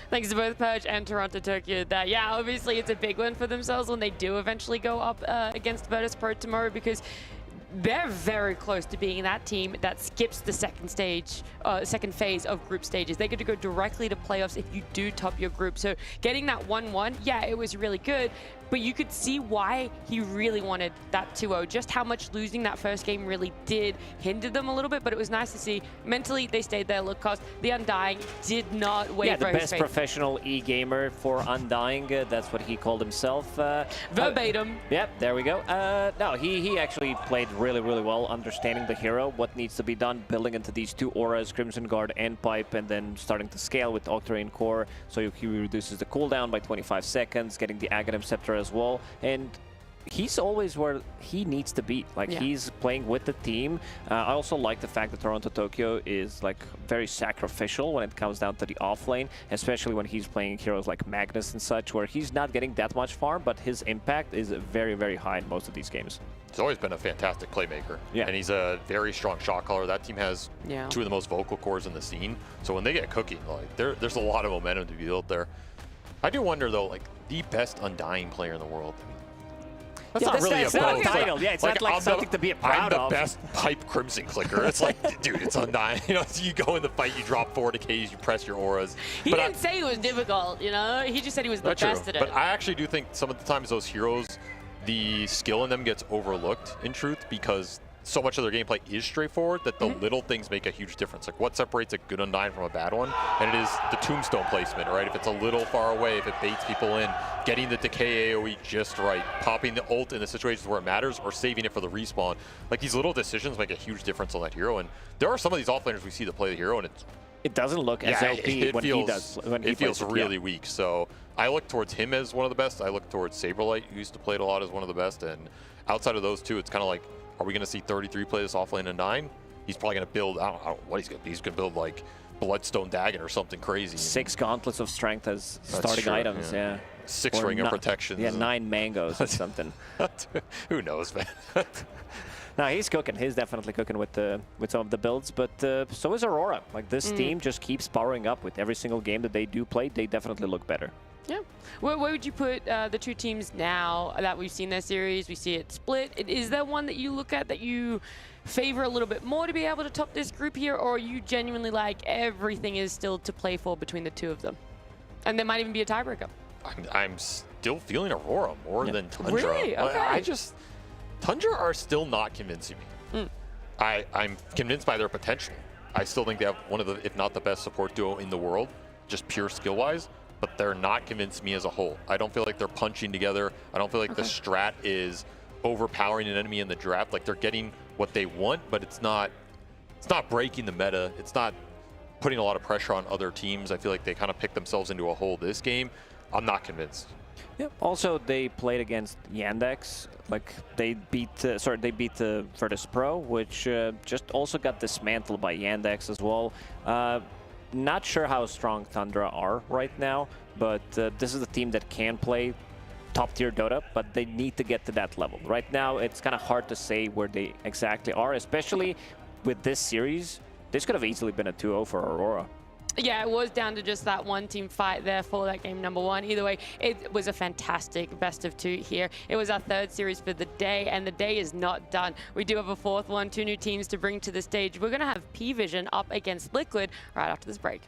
Thanks to both Purge and Toronto Tokyo. That, yeah, obviously it's a big win for themselves when they do eventually go up against Virtus.pro tomorrow, because they're very close to being that team that skips the second phase of group stages. They get to go directly to playoffs if you do top your group. So getting that 1-1, yeah, it was really good, but you could see why he really wanted that 2-0. Just how much losing that first game really did hinder them a little bit, but it was nice to see. Mentally, they stayed there. Look, cost the Undying did not waver. Yeah, the best professional e-gamer for Undying. That's what he called himself. Verbatim. Yep, there we go. No, he actually played really, really well, understanding the hero, what needs to be done, building into these 2 auras, Crimson Guard and Pipe, and then starting to scale with Octarine Core, so he reduces the cooldown by 25 seconds, getting the Aghanim Scepter as well, and he's always where he needs to be. Like, he's playing with the team. I also like the fact that Toronto Tokyo is like very sacrificial when it comes down to the off lane, especially when he's playing heroes like Magnus and such, where he's not getting that much farm, but his impact is very, very high in most of these games. He's always been a fantastic playmaker. Yeah. And he's a very strong shot caller. That team has 2 of the most vocal cores in the scene. So when they get cooking, like there's a lot of momentum to be built there. I do wonder though, like the best Undying player in the world. That's not really a boast. Title. Yeah, it's not like something to be proud of. I'm the best Pipe Crimson clicker. It's like, dude, it's Undying. You know, so you go in the fight, you drop 4 decays, you press your auras. He didn't say it was difficult, you know? He just said he was the best at it. But I actually do think some of the times those heroes, the skill in them gets overlooked in truth, because so much of their gameplay is straightforward that the little things make a huge difference. Like, what separates a good Undying from a bad one? And it is the tombstone placement, right? If it's a little far away, if it baits people in, getting the decay AoE just right, popping the ult in the situations where it matters, or saving it for the respawn. Like, these little decisions make a huge difference on that hero. And there are some of these offlaners we see that play the hero, and it doesn't look as OP when he does. It feels really weak. So I look towards him as one of the best. I look towards Saberlight, who used to play it a lot, as one of the best. And outside of those two, it's kind of like, are we going to see 33 play this offlane Undying? He's probably going to build, I don't know what he's going to do. He's going to build like Bloodstone Dagon or something crazy. 6 gauntlets of strength as starting items, yeah. 6 ring of protections. Yeah, 9 mangoes or something. Who knows, man? No, he's cooking. He's definitely cooking with some of the builds, but so is Aurora. Like, this team just keeps powering up with every single game that they do play. They definitely look better. Yeah. Where would you put the 2 teams now that we've seen their series? We see it split. Is there one that you look at that you favor a little bit more to be able to top this group here, or are you genuinely like everything is still to play for between the 2 of them? And there might even be a tiebreaker. I'm still feeling Aurora more than Tundra. Really? Okay. Tundra are still not convincing me. I'm convinced by their potential. I still think they have one of the, if not the best support duo in the world, just pure skill-wise, but they're not convincing me as a whole. I don't feel like they're punching together. I don't feel like the strat is overpowering an enemy in the draft. Like, they're getting what they want, but it's not breaking the meta. It's not putting a lot of pressure on other teams. I feel like they kind of picked themselves into a hole this game. I'm not convinced. Yeah. Also, they played against Yandex. Like they beat Virtus.pro, which just also got dismantled by Yandex as well. Not sure how strong Thundra are right now, but this is a team that can play top-tier Dota, but they need to get to that level. Right now, it's kind of hard to say where they exactly are, especially with this series. This could have easily been a 2-0 for Aurora. Yeah, it was down to just that one team fight there for that game number 1. Either way, it was a fantastic best of 2 here. It was our 3rd series for the day, and the day is not done. We do have a 4th one, 2 new teams to bring to the stage. We're going to have P-Vision up against Liquid right after this break.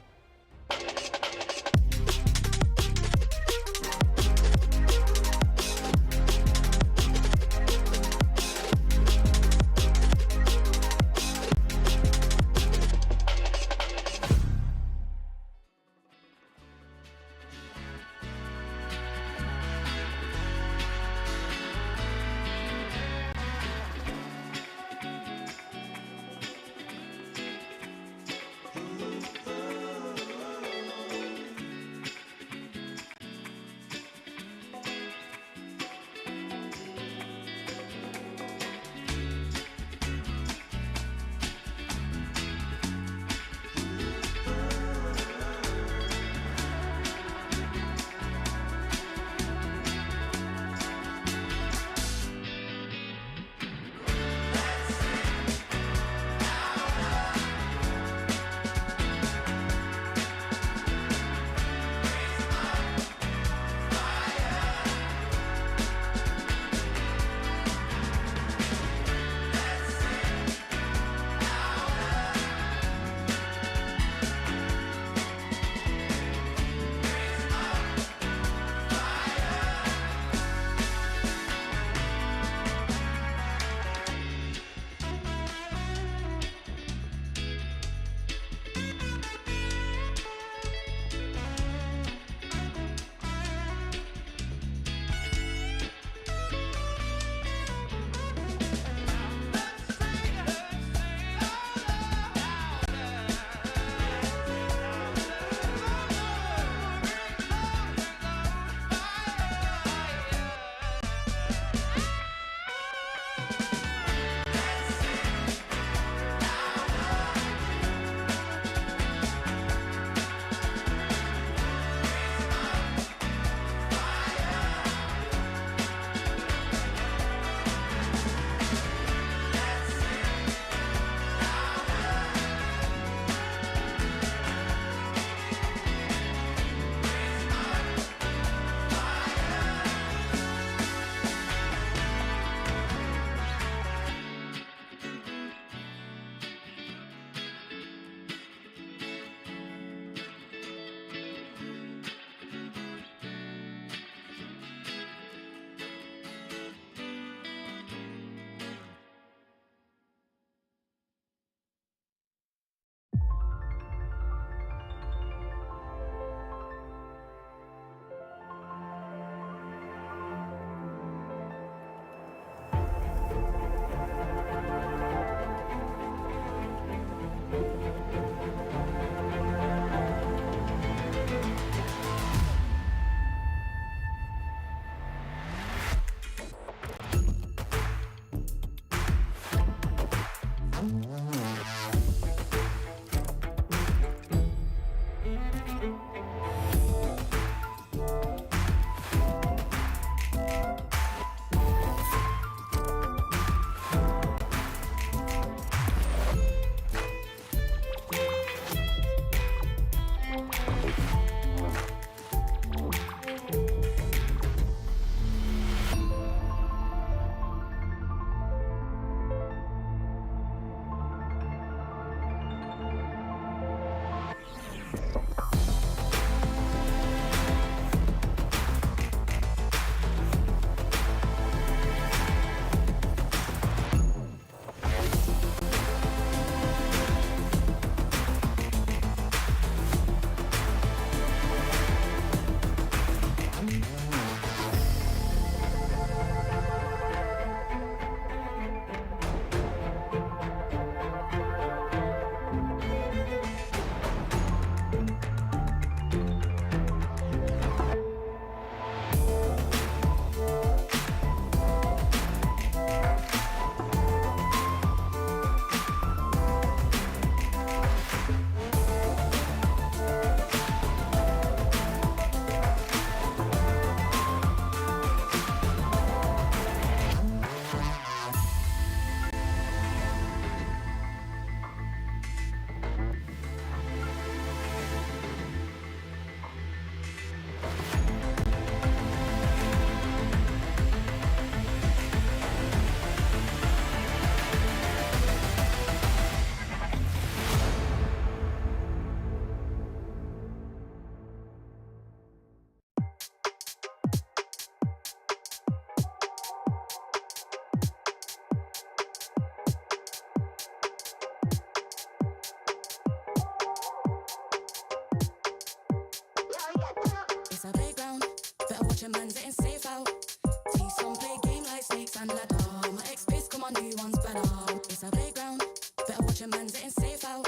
and ladder. My ex-piss, come on, new one's better. It's a playground, better watch your man getting safe out.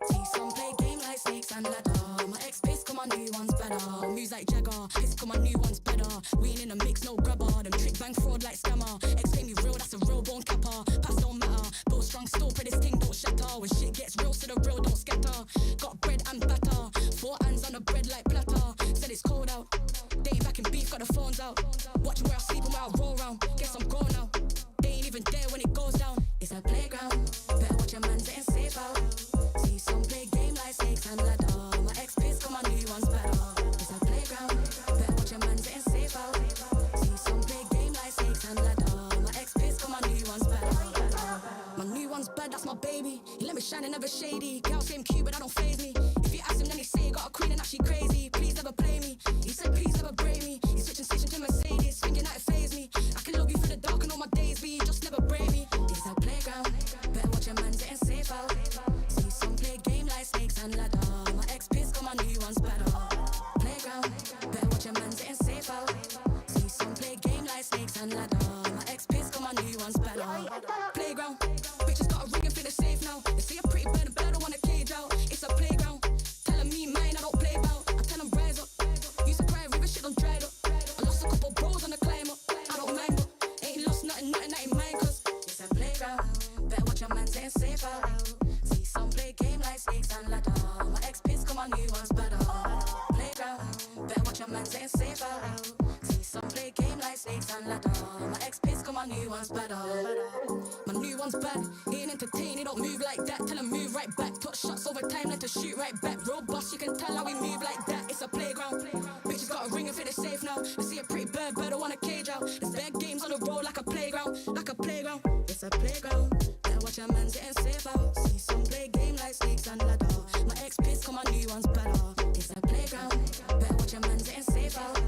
See some play game like snakes and ladder. My ex-piss, come on, new one's better. Moves like Jagger, piss, come on, new one's better. We ain't in a mix, no grabber. Them trick bang fraud like scammer. Ex-pay me real, that's a real bone capper. Pass don't matter, build strong, still pray this thing don't shatter. When shit gets real, so the real don't scatter. Got bread and batter, 4 hands on the bread like platter. Said it's cold out, they ain't back in beef, got the phones out. Watching where I sleep and where I roll round. Guess I'm gone now, they ain't even there when it goes down. It's a playground, better watch your man getting safe out. See some play game like snakes and ladder. My ex-piss, come on, new one's better. It's a playground, better watch your man getting safe out. See some play game like snakes and ladder. My ex-piss, come on, new one's better. My new one's bad, that's my baby. He let me shine and never shady. Girl same cute, but that don't faze me. If you ask him, then he say he got a queen and that she crazy. Please never play me. He said please never break me. He's switching station to Mercedes, thinking that it faze me. I can love you for the dark and all my days, but you just never break me. It's a playground, better watch your man getting safe out. See some play game like snakes and ladder. My ex-piss, come on, new one's better. Playground, better watch your man getting safe out. See some play game like snakes and ladder. My ex-piss, come on, new one's better. Playground, bitches got a ring and feel the safe now. They say a pretty bird, but I don't want a cage out. It's a playground, telling me mine, I don't play about. I tell them rise up, used to cry, river shit done dried up. I lost a couple bros on the climb up, I don't mind but ain't lost nothing that ain't mine. Cause it's a playground, better watch your man getting safe out. See some play game like snakes and ladder. My ex-piss, come on, new one's better. Playground, better watch your man getting safe out. See some play game like snakes and ladder. My ex-piss, come on, new one's better. My new one's bad, he ain't entertained, he don't move like that. Tell him move right back, touch shots over time, let her shoot right back. Real boss, you can tell how we move like that. It's a playground, bitches got a ring and feel the safe now. They see a pretty bird, but I want a cage out. There's bad games on the road like a playground, like a playground. It's a playground, better watch your man getting safe out. See some play game like snakes and ladder. My ex-piss, come on, new one's better. It's a playground, better watch your man getting safe out.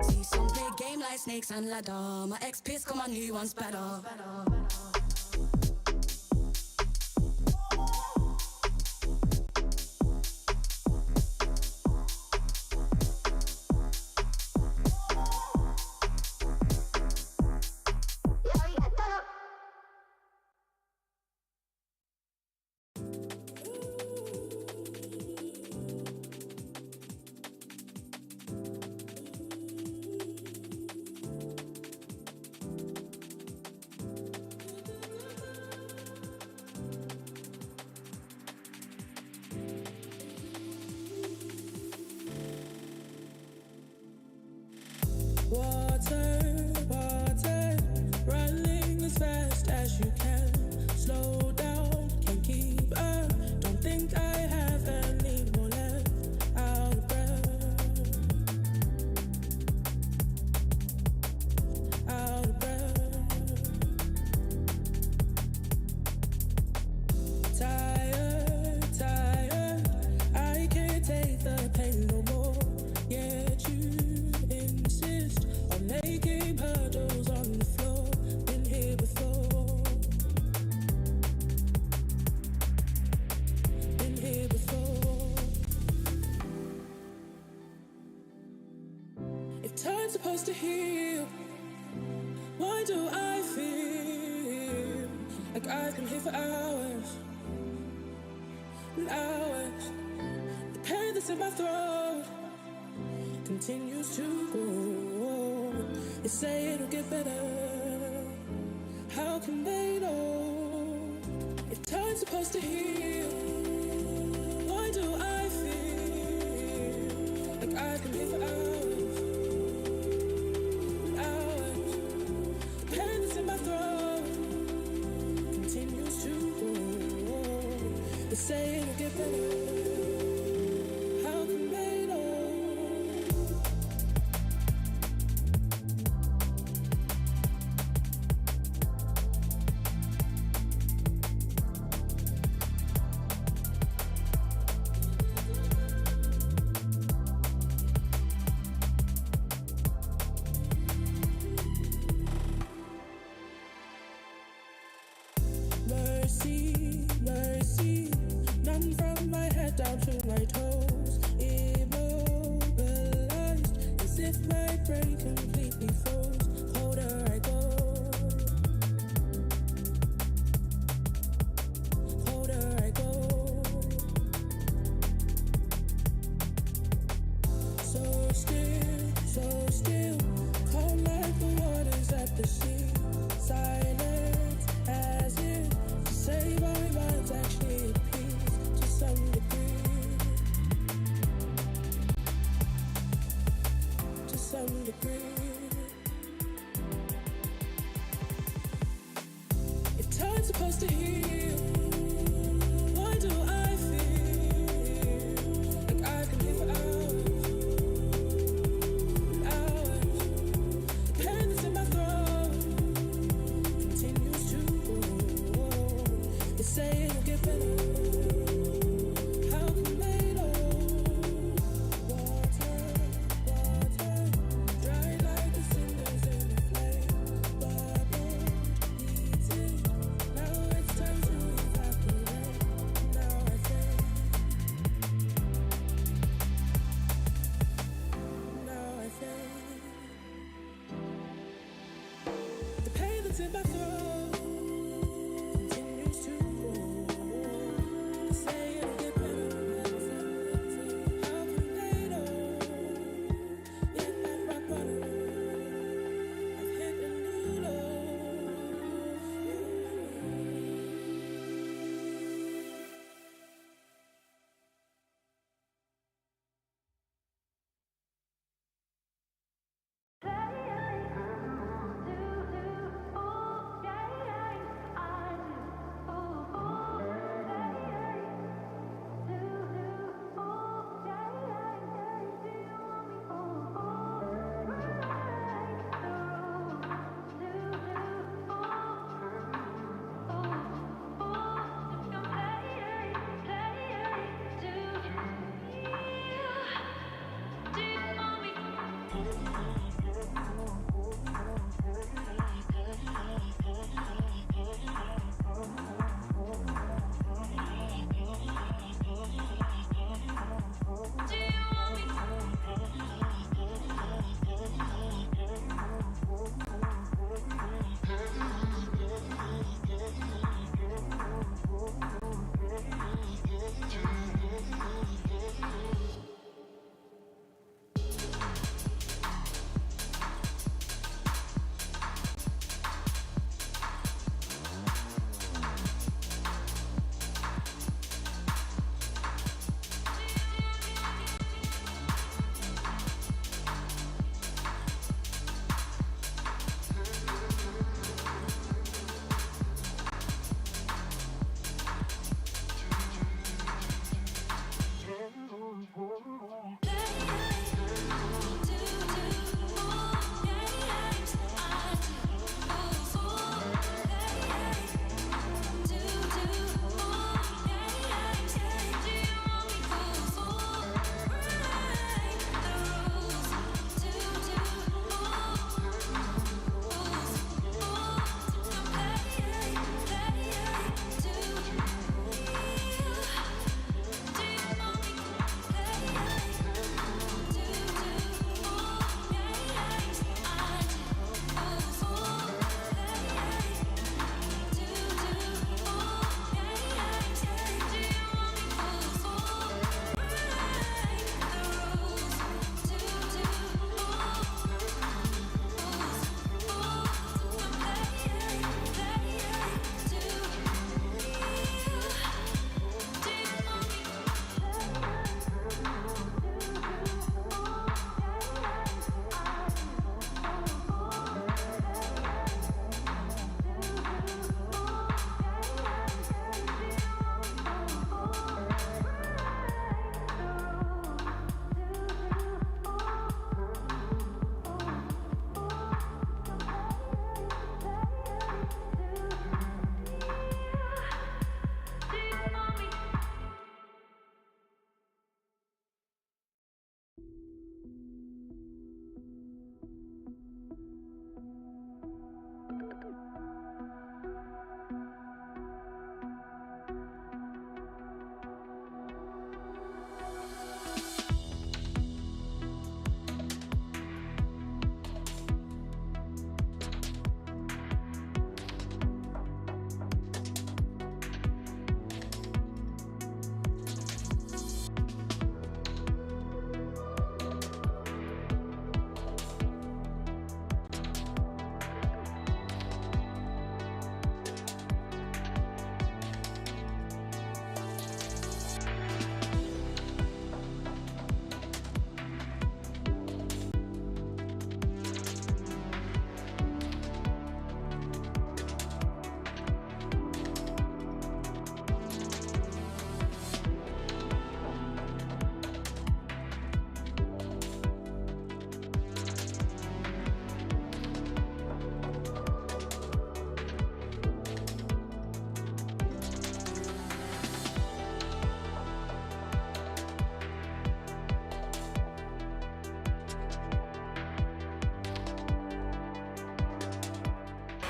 See some play game like snakes and ladder. My ex-piss, come on, new one's better. Water, water, running as fast as you can. Slow down, can't keep up. Don't think I have any more left. Out of breath, out of breath. Tired, tired, I can't take the pain no more. Yet you insist on making puddles on the floor. Been here before. Been here before. If time's supposed to heal, why do I feel like I've been here for hours and hours? The pain that's in my throat continues to grow. They say it'll get better. How can they know? If time's supposed to heal, why do I feel like I've been here for hours and hours? The pain that's in my throat continues to grow. They say it'll get better. How can they know? Mercy, mercy, none from my head down to my toes. Immobilized, as if my brain completely froze. Colder I go, supposed to heal? Why do I feel like I've been here for hours and hours? The pain that's in my throat continues to grow. They say it'll get better. How can they know? Water, dry like the cinders in the flame. Bubble, heating. Now it's time to evaporate. Now I think. The pain that's in my throat continues to grow. They say it'll get better. How can they know? Hit that rock bottom. I've hit a new low.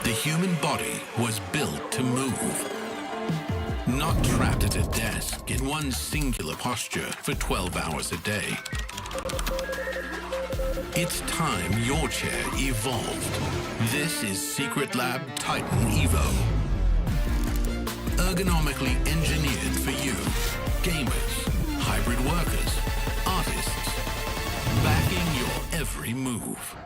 The human body was built to move. Not trapped at a desk in one singular posture for 12 hours a day. It's time your chair evolved. This is Secret Lab Titan Evo. Ergonomically engineered for you. Gamers, hybrid workers, artists. Backing your every move.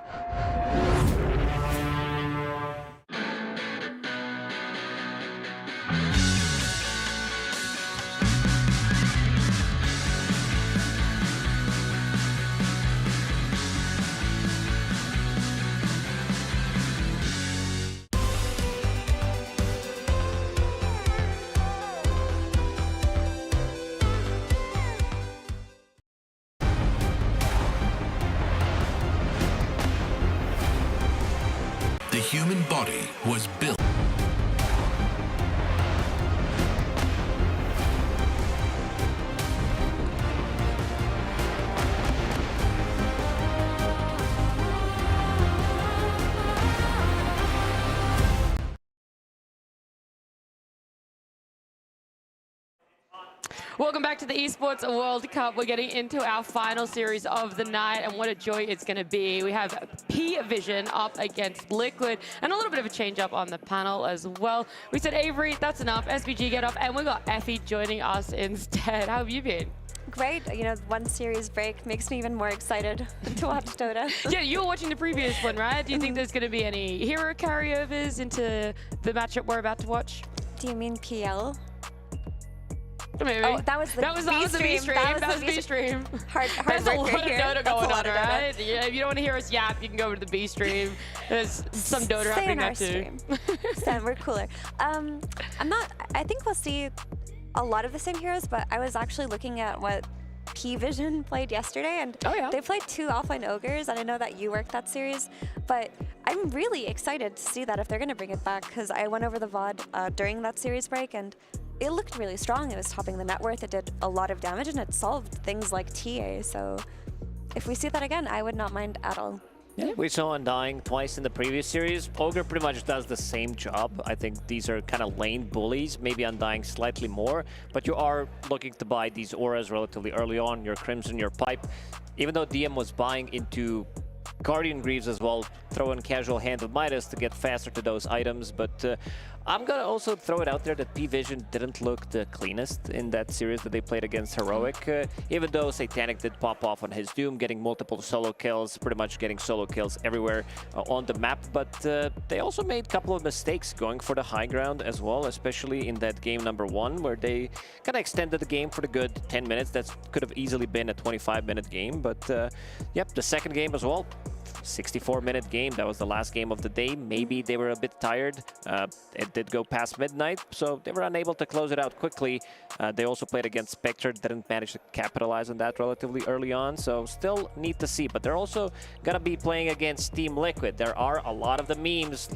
The human body was built. Welcome back to the Esports World Cup. We're getting into our final series of the night, and what a joy it's going to be. We have P-Vision up against Liquid, and a little bit of a change up on the panel as well. We said, Avery, that's enough. SVG, get up, and we got Effie joining us instead. How have you been? Great. You know, one series break makes me even more excited to watch Dota. Yeah, you were watching the previous one, right? Do you think there's going to be any hero carryovers into the matchup we're about to watch? Do you mean PL? Maybe. Oh, that was the B-stream. That was the B-stream. There's a lot of Dota going on, right? Yeah, if you don't want to hear us yap, you can go over to the B-stream. There's some Dota happening there too. Sam, we're cooler. I think we'll see a lot of the same heroes, but I was actually looking at what P-Vision played yesterday, and they played 2 offline ogres, and I know that you worked that series, but I'm really excited to see that if they're going to bring it back, because I went over the VOD during that series break, and it looked really strong. It was topping the net worth. It did a lot of damage, and it solved things like TA. So if we see that again, I would not mind at all. Yeah, we saw Undying twice in the previous series. Ogre pretty much does the same job. I think these are kind of lane bullies, maybe Undying slightly more, but you are looking to buy these auras relatively early on, your Crimson, your Pipe. Even though DM was buying into Guardian Greaves as well, throw in Casual Hand of Midas to get faster to those items, but I'm gonna also throw it out there that P-Vision didn't look the cleanest in that series that they played against Heroic, even though Satanic did pop off on his Doom, getting multiple solo kills, pretty much getting solo kills everywhere on the map, but they also made a couple of mistakes going for the high ground as well, especially in that game number 1, where they kind of extended the game for the good 10 minutes. That could have easily been a 25-minute game, but yep, the second game as well. 64-minute game. That was the last game of the day. Maybe they were a bit tired. It did go past midnight, so they were unable to close it out quickly. They also played against Spectre, didn't manage to capitalize on that relatively early on, so still need to see. But they're also going to be playing against Team Liquid. There are a lot of the memes.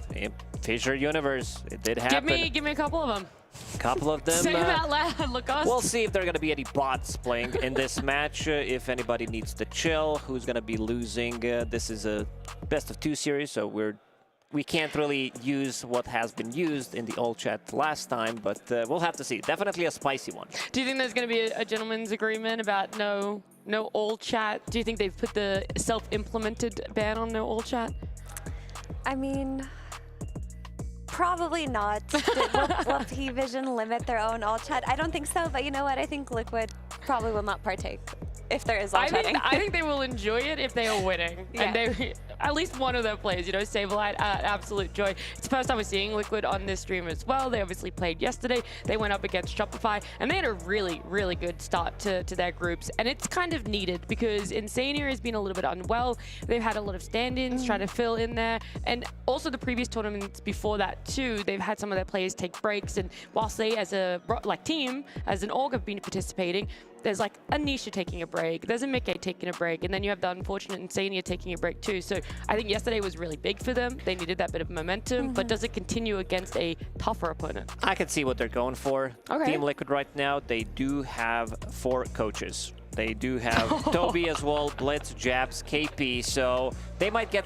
Fissure Universe, it did happen. Give me a couple of them. A couple of them. Say them out loud, Lucas. We'll see if there are going to be any bots playing in this match. If anybody needs to chill, who's going to be losing. This is a best of 2 series, so we can't really use what has been used in the all chat last time, but we'll have to see. Definitely a spicy one. Do you think there's going to be a gentleman's agreement about no all chat? Do you think they've put the self-implemented ban on no all chat? I mean, probably not. Will P-Vision limit their own all chat? I don't think so, but you know what? I think Liquid probably will not partake if there is all chatting. I think they will enjoy it if they are winning. Yeah. And they, at least one of their players, you know, Saberlight, absolute joy. It's the first time we're seeing Liquid on this stream as well. They obviously played yesterday. They went up against Shopify, and they had a really, really good start to their groups. And it's kind of needed because Insania has been a little bit unwell. They've had a lot of stand-ins trying to fill in there. And also the previous tournaments before that too, they've had some of their players take breaks. And whilst they as a team, as an org, have been participating, there's like a Nisha taking a break, there's a Mickey taking a break, and then you have the unfortunate Insania taking a break too. So I think yesterday was really big for them. They needed that bit of momentum, but does it continue against a tougher opponent? I can see what they're going for. Okay. Team Liquid right now, they do have 4 coaches. They do have Toby as well, Blitz, Jabs, KP, so they might get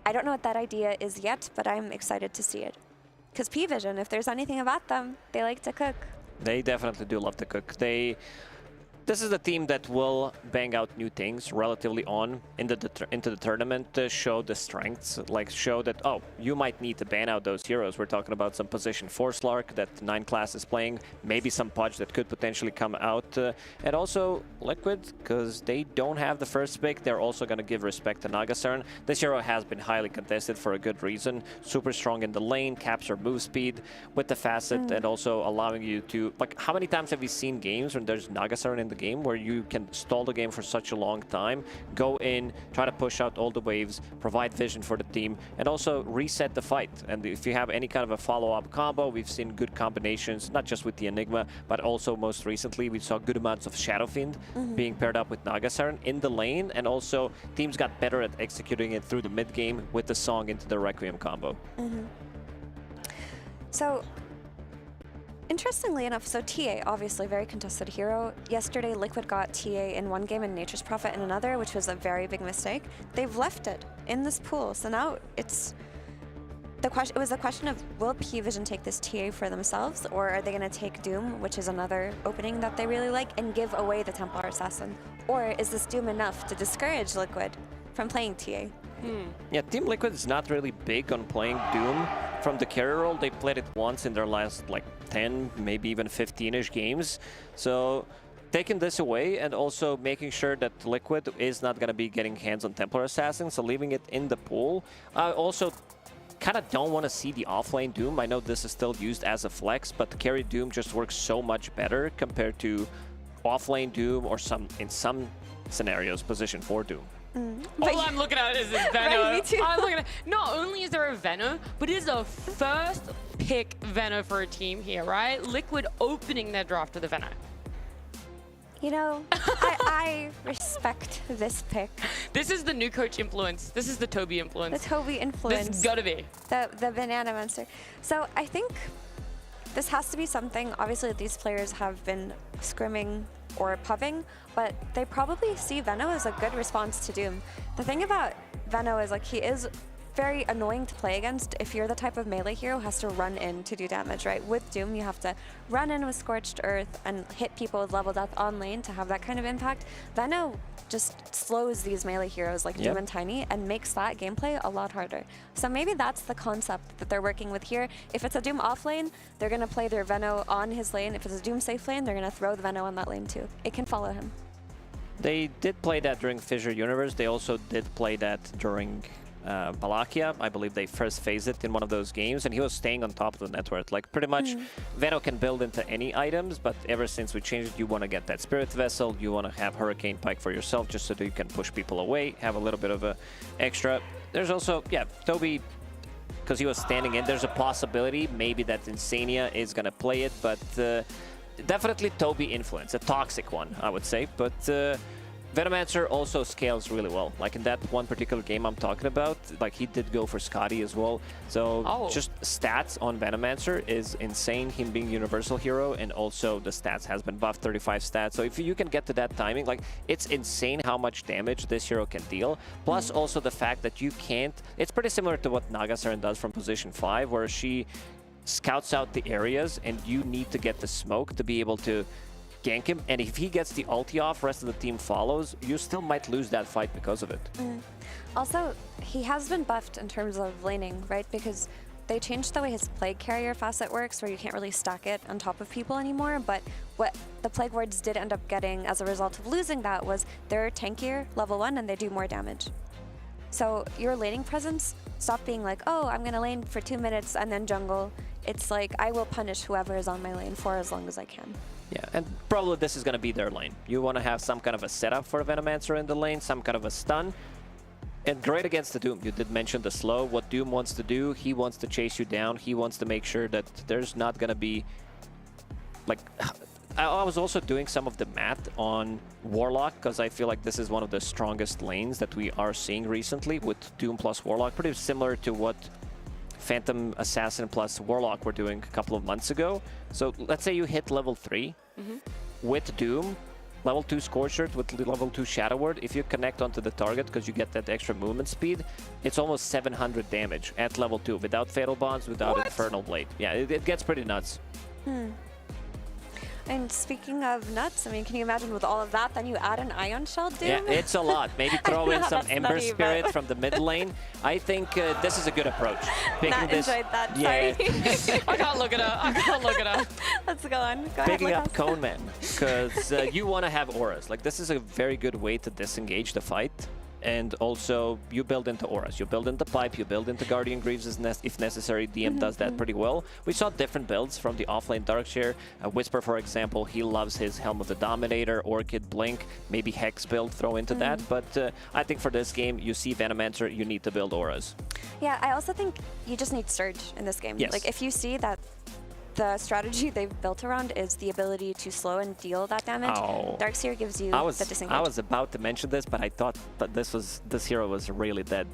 I don't know what that idea is yet, but I'm excited to see it. Because P-Vision, if there's anything about them, they like to cook. They definitely do love to cook. This is a team that will bang out new things relatively into the tournament to show the strengths, like show that, oh, you might need to ban out those heroes. We're talking about some position 4 Slark that 9 class is playing, maybe some Pudge that could potentially come out, and also Liquid, because they don't have the first pick. They're also going to give respect to Nagasern. This hero has been highly contested for a good reason. Super strong in the lane, capture move speed with the facet, and also allowing you to, like, how many times have we seen games when there's Nagasern in the game where you can stall the game for such a long time, go in, try to push out all the waves, provide vision for the team, and also reset the fight. And if you have any kind of a follow-up combo, we've seen good combinations, not just with the Enigma, but also most recently we saw good amounts of Shadowfiend being paired up with Nagasern in the lane, and also teams got better at executing it through the mid game with the Song into the Requiem combo. So, interestingly enough, so TA, obviously very contested hero. Yesterday, Liquid got TA in one game and Nature's Prophet in another, which was a very big mistake. They've left it in this pool, so now it's the question. It was a question of, will P-Vision take this TA for themselves, or are they going to take Doom, which is another opening that they really like, and give away the Templar Assassin? Or is this Doom enough to discourage Liquid from playing TA? Yeah, Team Liquid is not really big on playing Doom from the carry role. They played it once in their last like 10, maybe even 15-ish games. So taking this away and also making sure that Liquid is not going to be getting hands on Templar Assassin, so leaving it in the pool. I also kind of don't want to see the offlane Doom. I know this is still used as a flex, but the carry Doom just works so much better compared to offlane Doom or in some scenarios, position 4 Doom. All I'm looking at is this Veno. Right, me too. I'm looking at, not only is there a Veno, but it is a first pick Veno for a team here, right? Liquid opening their draft to the Veno. You know, I respect this pick. This is the new coach influence. This is the Toby influence. The Toby influence. This has got to be. The banana monster. So I think this has to be something, obviously these players have been scrimming or pubbing, but they probably see Veno as a good response to Doom. The thing about Veno is, like, he is very annoying to play against if you're the type of melee hero who has to run in to do damage, right? With Doom, you have to run in with Scorched Earth and hit people with level death on lane to have that kind of impact. Veno just slows these melee heroes like Doom and Tiny and makes that gameplay a lot harder. So maybe that's the concept that they're working with here. If it's a Doom off lane, they're going to play their Veno on his lane. If it's a Doom safe lane, they're going to throw the Veno on that lane too. It can follow him. They did play that during Fissure Universe. They also did play that during Valakia. I believe they first phased it in one of those games, and he was staying on top of the network. Like, pretty much, Veno can build into any items, but ever since we changed it, you want to get that Spirit Vessel, you want to have Hurricane Pike for yourself, just so that you can push people away, have a little bit of a extra. There's also, yeah, Toby, because he was standing in, there's a possibility maybe that Insania is going to play it, but definitely Toby influence, a toxic one, I would say, but Venomancer also scales really well. Like in that one particular game I'm talking about, like he did go for Scotty as well. So just stats on Venomancer is insane, him being universal hero, and also the stats has been buffed, 35 stats. So if you can get to that timing, like it's insane how much damage this hero can deal. Plus also the fact that you can't, it's pretty similar to what Nagasern does from position 5, where she scouts out the areas and you need to get the smoke to be able to gank him, and if he gets the ulti off, rest of the team follows, you still might lose that fight because of it. Also, he has been buffed in terms of laning, right? Because they changed the way his Plague Carrier facet works, where you can't really stack it on top of people anymore, but what the Plague Wards did end up getting as a result of losing that was they're tankier, level 1, and they do more damage. So your laning presence, stop being like, oh, I'm gonna lane for 2 minutes and then jungle. It's like, I will punish whoever is on my lane for as long as I can. Yeah, and probably this is going to be their lane. You want to have some kind of a setup for a Venomancer in the lane, some kind of a stun. And great against the Doom. You did mention the slow. What Doom wants to do, he wants to chase you down. He wants to make sure that there's not going to be... Like, I was also doing some of the math on Warlock, because I feel like this is one of the strongest lanes that we are seeing recently with Doom plus Warlock. Pretty similar to what Phantom Assassin plus Warlock were doing a couple of months ago. So let's say you hit level 3 with Doom, level 2 Scorcher with level 2 Shadow Word, if you connect onto the target because you get that extra movement speed, it's almost 700 damage at level 2 without Fatal Bonds, without Infernal Blade. Yeah, it gets pretty nuts. And speaking of nuts, I mean, can you imagine with all of that, then you add an Ion Shell Doom? Yeah, it's a lot. Maybe throw in some That's Ember nutty, Spirit but- from the mid lane. I think this is a good approach. Not enjoyed that, sorry. I can't look it up. I can't look it up. Let's go on. Go ahead, Picking up Lucas. Cone Man, because you want to have auras. Like, this is a very good way to disengage the fight. And also, you build into auras. You build into Pipe, you build into Guardian Greaves if necessary. DM does that pretty well. We saw different builds from the offlane Darkshire. Whisper, for example, he loves his Helm of the Dominator, Orchid, Blink, maybe Hex build, throw into that. But I think for this game, you see Venomancer, you need to build auras. Yeah, I also think you just need Surge in this game. Yes. Like, if you see that the strategy they've built around is the ability to slow and deal that damage, Oh. Darkseer gives you the disengage. I was about to mention this, but I thought that this hero was really dead.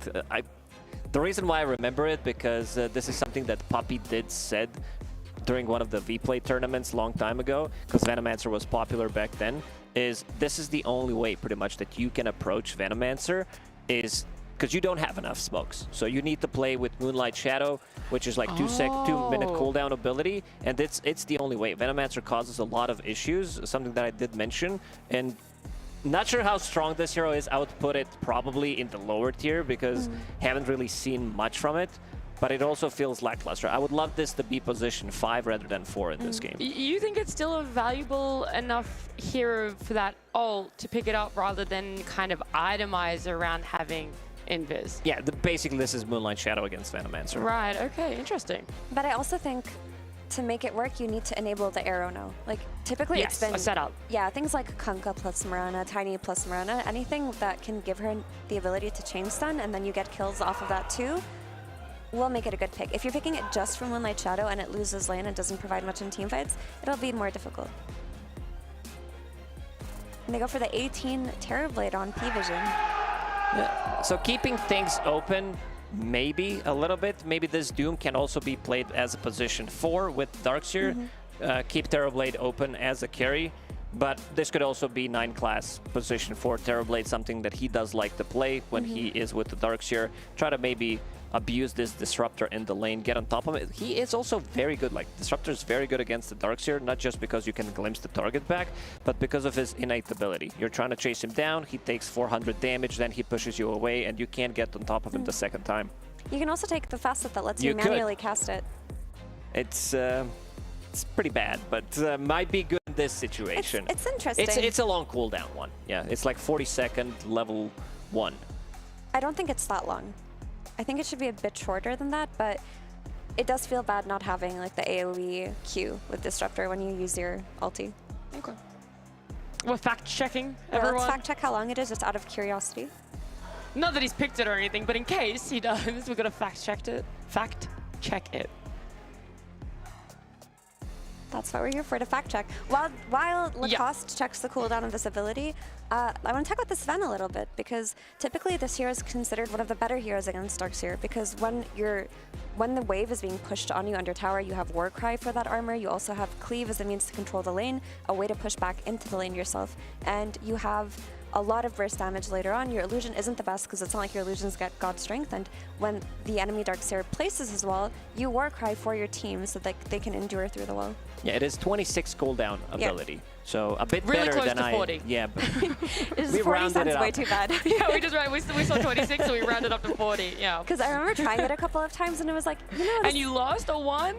The reason why I remember it, because this is something that Puppy did said during one of the V-Play tournaments long time ago, because Venomancer was popular back then, is this is the only way pretty much that you can approach Venomancer is because you don't have enough smokes. So you need to play with Moonlight Shadow, which is like 2-minute cooldown ability, and it's the only way. Venomancer causes a lot of issues, something that I did mention, and not sure how strong this hero is. I would put it probably in the lower tier because haven't really seen much from it, but it also feels lackluster. I would love this to be position 5 rather than 4 in this game. You think it's still a valuable enough hero for that ult to pick it up rather than kind of itemize around having Invis? Yeah, basically this is Moonlight Shadow against Venomancer. Right, okay, interesting. But I also think to make it work, you need to enable the arrow now. Like, typically Yes, it's been a setup. Yeah, things like Kunkka plus Mirana, Tiny plus Mirana, anything that can give her the ability to chain stun and then you get kills off of that too, will make it a good pick. If you're picking it just from Moonlight Shadow and it loses lane and doesn't provide much in teamfights, it'll be more difficult. And they go for the 18 Terrorblade on P-Vision. Yeah. So keeping things open, maybe a little bit. Maybe this Doom can also be played as a position 4 with Darkseer. Keep Terrorblade open as a carry. But this could also be 9 class position 4 Terrorblade, something that he does like to play when he is with the Darkseer. Try to maybe abuse this Disruptor in the lane, get on top of it. He is also very good, like Disruptor is very good against the Darkseer, not just because you can glimpse the target back, but because of his innate ability. You're trying to chase him down, he takes 400 damage, then he pushes you away, and you can't get on top of him the second time. You can also take the facet that lets you You could. manually cast it. It's pretty bad, but might be good in this situation. It's interesting. It's a long cooldown one. Yeah, it's like 40-second level 1. I don't think it's that long. I think it should be a bit shorter than that, but it does feel bad not having like the AoE Q with Disruptor when you use your ulti. Okay. We're fact-checking, Yeah, everyone. let's fact-check how long it is, just out of curiosity. Not that he's picked it or anything, but in case he does, we're gonna fact-check it. Fact-check it. That's what we're here for, to fact-check. While Lacoste checks the cooldown of this ability, I want to talk about this Sven a little bit, because typically this hero is considered one of the better heroes against Darkseer, because when the wave is being pushed on you under tower, you have Warcry for that armor, you also have Cleave as a means to control the lane, a way to push back into the lane yourself, and you have a lot of burst damage later on. Your illusion isn't the best because it's not like your illusions get God Strength, and when the enemy Darkseer places his wall, you Warcry for your team so that they can endure through the wall. Yeah, it is 26 cooldown ability, so a bit Really better close than to 40. Yeah, but It's we 40 rounded sounds it up. way too bad. Yeah, we saw 26, so we rounded up to 40. Yeah. Because I remember trying it a couple of times and it was like, you know, And you lost or won?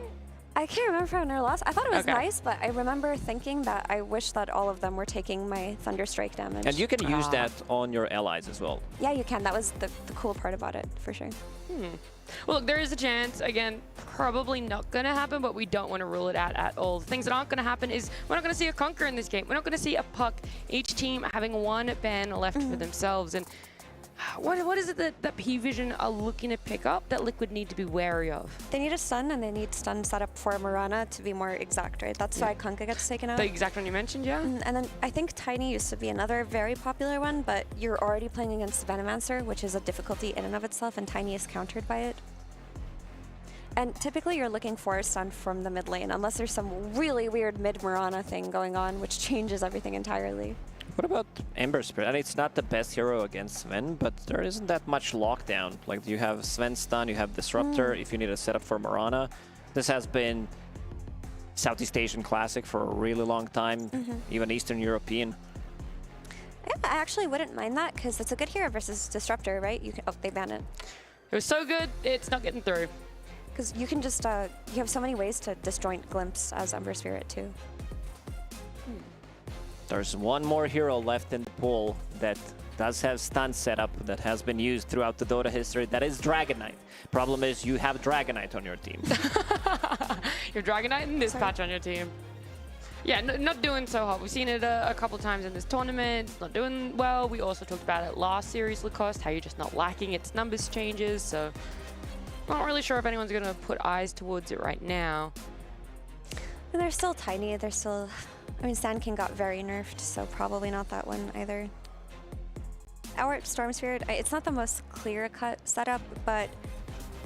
I can't remember if I won or lost. I thought it was Okay. nice, but I remember thinking that I wish that all of them were taking my Thunder Strike damage. And you can use that on your allies as well. Yeah, you can. That was the cool part about it, for sure. Well, look, there is a chance, again, probably not going to happen, but we don't want to rule it out at all. The things that aren't going to happen is we're not going to see a Conquer in this game. We're not going to see a Puck, each team having one ban left for themselves. And what is it that P-Vision are looking to pick up that Liquid need to be wary of? They need a stun, and they need stun set up for Mirana to be more exact, right? That's why Kunkka gets taken out. The exact one you mentioned, yeah? And then I think Tiny used to be another very popular one, but you're already playing against Venomancer, which is a difficulty in and of itself, and Tiny is countered by it. And typically you're looking for a stun from the mid lane, unless there's some really weird mid Mirana thing going on, which changes everything entirely. What about Ember Spirit? I mean, it's not the best hero against Sven, but there isn't that much lockdown. Like, you have Sven stun, you have Disruptor, if you need a setup for Mirana. This has been Southeast Asian classic for a really long time, even Eastern European. Yeah, I actually wouldn't mind that, because it's a good hero versus Disruptor, right? You can, oh, they banned it. It was so good, it's not getting through. Because you can just, you have so many ways to disjoint Glimpse as Ember Spirit, too. There's one more hero left in the pool that does have stun setup that has been used throughout the Dota history. That is Dragon Knight. Problem is you have Dragon Knight on your team. You're Dragon Knight and this patch on your team. Yeah, not doing so hot. We've seen it a couple times in this tournament. It's not doing well. We also talked about it last series, Lacoste, how you're just not lacking its numbers changes. So not really sure if anyone's going to put eyes towards it right now. And they're still tiny. They're still... I mean, Sand King got very nerfed, so probably not that one either. Our Storm Spirit, it's not the most clear-cut setup, but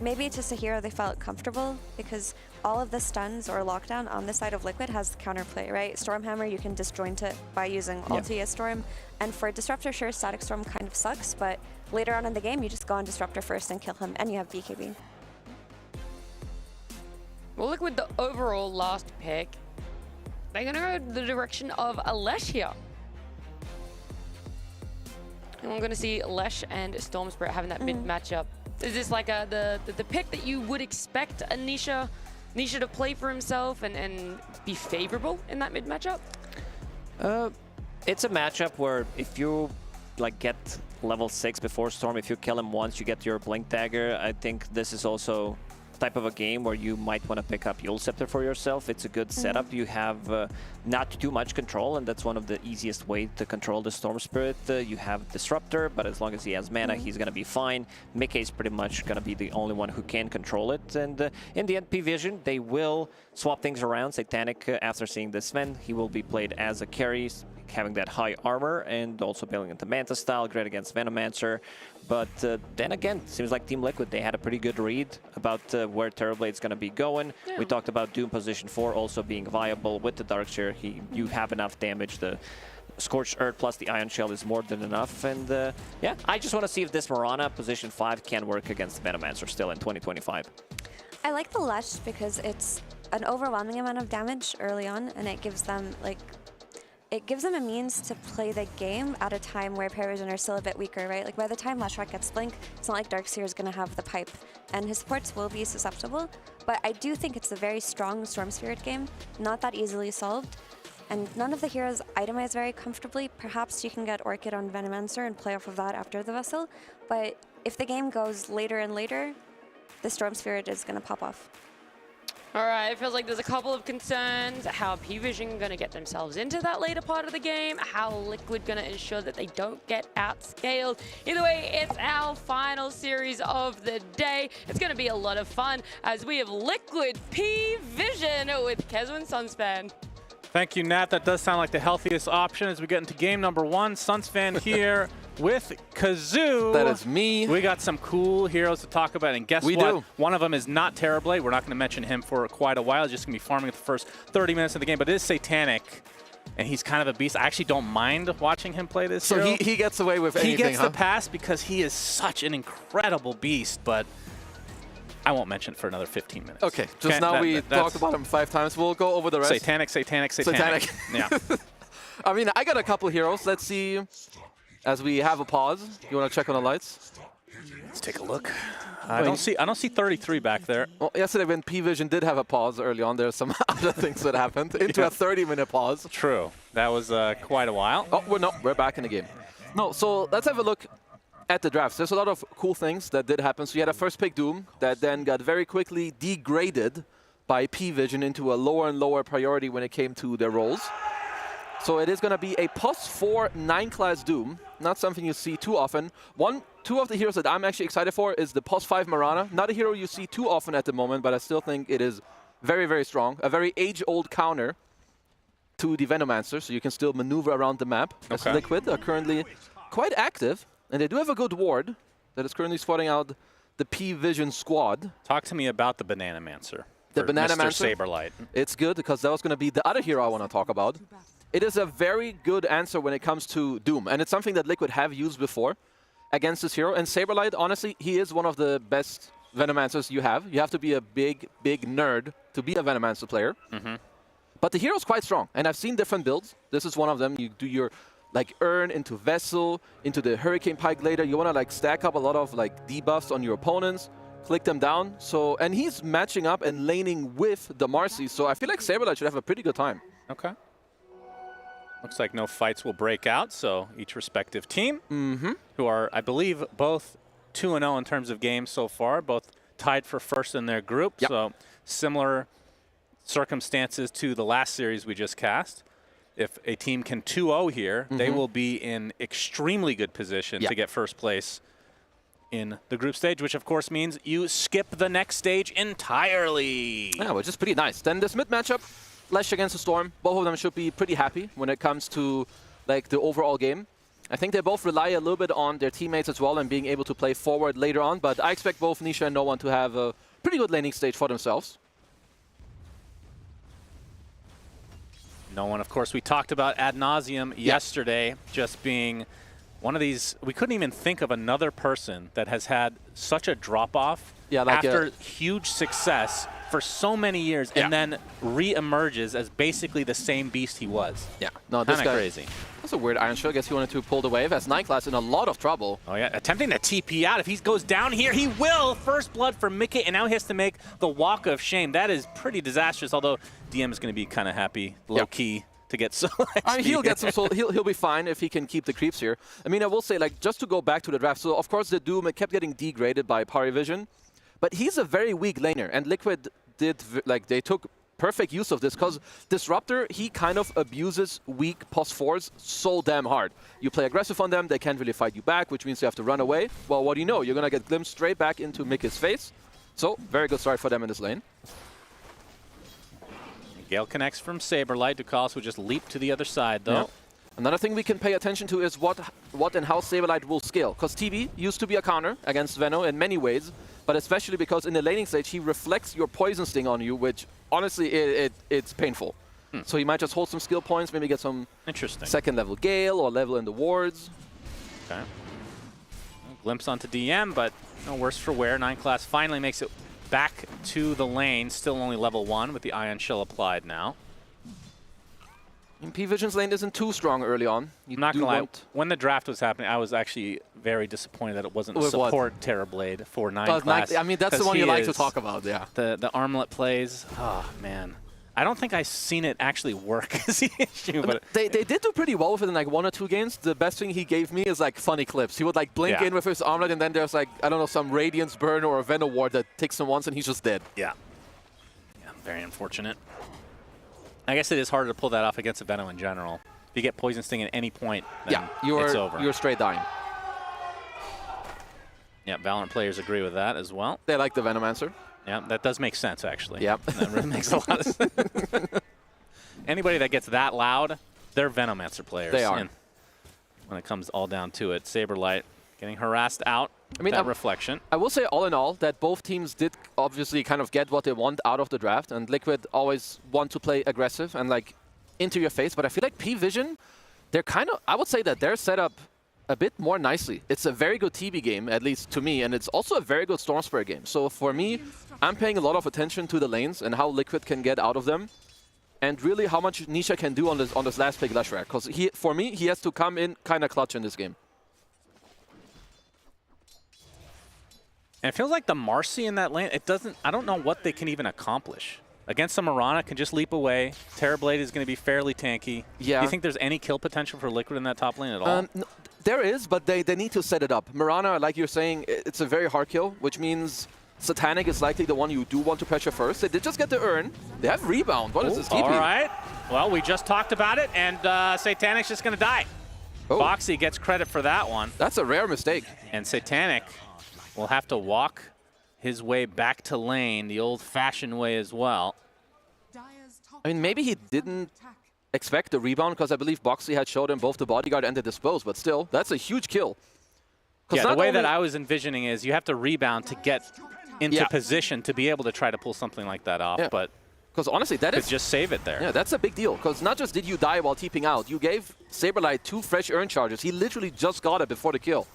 maybe it's just a hero they felt comfortable, because all of the stuns or lockdown on the side of Liquid has counterplay, right? Stormhammer, you can disjoint it by using ulti as Storm, and for Disruptor, sure, Static Storm kind of sucks, but later on in the game, you just go on Disruptor first and kill him, and you have BKB. Well, Liquid, the overall last pick, they're going to go the direction of Lesh here. And we're going to see Lesh and Storm Spirit having that mid matchup. Is this like the pick that you would expect a Nisha to play for himself and be favorable in that mid matchup? It's a matchup where if you like get level 6 before Storm, if you kill him once, you get your Blink Dagger. I think this is also type of a game where you might want to pick up Yule Scepter for yourself. It's a good setup. You have not too much control, and that's one of the easiest ways to control the Storm Spirit. You have Disruptor, but as long as he has mana, he's going to be fine. Mickey is pretty much going to be the only one who can control it. And in the end, P-Vision, they will swap things around. Satanic, after seeing this Sven, he will be played as a carry, having that high armor and also building into Manta style, great against Venomancer. But then again, seems like Team Liquid, they had a pretty good read about where Terrorblade's going to be going. Yeah. We talked about Doom position 4 also being viable with the Darkseer. You have enough damage. The Scorched Earth plus the Ion Shell is more than enough. And yeah, I just want to see if this Mirana position 5 can work against Venomancer still in 2025. I like the Lush because it's an overwhelming amount of damage early on, and it gives them like... It gives them a means to play the game at a time where Paravision are still a bit weaker, right? Like by the time Lashrock gets Blink, it's not like Darkseer is going to have the pipe, and his supports will be susceptible. But I do think it's a very strong Storm Spirit game, not that easily solved, and none of the heroes itemize very comfortably. Perhaps you can get Orchid on Venomancer and play off of that after the Vessel, but if the game goes later and later, the Storm Spirit is going to pop off. All right, it feels like there's a couple of concerns. How P-Vision going to get themselves into that later part of the game? How Liquid going to ensure that they don't get outscaled? Either way, it's our final series of the day. It's going to be a lot of fun as we have Liquid P-Vision with Kezwin Sunspan. Thank you, Nat. That does sound like the healthiest option as we get into game number 1. Sunsfan here with Kazoo. That is me. We got some cool heroes to talk about, and guess what? Do. One of them is not Terrorblade. We're not going to mention him for quite a while. He's just going to be farming the first 30 minutes of the game, but it is Satanic, and he's kind of a beast. I actually don't mind watching him play this hero. So he gets away with anything, He gets the pass because he is such an incredible beast, but I won't mention it for another 15 minutes. Okay, just now we talked about him 5 times. We'll go over the rest. Satanic. Yeah. I mean, I got a couple heroes. Let's see. As we have a pause, you want to check on the lights? Let's take a look. I don't see 33 back there. Well, yesterday when P-Vision did have a pause early on, there's some other things that happened into a 30-minute pause. True. That was quite a while. Oh, we're back in the game. No, so let's have a look at the drafts. There's a lot of cool things that did happen. So you had a first pick Doom that then got very quickly degraded by P-Vision into a lower and lower priority when it came to their roles. So it is going to be a +4 9-class Doom, not something you see too often. Two of the heroes that I'm actually excited for is the +5 Mirana. Not a hero you see too often at the moment, but I still think it is very, very strong. A very age-old counter to the Venomancer, so you can still maneuver around the map. As Liquid are currently quite active, and they do have a good ward that is currently spotting out the P-Vision squad. Talk to me about the Bananamancer. The Bananamancer. Mr. Saberlight. It's good because that was going to be the other hero I want to talk about. it is a very good answer when it comes to Doom. And it's something that Liquid have used before against this hero. And Saberlight, honestly, he is one of the best Venomancers you have. You have to be a big, big nerd to be a Venomancer player. But the hero's quite strong. And I've seen different builds. This is one of them. You do your like Urn into Vessel, into the Hurricane Pike later. You want to like stack up a lot of like debuffs on your opponents, click them down. So, and he's matching up and laning with the Marcy. So I feel like Saberlight should have a pretty good time. Okay. Looks like no fights will break out, so each respective team, who are, I believe, both 2-0 in terms of games so far, both tied for first in their group. So similar circumstances to the last series we just cast. If a team can 2-0 here, they will be in extremely good position to get first place in the group stage, which of course means you skip the next stage entirely. Yeah, which is pretty nice. Then this mid matchup, Lesh against the Storm, both of them should be pretty happy when it comes to like the overall game. I think they both rely a little bit on their teammates as well and being able to play forward later on, but I expect both Nisha and No One to have a pretty good laning stage for themselves. No One, of course, we talked about ad nauseum yesterday, just being one of these, we couldn't even think of another person that has had such a drop-off after huge success for so many years and then re-emerges as basically the same beast he was. No, this guy, crazy. That's a weird Iron Show. I guess he wanted to pull the wave as Nineclass in a lot of trouble. Oh yeah, attempting to TP out. If he goes down here, he will. First blood for Mickey, and now he has to make the walk of shame. That is pretty disastrous, although DM is going to be kind of happy, low-key, to get so I mean, he'll get some soul. He'll be fine if he can keep the creeps here. I mean, I will say, like, just to go back to the draft, so of course the Doom kept getting degraded by Parivision, but he's a very weak laner, and Liquid did, like, they took perfect use of this, because Disruptor, he kind of abuses weak +4s so damn hard. You play aggressive on them, they can't really fight you back, which means you have to run away. Well, what do you know? You're going to get glimpsed straight back into Mickey's face. So, very good start for them in this lane. Gale connects from Saberlight. Ducalis will just leap to the other side, though. Another thing we can pay attention to is what and how Saberlight will scale. Because TV used to be a counter against Veno in many ways, but especially because in the laning stage, he reflects your Poison Sting on you, which honestly, it's painful. So he might just hold some skill points, maybe get some second level Gale or level in the wards. Okay. Glimpse onto DM, but no worse for wear. Nineclass finally makes it back to the lane, still only level 1 with the Ion Shell applied now. P-Vision's lane isn't too strong early on. I'm not going to lie, when the draft was happening, I was actually very disappointed that it wasn't support Terrorblade for Nineclass. I mean, that's the one you like to talk about, The armlet plays, oh man. I don't think I've seen it actually work as the issue. But they did do pretty well with it in like 1 or 2 games. The best thing he gave me is like funny clips. He would like blink in with his armlet, and then there's like, I don't know, some Radiance Burn or a Venom Ward that takes him once and he's just dead. Yeah, very unfortunate. I guess it is harder to pull that off against a Venom in general. If you get Poison Sting at any point, then it's over. You're straight dying. Yeah, Valorant players agree with that as well. They like the Venomancer. Yeah, that does make sense, actually. Yep. That really makes a lot of sense. Anybody that gets that loud, they're Venomancer players. They are. And when it comes all down to it, Saberlight getting harassed out. I mean, that reflection. I will say all in all that both teams did obviously kind of get what they want out of the draft, and Liquid always want to play aggressive and like into your face, but I feel like P-Vision, they're kind of, I would say that they're set up a bit more nicely. It's a very good TB game, at least to me, and it's also a very good Stormspray game. So for me, I'm paying a lot of attention to the lanes and how Liquid can get out of them, and really how much Nisha can do on this last pick Leshrac. Because for me, he has to come in kind of clutch in this game. And it feels like the Marcy in that lane, I don't know what they can even accomplish. Against the Mirana, can just leap away. Terrorblade is going to be fairly tanky. Yeah. Do you think there's any kill potential for Liquid in that top lane at all? No, there is, but they need to set it up. Mirana, like you're saying, it's a very hard kill, which means Satanic is likely the one you do want to pressure first. They did just get the Urn. They have Rebound. What is this TP? All right. Well, we just talked about it, and Satanic's just going to die. Boxy gets credit for that one. That's a rare mistake. And Satanic will have to walk his way back to lane the old-fashioned way as well. I mean, maybe he didn't expect the rebound, because I believe Boxy had showed him both the bodyguard and the dispose, but still, that's a huge kill. Yeah, the way that I was envisioning is you have to rebound to get into position to be able to try to pull something like that off, but Because honestly, that is... just save it there. Yeah, that's a big deal. Because not just did you die while TPing out, you gave Saberlight 2 fresh urn charges. He literally just got it before the kill.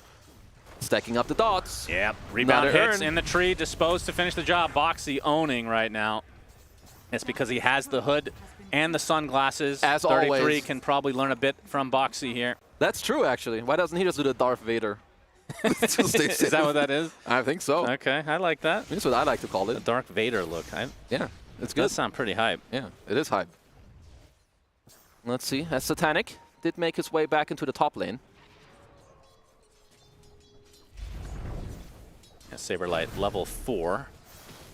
Stacking up the dots. Yeah, rebound hits urn. in the tree, disposed to finish the job. Boxy owning right now. It's because he has the hood and the sunglasses. As 33 always. can probably learn a bit from Boxy here. That's true, actually. Why doesn't he just do the Darth Vader? Is that what that is? I think so. Okay, I like that. That's what I like to call it. The Darth Vader look. Yeah, it's It good. does sound pretty hype. Yeah, it is hype. Let's see. As Satanic did make his way back into the top lane. Yeah, Saberlight level 4.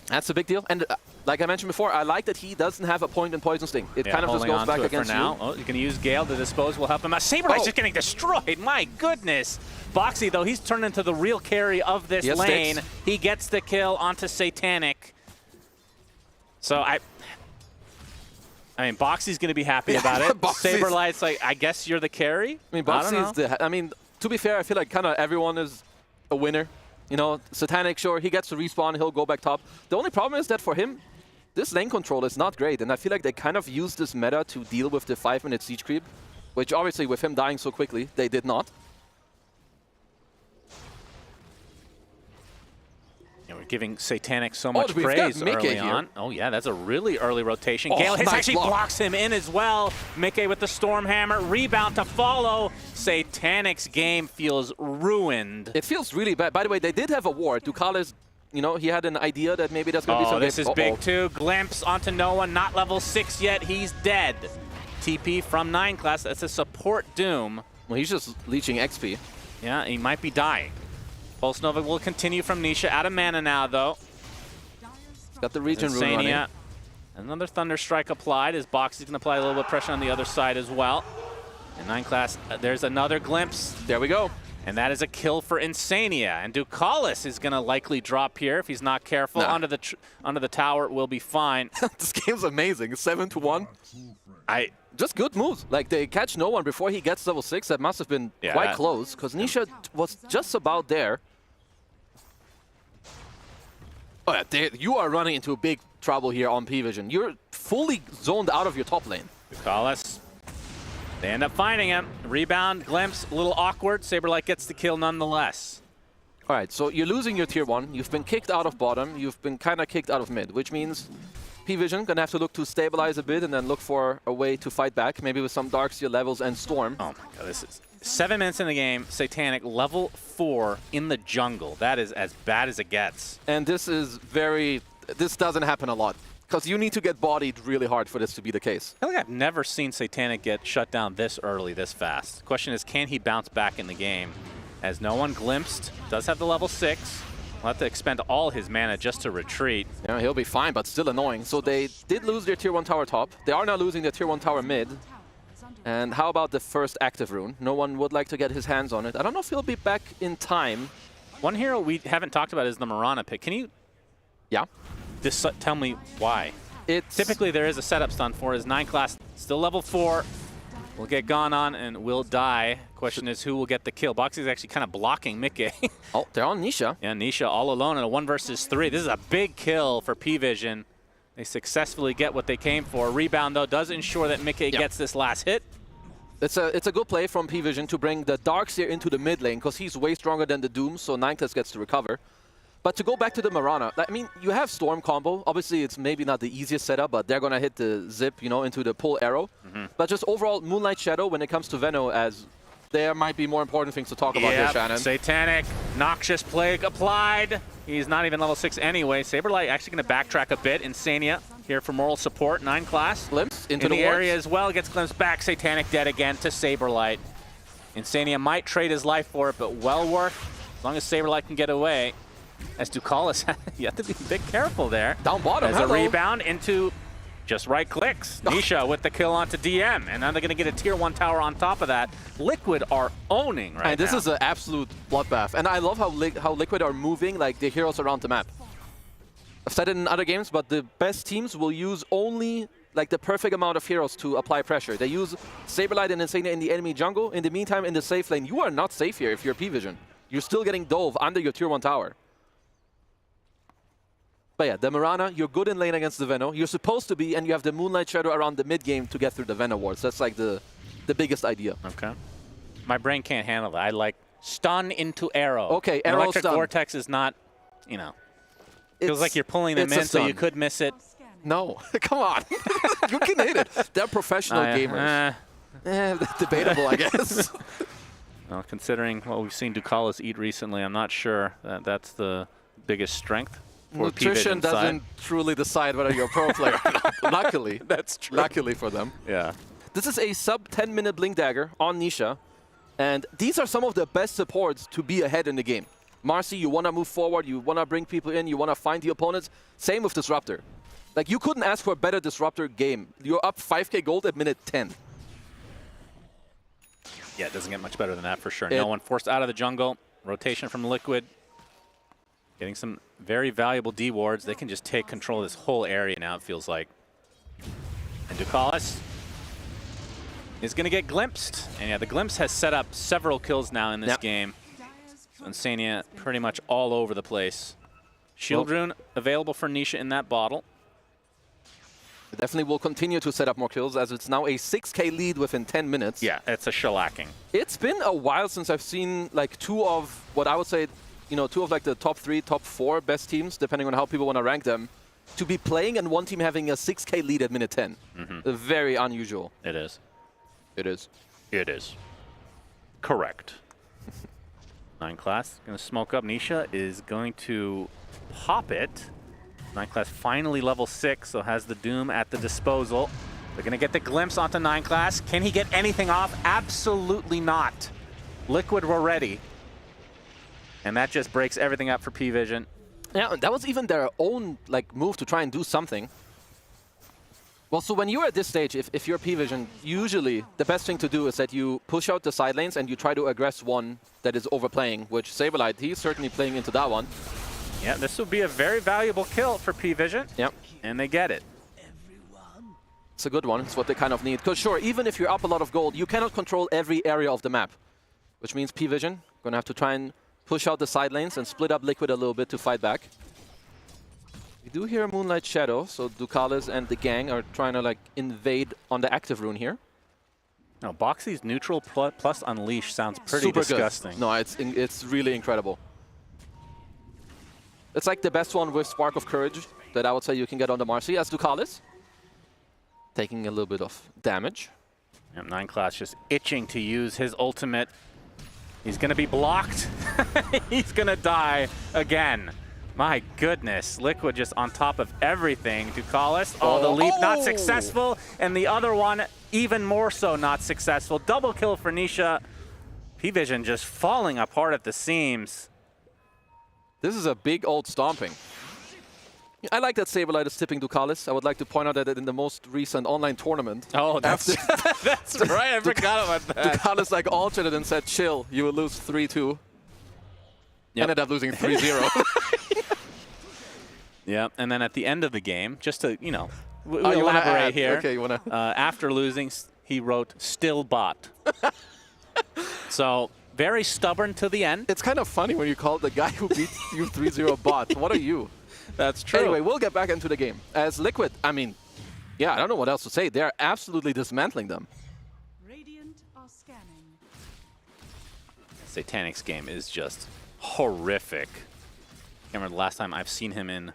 That's a big deal. And like I mentioned before, I like that he doesn't have a point in Poison Sting. It kind of just goes back against for now. you. Oh, you can use Gale to dispose. Will help him out. Saberlight's just getting destroyed. My goodness. Boxy, though, he's turned into the real carry of this lane. Sticks. He gets the kill onto Satanic. So I mean, Boxy's going to be happy about it. Saberlight's like, I guess you're the carry? I mean, I mean, to be fair, I feel like kind of everyone is a winner. You know, Satanic, sure, he gets to respawn, he'll go back top. The only problem is that for him, this lane control is not great, and I feel like they kind of used this meta to deal with the 5-minute siege creep, which obviously with him dying so quickly, they did not. Yeah, we're giving Satanic so much praise early on. Oh yeah, that's a really early rotation. Gale hits actually blocks him in as well. Mickey with the Stormhammer, rebound to follow. Satanic's game feels ruined. It feels really bad. By the way, they did have a ward. Ducalis, you know, he had an idea that maybe that's going to be some... this is big too. Glimpse onto Noah, not level 6 yet. He's dead. TP from 9 class. That's a support Doom. Well, he's just leeching XP. Yeah, he might be dying. Pulse Nova will continue from Nisha. Out of mana now, though. He's got the region rune running. Another Thunder Strike applied as Boxy's going to apply a little bit of pressure on the other side as well. And 9 class, there's another glimpse. There we go. And that is a kill for Insania. And Ducalis is going to likely drop here if he's not careful. Onto the tower will be fine. This game's amazing. 7-1. Just good moves. Like, they catch no one before he gets level 6. That must have been quite close, because Nisha was just about there. Oh, yeah, you are running into big trouble here on P-Vision. You're fully zoned out of your top lane. Ducalis. They end up finding him. Rebound, glimpse, a little awkward. Saberlight gets the kill nonetheless. All right, so you're losing your tier 1. You've been kicked out of bottom. You've been kind of kicked out of mid, which means P-Vision gonna have to look to stabilize a bit and then look for a way to fight back, maybe with some Darkseer levels and Storm. Oh my god, this is 7 minutes in the game. Satanic level 4 in the jungle. That is as bad as it gets. And this doesn't happen a lot, because you need to get bodied really hard for this to be the case. I feel like I've never seen Satanic get shut down this early, this fast. The question is, can he bounce back in the game? As no one glimpsed, does have the level 6. Will have to expend all his mana just to retreat. Yeah, he'll be fine, but still annoying. So they did lose their tier 1 tower top. They are now losing their tier 1 tower mid. And how about the first active rune? No one would like to get his hands on it. I don't know if he'll be back in time. One hero we haven't talked about is the Mirana pick. Can you just tell me why? Typically there is a setup stun for his 9 class, still level 4. Will get gone on and will die. Question is who will get the kill. Boxy's actually kind of blocking Mickey. Oh, they're on Nisha. Yeah, Nisha all alone in a 1 versus 3. This is a big kill for P-Vision. They successfully get what they came for. Rebound, though, does ensure that Mickey gets this last hit. It's a good play from P-Vision to bring the Darkseer into the mid lane, because he's way stronger than the Doom, so 9 class gets to recover. But to go back to the Mirana, I mean, you have Storm combo. Obviously, it's maybe not the easiest setup, but they're going to hit the zip, you know, into the pull arrow. But just overall, Moonlight Shadow, when it comes to Veno, as there might be more important things to talk about here, Shannon. Satanic, Noxious Plague applied. He's not even level 6 anyway. Saberlight actually going to backtrack a bit. Insania here for moral support, 9 class. Glimpse into the wards. area as well, gets glimpsed back. Satanic dead again to Saberlight. Insania might trade his life for it, but well worth, as long as Saberlight can get away. As Ducalis, you have to be a bit careful there. Down bottom, As a rebound into just right clicks. Nisha with the kill onto DM, and now they're going to get a tier 1 tower on top of that. Liquid are owning right now. And this is an absolute bloodbath. And I love how Liquid are moving like the heroes around the map. I've said it in other games, but the best teams will use only like the perfect amount of heroes to apply pressure. They use Saberlight and Insania in the enemy jungle. In the meantime, in the safe lane, you are not safe here if you're P-Vision. You're still getting dove under your tier 1 tower. But yeah, the Mirana, you're good in lane against the Veno. You're supposed to be, and you have the Moonlight Shadow around the mid game to get through the Veno wards. That's like the biggest idea. Okay. My brain can't handle that. I like stun into arrow. Okay, arrow Electric stun. Vortex is not, you know, feels like you're pulling them in, so you could miss it. No, come on. You can hit it. They're professional gamers. Debatable, I guess. Well, considering what we've seen Ducalis eat recently, I'm not sure that that's the biggest strength for Nutrition doesn't truly decide whether you're a pro player or not. Luckily. That's true. Luckily for them. Yeah. This is a sub 10-minute Blink Dagger on Nisha. And these are some of the best supports to be ahead in the game. Marcy, you want to move forward, you want to bring people in, you want to find the opponents. Same with Disruptor. Like, you couldn't ask for a better Disruptor game. You're up 5k gold at minute 10. Yeah, it doesn't get much better than that for sure. No one forced out of the jungle. Rotation from Liquid. Getting some very valuable D wards. They can just take control of this whole area now, it feels like. And Ducalis is going to get glimpsed. And yeah, the glimpse has set up several kills now in this game. So Insania pretty much all over the place. Shield Rune available for Nisha in that bottle. It definitely will continue to set up more kills as it's now a 6k lead within 10 minutes. Yeah, it's a shellacking. It's been a while since I've seen like two of what I would say, you know, two of like the top 3, top 4 best teams, depending on how people want to rank them, to be playing and one team having a 6k lead at minute 10. Very unusual. It is. It is. It is. Correct. 9 class going to smoke up. Nisha is going to pop it. 9 class finally level 6, so has the Doom at the disposal. They're going to get the glimpse onto 9 class. Can he get anything off? Absolutely not. Liquid were ready. And that just breaks everything up for P-Vision. Yeah, that was even their own like move to try and do something. Well, so when you're at this stage, if you're P-Vision, usually the best thing to do is that you push out the side lanes and you try to aggress one that is overplaying, which Saberlight, he's certainly playing into that one. Yeah, this will be a very valuable kill for P-Vision. Yep. And they get it. It's a good one. It's what they kind of need. Because sure, even if you're up a lot of gold, you cannot control every area of the map. Which means P-Vision going to have to try and push out the side lanes and split up Liquid a little bit to fight back. We do hear Moonlight Shadow, so Ducalis and the gang are trying to like invade on the active rune here. No, Boxy's neutral plus Unleash sounds pretty Super disgusting. Good. No, it's really incredible. It's like the best one with Spark of Courage that I would say you can get on the Marcy as Ducalis. Taking a little bit of damage. Yep, 9 class just itching to use his ultimate. He's going to be blocked. He's going to die again. My goodness. Liquid just on top of everything. Ducalis, the leap not successful. And the other one even more so not successful. Double kill for Nisha. P-Vision just falling apart at the seams. This is a big old stomping. I like that Saberlight is tipping Ducalis. I would like to point out that in the most recent online tournament. Oh, that's right. I forgot about that. Ducalis like altered it and said, chill, you will lose 3-2. Yep. Ended up losing 3-0. Yeah, and then at the end of the game, just to, you know, you elaborate here. Okay, you want to... after losing, he wrote, still bot. So... very stubborn to the end. It's kind of funny when you call the guy who beat you 3-0 bot. What are you? That's true. Anyway, we'll get back into the game. As Liquid, I mean, yeah, I don't know what else to say. They're absolutely dismantling them. Radiant are scanning. Satanic's game is just horrific. Can't remember the last time I've seen him in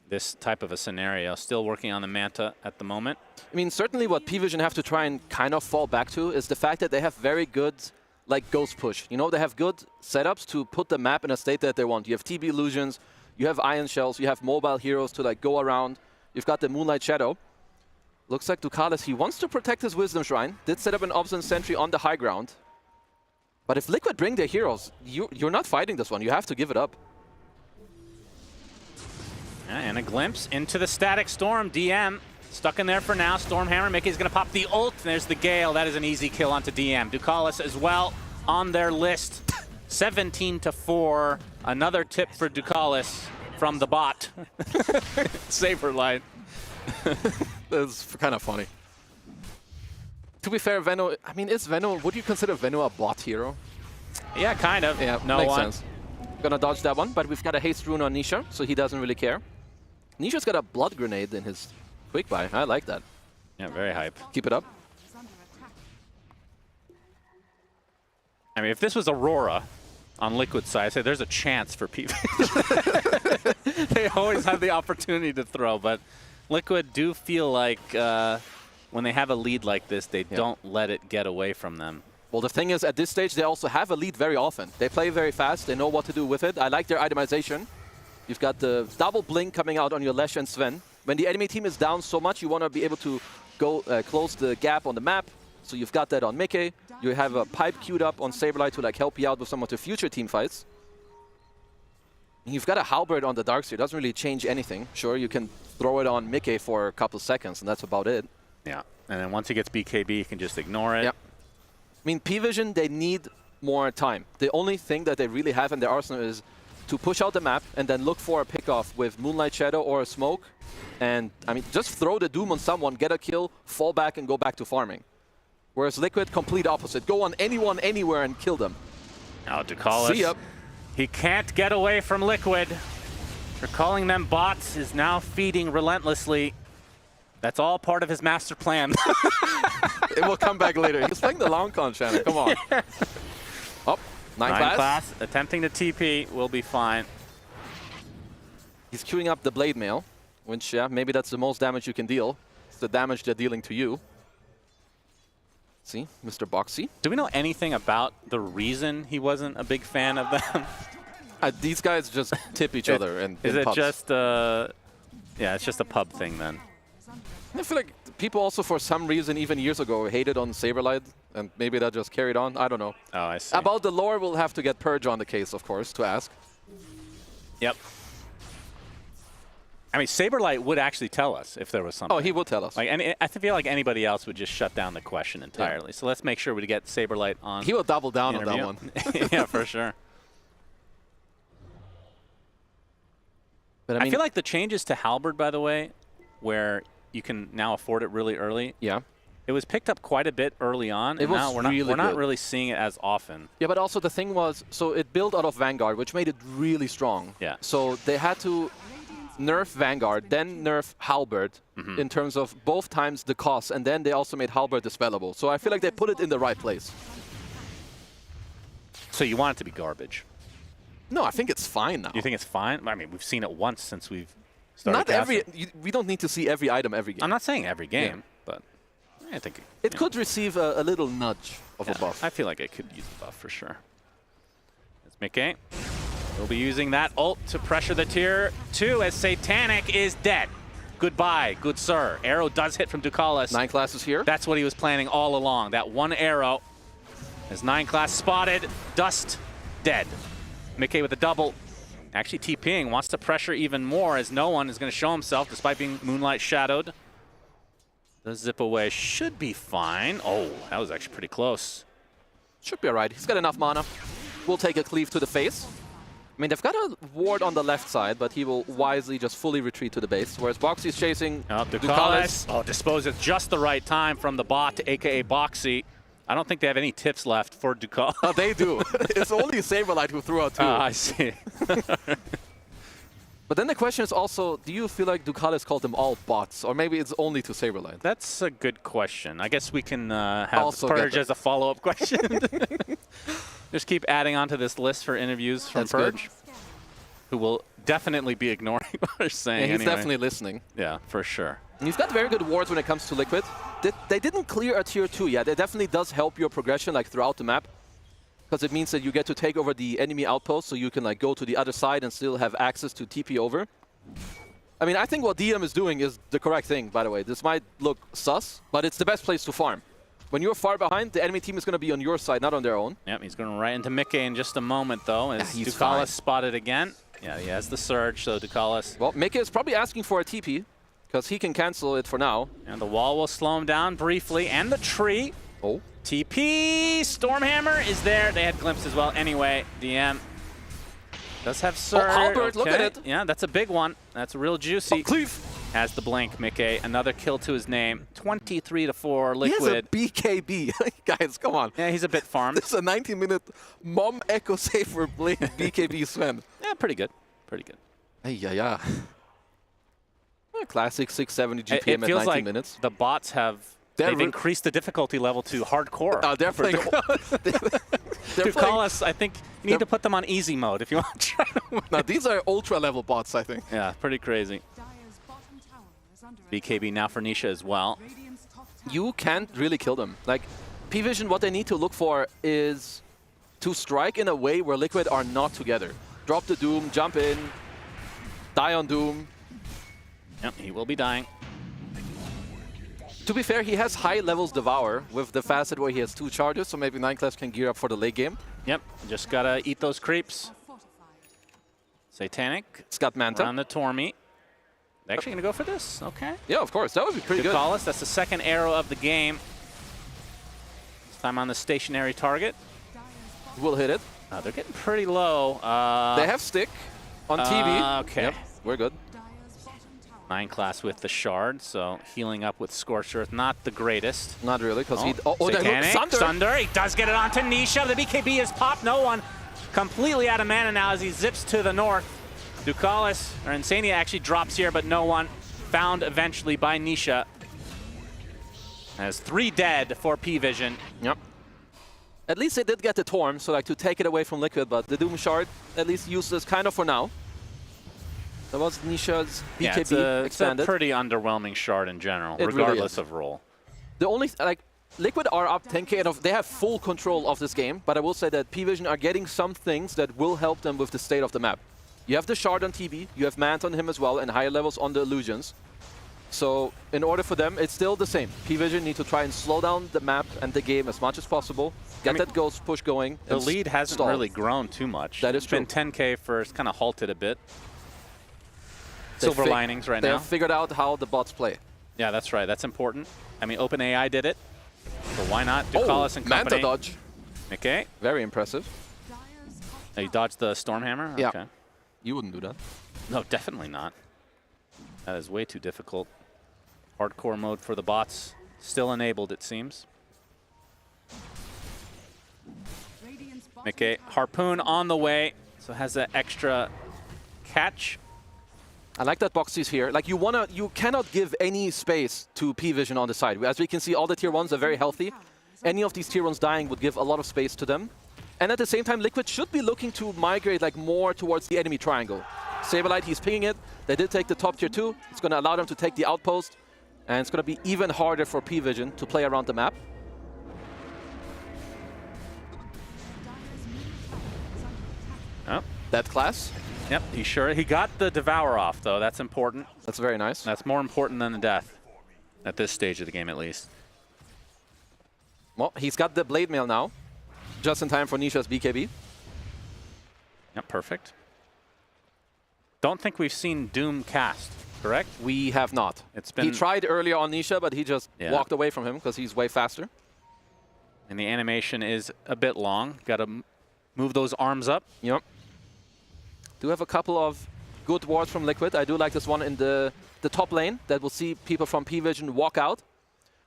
this type of a scenario. Still working on the Manta at the moment. I mean, certainly what P-Vision have to try and kind of fall back to is the fact that they have very good like Ghost Push. You know, they have good setups to put the map in a state that they want. You have TB Illusions, you have Iron Shells, you have mobile heroes to like go around. You've got the Moonlight Shadow. Looks like Ducalis, he wants to protect his Wisdom Shrine. Did set up an Obstinate Sentry on the high ground. But if Liquid bring their heroes, you're not fighting this one. You have to give it up. And a glimpse into the Static Storm. DM stuck in there for now. Stormhammer, Mickey's going to pop the ult. There's the Gale. That is an easy kill onto DM. Ducalis as well on their list. 17-4. Another tip for Ducalis from the bot. Saberlight. That's kind of funny. To be fair, Veno, I mean, would you consider Veno a bot hero? Yeah, kind of. Yeah, no makes one. sense. Gonna dodge that one, but we've got a haste rune on Nisha, so he doesn't really care. Nisha's got a blood grenade in his quick buy. I like that. Yeah, very hype. Keep it up. I mean, if this was Aurora on Liquid side, I'd say there's a chance for people. They always have the opportunity to throw, but Liquid do feel like when they have a lead like this, they don't let it get away from them. Well, the thing is, at this stage, they also have a lead very often. They play very fast. They know what to do with it. I like their itemization. You've got the double blink coming out on your Lesh and Sven. When the enemy team is down so much, you want to be able to go close the gap on the map. So you've got that on Mickey. You have a pipe queued up on Saberlight to like help you out with some of the future team fights. And you've got a Halberd on the Darkseer. It doesn't really change anything. Sure, you can throw it on Mickey for a couple seconds, and that's about it. Yeah, and then once he gets BKB, you can just ignore it. Yep. I mean, P-Vision, they need more time. The only thing that they really have in their arsenal is to push out the map and then look for a pickoff with Moonlight Shadow or a smoke. And, I mean, just throw the Doom on someone, get a kill, fall back, and go back to farming. Whereas Liquid, complete opposite. Go on anyone, anywhere, and kill them. Now, Ducalis. See ya. He can't get away from Liquid. For calling them bots is now feeding relentlessly. That's all part of his master plan. It will come back later. He's playing the long con channel. Come on. Yeah. Up. 9 class. Attempting to TP will be fine. He's queuing up the Blade Mail, which, yeah, maybe that's the most damage you can deal. It's the damage they're dealing to you. See, Mr. Boxy. Do we know anything about the reason he wasn't a big fan of them? These guys just tip each other. Is it pubs. just, yeah, it's just a pub thing then? I feel like people also, for some reason, even years ago, hated on Saberlight, and maybe that just carried on. I don't know. Oh, I see. About the lore, we'll have to get Purge on the case, of course, to ask. Yep. I mean, Saberlight would actually tell us if there was something. Oh, he will tell us. Like, I feel like anybody else would just shut down the question entirely. Yeah. So let's make sure we get Saberlight on. He will double down on that one. Yeah, for sure. But I feel like the changes to Halberd, by the way, where you can now afford it really early. Yeah. It was picked up quite a bit early on, and now we're not really seeing it as often. Yeah, but also the thing was, so it built out of Vanguard, which made it really strong. Yeah. So they had to nerf Vanguard, then nerf Halberd in terms of both times the cost, and then they also made Halberd dispellable. So I feel like they put it in the right place. So you want it to be garbage? No, I think it's fine now. You think it's fine? I mean, we've seen it once since we've started. Not every. We don't need to see every item every game. I'm not saying every game, but I think it could receive a little nudge of a buff. I feel like it could use a buff for sure. It's Mickey. We'll be using that ult to pressure the tier 2 as Satanic is dead. Goodbye, good sir. Arrow does hit from Ducalis. 9 classes here. That's what he was planning all along. That one arrow. As 9 class spotted, Dust dead. Mickey with a double. Actually TPing, wants to pressure even more as no one is going to show himself despite being Moonlight Shadowed. The zip away should be fine. Oh, that was actually pretty close. Should be all right. He's got enough mana. We'll take a cleave to the face. I mean, they've got a ward on the left side, but he will wisely just fully retreat to the base. Whereas Boxy's chasing Ducalis. Oh, dispose at just the right time from the bot, a.k.a. Boxy. I don't think they have any tips left for Ducalis. Oh, they do. It's only Saberlight who threw out 2. I see. But then the question is also, do you feel like Ducalis called them all bots? Or maybe it's only to Saberlight? That's a good question. I guess we can have Purge as a follow-up question. Just keep adding on to this list for interviews from Purge, who will definitely be ignoring what we're saying. Yeah, he's anyway. definitely listening. Yeah, for sure. And you've got very good wards when it comes to Liquid. They didn't clear a tier 2 yet. It definitely does help your progression like throughout the map, because it means that you get to take over the enemy outpost, so you can like go to the other side and still have access to TP over. I mean, I think what DM is doing is the correct thing, by the way. This might look sus, but it's the best place to farm. When you're far behind, the enemy team is going to be on your side, not on their own. Yep, he's going right into Mickey in just a moment, though, as Ducalis spotted again. Yeah, he has the surge, so Ducalis. Well, Mickey is probably asking for a TP, because he can cancel it for now. And the wall will slow him down briefly, and the tree. Oh. TP! Stormhammer is there. They had glimpse as well. Anyway, DM does have surge. Oh, Halberd, look at it. Yeah, that's a big one. That's real juicy. Oh, cleave. Has the blink, Mickey. Another kill to his name. 23-4 Liquid. He has a BKB. Guys, come on. Yeah, he's a bit farmed. This is a 19-minute mom echo save for blink BKB Sven. Yeah, pretty good. Pretty good. Hey, yeah. Classic 670 GPM It at feels 19 like minutes. the bots have they've increased the difficulty level to hardcore. They're playing. To call us, I think you need to put them on easy mode if you want to try to win. Now, these are ultra level bots, I think. Yeah, pretty crazy. BKB now for Nisha as well. You can't really kill them. Like, P-Vision, what they need to look for is to strike in a way where Liquid are not together. Drop the Doom, jump in, die on Doom. Yep, he will be dying. To be fair, he has high levels Devour with the facet where he has 2 charges, so maybe Nineclass can gear up for the late game. Yep, just gotta eat those creeps. Satanic. It's got Manta. On the Tormy. They're actually gonna go for this, okay. Yeah, of course, that would be pretty good. Ducalis, that's the second arrow of the game. This time on the stationary target. We'll hit it. They're getting pretty low. They have stick on TV. Okay. Yep, we're good. Nineclass with the shard, so healing up with Scorched Earth, not the greatest. Not really, because he... Satanic, Sunder. Sunder, he does get it onto Nisha. The BKB is popped, no one. Completely out of mana now as he zips to the north. Ducalis, or Insania actually drops here, but no one. Found eventually by Nisha. Has 3 dead for P-Vision. Yep. At least they did get the Torm, so like to take it away from Liquid, but the Doom Shard at least useless kind of for now. That was Nisha's BKB it's a pretty underwhelming shard in general, regardless of role. The only, like, Liquid are up 10k and they have full control of this game, but I will say that P-Vision are getting some things that will help them with the state of the map. You have the shard on TB, you have Mant on him as well, and higher levels on the illusions. So in order for them, it's still the same. P-Vision need to try and slow down the map and the game as much as possible, get that ghost push going. The lead hasn't really grown too much. That is true. It's been 10k first, kind of halted a bit. Silver linings right now. They have figured out how the bots play. Yeah, that's right. That's important. I mean, OpenAI did it, so why not? Ducalis and company. Manta dodge. Okay. Very impressive. Oh, you dodged the Stormhammer? Yeah. Okay. You wouldn't do that. No, definitely not. That is way too difficult. Hardcore mode for the bots. Still enabled, it seems. Okay, Harpoon on the way, so has that extra catch. I like that Boxy's here. Like you cannot give any space to P-Vision on the side. As we can see, all the tier 1s are very healthy. Any of these tier 1s dying would give a lot of space to them. And at the same time, Liquid should be looking to migrate like more towards the enemy triangle. Saberlight, he's pinging it. They did take the top tier 2. It's going to allow them to take the outpost. And it's going to be even harder for P-Vision to play around the map. Oh. That class. Yep, he got the Devour off, though. That's important. That's very nice. That's more important than the death, at this stage of the game, at least. Well, he's got the Blade Mail now, just in time for Nisha's BKB. Yep, perfect. Don't think we've seen Doom cast, correct? We have not. He tried earlier on Nisha, but he just walked away from him because he's way faster. And the animation is a bit long. Got to move those arms up. Yep. Do have a couple of good wards from Liquid. I do like this one in the top lane that will see people from P-Vision walk out.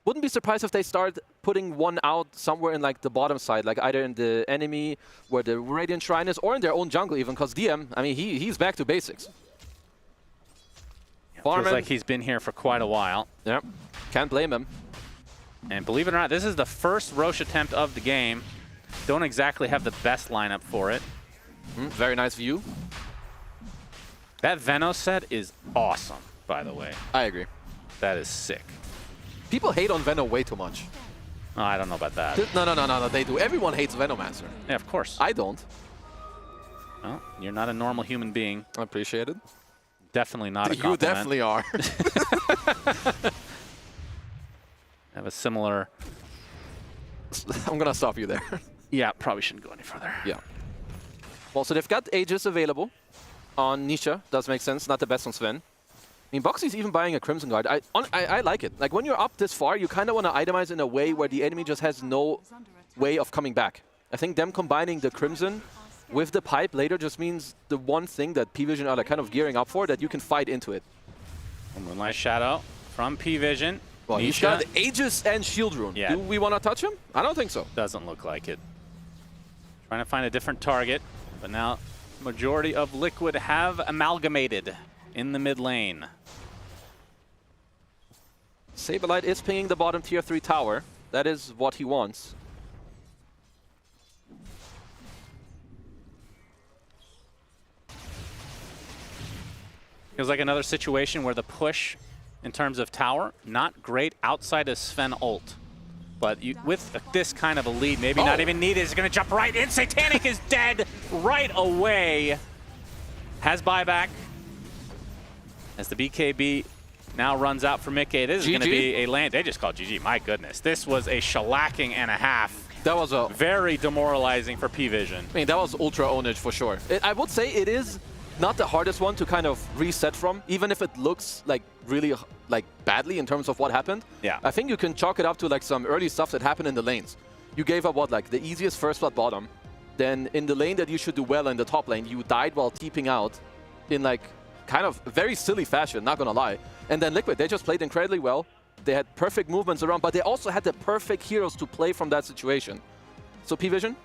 Wouldn't be surprised if they start putting one out somewhere in like the bottom side, like either in the enemy where the Radiant Shrine is, or in their own jungle even, because DM, I mean, he's back to basics. Feels like he's been here for quite a while. Yep, can't blame him. And believe it or not, this is the first Roche attempt of the game. Don't exactly have the best lineup for it. Very nice view. That Venos set is awesome, by the way. I agree. That is sick. People hate on Venom way too much. Oh, I don't know about that. No, they do. Everyone hates Venomancer. Yeah, of course. I don't. Well, you're not a normal human being. I appreciate it. Definitely not a You compliment. definitely are. I have a similar... I'm going to stop you there. Yeah, probably shouldn't go any further. Yeah. Well, so they've got Aegis available on Nisha. Does make sense. Not the best on Sven. I mean, Boxy's even buying a Crimson Guard. I like it. Like, when you're up this far, you kind of want to itemize in a way where the enemy just has no way of coming back. I think them combining the Crimson with the pipe later just means the one thing that P-Vision are like kind of gearing up for, that you can fight into it. Moonlight Shadow from P-Vision. Well, he's got Aegis and Shield Rune. Yeah. Do we want to touch him? I don't think so. Doesn't look like it. Trying to find a different target, but now majority of Liquid have amalgamated in the mid lane. Saberlight is pinging the bottom tier 3 tower. That is what he wants. Feels like another situation where the push in terms of tower, not great outside of Sven ult. But with this kind of a lead, maybe not even needed. He's going to jump right in. Satanic is dead right away. Has buyback. As the BKB now runs out for Mickey. This is going to be a land. They just called GG. My goodness. This was a shellacking and a half. That was a very demoralizing for P-Vision. I mean, that was ultra ownage for sure. I would say it is not the hardest one to kind of reset from, even if it looks like really like badly in terms of what happened. Yeah. I think you can chalk it up to like some early stuff that happened in the lanes. You gave up what, like the easiest first blood bottom. Then in the lane that you should do well in the top lane, you died while TPing out in like kind of very silly fashion, not gonna lie. And then Liquid, they just played incredibly well. They had perfect movements around, but they also had the perfect heroes to play from that situation. So P-Vision,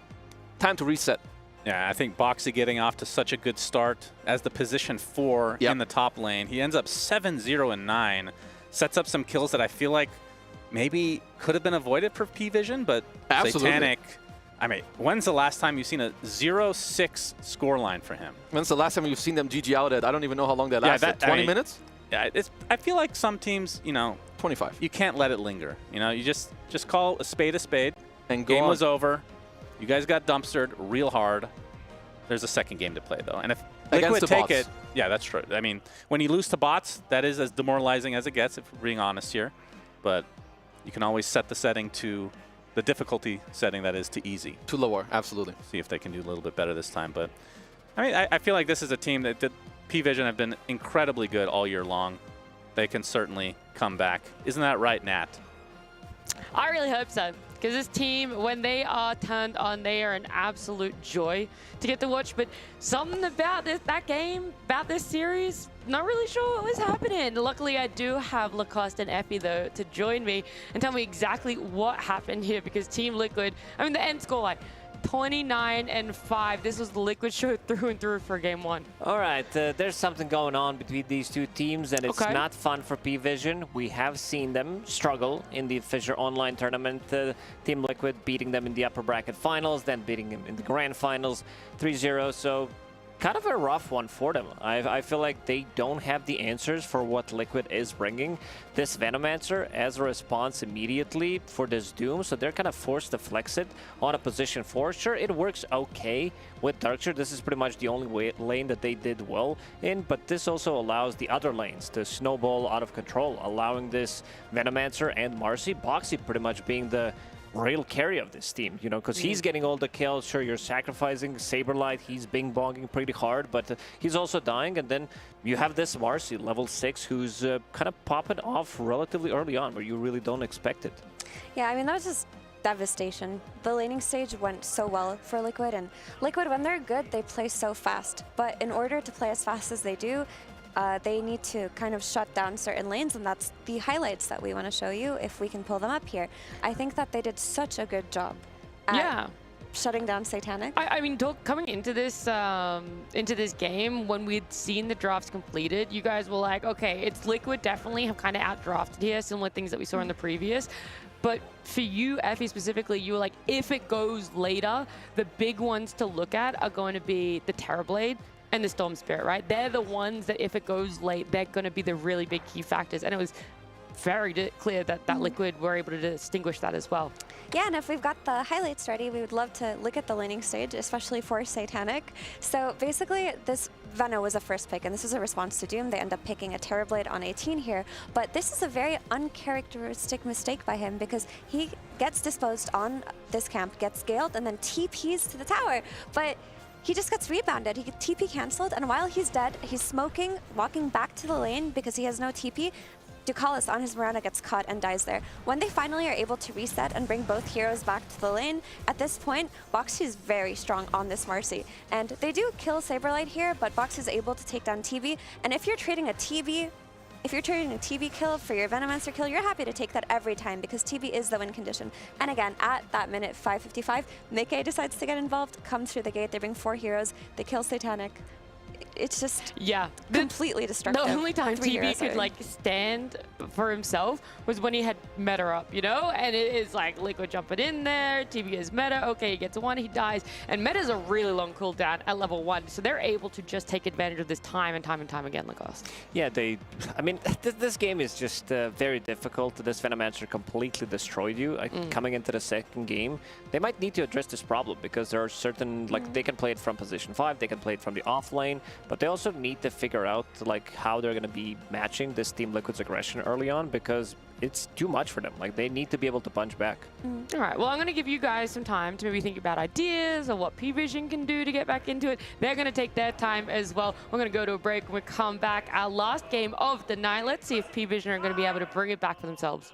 time to reset. Yeah, I think Boxy getting off to such a good start as the position 4 in the top lane. He ends up 7-0-9, sets up some kills that I feel like maybe could have been avoided for P-Vision, but Satanic, I mean, when's the last time you've seen a 0-6 scoreline for him? When's the last time you've seen them GG out at, I don't even know how long that lasted, 20 minutes? Yeah, I feel like some teams, you know, 25. You can't let it linger. You know, you just call a spade, and game was over. You guys got dumpstered real hard. There's a second game to play, though. And if Liquid take it, yeah, that's true. I mean, when you lose to bots, that is as demoralizing as it gets, if we're being honest here. But you can always set the setting to the difficulty setting that is to easy. To lower, absolutely. See if they can do a little bit better this time. But I mean, I feel like this is a team that P-Vision have been incredibly good all year long. They can certainly come back. Isn't that right, Nat? I really hope so. Because this team, when they are turned on, they are an absolute joy to get to watch. But something about that game, about this series, not really sure what was happening. Luckily, I do have Lacoste and Effie, though, to join me and tell me exactly what happened here. Because Team Liquid, I mean, the end score, like 29-5. This was the Liquid show through and through for game 1. All right, there's something going on between these two teams, and it's not fun for P-Vision. We have seen them struggle in the Fisher Online tournament. Team Liquid beating them in the upper bracket finals, then beating them in the grand finals 3-0. So kind of a rough one for them. I feel like they don't have the answers for what Liquid is bringing. This Venomancer as a response immediately for this Doom, so they're kind of forced to flex it on a position 4. Sure, it works okay with Darkseer. This is pretty much the only lane that they did well in, but this also allows the other lanes to snowball out of control, allowing this Venomancer and Marcy, Boxy pretty much being the real carry of this team, you know, because he's getting all the kills. Sure, you're sacrificing Saberlight, he's bing-bonging pretty hard, but he's also dying, and then you have this Marcy, level 6, who's kind of popping off relatively early on, where you really don't expect it. Yeah, I mean, that was just devastation. The laning stage went so well for Liquid, and Liquid, when they're good, they play so fast, but in order to play as fast as they do, they need to kind of shut down certain lanes, and that's the highlights that we want to show you if we can pull them up here. I think that they did such a good job at shutting down Satanic. I mean, coming into this game, when we'd seen the drafts completed, you guys were like, okay, it's Liquid definitely have kind of outdrafted here, similar things that we saw in the previous. But for you, Effie, specifically, you were like, if it goes later, the big ones to look at are going to be the Terrorblade and the Storm Spirit, right? They're the ones that if it goes late, they're going to be the really big key factors. And it was very clear that Liquid were able to distinguish that as well. Yeah, and if we've got the highlights ready, we would love to look at the laning stage, especially for Satanic. So basically, this Veno was a first pick, and this is a response to Doom. They end up picking a Terrorblade on 18 here, but this is a very uncharacteristic mistake by him because he gets disposed on this camp, gets scaled, and then TPs to the tower. But he just gets rebounded. He gets TP cancelled, and while he's dead, he's smoking, walking back to the lane because he has no TP. Ducalis on his Mirana gets caught and dies there. When they finally are able to reset and bring both heroes back to the lane, at this point, Boxy is very strong on this Marcy. And they do kill Saberlight here, but Boxy is able to take down TB. And if you're trading a TB, kill for your Venomancer kill, you're happy to take that every time because TB is the win condition. And again, at that minute 5:55, Mickey decides to get involved, comes through the gate, they bring 4 heroes, they kill Satanic. it's just yeah, completely destructive. The only time 3 TB heroes could are- like stand for himself was when he had meta up, you know? And it is like Liquid jumping in there, TB is meta, okay, he gets one, he dies. And meta's a really long cooldown at level 1, so they're able to just take advantage of this time and time and time again, Lacoste. Yeah, I mean, this game is just very difficult. This Venomancer completely destroyed you. Coming into the second game, they might need to address this problem because there are certain, like, they can play it from position 5, they can play it from the off lane, but they also need to figure out, like, how they're going to be matching this Team Liquid's aggression early on because it's too much for them. Like, they need to be able to punch back. All right, well, I'm going to give you guys some time to maybe think about ideas or what P-Vision can do to get back into it. They're going to take their time as well. We're going to go to a break. When we come back, our last game of the night. Let's see if P-Vision are going to be able to bring it back for themselves.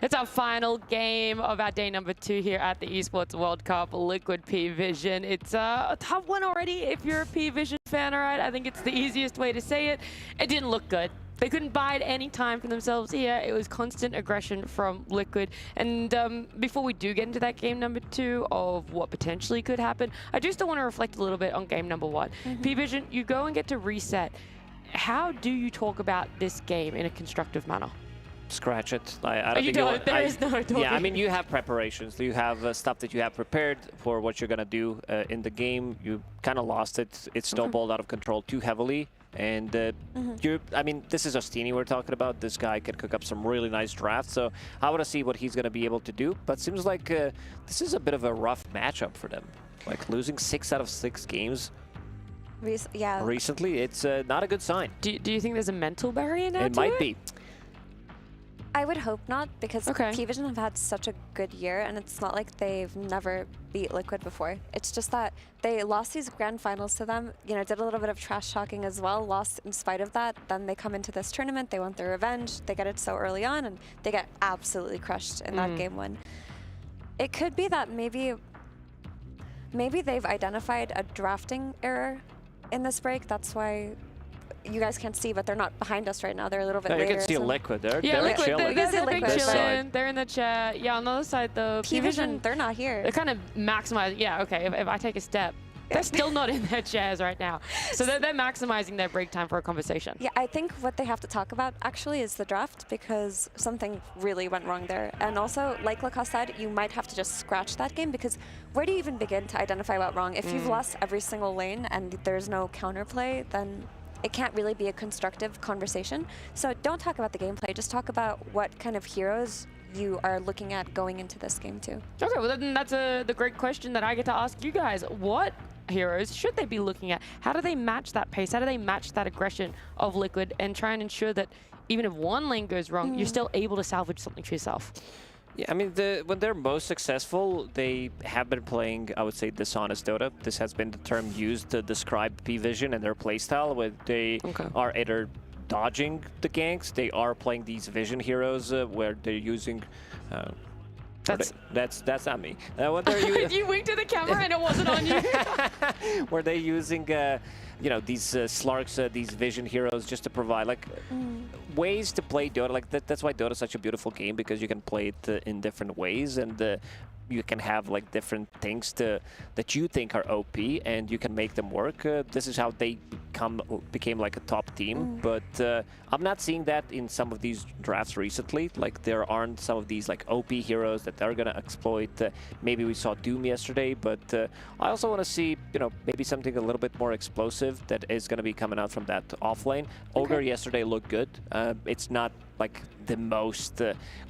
It's our final game of our day number 2 here at the Esports World Cup, Liquid P-Vision. It's a tough one already if you're a P-Vision fan, all right? I think it's the easiest way to say it. It didn't look good. They couldn't bide any time for themselves here. It was constant aggression from Liquid. And before we do get into that game number 2 of what potentially could happen, I do still want to reflect a little bit on game number 1. P-Vision, you go and get to reset. How do you talk about this game in a constructive manner? scratch it. I don't You think don't. There is no Yeah, I talking. mean, you have preparations. You have stuff that you have prepared for what you're gonna do in the game. You kind of lost it. It snowballed out of control too heavily. And I mean, this is Ostini we're talking about. This guy can cook up some really nice drafts. So I want to see what he's going to be able to do. But seems like this is a bit of a rough matchup for them. Like losing 6 out of 6 games recently, it's not a good sign. Do you think there's a mental barrier now? It might be. I would hope not, because P-Vision have had such a good year, and it's not like they've never beat Liquid before. It's just that they lost these grand finals to them, you know, did a little bit of trash talking as well, lost in spite of that. Then they come into this tournament, they want their revenge, they get it so early on, and they get absolutely crushed in that game 1. It could be that maybe they've identified a drafting error in this break. That's why you guys can't see, but they're not behind us right now. They're a little bit later. You can see Liquid. They're Liquid. chilling. They're big chilling. They're in the chat. Yeah, on the other side, the P-Vision, they're not here. They're kind of maximizing. Yeah, okay, if I take a step, they're still not in their chairs right now. So they're maximizing their break time for a conversation. Yeah, I think what they have to talk about actually is the draft, because something really went wrong there. And also, like Lacoste said, you might have to just scratch that game, because where do you even begin to identify what wrong? If you've lost every single lane and there's no counterplay, then it can't really be a constructive conversation. So don't talk about the gameplay, just talk about what kind of heroes you are looking at going into this game too. Okay, well then that's the great question that I get to ask you guys. What heroes should they be looking at? How do they match that pace? How do they match that aggression of Liquid and try and ensure that even if one lane goes wrong, you're still able to salvage something for yourself? Yeah, I mean, when they're most successful, they have been playing, I would say, dishonest Dota. This has been the term used to describe P-Vision and their playstyle, where they are either dodging the ganks, they are playing these vision heroes where they're using... That's not me. What they're you winked at the camera and it wasn't on you. Where they're using, you know, these Slarks, these vision heroes, just to provide like ways to play Dota. Like that's why Dota is such a beautiful game, because you can play it in different ways, and you can have like different things that you think are OP, and you can make them work. This is how they became like a top team, but I'm not seeing that in some of these drafts recently. Like there aren't some of these like OP heroes that are gonna exploit. Maybe we saw Doom yesterday, but I also want to see, you know, maybe something a little bit more explosive that is gonna be coming out from that off lane. Ogre yesterday looked good. It's not like the most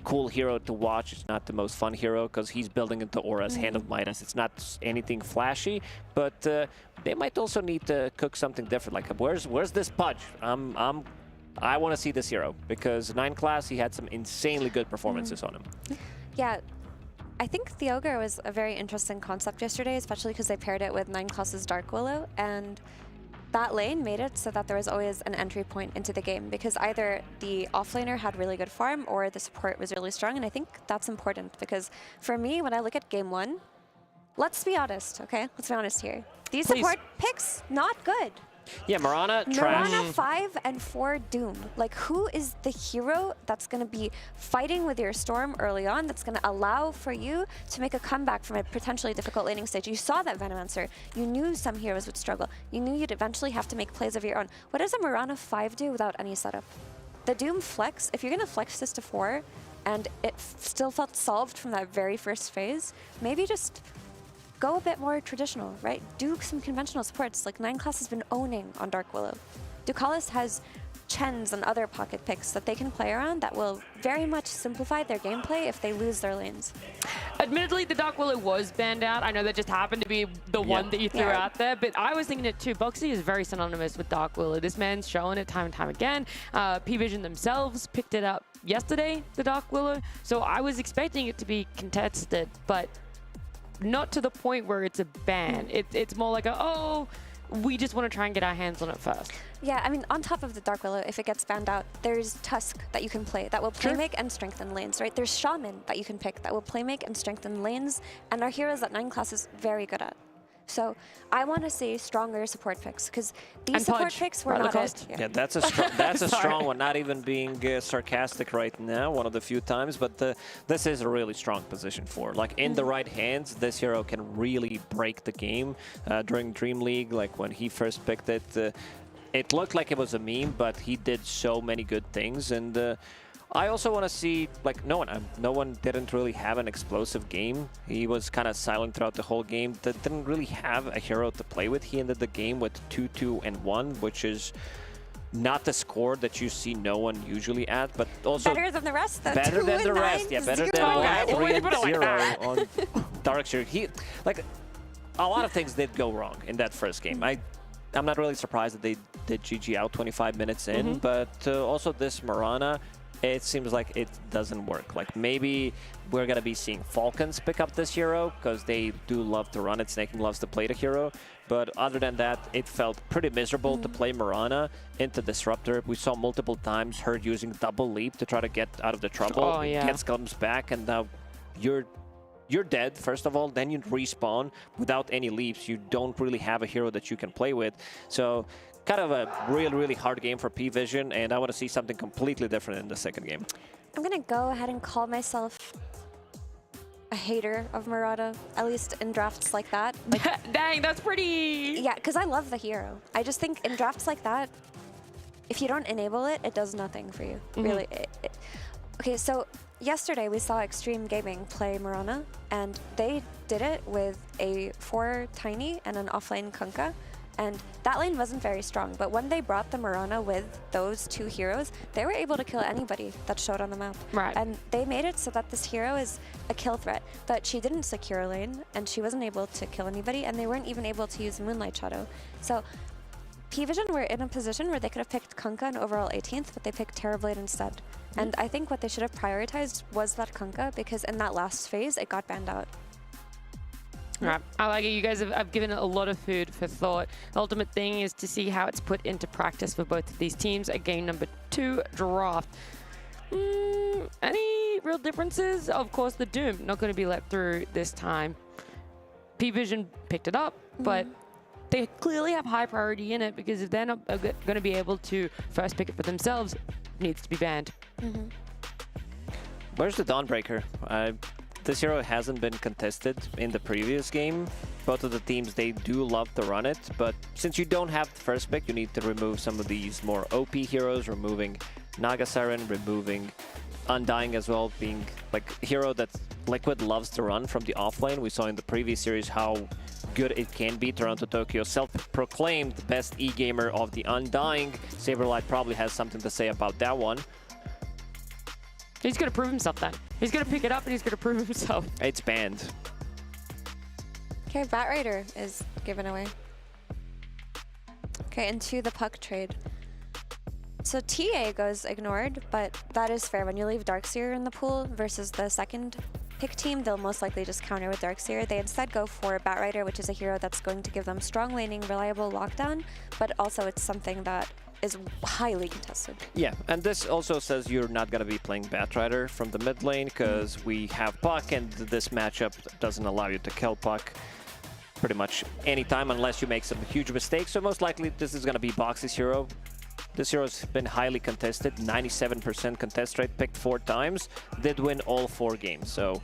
cool hero to watch. It's not the most fun hero because he's building into Aura's Hand of Midas. It's not anything flashy, but they might also need to cook something different. Like, where's this Pudge? I want to see this hero, because 9 class, he had some insanely good performances on him. Yeah, I think the Ogre was a very interesting concept yesterday, especially because they paired it with 9 class's Dark Willow, and that lane made it so that there was always an entry point into the game, because either the offlaner had really good farm or the support was really strong, and I think that's important, because for me, when I look at game 1, let's be honest, okay? Let's be honest here. These support picks, not good. Yeah, Mirana, trash. Mirana 5 and 4 Doom. Like, who is the hero that's going to be fighting with your Storm early on, that's going to allow for you to make a comeback from a potentially difficult laning stage? You saw that Venomancer. You knew some heroes would struggle. You knew you'd eventually have to make plays of your own. What does a Mirana 5 do without any setup? The Doom flex, if you're going to flex this to 4, and it still felt solved from that very first phase, maybe just go a bit more traditional, right? Do some conventional supports, like 9 class has been owning on Dark Willow. Ducalis has Chens and other pocket picks that they can play around that will very much simplify their gameplay if they lose their lanes. Admittedly, the Dark Willow was banned out. I know that just happened to be the one that you threw out there, but I was thinking it too. Boxy is very synonymous with Dark Willow. This man's showing it time and time again. P-Vision themselves picked it up yesterday, the Dark Willow, so I was expecting it to be contested, but not to the point where it's a ban. It's more like we just want to try and get our hands on it first. Yeah, I mean, on top of the Dark Willow, if it gets banned out, there's Tusk that you can play that will playmake and strengthen lanes, right? There's Shaman that you can pick that will playmake and strengthen lanes, and our heroes that 9 class is very good at. So I want to see stronger support picks, because these support picks were not it. Yeah, that's a strong one. Not even being sarcastic right now, one of the few times, but this is a really strong position for. Like in the right hands, this hero can really break the game. During Dream League, like when he first picked it, it looked like it was a meme, but he did so many good things, and I also want to see, like, no one didn't really have an explosive game. He was kind of silent throughout the whole game. That didn't really have a hero to play with. He ended the game with 2-2-1, which is not the score that you see no one usually at, but also better than the rest, though. Better than the rest, yeah, better than 1-0 on Darkseer. He, like, a lot of things did go wrong in that first game. I'm not really surprised that they did GG out 25 minutes in, but also this Mirana, it seems like it doesn't work. Like, maybe we're going to be seeing Falcons pick up this hero because they do love to run it. Snaking loves to play the hero. But other than that, it felt pretty miserable to play Mirana into Disruptor. We saw multiple times her using double leap to try to get out of the trouble. Oh, yeah. Comes back, and now you're dead, first of all, then you respawn without any leaps. You don't really have a hero that you can play with. So kind of a really hard game for P-Vision, and I want to see something completely different in the second game. I'm going to go ahead and call myself a hater of Murata, at least in drafts like that. Like, dang, that's pretty... Yeah, because I love the hero. I just think in drafts like that, if you don't enable it, it does nothing for you, really. Okay, so yesterday we saw Extreme Gaming play Mirana, and they did it with a 4 Tiny and an offlane Kunkka. And that lane wasn't very strong, but when they brought the Mirana with those 2 heroes, they were able to kill anybody that showed on the map. Right. And they made it so that this hero is a kill threat, but she didn't secure a lane, and she wasn't able to kill anybody, and they weren't even able to use Moonlight Shadow. So P-Vision were in a position where they could have picked Kunkka and overall 18th, but they picked Terrorblade instead. And I think what they should have prioritized was that Kunkka, because in that last phase, it got banned out. Right. I like it. You guys have given it a lot of food for thought. The ultimate thing is to see how it's put into practice for both of these teams at game number 2 draft. Any real differences? Of course, the Doom not going to be let through this time. P-Vision picked it up, but they clearly have high priority in it, because if they're not going to be able to first pick it for themselves, it needs to be banned. Where's the Dawnbreaker? This hero hasn't been contested in the previous game. Both of the teams, they do love to run it, but since you don't have the first pick, you need to remove some of these more OP heroes, removing Naga Siren, removing Undying as well, being like a hero that Liquid loves to run from the offlane. We saw in the previous series how good it can be. Toronto Tokyo, self-proclaimed best e-gamer of the Undying. Saberlight probably has something to say about that one. He's going to prove himself then. He's going to pick it up and he's going to prove himself. It's banned. Okay, Batrider is given away. Okay, into the puck trade. So TA goes ignored, but that is fair. When you leave Darkseer in the pool versus the second pick team, they'll most likely just counter with Darkseer. They instead go for Batrider, which is a hero that's going to give them strong laning, reliable lockdown, but also it's something that is highly contested. Yeah, and this also says you're not going to be playing Batrider from the mid lane, because we have Puck, and this matchup doesn't allow you to kill Puck pretty much anytime unless you make some huge mistakes. So most likely this is going to be Boxy's hero. This hero's been highly contested, 97% contest rate, picked 4 times, did win all 4 games. So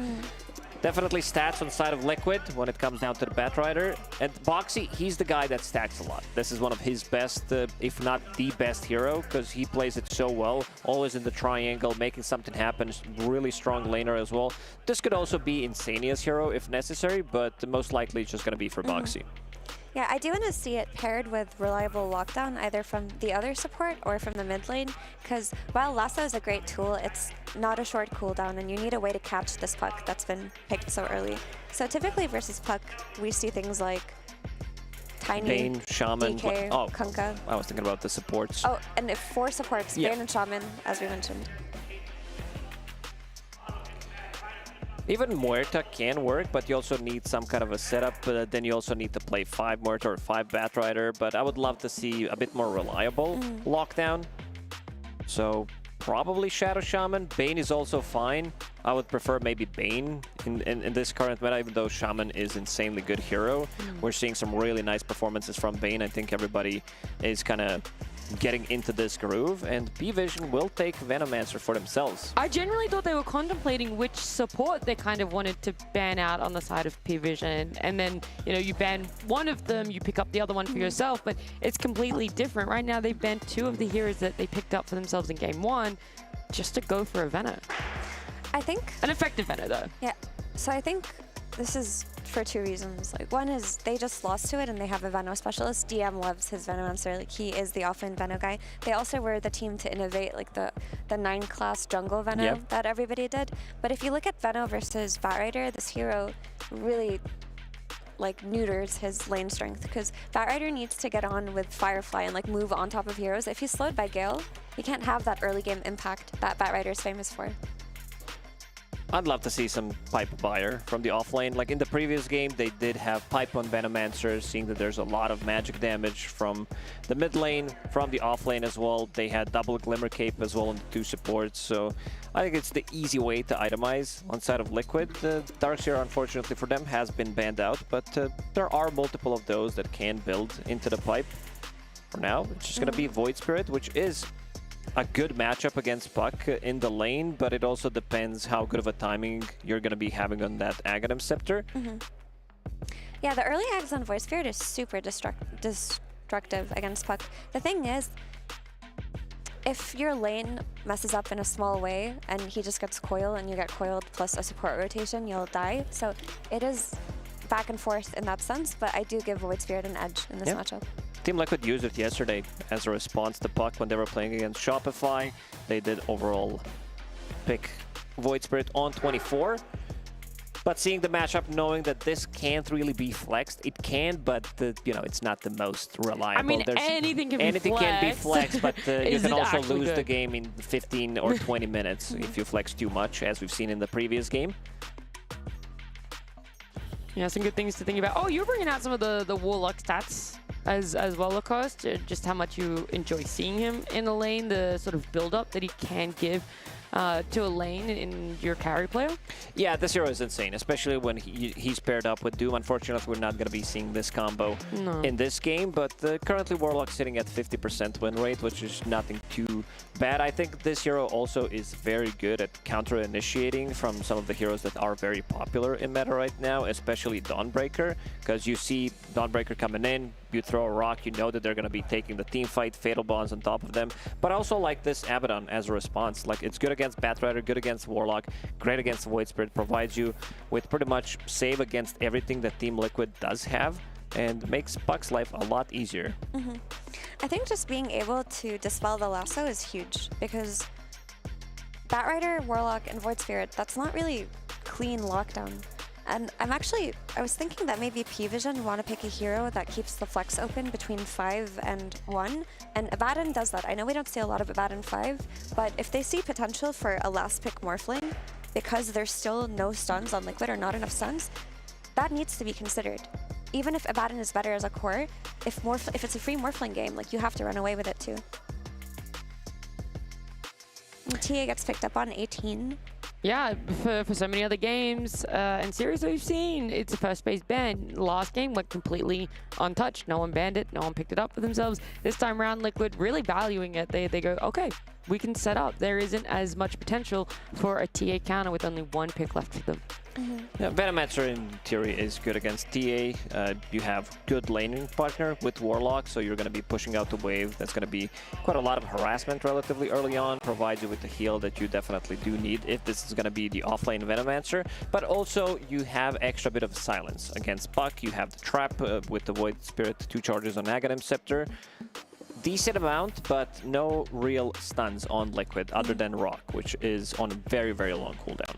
definitely stats on the side of Liquid when it comes down to the Batrider. And Boxy, he's the guy that stacks a lot. This is one of his best, if not the best hero, because he plays it so well, always in the triangle, making something happen, really strong laner as well. This could also be Insania's hero if necessary, but most likely it's just going to be for Boxy. Yeah, I do want to see it paired with reliable lockdown, either from the other support or from the mid lane, because while Lasso is a great tool, it's not a short cooldown, and you need a way to catch this Puck that's been picked so early. So typically versus Puck, we see things like Tiny, Bane, Shaman, DK, Kunkka. I was thinking about the supports. Oh, and if 4 supports, Yeah. Bane and Shaman, as we mentioned. Even Muerta can work, but you also need some kind of a setup. Then you also need to play 5 Muerta or 5 Batrider. But I would love to see a bit more reliable lockdown. So probably Shadow Shaman. Bane is also fine. I would prefer maybe Bane in this current meta, even though Shaman is insanely good hero. We're seeing some really nice performances from Bane. I think everybody is kind of getting into this groove, and P-Vision will take Venomancer for themselves. I generally thought they were contemplating which support they kind of wanted to ban out on the side of P-Vision, and then, you know, you ban one of them, you pick up the other one for yourself, but it's completely different. Right now, they've banned 2 of the heroes that they picked up for themselves in Game 1 just to go for a Veno. I think... An effective Veno, though. Yeah. So I think this is for 2 reasons. Like, one is they just lost to it and they have a Veno specialist. DM loves his Venomancer. Like, he is the offlane Veno guy. They also were the team to innovate, like, the 9-class jungle Veno that everybody did. But if you look at Veno versus Batrider, this hero really, like, neuters his lane strength, because Batrider needs to get on with Firefly and, like, move on top of heroes. If he's slowed by Gale, he can't have that early game impact that Batrider is famous for. I'd love to see some Pipe Buyer from the offlane. Like in the previous game, they did have Pipe on Venomancer, seeing that there's a lot of magic damage from the mid lane, from the offlane as well. They had double Glimmer Cape as well on the 2 supports, so I think it's the easy way to itemize on side of Liquid. The Darkseer, unfortunately for them, has been banned out, but there are multiple of those that can build into the Pipe. For now, it's just going to be Void Spirit, which is a good matchup against Puck in the lane, but it also depends how good of a timing you're going to be having on that Aghanim Scepter. Yeah, the early Ags on Void Spirit is super destructive against Puck. The thing is, if your lane messes up in a small way and he just gets coil and you get coiled plus a support rotation, you'll die. So it is back and forth in that sense, but I do give Void Spirit an edge in this matchup. Team Liquid used it yesterday as a response to Puck when they were playing against Shopify. They did overall pick Void Spirit on 24. But seeing the matchup, knowing that this can't really be flexed, it can, but you know, it's not the most reliable. I mean, anything can be flexed, but you can also lose the game in 15 or 20 minutes if you flex too much, as we've seen in the previous game. Yeah, some good things to think about. Oh, you're bringing out some of the Warlock stats as well, Lacoste. Just how much you enjoy seeing him in the lane, the sort of build-up that he can give to a lane in your carry player. Yeah, this hero is insane, especially when he's paired up with Doom. Unfortunately, we're not going to be seeing this combo in this game, but currently Warlock's sitting at 50% win rate, which is nothing too bad. I think this hero also is very good at counter-initiating from some of the heroes that are very popular in meta right now, especially Dawnbreaker, because you see Dawnbreaker coming in, you throw a rock, you know that they're going to be taking the team fight, Fatal Bonds on top of them. But I also like this Abaddon as a response. Like, it's good against Batrider, good against Warlock, great against Void Spirit, provides you with pretty much save against everything that Team Liquid does have, and makes Puck's life a lot easier. I think just being able to dispel the lasso is huge, because Batrider, Warlock, and Void Spirit, that's not really clean lockdown. And I was thinking that maybe P-Vision want to pick a hero that keeps the flex open between 5 and 1. And Abaddon does that. I know we don't see a lot of Abaddon 5, but if they see potential for a last pick Morphling, because there's still no stuns on Liquid or not enough stuns, that needs to be considered. Even if Abaddon is better as a core, if it's a free Morphling game, like, you have to run away with it too. And TA gets picked up on 18. Yeah, for so many other games and series that we've seen, it's a first base ban. Last game went completely untouched. No one banned it. No one picked it up for themselves. This time around, Liquid really valuing it. They go, okay, we can set up. There isn't as much potential for a TA counter with only 1 pick left for them. Yeah, Venomancer in theory is good against TA. You have good laning partner with Warlock, so you're going to be pushing out the wave. That's going to be quite a lot of harassment relatively early on, provides you with the heal that you definitely do need if this is going to be the offlane Venomancer. But also you have extra bit of silence against Puck. You have the trap with the Void Spirit, 2 charges on Aghanim Scepter. Decent amount, but no real stuns on Liquid other than Rock, which is on a very, very long cooldown.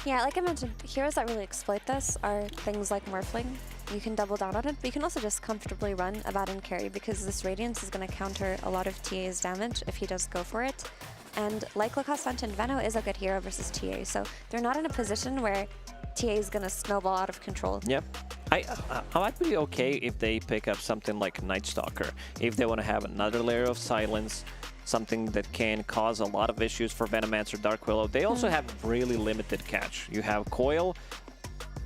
Yeah, like I mentioned, heroes that really exploit this are things like Morphling. You can double down on it, but you can also just comfortably run Abaddon carry, because this Radiance is going to counter a lot of TA's damage if he does go for it. And like Lacoste mentioned, Veno is a good hero versus TA, so they're not in a position where TA is going to snowball out of control. Yep. I might be okay if they pick up something like Night Stalker, if they want to have another layer of silence, something that can cause a lot of issues for Venomancer, Dark Willow. They also have really limited catch. You have Coil.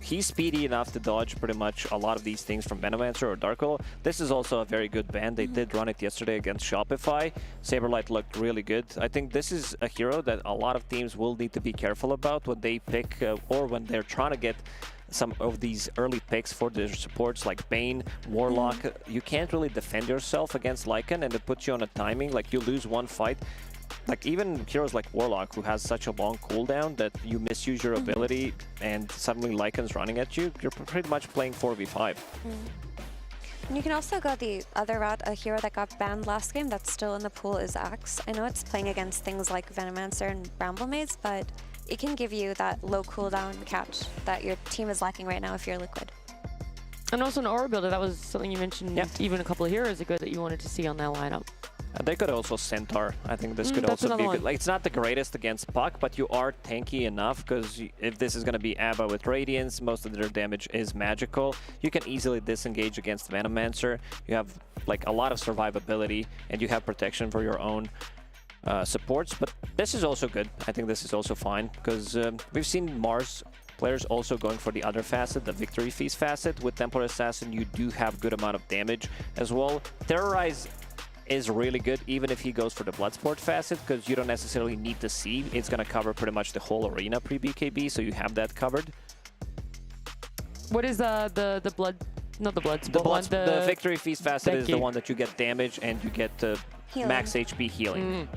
he's speedy enough to dodge pretty much a lot of these things from Venomancer or Dark Willow. This is also a very good ban. They did run it yesterday against Shopify. Saberlight looked really good. I think this is a hero that a lot of teams will need to be careful about when they pick or when they're trying to get some of these early picks for their supports like Bane, Warlock. You can't really defend yourself against Lycan, and it puts you on a timing. Like, you lose one fight. Like, even heroes like Warlock, who has such a long cooldown that you misuse your ability and suddenly Lycan's running at you, you're pretty much playing 4v5. And you can also go the other route. A hero that got banned last game that's still in the pool is Axe. I know it's playing against things like Venomancer and Bramble Maze, but it can give you that low cooldown catch that your team is lacking right now if you're Liquid. And also an Aura Builder, that was something you mentioned even a couple of heroes ago that you wanted to see on their lineup. They could also Centaur. I think this could also be good. Like, it's not the greatest against Puck, but you are tanky enough, because if this is going to be ABBA with Radiance, most of their damage is magical. You can easily disengage against Venomancer. You have like a lot of survivability, and you have protection for your own supports. But this is also good. I think this is also fine, because we've seen Mars players also going for the other facet, the Victory Feast facet. With Templar Assassin, you do have good amount of damage as well. Terrorize is really good, even if he goes for the Bloodsport facet, because you don't necessarily need to see. It's going to cover pretty much the whole arena pre-BKB, so you have that covered. What is the blood? Not the blood. The Victory Feast facet is the one that you get damage and you get max HP healing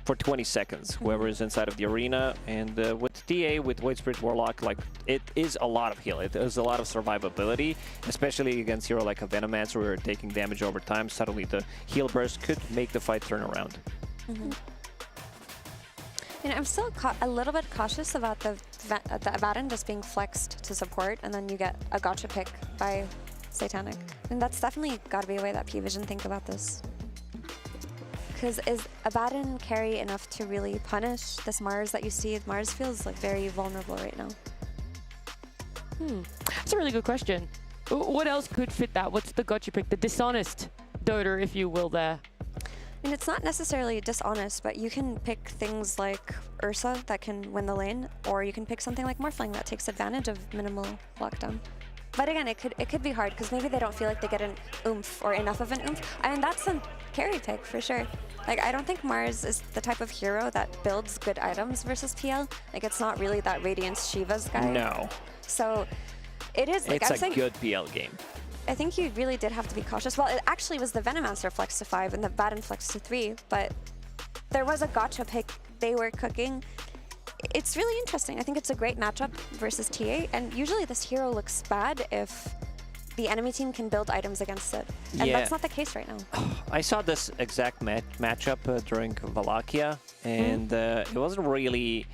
for 20 seconds, whoever is inside of the arena. And with TA, with Void Spirit Warlock, like, it is a lot of heal. It is a lot of survivability, especially against hero like a Venomancer where you're taking damage over time. Suddenly the heal burst could make the fight turn around. And I'm still a little bit cautious about the Abaddon just being flexed to support, and then you get a gotcha pick by Satanic. And that's definitely got to be a way that P-Vision think about this. Because is Abaddon carry enough to really punish this Mars that you see? Mars feels like very vulnerable right now. That's a really good question. What else could fit that? What's the gotcha pick? The dishonest Dota, if you will, there. And it's not necessarily dishonest, but you can pick things like Ursa that can win the lane, or you can pick something like Morphling that takes advantage of minimal lockdown. But again, it could be hard, because maybe they don't feel like they get an oomph or enough of an oomph. I mean, that's a carry pick for sure. Like, I don't think Mars is the type of hero that builds good items versus PL. Like, it's not really that Radiance Shiva's guy. No. So it is like, it's a good PL game. I think you really did have to be cautious. Well, it actually was the Venomancer flex to 5 and the Batten flex to 3, but there was a gotcha pick they were cooking. It's really interesting. I think it's a great matchup versus TA, and usually this hero looks bad if the enemy team can build items against it. And that's not the case right now. I saw this exact matchup during Wallachia, and it wasn't really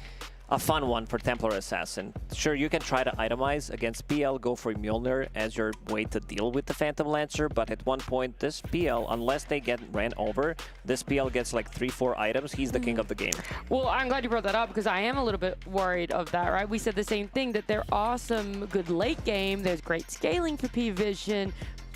a fun one for Templar Assassin. Sure, you can try to itemize against PL, go for Mjolnir as your way to deal with the Phantom Lancer, but at one point, this PL, unless they get ran over, this PL gets like 3-4 items. He's the king of the game. Well, I'm glad you brought that up, because I am a little bit worried of that, right? We said the same thing, that there are some good late game, there's great scaling for P-Vision,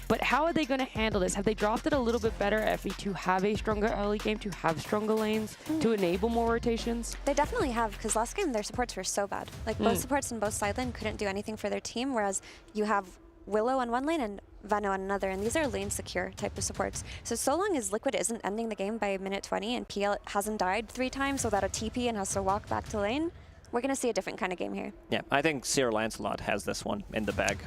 but how are they going to handle this? Have they drafted a little bit better FE to have a stronger early game, to have stronger lanes, to enable more rotations? They definitely have, because last game their supports were so bad. Like, both supports in both side lane couldn't do anything for their team, whereas you have Willow on one lane and Vano on another, and these are lane secure type of supports. So long as Liquid isn't ending the game by minute 20 and PL hasn't died 3 times without a TP and has to walk back to lane, we're going to see a different kind of game here. Yeah, I think Sir Lancelot has this one in the bag.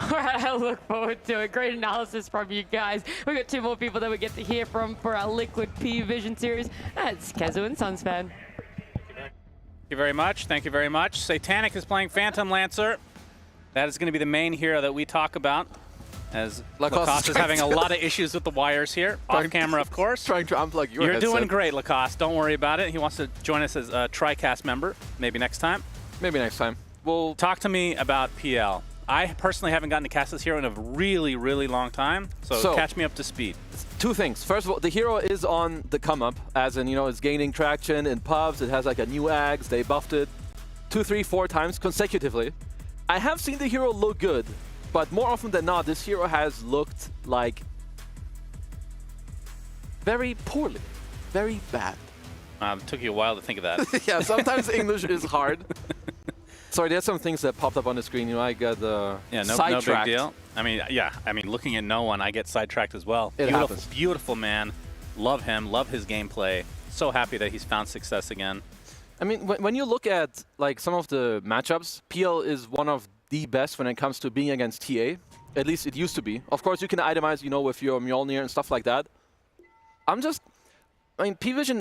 All right, I look forward to it. Great analysis from you guys. We've got 2 more people that we get to hear from for our Liquid P-Vision series. That's Kezu and Sunsfan. Thank you very much. Thank you very much. Satanic is playing Phantom Lancer. That is going to be the main hero that we talk about, as Lacoste is having a lot of issues with the wires here. Off camera, of course. Trying to unplug your You're headset. doing great, Lacoste. Don't worry about it. He wants to join us as a TriCast member. Maybe next time. Maybe next time. Well, talk to me about PL. I personally haven't gotten to cast this hero in a really, really long time, so catch me up to speed. 2 things. First of all, the hero is on the come up, as in, you know, it's gaining traction in pubs. It has like a new Ags. They buffed it 2, 3, 4 times consecutively. I have seen the hero look good, but more often than not, this hero has looked like very poorly, very bad. It took you a while to think of that. Yeah, sometimes English is hard. Sorry, there's some things that popped up on the screen. You know, I got no sidetracked. big deal. I mean, yeah. I mean, looking at no one, I get sidetracked as well. It beautiful, happens. beautiful man. Love him. Love his gameplay. So happy that he's found success again. I mean, when you look at like some of the matchups, PL is one of the best when it comes to being against TA. At least it used to be. Of course, you can itemize, you know, with your Mjolnir and stuff like that. I mean, P-Vision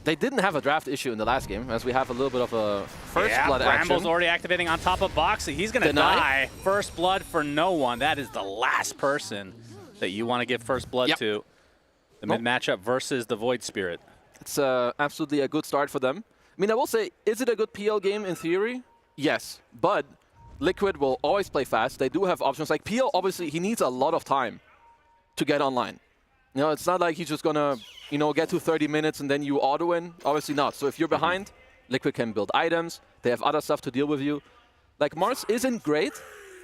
they didn't have a draft issue in the last game, as we have a little bit of a first blood action. Bramble's already activating on top of Boxy. He's going to die. First blood for no one. That is the last person that you want to give first blood to. The mid matchup versus the Void Spirit. It's absolutely a good start for them. I mean, I will say, is it a good PL game in theory? Yes, but Liquid will always play fast. They do have options. Like PL, obviously, he needs a lot of time to get online. You know, it's not like he's just going to, you know, get to 30 minutes and then you auto-win. Obviously not. So if you're behind, Liquid can build items. They have other stuff to deal with you. Like, Mars isn't great,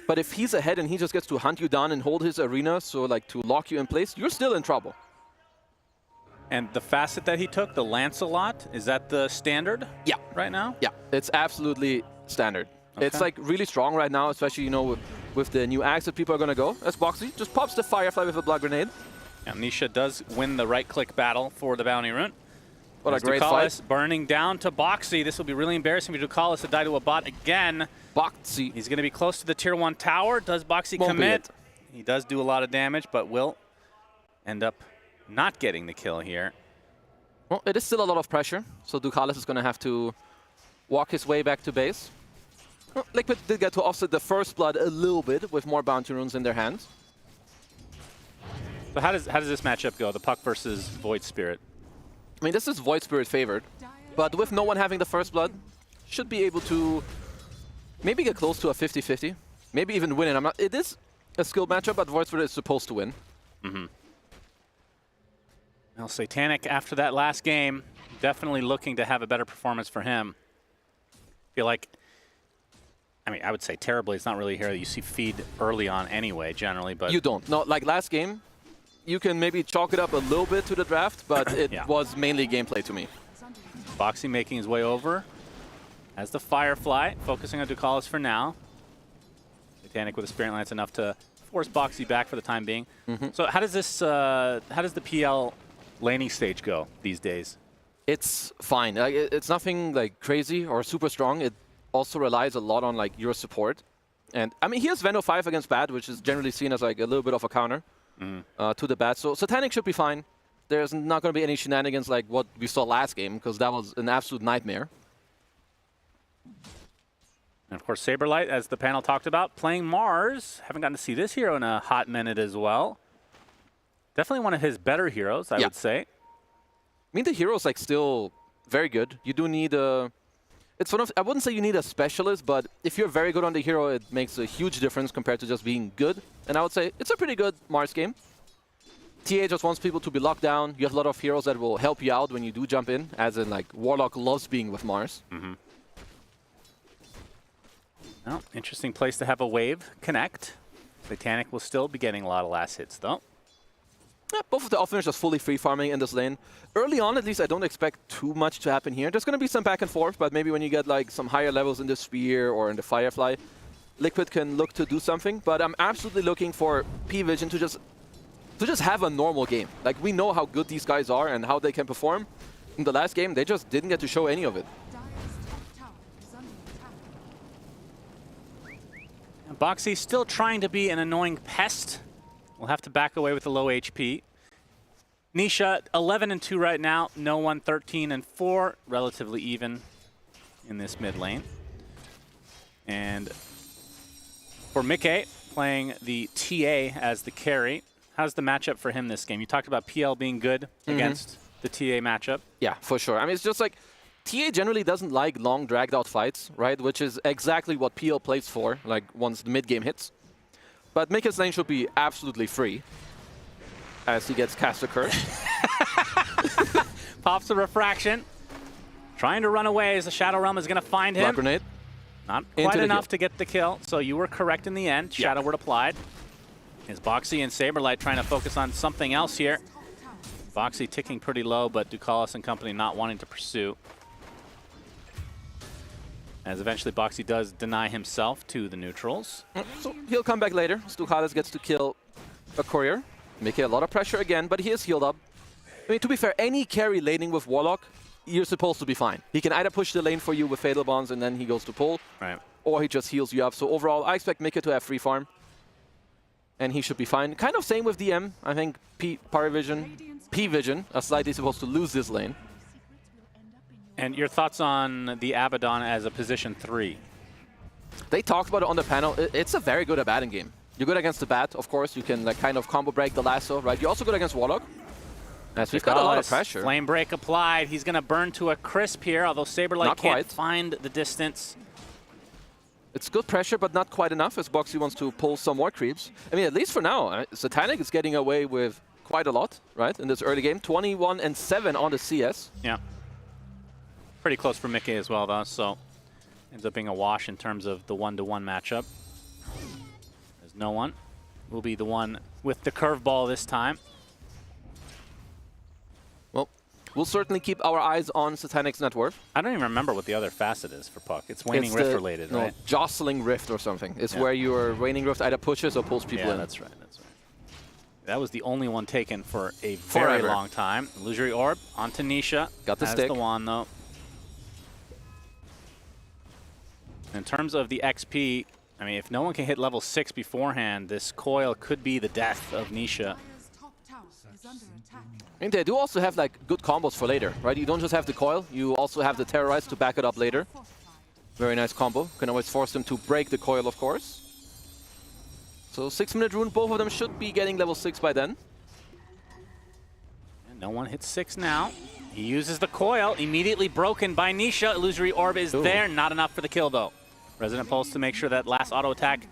but if he's ahead and he just gets to hunt you down and hold his arena, so like to lock you in place, you're still in trouble. And the facet that he took, the Lancelot, is that the standard right now? Yeah, it's absolutely standard. Okay. It's like really strong right now, especially, you know, with the new axe that people are going to go. As Boxy just pops the Firefly with a blood grenade. And Nisha does win the right-click battle for the Bounty Rune. What a great fight. Burning down to Boxy. This will be really embarrassing for Ducalis to die to a bot again. Boxy. He's going to be close to the Tier 1 tower. Does Boxy commit? He does do a lot of damage, but will end up not getting the kill here. Well, it is still a lot of pressure, so Ducalis is going to have to walk his way back to base. Well, Liquid did get to offset the first blood a little bit with more Bounty Runes in their hands. So how does this matchup go, the Puck versus Void Spirit? I mean, this is Void Spirit favored, but with no one having the first blood, should be able to maybe get close to a 50-50, maybe even win it. It is a skill matchup, but Void Spirit is supposed to win. Well, Satanic, after that last game, definitely looking to have a better performance for him. Feel like, I mean, I would say terribly. It's not really here. You see feed early on anyway, generally, but You don't. No, like last game, you can maybe chalk it up a little bit to the draft, but it was mainly gameplay to me. Boxy making his way over as the Firefly, focusing on Ducalis for now. Satanic with a Spirit Lance enough to force Boxy back for the time being. So how does this, how does the PL laning stage go these days? It's fine. Like, it's nothing like crazy or super strong. It also relies a lot on like your support. And I mean, here's Veno 5 against Bad, which is generally seen as like a little bit of a counter to the Bad. So Satanic should be fine. There's not going to be any shenanigans like what we saw last game, because that was an absolute nightmare. And of course, Saberlight, as the panel talked about, playing Mars. Haven't gotten to see this hero in a hot minute as well. Definitely one of his better heroes, I would say. I mean, the hero's like still very good. You do need a... It's one of... I wouldn't say you need a specialist, but if you're very good on the hero, it makes a huge difference compared to just being good. And I would say it's a pretty good Mars game. TA just wants people to be locked down. You have a lot of heroes that will help you out when you do jump in, as in like Warlock loves being with Mars. Well, interesting place to have a wave connect. Satanic will still be getting a lot of last hits, though. Yeah, both of the offeners just fully free farming in this lane. Early on, at least, I don't expect too much to happen here. There's going to be some back and forth, but maybe when you get like some higher levels in the Spear or in the Firefly, Liquid can look to do something. But I'm absolutely looking for P-Vision to just have a normal game. Like, we know how good these guys are and how they can perform. In the last game, they just didn't get to show any of it. Boxy still trying to be an annoying pest. We'll have to back away with the low HP. Nisha, 11-2 right now. No one, 13-4. Relatively even in this mid lane. And for Mickey, playing the TA as the carry. How's the matchup for him this game? You talked about PL being good against the TA matchup. Yeah, for sure. I mean, it's just like, TA generally doesn't like long, dragged-out fights, right? Which is exactly what PL plays for, like, once the mid-game hits. But Mickey's lane should be absolutely free, as he gets Caster Curse. Pops a Refraction. Trying to run away as the Shadow Realm is going to find him. Blood Grenade. Not quite enough to get the kill, so you were correct in the end. Shadow Word applied. Is Boxy and Saberlight trying to focus on something else here. Boxy ticking pretty low, but Ducalis and company not wanting to pursue. As eventually Boxy does deny himself to the neutrals. So he'll come back later. Stukalis gets to kill a courier. Making a lot of pressure again, but he is healed up. I mean, to be fair, any carry laning with Warlock, you're supposed to be fine. He can either push the lane for you with Fatal Bonds and then he goes to pull, right, or he just heals you up. So overall, I expect Mika to have free farm. And he should be fine. Kind of same with DM. I think P Vision are slightly supposed to lose this lane. And your thoughts on the Abaddon as a position 3? They talked about it on the panel. It's a very good Abaddon game. You're good against the Bat, of course. You can like kind of combo break the lasso, right? You're also good against Warlock. Yes, we've got a lot of pressure. Flame break applied. He's going to burn to a crisp here, although Saberlight can't find the distance. It's good pressure, but not quite enough, as Boxy wants to pull some more creeps. I mean, at least for now, Satanic is getting away with quite a lot, right, in this early game. 21 and 7 on the CS. Yeah. Pretty close for Mickey as well, though, so ends up being a wash in terms of the 1-to-1 matchup. There's no one. Will be the one with the curveball this time. Well, we'll certainly keep our eyes on Satanic's net worth. I don't even remember what the other facet is for Puck. It's Waning Rift related, right? Jostling Rift or something. It's where your Waning Rift either pushes or pulls people in. That's right. That's right. That was the only one taken for a very long time. Illusory Orb onto Nisha. Got the stick. The wand, though. In terms of the XP, I mean, if no one can hit level 6 beforehand, this coil could be the death of Nisha. And they do also have like good combos for later, right? You don't just have the coil, you also have the Terrorize to back it up later. Very nice combo. Can always force them to break the coil, of course. So 6-minute rune, both of them should be getting level 6 by then. And no one hits 6 now. He uses the coil, immediately broken by Nisha. Illusory Orb is there, not enough for the kill though. Resonant Pulse to make sure that last auto attack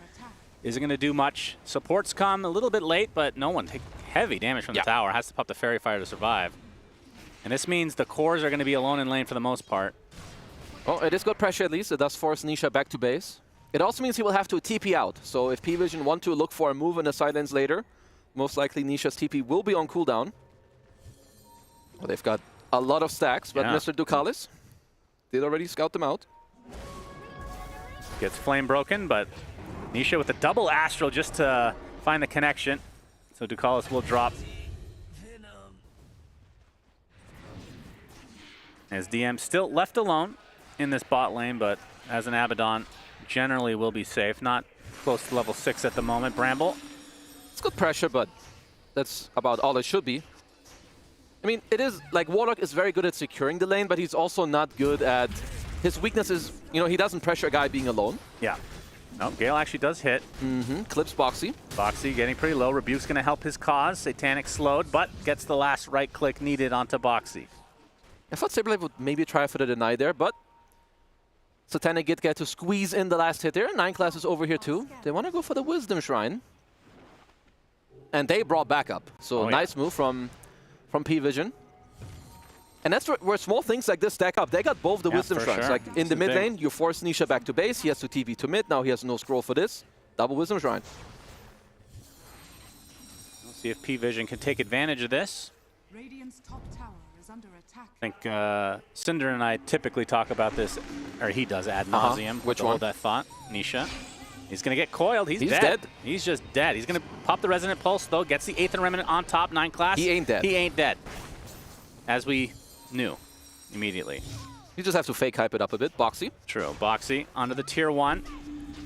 isn't going to do much. Supports come a little bit late, but no one take heavy damage from the tower. Has to pop the Fairy Fire to survive. And this means the cores are going to be alone in lane for the most part. Oh, it is good pressure at least. It does force Nisha back to base. It also means he will have to TP out. So if P-Vision want to look for a move in the side lanes later, most likely Nisha's TP will be on cooldown. Well, they've got a lot of stacks, but Mr. Ducalis did already scout them out. Gets flame broken, but Nisha with a double Astral just to find the connection. So Ducalis will drop. As DM still left alone in this bot lane, but as an Abaddon, generally will be safe. Not close to level 6 at the moment. Bramble. It's good pressure, but that's about all it should be. I mean, it is, like, Warlock is very good at securing the lane, but he's also not good at... His weakness is, you know, he doesn't pressure a guy being alone. Yeah. No, Gale actually does hit. Clips Boxy. Boxy getting pretty low. Rebuke's going to help his cause. Satanic slowed, but gets the last right click needed onto Boxy. I thought Saberlight would maybe try for the deny there, but Satanic did get to squeeze in the last hit there. 9 classes over here too. They want to go for the Wisdom Shrine. And they brought backup. So nice move from P-Vision. And that's where small things like this stack up. They got both the Wisdom Shrines. Like in the mid lane, you force Nisha back to base. He has to TP to mid. Now he has no scroll for this. Double Wisdom Shrine. We'll see if P-Vision can take advantage of this. Radiant's top tower is under attack. I think Cinder and I typically talk about this, or he does ad nauseum. Which one? That thought. Nisha. He's going to get coiled. He's dead. He's just dead. He's going to pop the Resonant Pulse, though. Gets the Aether Remnant on top, 9 class. He ain't dead. He ain't dead. As we knew immediately. You just have to fake hype it up a bit. Boxy. True. Boxy onto the tier 1.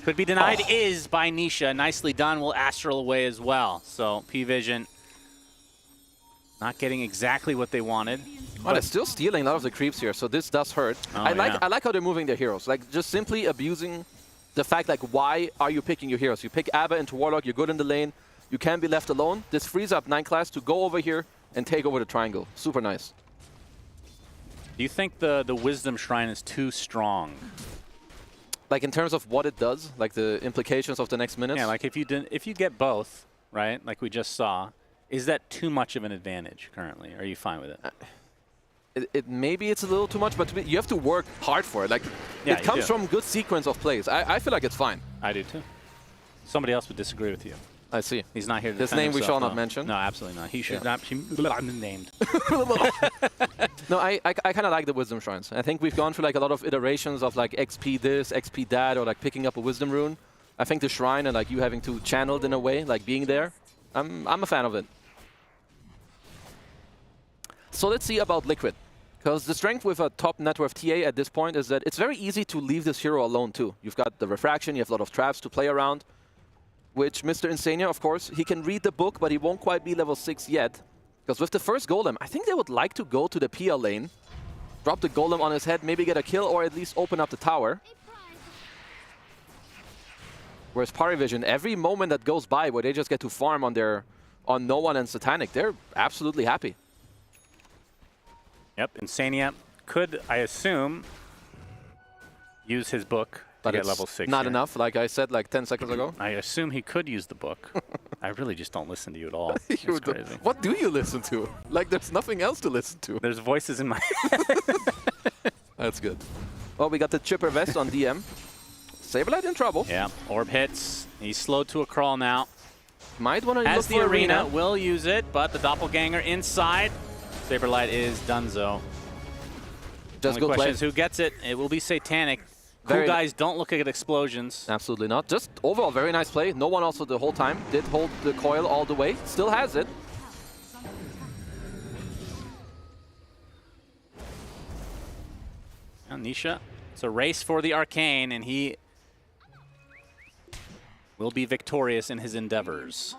Could be denied. Is by Nisha. Nicely done. Will Astral away as well. So P-Vision not getting exactly what they wanted. Well, they're still stealing a lot of the creeps here, so this does hurt. I like how they're moving their heroes. Like, just simply abusing the fact, like, why are you picking your heroes? You pick Abba into Warlock, you're good in the lane, you can't be left alone. This frees up 9 class to go over here and take over the triangle. Super nice. Do you think the Wisdom Shrine is too strong? Like, in terms of what it does, like the implications of the next minutes? Yeah, like if you get both, right, like we just saw, is that too much of an advantage currently? Are you fine with it? Maybe it's a little too much, but you have to work hard for it. Like, it comes from good sequence of plays. I feel like it's fine. I do too. Somebody else would disagree with you. I see. He's not here to His defend name we himself, shall not no. mention. No, absolutely not. He should not be named. No, I kind of like the Wisdom Shrines. I think we've gone through like a lot of iterations of like XP this, XP that, or like picking up a Wisdom Rune. I think the Shrine and like you having to channel it in a way, like being there, I'm a fan of it. So let's see about Liquid. Because the strength with a top net worth TA at this point is that it's very easy to leave this hero alone too. You've got the Refraction, you have a lot of traps to play around. Which Mr. Insania, of course, he can read the book, but he won't quite be level 6 yet. Because with the first Golem, I think they would like to go to the PL lane, drop the Golem on his head, maybe get a kill, or at least open up the tower. Whereas Parivision, every moment that goes by where they just get to farm on No One and Satanic, they're absolutely happy. Yep, Insania could, I assume, use his book. But to get it's level 6 not here. enough, like I said like 10 seconds ago. I assume he could use the book. I really just don't listen to you at all. It's You do- crazy. What do you listen to? Like there's nothing else to listen to. There's voices in my That's good. Well, we got the Chipper Vest on DM. Saberlight in trouble. Yeah, orb hits. He's slowed to a crawl now. Might want to look As the for arena will use it, but the Doppelganger inside. Saberlight is donezo. Just Only go question play. is who gets it. It will be Satanic. Cool Very- guys don't look at explosions. Absolutely not. Just overall, very nice play. No One also the whole time. Did hold the coil all the way. Still has it. Now Nisha, it's a race for the Arcane, and he will be victorious in his endeavors.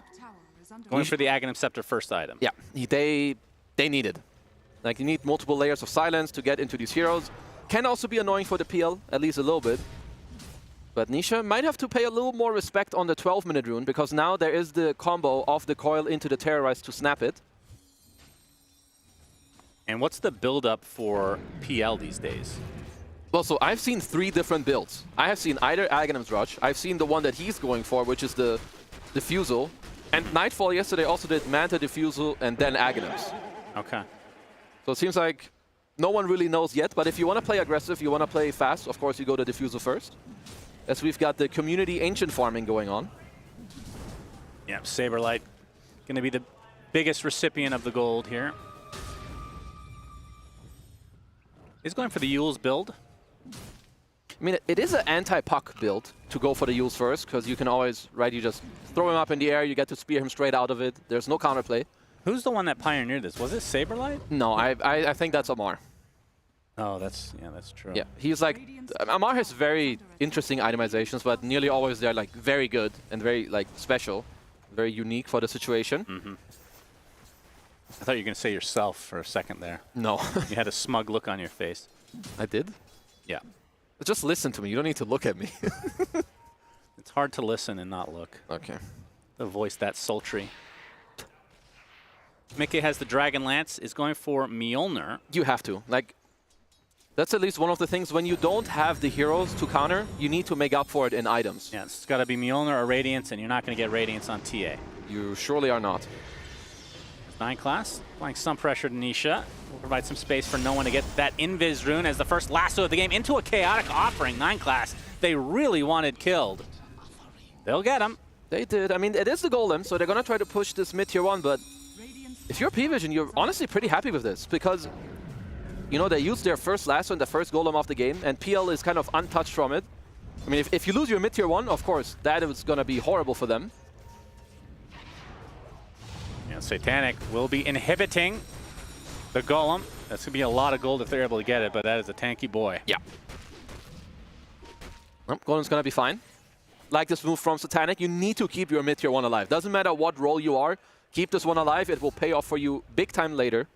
Going for the Aghanim Scepter first item. Yeah, they need it. Like, you need multiple layers of silence to get into these heroes. Can also be annoying for the PL, at least a little bit. But Nisha might have to pay a little more respect on the 12-minute rune, because now there is the combo of the coil into the Terrorize to snap it. And what's the build-up for PL these days? Well, so I've seen 3 different builds. I have seen either Aghanim's Rush, I've seen the one that he's going for, which is the Diffusal, and Nightfall yesterday also did Manta, Diffusal, and then Aghanim's. Okay. So it seems like no one really knows yet, but if you want to play aggressive, you want to play fast, of course you go to Diffusal first. As we've got the community ancient farming going on. Yep, Saberlight going to be the biggest recipient of the gold here. He's going for the Yule's build. I mean, it is an anti-puck build to go for the Yules first, because you can always, right, you just throw him up in the air, you get to spear him straight out of it. There's no counterplay. Who's the one that pioneered this? Was it Saberlight? No, I think that's Amar. Oh, that's true. Yeah, he's like, Amar has very interesting itemizations, but nearly always they're like very good and very like special, very unique for the situation. Mm-hmm. I thought you were going to say yourself for a second there. No. You had a smug look on your face. I did? Yeah. Just listen to me. You don't need to look at me. It's hard to listen and not look. Okay. The voice that sultry. Mickey has the Dragon Lance, is going for Mjolnir. You have to. Like, that's at least one of the things. When you don't have the heroes to counter, you need to make up for it in items. Yeah, it's got to be Mjolnir or Radiance, and you're not going to get Radiance on TA. You surely are not. 9 class, applying some pressure to Nisha. Will provide some space for No One to get that Invis rune as the first lasso of the game into a chaotic offering. 9 class, they really wanted killed. They'll get him. They did. I mean, it is the Golem, so they're going to try to push this mid tier 1, but if you're P-Vision, you're honestly pretty happy with this, because, you know, they used their first lasso and the first Golem of the game, and PL is kind of untouched from it. I mean, if you lose your mid tier 1, of course, that is going to be horrible for them. Yeah, Satanic will be inhibiting the Golem. That's going to be a lot of gold if they're able to get it, but that is a tanky boy. Yeah. Well, Golem's going to be fine. Like this move from Satanic, you need to keep your mid tier 1 alive. Doesn't matter what role you are, keep this one alive. It will pay off for you big time later.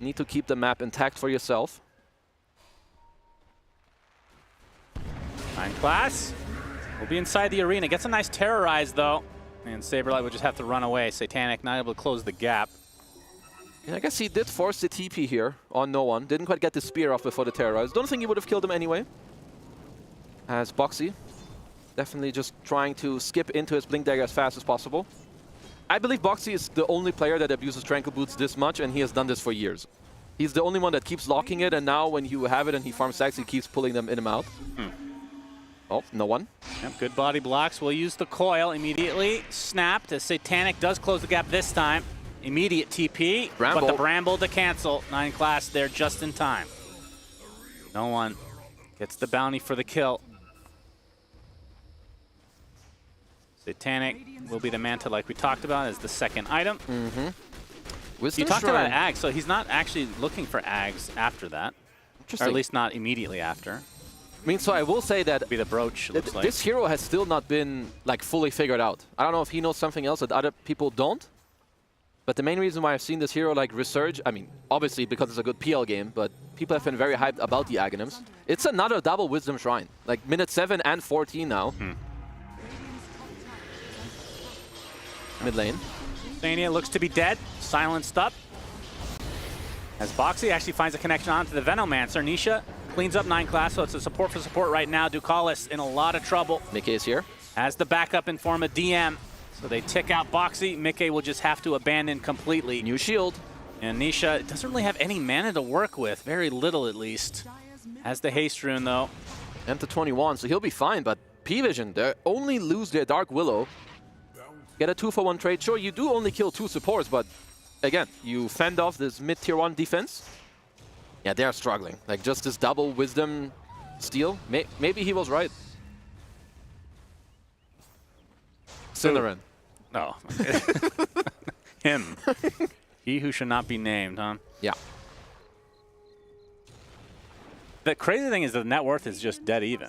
You need to keep the map intact for yourself. 9 class will be inside the arena. Gets a nice Terrorize, though. And Saberlight would just have to run away. Satanic not able to close the gap. Yeah, I guess he did force the TP here on No One. Didn't quite get the spear off before the Terrorize. Don't think he would have killed him anyway. As Boxy definitely just trying to skip into his Blink Dagger as fast as possible. I believe Boxy is the only player that abuses Tranquil Boots this much, and he has done this for years. He's the only one that keeps locking it, and now when you have it and he farms stacks, he keeps pulling them in and out. Oh, no one. Yep, good body blocks. We'll use the coil immediately. Snapped as Satanic does close the gap this time. Immediate TP, Bramble. but the Bramble to cancel. 9 class there just in time. No one gets the bounty for the kill. Satanic will be the Manta like we talked about as the second item. You talked about Ags, so he's not actually looking for Ags after that. Or at least not immediately after. I mean, so I will say that be the brooch, looks like. This hero has still not been like fully figured out. I don't know if he knows something else that other people don't. But the main reason why I've seen this hero like resurge, I mean, obviously because it's a good PL game, but people have been very hyped about the Aghanims. It's another double Wisdom Shrine, like minute 7 and 14 now. Mid lane. Thania looks to be dead, silenced up. As Boxy actually finds a connection onto the Venomancer. Nisha cleans up 9 class, so it's a support for support right now. Ducalis in a lot of trouble. Mickey is here. Has the backup in form of DM. So they tick out Boxy. Mickey will just have to abandon completely. New shield. And Nisha doesn't really have any mana to work with. Very little, at least. Has the haste rune, though. And to 21, so he'll be fine. But P-Vision, they only lose their Dark Willow. Get a 2-for-1 trade. Sure, you do only kill 2 supports, but again, you fend off this mid-tier 1 defense. Yeah, they're struggling. Like, just this double Wisdom steal. Maybe he was right. Cinnamon. No. Him. He who should not be named, huh? Yeah. The crazy thing is the net worth is just dead even.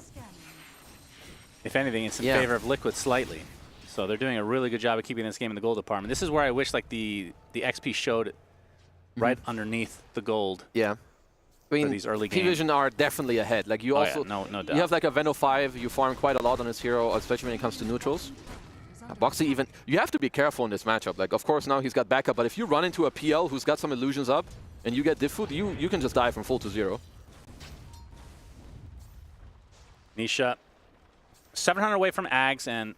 If anything, it's in favor of Liquid slightly. So they're doing a really good job of keeping this game in the gold department. This is where I wish like the XP showed right underneath the gold. Yeah. I mean, these early games. P-Vision are definitely ahead. Like you also, no doubt. You have like a Veno 5. You farm quite a lot on this hero, especially when it comes to neutrals. Boxy even, you have to be careful in this matchup. Like, of course, now he's got backup, but if you run into a PL who's got some illusions up and you get diff food, you can just die from full to 0. Nisha, 700 away from Ags, and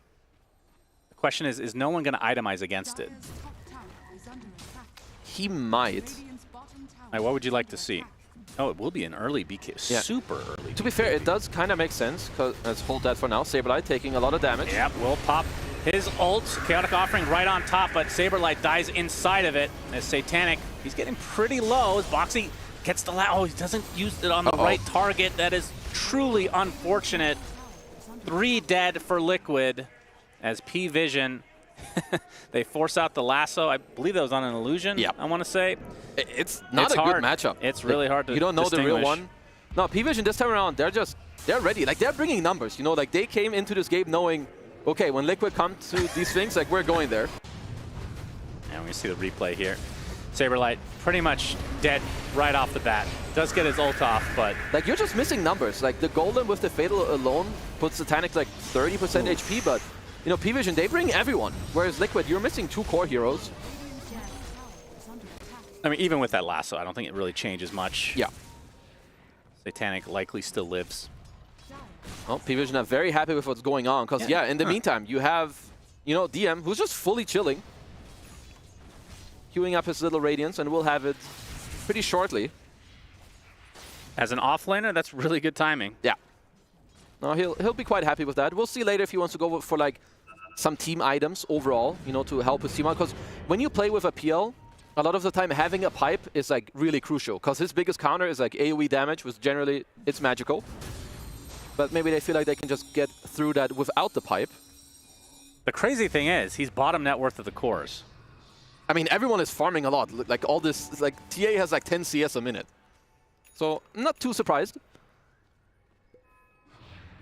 the question is no one going to itemize against it? He might. Right, what would you like to see? Oh, it will be an early BK, super early. To be fair, it does kind of make sense, because let's hold that for now. Saberlight taking a lot of damage. Yep, will pop his ult. Chaotic Offering right on top, but Saberlight dies inside of it. As Satanic, he's getting pretty low. As Boxy gets the oh, he doesn't use it on the right target. That is truly unfortunate. 3 dead for Liquid as P-Vision. They force out the lasso. I believe that was on an illusion, I want to say. It's not a good matchup. It's really hard to You don't know the real distinguish. one. No, P-Vision this time around, they're ready. Like, they're bringing numbers. You know, like, they came into this game knowing, okay, when Liquid comes to these things, like, we're going there. And we see the replay here. Saberlight pretty much dead right off the bat. Does get his ult off, but... Like, you're just missing numbers. Like, the Golem with the Fatal alone puts Satanic, like, 30% HP, but... You know, P-Vision, they bring everyone. Whereas Liquid, you're missing 2 core heroes. I mean, even with that lasso, I don't think it really changes much. Yeah. Satanic likely still lives. Well, P-Vision are very happy with what's going on. Because, in the meantime, you have, you know, DM, who's just fully chilling. Queuing up his little Radiance, and we'll have it pretty shortly. As an offlaner, that's really good timing. Yeah. No, he'll be quite happy with that. We'll see later if he wants to go for, like, some team items overall, you know, to help his team out. Because when you play with a PL, a lot of the time having a pipe is, like, really crucial. Because his biggest counter is, like, AoE damage, which generally, it's magical. But maybe they feel like they can just get through that without the pipe. The crazy thing is, he's bottom net worth of the cores. I mean, everyone is farming a lot. Like, all this, like, TA has, like, 10 CS a minute. So, not too surprised.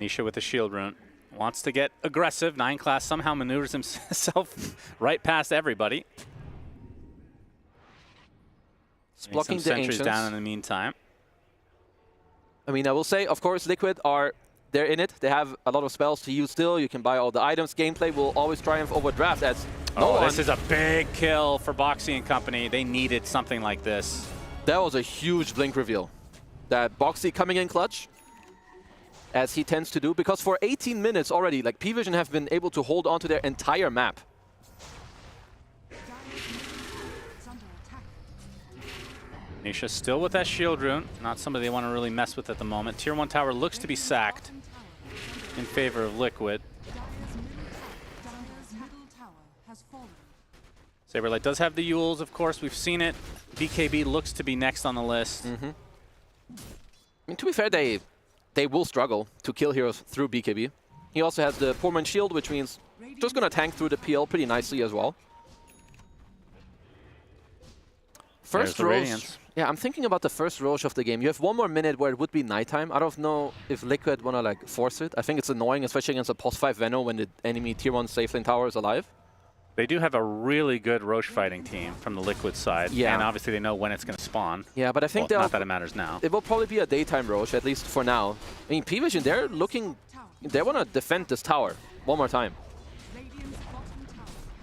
Nisha with the shield rune. Wants to get aggressive. 9 class somehow maneuvers himself right past everybody. It's blocking the sentries Ancients down in the meantime. I mean, I will say, of course, Liquid they're in it. They have a lot of spells to use still. You can buy all the items. Gameplay will always triumph over draft. That's this is a big kill for Boxy and company. They needed something like this. That was a huge blink reveal. That Boxy coming in clutch, as he tends to do, because for 18 minutes already, like, P-Vision have been able to hold on to their entire map. Nisha still with that shield rune. Not somebody they want to really mess with at the moment. Tier 1 tower looks to be sacked. in favor of Liquid. Saberlight does have the Yules, of course. We've seen it. BKB looks to be next on the list. I mean, to be fair, they will struggle to kill heroes through BKB. He also has the Poor Man's Shield, which means just going to tank through the PL pretty nicely as well. First Roche. Yeah, I'm thinking about the first Roche of the game. You have 1 more minute where it would be nighttime. I don't know if Liquid want to like force it. I think it's annoying, especially against a +5 Veno when the enemy tier 1 safe lane tower is alive. They do have a really good Roche fighting team from the Liquid side. Yeah. And obviously they know when it's going to spawn. Yeah, but I think not that it matters now. It will probably be a daytime Roche, at least for now. I mean, P-Vision, they want to defend this tower one more time.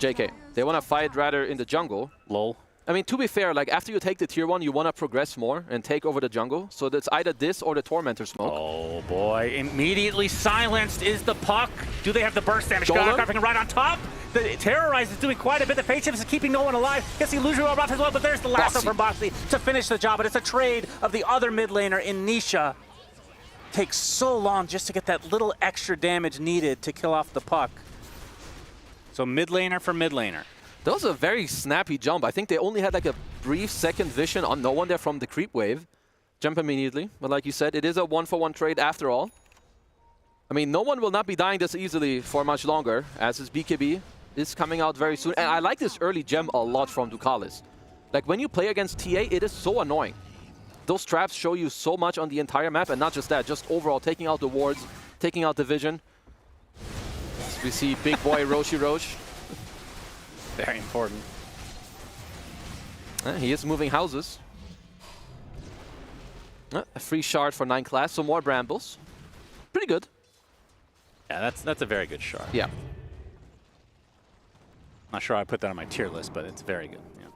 JK, they want to fight rather in the jungle. Lol. I mean, to be fair, like after you take the tier 1, you want to progress more and take over the jungle. So that's either this or the Tormentor smoke. Oh boy, immediately silenced is the puck. Do they have the burst damage? Grabbing right on top. The Terrorize is doing quite a bit. The Fate Shift is keeping no one alive. Gets the illusion off as well, but there's the lasso from Boxy to finish the job. But it's a trade of the other mid laner in Nisha. Takes so long just to get that little extra damage needed to kill off the puck. So mid laner for mid laner. That was a very snappy jump. I think they only had like a brief second vision on no one there from the creep wave. Jump immediately. But like you said, it is a 1-for-1 trade after all. I mean, no one will not be dying this easily for much longer, as his BKB is coming out very soon. And I like this early gem a lot from Ducalis. Like when you play against TA, it is so annoying. Those traps show you so much on the entire map, and not just that, just overall taking out the wards, taking out the vision. As we see big boy Roshi Roche. Very important. He is moving houses. A free shard for 9 class, so more brambles. Pretty good. Yeah, that's a very good shard. Yeah. Not sure I put that on my tier list, but it's very good. Yeah.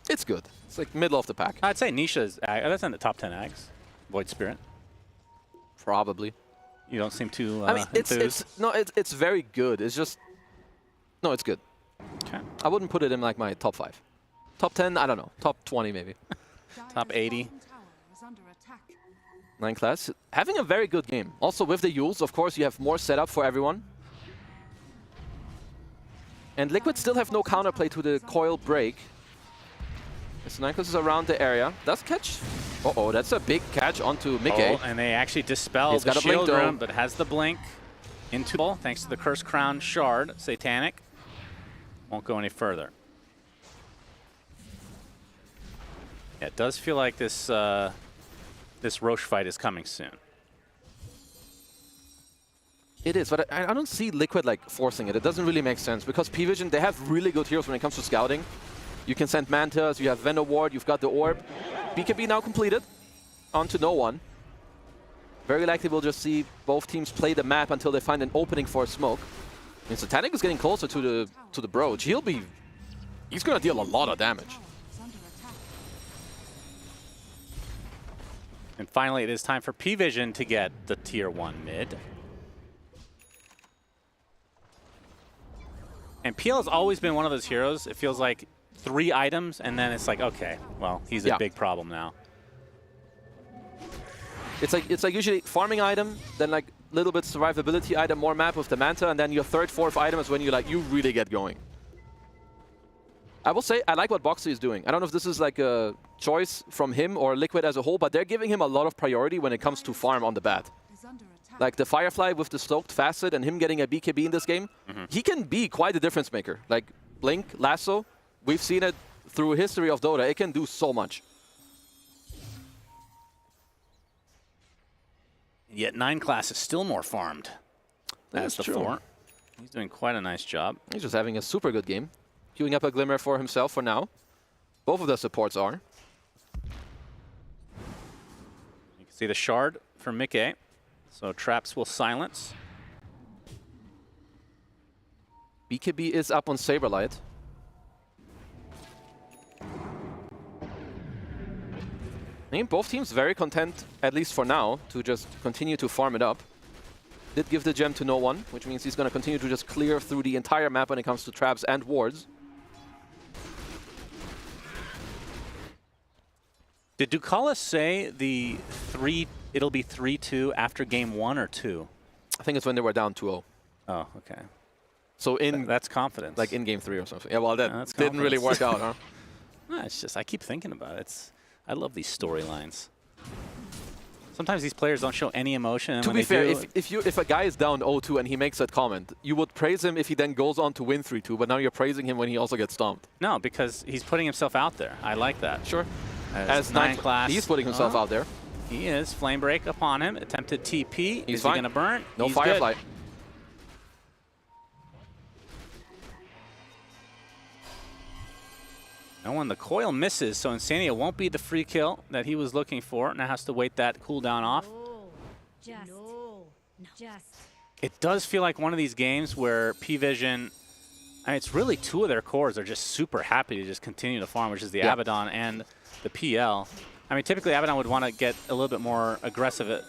It's good. It's like middle of the pack. I'd say Nisha's that's in the top 10 ags. Void Spirit. Probably. You don't seem too I mean, it's very good. It's just it's good. Okay. I wouldn't put it in like my top 5. Top 10, I don't know. Top 20 maybe. Top 80. 9 class. Having a very good game. Also with the Yules, of course, you have more setup for everyone. And Liquid still have no counterplay to the coil break. As 9 class is around the area. Does catch. Uh-oh, that's a big catch onto Mickey. Oh, and they actually dispel the shield room, but has the blink into ball thanks to the Curse Crown shard. Satanic. Won't go any further. Yeah, it does feel like this this Roche fight is coming soon. It is, but I don't see Liquid like forcing it. It doesn't really make sense because P-Vision, they have really good heroes when it comes to scouting. You can send Mantas, you have Venom Ward, you've got the Orb. BKB now completed. On to no one. Very likely we'll just see both teams play the map until they find an opening for a smoke. I mean, Satanic is getting closer to the Broach. He's gonna deal a lot of damage. And finally, it is time for P-Vision to get the tier 1 mid. And PL has always been one of those heroes. It feels like 3 items, and then it's like, okay, well, he's a big problem now. It's like usually farming item, then like little bit survivability item, more map with the Manta, and then your 3rd, 4th item is when you really get going. I will say I like what Boxy is doing. I don't know if this is like a choice from him or Liquid as a whole, but they're giving him a lot of priority when it comes to farm on the bat. Like the Firefly with the Stoked Facet and him getting a BKB in this game, he can be quite a difference maker. Like Blink, Lasso, we've seen it through history of Dota. It can do so much. Yet 9 class is still more farmed. That's the true. 4. He's doing quite a nice job. He's just having a super good game. Queuing up a Glimmer for himself for now. Both of the supports are. You can see the shard for Mickey. So traps will silence. BKB is up on Saberlight. I mean, both teams very content, at least for now, to just continue to farm it up. Did give the gem to no one, which means he's going to continue to just clear through the entire map when it comes to traps and wards. Did Ducalis say it'll be 3-2 after game 1 or 2? I think it's when they were down 2-0. Oh, okay. So that's confidence. Like in game 3 or something. Yeah, well, that that's didn't really work out, huh? No, it's just I keep thinking about it. I love these storylines. Sometimes these players don't show any emotion. And to be fair, if a guy is down 0-2 and he makes that comment, you would praise him if he then goes on to win 3-2, but now you're praising him when he also gets stomped. No, because he's putting himself out there. I like that. Sure. As 9 class. He's putting himself out there. He is. Flame break upon him. Attempted TP. He's is fine. he going to burn? No He's Firefly. Good. No one. The coil misses, so Insania won't be the free kill that he was looking for. Now has to wait that cooldown off. It does feel like one of these games where P-Vision, I mean, it's really 2 of their cores are just super happy to just continue to farm, which is the Abaddon and the PL. I mean, typically Abaddon would want to get a little bit more aggressive at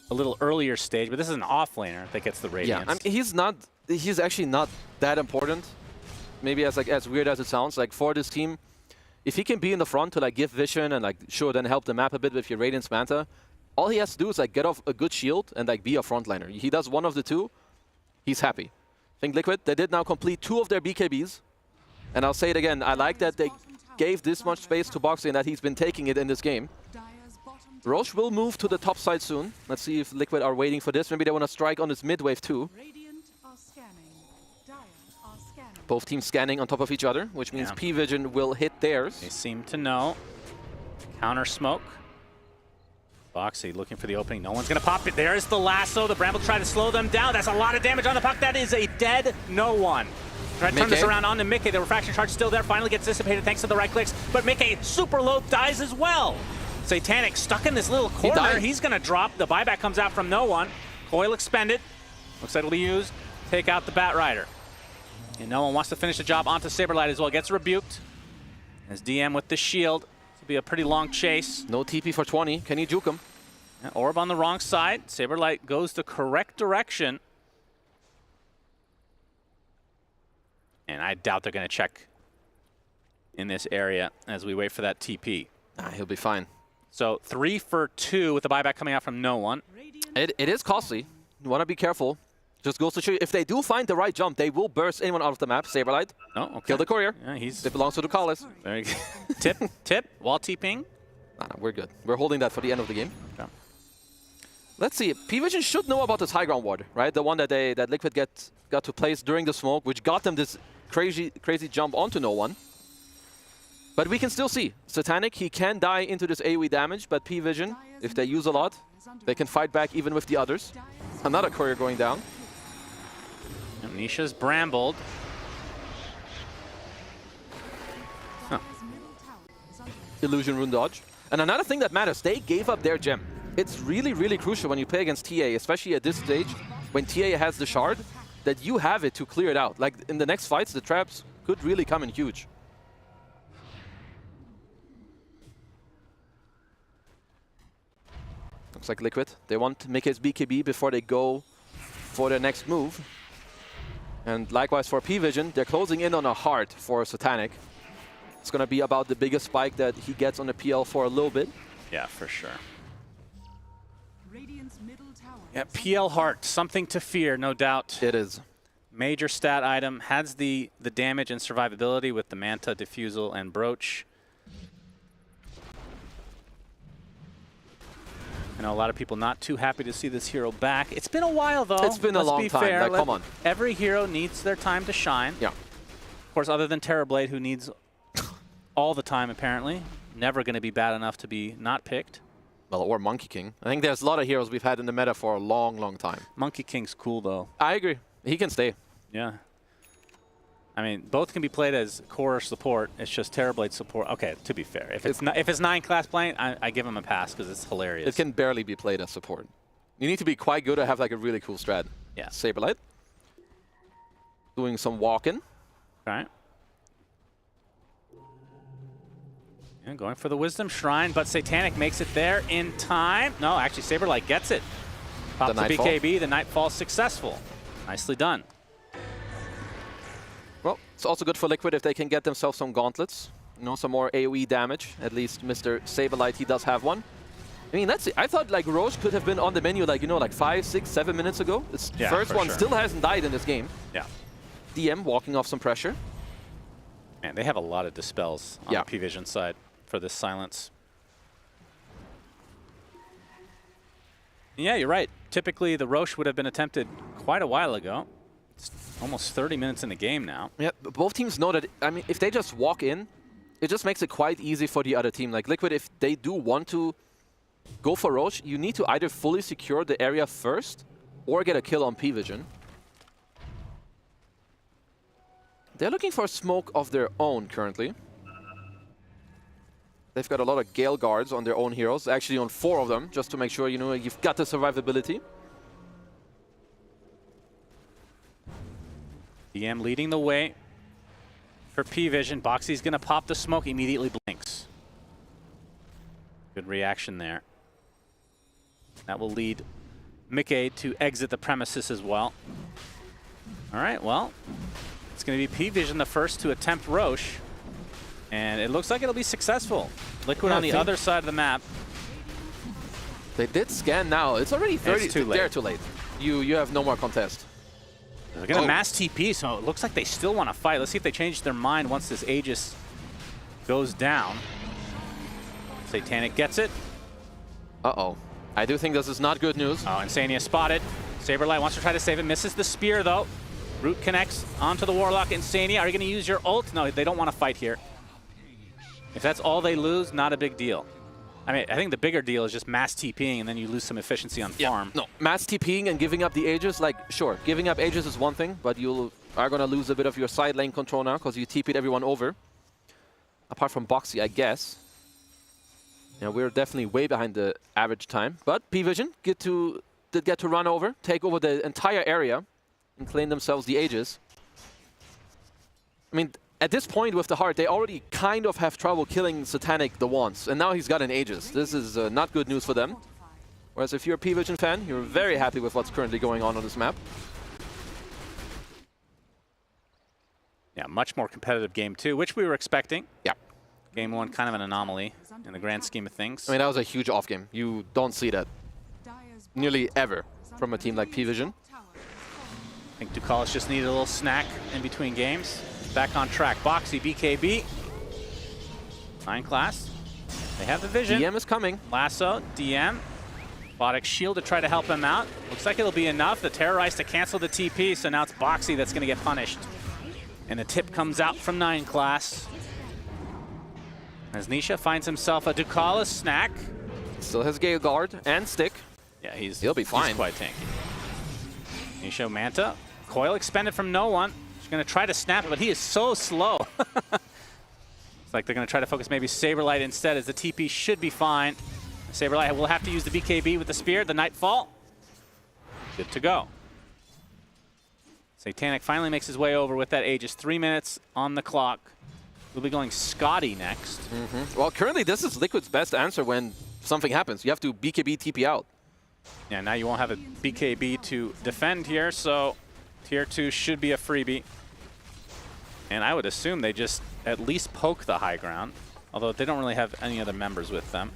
a little earlier stage, but this is an offlaner that gets the Radiance. Yeah, I mean, he's actually not that important. Maybe as weird as it sounds, like for this team, if he can be in the front to like give vision and like sure then help the map a bit with your Radiance Manta, all he has to do is like get off a good shield and like be a frontliner. He does one of the two, he's happy. I think Liquid, they did now complete 2 of their BKBs. And I'll say it again, I like that they gave this much space to Boxy and that he's been taking it in this game. Roche will move to the top side soon. Let's see if Liquid are waiting for this. Maybe they want to strike on this mid wave too. Both teams scanning on top of each other, which means P-Vision will hit theirs. They seem to know. Counter smoke. Boxy looking for the opening. No one's going to pop it. There's the lasso. The Bramble try to slow them down. That's a lot of damage on the puck. That is a dead no one. Try to turn this around on to Mickey. The refraction charge still there. Finally gets dissipated thanks to the right clicks. But Mickey, super low, dies as well. Satanic stuck in this little corner. He's going to drop. The buyback comes out from no one. Coil expended. Looks like it'll be used. Take out the Bat Rider. And no one wants to finish the job onto Saberlight as well. Gets rebuked. As DM with the shield. This will be a pretty long chase. No TP for 20. Can you juke him? Orb on the wrong side. Saberlight goes the correct direction. And I doubt they're going to check in this area as we wait for that TP. He'll be fine. So 3 for 2 with the buyback coming out from no one. It is costly. You want to be careful. Just goes to show you, if they do find the right jump, they will burst anyone out of the map. Saberlight. Oh, okay. Kill the courier. Yeah, it belongs to the Callis. Very good. Tip, wall TPing. No, we're good. We're holding that for the end of the game. Okay. Let's see. P-Vision should know about this high ground ward, right? The one that Liquid got to place during the smoke, which got them this crazy jump onto no one. But we can still see Satanic. He can die into this AoE damage, but P-Vision, if they use a lot, they can fight back even with the others. Another courier going down. Nisha's brambled. Huh. Illusion rune dodge. And another thing that matters, they gave up their gem. It's really, really crucial when you play against TA, especially at this stage, when TA has the shard, that you have it to clear it out. Like in the next fights, the traps could really come in huge. Looks like Liquid. They want to make his BKB before they go for their next move. And likewise for P-Vision, they're closing in on a heart for Satanic. It's going to be about the biggest spike that he gets on the PL for a little bit. Yeah, for sure. Yeah, PL heart, something to fear, no doubt. It is. Major stat item, has the damage and survivability with the Manta, Diffusal, and Brooch. I know a lot of people not too happy to see this hero back. It's been a while, though. It's been a long time. Like, come on. Every hero needs their time to shine. Yeah. Of course, other than Terrorblade, who needs all the time, apparently. Never going to be bad enough to be not picked. Well, or Monkey King. I think there's a lot of heroes we've had in the meta for a long, long time. Monkey King's cool, though. I agree. He can stay. Yeah. I mean, both can be played as core support. It's just Terrorblade support. Okay, to be fair. If it's 9 class playing, I give him a pass because it's hilarious. It can barely be played as support. You need to be quite good to have like a really cool strat. Yeah. Saberlight. Doing some walking. All right. Yeah, going for the Wisdom Shrine, but Satanic makes it there in time. No, actually, Saberlight gets it. Pops the BKB, the Nightfall successful. Nicely done. Well, it's also good for Liquid if they can get themselves some gauntlets. You know, some more AoE damage. At least Mr. Saberlight, he does have one. I mean, let's see. I thought like Roche could have been on the menu like, you know, like 5, 6, 7 minutes ago. This first one still hasn't died in this game. Yeah. DM walking off some pressure. Man, they have a lot of dispels on the P-Vision side for this silence. Yeah, you're right. Typically, the Roche would have been attempted quite a while ago. It's almost 30 minutes in the game now. Yeah, but both teams know that, I mean, if they just walk in, it just makes it quite easy for the other team. Like Liquid, if they do want to go for Roche, you need to either fully secure the area first or get a kill on P-Vision. They're looking for a smoke of their own currently. They've got a lot of Gale guards on their own heroes, actually on 4 of them, just to make sure, you know, you've got the survivability. DM leading the way for P-Vision. Boxy's going to pop the smoke, immediately blinks. Good reaction there. That will lead Mickey to exit the premises as well. All right, well, it's going to be P-Vision the first to attempt Roche. And it looks like it'll be successful. Liquid on the other side of the map. They did scan now. It's already 30. It's too late. They're too late. You have no more contest. They're going to mass TP, so it looks like they still want to fight. Let's see if they change their mind once this Aegis goes down. Satanic gets it. Uh-oh. I do think this is not good news. Oh, Insania spotted. Saberlight wants to try to save it. Misses the spear, though. Root connects onto the Warlock. Insania, are you going to use your ult? No, they don't want to fight here. If that's all they lose, not a big deal. I mean, I think the bigger deal is just mass TPing and then you lose some efficiency on farm. No, mass TPing and giving up the Aegis, like, sure, giving up Aegis is one thing, but you are going to lose a bit of your side lane control now because you TP'd everyone over. Apart from Boxy, I guess. Yeah, we're definitely way behind the average time, but P-Vision did get to run over, take over the entire area, and claim themselves the Aegis. I mean, at this point with the heart, they already kind of have trouble killing Satanic the once, and now he's got an Aegis. This is not good news for them. Whereas if you're a P-Vision fan, you're very happy with what's currently going on this map. Yeah, much more competitive game 2, which we were expecting. Yeah. Game 1, kind of an anomaly in the grand scheme of things. I mean, that was a huge off game. You don't see that nearly ever from a team like P-Vision. I think Ducalis just needed a little snack in between games. Back on track. Boxy, BKB. 9 class. They have the vision. DM is coming. Lasso, DM. Botic shield to try to help him out. Looks like it'll be enough. The Terrorize to cancel the TP, so now it's Boxy that's going to get punished. And the tip comes out from 9 class. As Nisha finds himself a Ducalis snack. Still has Gale Guard and Stick. Yeah, he'll be fine. He's quite tanky. Nisha Manta. Coil expended from no one. She's going to try to snap it, but he is so slow. It's like they're going to try to focus maybe Saberlight instead, as the TP should be fine. Saberlight will have to use the BKB with the spear, the Nightfall. Good to go. Satanic finally makes his way over with that Aegis. 3 minutes on the clock. We'll be going Scotty next. Well, currently this is Liquid's best answer when something happens. You have to BKB TP out. Yeah, now you won't have a BKB to defend here, so tier 2 should be a freebie. And I would assume they just at least poke the high ground, although they don't really have any other members with them.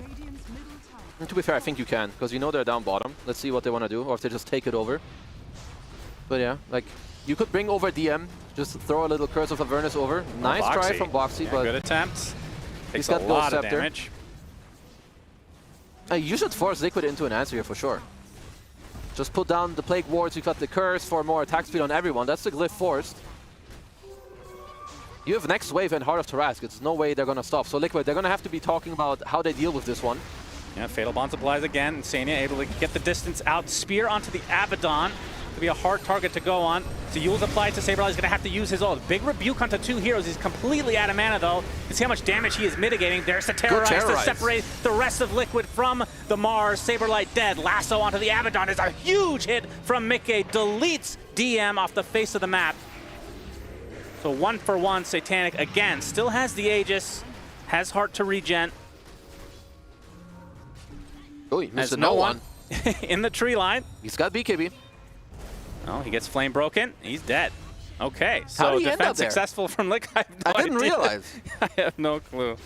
And to be fair, I think you can, because you know they're down bottom. Let's see what they want to do, or if they just take it over. But yeah, like, you could bring over DM, just throw a little Curse of Avernus over. Nice try from Boxy, yeah, but good attempt. He's Takes got a lot no of scepter. damage. You should force Liquid into an answer here for sure. Just put down the Plague Wards, you've got the Curse for more attack speed on everyone. That's the Glyph forced. You have Next Wave and Heart of Tarrasque. It's no way they're going to stop. So Liquid, they're going to have to be talking about how they deal with this one. Yeah, Fatal Bonds applies again. Insania able to get the distance out. Spear onto the Abaddon. To be a hard target to go on. So Yule's applied to Saberlight. He's going to have to use his ult. Big rebuke onto 2 heroes. He's completely out of mana, though. You see how much damage he is mitigating. There's the Terrorize to separate the rest of Liquid from the Mars. Saberlight dead. Lasso onto the Abaddon is a huge hit from Mickey. Deletes DM off the face of the map. So 1 for 1. Satanic again. Still has the Aegis. Has Heart to regen. Oh, he missed no one in the tree line. He's got BKB. Oh, he gets flame broken. He's dead. Okay, so defense successful from Lick. I didn't realize. I have no clue.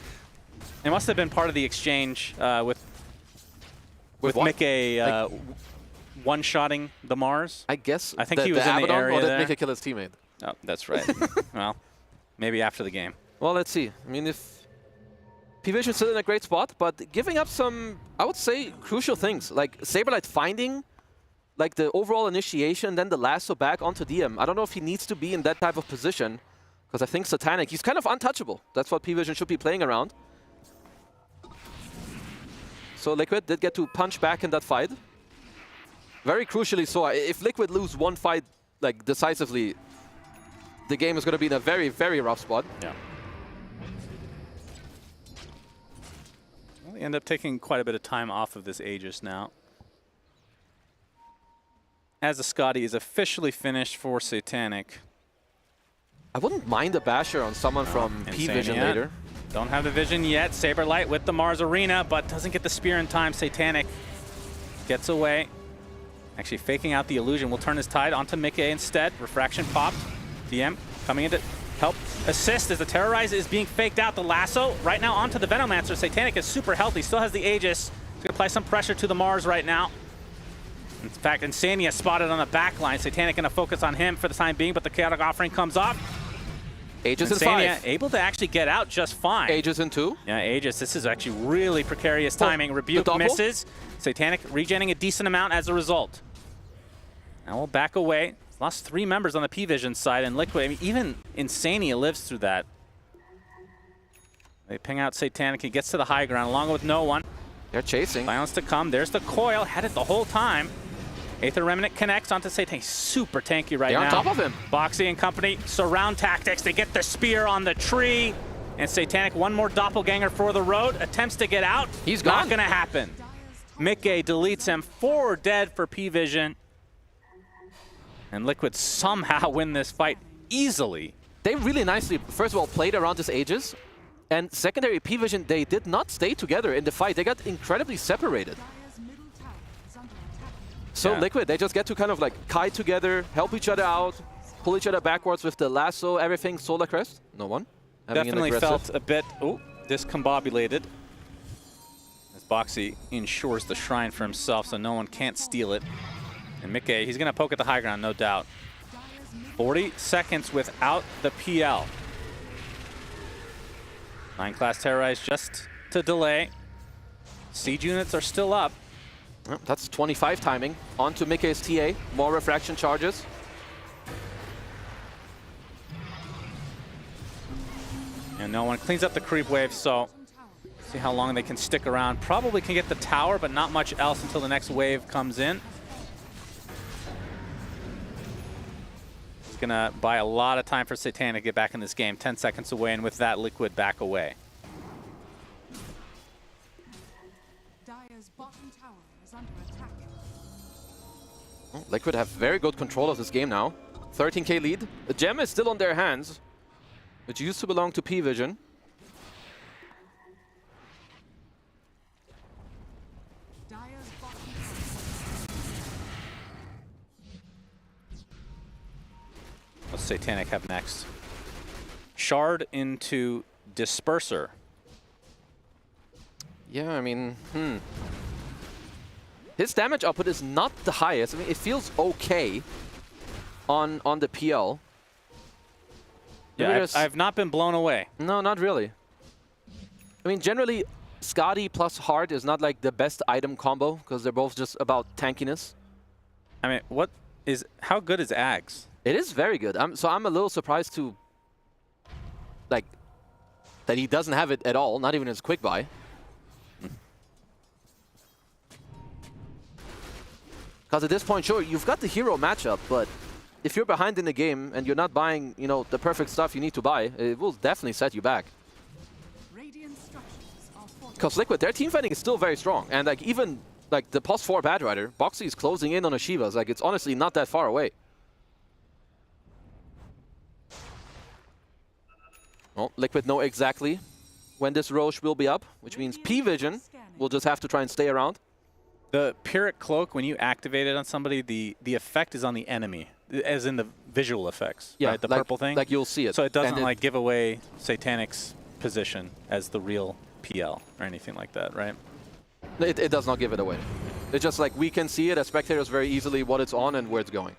It must have been part of the exchange with With Mickey one-shotting the Mars? I guess. I think he was in the area or did there. Mickey kill his teammate? Oh, that's right. Well, maybe after the game. Well, let's see. I mean, if P-Vision's still in a great spot, but giving up some, I would say, crucial things, like Saberlight finding like the overall initiation, then the lasso back onto DM. I don't know if he needs to be in that type of position, because I think Satanic, he's kind of untouchable. That's what P-Vision should be playing around. So Liquid did get to punch back in that fight. Very crucially so. If Liquid lose one fight like decisively, the game is going to be in a very, very rough spot. Yeah. Well, they end up taking quite a bit of time off of this Aegis now. As the Scotty is officially finished for Satanic. I wouldn't mind a basher on someone from P-Vision later. Don't have the vision yet. Saberlight with the Mars Arena, but doesn't get the spear in time. Satanic gets away. Actually faking out the illusion. Will turn his tide onto Mickey instead. Refraction popped. DM coming in to help assist as the Terrorize is being faked out. The lasso right now onto the Venomancer. Satanic is super healthy. Still has the Aegis. He's going to apply some pressure to the Mars right now. In fact, Insania spotted on the back line. Satanic going to focus on him for the time being, but the Chaotic Offering comes off. Aegis in Insania 5. able to actually get out just fine. Aegis in 2. Yeah, Aegis. This is actually really precarious timing. Rebuke misses. Satanic regenerating a decent amount as a result. Now we'll back away. Lost 3 members on the P-Vision side, and Liquid, I mean, even Insania lives through that. They ping out Satanic. He gets to the high ground along with no one. They're chasing. Violence to come. There's the coil. Had it the whole time. Aether Remnant connects onto Satanic. Super tanky right now. They're on top of him. Boxy and company surround tactics. They get the spear on the tree. And Satanic, one more doppelganger for the road. Attempts to get out. He's gone. Not going to happen. Mickey deletes him. 4 dead for P-Vision. And Liquid somehow win this fight easily. They really nicely, first of all, played around this Aegis. And secondary P-Vision, they did not stay together in the fight. They got incredibly separated. So Yeah. Liquid, they just get to kind of like kite together, help each other out, pull each other backwards with the lasso, everything. Solar Crest, no one. Definitely felt a bit discombobulated. As Boxy ensures the shrine for himself so no one can't steal it. And Mickey, he's going to poke at the high ground, no doubt. 40 seconds without the PL. 9-class Terrorize just to delay. Siege units are still up. Well, that's 25 timing. On to Mickey's TA. More refraction charges. And no one cleans up the creep wave, so see how long they can stick around. Probably can get the tower, but not much else until the next wave comes in. It's going to buy a lot of time for Satanic to get back in this game. 10 seconds away, and with that, Liquid back away. Dire's bottom tower is under attack. Oh, Liquid have very good control of this game now. 13k lead. The gem is still on their hands. It used to belong to P-Vision. Dire's bottom What's Satanic have next? Shard into Disperser. Yeah, I mean, His damage output is not the highest. I mean, it feels okay on the PL. Yeah, I've not been blown away. No, not really. I mean, generally, Scotty plus Hard is not like the best item combo because they're both just about tankiness. I mean, how good is Ags? It is very good. So I'm a little surprised to, like, that he doesn't have it at all, not even his quick buy. Because at this point, sure, you've got the hero matchup, but if you're behind in the game and you're not buying, you know, the perfect stuff you need to buy, it will definitely set you back. Because Liquid, their team fighting is still very strong. And like even like the post 4 Bad Rider, Boxy is closing in on a Shivas. Like it's honestly not that far away. Well, Liquid know exactly when this Roche will be up, which means P-Vision will just have to try and stay around. The Pyrrhic Cloak, when you activate it on somebody, the effect is on the enemy, as in the visual effects, yeah, right? The like, purple thing? Like you'll see it. So it doesn't like give away Satanic's position as the real PL or anything like that, right? It does not give it away. It's just like we can see it as spectators very easily what it's on and where it's going.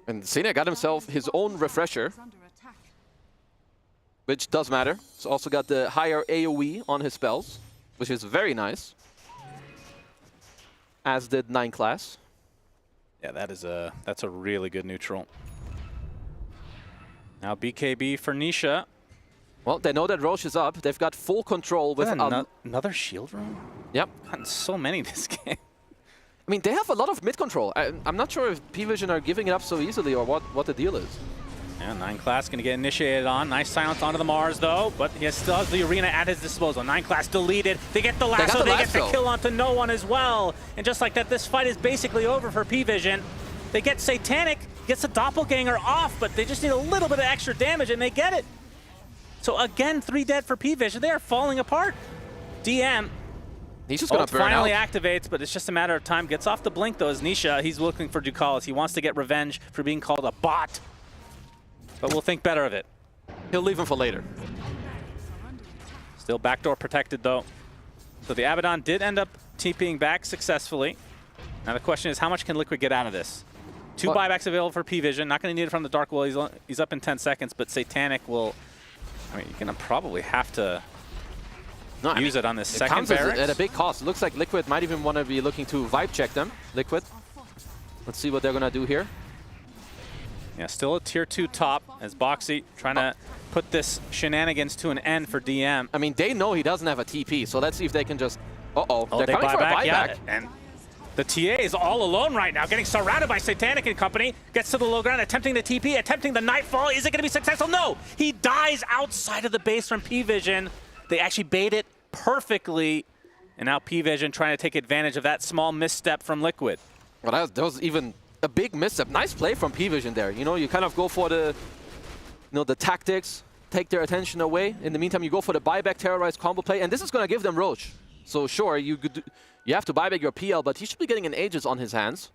And Cena got himself his own refresher, which does matter. He's also got the higher AoE on his spells, which is very nice. As did 9 class. Yeah, that's a really good neutral. Now BKB for Nisha. Well, they know that Roche is up. They've got full control with another shield room. Yep. Gotten so many this game. I mean, they have a lot of mid control. I'm not sure if P-Vision are giving it up so easily or what the deal is. Yeah, 9 class going to get initiated on. Nice silence onto the Mars, though, but he still has the arena at his disposal. 9 class deleted. They get the lasso. They get the kill onto no one as well. And just like that, this fight is basically over for P-Vision. They get Satanic, gets the Doppelganger off, but they just need a little bit of extra damage, and they get it. So again, 3 dead for P-Vision. They are falling apart. DM. He's just going to burn finally out. activates, but it's just a matter of time. Gets off the blink, though, as Nisha. He's looking for Ducalis. He wants to get revenge for being called a bot. But we'll think better of it. He'll leave him for later. Still backdoor protected, though. So the Abaddon did end up TPing back successfully. Now the question is, how much can Liquid get out of this? 2 buybacks available for P-Vision. Not going to need it from the Dark Will. He's up in 10 seconds, but Satanic will... I mean, you're going to probably have to use it on this second barracks. At a big cost. It looks like Liquid might even want to be looking to vibe check them. Liquid. Let's see what they're going to do here. Yeah, still a tier 2 top as Boxy trying to put this shenanigans to an end for DM. I mean, they know he doesn't have a TP, so let's see if they can just... Uh-oh, they're they coming for a buyback. Yeah, and the TA is all alone right now, getting surrounded by Satanic and company. Gets to the low ground, attempting the TP, attempting the Nightfall. Is it going to be successful? No! He dies outside of the base from P-Vision. They actually bait it perfectly. And now P-Vision trying to take advantage of that small misstep from Liquid. Well, that was even a big misstep. Nice play from P-Vision there. You know, you kind of go for the, the tactics, take their attention away. In the meantime, you go for the buyback terrorize combo play, and this is going to give them Roche. So sure, you have to buyback your PL, but he should be getting an Aegis on his hands.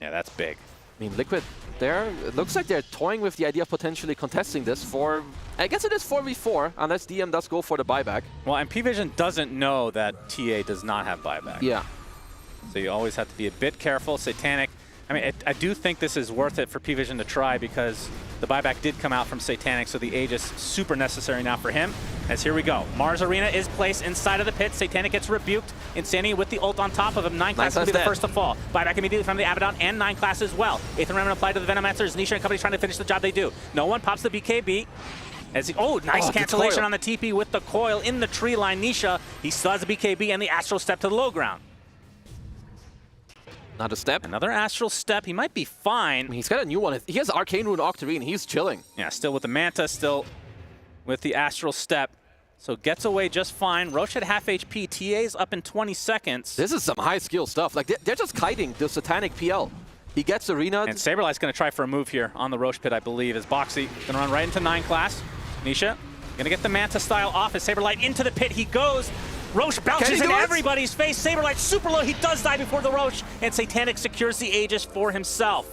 Yeah, that's big. I mean, Liquid there, it looks like they're toying with the idea of potentially contesting this for, I guess it is 4v4, unless DM does go for the buyback. Well, and P-Vision doesn't know that TA does not have buyback. Yeah. So you always have to be a bit careful. Satanic, I mean, I do think this is worth it for P-Vision to try because the buyback did come out from Satanic, so the Aegis super necessary now for him. As here we go. Mars Arena is placed inside of the pit. Satanic gets rebuked. Insanity with the ult on top of him. 9 class will be the first to fall. Buyback immediately from the Abaddon and 9 class as well. Aether Remnant applied to the Venomancers. Nisha and company trying to finish the job they do. No one pops the BKB. As he, nice cancellation on the TP with the coil in the tree line. Nisha, he still has the BKB and the Astral Step to the low ground. Not a step. Another Astral Step. He might be fine. I mean, he's got a new one. He has Arcane Rune Octarine. He's chilling. Yeah, still with the Manta, still with the Astral Step. So gets away just fine. Roche at half HP. TA's up in 20 seconds. This is some high skill stuff. Like, they're just kiting the Satanic PL. He gets Arena. And Saberlight's going to try for a move here on the Roche pit, I believe, as Boxy going to run right into 9 class. Nisha going to get the Manta style off as Saberlight into the pit. He goes. Roche bounces in everybody's face. Saberlight super low. He does die before the Roche. And Satanic secures the Aegis for himself.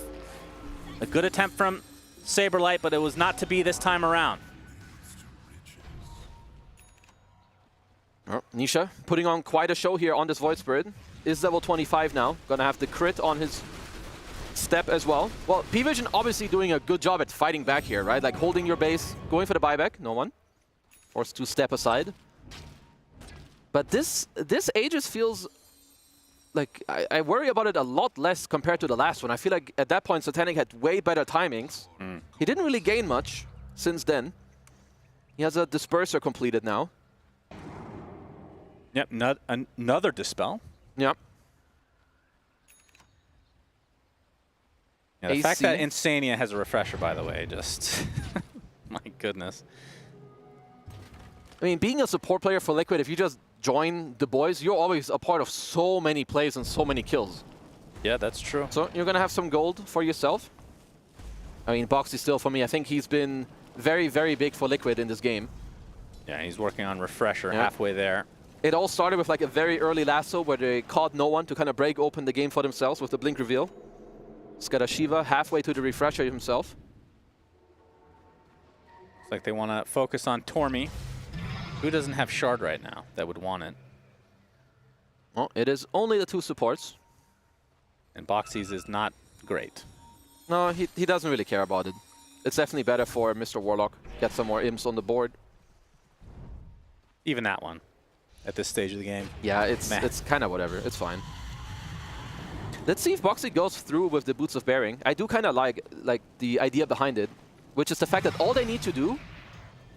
A good attempt from Saberlight, but it was not to be this time around. Oh, Nisha putting on quite a show here on this Void Spirit. Is level 25 now. Gonna have the crit on his step as well. Well, P-Vision obviously doing a good job at fighting back here, right? Like holding your base, going for the buyback. No one. Forced to step aside. But this Aegis feels like I worry about it a lot less compared to the last one. I feel like at that point Satanic had way better timings. He didn't really gain much since then. He has a Disperser completed now. Yep, another Dispel. Yep. Yeah, the fact that Insania has a refresher, by the way, just... my goodness. I mean, being a support player for Liquid, if you just join the boys, you're always a part of so many plays and so many kills. Yeah, that's true. So you're going to have some gold for yourself. I mean, Boxy still, for me, I think he's been very, very big for Liquid in this game. Yeah, he's working on refresher halfway there. It all started with like a very early lasso where they caught no one to kind of break open the game for themselves with the blink reveal. He's got a Shiva halfway to the refresher himself. It's like they want to focus on Tormy. Who doesn't have Shard right now that would want it? Well, it is only the 2 supports. And Boxy's is not great. No, he doesn't really care about it. It's definitely better for Mr. Warlock. Get some more imps on the board. Even that one at this stage of the game. Yeah, it's kind of whatever. It's fine. Let's see if Boxy goes through with the Boots of Bearing. I do kind of like the idea behind it, which is the fact that all they need to do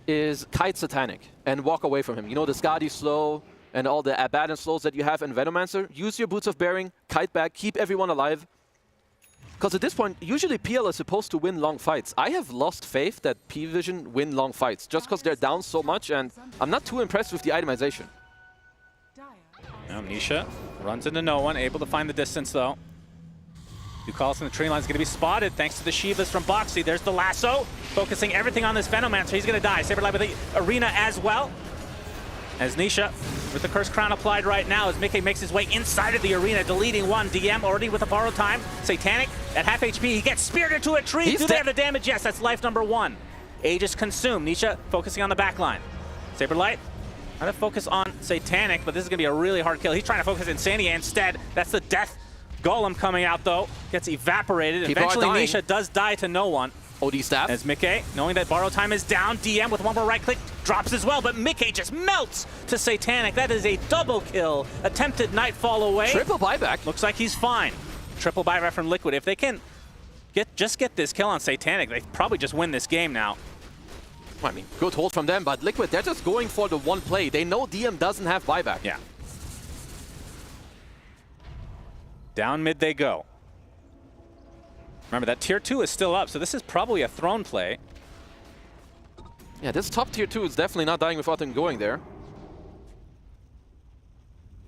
is kite Satanic and walk away from him. You know, the Skadi slow and all the Abaddon slows that you have in Venomancer. Use your Boots of Bearing, kite back, keep everyone alive. Because at this point, usually PL is supposed to win long fights. I have lost faith that P-Vision win long fights just because they're down so much, and I'm not too impressed with the itemization. Now Nisha runs into no one, able to find the distance though. Ducalis in the tree line is going to be spotted thanks to the Shivas from Boxy. There's the lasso, focusing everything on this Venomancer. He's going to die. Saberlight with the arena as well. As Nisha, with the Curse Crown applied right now, as Mickey makes his way inside of the arena, deleting one. DM already with a borrow time. Satanic at half HP. He gets speared into a tree. Do they have the damage? Yes, that's life number 1. Aegis consumed. Nisha focusing on the back line. Saberlight trying to focus on Satanic, but this is going to be a really hard kill. He's trying to focus Insania instead. That's the death golem coming out, though. Gets evaporated. People Eventually, Nisha does die to no one. OD staff. As Mickey, knowing that borrow time is down, DM with one more right click drops as well, but Mickey just melts to Satanic. That is a double kill. Attempted Nightfall away. Triple buyback. Looks like he's fine. Triple buyback from Liquid. If they can just get this kill on Satanic, they probably just win this game now. I mean, good hold from them, but Liquid, they're just going for the one play. They know DM doesn't have buyback. Yeah. Down mid they go. Remember, that tier 2 is still up, so this is probably a throne play. Yeah, this top tier 2 is definitely not dying without them going there.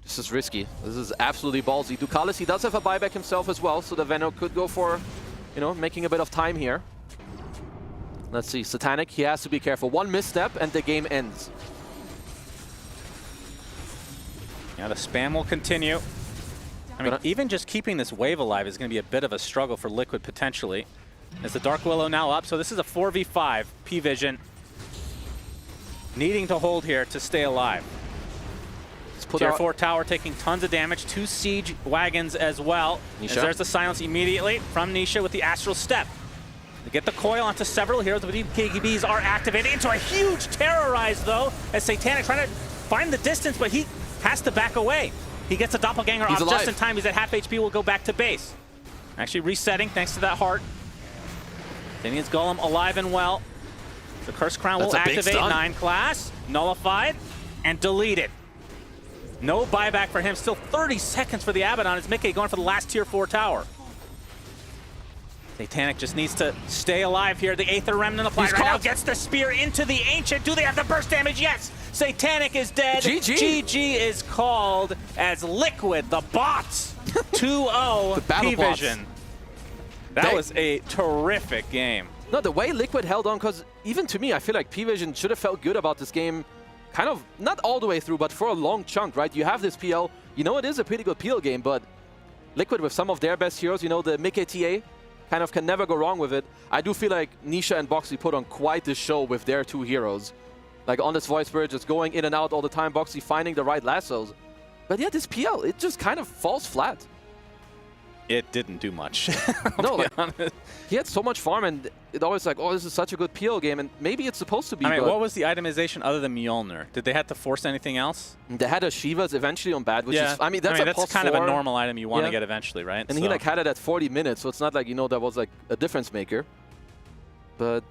This is risky. This is absolutely ballsy. Ducalis, he does have a buyback himself as well, so the Veno could go for, you know, making a bit of time here. Let's see, Satanic, he has to be careful. One misstep and the game ends. Yeah, the spam will continue. I mean, even just keeping this wave alive is going to be a bit of a struggle for Liquid potentially. As the Dark Willow now up, so this is a 4v5. P-Vision needing to hold here to stay alive. Tier 4 tower taking tons of damage. 2 siege wagons as well. Nisha. As there's the silence immediately from Nisha with the Astral Step. They get the coil onto several heroes, but KGBs are activated into a huge terrorize though, as Satanic trying to find the distance, but he has to back away. He gets a doppelganger off just in time. He's at half HP, will go back to base. Actually resetting thanks to that heart. Daniel's Golem alive and well. The Curse Crown will activate. 9 class, nullified, and deleted. No buyback for him. Still 30 seconds for the Abaddon as Mickey going for the last tier 4 tower. Satanic just needs to stay alive here. The Aether Remnant applied right now. Gets the spear into the Ancient. Do they have the burst damage? Yes. Satanic is dead. GG. GG is called as Liquid, the bots, 2-0 P-Vision. That was a terrific game. No, the way Liquid held on, because even to me, I feel like P-Vision should have felt good about this game. Kind of, not all the way through, but for a long chunk, right? You have this PL. You know it is a pretty good PL game, but Liquid with some of their best heroes, you know, the Mickey TA, kind of can never go wrong with it. I do feel like Nisha and Boxy put on quite the show with their 2 heroes. Like on this Voice Bridge, just going in and out all the time, Boxy finding the right lassos. But yeah, this PL, it just kind of falls flat. It didn't do much. No, like, he had so much farm, and it always like, oh, this is such a good PL game, and maybe it's supposed to be. I mean, what was the itemization other than Mjolnir? Did they have to force anything else? They had a Shivas eventually on bad, which is, I mean, that's kind of a normal item you want to get eventually, right? And he like had it at 40 minutes, so it's not like, you know, that was like a difference maker. But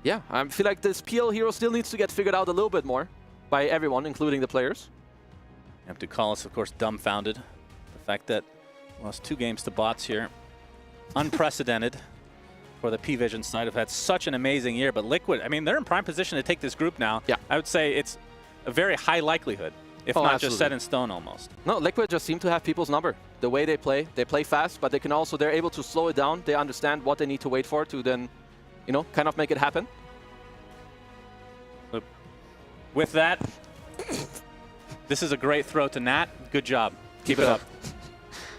yeah, I feel like this PL hero still needs to get figured out a little bit more by everyone, including the players. Ducalis, of course, dumbfounded. The fact that lost 2 games to bots here. Unprecedented for the P-Vision side. Have had such an amazing year, but Liquid, I mean, they're in prime position to take this group now. Yeah. I would say it's a very high likelihood, if not just set in stone almost. No, Liquid just seem to have people's number. The way they play fast, but they're able to slow it down. They understand what they need to wait for to then, you know, kind of make it happen. With that, this is a great throw to Nat. Good job. Keep it up.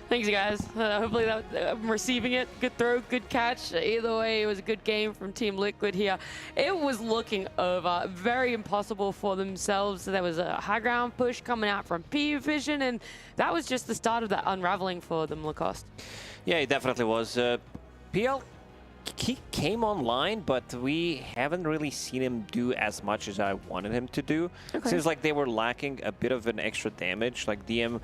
Thanks, guys. Hopefully that I'm receiving it. Good throw, good catch. Either way, it was a good game from Team Liquid here. It was looking over. Very impossible for themselves. There was a high ground push coming out from P-Vision, and that was just the start of that unraveling for them, Lacoste. Yeah, it definitely was. PL, he came online, but we haven't really seen him do as much as I wanted him to do. Okay. Seems like they were lacking a bit of an extra damage, like DM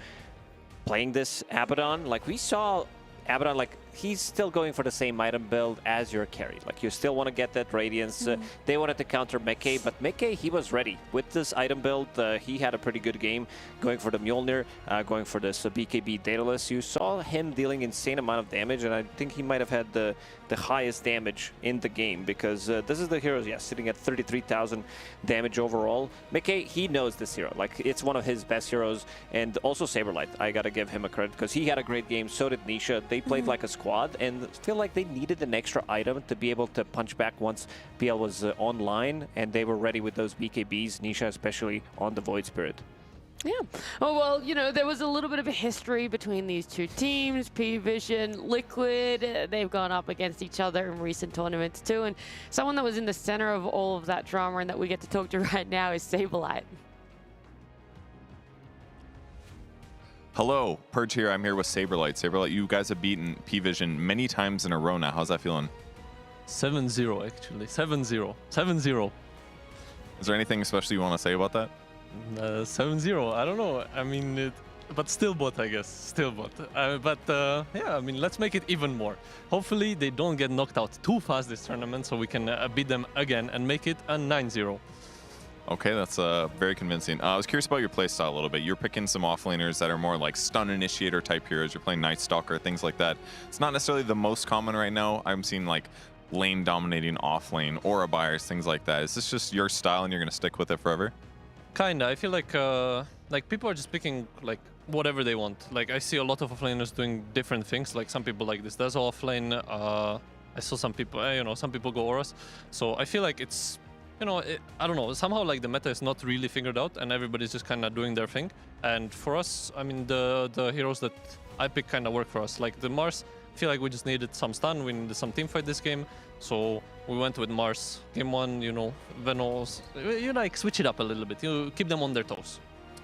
playing this Abaddon. Like we saw Abaddon, like he's still going for the same item build as your carry. Like you still want to get that Radiance. They wanted to counter Mekkei, but Mekkei, he was ready. With this item build, he had a pretty good game going for the Mjolnir, going for this BKB Daedalus. You saw him dealing insane amount of damage, and I think he might have had the highest damage in the game because this is the hero, sitting at 33,000 damage overall. Mekkei, he knows this hero. Like it's one of his best heroes, and also Saberlight. I gotta give him a credit because he had a great game. So did Nisha. They played like a squad and feel like they needed an extra item to be able to punch back once PL was online, and they were ready with those BKBs, Nisha especially on the Void Spirit. Yeah. Oh, well, you know, there was a little bit of a history between these two teams, P-Vision, Liquid. They've gone up against each other in recent tournaments too, and someone that was in the center of all of that drama and that we get to talk to right now is Saberlight. Hello, Purge here. I'm here with Saberlight. Saberlight, you guys have beaten P-Vision many times in a row now. How's that feeling? 7-0, actually. 7-0. 7-0. Is there anything especially you want to say about that? 7-0. I don't know. I mean, but still bot, I guess. Still bot. Yeah, I mean, let's make it even more. Hopefully, they don't get knocked out too fast this tournament, so we can beat them again and make it a 9-0. Okay, that's very convincing. I was curious about your playstyle a little bit. You're picking some offlaners that are more like stun initiator type heroes. You're playing Night Stalker, things like that. It's not necessarily the most common right now. I'm seeing like lane dominating offlane, aura buyers, things like that. Is this just your style and you're going to stick with it forever? Kinda. I feel like people are just picking like whatever they want. Like I see a lot of offlaners doing different things. Like some people like this does offlane. I saw some people, you know, some people go auras. So I feel like it's, you know, I don't know, somehow like the meta is not really figured out and everybody's just kind of doing their thing. And for us, I mean, the heroes that I pick kind of work for us. Like the Mars, I feel like we just needed some stun, we needed some team fight this game. So we went with Mars. Game 1, you know, Venos, you like switch it up a little bit, you keep them on their toes.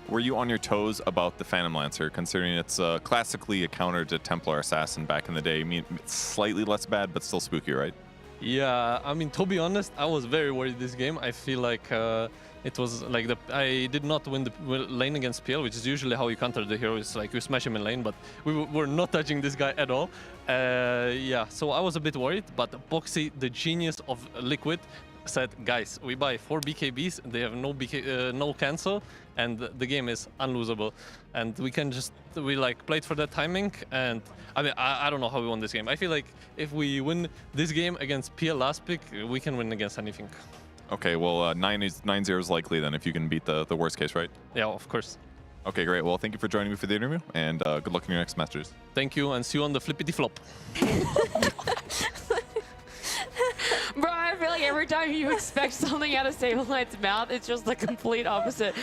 Were you on your toes about the Phantom Lancer, considering it's classically a counter to Templar Assassin back in the day? I mean, it's slightly less bad, but still spooky, right? Yeah, I mean, to be honest, I was very worried this game. I feel like it was like I did not win the lane against PL, which is usually how you counter the hero. It's like you smash him in lane, but we were not touching this guy at all. Yeah, so I was a bit worried, but Boxy, the genius of Liquid, said, guys, we buy 4 BKBs, they have no cancel, and the game is unlosable. And we can just, we like played for that timing, and I mean, I don't know how we won this game. I feel like if we win this game against PL last pick, we can win against anything. Okay, well, 9-0 is likely then if you can beat the worst case, right? Yeah, of course. Okay, great. Well, thank you for joining me for the interview, and good luck in your next matches. Thank you, and see you on the flippity flop. Bro, I feel like every time you expect something out of Saberlight's mouth, it's just the complete opposite.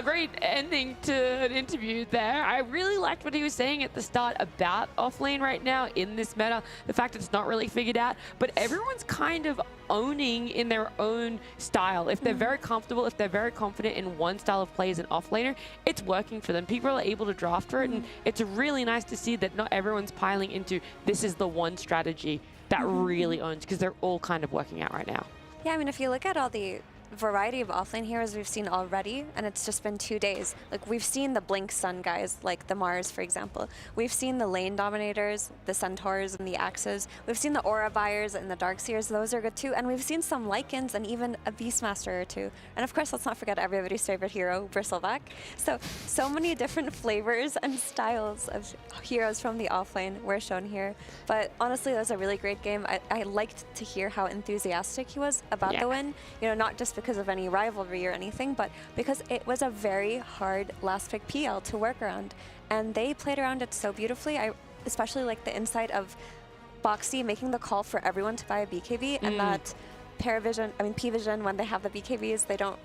Great ending to an interview there. I really liked what he was saying at the start about offlane right now in this meta. The fact it's not really figured out, but everyone's kind of owning in their own style. If they're very comfortable, if they're very confident in one style of play as an offlaner, it's working for them. People are able to draft for it, and it's really nice to see that not everyone's piling into this is the one strategy that really owns, because they're all kind of working out right now. Yeah, I mean, if you look at all the variety of offlane heroes we've seen already, and it's just been 2 days. Like, we've seen the Blink Sun guys, like the Mars, for example. We've seen the lane dominators, the Centaurs and the Axes. We've seen the Aura buyers and the Darkseers. Those are good too. And we've seen some Lycans and even a Beastmaster or two. And of course, let's not forget everybody's favorite hero, Bristleback. So many different flavors and styles of heroes from the offlane were shown here. But honestly, that was a really great game. I liked to hear how enthusiastic he was about the win. You know, not just because of any rivalry or anything, but because it was a very hard last pick PL to work around, and they played around it so beautifully. I especially like the insight of Boxy making the call for everyone to buy a BKB, and that P-Vision, when they have the BKBs, they don't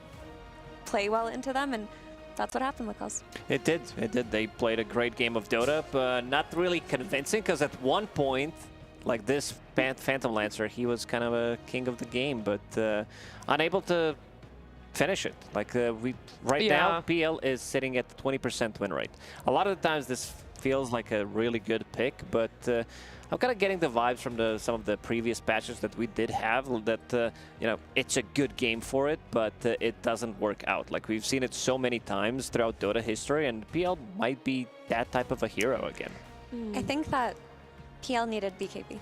play well into them, and that's what happened with us. It did. It did. They played a great game of Dota, but not really convincing, because at one point, like this Phantom Lancer, he was kind of a king of the game, but unable to finish it. Like now, PL is sitting at 20% win rate. A lot of the times this feels like a really good pick, but I'm kind of getting the vibes from some of the previous patches that we did have that, you know, it's a good game for it, but it doesn't work out. Like we've seen it so many times throughout Dota history, and PL might be that type of a hero again. I think that PL needed BKB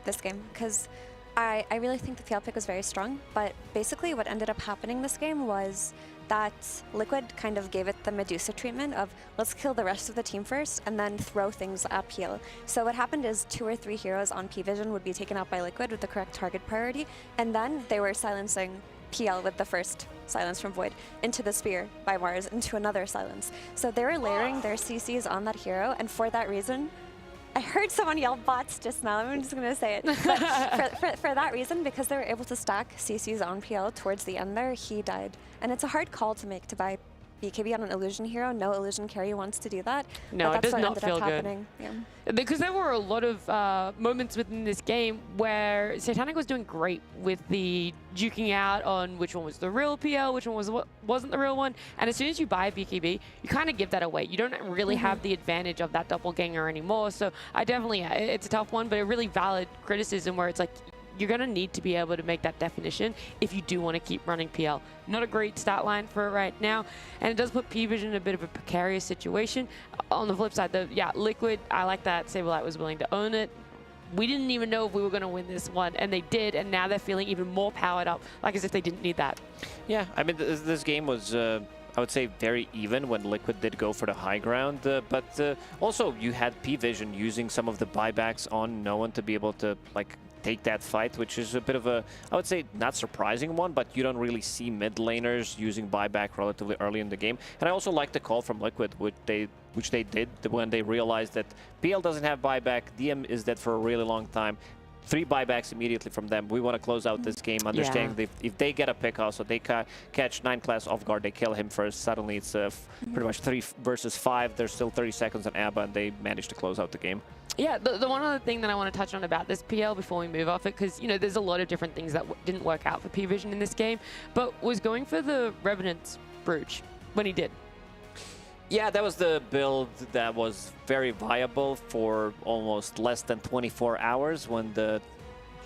this game, because I really think the PL pick was very strong, but basically what ended up happening this game was that Liquid kind of gave it the Medusa treatment of let's kill the rest of the team first and then throw things at PL. So what happened is 2 or 3 heroes on P-Vision would be taken out by Liquid with the correct target priority, and then they were silencing PL with the first silence from Void into the Spear by Mars into another silence. So they were layering their CCs on that hero, and for that reason, I heard someone yell bots just now, I'm just going to say it. But for that reason, because they were able to stack CCs on PL towards the end there, he died. And it's a hard call to make to buy BKB on an Illusion hero. No Illusion carry wants to do that. No, but it does what not ended feel up good. happening. Yeah. Because there were a lot of moments within this game where Satanic was doing great with the duking out on which one was the real PL, which one wasn't the real one. And as soon as you buy BKB, you kind of give that away. You don't really have the advantage of that doppelganger anymore. So I definitely, it's a tough one, but a really valid criticism where it's like, you're going to need to be able to make that definition if you do want to keep running PL. Not a great stat line for it right now, and it does put P-Vision in a bit of a precarious situation. On the flip side, though, yeah, Liquid, I like that Saberlight was willing to own it. We didn't even know if we were going to win this one, and they did, and now they're feeling even more powered up, like as if they didn't need that. Yeah, I mean, this game was, I would say, very even when Liquid did go for the high ground, but also you had P-Vision using some of the buybacks on no one to be able to, like, take that fight, which is a bit of a, I would say, not surprising one, but you don't really see mid laners using buyback relatively early in the game. And I also like the call from Liquid, which they did when they realized that PL doesn't have buyback, DM is dead for a really long time. 3 buybacks immediately from them. We want to close out this game, understanding if they get a pick off, so they catch 9 class off guard, they kill him first. Suddenly it's pretty much 3 versus 5. There's still 30 seconds on ABBA, and they managed to close out the game. Yeah, the one other thing that I want to touch on about this PL before we move off it, because, you know, there's a lot of different things that didn't work out for P-Vision in this game, but was going for the Revenant's Brooch when he did. Yeah, that was the build that was very viable for almost less than 24 hours when the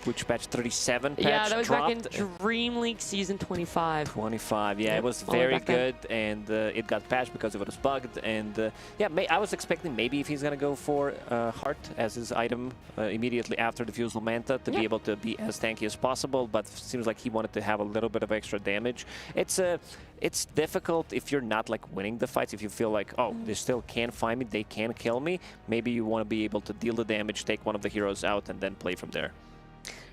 Which patch? 37 patch Yeah, that was dropped. back in Dream League Season 25. 25, yeah, Yep, it was all the way very back then. good, and it got patched because it was bugged. And yeah, I was expecting maybe if he's gonna go for Heart as his item immediately after the Fusel Manta to be able to be as tanky as possible, but seems like he wanted to have a little bit of extra damage. It's difficult if you're not like winning the fights. If you feel like, oh, they still can't find me, they can't kill me. Maybe you want to be able to deal the damage, take one of the heroes out, and then play from there.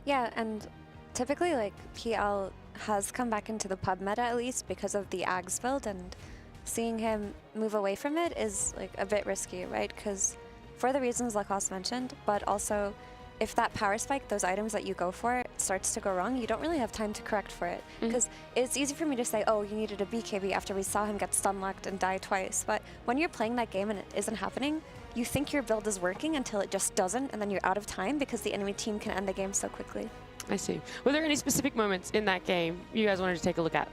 Yeah, and typically, like, PL has come back into the pub meta at least because of the Ags build, and seeing him move away from it is, like, a bit risky, right? Because for the reasons Lacoste mentioned, but also if that power spike, those items that you go for, starts to go wrong, you don't really have time to correct for it. Because it's easy for me to say, oh, you needed a BKB after we saw him get stun-locked and die twice. But when you're playing that game and it isn't happening, you think your build is working until it just doesn't, and then you're out of time because the enemy team can end the game so quickly. I see. Were there any specific moments in that game you guys wanted to take a look at?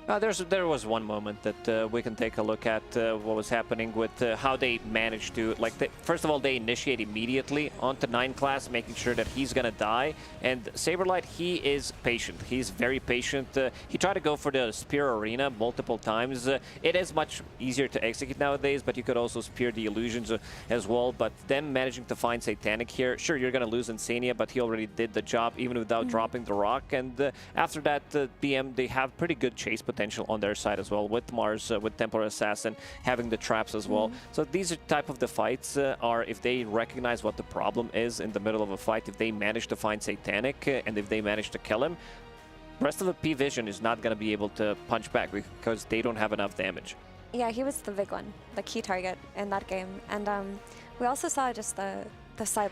There was one moment that we can take a look at what was happening with how they managed to, like, first of all, they initiate immediately onto 9 class, making sure that he's gonna die. And Saberlight, he is patient. He's very patient. He tried to go for the Spear Arena multiple times. It is much easier to execute nowadays, but you could also spear the illusions as well. But then managing to find Satanic here, sure, you're gonna lose Insania, but he already did the job even without dropping the rock. And after that, BM, they have pretty good chase potential on their side as well, with Mars, with Templar Assassin, having the traps as well. So these are type of the fights are if they recognize what the problem is in the middle of a fight, if they manage to find Satanic, and if they manage to kill him, rest of the P-Vision is not going to be able to punch back because they don't have enough damage. Yeah, he was the big one, the key target in that game. And we also saw just the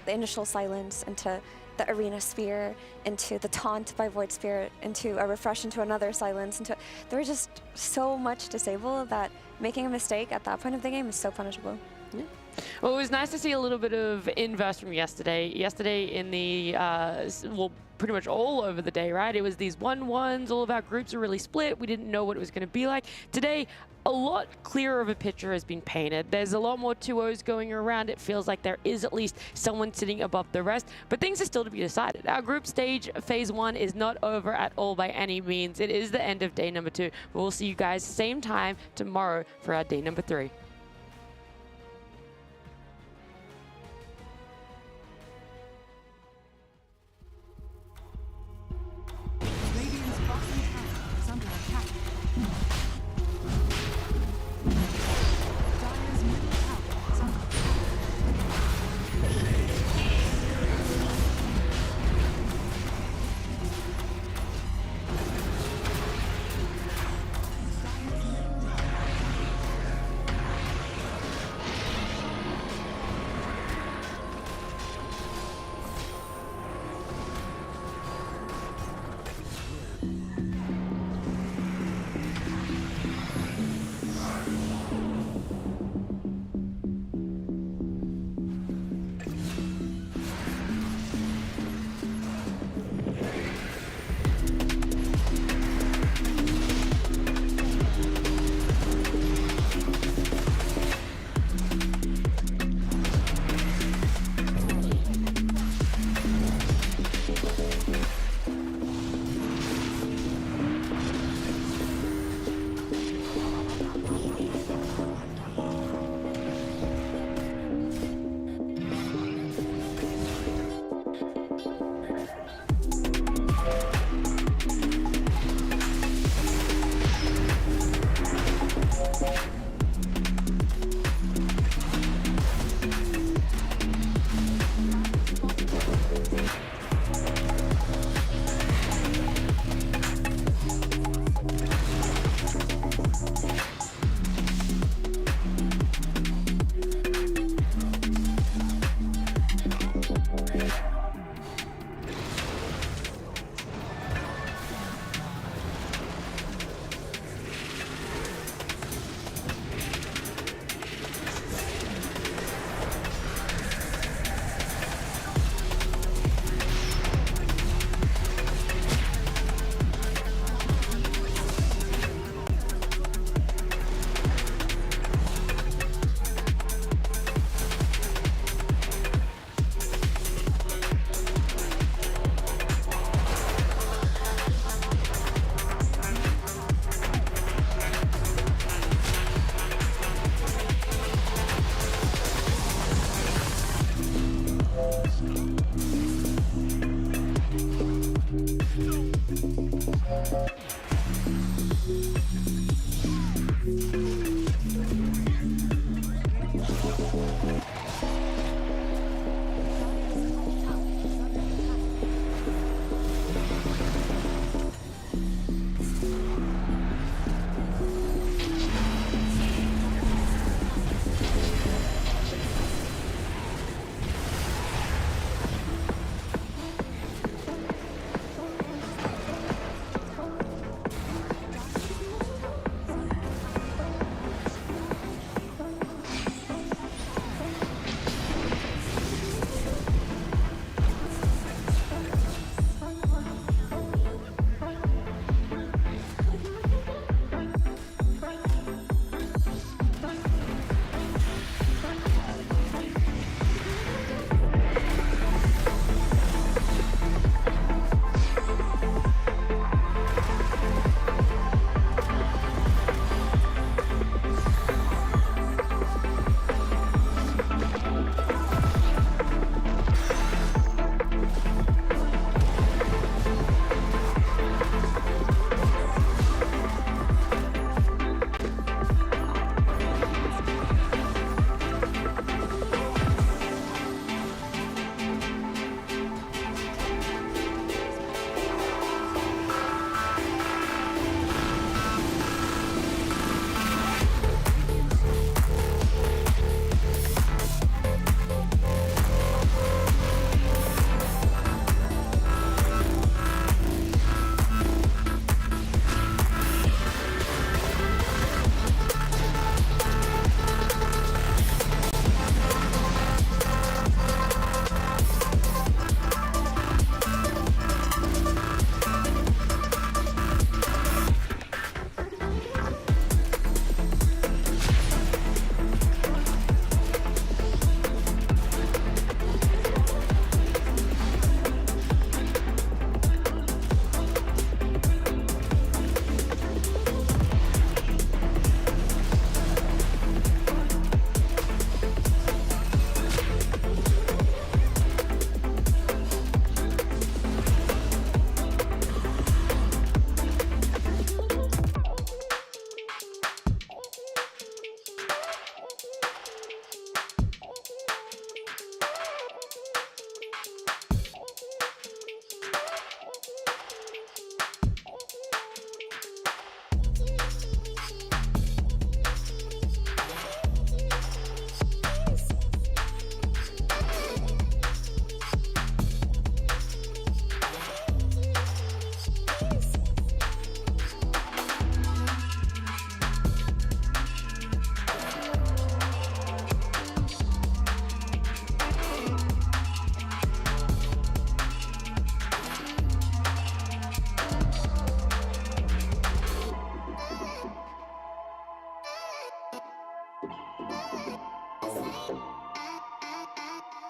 initial silence into the Arena Spear, into the Taunt by Void Spirit, into a Refresh, into another Silence. There was just so much disable that making a mistake at that point of the game is so punishable. Yeah. Well, it was nice to see a little bit of inverse from yesterday. Yesterday in the, well, pretty much all over the day, right? It was these 1-1s, all of our groups are really split. We didn't know what it was going to be like. Today, a lot clearer of a picture has been painted. There's a lot more 2-0s going around. It feels like there is at least someone sitting above the rest, but things are still to be decided. Our group stage, phase 1, is not over at all by any means. It is the end of day number 2. We'll see you guys same time tomorrow for our day number 3. Radiant's bottom tower is under attack. Dire's middle tower is under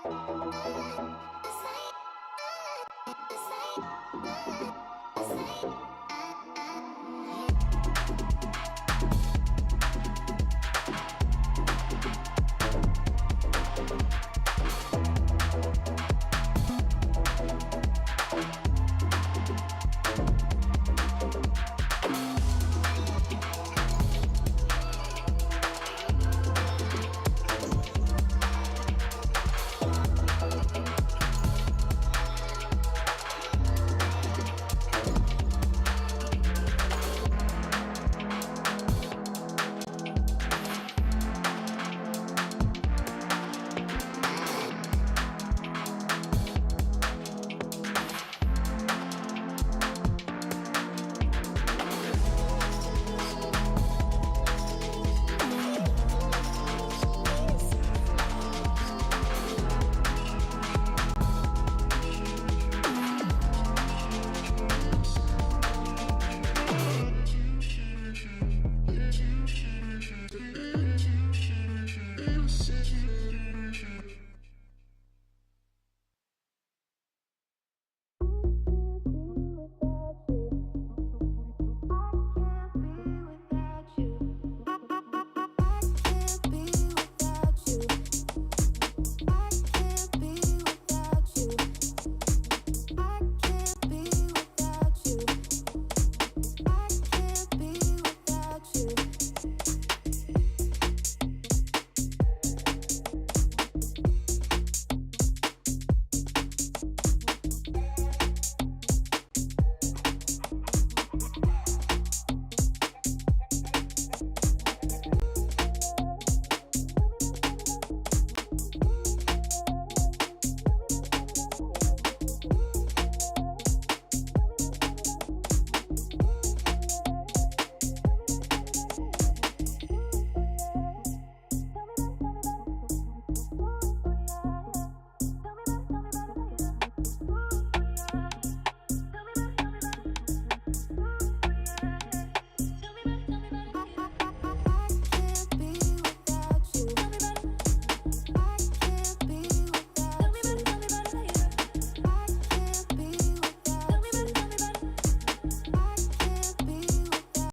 Bye.